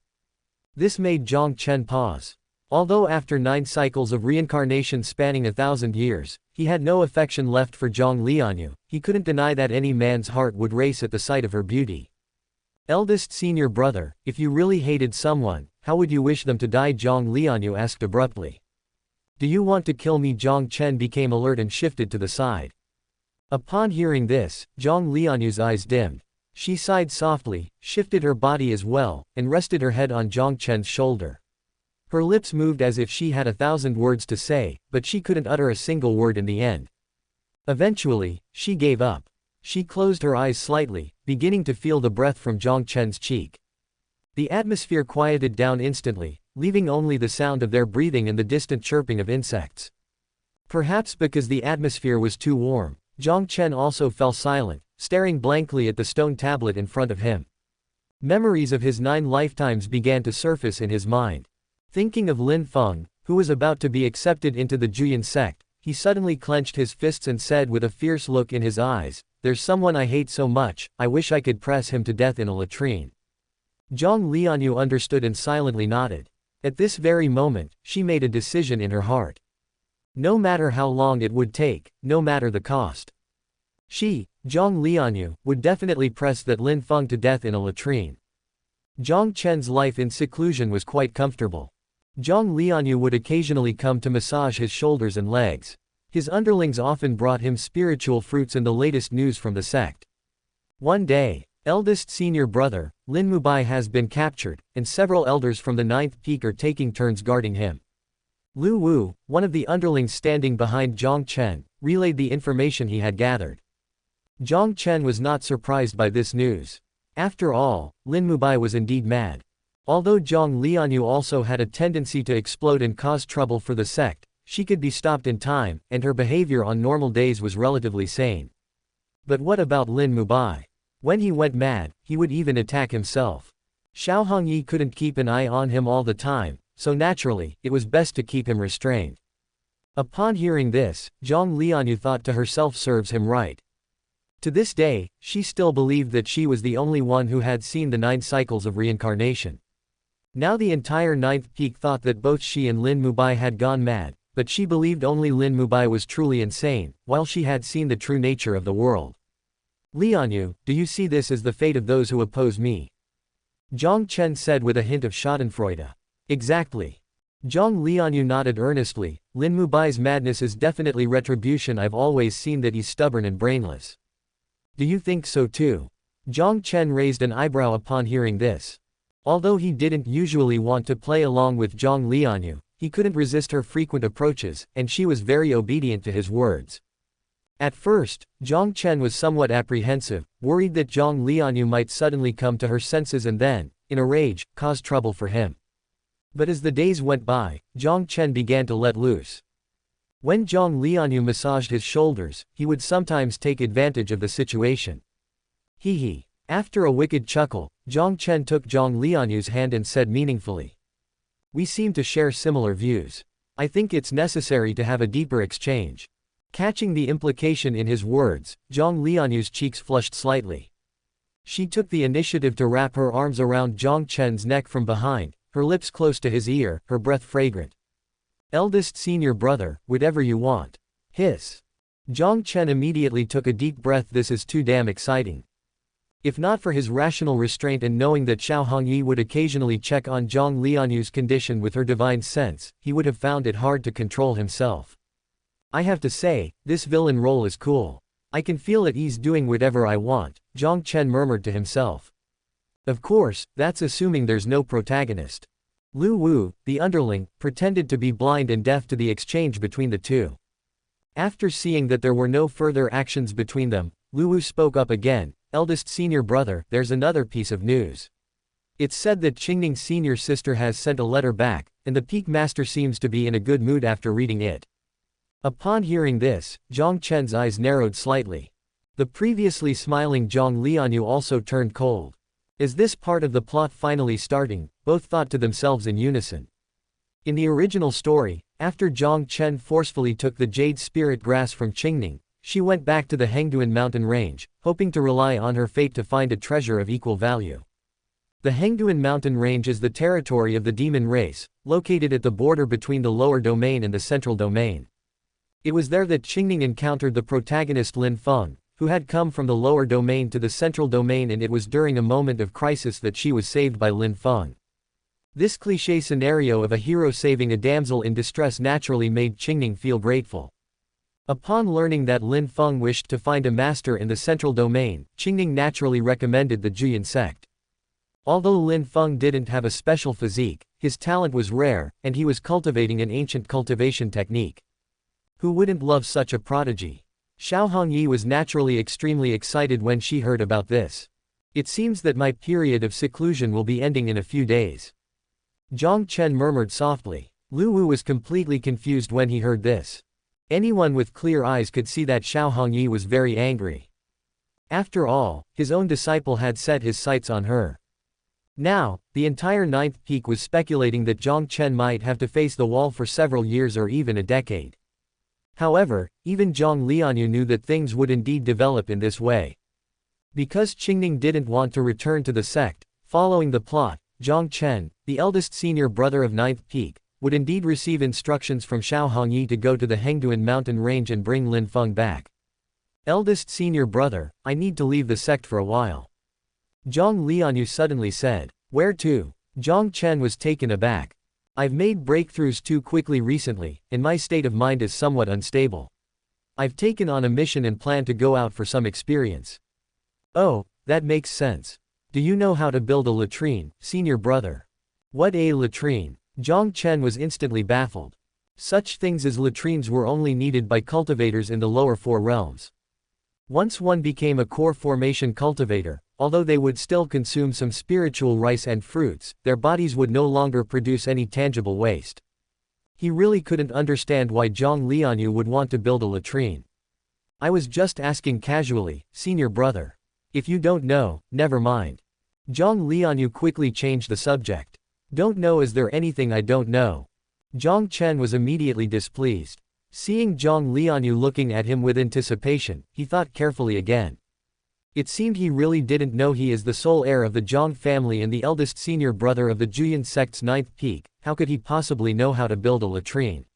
This made Jiang Chen pause. Although after 9 cycles of reincarnation spanning 1,000 years, he had no affection left for Jiang Lianyue, he couldn't deny that any man's heart would race at the sight of her beauty. "Eldest senior brother, if you really hated someone, how would you wish them to die?" Jiang Lianyue asked abruptly. "Do you want to kill me?" Jiang Chen became alert and shifted to the side. Upon hearing this, Jiang Lianyue's eyes dimmed. She sighed softly, shifted her body as well, and rested her head on Jiang Chen's shoulder. Her lips moved as if she had 1,000 words to say, but she couldn't utter a single word in the end. Eventually, she gave up. She closed her eyes slightly, beginning to feel the breath from Jiang Chen's cheek. The atmosphere quieted down instantly, leaving only the sound of their breathing and the distant chirping of insects. Perhaps because the atmosphere was too warm, Jiang Chen also fell silent, staring blankly at the stone tablet in front of him. Memories of his 9 lifetimes began to surface in his mind. Thinking of Lin Feng, who was about to be accepted into the Juyan sect, he suddenly clenched his fists and said with a fierce look in his eyes, "There's someone I hate so much, I wish I could press him to death in a latrine." Jiang Lianyue understood and silently nodded. At this very moment, she made a decision in her heart. No matter how long it would take, no matter the cost. She, Jiang Lianyue, would definitely press that Lin Feng to death in a latrine. Jiang Chen's life in seclusion was quite comfortable. Jiang Lianyue would occasionally come to massage his shoulders and legs. His underlings often brought him spiritual fruits and the latest news from the sect. One day, eldest senior brother, Lin Mubai has been captured, and several elders from the ninth peak are taking turns guarding him. Lu Wu, one of the underlings standing behind Jiang Chen, relayed the information he had gathered. Jiang Chen was not surprised by this news. After all, Lin Mubai was indeed mad. Although Jiang Lianyue also had a tendency to explode and cause trouble for the sect, she could be stopped in time, and her behavior on normal days was relatively sane. But what about Lin Mubai? When he went mad, he would even attack himself. Xiao Hongyi couldn't keep an eye on him all the time, so naturally, it was best to keep him restrained. Upon hearing this, Jiang Lianyue thought to herself, serves him right. To this day, she still believed that she was the only one who had seen the 9 cycles of reincarnation. Now the entire ninth peak thought that both she and Lin Mubai had gone mad, but she believed only Lin Mubai was truly insane, while she had seen the true nature of the world. Lianyue, do you see this as the fate of those who oppose me? Jiang Chen said with a hint of schadenfreude. Exactly. Jiang Lianyue nodded earnestly. Lin Mubai's madness is definitely retribution. I've always seen that he's stubborn and brainless. Do you think so too? Jiang Chen raised an eyebrow upon hearing this. Although he didn't usually want to play along with Jiang Lianyue, he couldn't resist her frequent approaches, and she was very obedient to his words. At first, Jiang Chen was somewhat apprehensive, worried that Jiang Lianyue might suddenly come to her senses and then, in a rage, cause trouble for him. But as the days went by, Jiang Chen began to let loose. When Jiang Lianyue massaged his shoulders, he would sometimes take advantage of the situation. Hee hee. After a wicked chuckle, Jiang Chen took Jiang Lianyue's hand and said meaningfully, "We seem to share similar views. I think it's necessary to have a deeper exchange." Catching the implication in his words, Jiang Lianyue's cheeks flushed slightly. She took the initiative to wrap her arms around Jiang Chen's neck from behind, her lips close to his ear, her breath fragrant. "Eldest senior brother, whatever you want." Hiss. Jiang Chen immediately took a deep breath. This is too damn exciting. If not for his rational restraint and knowing that Xiao Hongyi would occasionally check on Jiang Lianyue's condition with her divine sense, he would have found it hard to control himself. I have to say, this villain role is cool. I can feel at ease doing whatever I want, Jiang Chen murmured to himself. Of course, that's assuming there's no protagonist. Lu Wu, the underling, pretended to be blind and deaf to the exchange between the two. After seeing that there were no further actions between them, Lu Wu spoke up again. Eldest senior brother, there's another piece of news. It's said that Qingning's senior sister has sent a letter back, and the peak master seems to be in a good mood after reading it. Upon hearing this, Jiang Chen's eyes narrowed slightly. The previously smiling Jiang Lianyue also turned cold. Is this part of the plot finally starting? Both thought to themselves in unison. In the original story, after Jiang Chen forcefully took the jade spirit grass from Qingning, she went back to the Hengduan mountain range, hoping to rely on her fate to find a treasure of equal value. The Hengduan mountain range is the territory of the demon race, located at the border between the lower domain and the central domain. It was there that Qingning encountered the protagonist Lin Feng, who had come from the lower domain to the central domain, and it was during a moment of crisis that she was saved by Lin Feng. This cliché scenario of a hero saving a damsel in distress naturally made Qingning feel grateful. Upon learning that Lin Feng wished to find a master in the central domain, Qingning naturally recommended the Juyan sect. Although Lin Feng didn't have a special physique, his talent was rare, and he was cultivating an ancient cultivation technique. Who wouldn't love such a prodigy? Xiao Hongyi was naturally extremely excited when she heard about this. It seems that my period of seclusion will be ending in a few days. Jiang Chen murmured softly. Lu Wu was completely confused when he heard this. Anyone with clear eyes could see that Xiao Hongyi was very angry. After all, his own disciple had set his sights on her. Now, the entire ninth peak was speculating that Jiang Chen might have to face the wall for several years or even a decade. However, even Jiang Lianyue knew that things would indeed develop in this way. Because Qingning didn't want to return to the sect, following the plot, Jiang Chen, the eldest senior brother of ninth peak, would indeed receive instructions from Xiao Hongyi to go to the Hengduan mountain range and bring Lin Feng back. Eldest senior brother, I need to leave the sect for a while. Jiang Lianyue suddenly said. Where to? Jiang Chen was taken aback. I've made breakthroughs too quickly recently, and my state of mind is somewhat unstable. I've taken on a mission and plan to go out for some experience. Oh, that makes sense. Do you know how to build a latrine, senior brother? What a latrine? Jiang Chen was instantly baffled. Such things as latrines were only needed by cultivators in the lower four realms. Once one became a core formation cultivator, although they would still consume some spiritual rice and fruits, their bodies would no longer produce any tangible waste. He really couldn't understand why Jiang Lianyue would want to build a latrine. I was just asking casually, senior brother. If you don't know, never mind. Jiang Lianyue quickly changed the subject. Don't know, is there anything I don't know? Jiang Chen was immediately displeased. Seeing Jiang Lianyue looking at him with anticipation, he thought carefully again. It seemed he really didn't know he is the sole heir of the Jiang family and the eldest senior brother of the Juyan sect's ninth peak. How could he possibly know how to build a latrine?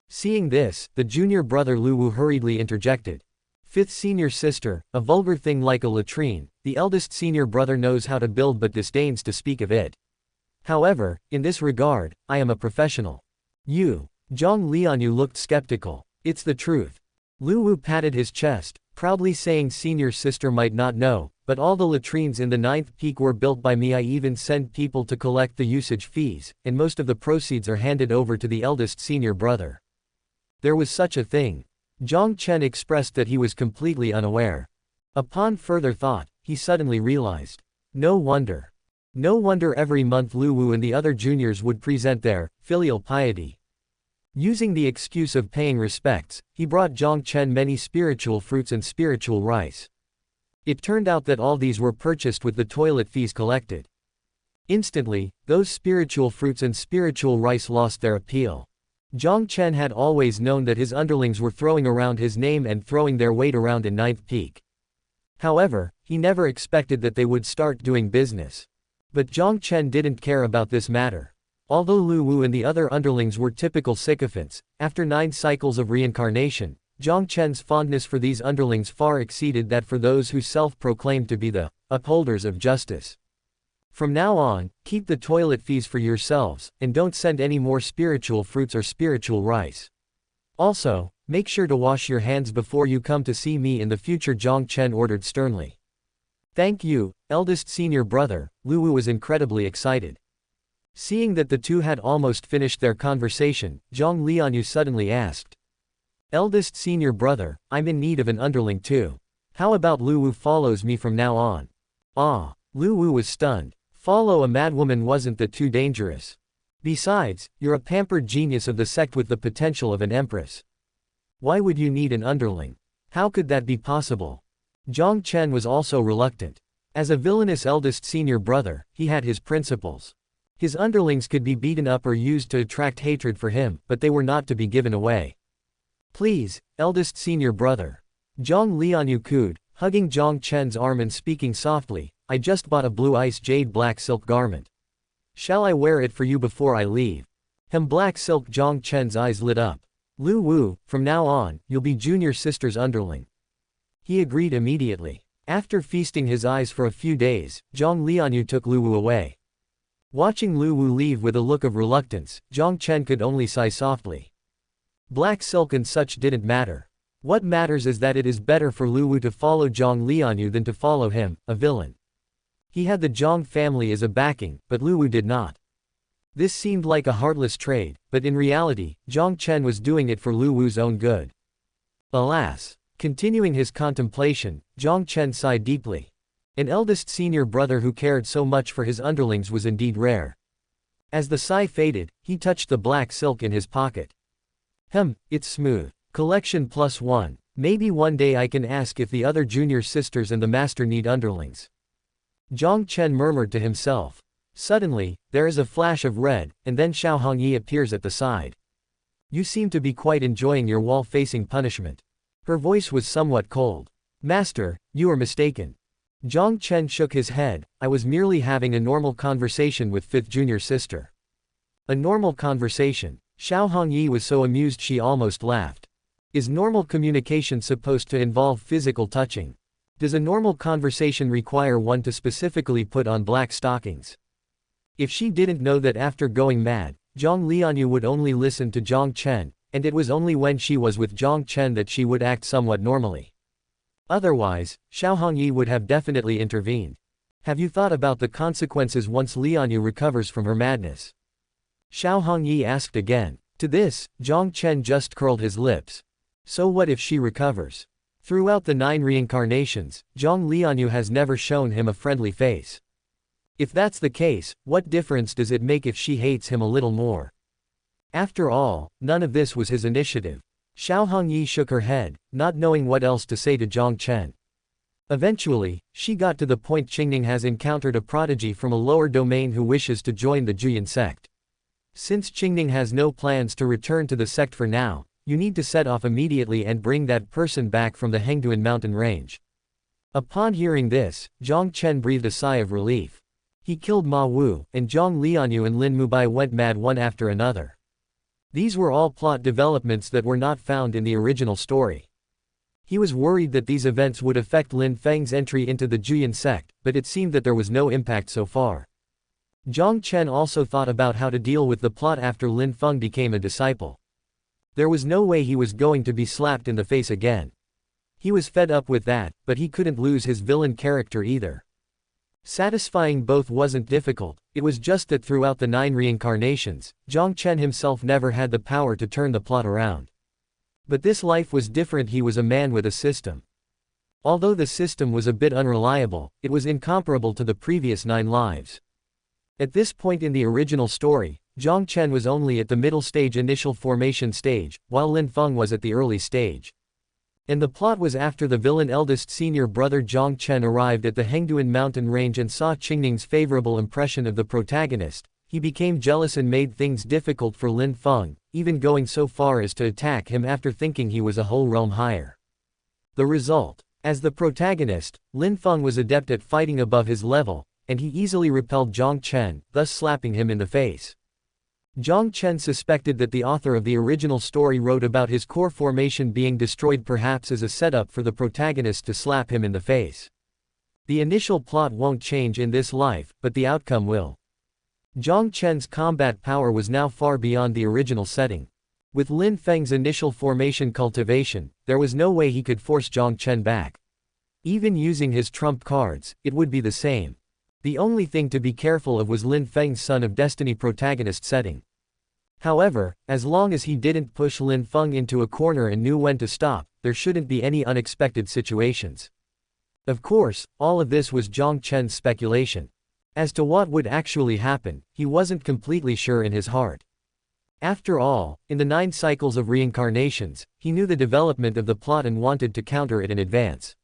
Seeing this, the junior brother Lu Wu hurriedly interjected. Fifth senior sister, a vulgar thing like a latrine, the eldest senior brother knows how to build but disdains to speak of it. However, in this regard, I am a professional. You. Jiang Lianyue looked skeptical. It's the truth. Lu Wu patted his chest, proudly saying senior sister might not know, but all the latrines in the ninth peak were built by me. I even send people to collect the usage fees, and most of the proceeds are handed over to the eldest senior brother. There was such a thing. Jiang Chen expressed that he was completely unaware. Upon further thought, he suddenly realized. No wonder. No wonder every month Lu Wu and the other juniors would present their filial piety. Using the excuse of paying respects, he brought Jiang Chen many spiritual fruits and spiritual rice. It turned out that all these were purchased with the toilet fees collected. Instantly, those spiritual fruits and spiritual rice lost their appeal. Jiang Chen had always known that his underlings were throwing around his name and throwing their weight around in ninth peak. However, he never expected that they would start doing business. But Jiang Chen didn't care about this matter. Although Lu Wu and the other underlings were typical sycophants, after 9 cycles of reincarnation, Jiang Chen's fondness for these underlings far exceeded that for those who self-proclaimed to be the upholders of justice. From now on, keep the toilet fees for yourselves, and don't send any more spiritual fruits or spiritual rice. Also, make sure to wash your hands before you come to see me in the future, Jiang Chen ordered sternly. Thank you, eldest senior brother. Lu Wu was incredibly excited. Seeing that the two had almost finished their conversation, Jiang Lianyue suddenly asked. Eldest senior brother, I'm in need of an underling too. How about Lu Wu follows me from now on? Ah, Lu Wu was stunned. Follow a madwoman wasn't that too dangerous? Besides, you're a pampered genius of the sect with the potential of an empress. Why would you need an underling? How could that be possible? Jiang Chen was also reluctant. As a villainous eldest senior brother, he had his principles. His underlings could be beaten up or used to attract hatred for him, but they were not to be given away. Please, eldest senior brother. Jiang Lianyue cooed, hugging Jiang Chen's arm and speaking softly, I just bought a blue ice jade black silk garment. Shall I wear it for you before I leave? Black silk. Jiang Chen's eyes lit up. Lu Wu, from now on, you'll be junior sister's underling. He agreed immediately. After feasting his eyes for a few days, Jiang Lianyue took Lu Wu away. Watching Lu Wu leave with a look of reluctance, Jiang Chen could only sigh softly. Black silk and such didn't matter. What matters is that it is better for Lu Wu to follow Jiang Lianyue than to follow him, a villain. He had the Jiang family as a backing, but Lu Wu did not. This seemed like a heartless trade, but in reality, Jiang Chen was doing it for Lu Wu's own good. Alas. Continuing his contemplation, Jiang Chen sighed deeply. An eldest senior brother who cared so much for his underlings was indeed rare. As the sigh faded, he touched the black silk in his pocket. It's smooth. Collection +1. Maybe one day I can ask if the other junior sisters and the master need underlings. Jiang Chen murmured to himself. Suddenly, there is a flash of red, and then Xiao Hongyi appears at the side. You seem to be quite enjoying your wall-facing punishment. Her voice was somewhat cold. Master, you are mistaken. Jiang Chen shook his head, I was merely having a normal conversation with 5th junior sister. A normal conversation. Xiao Hongyi was so amused she almost laughed. Is normal communication supposed to involve physical touching? Does a normal conversation require one to specifically put on black stockings? If she didn't know that after going mad, Jiang Lianyue would only listen to Jiang Chen, and it was only when she was with Jiang Chen that she would act somewhat normally. Otherwise, Xiao Hongyi would have definitely intervened. Have you thought about the consequences once Lianyue recovers from her madness? Xiao Hongyi asked again. To this, Jiang Chen just curled his lips. So what if she recovers? Throughout the 9 reincarnations, Jiang Lianyue has never shown him a friendly face. If that's the case, what difference does it make if she hates him a little more? After all, none of this was his initiative. Xiao Hongyi shook her head, not knowing what else to say to Jiang Chen. Eventually, she got to the point Qingning has encountered a prodigy from a lower domain who wishes to join the Juyan sect. Since Qingning has no plans to return to the sect for now, you need to set off immediately and bring that person back from the Hengduan mountain range. Upon hearing this, Jiang Chen breathed a sigh of relief. He killed Ma Wu, and Jiang Lianyue and Lin Mubai went mad one after another. These were all plot developments that were not found in the original story. He was worried that these events would affect Lin Feng's entry into the Juyan sect, but it seemed that there was no impact so far. Jiang Chen also thought about how to deal with the plot after Lin Feng became a disciple. There was no way he was going to be slapped in the face again. He was fed up with that, but he couldn't lose his villain character either. Satisfying both wasn't difficult, it was just that throughout the 9 reincarnations, Jiang Chen himself never had the power to turn the plot around. But this life was different. He was a man with a system. Although the system was a bit unreliable, it was incomparable to the previous 9 lives. At this point in the original story, Jiang Chen was only at the middle stage initial formation stage, while Lin Feng was at the early stage. And the plot was after the villain eldest senior brother Jiang Chen arrived at the Hengduan mountain range and saw Qingning's favorable impression of the protagonist. He became jealous and made things difficult for Lin Feng, even going so far as to attack him after thinking he was a whole realm higher. The result: as the protagonist, Lin Feng was adept at fighting above his level, and he easily repelled Jiang Chen, thus slapping him in the face. Jiang Chen suspected that the author of the original story wrote about his core formation being destroyed, perhaps as a setup for the protagonist to slap him in the face. The initial plot won't change in this life, but the outcome will. Jiang Chen's combat power was now far beyond the original setting. With Lin Feng's initial formation cultivation, there was no way he could force Jiang Chen back. Even using his trump cards, it would be the same. The only thing to be careful of was Lin Feng's Son of Destiny protagonist setting. However, as long as he didn't push Lin Feng into a corner and knew when to stop, there shouldn't be any unexpected situations. Of course, all of this was Jiang Chen's speculation. As to what would actually happen, he wasn't completely sure in his heart. After all, in the 9 cycles of reincarnations, he knew the development of the plot and wanted to counter it in advance.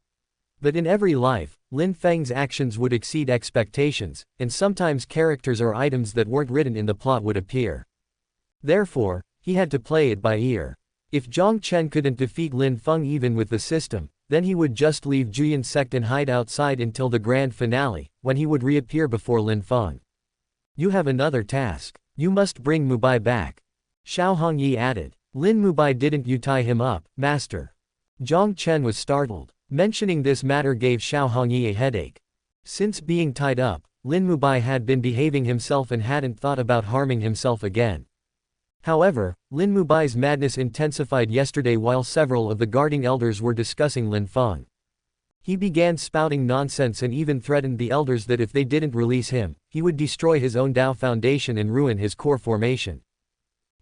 But in every life, Lin Feng's actions would exceed expectations, and sometimes characters or items that weren't written in the plot would appear. Therefore, he had to play it by ear. If Jiang Chen couldn't defeat Lin Feng even with the system, then he would just leave Juyan sect and hide outside until the grand finale, when he would reappear before Lin Feng. You have another task. You must bring Mubai back. Xiao Hongyi added. Lin Mubai, didn't you tie him up, master? Jiang Chen was startled. Mentioning this matter gave Xiao Hongyi a headache. Since being tied up, Lin Mubai had been behaving himself and hadn't thought about harming himself again. However, Lin Mubai's madness intensified yesterday while several of the guarding elders were discussing Lin Feng. He began spouting nonsense and even threatened the elders that if they didn't release him, he would destroy his own Dao foundation and ruin his core formation.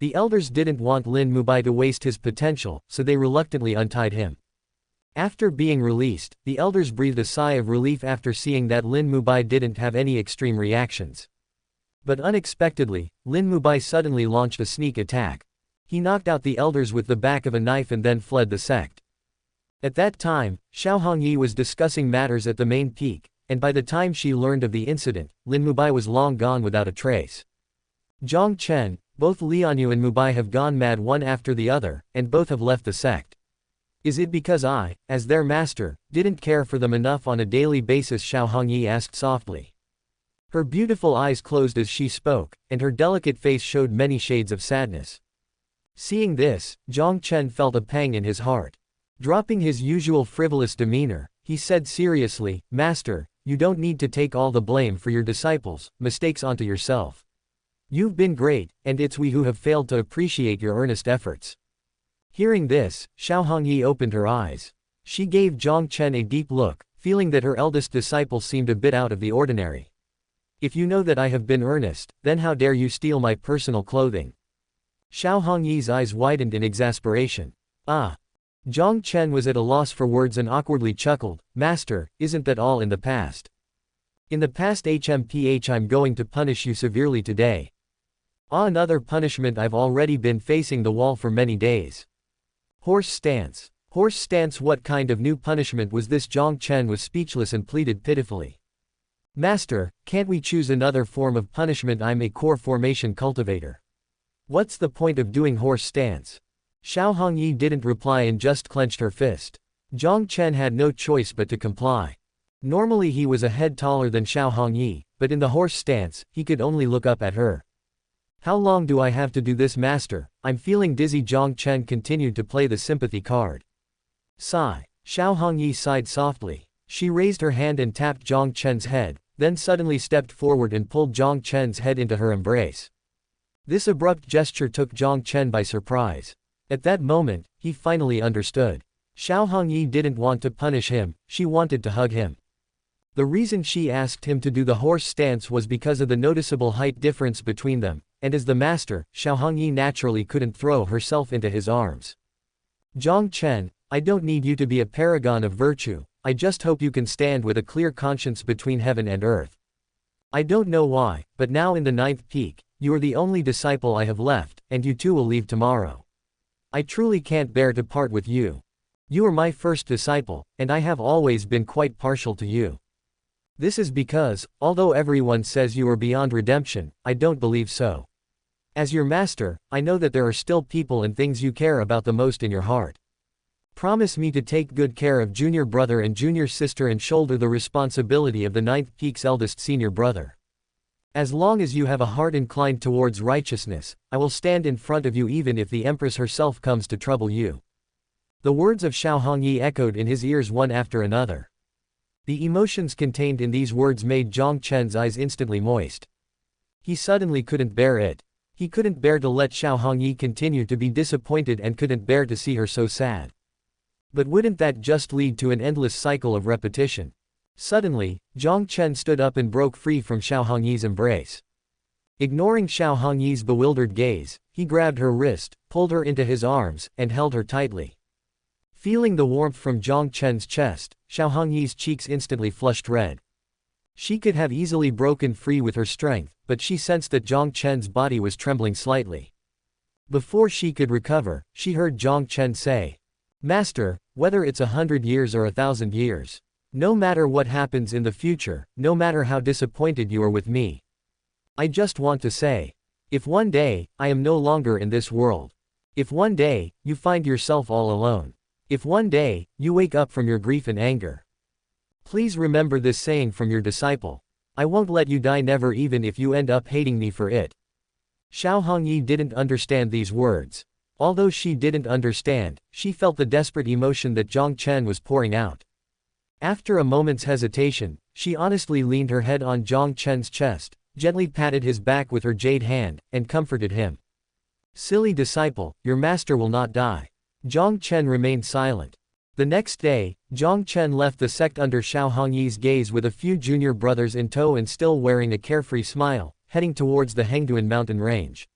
The elders didn't want Lin Mubai to waste his potential, so they reluctantly untied him. After being released, the elders breathed a sigh of relief after seeing that Lin Mubai didn't have any extreme reactions. But unexpectedly, Lin Mubai suddenly launched a sneak attack. He knocked out the elders with the back of a knife and then fled the sect. At that time, Xiao Hongyi was discussing matters at the main peak, and by the time she learned of the incident, Lin Mubai was long gone without a trace. Jiang Chen, both Lianyue and Mubai have gone mad one after the other, and both have left the sect. Is it because I, as their master, didn't care for them enough on a daily basis? Xiao Hongyi asked softly. Her beautiful eyes closed as she spoke, and her delicate face showed many shades of sadness. Seeing this, Jiang Chen felt a pang in his heart. Dropping his usual frivolous demeanor, he said seriously, Master, you don't need to take all the blame for your disciples' mistakes onto yourself. You've been great, and it's we who have failed to appreciate your earnest efforts. Hearing this, Xiao Hongyi opened her eyes. She gave Jiang Chen a deep look, feeling that her eldest disciple seemed a bit out of the ordinary. If you know that I have been earnest, then how dare you steal my personal clothing? Xiao Hongyi's eyes widened in exasperation. Ah! Jiang Chen was at a loss for words and awkwardly chuckled, Master, isn't that all in the past? In the past HMPH I'm going to punish you severely today. Ah, another punishment. I've already been facing the wall for many days. Horse stance. Horse stance. What kind of new punishment was this? Jiang Chen was speechless and pleaded pitifully. Master, can't we choose another form of punishment? I'm a core formation cultivator. What's the point of doing horse stance? Xiao Hongyi didn't reply and just clenched her fist. Jiang Chen had no choice but to comply. Normally he was a head taller than Xiao Hongyi, but in the horse stance, he could only look up at her. How long do I have to do this, Master? I'm feeling dizzy. Jiang Chen continued to play the sympathy card. Sigh. Xiao Hongyi sighed softly. She raised her hand and tapped Jiang Chen's head, then suddenly stepped forward and pulled Jiang Chen's head into her embrace. This abrupt gesture took Jiang Chen by surprise. At that moment, he finally understood. Xiao Hongyi didn't want to punish him, she wanted to hug him. The reason she asked him to do the horse stance was because of the noticeable height difference between them, and as the master, Xiao Hongyi naturally couldn't throw herself into his arms. Jiang Chen, I don't need you to be a paragon of virtue, I just hope you can stand with a clear conscience between heaven and earth. I don't know why, but now in the 9th peak, you are the only disciple I have left, and you too will leave tomorrow. I truly can't bear to part with you. You are my first disciple, and I have always been quite partial to you. This is because, although everyone says you are beyond redemption, I don't believe so. As your master, I know that there are still people and things you care about the most in your heart. Promise me to take good care of junior brother and junior sister and shoulder the responsibility of the 9th peak's eldest senior brother. As long as you have a heart inclined towards righteousness, I will stand in front of you even if the Empress herself comes to trouble you. The words of Xiao Hongyi echoed in his ears one after another. The emotions contained in these words made Jiang Chen's eyes instantly moist. He suddenly couldn't bear it. He couldn't bear to let Xiao Hongyi continue to be disappointed and couldn't bear to see her so sad. But wouldn't that just lead to an endless cycle of repetition? Suddenly, Jiang Chen stood up and broke free from Xiao Hongyi's embrace. Ignoring Xiao Hongyi's bewildered gaze, he grabbed her wrist, pulled her into his arms, and held her tightly. Feeling the warmth from Jiang Chen's chest, Xiao Hongyi's cheeks instantly flushed red. She could have easily broken free with her strength, but she sensed that Jiang Chen's body was trembling slightly. Before she could recover, she heard Jiang Chen say, Master, whether it's 100 years or 1,000 years, no matter what happens in the future, no matter how disappointed you are with me, I just want to say, if one day, I am no longer in this world, if one day, you find yourself all alone, if one day, you wake up from your grief and anger, please remember this saying from your disciple. I won't let you die, never, even if you end up hating me for it. Xiao Hongyi didn't understand these words. Although she didn't understand, she felt the desperate emotion that Jiang Chen was pouring out. After a moment's hesitation, she honestly leaned her head on Jiang Chen's chest, gently patted his back with her jade hand, and comforted him. Silly disciple, your master will not die. Jiang Chen remained silent. The next day, Jiang Chen left the sect under Xiao Hongyi's gaze with a few junior brothers in tow and still wearing a carefree smile, heading towards the Hengduan mountain range.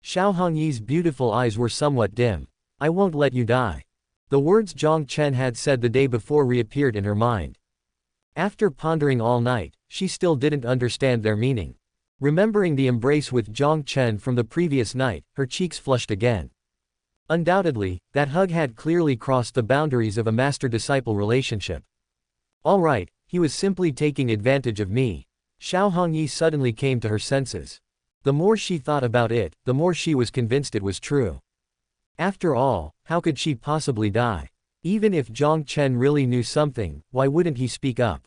Xiao Hongyi's beautiful eyes were somewhat dim. I won't let you die. The words Jiang Chen had said the day before reappeared in her mind. After pondering all night, she still didn't understand their meaning. Remembering the embrace with Jiang Chen from the previous night, her cheeks flushed again. Undoubtedly, that hug had clearly crossed the boundaries of a master-disciple relationship. All right, he was simply taking advantage of me. Xiao Hongyi suddenly came to her senses. The more she thought about it, the more she was convinced it was true. After all, how could she possibly die? Even if Jiang Chen really knew something, why wouldn't he speak up?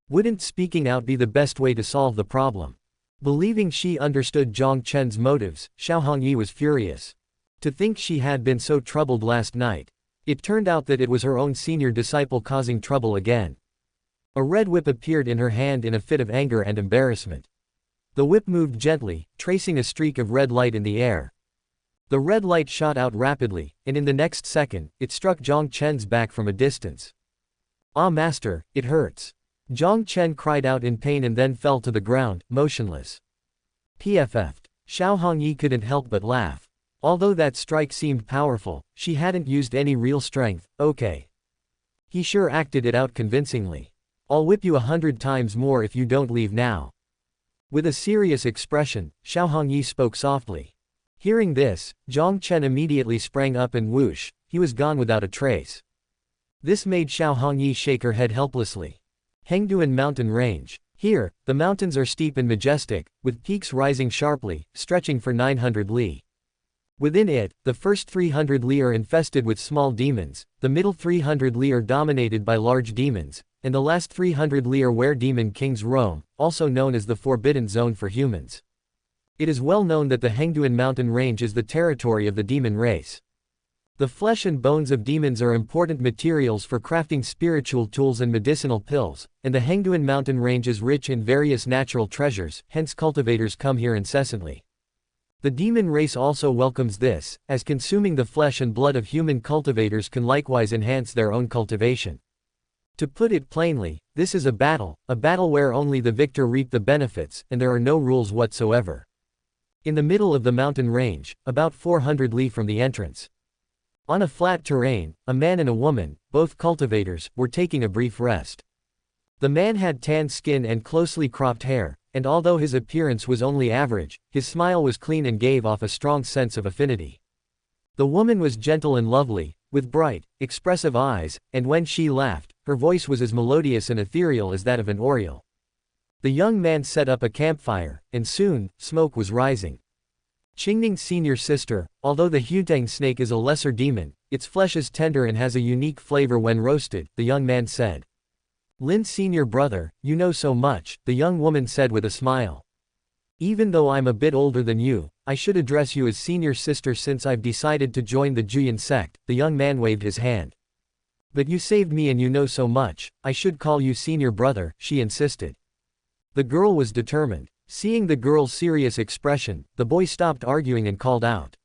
Wouldn't speaking out be the best way to solve the problem? Believing she understood Jiang Chen's motives, Xiao Hongyi was furious. To think she had been so troubled last night. It turned out that it was her own senior disciple causing trouble again. A red whip appeared in her hand in a fit of anger and embarrassment. The whip moved gently, tracing a streak of red light in the air. The red light shot out rapidly, and in the next second, it struck Jiang Chen's back from a distance. "Ah, master, it hurts." Jiang Chen cried out in pain and then fell to the ground, motionless. PFF'd. Xiao Hongyi couldn't help but laugh. Although that strike seemed powerful, she hadn't used any real strength. Okay. He sure acted it out convincingly. "I'll whip you 100 times more if you don't leave now." With a serious expression, Xiao Hongyi spoke softly. Hearing this, Jiang Chen immediately sprang up and whoosh, he was gone without a trace. This made Xiao Hongyi shake her head helplessly. Hengduan Mountain Range. Here, the mountains are steep and majestic, with peaks rising sharply, stretching for 900 li. Within it, the first 300 li are infested with small demons, the middle 300 li are dominated by large demons, and the last 300 li are where demon kings roam, also known as the Forbidden Zone for humans. It is well known that the Hengduan Mountain Range is the territory of the demon race. The flesh and bones of demons are important materials for crafting spiritual tools and medicinal pills, and the Hengduan Mountain Range is rich in various natural treasures, hence cultivators come here incessantly. The demon race also welcomes this, as consuming the flesh and blood of human cultivators can likewise enhance their own cultivation. To put it plainly, this is a battle where only the victor reap the benefits, and there are no rules whatsoever. In the middle of the mountain range, about 400 li from the entrance. On a flat terrain, a man and a woman, both cultivators, were taking a brief rest. The man had tanned skin and closely cropped hair, and although his appearance was only average, his smile was clean and gave off a strong sense of affinity. The woman was gentle and lovely, with bright, expressive eyes, and when she laughed, her voice was as melodious and ethereal as that of an oriole. The young man set up a campfire, and soon, smoke was rising. Qingning's senior sister, although the Hutang snake is a lesser demon, its flesh is tender and has a unique flavor when roasted, the young man said. Lin's senior brother, you know so much, the young woman said with a smile. Even though I'm a bit older than you, I should address you as senior sister since I've decided to join the Juyan sect, the young man waved his hand. But you saved me and you know so much, I should call you senior brother, she insisted. The girl was determined. Seeing the girl's serious expression, the boy stopped arguing and called out.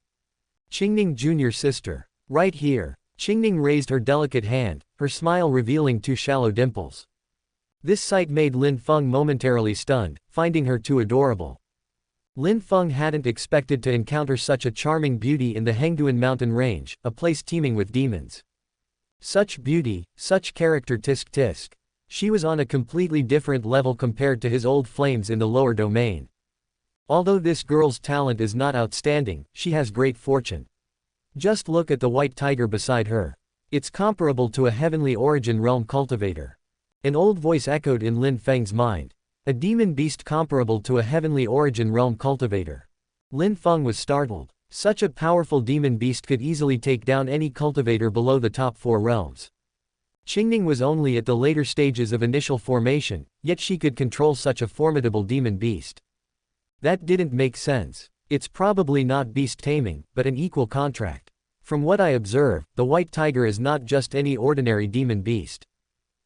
Qingning junior sister. Right here. Qingning raised her delicate hand, her smile revealing two shallow dimples. This sight made Lin Feng momentarily stunned, finding her too adorable. Lin Feng hadn't expected to encounter such a charming beauty in the Hengduan Mountain Range, a place teeming with demons. Such beauty, such character tisk tisk. She was on a completely different level compared to his old flames in the lower domain. Although this girl's talent is not outstanding, she has great fortune. Just look at the white tiger beside her. It's comparable to a heavenly origin realm cultivator. An old voice echoed in Lin Feng's mind. A demon beast comparable to a heavenly origin realm cultivator. Lin Feng was startled. Such a powerful demon beast could easily take down any cultivator below the top 4 realms. Qingning was only at the later stages of initial formation, yet she could control such a formidable demon beast. That didn't make sense. It's probably not beast taming, but an equal contract. From what I observe, the white tiger is not just any ordinary demon beast.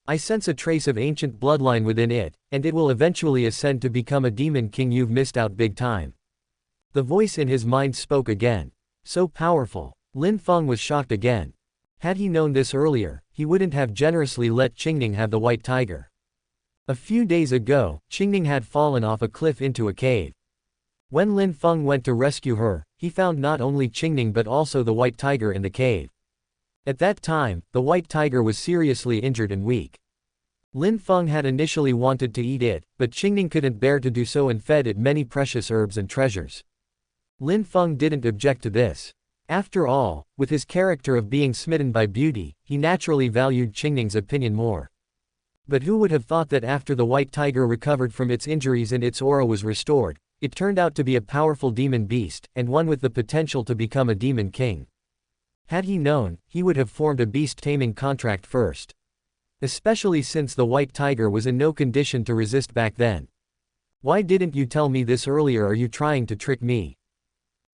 I sense a trace of ancient bloodline within it, and it will eventually ascend to become a demon king. You've missed out big time. The voice in his mind spoke again. So powerful. Lin Feng was shocked again. Had he known this earlier, he wouldn't have generously let Qingning have the white tiger. A few days ago, Qingning had fallen off a cliff into a cave. When Lin Feng went to rescue her, he found not only Qingning but also the white tiger in the cave. At that time, the white tiger was seriously injured and weak. Lin Feng had initially wanted to eat it, but Qingning couldn't bear to do so and fed it many precious herbs and treasures. Lin Feng didn't object to this. After all, with his character of being smitten by beauty, he naturally valued Qingning's opinion more. But who would have thought that after the white tiger recovered from its injuries and its aura was restored, it turned out to be a powerful demon beast, and one with the potential to become a demon king. Had he known, he would have formed a beast-taming contract first. Especially since the white tiger was in no condition to resist back then. Why didn't you tell me this earlier? Are you trying to trick me?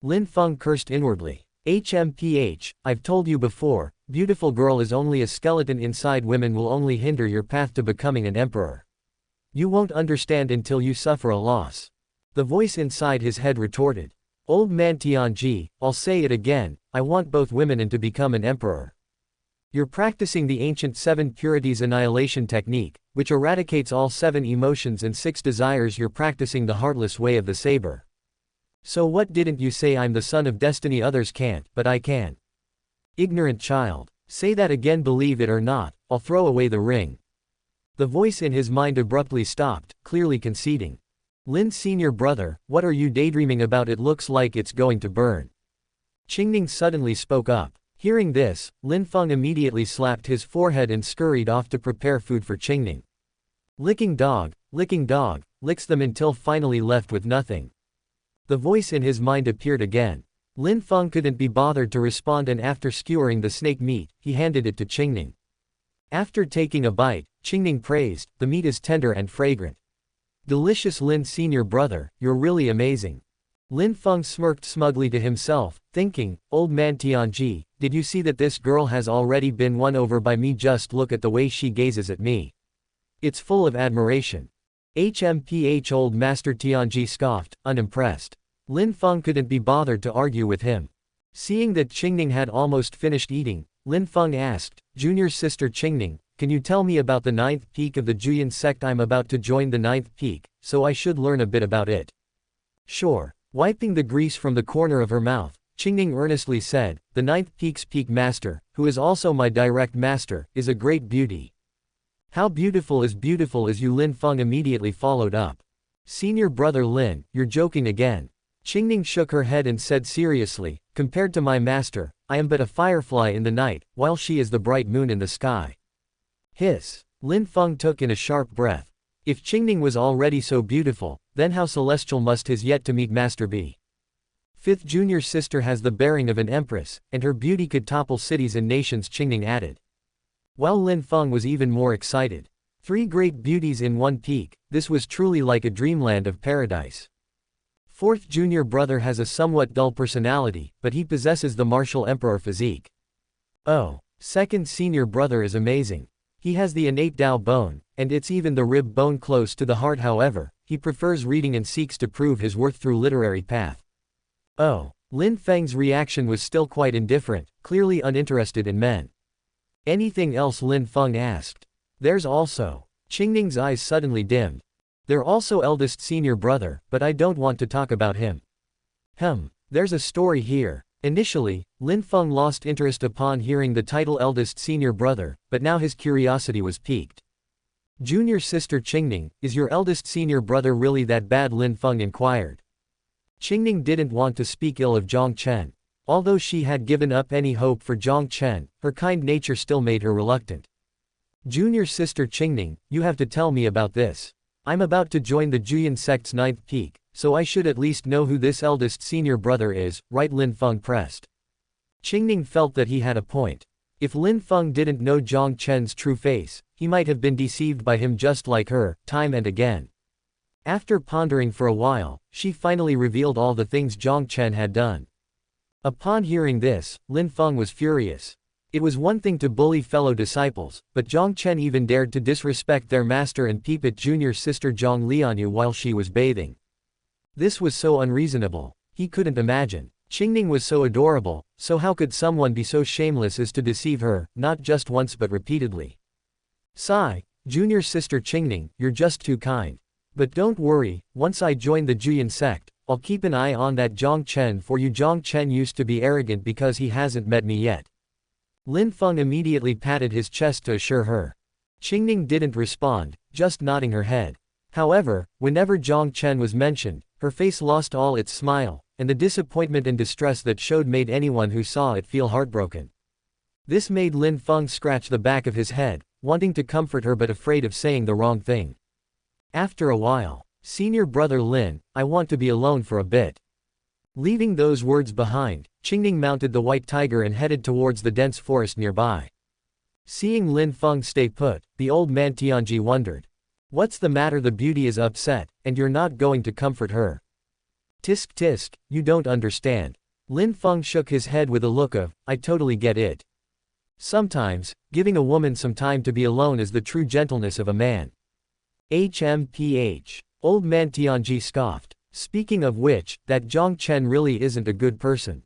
Lin Feng cursed inwardly. HMPH, I've told you before, beautiful girl is only a skeleton inside. Women will only hinder your path to becoming an emperor. You won't understand until you suffer a loss. The voice inside his head retorted. Old man Tianji, I'll say it again, I want both women and to become an emperor. You're practicing the ancient 7 purities annihilation technique, which eradicates all 7 emotions and 6 desires. You're practicing the heartless way of the saber. So what didn't you say? I'm the son of destiny. Others can't, but I can. Ignorant child. Say that again. Believe it or not, I'll throw away the ring. The voice in his mind abruptly stopped, clearly conceding. Lin's senior brother, what are you daydreaming about? It looks like it's going to burn. Qingning suddenly spoke up. Hearing this, Lin Feng immediately slapped his forehead and scurried off to prepare food for Qingning. Licking dog, licks them until finally left with nothing. The voice in his mind appeared again. Lin Feng couldn't be bothered to respond, and after skewering the snake meat, he handed it to Qingning. After taking a bite, Qingning praised, the meat is tender and fragrant. Delicious. Lin's senior brother, you're really amazing. Lin Feng smirked smugly to himself, thinking, old man Tianji, did you see that this girl has already been won over by me? Just look at the way she gazes at me. It's full of admiration. HMPH. Old master Tianji scoffed, unimpressed. Lin Feng couldn't be bothered to argue with him. Seeing that Qingning had almost finished eating, Lin Feng asked, junior sister Qingning, can you tell me about the 9th peak of the Juyan sect? I'm about to join the 9th peak, so I should learn a bit about it. Sure. Wiping the grease from the corner of her mouth, Qingning earnestly said, the 9th peak's peak master, who is also my direct master, is a great beauty. How beautiful is you? Lin Feng immediately followed up. Senior brother Lin, you're joking again. Qingning shook her head and said seriously, compared to my master, I am but a firefly in the night, while she is the bright moon in the sky. Hiss. Lin Feng took in a sharp breath. If Qingning was already so beautiful, then how celestial must his yet-to-meet master be? 5th junior sister has the bearing of an empress, and her beauty could topple cities and nations, Qingning added. While Lin Feng was even more excited. 3 great beauties in 1 peak, this was truly like a dreamland of paradise. 4th junior brother has a somewhat dull personality, but he possesses the martial emperor physique. Oh. 2nd senior brother is amazing. He has the innate Dao bone, and it's even the rib bone close to the heart. However, he prefers reading and seeks to prove his worth through literary path. Oh. Lin Feng's reaction was still quite indifferent, clearly uninterested in men. Anything else? Lin Feng asked. There's also. Qingning's eyes suddenly dimmed. They're also eldest senior brother, but I don't want to talk about him. There's a story here. Initially, Lin Feng lost interest upon hearing the title eldest senior brother, but now his curiosity was piqued. Junior sister Qingning, is your eldest senior brother really that bad? Lin Feng inquired. Qingning didn't want to speak ill of Jiang Chen. Although she had given up any hope for Jiang Chen, her kind nature still made her reluctant. Junior sister Qingning, you have to tell me about this. I'm about to join the Juyan sect's 9th peak, so I should at least know who this eldest senior brother is, right? Lin Feng pressed. Qingning felt that he had a point. If Lin Feng didn't know Jiang Chen's true face, he might have been deceived by him just like her, time and again. After pondering for a while, she finally revealed all the things Jiang Chen had done. Upon hearing this, Lin Feng was furious. It was one thing to bully fellow disciples, but Jiang Chen even dared to disrespect their master and peep at junior sister Jiang Lianyue while she was bathing. This was so unreasonable. He couldn't imagine. Qingning was so adorable, so how could someone be so shameless as to deceive her, not just once but repeatedly? Sigh, junior sister Qingning, you're just too kind. But don't worry, once I join the Juyan sect, I'll keep an eye on that Jiang Chen for you. Jiang Chen used to be arrogant because he hasn't met me yet. Lin Feng immediately patted his chest to assure her. Qingning didn't respond, just nodding her head. However, whenever Jiang Chen was mentioned, her face lost all its smile, and the disappointment and distress that showed made anyone who saw it feel heartbroken. This made Lin Feng scratch the back of his head, wanting to comfort her but afraid of saying the wrong thing. After a while, senior brother Lin, I want to be alone for a bit. Leaving those words behind, Qingning mounted the white tiger and headed towards the dense forest nearby. Seeing Lin Feng stay put, the old man Tianji wondered. What's the matter? The beauty is upset, and you're not going to comfort her. Tisk tisk, you don't understand. Lin Feng shook his head with a look of, I totally get it. Sometimes, giving a woman some time to be alone is the true gentleness of a man. HMPH. Old man Tianji scoffed. Speaking of which, that Jiang Chen really isn't a good person.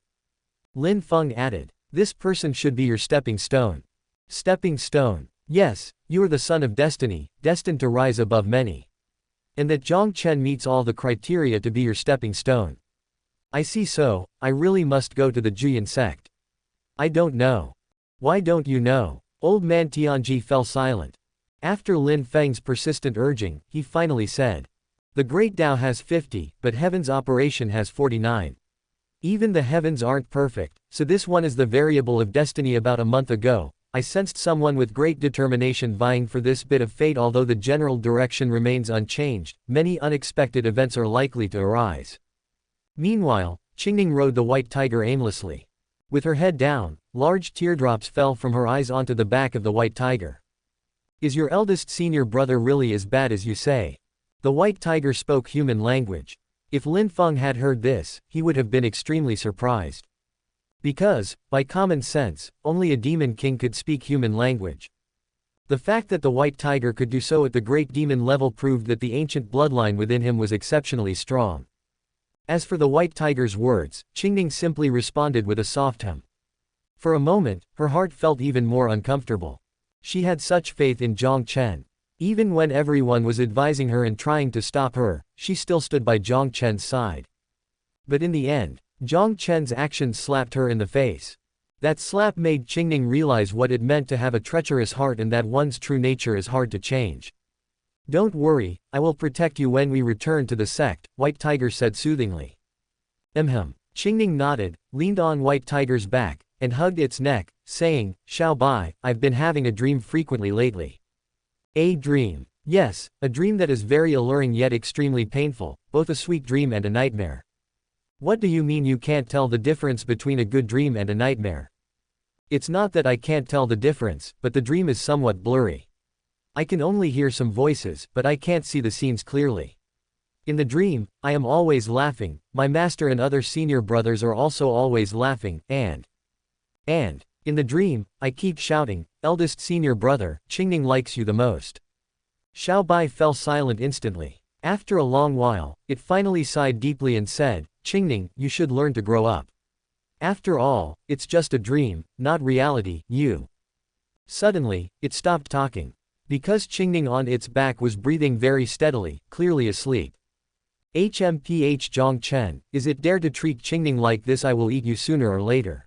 Lin Feng added. This person should be your stepping stone. Stepping stone. Yes, you are the son of destiny, destined to rise above many. And that Jiang Chen meets all the criteria to be your stepping stone. I see, so I really must go to the Juyan sect. I don't know. Why don't you know? Old man Tianji fell silent. After Lin Feng's persistent urging, he finally said. The Great Tao has 50, but heaven's operation has 49. Even the heavens aren't perfect, so this one is the variable of destiny. About a month ago, I sensed someone with great determination vying for this bit of fate. Although the general direction remains unchanged, many unexpected events are likely to arise. Meanwhile, Qingning rode the white tiger aimlessly. With her head down, large teardrops fell from her eyes onto the back of the white tiger. Is your eldest senior brother really as bad as you say? The white tiger spoke human language. If Lin Feng had heard this, he would have been extremely surprised. Because, by common sense, only a demon king could speak human language. The fact that the white tiger could do so at the great demon level proved that the ancient bloodline within him was exceptionally strong. As for the white tiger's words, Qingning simply responded with a soft hum. For a moment, her heart felt even more uncomfortable. She had such faith in Jiang Chen. Even when everyone was advising her and trying to stop her, she still stood by Jiang Chen's side. But in the end, Jiang Chen's actions slapped her in the face. That slap made Qingning realize what it meant to have a treacherous heart and that one's true nature is hard to change. Don't worry, I will protect you when we return to the sect, White Tiger said soothingly. Qingning nodded, leaned on White Tiger's back, and hugged its neck, saying, Xiao Bai, I've been having a dream frequently lately. A dream. Yes, a dream that is very alluring yet extremely painful, both a sweet dream and a nightmare. What do you mean you can't tell the difference between a good dream and a nightmare? It's not that I can't tell the difference, but the dream is somewhat blurry. I can only hear some voices, but I can't see the scenes clearly. In the dream, I am always laughing, my master and other senior brothers are also always laughing, and in the dream, I keep shouting, eldest senior brother, Qingning likes you the most. Xiao Bai fell silent instantly. After a long while, it finally sighed deeply and said, Qingning, you should learn to grow up. After all, it's just a dream, not reality, you. Suddenly, it stopped talking. Because Qingning on its back was breathing very steadily, clearly asleep. HMPH Jiang Chen, is it dare to treat Qingning like this? I will eat you sooner or later.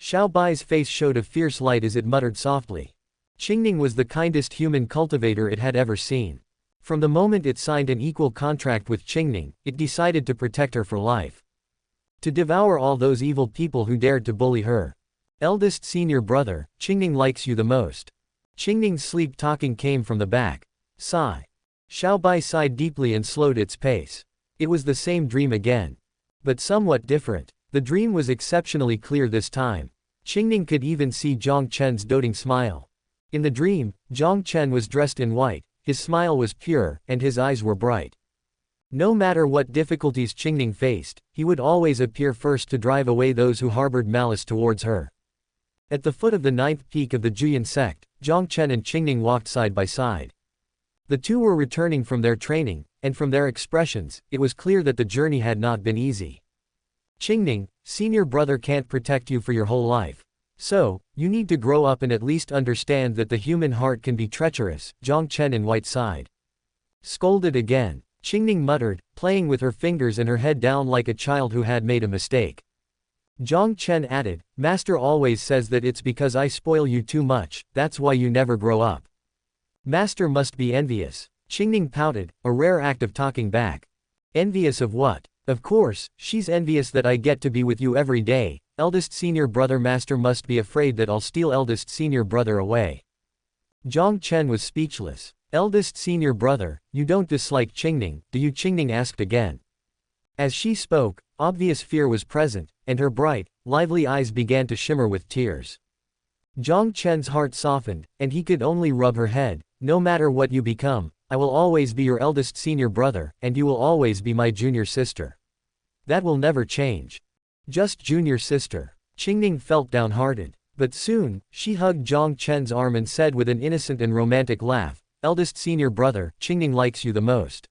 Xiao Bai's face showed a fierce light as it muttered softly. Qingning was the kindest human cultivator it had ever seen. From the moment it signed an equal contract with Qingning, it decided to protect her for life. To devour all those evil people who dared to bully her. Eldest senior brother, Qingning likes you the most. Qingning's sleep talking came from the back. Sigh. Xiao Bai sighed deeply and slowed its pace. It was the same dream again. But somewhat different. The dream was exceptionally clear this time. Qingning could even see Jiang Chen's doting smile. In the dream, Jiang Chen was dressed in white, his smile was pure, and his eyes were bright. No matter what difficulties Qingning faced, he would always appear first to drive away those who harbored malice towards her. At the foot of the 9th peak of the Juyan sect, Jiang Chen and Qingning walked side by side. The two were returning from their training, and from their expressions, it was clear that the journey had not been easy. Qingning, senior brother can't protect you for your whole life. So, you need to grow up and at least understand that the human heart can be treacherous, Jiang Chen in white sighed. Scolded again. Qingning muttered, playing with her fingers and her head down like a child who had made a mistake. Jiang Chen added, Master always says that it's because I spoil you too much, that's why you never grow up. Master must be envious. Qingning pouted, a rare act of talking back. Envious of what? Of course, she's envious that I get to be with you every day. Eldest senior brother Master must be afraid that I'll steal eldest senior brother away. Jiang Chen was speechless. Eldest senior brother, you don't dislike Qingning, do you? Qingning asked again. As she spoke, obvious fear was present, and her bright, lively eyes began to shimmer with tears. Jiang Chen's heart softened, and he could only rub her head. No matter what you become, I will always be your eldest senior brother, and you will always be my junior sister. That will never change. Just junior sister. Qingning felt downhearted. But soon, she hugged Jiang Chen's arm and said with an innocent and romantic laugh, Eldest senior brother, Qingning likes you the most.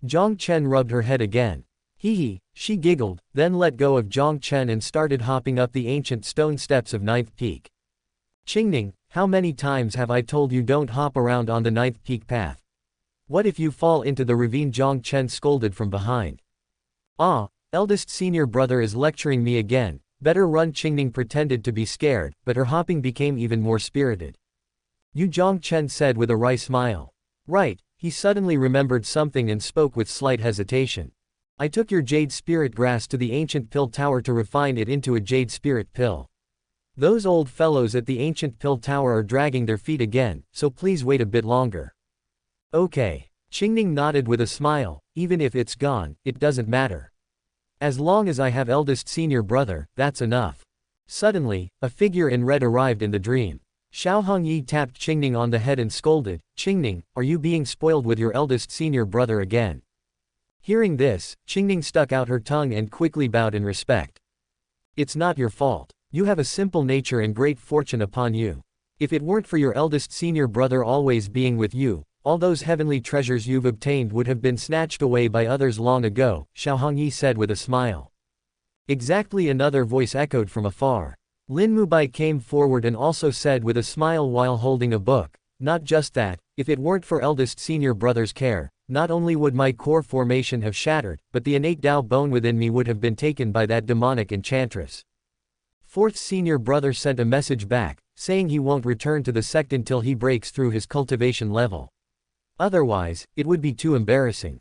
Jiang Chen rubbed her head again. Hee hee, she giggled, then let go of Jiang Chen and started hopping up the ancient stone steps of Ninth Peak. Qingning, how many times have I told you don't hop around on the Ninth Peak path? What if you fall into the ravine? Jiang Chen scolded from behind. Ah, eldest senior brother is lecturing me again, better run. Qingning pretended to be scared, but her hopping became even more spirited. You, Jiang Chen said with a wry smile. Right, he suddenly remembered something and spoke with slight hesitation. I took your jade spirit grass to the ancient pill tower to refine it into a jade spirit pill. Those old fellows at the ancient pill tower are dragging their feet again, so please wait a bit longer. Okay. Qingning nodded with a smile, even if it's gone, it doesn't matter. As long as I have eldest senior brother, that's enough. Suddenly, a figure in red arrived in the dream. Xiao Hongyi tapped Qingning on the head and scolded, Qingning, are you being spoiled with your eldest senior brother again? Hearing this, Qingning stuck out her tongue and quickly bowed in respect. It's not your fault. You have a simple nature and great fortune upon you. If it weren't for your eldest senior brother always being with you, all those heavenly treasures you've obtained would have been snatched away by others long ago, Xiao Hongyi said with a smile. Exactly, another voice echoed from afar. Lin Mubai came forward and also said with a smile while holding a book, not just that, if it weren't for eldest senior brother's care, not only would my core formation have shattered, but the innate Tao bone within me would have been taken by that demonic enchantress. Fourth senior brother sent a message back, saying he won't return to the sect until he breaks through his cultivation level. Otherwise, it would be too embarrassing.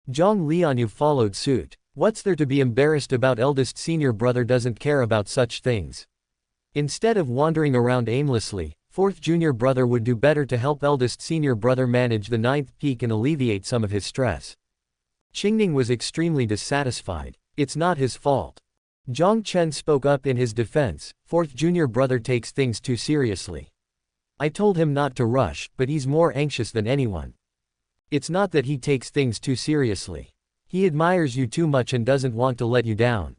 Jiang Lianyue followed suit. What's there to be embarrassed about? Eldest senior brother doesn't care about such things. Instead of wandering around aimlessly, fourth junior brother would do better to help eldest senior brother manage the ninth peak and alleviate some of his stress. Qingning was extremely dissatisfied. It's not his fault. Jiang Chen spoke up in his defense, fourth junior brother takes things too seriously. I told him not to rush, but he's more anxious than anyone. It's not that he takes things too seriously. He admires you too much and doesn't want to let you down.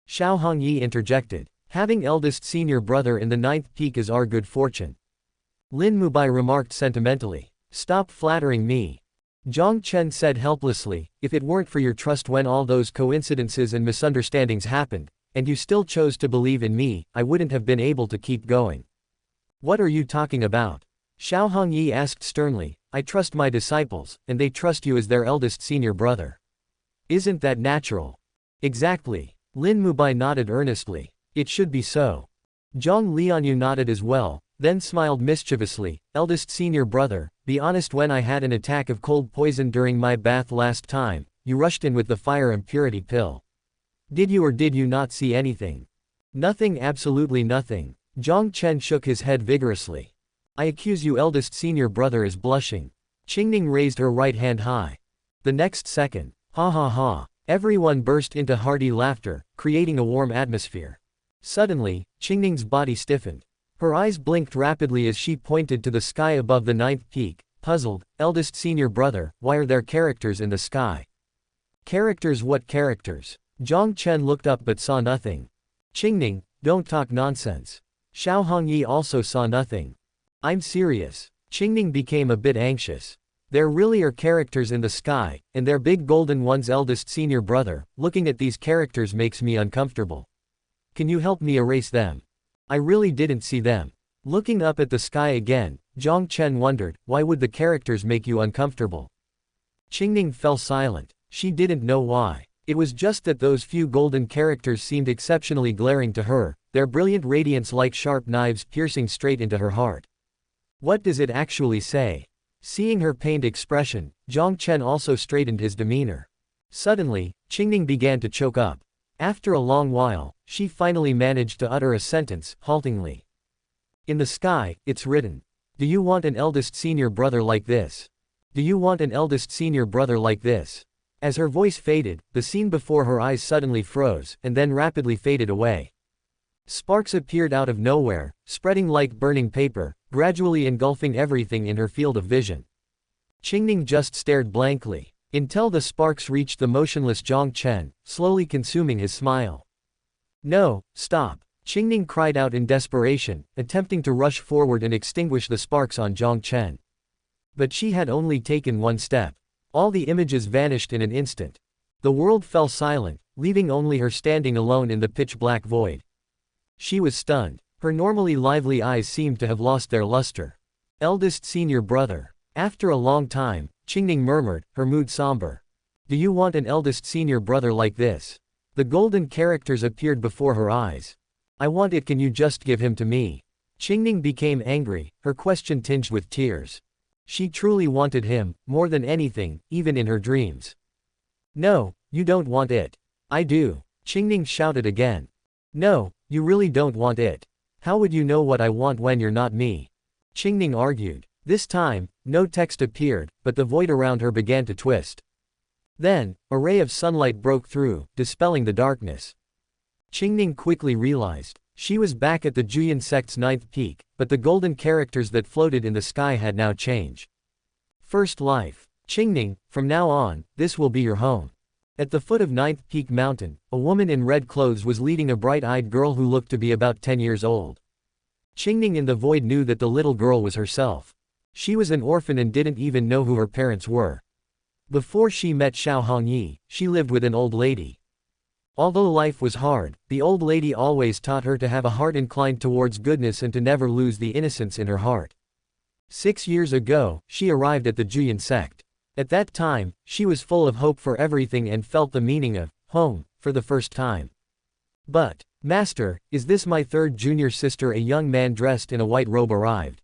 Xiao Hongyi interjected. Having eldest senior brother in the ninth peak is our good fortune. Lin Mubai remarked sentimentally. Stop flattering me. Jiang Chen said helplessly, if it weren't for your trust when all those coincidences and misunderstandings happened, and you still chose to believe in me, I wouldn't have been able to keep going. What are you talking about? Xiao Hongyi asked sternly. I trust my disciples, and they trust you as their eldest senior brother. Isn't that natural? Exactly. Lin Mubai nodded earnestly. It should be so. Jiang Lianyue nodded as well, then smiled mischievously. Eldest senior brother, be honest, when I had an attack of cold poison during my bath last time, you rushed in with the fire impurity pill. Did you or did you not see anything? Nothing, absolutely nothing. Jiang Chen shook his head vigorously. I accuse you. Eldest senior brother is blushing. Qingning raised her right hand high. The next second, ha ha ha, everyone burst into hearty laughter, creating a warm atmosphere. Suddenly, Qingning's body stiffened. Her eyes blinked rapidly as she pointed to the sky above the ninth peak, puzzled. Eldest senior brother, why are there characters in the sky? Characters? What characters? Jiang Chen looked up but saw nothing. Qingning, don't talk nonsense. Xiao Hongyi also saw nothing. I'm serious. Qingning became a bit anxious. There really are characters in the sky, and they're big golden ones. Eldest senior brother, looking at these characters makes me uncomfortable. Can you help me erase them? I really didn't see them. Looking up at the sky again, Jiang Chen wondered, why would the characters make you uncomfortable? Qingning fell silent. She didn't know why. It was just that those few golden characters seemed exceptionally glaring to her, their brilliant radiance like sharp knives piercing straight into her heart. What does it actually say? Seeing her pained expression, Jiang Chen also straightened his demeanor. Suddenly, Qingning began to choke up. After a long while, she finally managed to utter a sentence, haltingly. In the sky, it's written. Do you want an eldest senior brother like this? Do you want an eldest senior brother like this? As her voice faded, the scene before her eyes suddenly froze, and then rapidly faded away. Sparks appeared out of nowhere, spreading like burning paper, gradually engulfing everything in her field of vision. Qingning just stared blankly, until the sparks reached the motionless Jiang Chen, slowly consuming his smile. No, stop! Qingning cried out in desperation, attempting to rush forward and extinguish the sparks on Jiang Chen. But she had only taken one step. All the images vanished in an instant. The world fell silent, leaving only her standing alone in the pitch-black void. She was stunned. Her normally lively eyes seemed to have lost their luster. Eldest senior brother. After a long time, Qingning murmured, her mood somber. Do you want an eldest senior brother like this? The golden characters appeared before her eyes. I want it, can you just give him to me? Qingning became angry, her question tinged with tears. She truly wanted him, more than anything, even in her dreams. No, you don't want it. I do. Qingning shouted again. No, you really don't want it. How would you know what I want when you're not me? Qingning argued. This time, no text appeared, but the void around her began to twist. Then, a ray of sunlight broke through, dispelling the darkness. Qingning quickly realized. She was back at the Juyan sect's 9th peak, but the golden characters that floated in the sky had now changed. First life. Qingning, from now on, this will be your home. At the foot of 9th Peak Mountain, a woman in red clothes was leading a bright-eyed girl who looked to be about 10 years old. Qingning in the void knew that the little girl was herself. She was an orphan and didn't even know who her parents were. Before she met Xiao Hongyi, she lived with an old lady. Although life was hard, the old lady always taught her to have a heart inclined towards goodness and to never lose the innocence in her heart. 6 years ago, she arrived at the Juyan sect. At that time, she was full of hope for everything and felt the meaning of home for the first time. But, Master, is this my third junior sister? A young man dressed in a white robe arrived.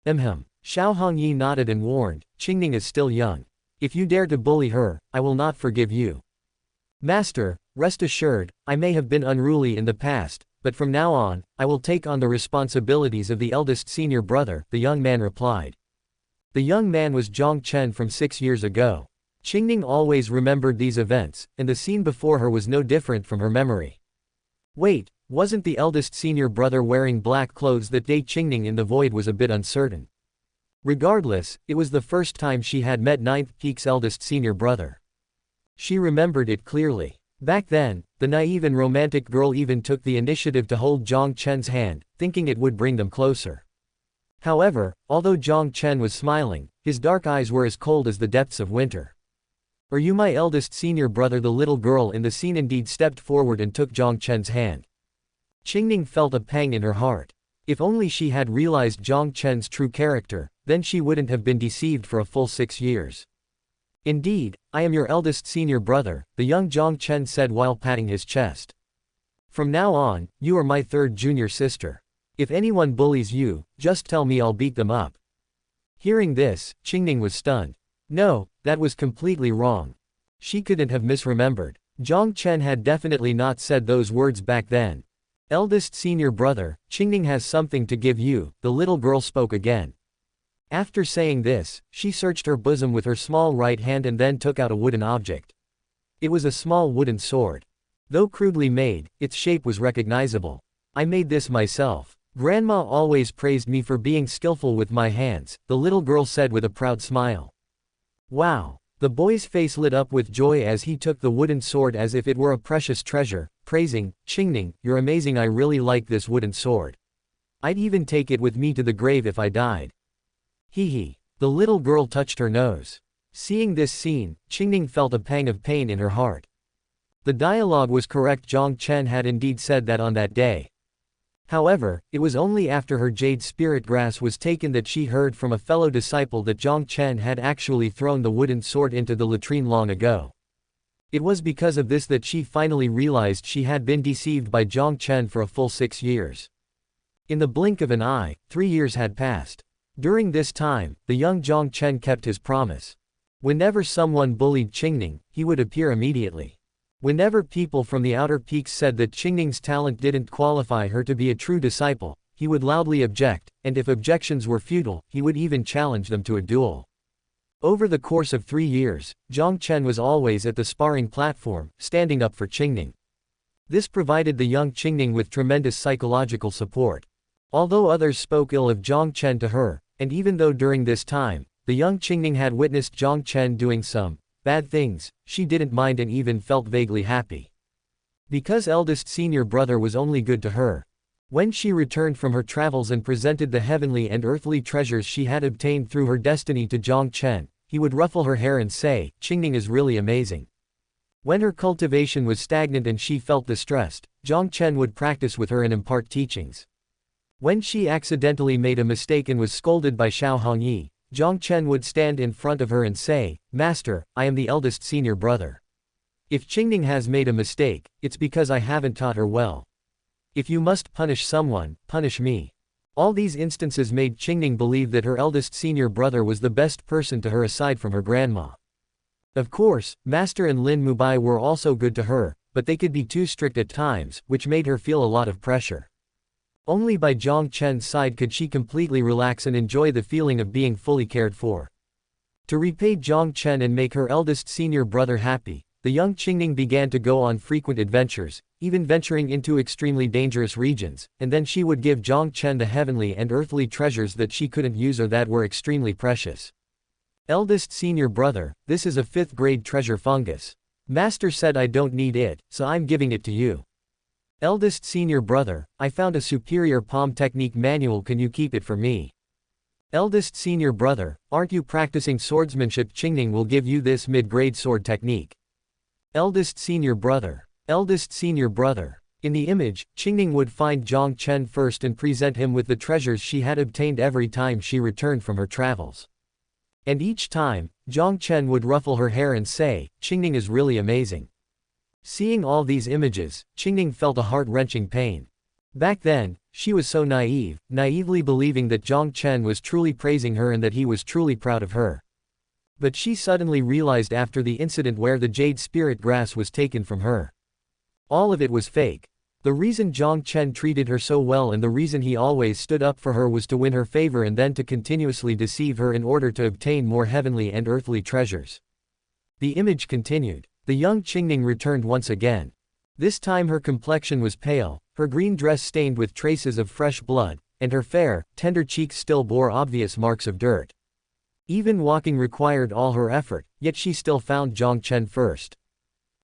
Xiao Hongyi nodded and warned, Qingning is still young. If you dare to bully her, I will not forgive you. Master, rest assured, I may have been unruly in the past, but from now on, I will take on the responsibilities of the eldest senior brother, the young man replied. The young man was Jiang Chen from 6 years ago. Qingning always remembered these events, and the scene before her was no different from her memory. Wait, wasn't the eldest senior brother wearing black clothes that day? Qingning in the void was a bit uncertain. Regardless, it was the first time she had met 9th Peak's eldest senior brother. She remembered it clearly. Back then, the naive and romantic girl even took the initiative to hold Jiang Chen's hand, thinking it would bring them closer. However, although Jiang Chen was smiling, his dark eyes were as cold as the depths of winter. Are you my eldest senior brother? The little girl in the scene indeed stepped forward and took Jiang Chen's hand. Qingning felt a pang in her heart. If only she had realized Jiang Chen's true character, then she wouldn't have been deceived for a full 6 years. Indeed, I am your eldest senior brother, the young Jiang Chen said while patting his chest. From now on, you are my third junior sister. If anyone bullies you, just tell me, I'll beat them up. Hearing this, Qingning was stunned. No, that was completely wrong. She couldn't have misremembered. Jiang Chen had definitely not said those words back then. Eldest senior brother, Qingning has something to give you, the little girl spoke again. After saying this, she searched her bosom with her small right hand and then took out a wooden object. It was a small wooden sword. Though crudely made, its shape was recognizable. I made this myself. Grandma always praised me for being skillful with my hands, the little girl said with a proud smile. Wow! The boy's face lit up with joy as he took the wooden sword as if it were a precious treasure, praising, Qingning, you're amazing, I really like this wooden sword. I'd even take it with me to the grave if I died. Hee hee. The little girl touched her nose. Seeing this scene, Qingning felt a pang of pain in her heart. The dialogue was correct, Jiang Chen had indeed said that on that day. However, it was only after her jade spirit grass was taken that she heard from a fellow disciple that Jiang Chen had actually thrown the wooden sword into the latrine long ago. It was because of this that she finally realized she had been deceived by Jiang Chen for a full 6 years. In the blink of an eye, 3 years had passed. During this time, the young Jiang Chen kept his promise. Whenever someone bullied Qingning, he would appear immediately. Whenever people from the outer peaks said that Qingning's talent didn't qualify her to be a true disciple, he would loudly object, and if objections were futile, he would even challenge them to a duel. Over the course of 3 years, Jiang Chen was always at the sparring platform, standing up for Qingning. This provided the young Qingning with tremendous psychological support. Although others spoke ill of Jiang Chen to her, and even though during this time, the young Qingning had witnessed Jiang Chen doing some bad things, she didn't mind and even felt vaguely happy. Because eldest senior brother was only good to her. When she returned from her travels and presented the heavenly and earthly treasures she had obtained through her destiny to Jiang Chen, he would ruffle her hair and say, "Qingning is really amazing." When her cultivation was stagnant and she felt distressed, Jiang Chen would practice with her and impart teachings. When she accidentally made a mistake and was scolded by Xiao Hongyi, Jiang Chen would stand in front of her and say, "Master, I am the eldest senior brother. If Qingning has made a mistake, it's because I haven't taught her well. If you must punish someone, punish me." All these instances made Qingning believe that her eldest senior brother was the best person to her aside from her grandma. Of course, Master and Lin Mubai were also good to her, but they could be too strict at times, which made her feel a lot of pressure. Only by Jiang Chen's side could she completely relax and enjoy the feeling of being fully cared for. To repay Jiang Chen and make her eldest senior brother happy, the young Qingning began to go on frequent adventures, even venturing into extremely dangerous regions, and then she would give Jiang Chen the heavenly and earthly treasures that she couldn't use or that were extremely precious. "Eldest senior brother, this is a 5th grade treasure fungus. Master said I don't need it, so I'm giving it to you." "Eldest senior brother, I found a superior palm technique manual, can you keep it for me?" "Eldest senior brother, aren't you practicing swordsmanship? Qingning will give you this mid-grade sword technique." "Eldest senior brother. Eldest senior brother." In the image, Qingning would find Jiang Chen first and present him with the treasures she had obtained every time she returned from her travels. And each time, Jiang Chen would ruffle her hair and say, "Qingning is really amazing." Seeing all these images, Qingning felt a heart-wrenching pain. Back then, she was so naive, naively believing that Jiang Chen was truly praising her and that he was truly proud of her. But she suddenly realized after the incident where the jade spirit grass was taken from her. All of it was fake. The reason Jiang Chen treated her so well and the reason he always stood up for her was to win her favor and then to continuously deceive her in order to obtain more heavenly and earthly treasures. The image continued. The young Qingning returned once again. This time her complexion was pale, her green dress stained with traces of fresh blood, and her fair, tender cheeks still bore obvious marks of dirt. Even walking required all her effort, yet she still found Jiang Chen first.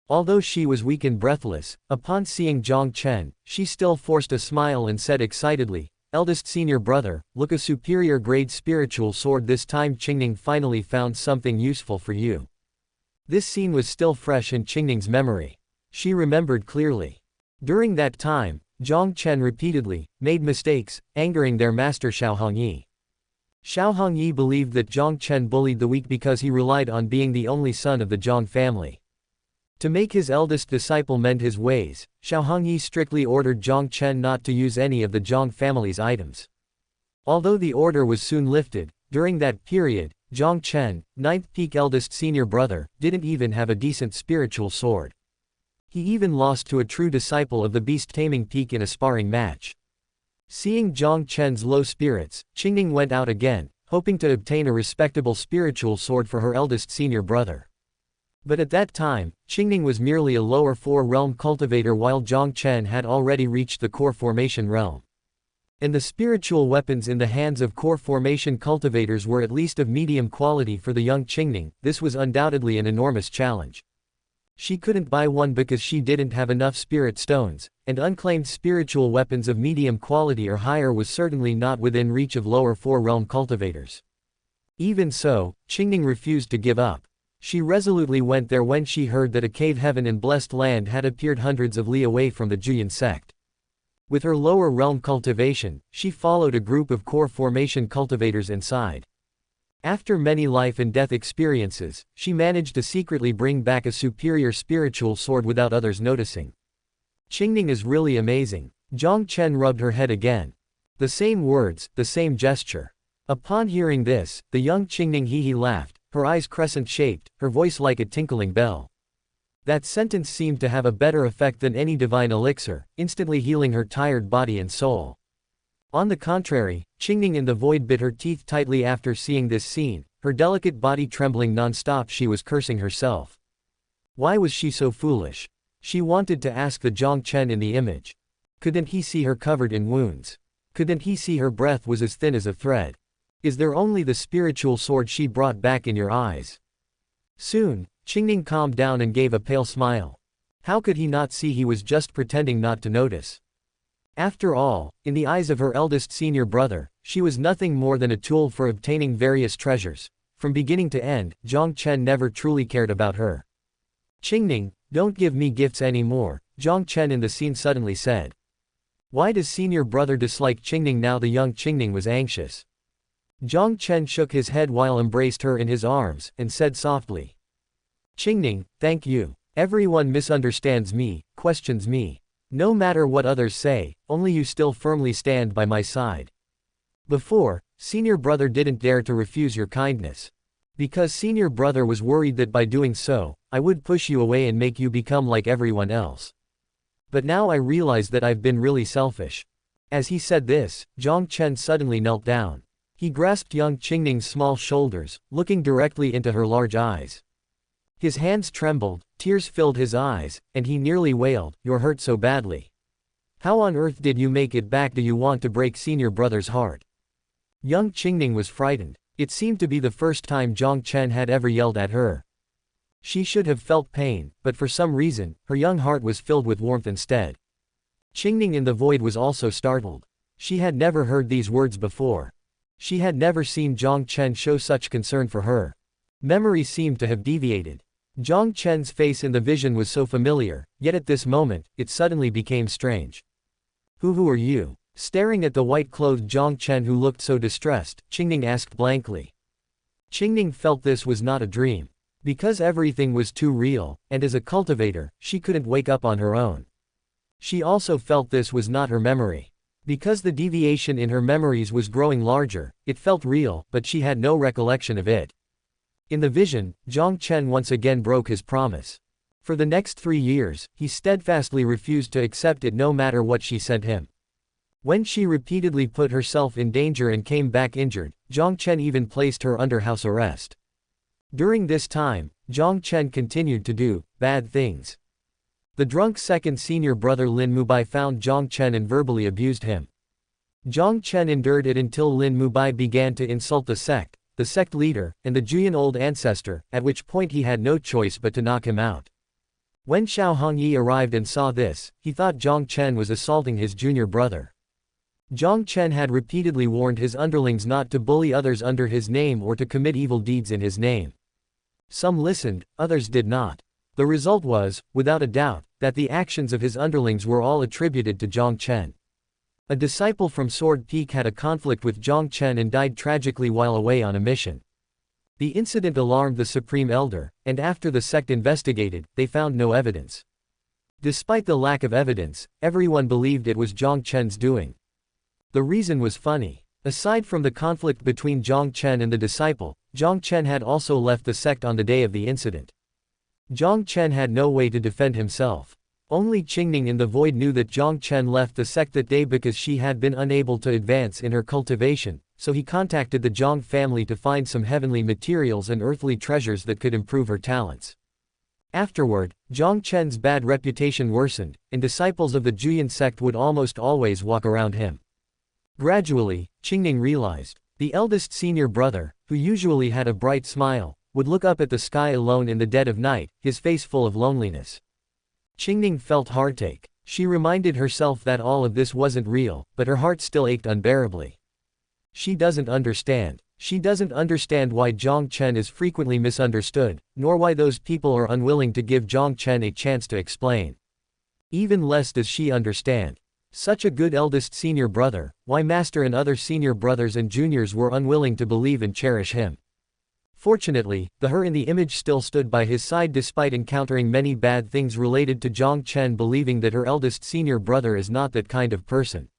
Although she was weak and breathless, upon seeing Jiang Chen, she still forced a smile and said excitedly, "Eldest senior brother, look, a superior grade spiritual sword. This time Qingning finally found something useful for you." This scene was still fresh in Qingning's memory. She remembered clearly. During that time, Jiang Chen repeatedly made mistakes, angering their master Xiao Hongyi. Xiao Hongyi believed that Jiang Chen bullied the weak because he relied on being the only son of the Jiang family. To make his eldest disciple mend his ways, Xiao Hongyi strictly ordered Jiang Chen not to use any of the Jiang family's items. Although the order was soon lifted, during that period, Jiang Chen, 9th peak eldest senior brother, didn't even have a decent spiritual sword. He even lost to a true disciple of the beast-taming peak in a sparring match. Seeing Jiang Chen's low spirits, Qingning went out again, hoping to obtain a respectable spiritual sword for her eldest senior brother. But at that time, Qingning was merely a lower 4-realm cultivator while Jiang Chen had already reached the core formation realm. And the spiritual weapons in the hands of core formation cultivators were at least of medium quality for the young Qingning. This was undoubtedly an enormous challenge. She couldn't buy one because she didn't have enough spirit stones, and unclaimed spiritual weapons of medium quality or higher was certainly not within reach of lower 4-realm cultivators. Even so, Qingning refused to give up. She resolutely went there when she heard that a cave heaven and blessed land had appeared hundreds of li away from the Juyan sect. With her lower realm cultivation, she followed a group of core formation cultivators inside. After many life and death experiences, she managed to secretly bring back a superior spiritual sword without others noticing. Qingning is really amazing. Jiang Chen rubbed her head again. The same words, the same gesture. Upon hearing this, the young Qingning hee laughed, her eyes crescent-shaped, her voice like a tinkling bell. That sentence seemed to have a better effect than any divine elixir, instantly healing her tired body and soul. On the contrary, Qingning in the void bit her teeth tightly after seeing this scene, her delicate body trembling non-stop. She was cursing herself. Why was she so foolish? She wanted to ask the Jiang Chen in the image. Couldn't he see her covered in wounds? Couldn't he see her breath was as thin as a thread? Is there only the spiritual sword she brought back in your eyes? Soon, Qingning calmed down and gave a pale smile. How could he not see he was just pretending not to notice? After all, in the eyes of her eldest senior brother, she was nothing more than a tool for obtaining various treasures, from beginning to end, Jiang Chen never truly cared about her. "Qingning, don't give me gifts anymore," Jiang Chen in the scene suddenly said. Why does senior brother dislike Qingning now? The young Qingning was anxious. Jiang Chen shook his head while embraced her in his arms, and said softly. "Qingning, thank you. Everyone misunderstands me, questions me. No matter what others say, only you still firmly stand by my side. Before, senior brother didn't dare to refuse your kindness. Because senior brother was worried that by doing so, I would push you away and make you become like everyone else. But now I realize that I've been really selfish." As he said this, Jiang Chen suddenly knelt down. He grasped young Qingning's small shoulders, looking directly into her large eyes. His hands trembled, tears filled his eyes, and he nearly wailed, "You're hurt so badly. How on earth did you make it back? Do you want to break senior brother's heart?" Young Qingning was frightened. It seemed to be the first time Jiang Chen had ever yelled at her. She should have felt pain, but for some reason, her young heart was filled with warmth instead. Qingning in the void was also startled. She had never heard these words before. She had never seen Jiang Chen show such concern for her. Memory seemed to have deviated. Jiang Chen's face in the vision was so familiar, yet at this moment, it suddenly became strange. Who are you?" Staring at the white-clothed Jiang Chen who looked so distressed, Qingning asked blankly. Qingning felt this was not a dream. Because everything was too real, and as a cultivator, she couldn't wake up on her own. She also felt this was not her memory. Because the deviation in her memories was growing larger, it felt real, but she had no recollection of it. In the vision, Jiang Chen once again broke his promise. For the next 3 years, he steadfastly refused to accept it no matter what she sent him. When she repeatedly put herself in danger and came back injured, Jiang Chen even placed her under house arrest. During this time, Jiang Chen continued to do bad things. The drunk second senior brother Lin Mubai found Jiang Chen and verbally abused him. Jiang Chen endured it until Lin Mubai began to insult the sect leader, and the Juyan old ancestor, at which point he had no choice but to knock him out. When Xiao Hongyi arrived and saw this, he thought Jiang Chen was assaulting his junior brother. Jiang Chen had repeatedly warned his underlings not to bully others under his name or to commit evil deeds in his name. Some listened, others did not. The result was, without a doubt, that the actions of his underlings were all attributed to Jiang Chen. A disciple from Sword Peak had a conflict with Jiang Chen and died tragically while away on a mission. The incident alarmed the Supreme Elder, and after the sect investigated, they found no evidence. Despite the lack of evidence, everyone believed it was Jiang Chen's doing. The reason was funny. Aside from the conflict between Jiang Chen and the disciple, Jiang Chen had also left the sect on the day of the incident. Jiang Chen had no way to defend himself. Only Qingning in the void knew that Jiang Chen left the sect that day because she had been unable to advance in her cultivation, so he contacted the Jiang family to find some heavenly materials and earthly treasures that could improve her talents. Afterward, Jiang Chen's bad reputation worsened, and disciples of the Juyan sect would almost always walk around him. Gradually, Qingning realized, the eldest senior brother, who usually had a bright smile, would look up at the sky alone in the dead of night, his face full of loneliness. Qingning felt heartache. She reminded herself that all of this wasn't real, but her heart still ached unbearably. She doesn't understand. She doesn't understand why Jiang Chen is frequently misunderstood, nor why those people are unwilling to give Jiang Chen a chance to explain. Even less does she understand. Such a good eldest senior brother, why Master and other senior brothers and juniors were unwilling to believe and cherish him. Fortunately, the her in the image still stood by his side despite encountering many bad things related to Jiang Chen believing that her eldest senior brother is not that kind of person.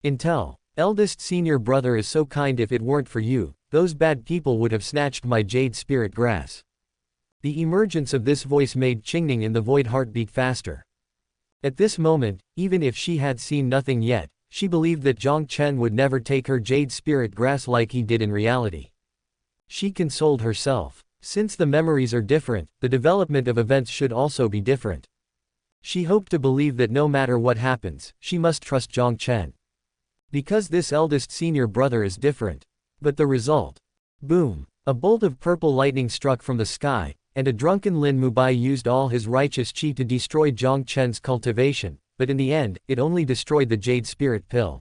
Intel, eldest senior brother is so kind. If it weren't for you, those bad people would have snatched my jade spirit grass. The emergence of this voice made Qingning in the void heart beat faster. At this moment, even if she had seen nothing yet, she believed that Jiang Chen would never take her jade spirit grass like he did in reality. She consoled herself. Since the memories are different, the development of events should also be different. She hoped to believe that no matter what happens, she must trust Jiang Chen. Because this eldest senior brother is different. But the result? Boom! A bolt of purple lightning struck from the sky, and a drunken Lin Mubai used all his righteous qi to destroy Jiang Chen's cultivation, but in the end, it only destroyed the jade spirit pill.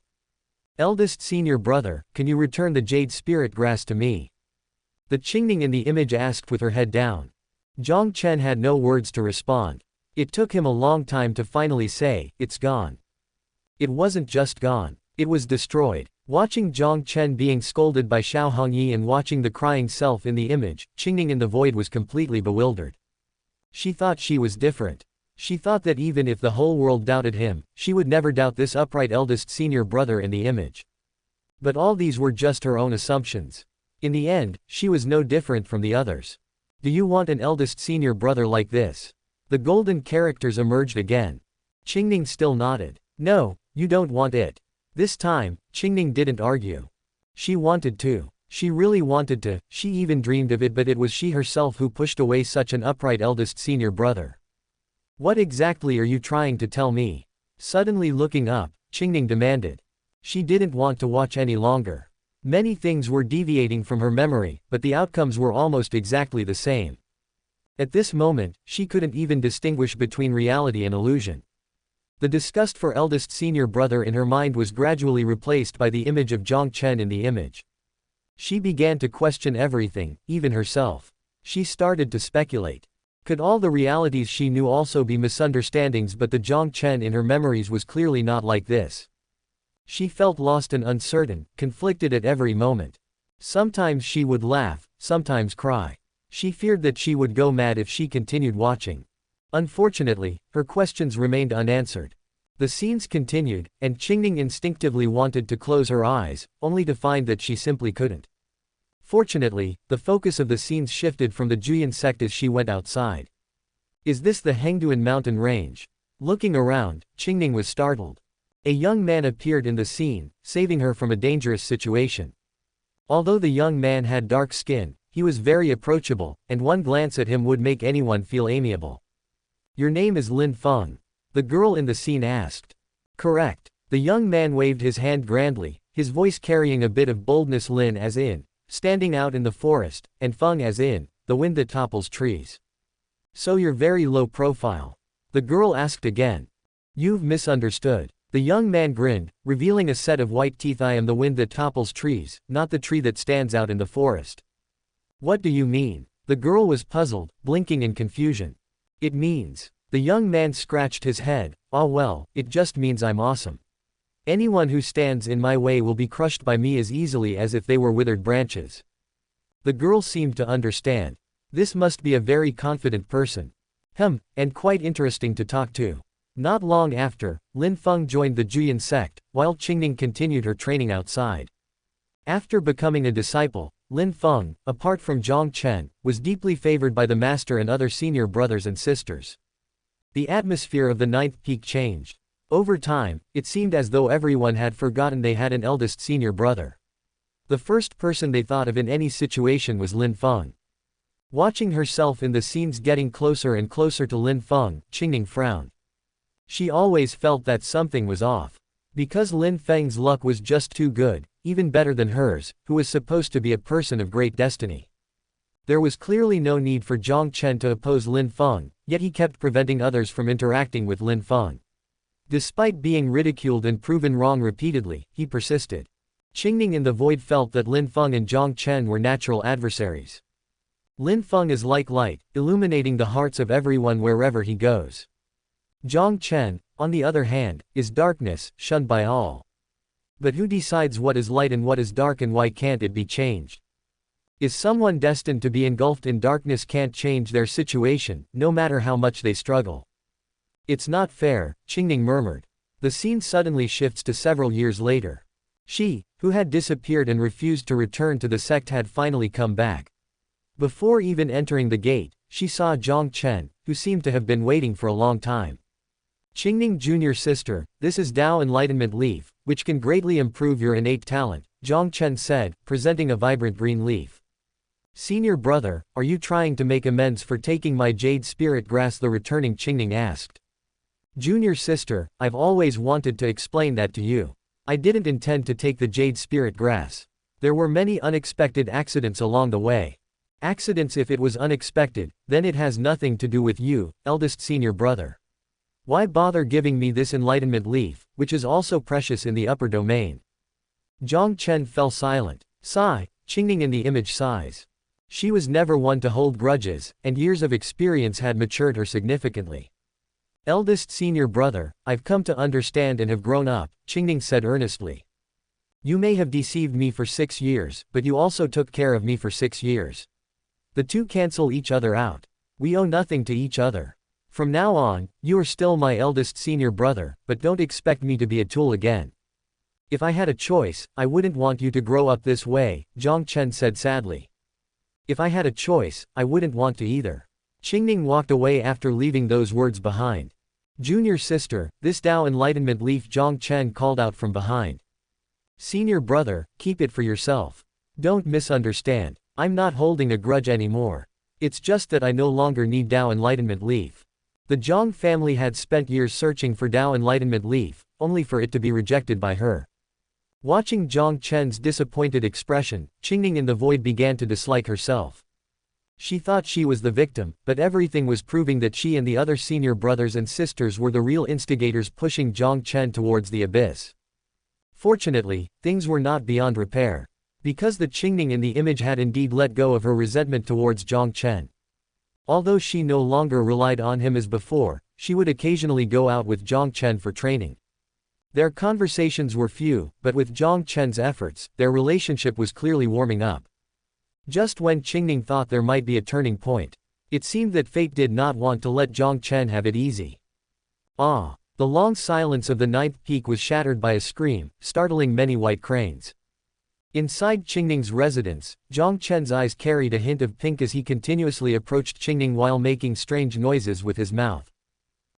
Eldest senior brother, can you return the jade spirit grass to me? The Qingning in the image asked with her head down. Jiang Chen had no words to respond. It took him a long time to finally say, "It's gone." It wasn't just gone. It was destroyed. Watching Jiang Chen being scolded by Xiao Hongyi and watching the crying self in the image, Qingning in the void was completely bewildered. She thought she was different. She thought that even if the whole world doubted him, she would never doubt this upright eldest senior brother in the image. But all these were just her own assumptions. In the end, she was no different from the others. Do you want an eldest senior brother like this? The golden characters emerged again. Qingning still nodded. No, you don't want it. This time, Qingning didn't argue. She wanted to. She really wanted to, she even dreamed of it, but it was she herself who pushed away such an upright eldest senior brother. What exactly are you trying to tell me? Suddenly looking up, Qingning demanded. She didn't want to watch any longer. Many things were deviating from her memory, but the outcomes were almost exactly the same. At this moment, she couldn't even distinguish between reality and illusion. The disgust for eldest senior brother in her mind was gradually replaced by the image of Jiang Chen in the image. She began to question everything, even herself. She started to speculate. Could all the realities she knew also be misunderstandings, but the Jiang Chen in her memories was clearly not like this. She felt lost and uncertain, conflicted at every moment. Sometimes she would laugh, sometimes cry. She feared that she would go mad if she continued watching. Unfortunately, her questions remained unanswered. The scenes continued, and Qingning instinctively wanted to close her eyes, only to find that she simply couldn't. Fortunately, the focus of the scenes shifted from the Juyan sect as she went outside. Is this the Hengduan mountain range? Looking around, Qingning was startled. A young man appeared in the scene, saving her from a dangerous situation. Although the young man had dark skin, he was very approachable, and one glance at him would make anyone feel amiable. Your name is Lin Feng? The girl in the scene asked. Correct. The young man waved his hand grandly, his voice carrying a bit of boldness. Lin as in, standing out in the forest, and Feng as in, the wind that topples trees. So you're very low profile? The girl asked again. You've misunderstood. The young man grinned, revealing a set of white teeth. I am the wind that topples trees, not the tree that stands out in the forest. What do you mean? The girl was puzzled, blinking in confusion. It means. The young man scratched his head. Ah well, it just means I'm awesome. Anyone who stands in my way will be crushed by me as easily as if they were withered branches. The girl seemed to understand. This must be a very confident person. And quite interesting to talk to. Not long after, Lin Feng joined the Juyan sect, while Qingning continued her training outside. After becoming a disciple, Lin Feng, apart from Jiang Chen, was deeply favored by the master and other senior brothers and sisters. The atmosphere of the ninth peak changed. Over time, it seemed as though everyone had forgotten they had an eldest senior brother. The first person they thought of in any situation was Lin Feng. Watching herself in the scenes getting closer and closer to Lin Feng, Qingning frowned. She always felt that something was off. Because Lin Feng's luck was just too good, even better than hers, who was supposed to be a person of great destiny. There was clearly no need for Jiang Chen to oppose Lin Feng, yet he kept preventing others from interacting with Lin Feng. Despite being ridiculed and proven wrong repeatedly, he persisted. Qingning in the void felt that Lin Feng and Jiang Chen were natural adversaries. Lin Feng is like light, illuminating the hearts of everyone wherever he goes. Jiang Chen, on the other hand, is darkness, shunned by all. But who decides what is light and what is dark, and why can't it be changed? Is someone destined to be engulfed in darkness can't change their situation, no matter how much they struggle? It's not fair, Qingning murmured. The scene suddenly shifts to several years later. She, who had disappeared and refused to return to the sect, had finally come back. Before even entering the gate, she saw Jiang Chen, who seemed to have been waiting for a long time. Qingning junior sister, this is Tao Enlightenment Leaf, which can greatly improve your innate talent, Jiang Chen said, presenting a vibrant green leaf. Senior brother, are you trying to make amends for taking my jade spirit grass? The returning Qingning asked. Junior sister, I've always wanted to explain that to you. I didn't intend to take the jade spirit grass. There were many unexpected accidents along the way. Accidents. If it was unexpected, then it has nothing to do with you, eldest senior brother. Why bother giving me this enlightenment leaf, which is also precious in the upper domain? Jiang Chen fell silent. Sigh, Qingning in the image sighs. She was never one to hold grudges, and years of experience had matured her significantly. Eldest senior brother, I've come to understand and have grown up, Qingning said earnestly. You may have deceived me for 6 years, but you also took care of me for 6 years. The two cancel each other out. We owe nothing to each other. From now on, you are still my eldest senior brother, but don't expect me to be a tool again. If I had a choice, I wouldn't want you to grow up this way, Jiang Chen said sadly. If I had a choice, I wouldn't want to either. Qingning walked away after leaving those words behind. Junior sister, this Tao enlightenment leaf, Jiang Chen called out from behind. Senior brother, keep it for yourself. Don't misunderstand. I'm not holding a grudge anymore. It's just that I no longer need Tao enlightenment leaf. The Jiang family had spent years searching for Tao enlightenment leaf, only for it to be rejected by her. Watching Jiang Chen's disappointed expression, Qingning in the void began to dislike herself. She thought she was the victim, but everything was proving that she and the other senior brothers and sisters were the real instigators pushing Jiang Chen towards the abyss. Fortunately, things were not beyond repair. Because the Qingning in the image had indeed let go of her resentment towards Jiang Chen. Although she no longer relied on him as before, she would occasionally go out with Jiang Chen for training. Their conversations were few, but with Jiang Chen's efforts, their relationship was clearly warming up. Just when Qingning thought there might be a turning point, it seemed that fate did not want to let Jiang Chen have it easy. Ah! The long silence of the 9th peak was shattered by a scream, startling many white cranes. Inside Qingning's residence, Jiang Chen's eyes carried a hint of pink as he continuously approached Qingning while making strange noises with his mouth.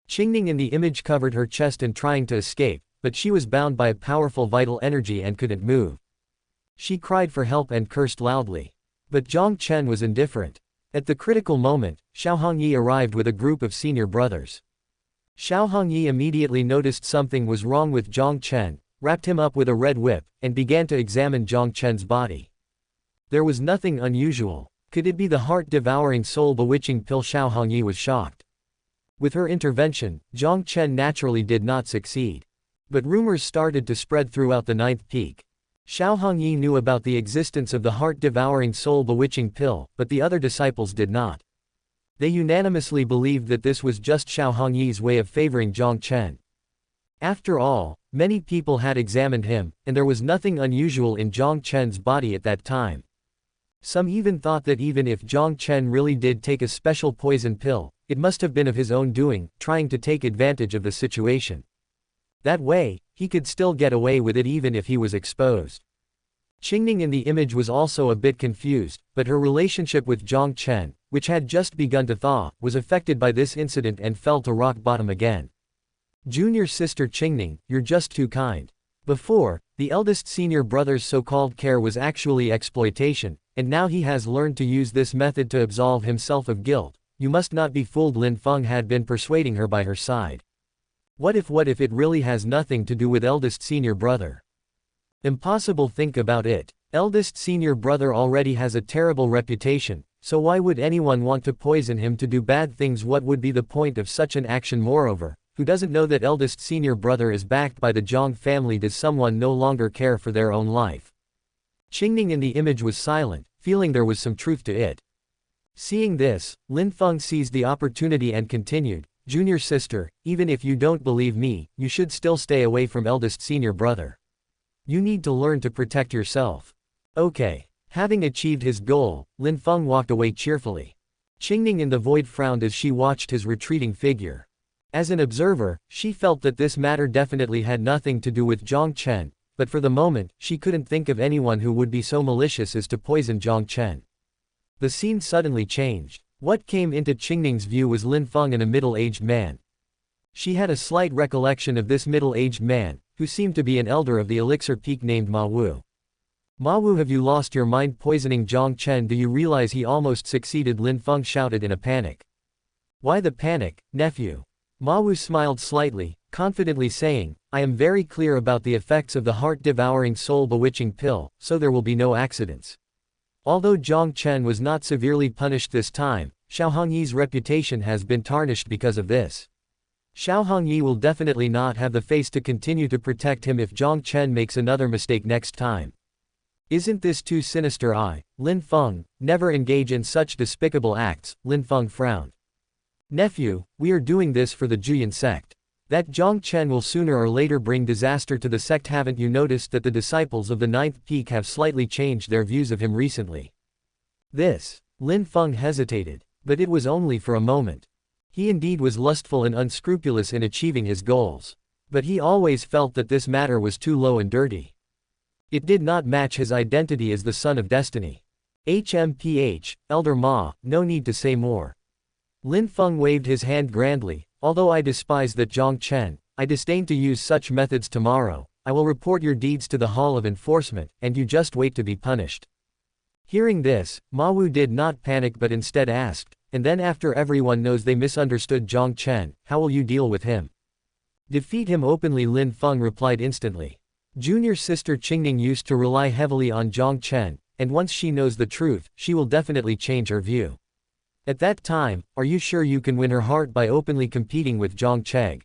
Qingning in the image covered her chest and trying to escape, but she was bound by a powerful vital energy and couldn't move. She cried for help and cursed loudly. But Jiang Chen was indifferent. At the critical moment, Xiao Hongyi arrived with a group of senior brothers. Xiao Hongyi immediately noticed something was wrong with Jiang Chen, wrapped him up with a red whip, and began to examine Jiang Chen's body. There was nothing unusual. Could it be the heart-devouring soul-bewitching pill? Xiao Hongyi was shocked. With her intervention, Jiang Chen naturally did not succeed. But rumors started to spread throughout the 9th peak. Xiao Hongyi knew about the existence of the heart-devouring soul-bewitching pill, but the other disciples did not. They unanimously believed that this was just Xiao Hongyi's way of favoring Jiang Chen. After all, many people had examined him, and there was nothing unusual in Jiang Chen's body at that time. Some even thought that even if Jiang Chen really did take a special poison pill, it must have been of his own doing, trying to take advantage of the situation. That way, he could still get away with it even if he was exposed. Qingning in the image was also a bit confused, but her relationship with Jiang Chen, which had just begun to thaw, was affected by this incident and fell to rock bottom again. Junior sister Qingning, you're just too kind. Before, the eldest senior brother's so-called care was actually exploitation, and now he has learned to use this method to absolve himself of guilt. You must not be fooled. Lin Feng had been persuading her by her side. What if it really has nothing to do with eldest senior brother? Impossible. Think about it. Eldest senior brother already has a terrible reputation, so why would anyone want to poison him to do bad things? What would be the point of such an action? Moreover, who doesn't know that eldest senior brother is backed by the Jiang family? Does someone no longer care for their own life? Qingning in the image was silent, feeling there was some truth to it. Seeing this, Lin Feng seized the opportunity and continued, Junior sister, even if you don't believe me, you should still stay away from eldest senior brother. You need to learn to protect yourself. Okay. Having achieved his goal, Lin Feng walked away cheerfully. Qingning in the void frowned as she watched his retreating figure. As an observer, she felt that this matter definitely had nothing to do with Jiang Chen, but for the moment, she couldn't think of anyone who would be so malicious as to poison Jiang Chen. The scene suddenly changed. What came into Qingning's view was Lin Feng and a middle-aged man. She had a slight recollection of this middle-aged man, who seemed to be an elder of the Elixir Peak named Ma Wu. Ma Wu, have you lost your mind poisoning Jiang Chen? Do you realize he almost succeeded? Lin Feng shouted in a panic. Why the panic, nephew? Ma Wu smiled slightly, confidently saying, I am very clear about the effects of the heart-devouring soul-bewitching pill, so there will be no accidents. Although Jiang Chen was not severely punished this time, Xiao Hongyi's reputation has been tarnished because of this. Xiao Hongyi will definitely not have the face to continue to protect him if Jiang Chen makes another mistake next time. Isn't this too sinister? Lin Feng, never engage in such despicable acts, Lin Feng frowned. Nephew, we are doing this for the Juyan sect. That Jiang Chen will sooner or later bring disaster to the sect. Haven't you noticed that the disciples of the ninth peak have slightly changed their views of him recently? This. Lin Feng hesitated, but it was only for a moment. He indeed was lustful and unscrupulous in achieving his goals. But he always felt that this matter was too low and dirty. It did not match his identity as the son of destiny. HMPH, Elder Ma, no need to say more. Lin Feng waved his hand grandly. Although I despise that Jiang Chen, I disdain to use such methods tomorrow. I will report your deeds to the Hall of Enforcement, and you just wait to be punished. Hearing this, Ma Wu did not panic but instead asked, and then after everyone knows they misunderstood Jiang Chen, how will you deal with him? Defeat him openly, Lin Feng replied instantly. Junior sister Qingning used to rely heavily on Jiang Chen, and once she knows the truth, she will definitely change her view. At that time, are you sure you can win her heart by openly competing with Jiang Chen?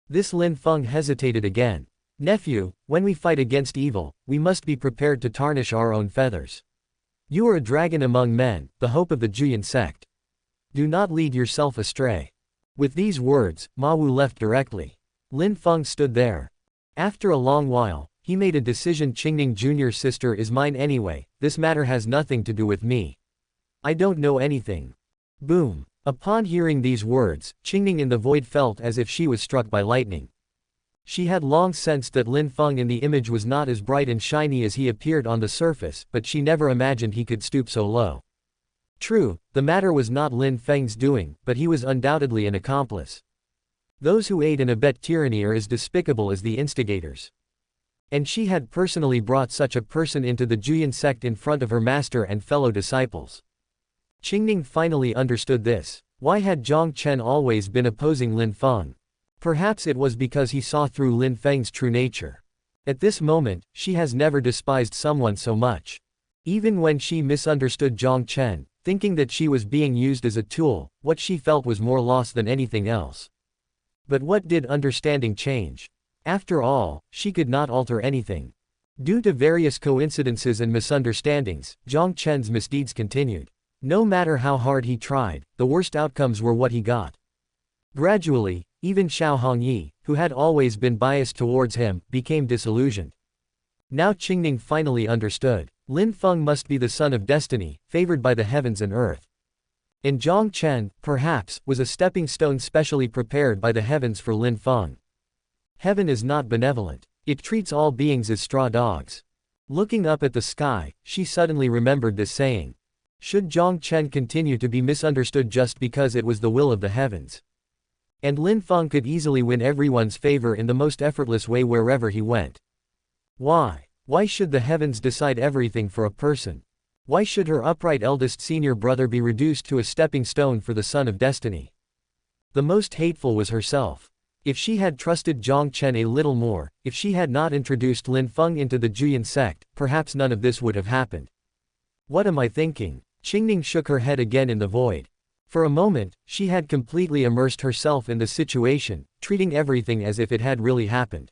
This Lin Feng hesitated again. Nephew, when we fight against evil, we must be prepared to tarnish our own feathers. You are a dragon among men, the hope of the Juyan sect. Do not lead yourself astray. With these words, Ma Wu left directly. Lin Feng stood there. After a long while, he made a decision. Qingning junior sister is mine anyway, this matter has nothing to do with me. I don't know anything. Boom. Upon hearing these words, Qingning in the void felt as if she was struck by lightning. She had long sensed that Lin Feng in the image was not as bright and shiny as he appeared on the surface, but she never imagined he could stoop so low. True, the matter was not Lin Feng's doing, but he was undoubtedly an accomplice. Those who aid and abet tyranny are as despicable as the instigators. And she had personally brought such a person into the Juyan sect in front of her master and fellow disciples. Qingning finally understood this. Why had Jiang Chen always been opposing Lin Feng? Perhaps it was because he saw through Lin Feng's true nature. At this moment, she has never despised someone so much. Even when she misunderstood Jiang Chen, thinking that she was being used as a tool, what she felt was more loss than anything else. But what did understanding change? After all, she could not alter anything. Due to various coincidences and misunderstandings, Jiang Chen's misdeeds continued. No matter how hard he tried, the worst outcomes were what he got. Gradually, even Xiao Hongyi, who had always been biased towards him, became disillusioned. Now Qingning finally understood. Lin Feng must be the son of destiny, favored by the heavens and earth. And Jiang Chen, perhaps, was a stepping stone specially prepared by the heavens for Lin Feng. Heaven is not benevolent. It treats all beings as straw dogs. Looking up at the sky, she suddenly remembered this saying. Should Jiang Chen continue to be misunderstood just because it was the will of the heavens? And Lin Feng could easily win everyone's favor in the most effortless way wherever he went. Why? Why should the heavens decide everything for a person? Why should her upright eldest senior brother be reduced to a stepping stone for the son of destiny? The most hateful was herself. If she had trusted Jiang Chen a little more, if she had not introduced Lin Feng into the Juyan sect, perhaps none of this would have happened. What am I thinking? Qingning shook her head again in the void. For a moment, she had completely immersed herself in the situation, treating everything as if it had really happened.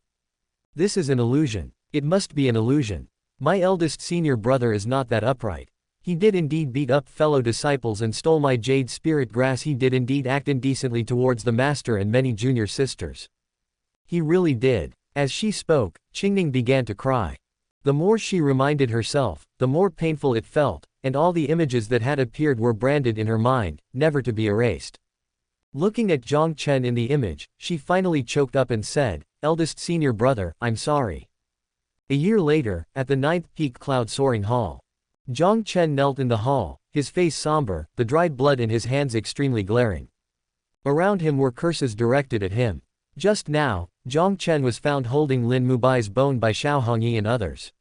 This is an illusion. It must be an illusion. My eldest senior brother is not that upright. He did indeed beat up fellow disciples and stole my jade spirit grass. He did indeed act indecently towards the master and many junior sisters. He really did. As she spoke, Qingning began to cry. The more she reminded herself, the more painful it felt, and all the images that had appeared were branded in her mind, never to be erased. Looking at Jiang Chen in the image, she finally choked up and said, "Eldest senior brother, I'm sorry." A year later, at the 9th Peak Cloud Soaring Hall. Jiang Chen knelt in the hall, his face somber, the dried blood in his hands extremely glaring. Around him were curses directed at him. Just now, Jiang Chen was found holding Lin Mubai's bone by Xiao Hongyi and others.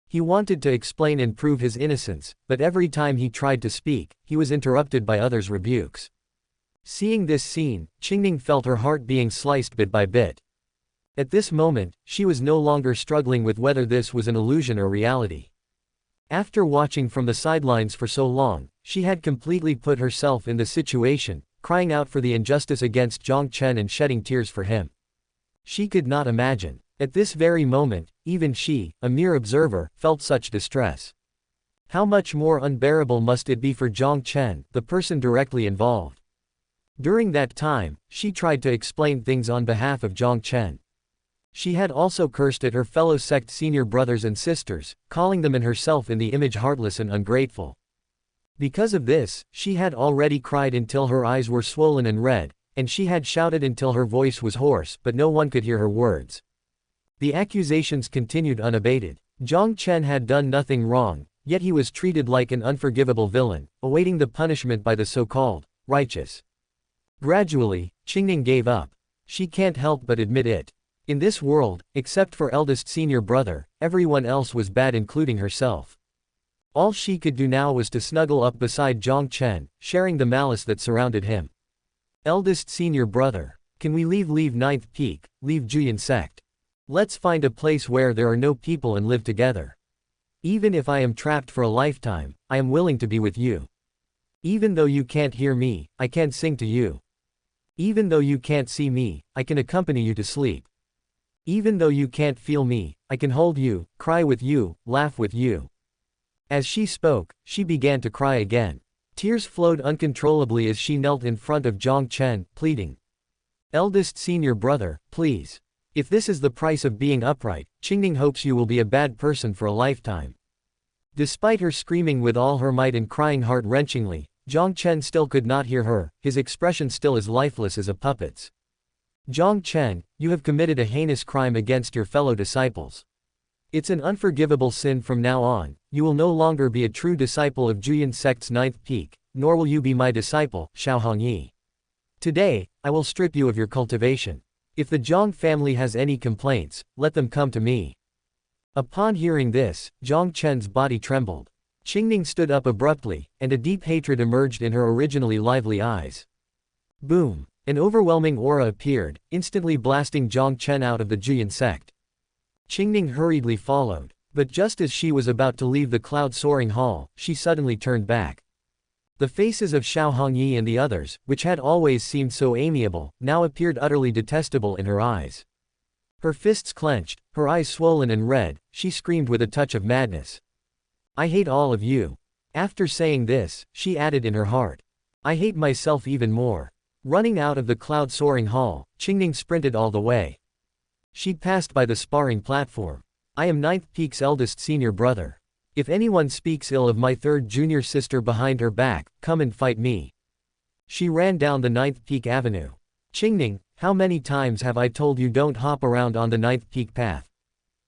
He wanted to explain and prove his innocence, but every time he tried to speak, he was interrupted by others' rebukes. Seeing this scene, Qingning felt her heart being sliced bit by bit. At this moment, she was no longer struggling with whether this was an illusion or reality. After watching from the sidelines for so long, she had completely put herself in the situation, crying out for the injustice against Jiang Chen and shedding tears for him. She could not imagine. At this very moment, even she, a mere observer, felt such distress. How much more unbearable must it be for Jiang Chen, the person directly involved? During that time, she tried to explain things on behalf of Jiang Chen. She had also cursed at her fellow sect senior brothers and sisters, calling them and herself in the image heartless and ungrateful. Because of this, she had already cried until her eyes were swollen and red, and she had shouted until her voice was hoarse, but no one could hear her words. The accusations continued unabated. Jiang Chen had done nothing wrong, yet he was treated like an unforgivable villain, awaiting the punishment by the so-called righteous. Gradually, Qingning gave up. She can't help but admit it. In this world, except for eldest senior brother, everyone else was bad, including herself. All she could do now was to snuggle up beside Jiang Chen, sharing the malice that surrounded him. Eldest senior brother, can we leave Ninth Peak, leave Juyin sect? Let's find a place where there are no people and live together. Even if I am trapped for a lifetime, I am willing to be with you. Even though you can't hear me, I can sing to you. Even though you can't see me, I can accompany you to sleep. Even though you can't feel me, I can hold you, cry with you, laugh with you. As she spoke, she began to cry again. Tears flowed uncontrollably as she knelt in front of Jiang Chen, pleading. Eldest senior brother, please. If this is the price of being upright, Qingning hopes you will be a bad person for a lifetime. Despite her screaming with all her might and crying heart-wrenchingly, Jiang Chen still could not hear her, his expression still as lifeless as a puppet's. Jiang Chen, you have committed a heinous crime against your fellow disciples. It's an unforgivable sin from now on. You will no longer be a true disciple of Juyin sect's ninth peak, nor will you be my disciple, Xiaohongyi. Today, I will strip you of your cultivation. If the Jiang family has any complaints, let them come to me. Upon hearing this, Jiang Chen's body trembled. Qingning stood up abruptly, and a deep hatred emerged in her originally lively eyes. Boom! An overwhelming aura appeared, instantly blasting Jiang Chen out of the Juyin sect. Qingning hurriedly followed, but just as she was about to leave the cloud-soaring hall, she suddenly turned back. The faces of Xiaohongyi and the others, which had always seemed so amiable, now appeared utterly detestable in her eyes. Her fists clenched, her eyes swollen and red, she screamed with a touch of madness. I hate all of you. After saying this, she added in her heart. I hate myself even more. Running out of the cloud-soaring hall, Qingning sprinted all the way. She passed by the sparring platform. I am Ninth Peak's eldest senior brother. If anyone speaks ill of my third junior sister behind her back, come and fight me. She ran down the Ninth Peak Avenue. Qingning, how many times have I told you don't hop around on the Ninth Peak path?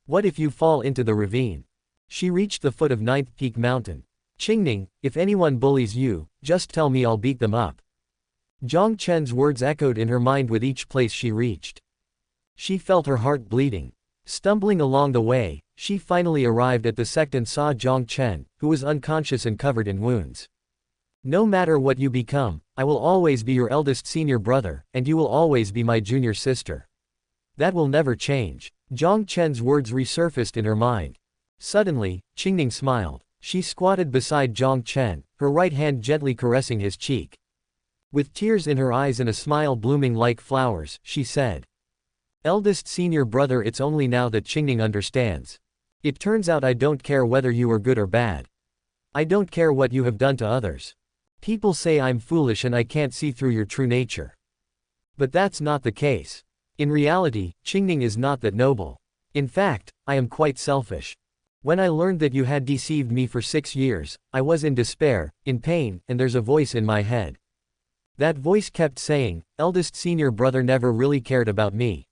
What if you fall into the ravine? She reached the foot of Ninth Peak Mountain. Qingning, if anyone bullies you, just tell me, I'll beat them up. Jiang Chen's words echoed in her mind with each place she reached. She felt her heart bleeding. Stumbling along the way, she finally arrived at the sect and saw Jiang Chen, who was unconscious and covered in wounds. No matter what you become, I will always be your eldest senior brother, and you will always be my junior sister. That will never change. Jiang Chen's words resurfaced in her mind. Suddenly, Qingning smiled. She squatted beside Jiang Chen, her right hand gently caressing his cheek. With tears in her eyes and a smile blooming like flowers, she said. Eldest senior brother, it's only now that Qingning understands. It turns out I don't care whether you are good or bad. I don't care what you have done to others. People say I'm foolish and I can't see through your true nature. But that's not the case. In reality, Qingning is not that noble. In fact, I am quite selfish. When I learned that you had deceived me for 6 years, I was in despair, in pain, and there's a voice in my head. That voice kept saying, eldest senior brother never really cared about me.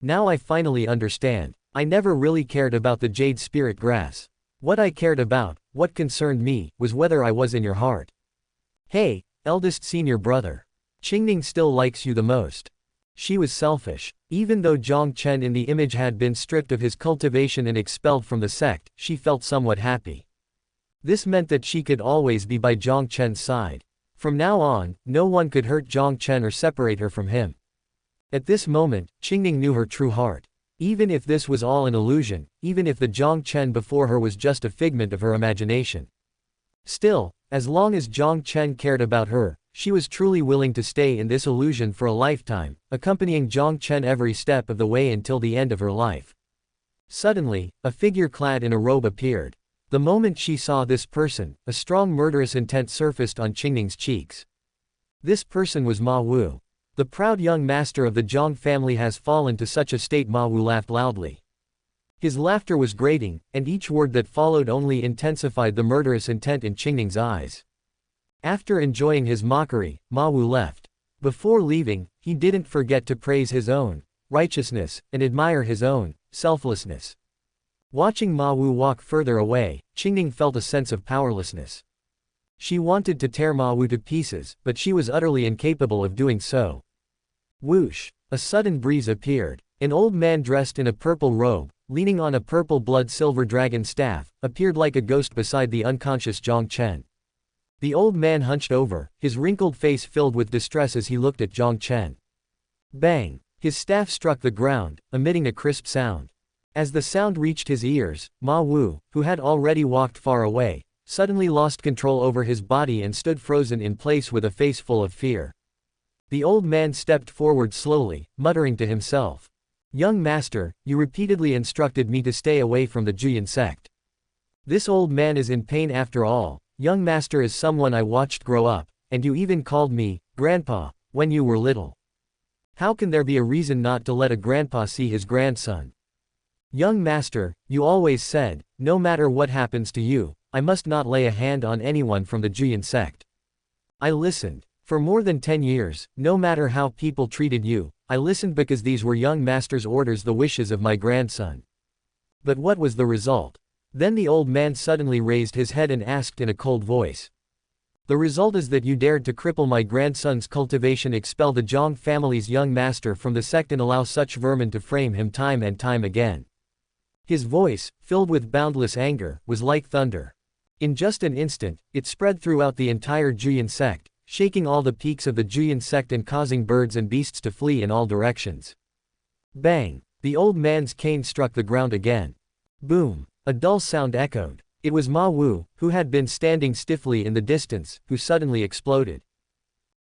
Now I finally understand. I never really cared about the jade spirit grass. What I cared about, what concerned me, was whether I was in your heart. Hey, eldest senior brother. Qingning still likes you the most. She was selfish. Even though Jiang Chen in the image had been stripped of his cultivation and expelled from the sect, she felt somewhat happy. This meant that she could always be by Jiang Chen's side. From now on, no one could hurt Jiang Chen or separate her from him. At this moment, Qingning knew her true heart. Even if this was all an illusion, even if the Jiang Chen before her was just a figment of her imagination. Still, as long as Jiang Chen cared about her, she was truly willing to stay in this illusion for a lifetime, accompanying Jiang Chen every step of the way until the end of her life. Suddenly, a figure clad in a robe appeared. The moment she saw this person, a strong murderous intent surfaced on Qingning's cheeks. This person was Ma Wu. The proud young master of the Jiang family has fallen to such a state. Ma Wu laughed loudly. His laughter was grating, and each word that followed only intensified the murderous intent in Qingning's eyes. After enjoying his mockery, Ma Wu left. Before leaving, he didn't forget to praise his own righteousness and admire his own selflessness. Watching Ma Wu walk further away, Qingning felt a sense of powerlessness. She wanted to tear Ma Wu to pieces, but she was utterly incapable of doing so. Whoosh! A sudden breeze appeared. An old man dressed in a purple robe, leaning on a purple blood-silver dragon staff, appeared like a ghost beside the unconscious Jiang Chen. The old man hunched over, his wrinkled face filled with distress as he looked at Jiang Chen. Bang! His staff struck the ground, emitting a crisp sound. As the sound reached his ears, Ma Wu, who had already walked far away, suddenly lost control over his body and stood frozen in place with a face full of fear. The old man stepped forward slowly, muttering to himself. "Young master, you repeatedly instructed me to stay away from the Jiang sect. This old man is in pain after all. Young master is someone I watched grow up, and you even called me grandpa when you were little. How can there be a reason not to let a grandpa see his grandson? Young master, you always said, no matter what happens to you, I must not lay a hand on anyone from the Jiang sect. I listened. For more than 10 years, no matter how people treated you, I listened because these were young master's orders, the wishes of my grandson. But what was the result?" Then the old man suddenly raised his head and asked in a cold voice. "The result is that you dared to cripple my grandson's cultivation, expel the Jiang family's young master from the sect, and allow such vermin to frame him time and time again." His voice, filled with boundless anger, was like thunder. In just an instant, it spread throughout the entire Jiang sect, shaking all the peaks of the Jiang sect and causing birds and beasts to flee in all directions. Bang! The old man's cane struck the ground again. Boom! A dull sound echoed. It was Ma Wu, who had been standing stiffly in the distance, who suddenly exploded.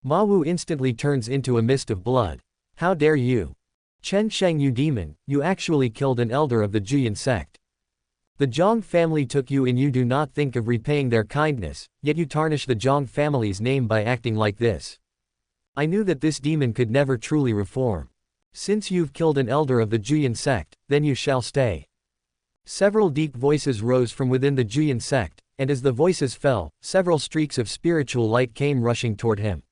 Ma Wu instantly turns into a mist of blood. "How dare you? Chen Sheng, you demon, you actually killed an elder of the Jiang sect. The Jiang family took you in, you do not think of repaying their kindness, yet you tarnish the Jiang family's name by acting like this. I knew that this demon could never truly reform. Since you've killed an elder of the Jiang sect, then you shall stay." Several deep voices rose from within the Jiang sect, and as the voices fell, several streaks of spiritual light came rushing toward him.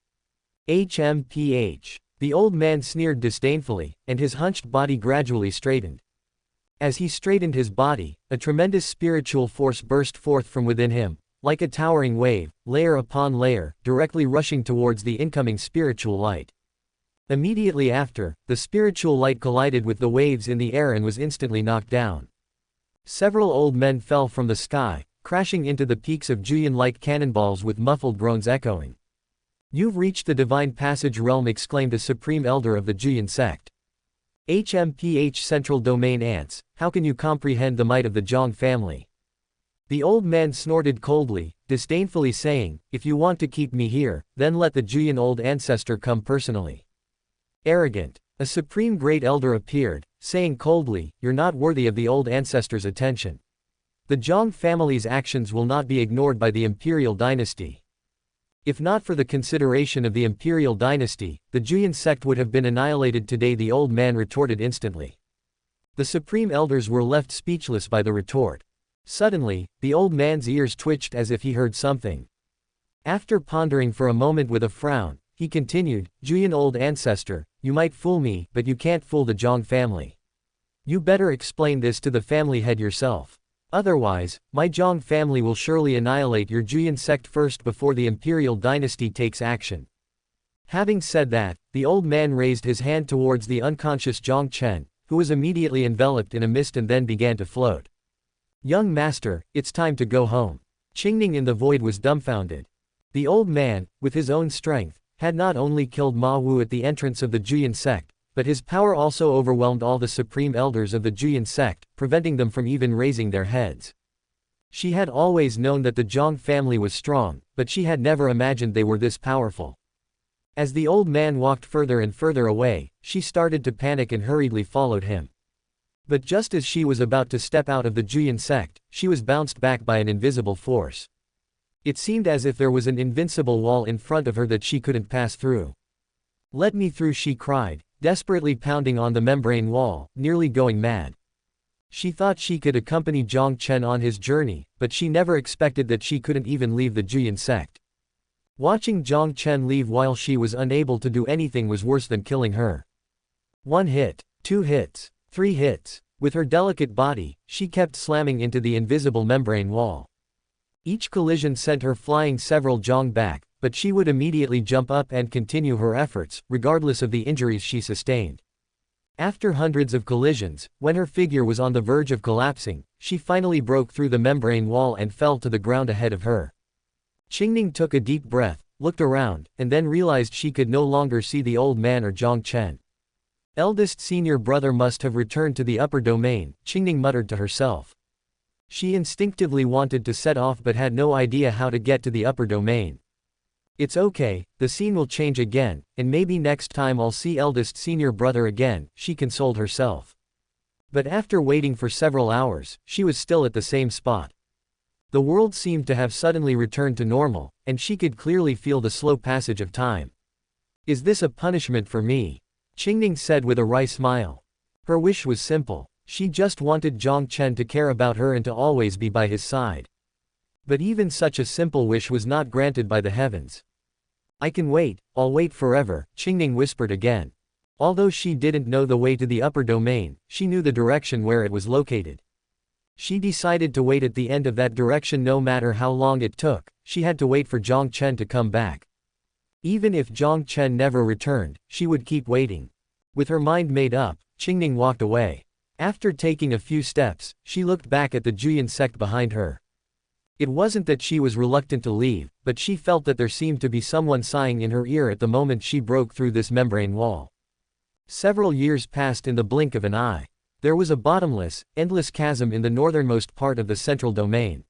HMPH. The old man sneered disdainfully, and his hunched body gradually straightened. As he straightened his body, a tremendous spiritual force burst forth from within him, like a towering wave, layer upon layer, directly rushing towards the incoming spiritual light. Immediately after, the spiritual light collided with the waves in the air and was instantly knocked down. Several old men fell from the sky, crashing into the peaks of Jiang like cannonballs with muffled groans echoing. "You've reached the divine passage realm," exclaimed a supreme elder of the Jiang sect. HMPH Central Domain Ants, how can you comprehend the might of the Jiang family? The old man snorted coldly, disdainfully saying, "If you want to keep me here, then let the Jiang old ancestor come personally." Arrogant. A supreme great elder appeared, saying coldly, "You're not worthy of the old ancestor's attention. The Jiang family's actions will not be ignored by the imperial dynasty. If not for the consideration of the imperial dynasty, the Jiang sect would have been annihilated today," the old man retorted instantly. The supreme elders were left speechless by the retort. Suddenly, the old man's ears twitched as if he heard something. After pondering for a moment with a frown, he continued, "Jiang old ancestor, you might fool me, but you can't fool the Jiang family. You better explain this to the family head yourself. Otherwise, my Jiang family will surely annihilate your Jiang sect first before the imperial dynasty takes action." Having said that, the old man raised his hand towards the unconscious Jiang Chen, who was immediately enveloped in a mist and then began to float. "Young master, it's time to go home." Qingning in the void was dumbfounded. The old man, with his own strength, had not only killed Ma Wu at the entrance of the Jiang sect, but his power also overwhelmed all the supreme elders of the Jiang sect, preventing them from even raising their heads. She had always known that the Jiang family was strong, but she had never imagined they were this powerful. As the old man walked further and further away, she started to panic and hurriedly followed him. But just as she was about to step out of the Jiang sect, she was bounced back by an invisible force. It seemed as if there was an invincible wall in front of her that she couldn't pass through. "Let me through," she cried, desperately pounding on the membrane wall, nearly going mad. She thought she could accompany Jiang Chen on his journey, but she never expected that she couldn't even leave the Jiang sect. Watching Jiang Chen leave while she was unable to do anything was worse than killing her. 1 hit, 2 hits, 3 hits. With her delicate body, she kept slamming into the invisible membrane wall. Each collision sent her flying several zhang back, but she would immediately jump up and continue her efforts, regardless of the injuries she sustained. After hundreds of collisions, when her figure was on the verge of collapsing, she finally broke through the membrane wall and fell to the ground ahead of her. Qingning took a deep breath, looked around, and then realized she could no longer see the old man or Jiang Chen. Eldest senior brother must have returned to the upper domain, Qingning muttered to herself. She instinctively wanted to set off but had no idea how to get to the upper domain. It's okay, the scene will change again, and maybe next time I'll see eldest senior brother again, she consoled herself. But after waiting for several hours, she was still at the same spot. The world seemed to have suddenly returned to normal, and she could clearly feel the slow passage of time. "Is this a punishment for me?" Qingning said with a wry smile. Her wish was simple. She just wanted Jiang Chen to care about her and to always be by his side. But even such a simple wish was not granted by the heavens. "I can wait, I'll wait forever," Qingning whispered again. Although she didn't know the way to the upper domain, she knew the direction where it was located. She decided to wait at the end of that direction no matter how long it took. She had to wait for Jiang Chen to come back. Even if Jiang Chen never returned, she would keep waiting. With her mind made up, Qingning walked away. After taking a few steps, she looked back at the Jiang sect behind her. It wasn't that she was reluctant to leave, but she felt that there seemed to be someone sighing in her ear at the moment she broke through this membrane wall. Several years passed in the blink of an eye. There was a bottomless, endless chasm in the northernmost part of the central domain.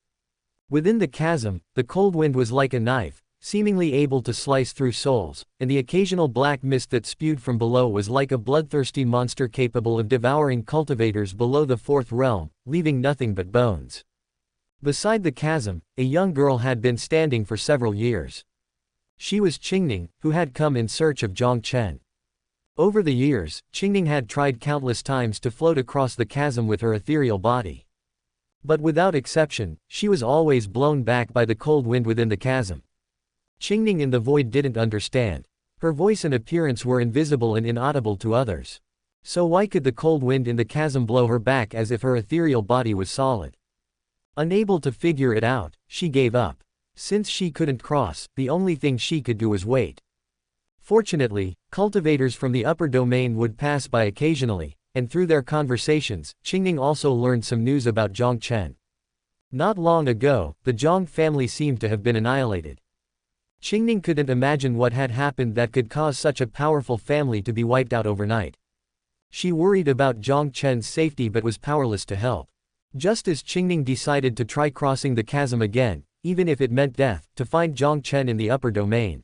Within the chasm, the cold wind was like a knife, seemingly able to slice through souls, and the occasional black mist that spewed from below was like a bloodthirsty monster capable of devouring cultivators below the fourth realm, leaving nothing but bones. Beside the chasm, a young girl had been standing for several years. She was Qingning, who had come in search of Jiang Chen. Over the years, Qingning had tried countless times to float across the chasm with her ethereal body. But without exception, she was always blown back by the cold wind within the chasm. Qingning in the void didn't understand. Her voice and appearance were invisible and inaudible to others. So why could the cold wind in the chasm blow her back as if her ethereal body was solid? Unable to figure it out, she gave up. Since she couldn't cross, the only thing she could do was wait. Fortunately, cultivators from the upper domain would pass by occasionally, and through their conversations, Qingning also learned some news about Jiang Chen. Not long ago, the Jiang family seemed to have been annihilated. Qingning couldn't imagine what had happened that could cause such a powerful family to be wiped out overnight. She worried about Jiang Chen's safety but was powerless to help. Just as Qingning decided to try crossing the chasm again, even if it meant death, to find Jiang Chen in the upper domain.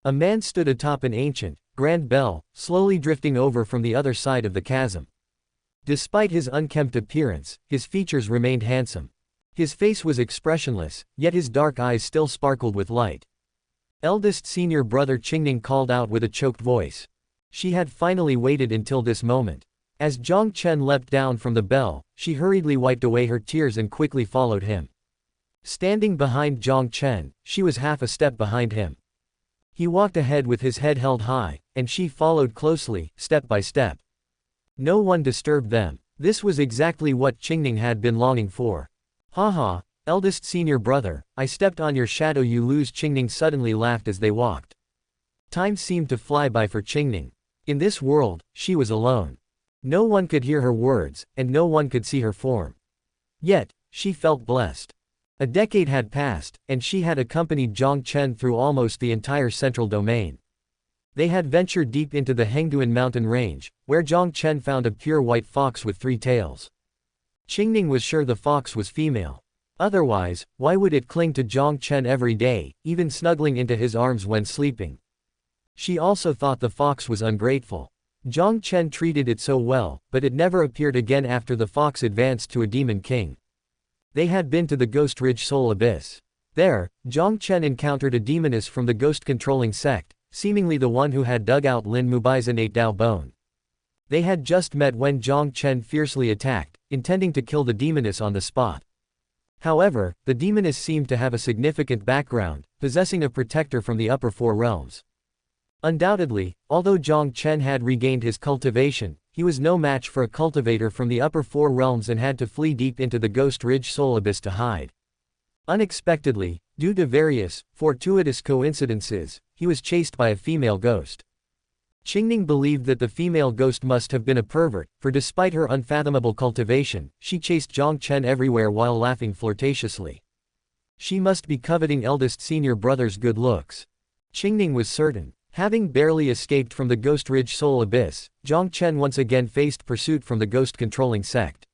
A man stood atop an ancient, grand bell, slowly drifting over from the other side of the chasm. Despite his unkempt appearance, his features remained handsome. His face was expressionless, yet his dark eyes still sparkled with light. Eldest senior brother Qingning called out with a choked voice. She had finally waited until this moment. As Jiang Chen leapt down from the bell, she hurriedly wiped away her tears and quickly followed him. Standing behind Jiang Chen, she was half a step behind him. He walked ahead with his head held high, and she followed closely, step by step. No one disturbed them. This was exactly what Qingning had been longing for. "Haha, eldest senior brother, I stepped on your shadow, you lose," Qingning suddenly laughed as they walked. Time seemed to fly by for Qingning. In this world, she was alone. No one could hear her words, and no one could see her form. Yet, she felt blessed. A decade had passed, and she had accompanied Jiang Chen through almost the entire central domain. They had ventured deep into the Hengduan mountain range, where Jiang Chen found a pure white fox with 3 tails. Qingning was sure the fox was female. Otherwise, why would it cling to Jiang Chen every day, even snuggling into his arms when sleeping? She also thought the fox was ungrateful. Jiang Chen treated it so well, but it never appeared again after the fox advanced to a demon king. They had been to the Ghost Ridge Soul Abyss. There, Jiang Chen encountered a demoness from the ghost-controlling sect, seemingly the one who had dug out Lin Mubai's innate Dao bone. They had just met when Jiang Chen fiercely attacked, intending to kill the demoness on the spot. However, the demoness seemed to have a significant background, possessing a protector from the upper four realms. Undoubtedly, although Jiang Chen had regained his cultivation, he was no match for a cultivator from the upper four realms and had to flee deep into the Ghost Ridge Soul Abyss to hide. Unexpectedly, due to various, fortuitous coincidences, he was chased by a female ghost. Qingning believed that the female ghost must have been a pervert, for despite her unfathomable cultivation, she chased Jiang Chen everywhere while laughing flirtatiously. She must be coveting eldest senior brother's good looks. Qingning was certain. Having barely escaped from the Ghost Ridge Soul Abyss, Jiang Chen once again faced pursuit from the ghost-controlling sect.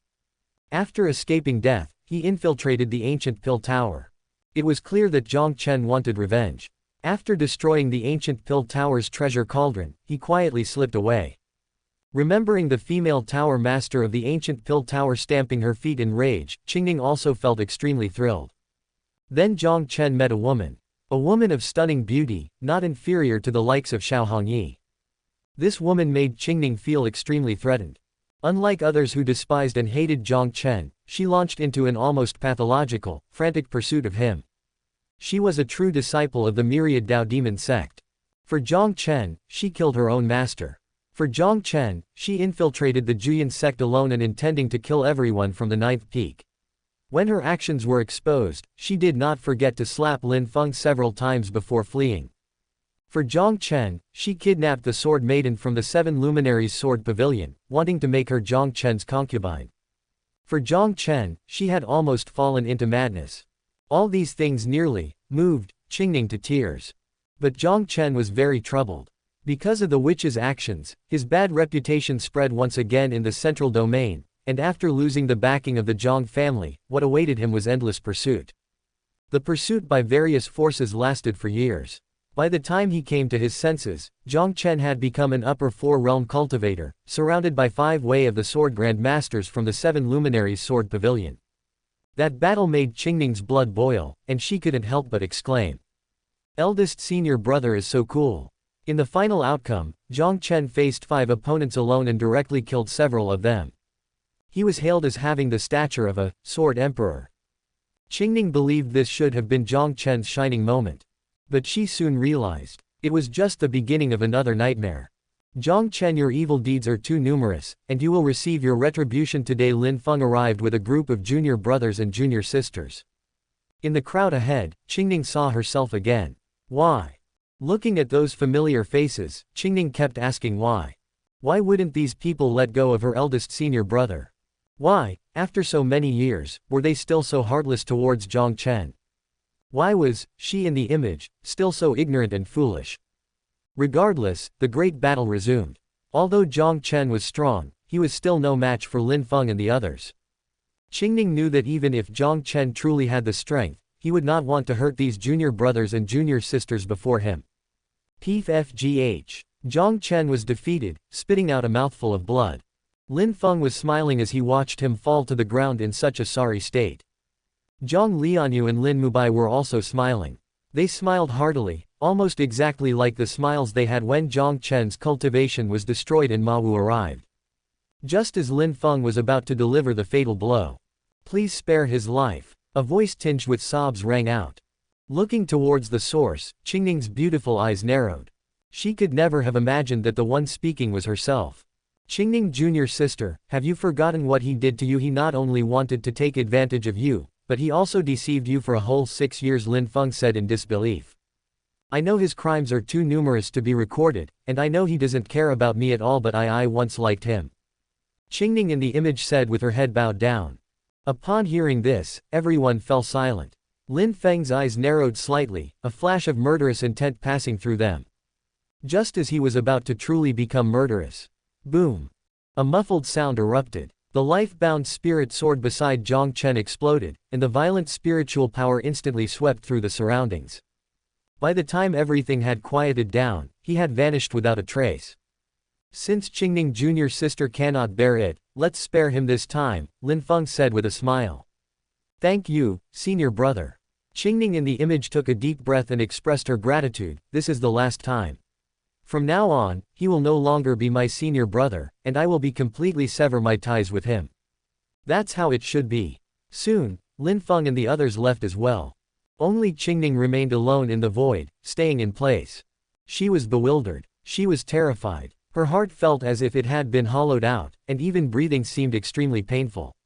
After escaping death, he infiltrated the ancient Pill Tower. It was clear that Jiang Chen wanted revenge. After destroying the ancient Pill Tower's treasure cauldron, he quietly slipped away. Remembering the female tower master of the ancient Pill Tower stamping her feet in rage, Qingning also felt extremely thrilled. Then Jiang Chen met a woman. A woman of stunning beauty, not inferior to the likes of Xiao Hongyi. This woman made Qingning feel extremely threatened. Unlike others who despised and hated Jiang Chen, she launched into an almost pathological, frantic pursuit of him. She was a true disciple of the myriad Dao demon sect. For Jiang Chen, she killed her own master. For Jiang Chen, she infiltrated the Juyan sect alone and intending to kill everyone from the ninth peak. When her actions were exposed, she did not forget to slap Lin Feng several times before fleeing. For Jiang Chen, she kidnapped the Sword Maiden from the Seven Luminaries Sword Pavilion, wanting to make her Jiang Chen's concubine. For Jiang Chen, she had almost fallen into madness. All these things nearly moved Qingning to tears. But Jiang Chen was very troubled. Because of the witch's actions, his bad reputation spread once again in the central domain. And after losing the backing of the Jiang family, what awaited him was endless pursuit. The pursuit by various forces lasted for years. By the time he came to his senses, Jiang Chen had become an upper four-realm cultivator, surrounded by 5 Wei of the Sword Grand Masters from the Seven Luminaries Sword Pavilion. That battle made Qingning's blood boil, and she couldn't help but exclaim. Eldest senior brother is so cool. In the final outcome, Jiang Chen faced 5 opponents alone and directly killed several of them. He was hailed as having the stature of a sword emperor. Qingning believed this should have been Jiang Chen's shining moment. But she soon realized, it was just the beginning of another nightmare. Jiang Chen, your evil deeds are too numerous, and you will receive your retribution today. Lin Feng arrived with a group of junior brothers and junior sisters. In the crowd ahead, Qingning saw herself again. Why? Looking at those familiar faces, Qingning kept asking why. Why wouldn't these people let go of her eldest senior brother? Why, after so many years, were they still so heartless towards Jiang Chen? Why was she in the image still so ignorant and foolish? Regardless, the great battle resumed. Although Jiang Chen was strong, he was still no match for Lin Feng and the others. Qingning knew that even if Jiang Chen truly had the strength, he would not want to hurt these junior brothers and junior sisters before him. PFGH. Jiang Chen was defeated, spitting out a mouthful of blood. Lin Feng was smiling as he watched him fall to the ground in such a sorry state. Jiang Lianyue and Lin Mubai were also smiling. They smiled heartily, almost exactly like the smiles they had when Jiang Chen's cultivation was destroyed and Ma Wu arrived. Just as Lin Feng was about to deliver the fatal blow. Please spare his life. A voice tinged with sobs rang out. Looking towards the source, Qingning's beautiful eyes narrowed. She could never have imagined that the one speaking was herself. Qingning, junior sister, have you forgotten what he did to you? He not only wanted to take advantage of you, but he also deceived you for a whole 6 years, Lin Feng said in disbelief. I know his crimes are too numerous to be recorded, and I know he doesn't care about me at all, but I once liked him. Qingning in the image said with her head bowed down. Upon hearing this, everyone fell silent. Lin Feng's eyes narrowed slightly, a flash of murderous intent passing through them. Just as he was about to truly become murderous. Boom! A muffled sound erupted. The life-bound spirit sword beside Jiang Chen exploded, and the violent spiritual power instantly swept through the surroundings. By the time everything had quieted down, he had vanished without a trace. Since Qingning Jr.'s sister cannot bear it, let's spare him this time, Lin Feng said with a smile. Thank you, senior brother. Qingning in the image took a deep breath and expressed her gratitude. This is the last time. From now on, he will no longer be my senior brother, and I will be completely sever my ties with him. That's how it should be. Soon, Lin Feng and the others left as well. Only Qingning remained alone in the void, staying in place. She was bewildered. She was terrified. Her heart felt as if it had been hollowed out, and even breathing seemed extremely painful.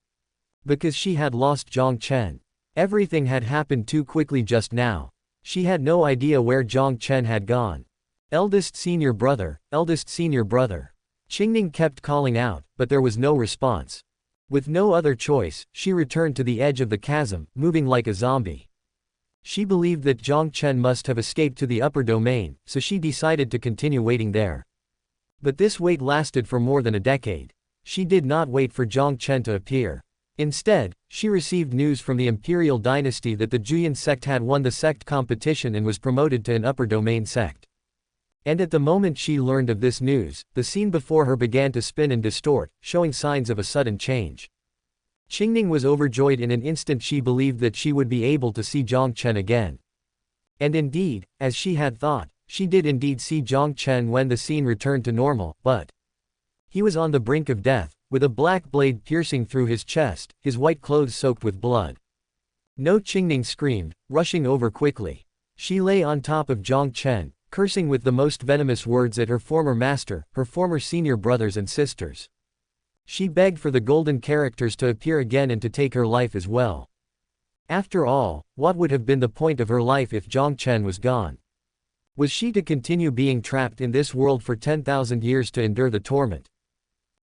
Because she had lost Jiang Chen. Everything had happened too quickly just now. She had no idea where Jiang Chen had gone. Eldest senior brother, eldest senior brother. Qingning kept calling out, but there was no response. With no other choice, she returned to the edge of the chasm, moving like a zombie. She believed that Jiang Chen must have escaped to the upper domain, so she decided to continue waiting there. But this wait lasted for more than a decade. She did not wait for Jiang Chen to appear. Instead, she received news from the imperial dynasty that the Juyan sect had won the sect competition and was promoted to an upper domain sect. And at the moment she learned of this news, the scene before her began to spin and distort, showing signs of a sudden change. Qingning was overjoyed. In an instant she believed that she would be able to see Jiang Chen again. And indeed, as she had thought, she did indeed see Jiang Chen when the scene returned to normal, but he was on the brink of death, with a black blade piercing through his chest, his white clothes soaked with blood. No, Qingning screamed, rushing over quickly. She lay on top of Jiang Chen, cursing with the most venomous words at her former master, her former senior brothers and sisters. She begged for the golden characters to appear again and to take her life as well. After all, what would have been the point of her life if Jiang Chen was gone? Was she to continue being trapped in this world for 10,000 years to endure the torment?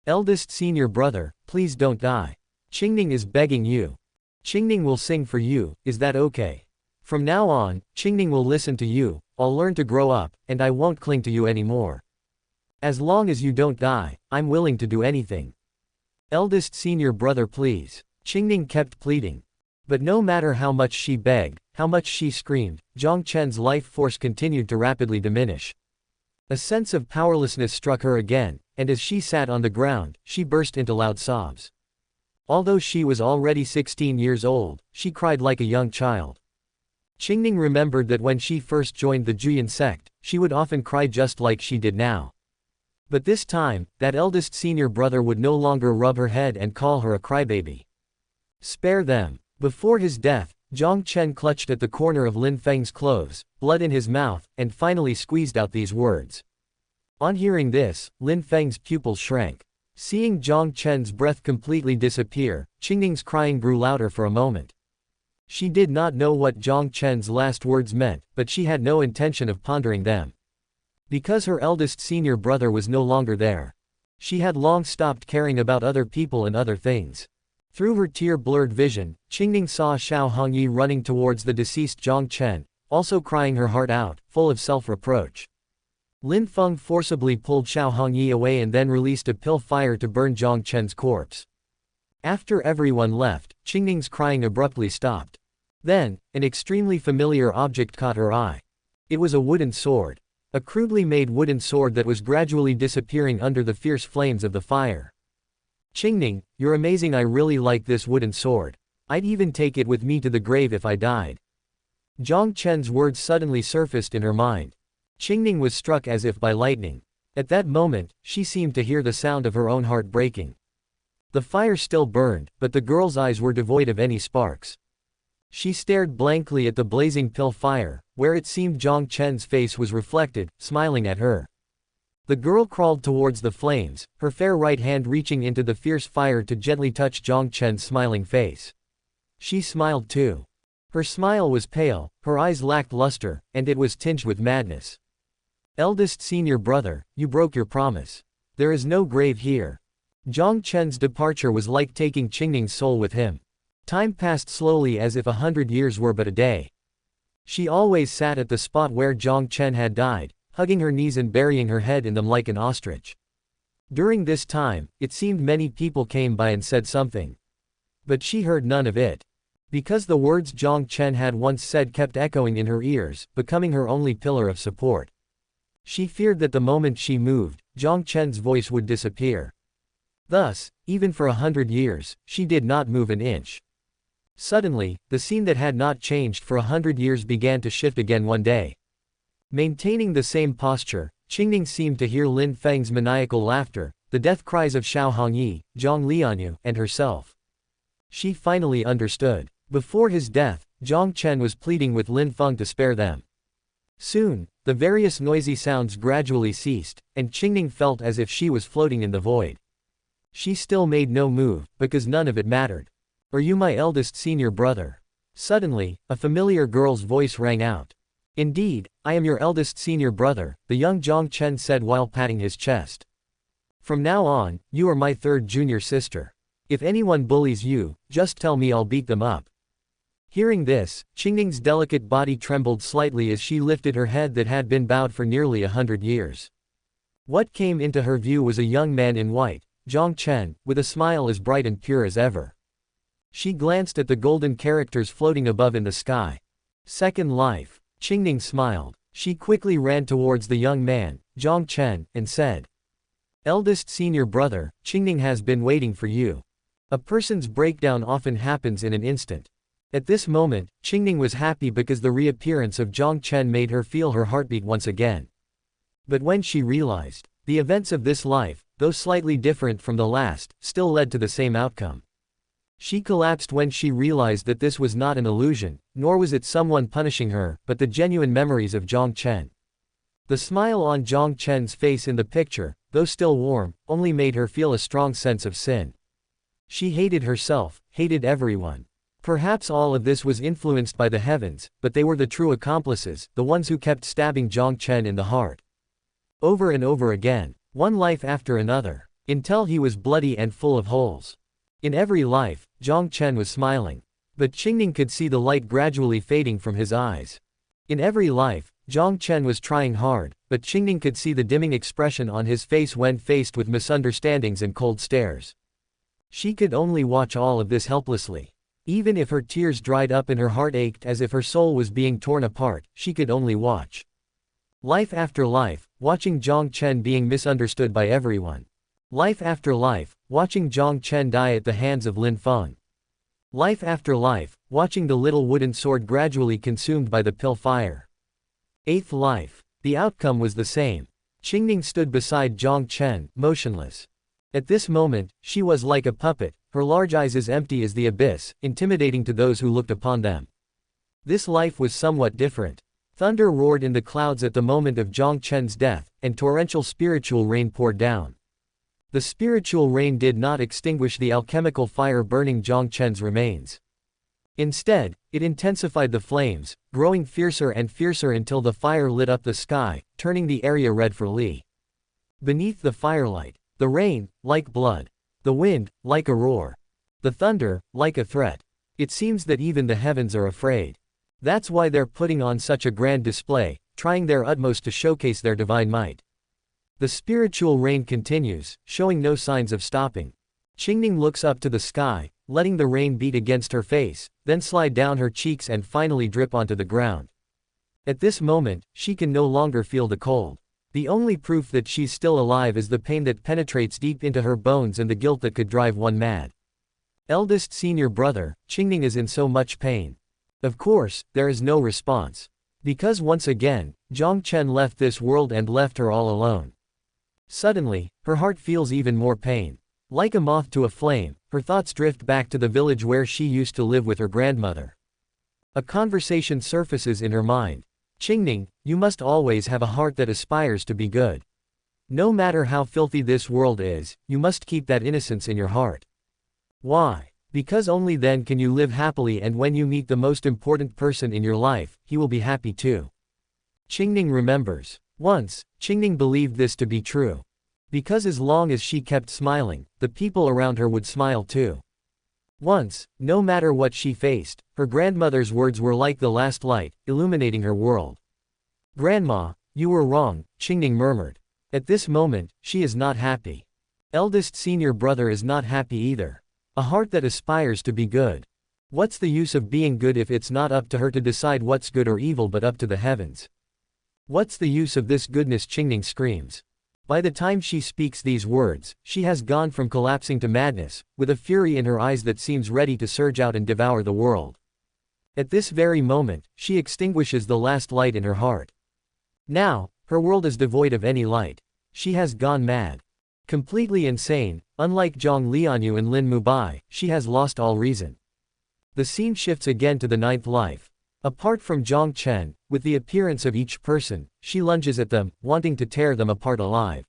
Eldest senior brother, please don't die. Qingning is begging you. Qingning will sing for you, is that okay? From now on, Qingning will listen to you, I'll learn to grow up, and I won't cling to you anymore. As long as you don't die, I'm willing to do anything. Eldest senior brother please. Qingning kept pleading. But no matter how much she begged, how much she screamed, Jiang Chen's life force continued to rapidly diminish. A sense of powerlessness struck her again, and as she sat on the ground, she burst into loud sobs. Although she was already 16 years old, she cried like a young child. Qingning remembered that when she first joined the Juyan sect, she would often cry just like she did now. But this time, that eldest senior brother would no longer rub her head and call her a crybaby. Spare them. Before his death, Jiang Chen clutched at the corner of Lin Feng's clothes, blood in his mouth, and finally squeezed out these words. On hearing this, Lin Feng's pupils shrank. Seeing Jiang Chen's breath completely disappear, Qingning's crying grew louder for a moment. She did not know what Jiang Chen's last words meant, but she had no intention of pondering them. Because her eldest senior brother was no longer there. She had long stopped caring about other people and other things. Through her tear-blurred vision, Qingning saw Xiao Hongyi running towards the deceased Jiang Chen, also crying her heart out, full of self-reproach. Lin Feng forcibly pulled Xiao Hongyi away and then released a pill fire to burn Jiang Chen's corpse. After everyone left, Qingning's crying abruptly stopped. Then, an extremely familiar object caught her eye. It was a wooden sword. A crudely made wooden sword that was gradually disappearing under the fierce flames of the fire. Qingning, you're amazing. I really like this wooden sword. I'd even take it with me to the grave if I died. Jiang Chen's words suddenly surfaced in her mind. Qingning was struck as if by lightning. At that moment, she seemed to hear the sound of her own heart breaking. The fire still burned, but the girl's eyes were devoid of any sparks. She stared blankly at the blazing pill fire, where it seemed Jiang Chen's face was reflected, smiling at her. The girl crawled towards the flames, her fair right hand reaching into the fierce fire to gently touch Jiang Chen's smiling face. She smiled too. Her smile was pale, her eyes lacked luster, and it was tinged with madness. Eldest senior brother, you broke your promise. There is no grave here. Jiang Chen's departure was like taking Qingning's soul with him. Time passed slowly as if 100 years were but a day. She always sat at the spot where Jiang Chen had died, hugging her knees and burying her head in them like an ostrich. During this time, it seemed many people came by and said something. But she heard none of it. Because the words Jiang Chen had once said kept echoing in her ears, becoming her only pillar of support. She feared that the moment she moved, Jiang Chen's voice would disappear. Thus, even for 100 years, she did not move an inch. Suddenly, the scene that had not changed for 100 years began to shift again one day. Maintaining the same posture, Qingning seemed to hear Lin Feng's maniacal laughter, the death cries of Xiao Hongyi, Jiang Lianyue, and herself. She finally understood. Before his death, Jiang Chen was pleading with Lin Feng to spare them. Soon, the various noisy sounds gradually ceased, and Qingning felt as if she was floating in the void. She still made no move, because none of it mattered. "Are you my eldest senior brother?" Suddenly, a familiar girl's voice rang out. "Indeed, I am your eldest senior brother," the young Jiang Chen said while patting his chest. "From now on, you are my third junior sister. If anyone bullies you, just tell me, I'll beat them up." Hearing this, Qingning's delicate body trembled slightly as she lifted her head that had been bowed for nearly 100 years. What came into her view was a young man in white, Jiang Chen, with a smile as bright and pure as ever. She glanced at the golden characters floating above in the sky. "Second life." Qingning smiled. She quickly ran towards the young man, Jiang Chen, and said, "Eldest senior brother, Qingning has been waiting for you." A person's breakdown often happens in an instant. At this moment, Qingning was happy because the reappearance of Jiang Chen made her feel her heartbeat once again. But when she realized, the events of this life, though slightly different from the last, still led to the same outcome. She collapsed when she realized that this was not an illusion, nor was it someone punishing her, but the genuine memories of Jiang Chen. The smile on Jiang Chen's face in the picture, though still warm, only made her feel a strong sense of sin. She hated herself, hated everyone. Perhaps all of this was influenced by the heavens, but they were the true accomplices, the ones who kept stabbing Jiang Chen in the heart. Over and over again, one life after another, until he was bloody and full of holes. In every life, Jiang Chen was smiling. But Qingning could see the light gradually fading from his eyes. In every life, Jiang Chen was trying hard, but Qingning could see the dimming expression on his face when faced with misunderstandings and cold stares. She could only watch all of this helplessly. Even if her tears dried up and her heart ached as if her soul was being torn apart, she could only watch. Life after life, watching Jiang Chen being misunderstood by everyone. Life after life, watching Jiang Chen die at the hands of Lin Feng. Life after life, watching the little wooden sword gradually consumed by the pill fire. Eighth life. The outcome was the same. Qingning stood beside Jiang Chen, motionless. At this moment, she was like a puppet, her large eyes as empty as the abyss, intimidating to those who looked upon them. This life was somewhat different. Thunder roared in the clouds at the moment of Jiang Chen's death, and torrential spiritual rain poured down. The spiritual rain did not extinguish the alchemical fire burning Jiang Chen's remains. Instead, it intensified the flames, growing fiercer and fiercer until the fire lit up the sky, turning the area red for Li. Beneath the firelight, the rain, like blood. The wind, like a roar. The thunder, like a threat. It seems that even the heavens are afraid. That's why they're putting on such a grand display, trying their utmost to showcase their divine might. The spiritual rain continues, showing no signs of stopping. Qingning looks up to the sky, letting the rain beat against her face, then slide down her cheeks and finally drip onto the ground. At this moment, she can no longer feel the cold. The only proof that she's still alive is the pain that penetrates deep into her bones and the guilt that could drive one mad. Eldest senior brother, Qingning is in so much pain. Of course, there is no response. Because once again, Jiang Chen left this world and left her all alone. Suddenly, her heart feels even more pain. Like a moth to a flame, her thoughts drift back to the village where she used to live with her grandmother. A conversation surfaces in her mind. Qingning, you must always have a heart that aspires to be good. No matter how filthy this world is, you must keep that innocence in your heart. Why? Because only then can you live happily, and when you meet the most important person in your life, he will be happy too. Qingning remembers. Once, Qingning believed this to be true. Because as long as she kept smiling, the people around her would smile too. Once, no matter what she faced, her grandmother's words were like the last light, illuminating her world. "Grandma, you were wrong," Qingning murmured. At this moment, she is not happy. Eldest senior brother is not happy either. A heart that aspires to be good. What's the use of being good if it's not up to her to decide what's good or evil but up to the heavens? What's the use of this goodness? Qingning screams. By the time she speaks these words, she has gone from collapsing to madness, with a fury in her eyes that seems ready to surge out and devour the world. At this very moment, she extinguishes the last light in her heart. Now, her world is devoid of any light. She has gone mad. Completely insane, unlike Jiang Lianyue and Lin Mubai, she has lost all reason. The scene shifts again to the ninth life. Apart from Jiang Chen, with the appearance of each person, she lunges at them, wanting to tear them apart alive.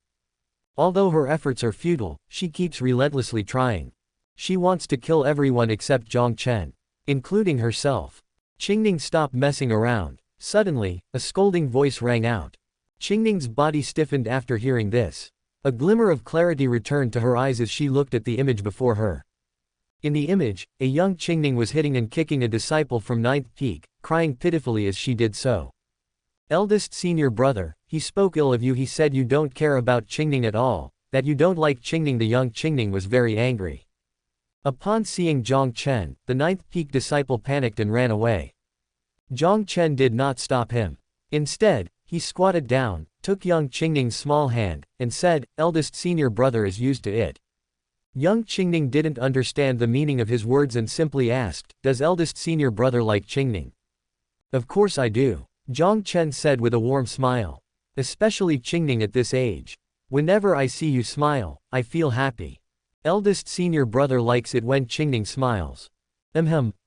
Although her efforts are futile, she keeps relentlessly trying. She wants to kill everyone except Jiang Chen, including herself. Qingning stopped messing around. Suddenly, a scolding voice rang out. Qingning's body stiffened after hearing this. A glimmer of clarity returned to her eyes as she looked at the image before her. In the image, a young Qingning was hitting and kicking a disciple from ninth peak, crying pitifully as she did so. Eldest senior brother, he spoke ill of you. He said you don't care about Qingning at all, that you don't like Qingning. The young Qingning was very angry. Upon seeing Jiang Chen, the ninth peak disciple panicked and ran away. Jiang Chen did not stop him. Instead, he squatted down, took young Qingning's small hand, and said, "Eldest senior brother is used to it." Young Qingning didn't understand the meaning of his words and simply asked, "Does eldest senior brother like Qingning?" "Of course I do," Jiang Chen said with a warm smile. "Especially Qingning at this age. Whenever I see you smile, I feel happy. Eldest senior brother likes it when Qingning smiles."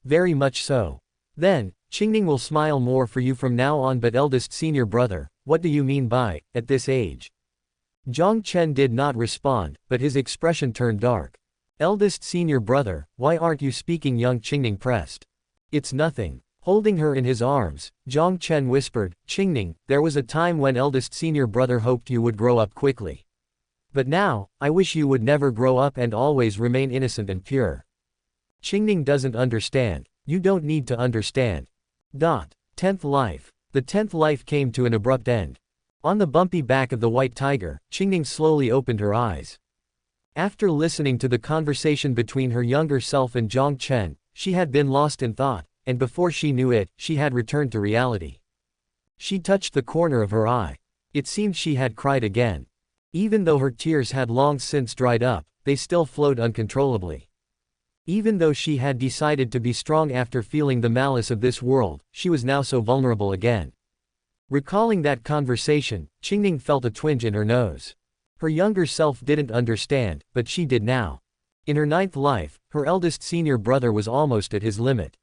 Very much so. "Then, Qingning will smile more for you from now on." "But eldest senior brother, what do you mean by, at this age?" Jiang Chen did not respond, but his expression turned dark. "Eldest senior brother, why aren't you speaking?" young Qingning pressed. "It's nothing." Holding her in his arms, Jiang Chen whispered, "Qingning, there was a time when eldest senior brother hoped you would grow up quickly. But now, I wish you would never grow up and always remain innocent and pure." Qingning doesn't understand. You don't need to understand. 10th life. The 10th life came to an abrupt end. On the bumpy back of the white tiger, Qingning slowly opened her eyes. After listening to the conversation between her younger self and Jiang Chen, she had been lost in thought, and before she knew it, she had returned to reality. She touched the corner of her eye. It seemed she had cried again. Even though her tears had long since dried up, they still flowed uncontrollably. Even though she had decided to be strong after feeling the malice of this world, she was now so vulnerable again. Recalling that conversation, Qingning felt a twinge in her nose. Her younger self didn't understand, but she did now. In her 9th life, her eldest senior brother was almost at his limit.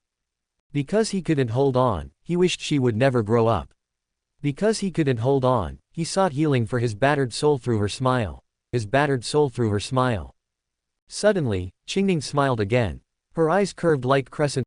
Because he couldn't hold on, he wished she would never grow up. Because he couldn't hold on, he sought healing for his battered soul through her smile. Suddenly, Qingning smiled again. Her eyes curved like crescent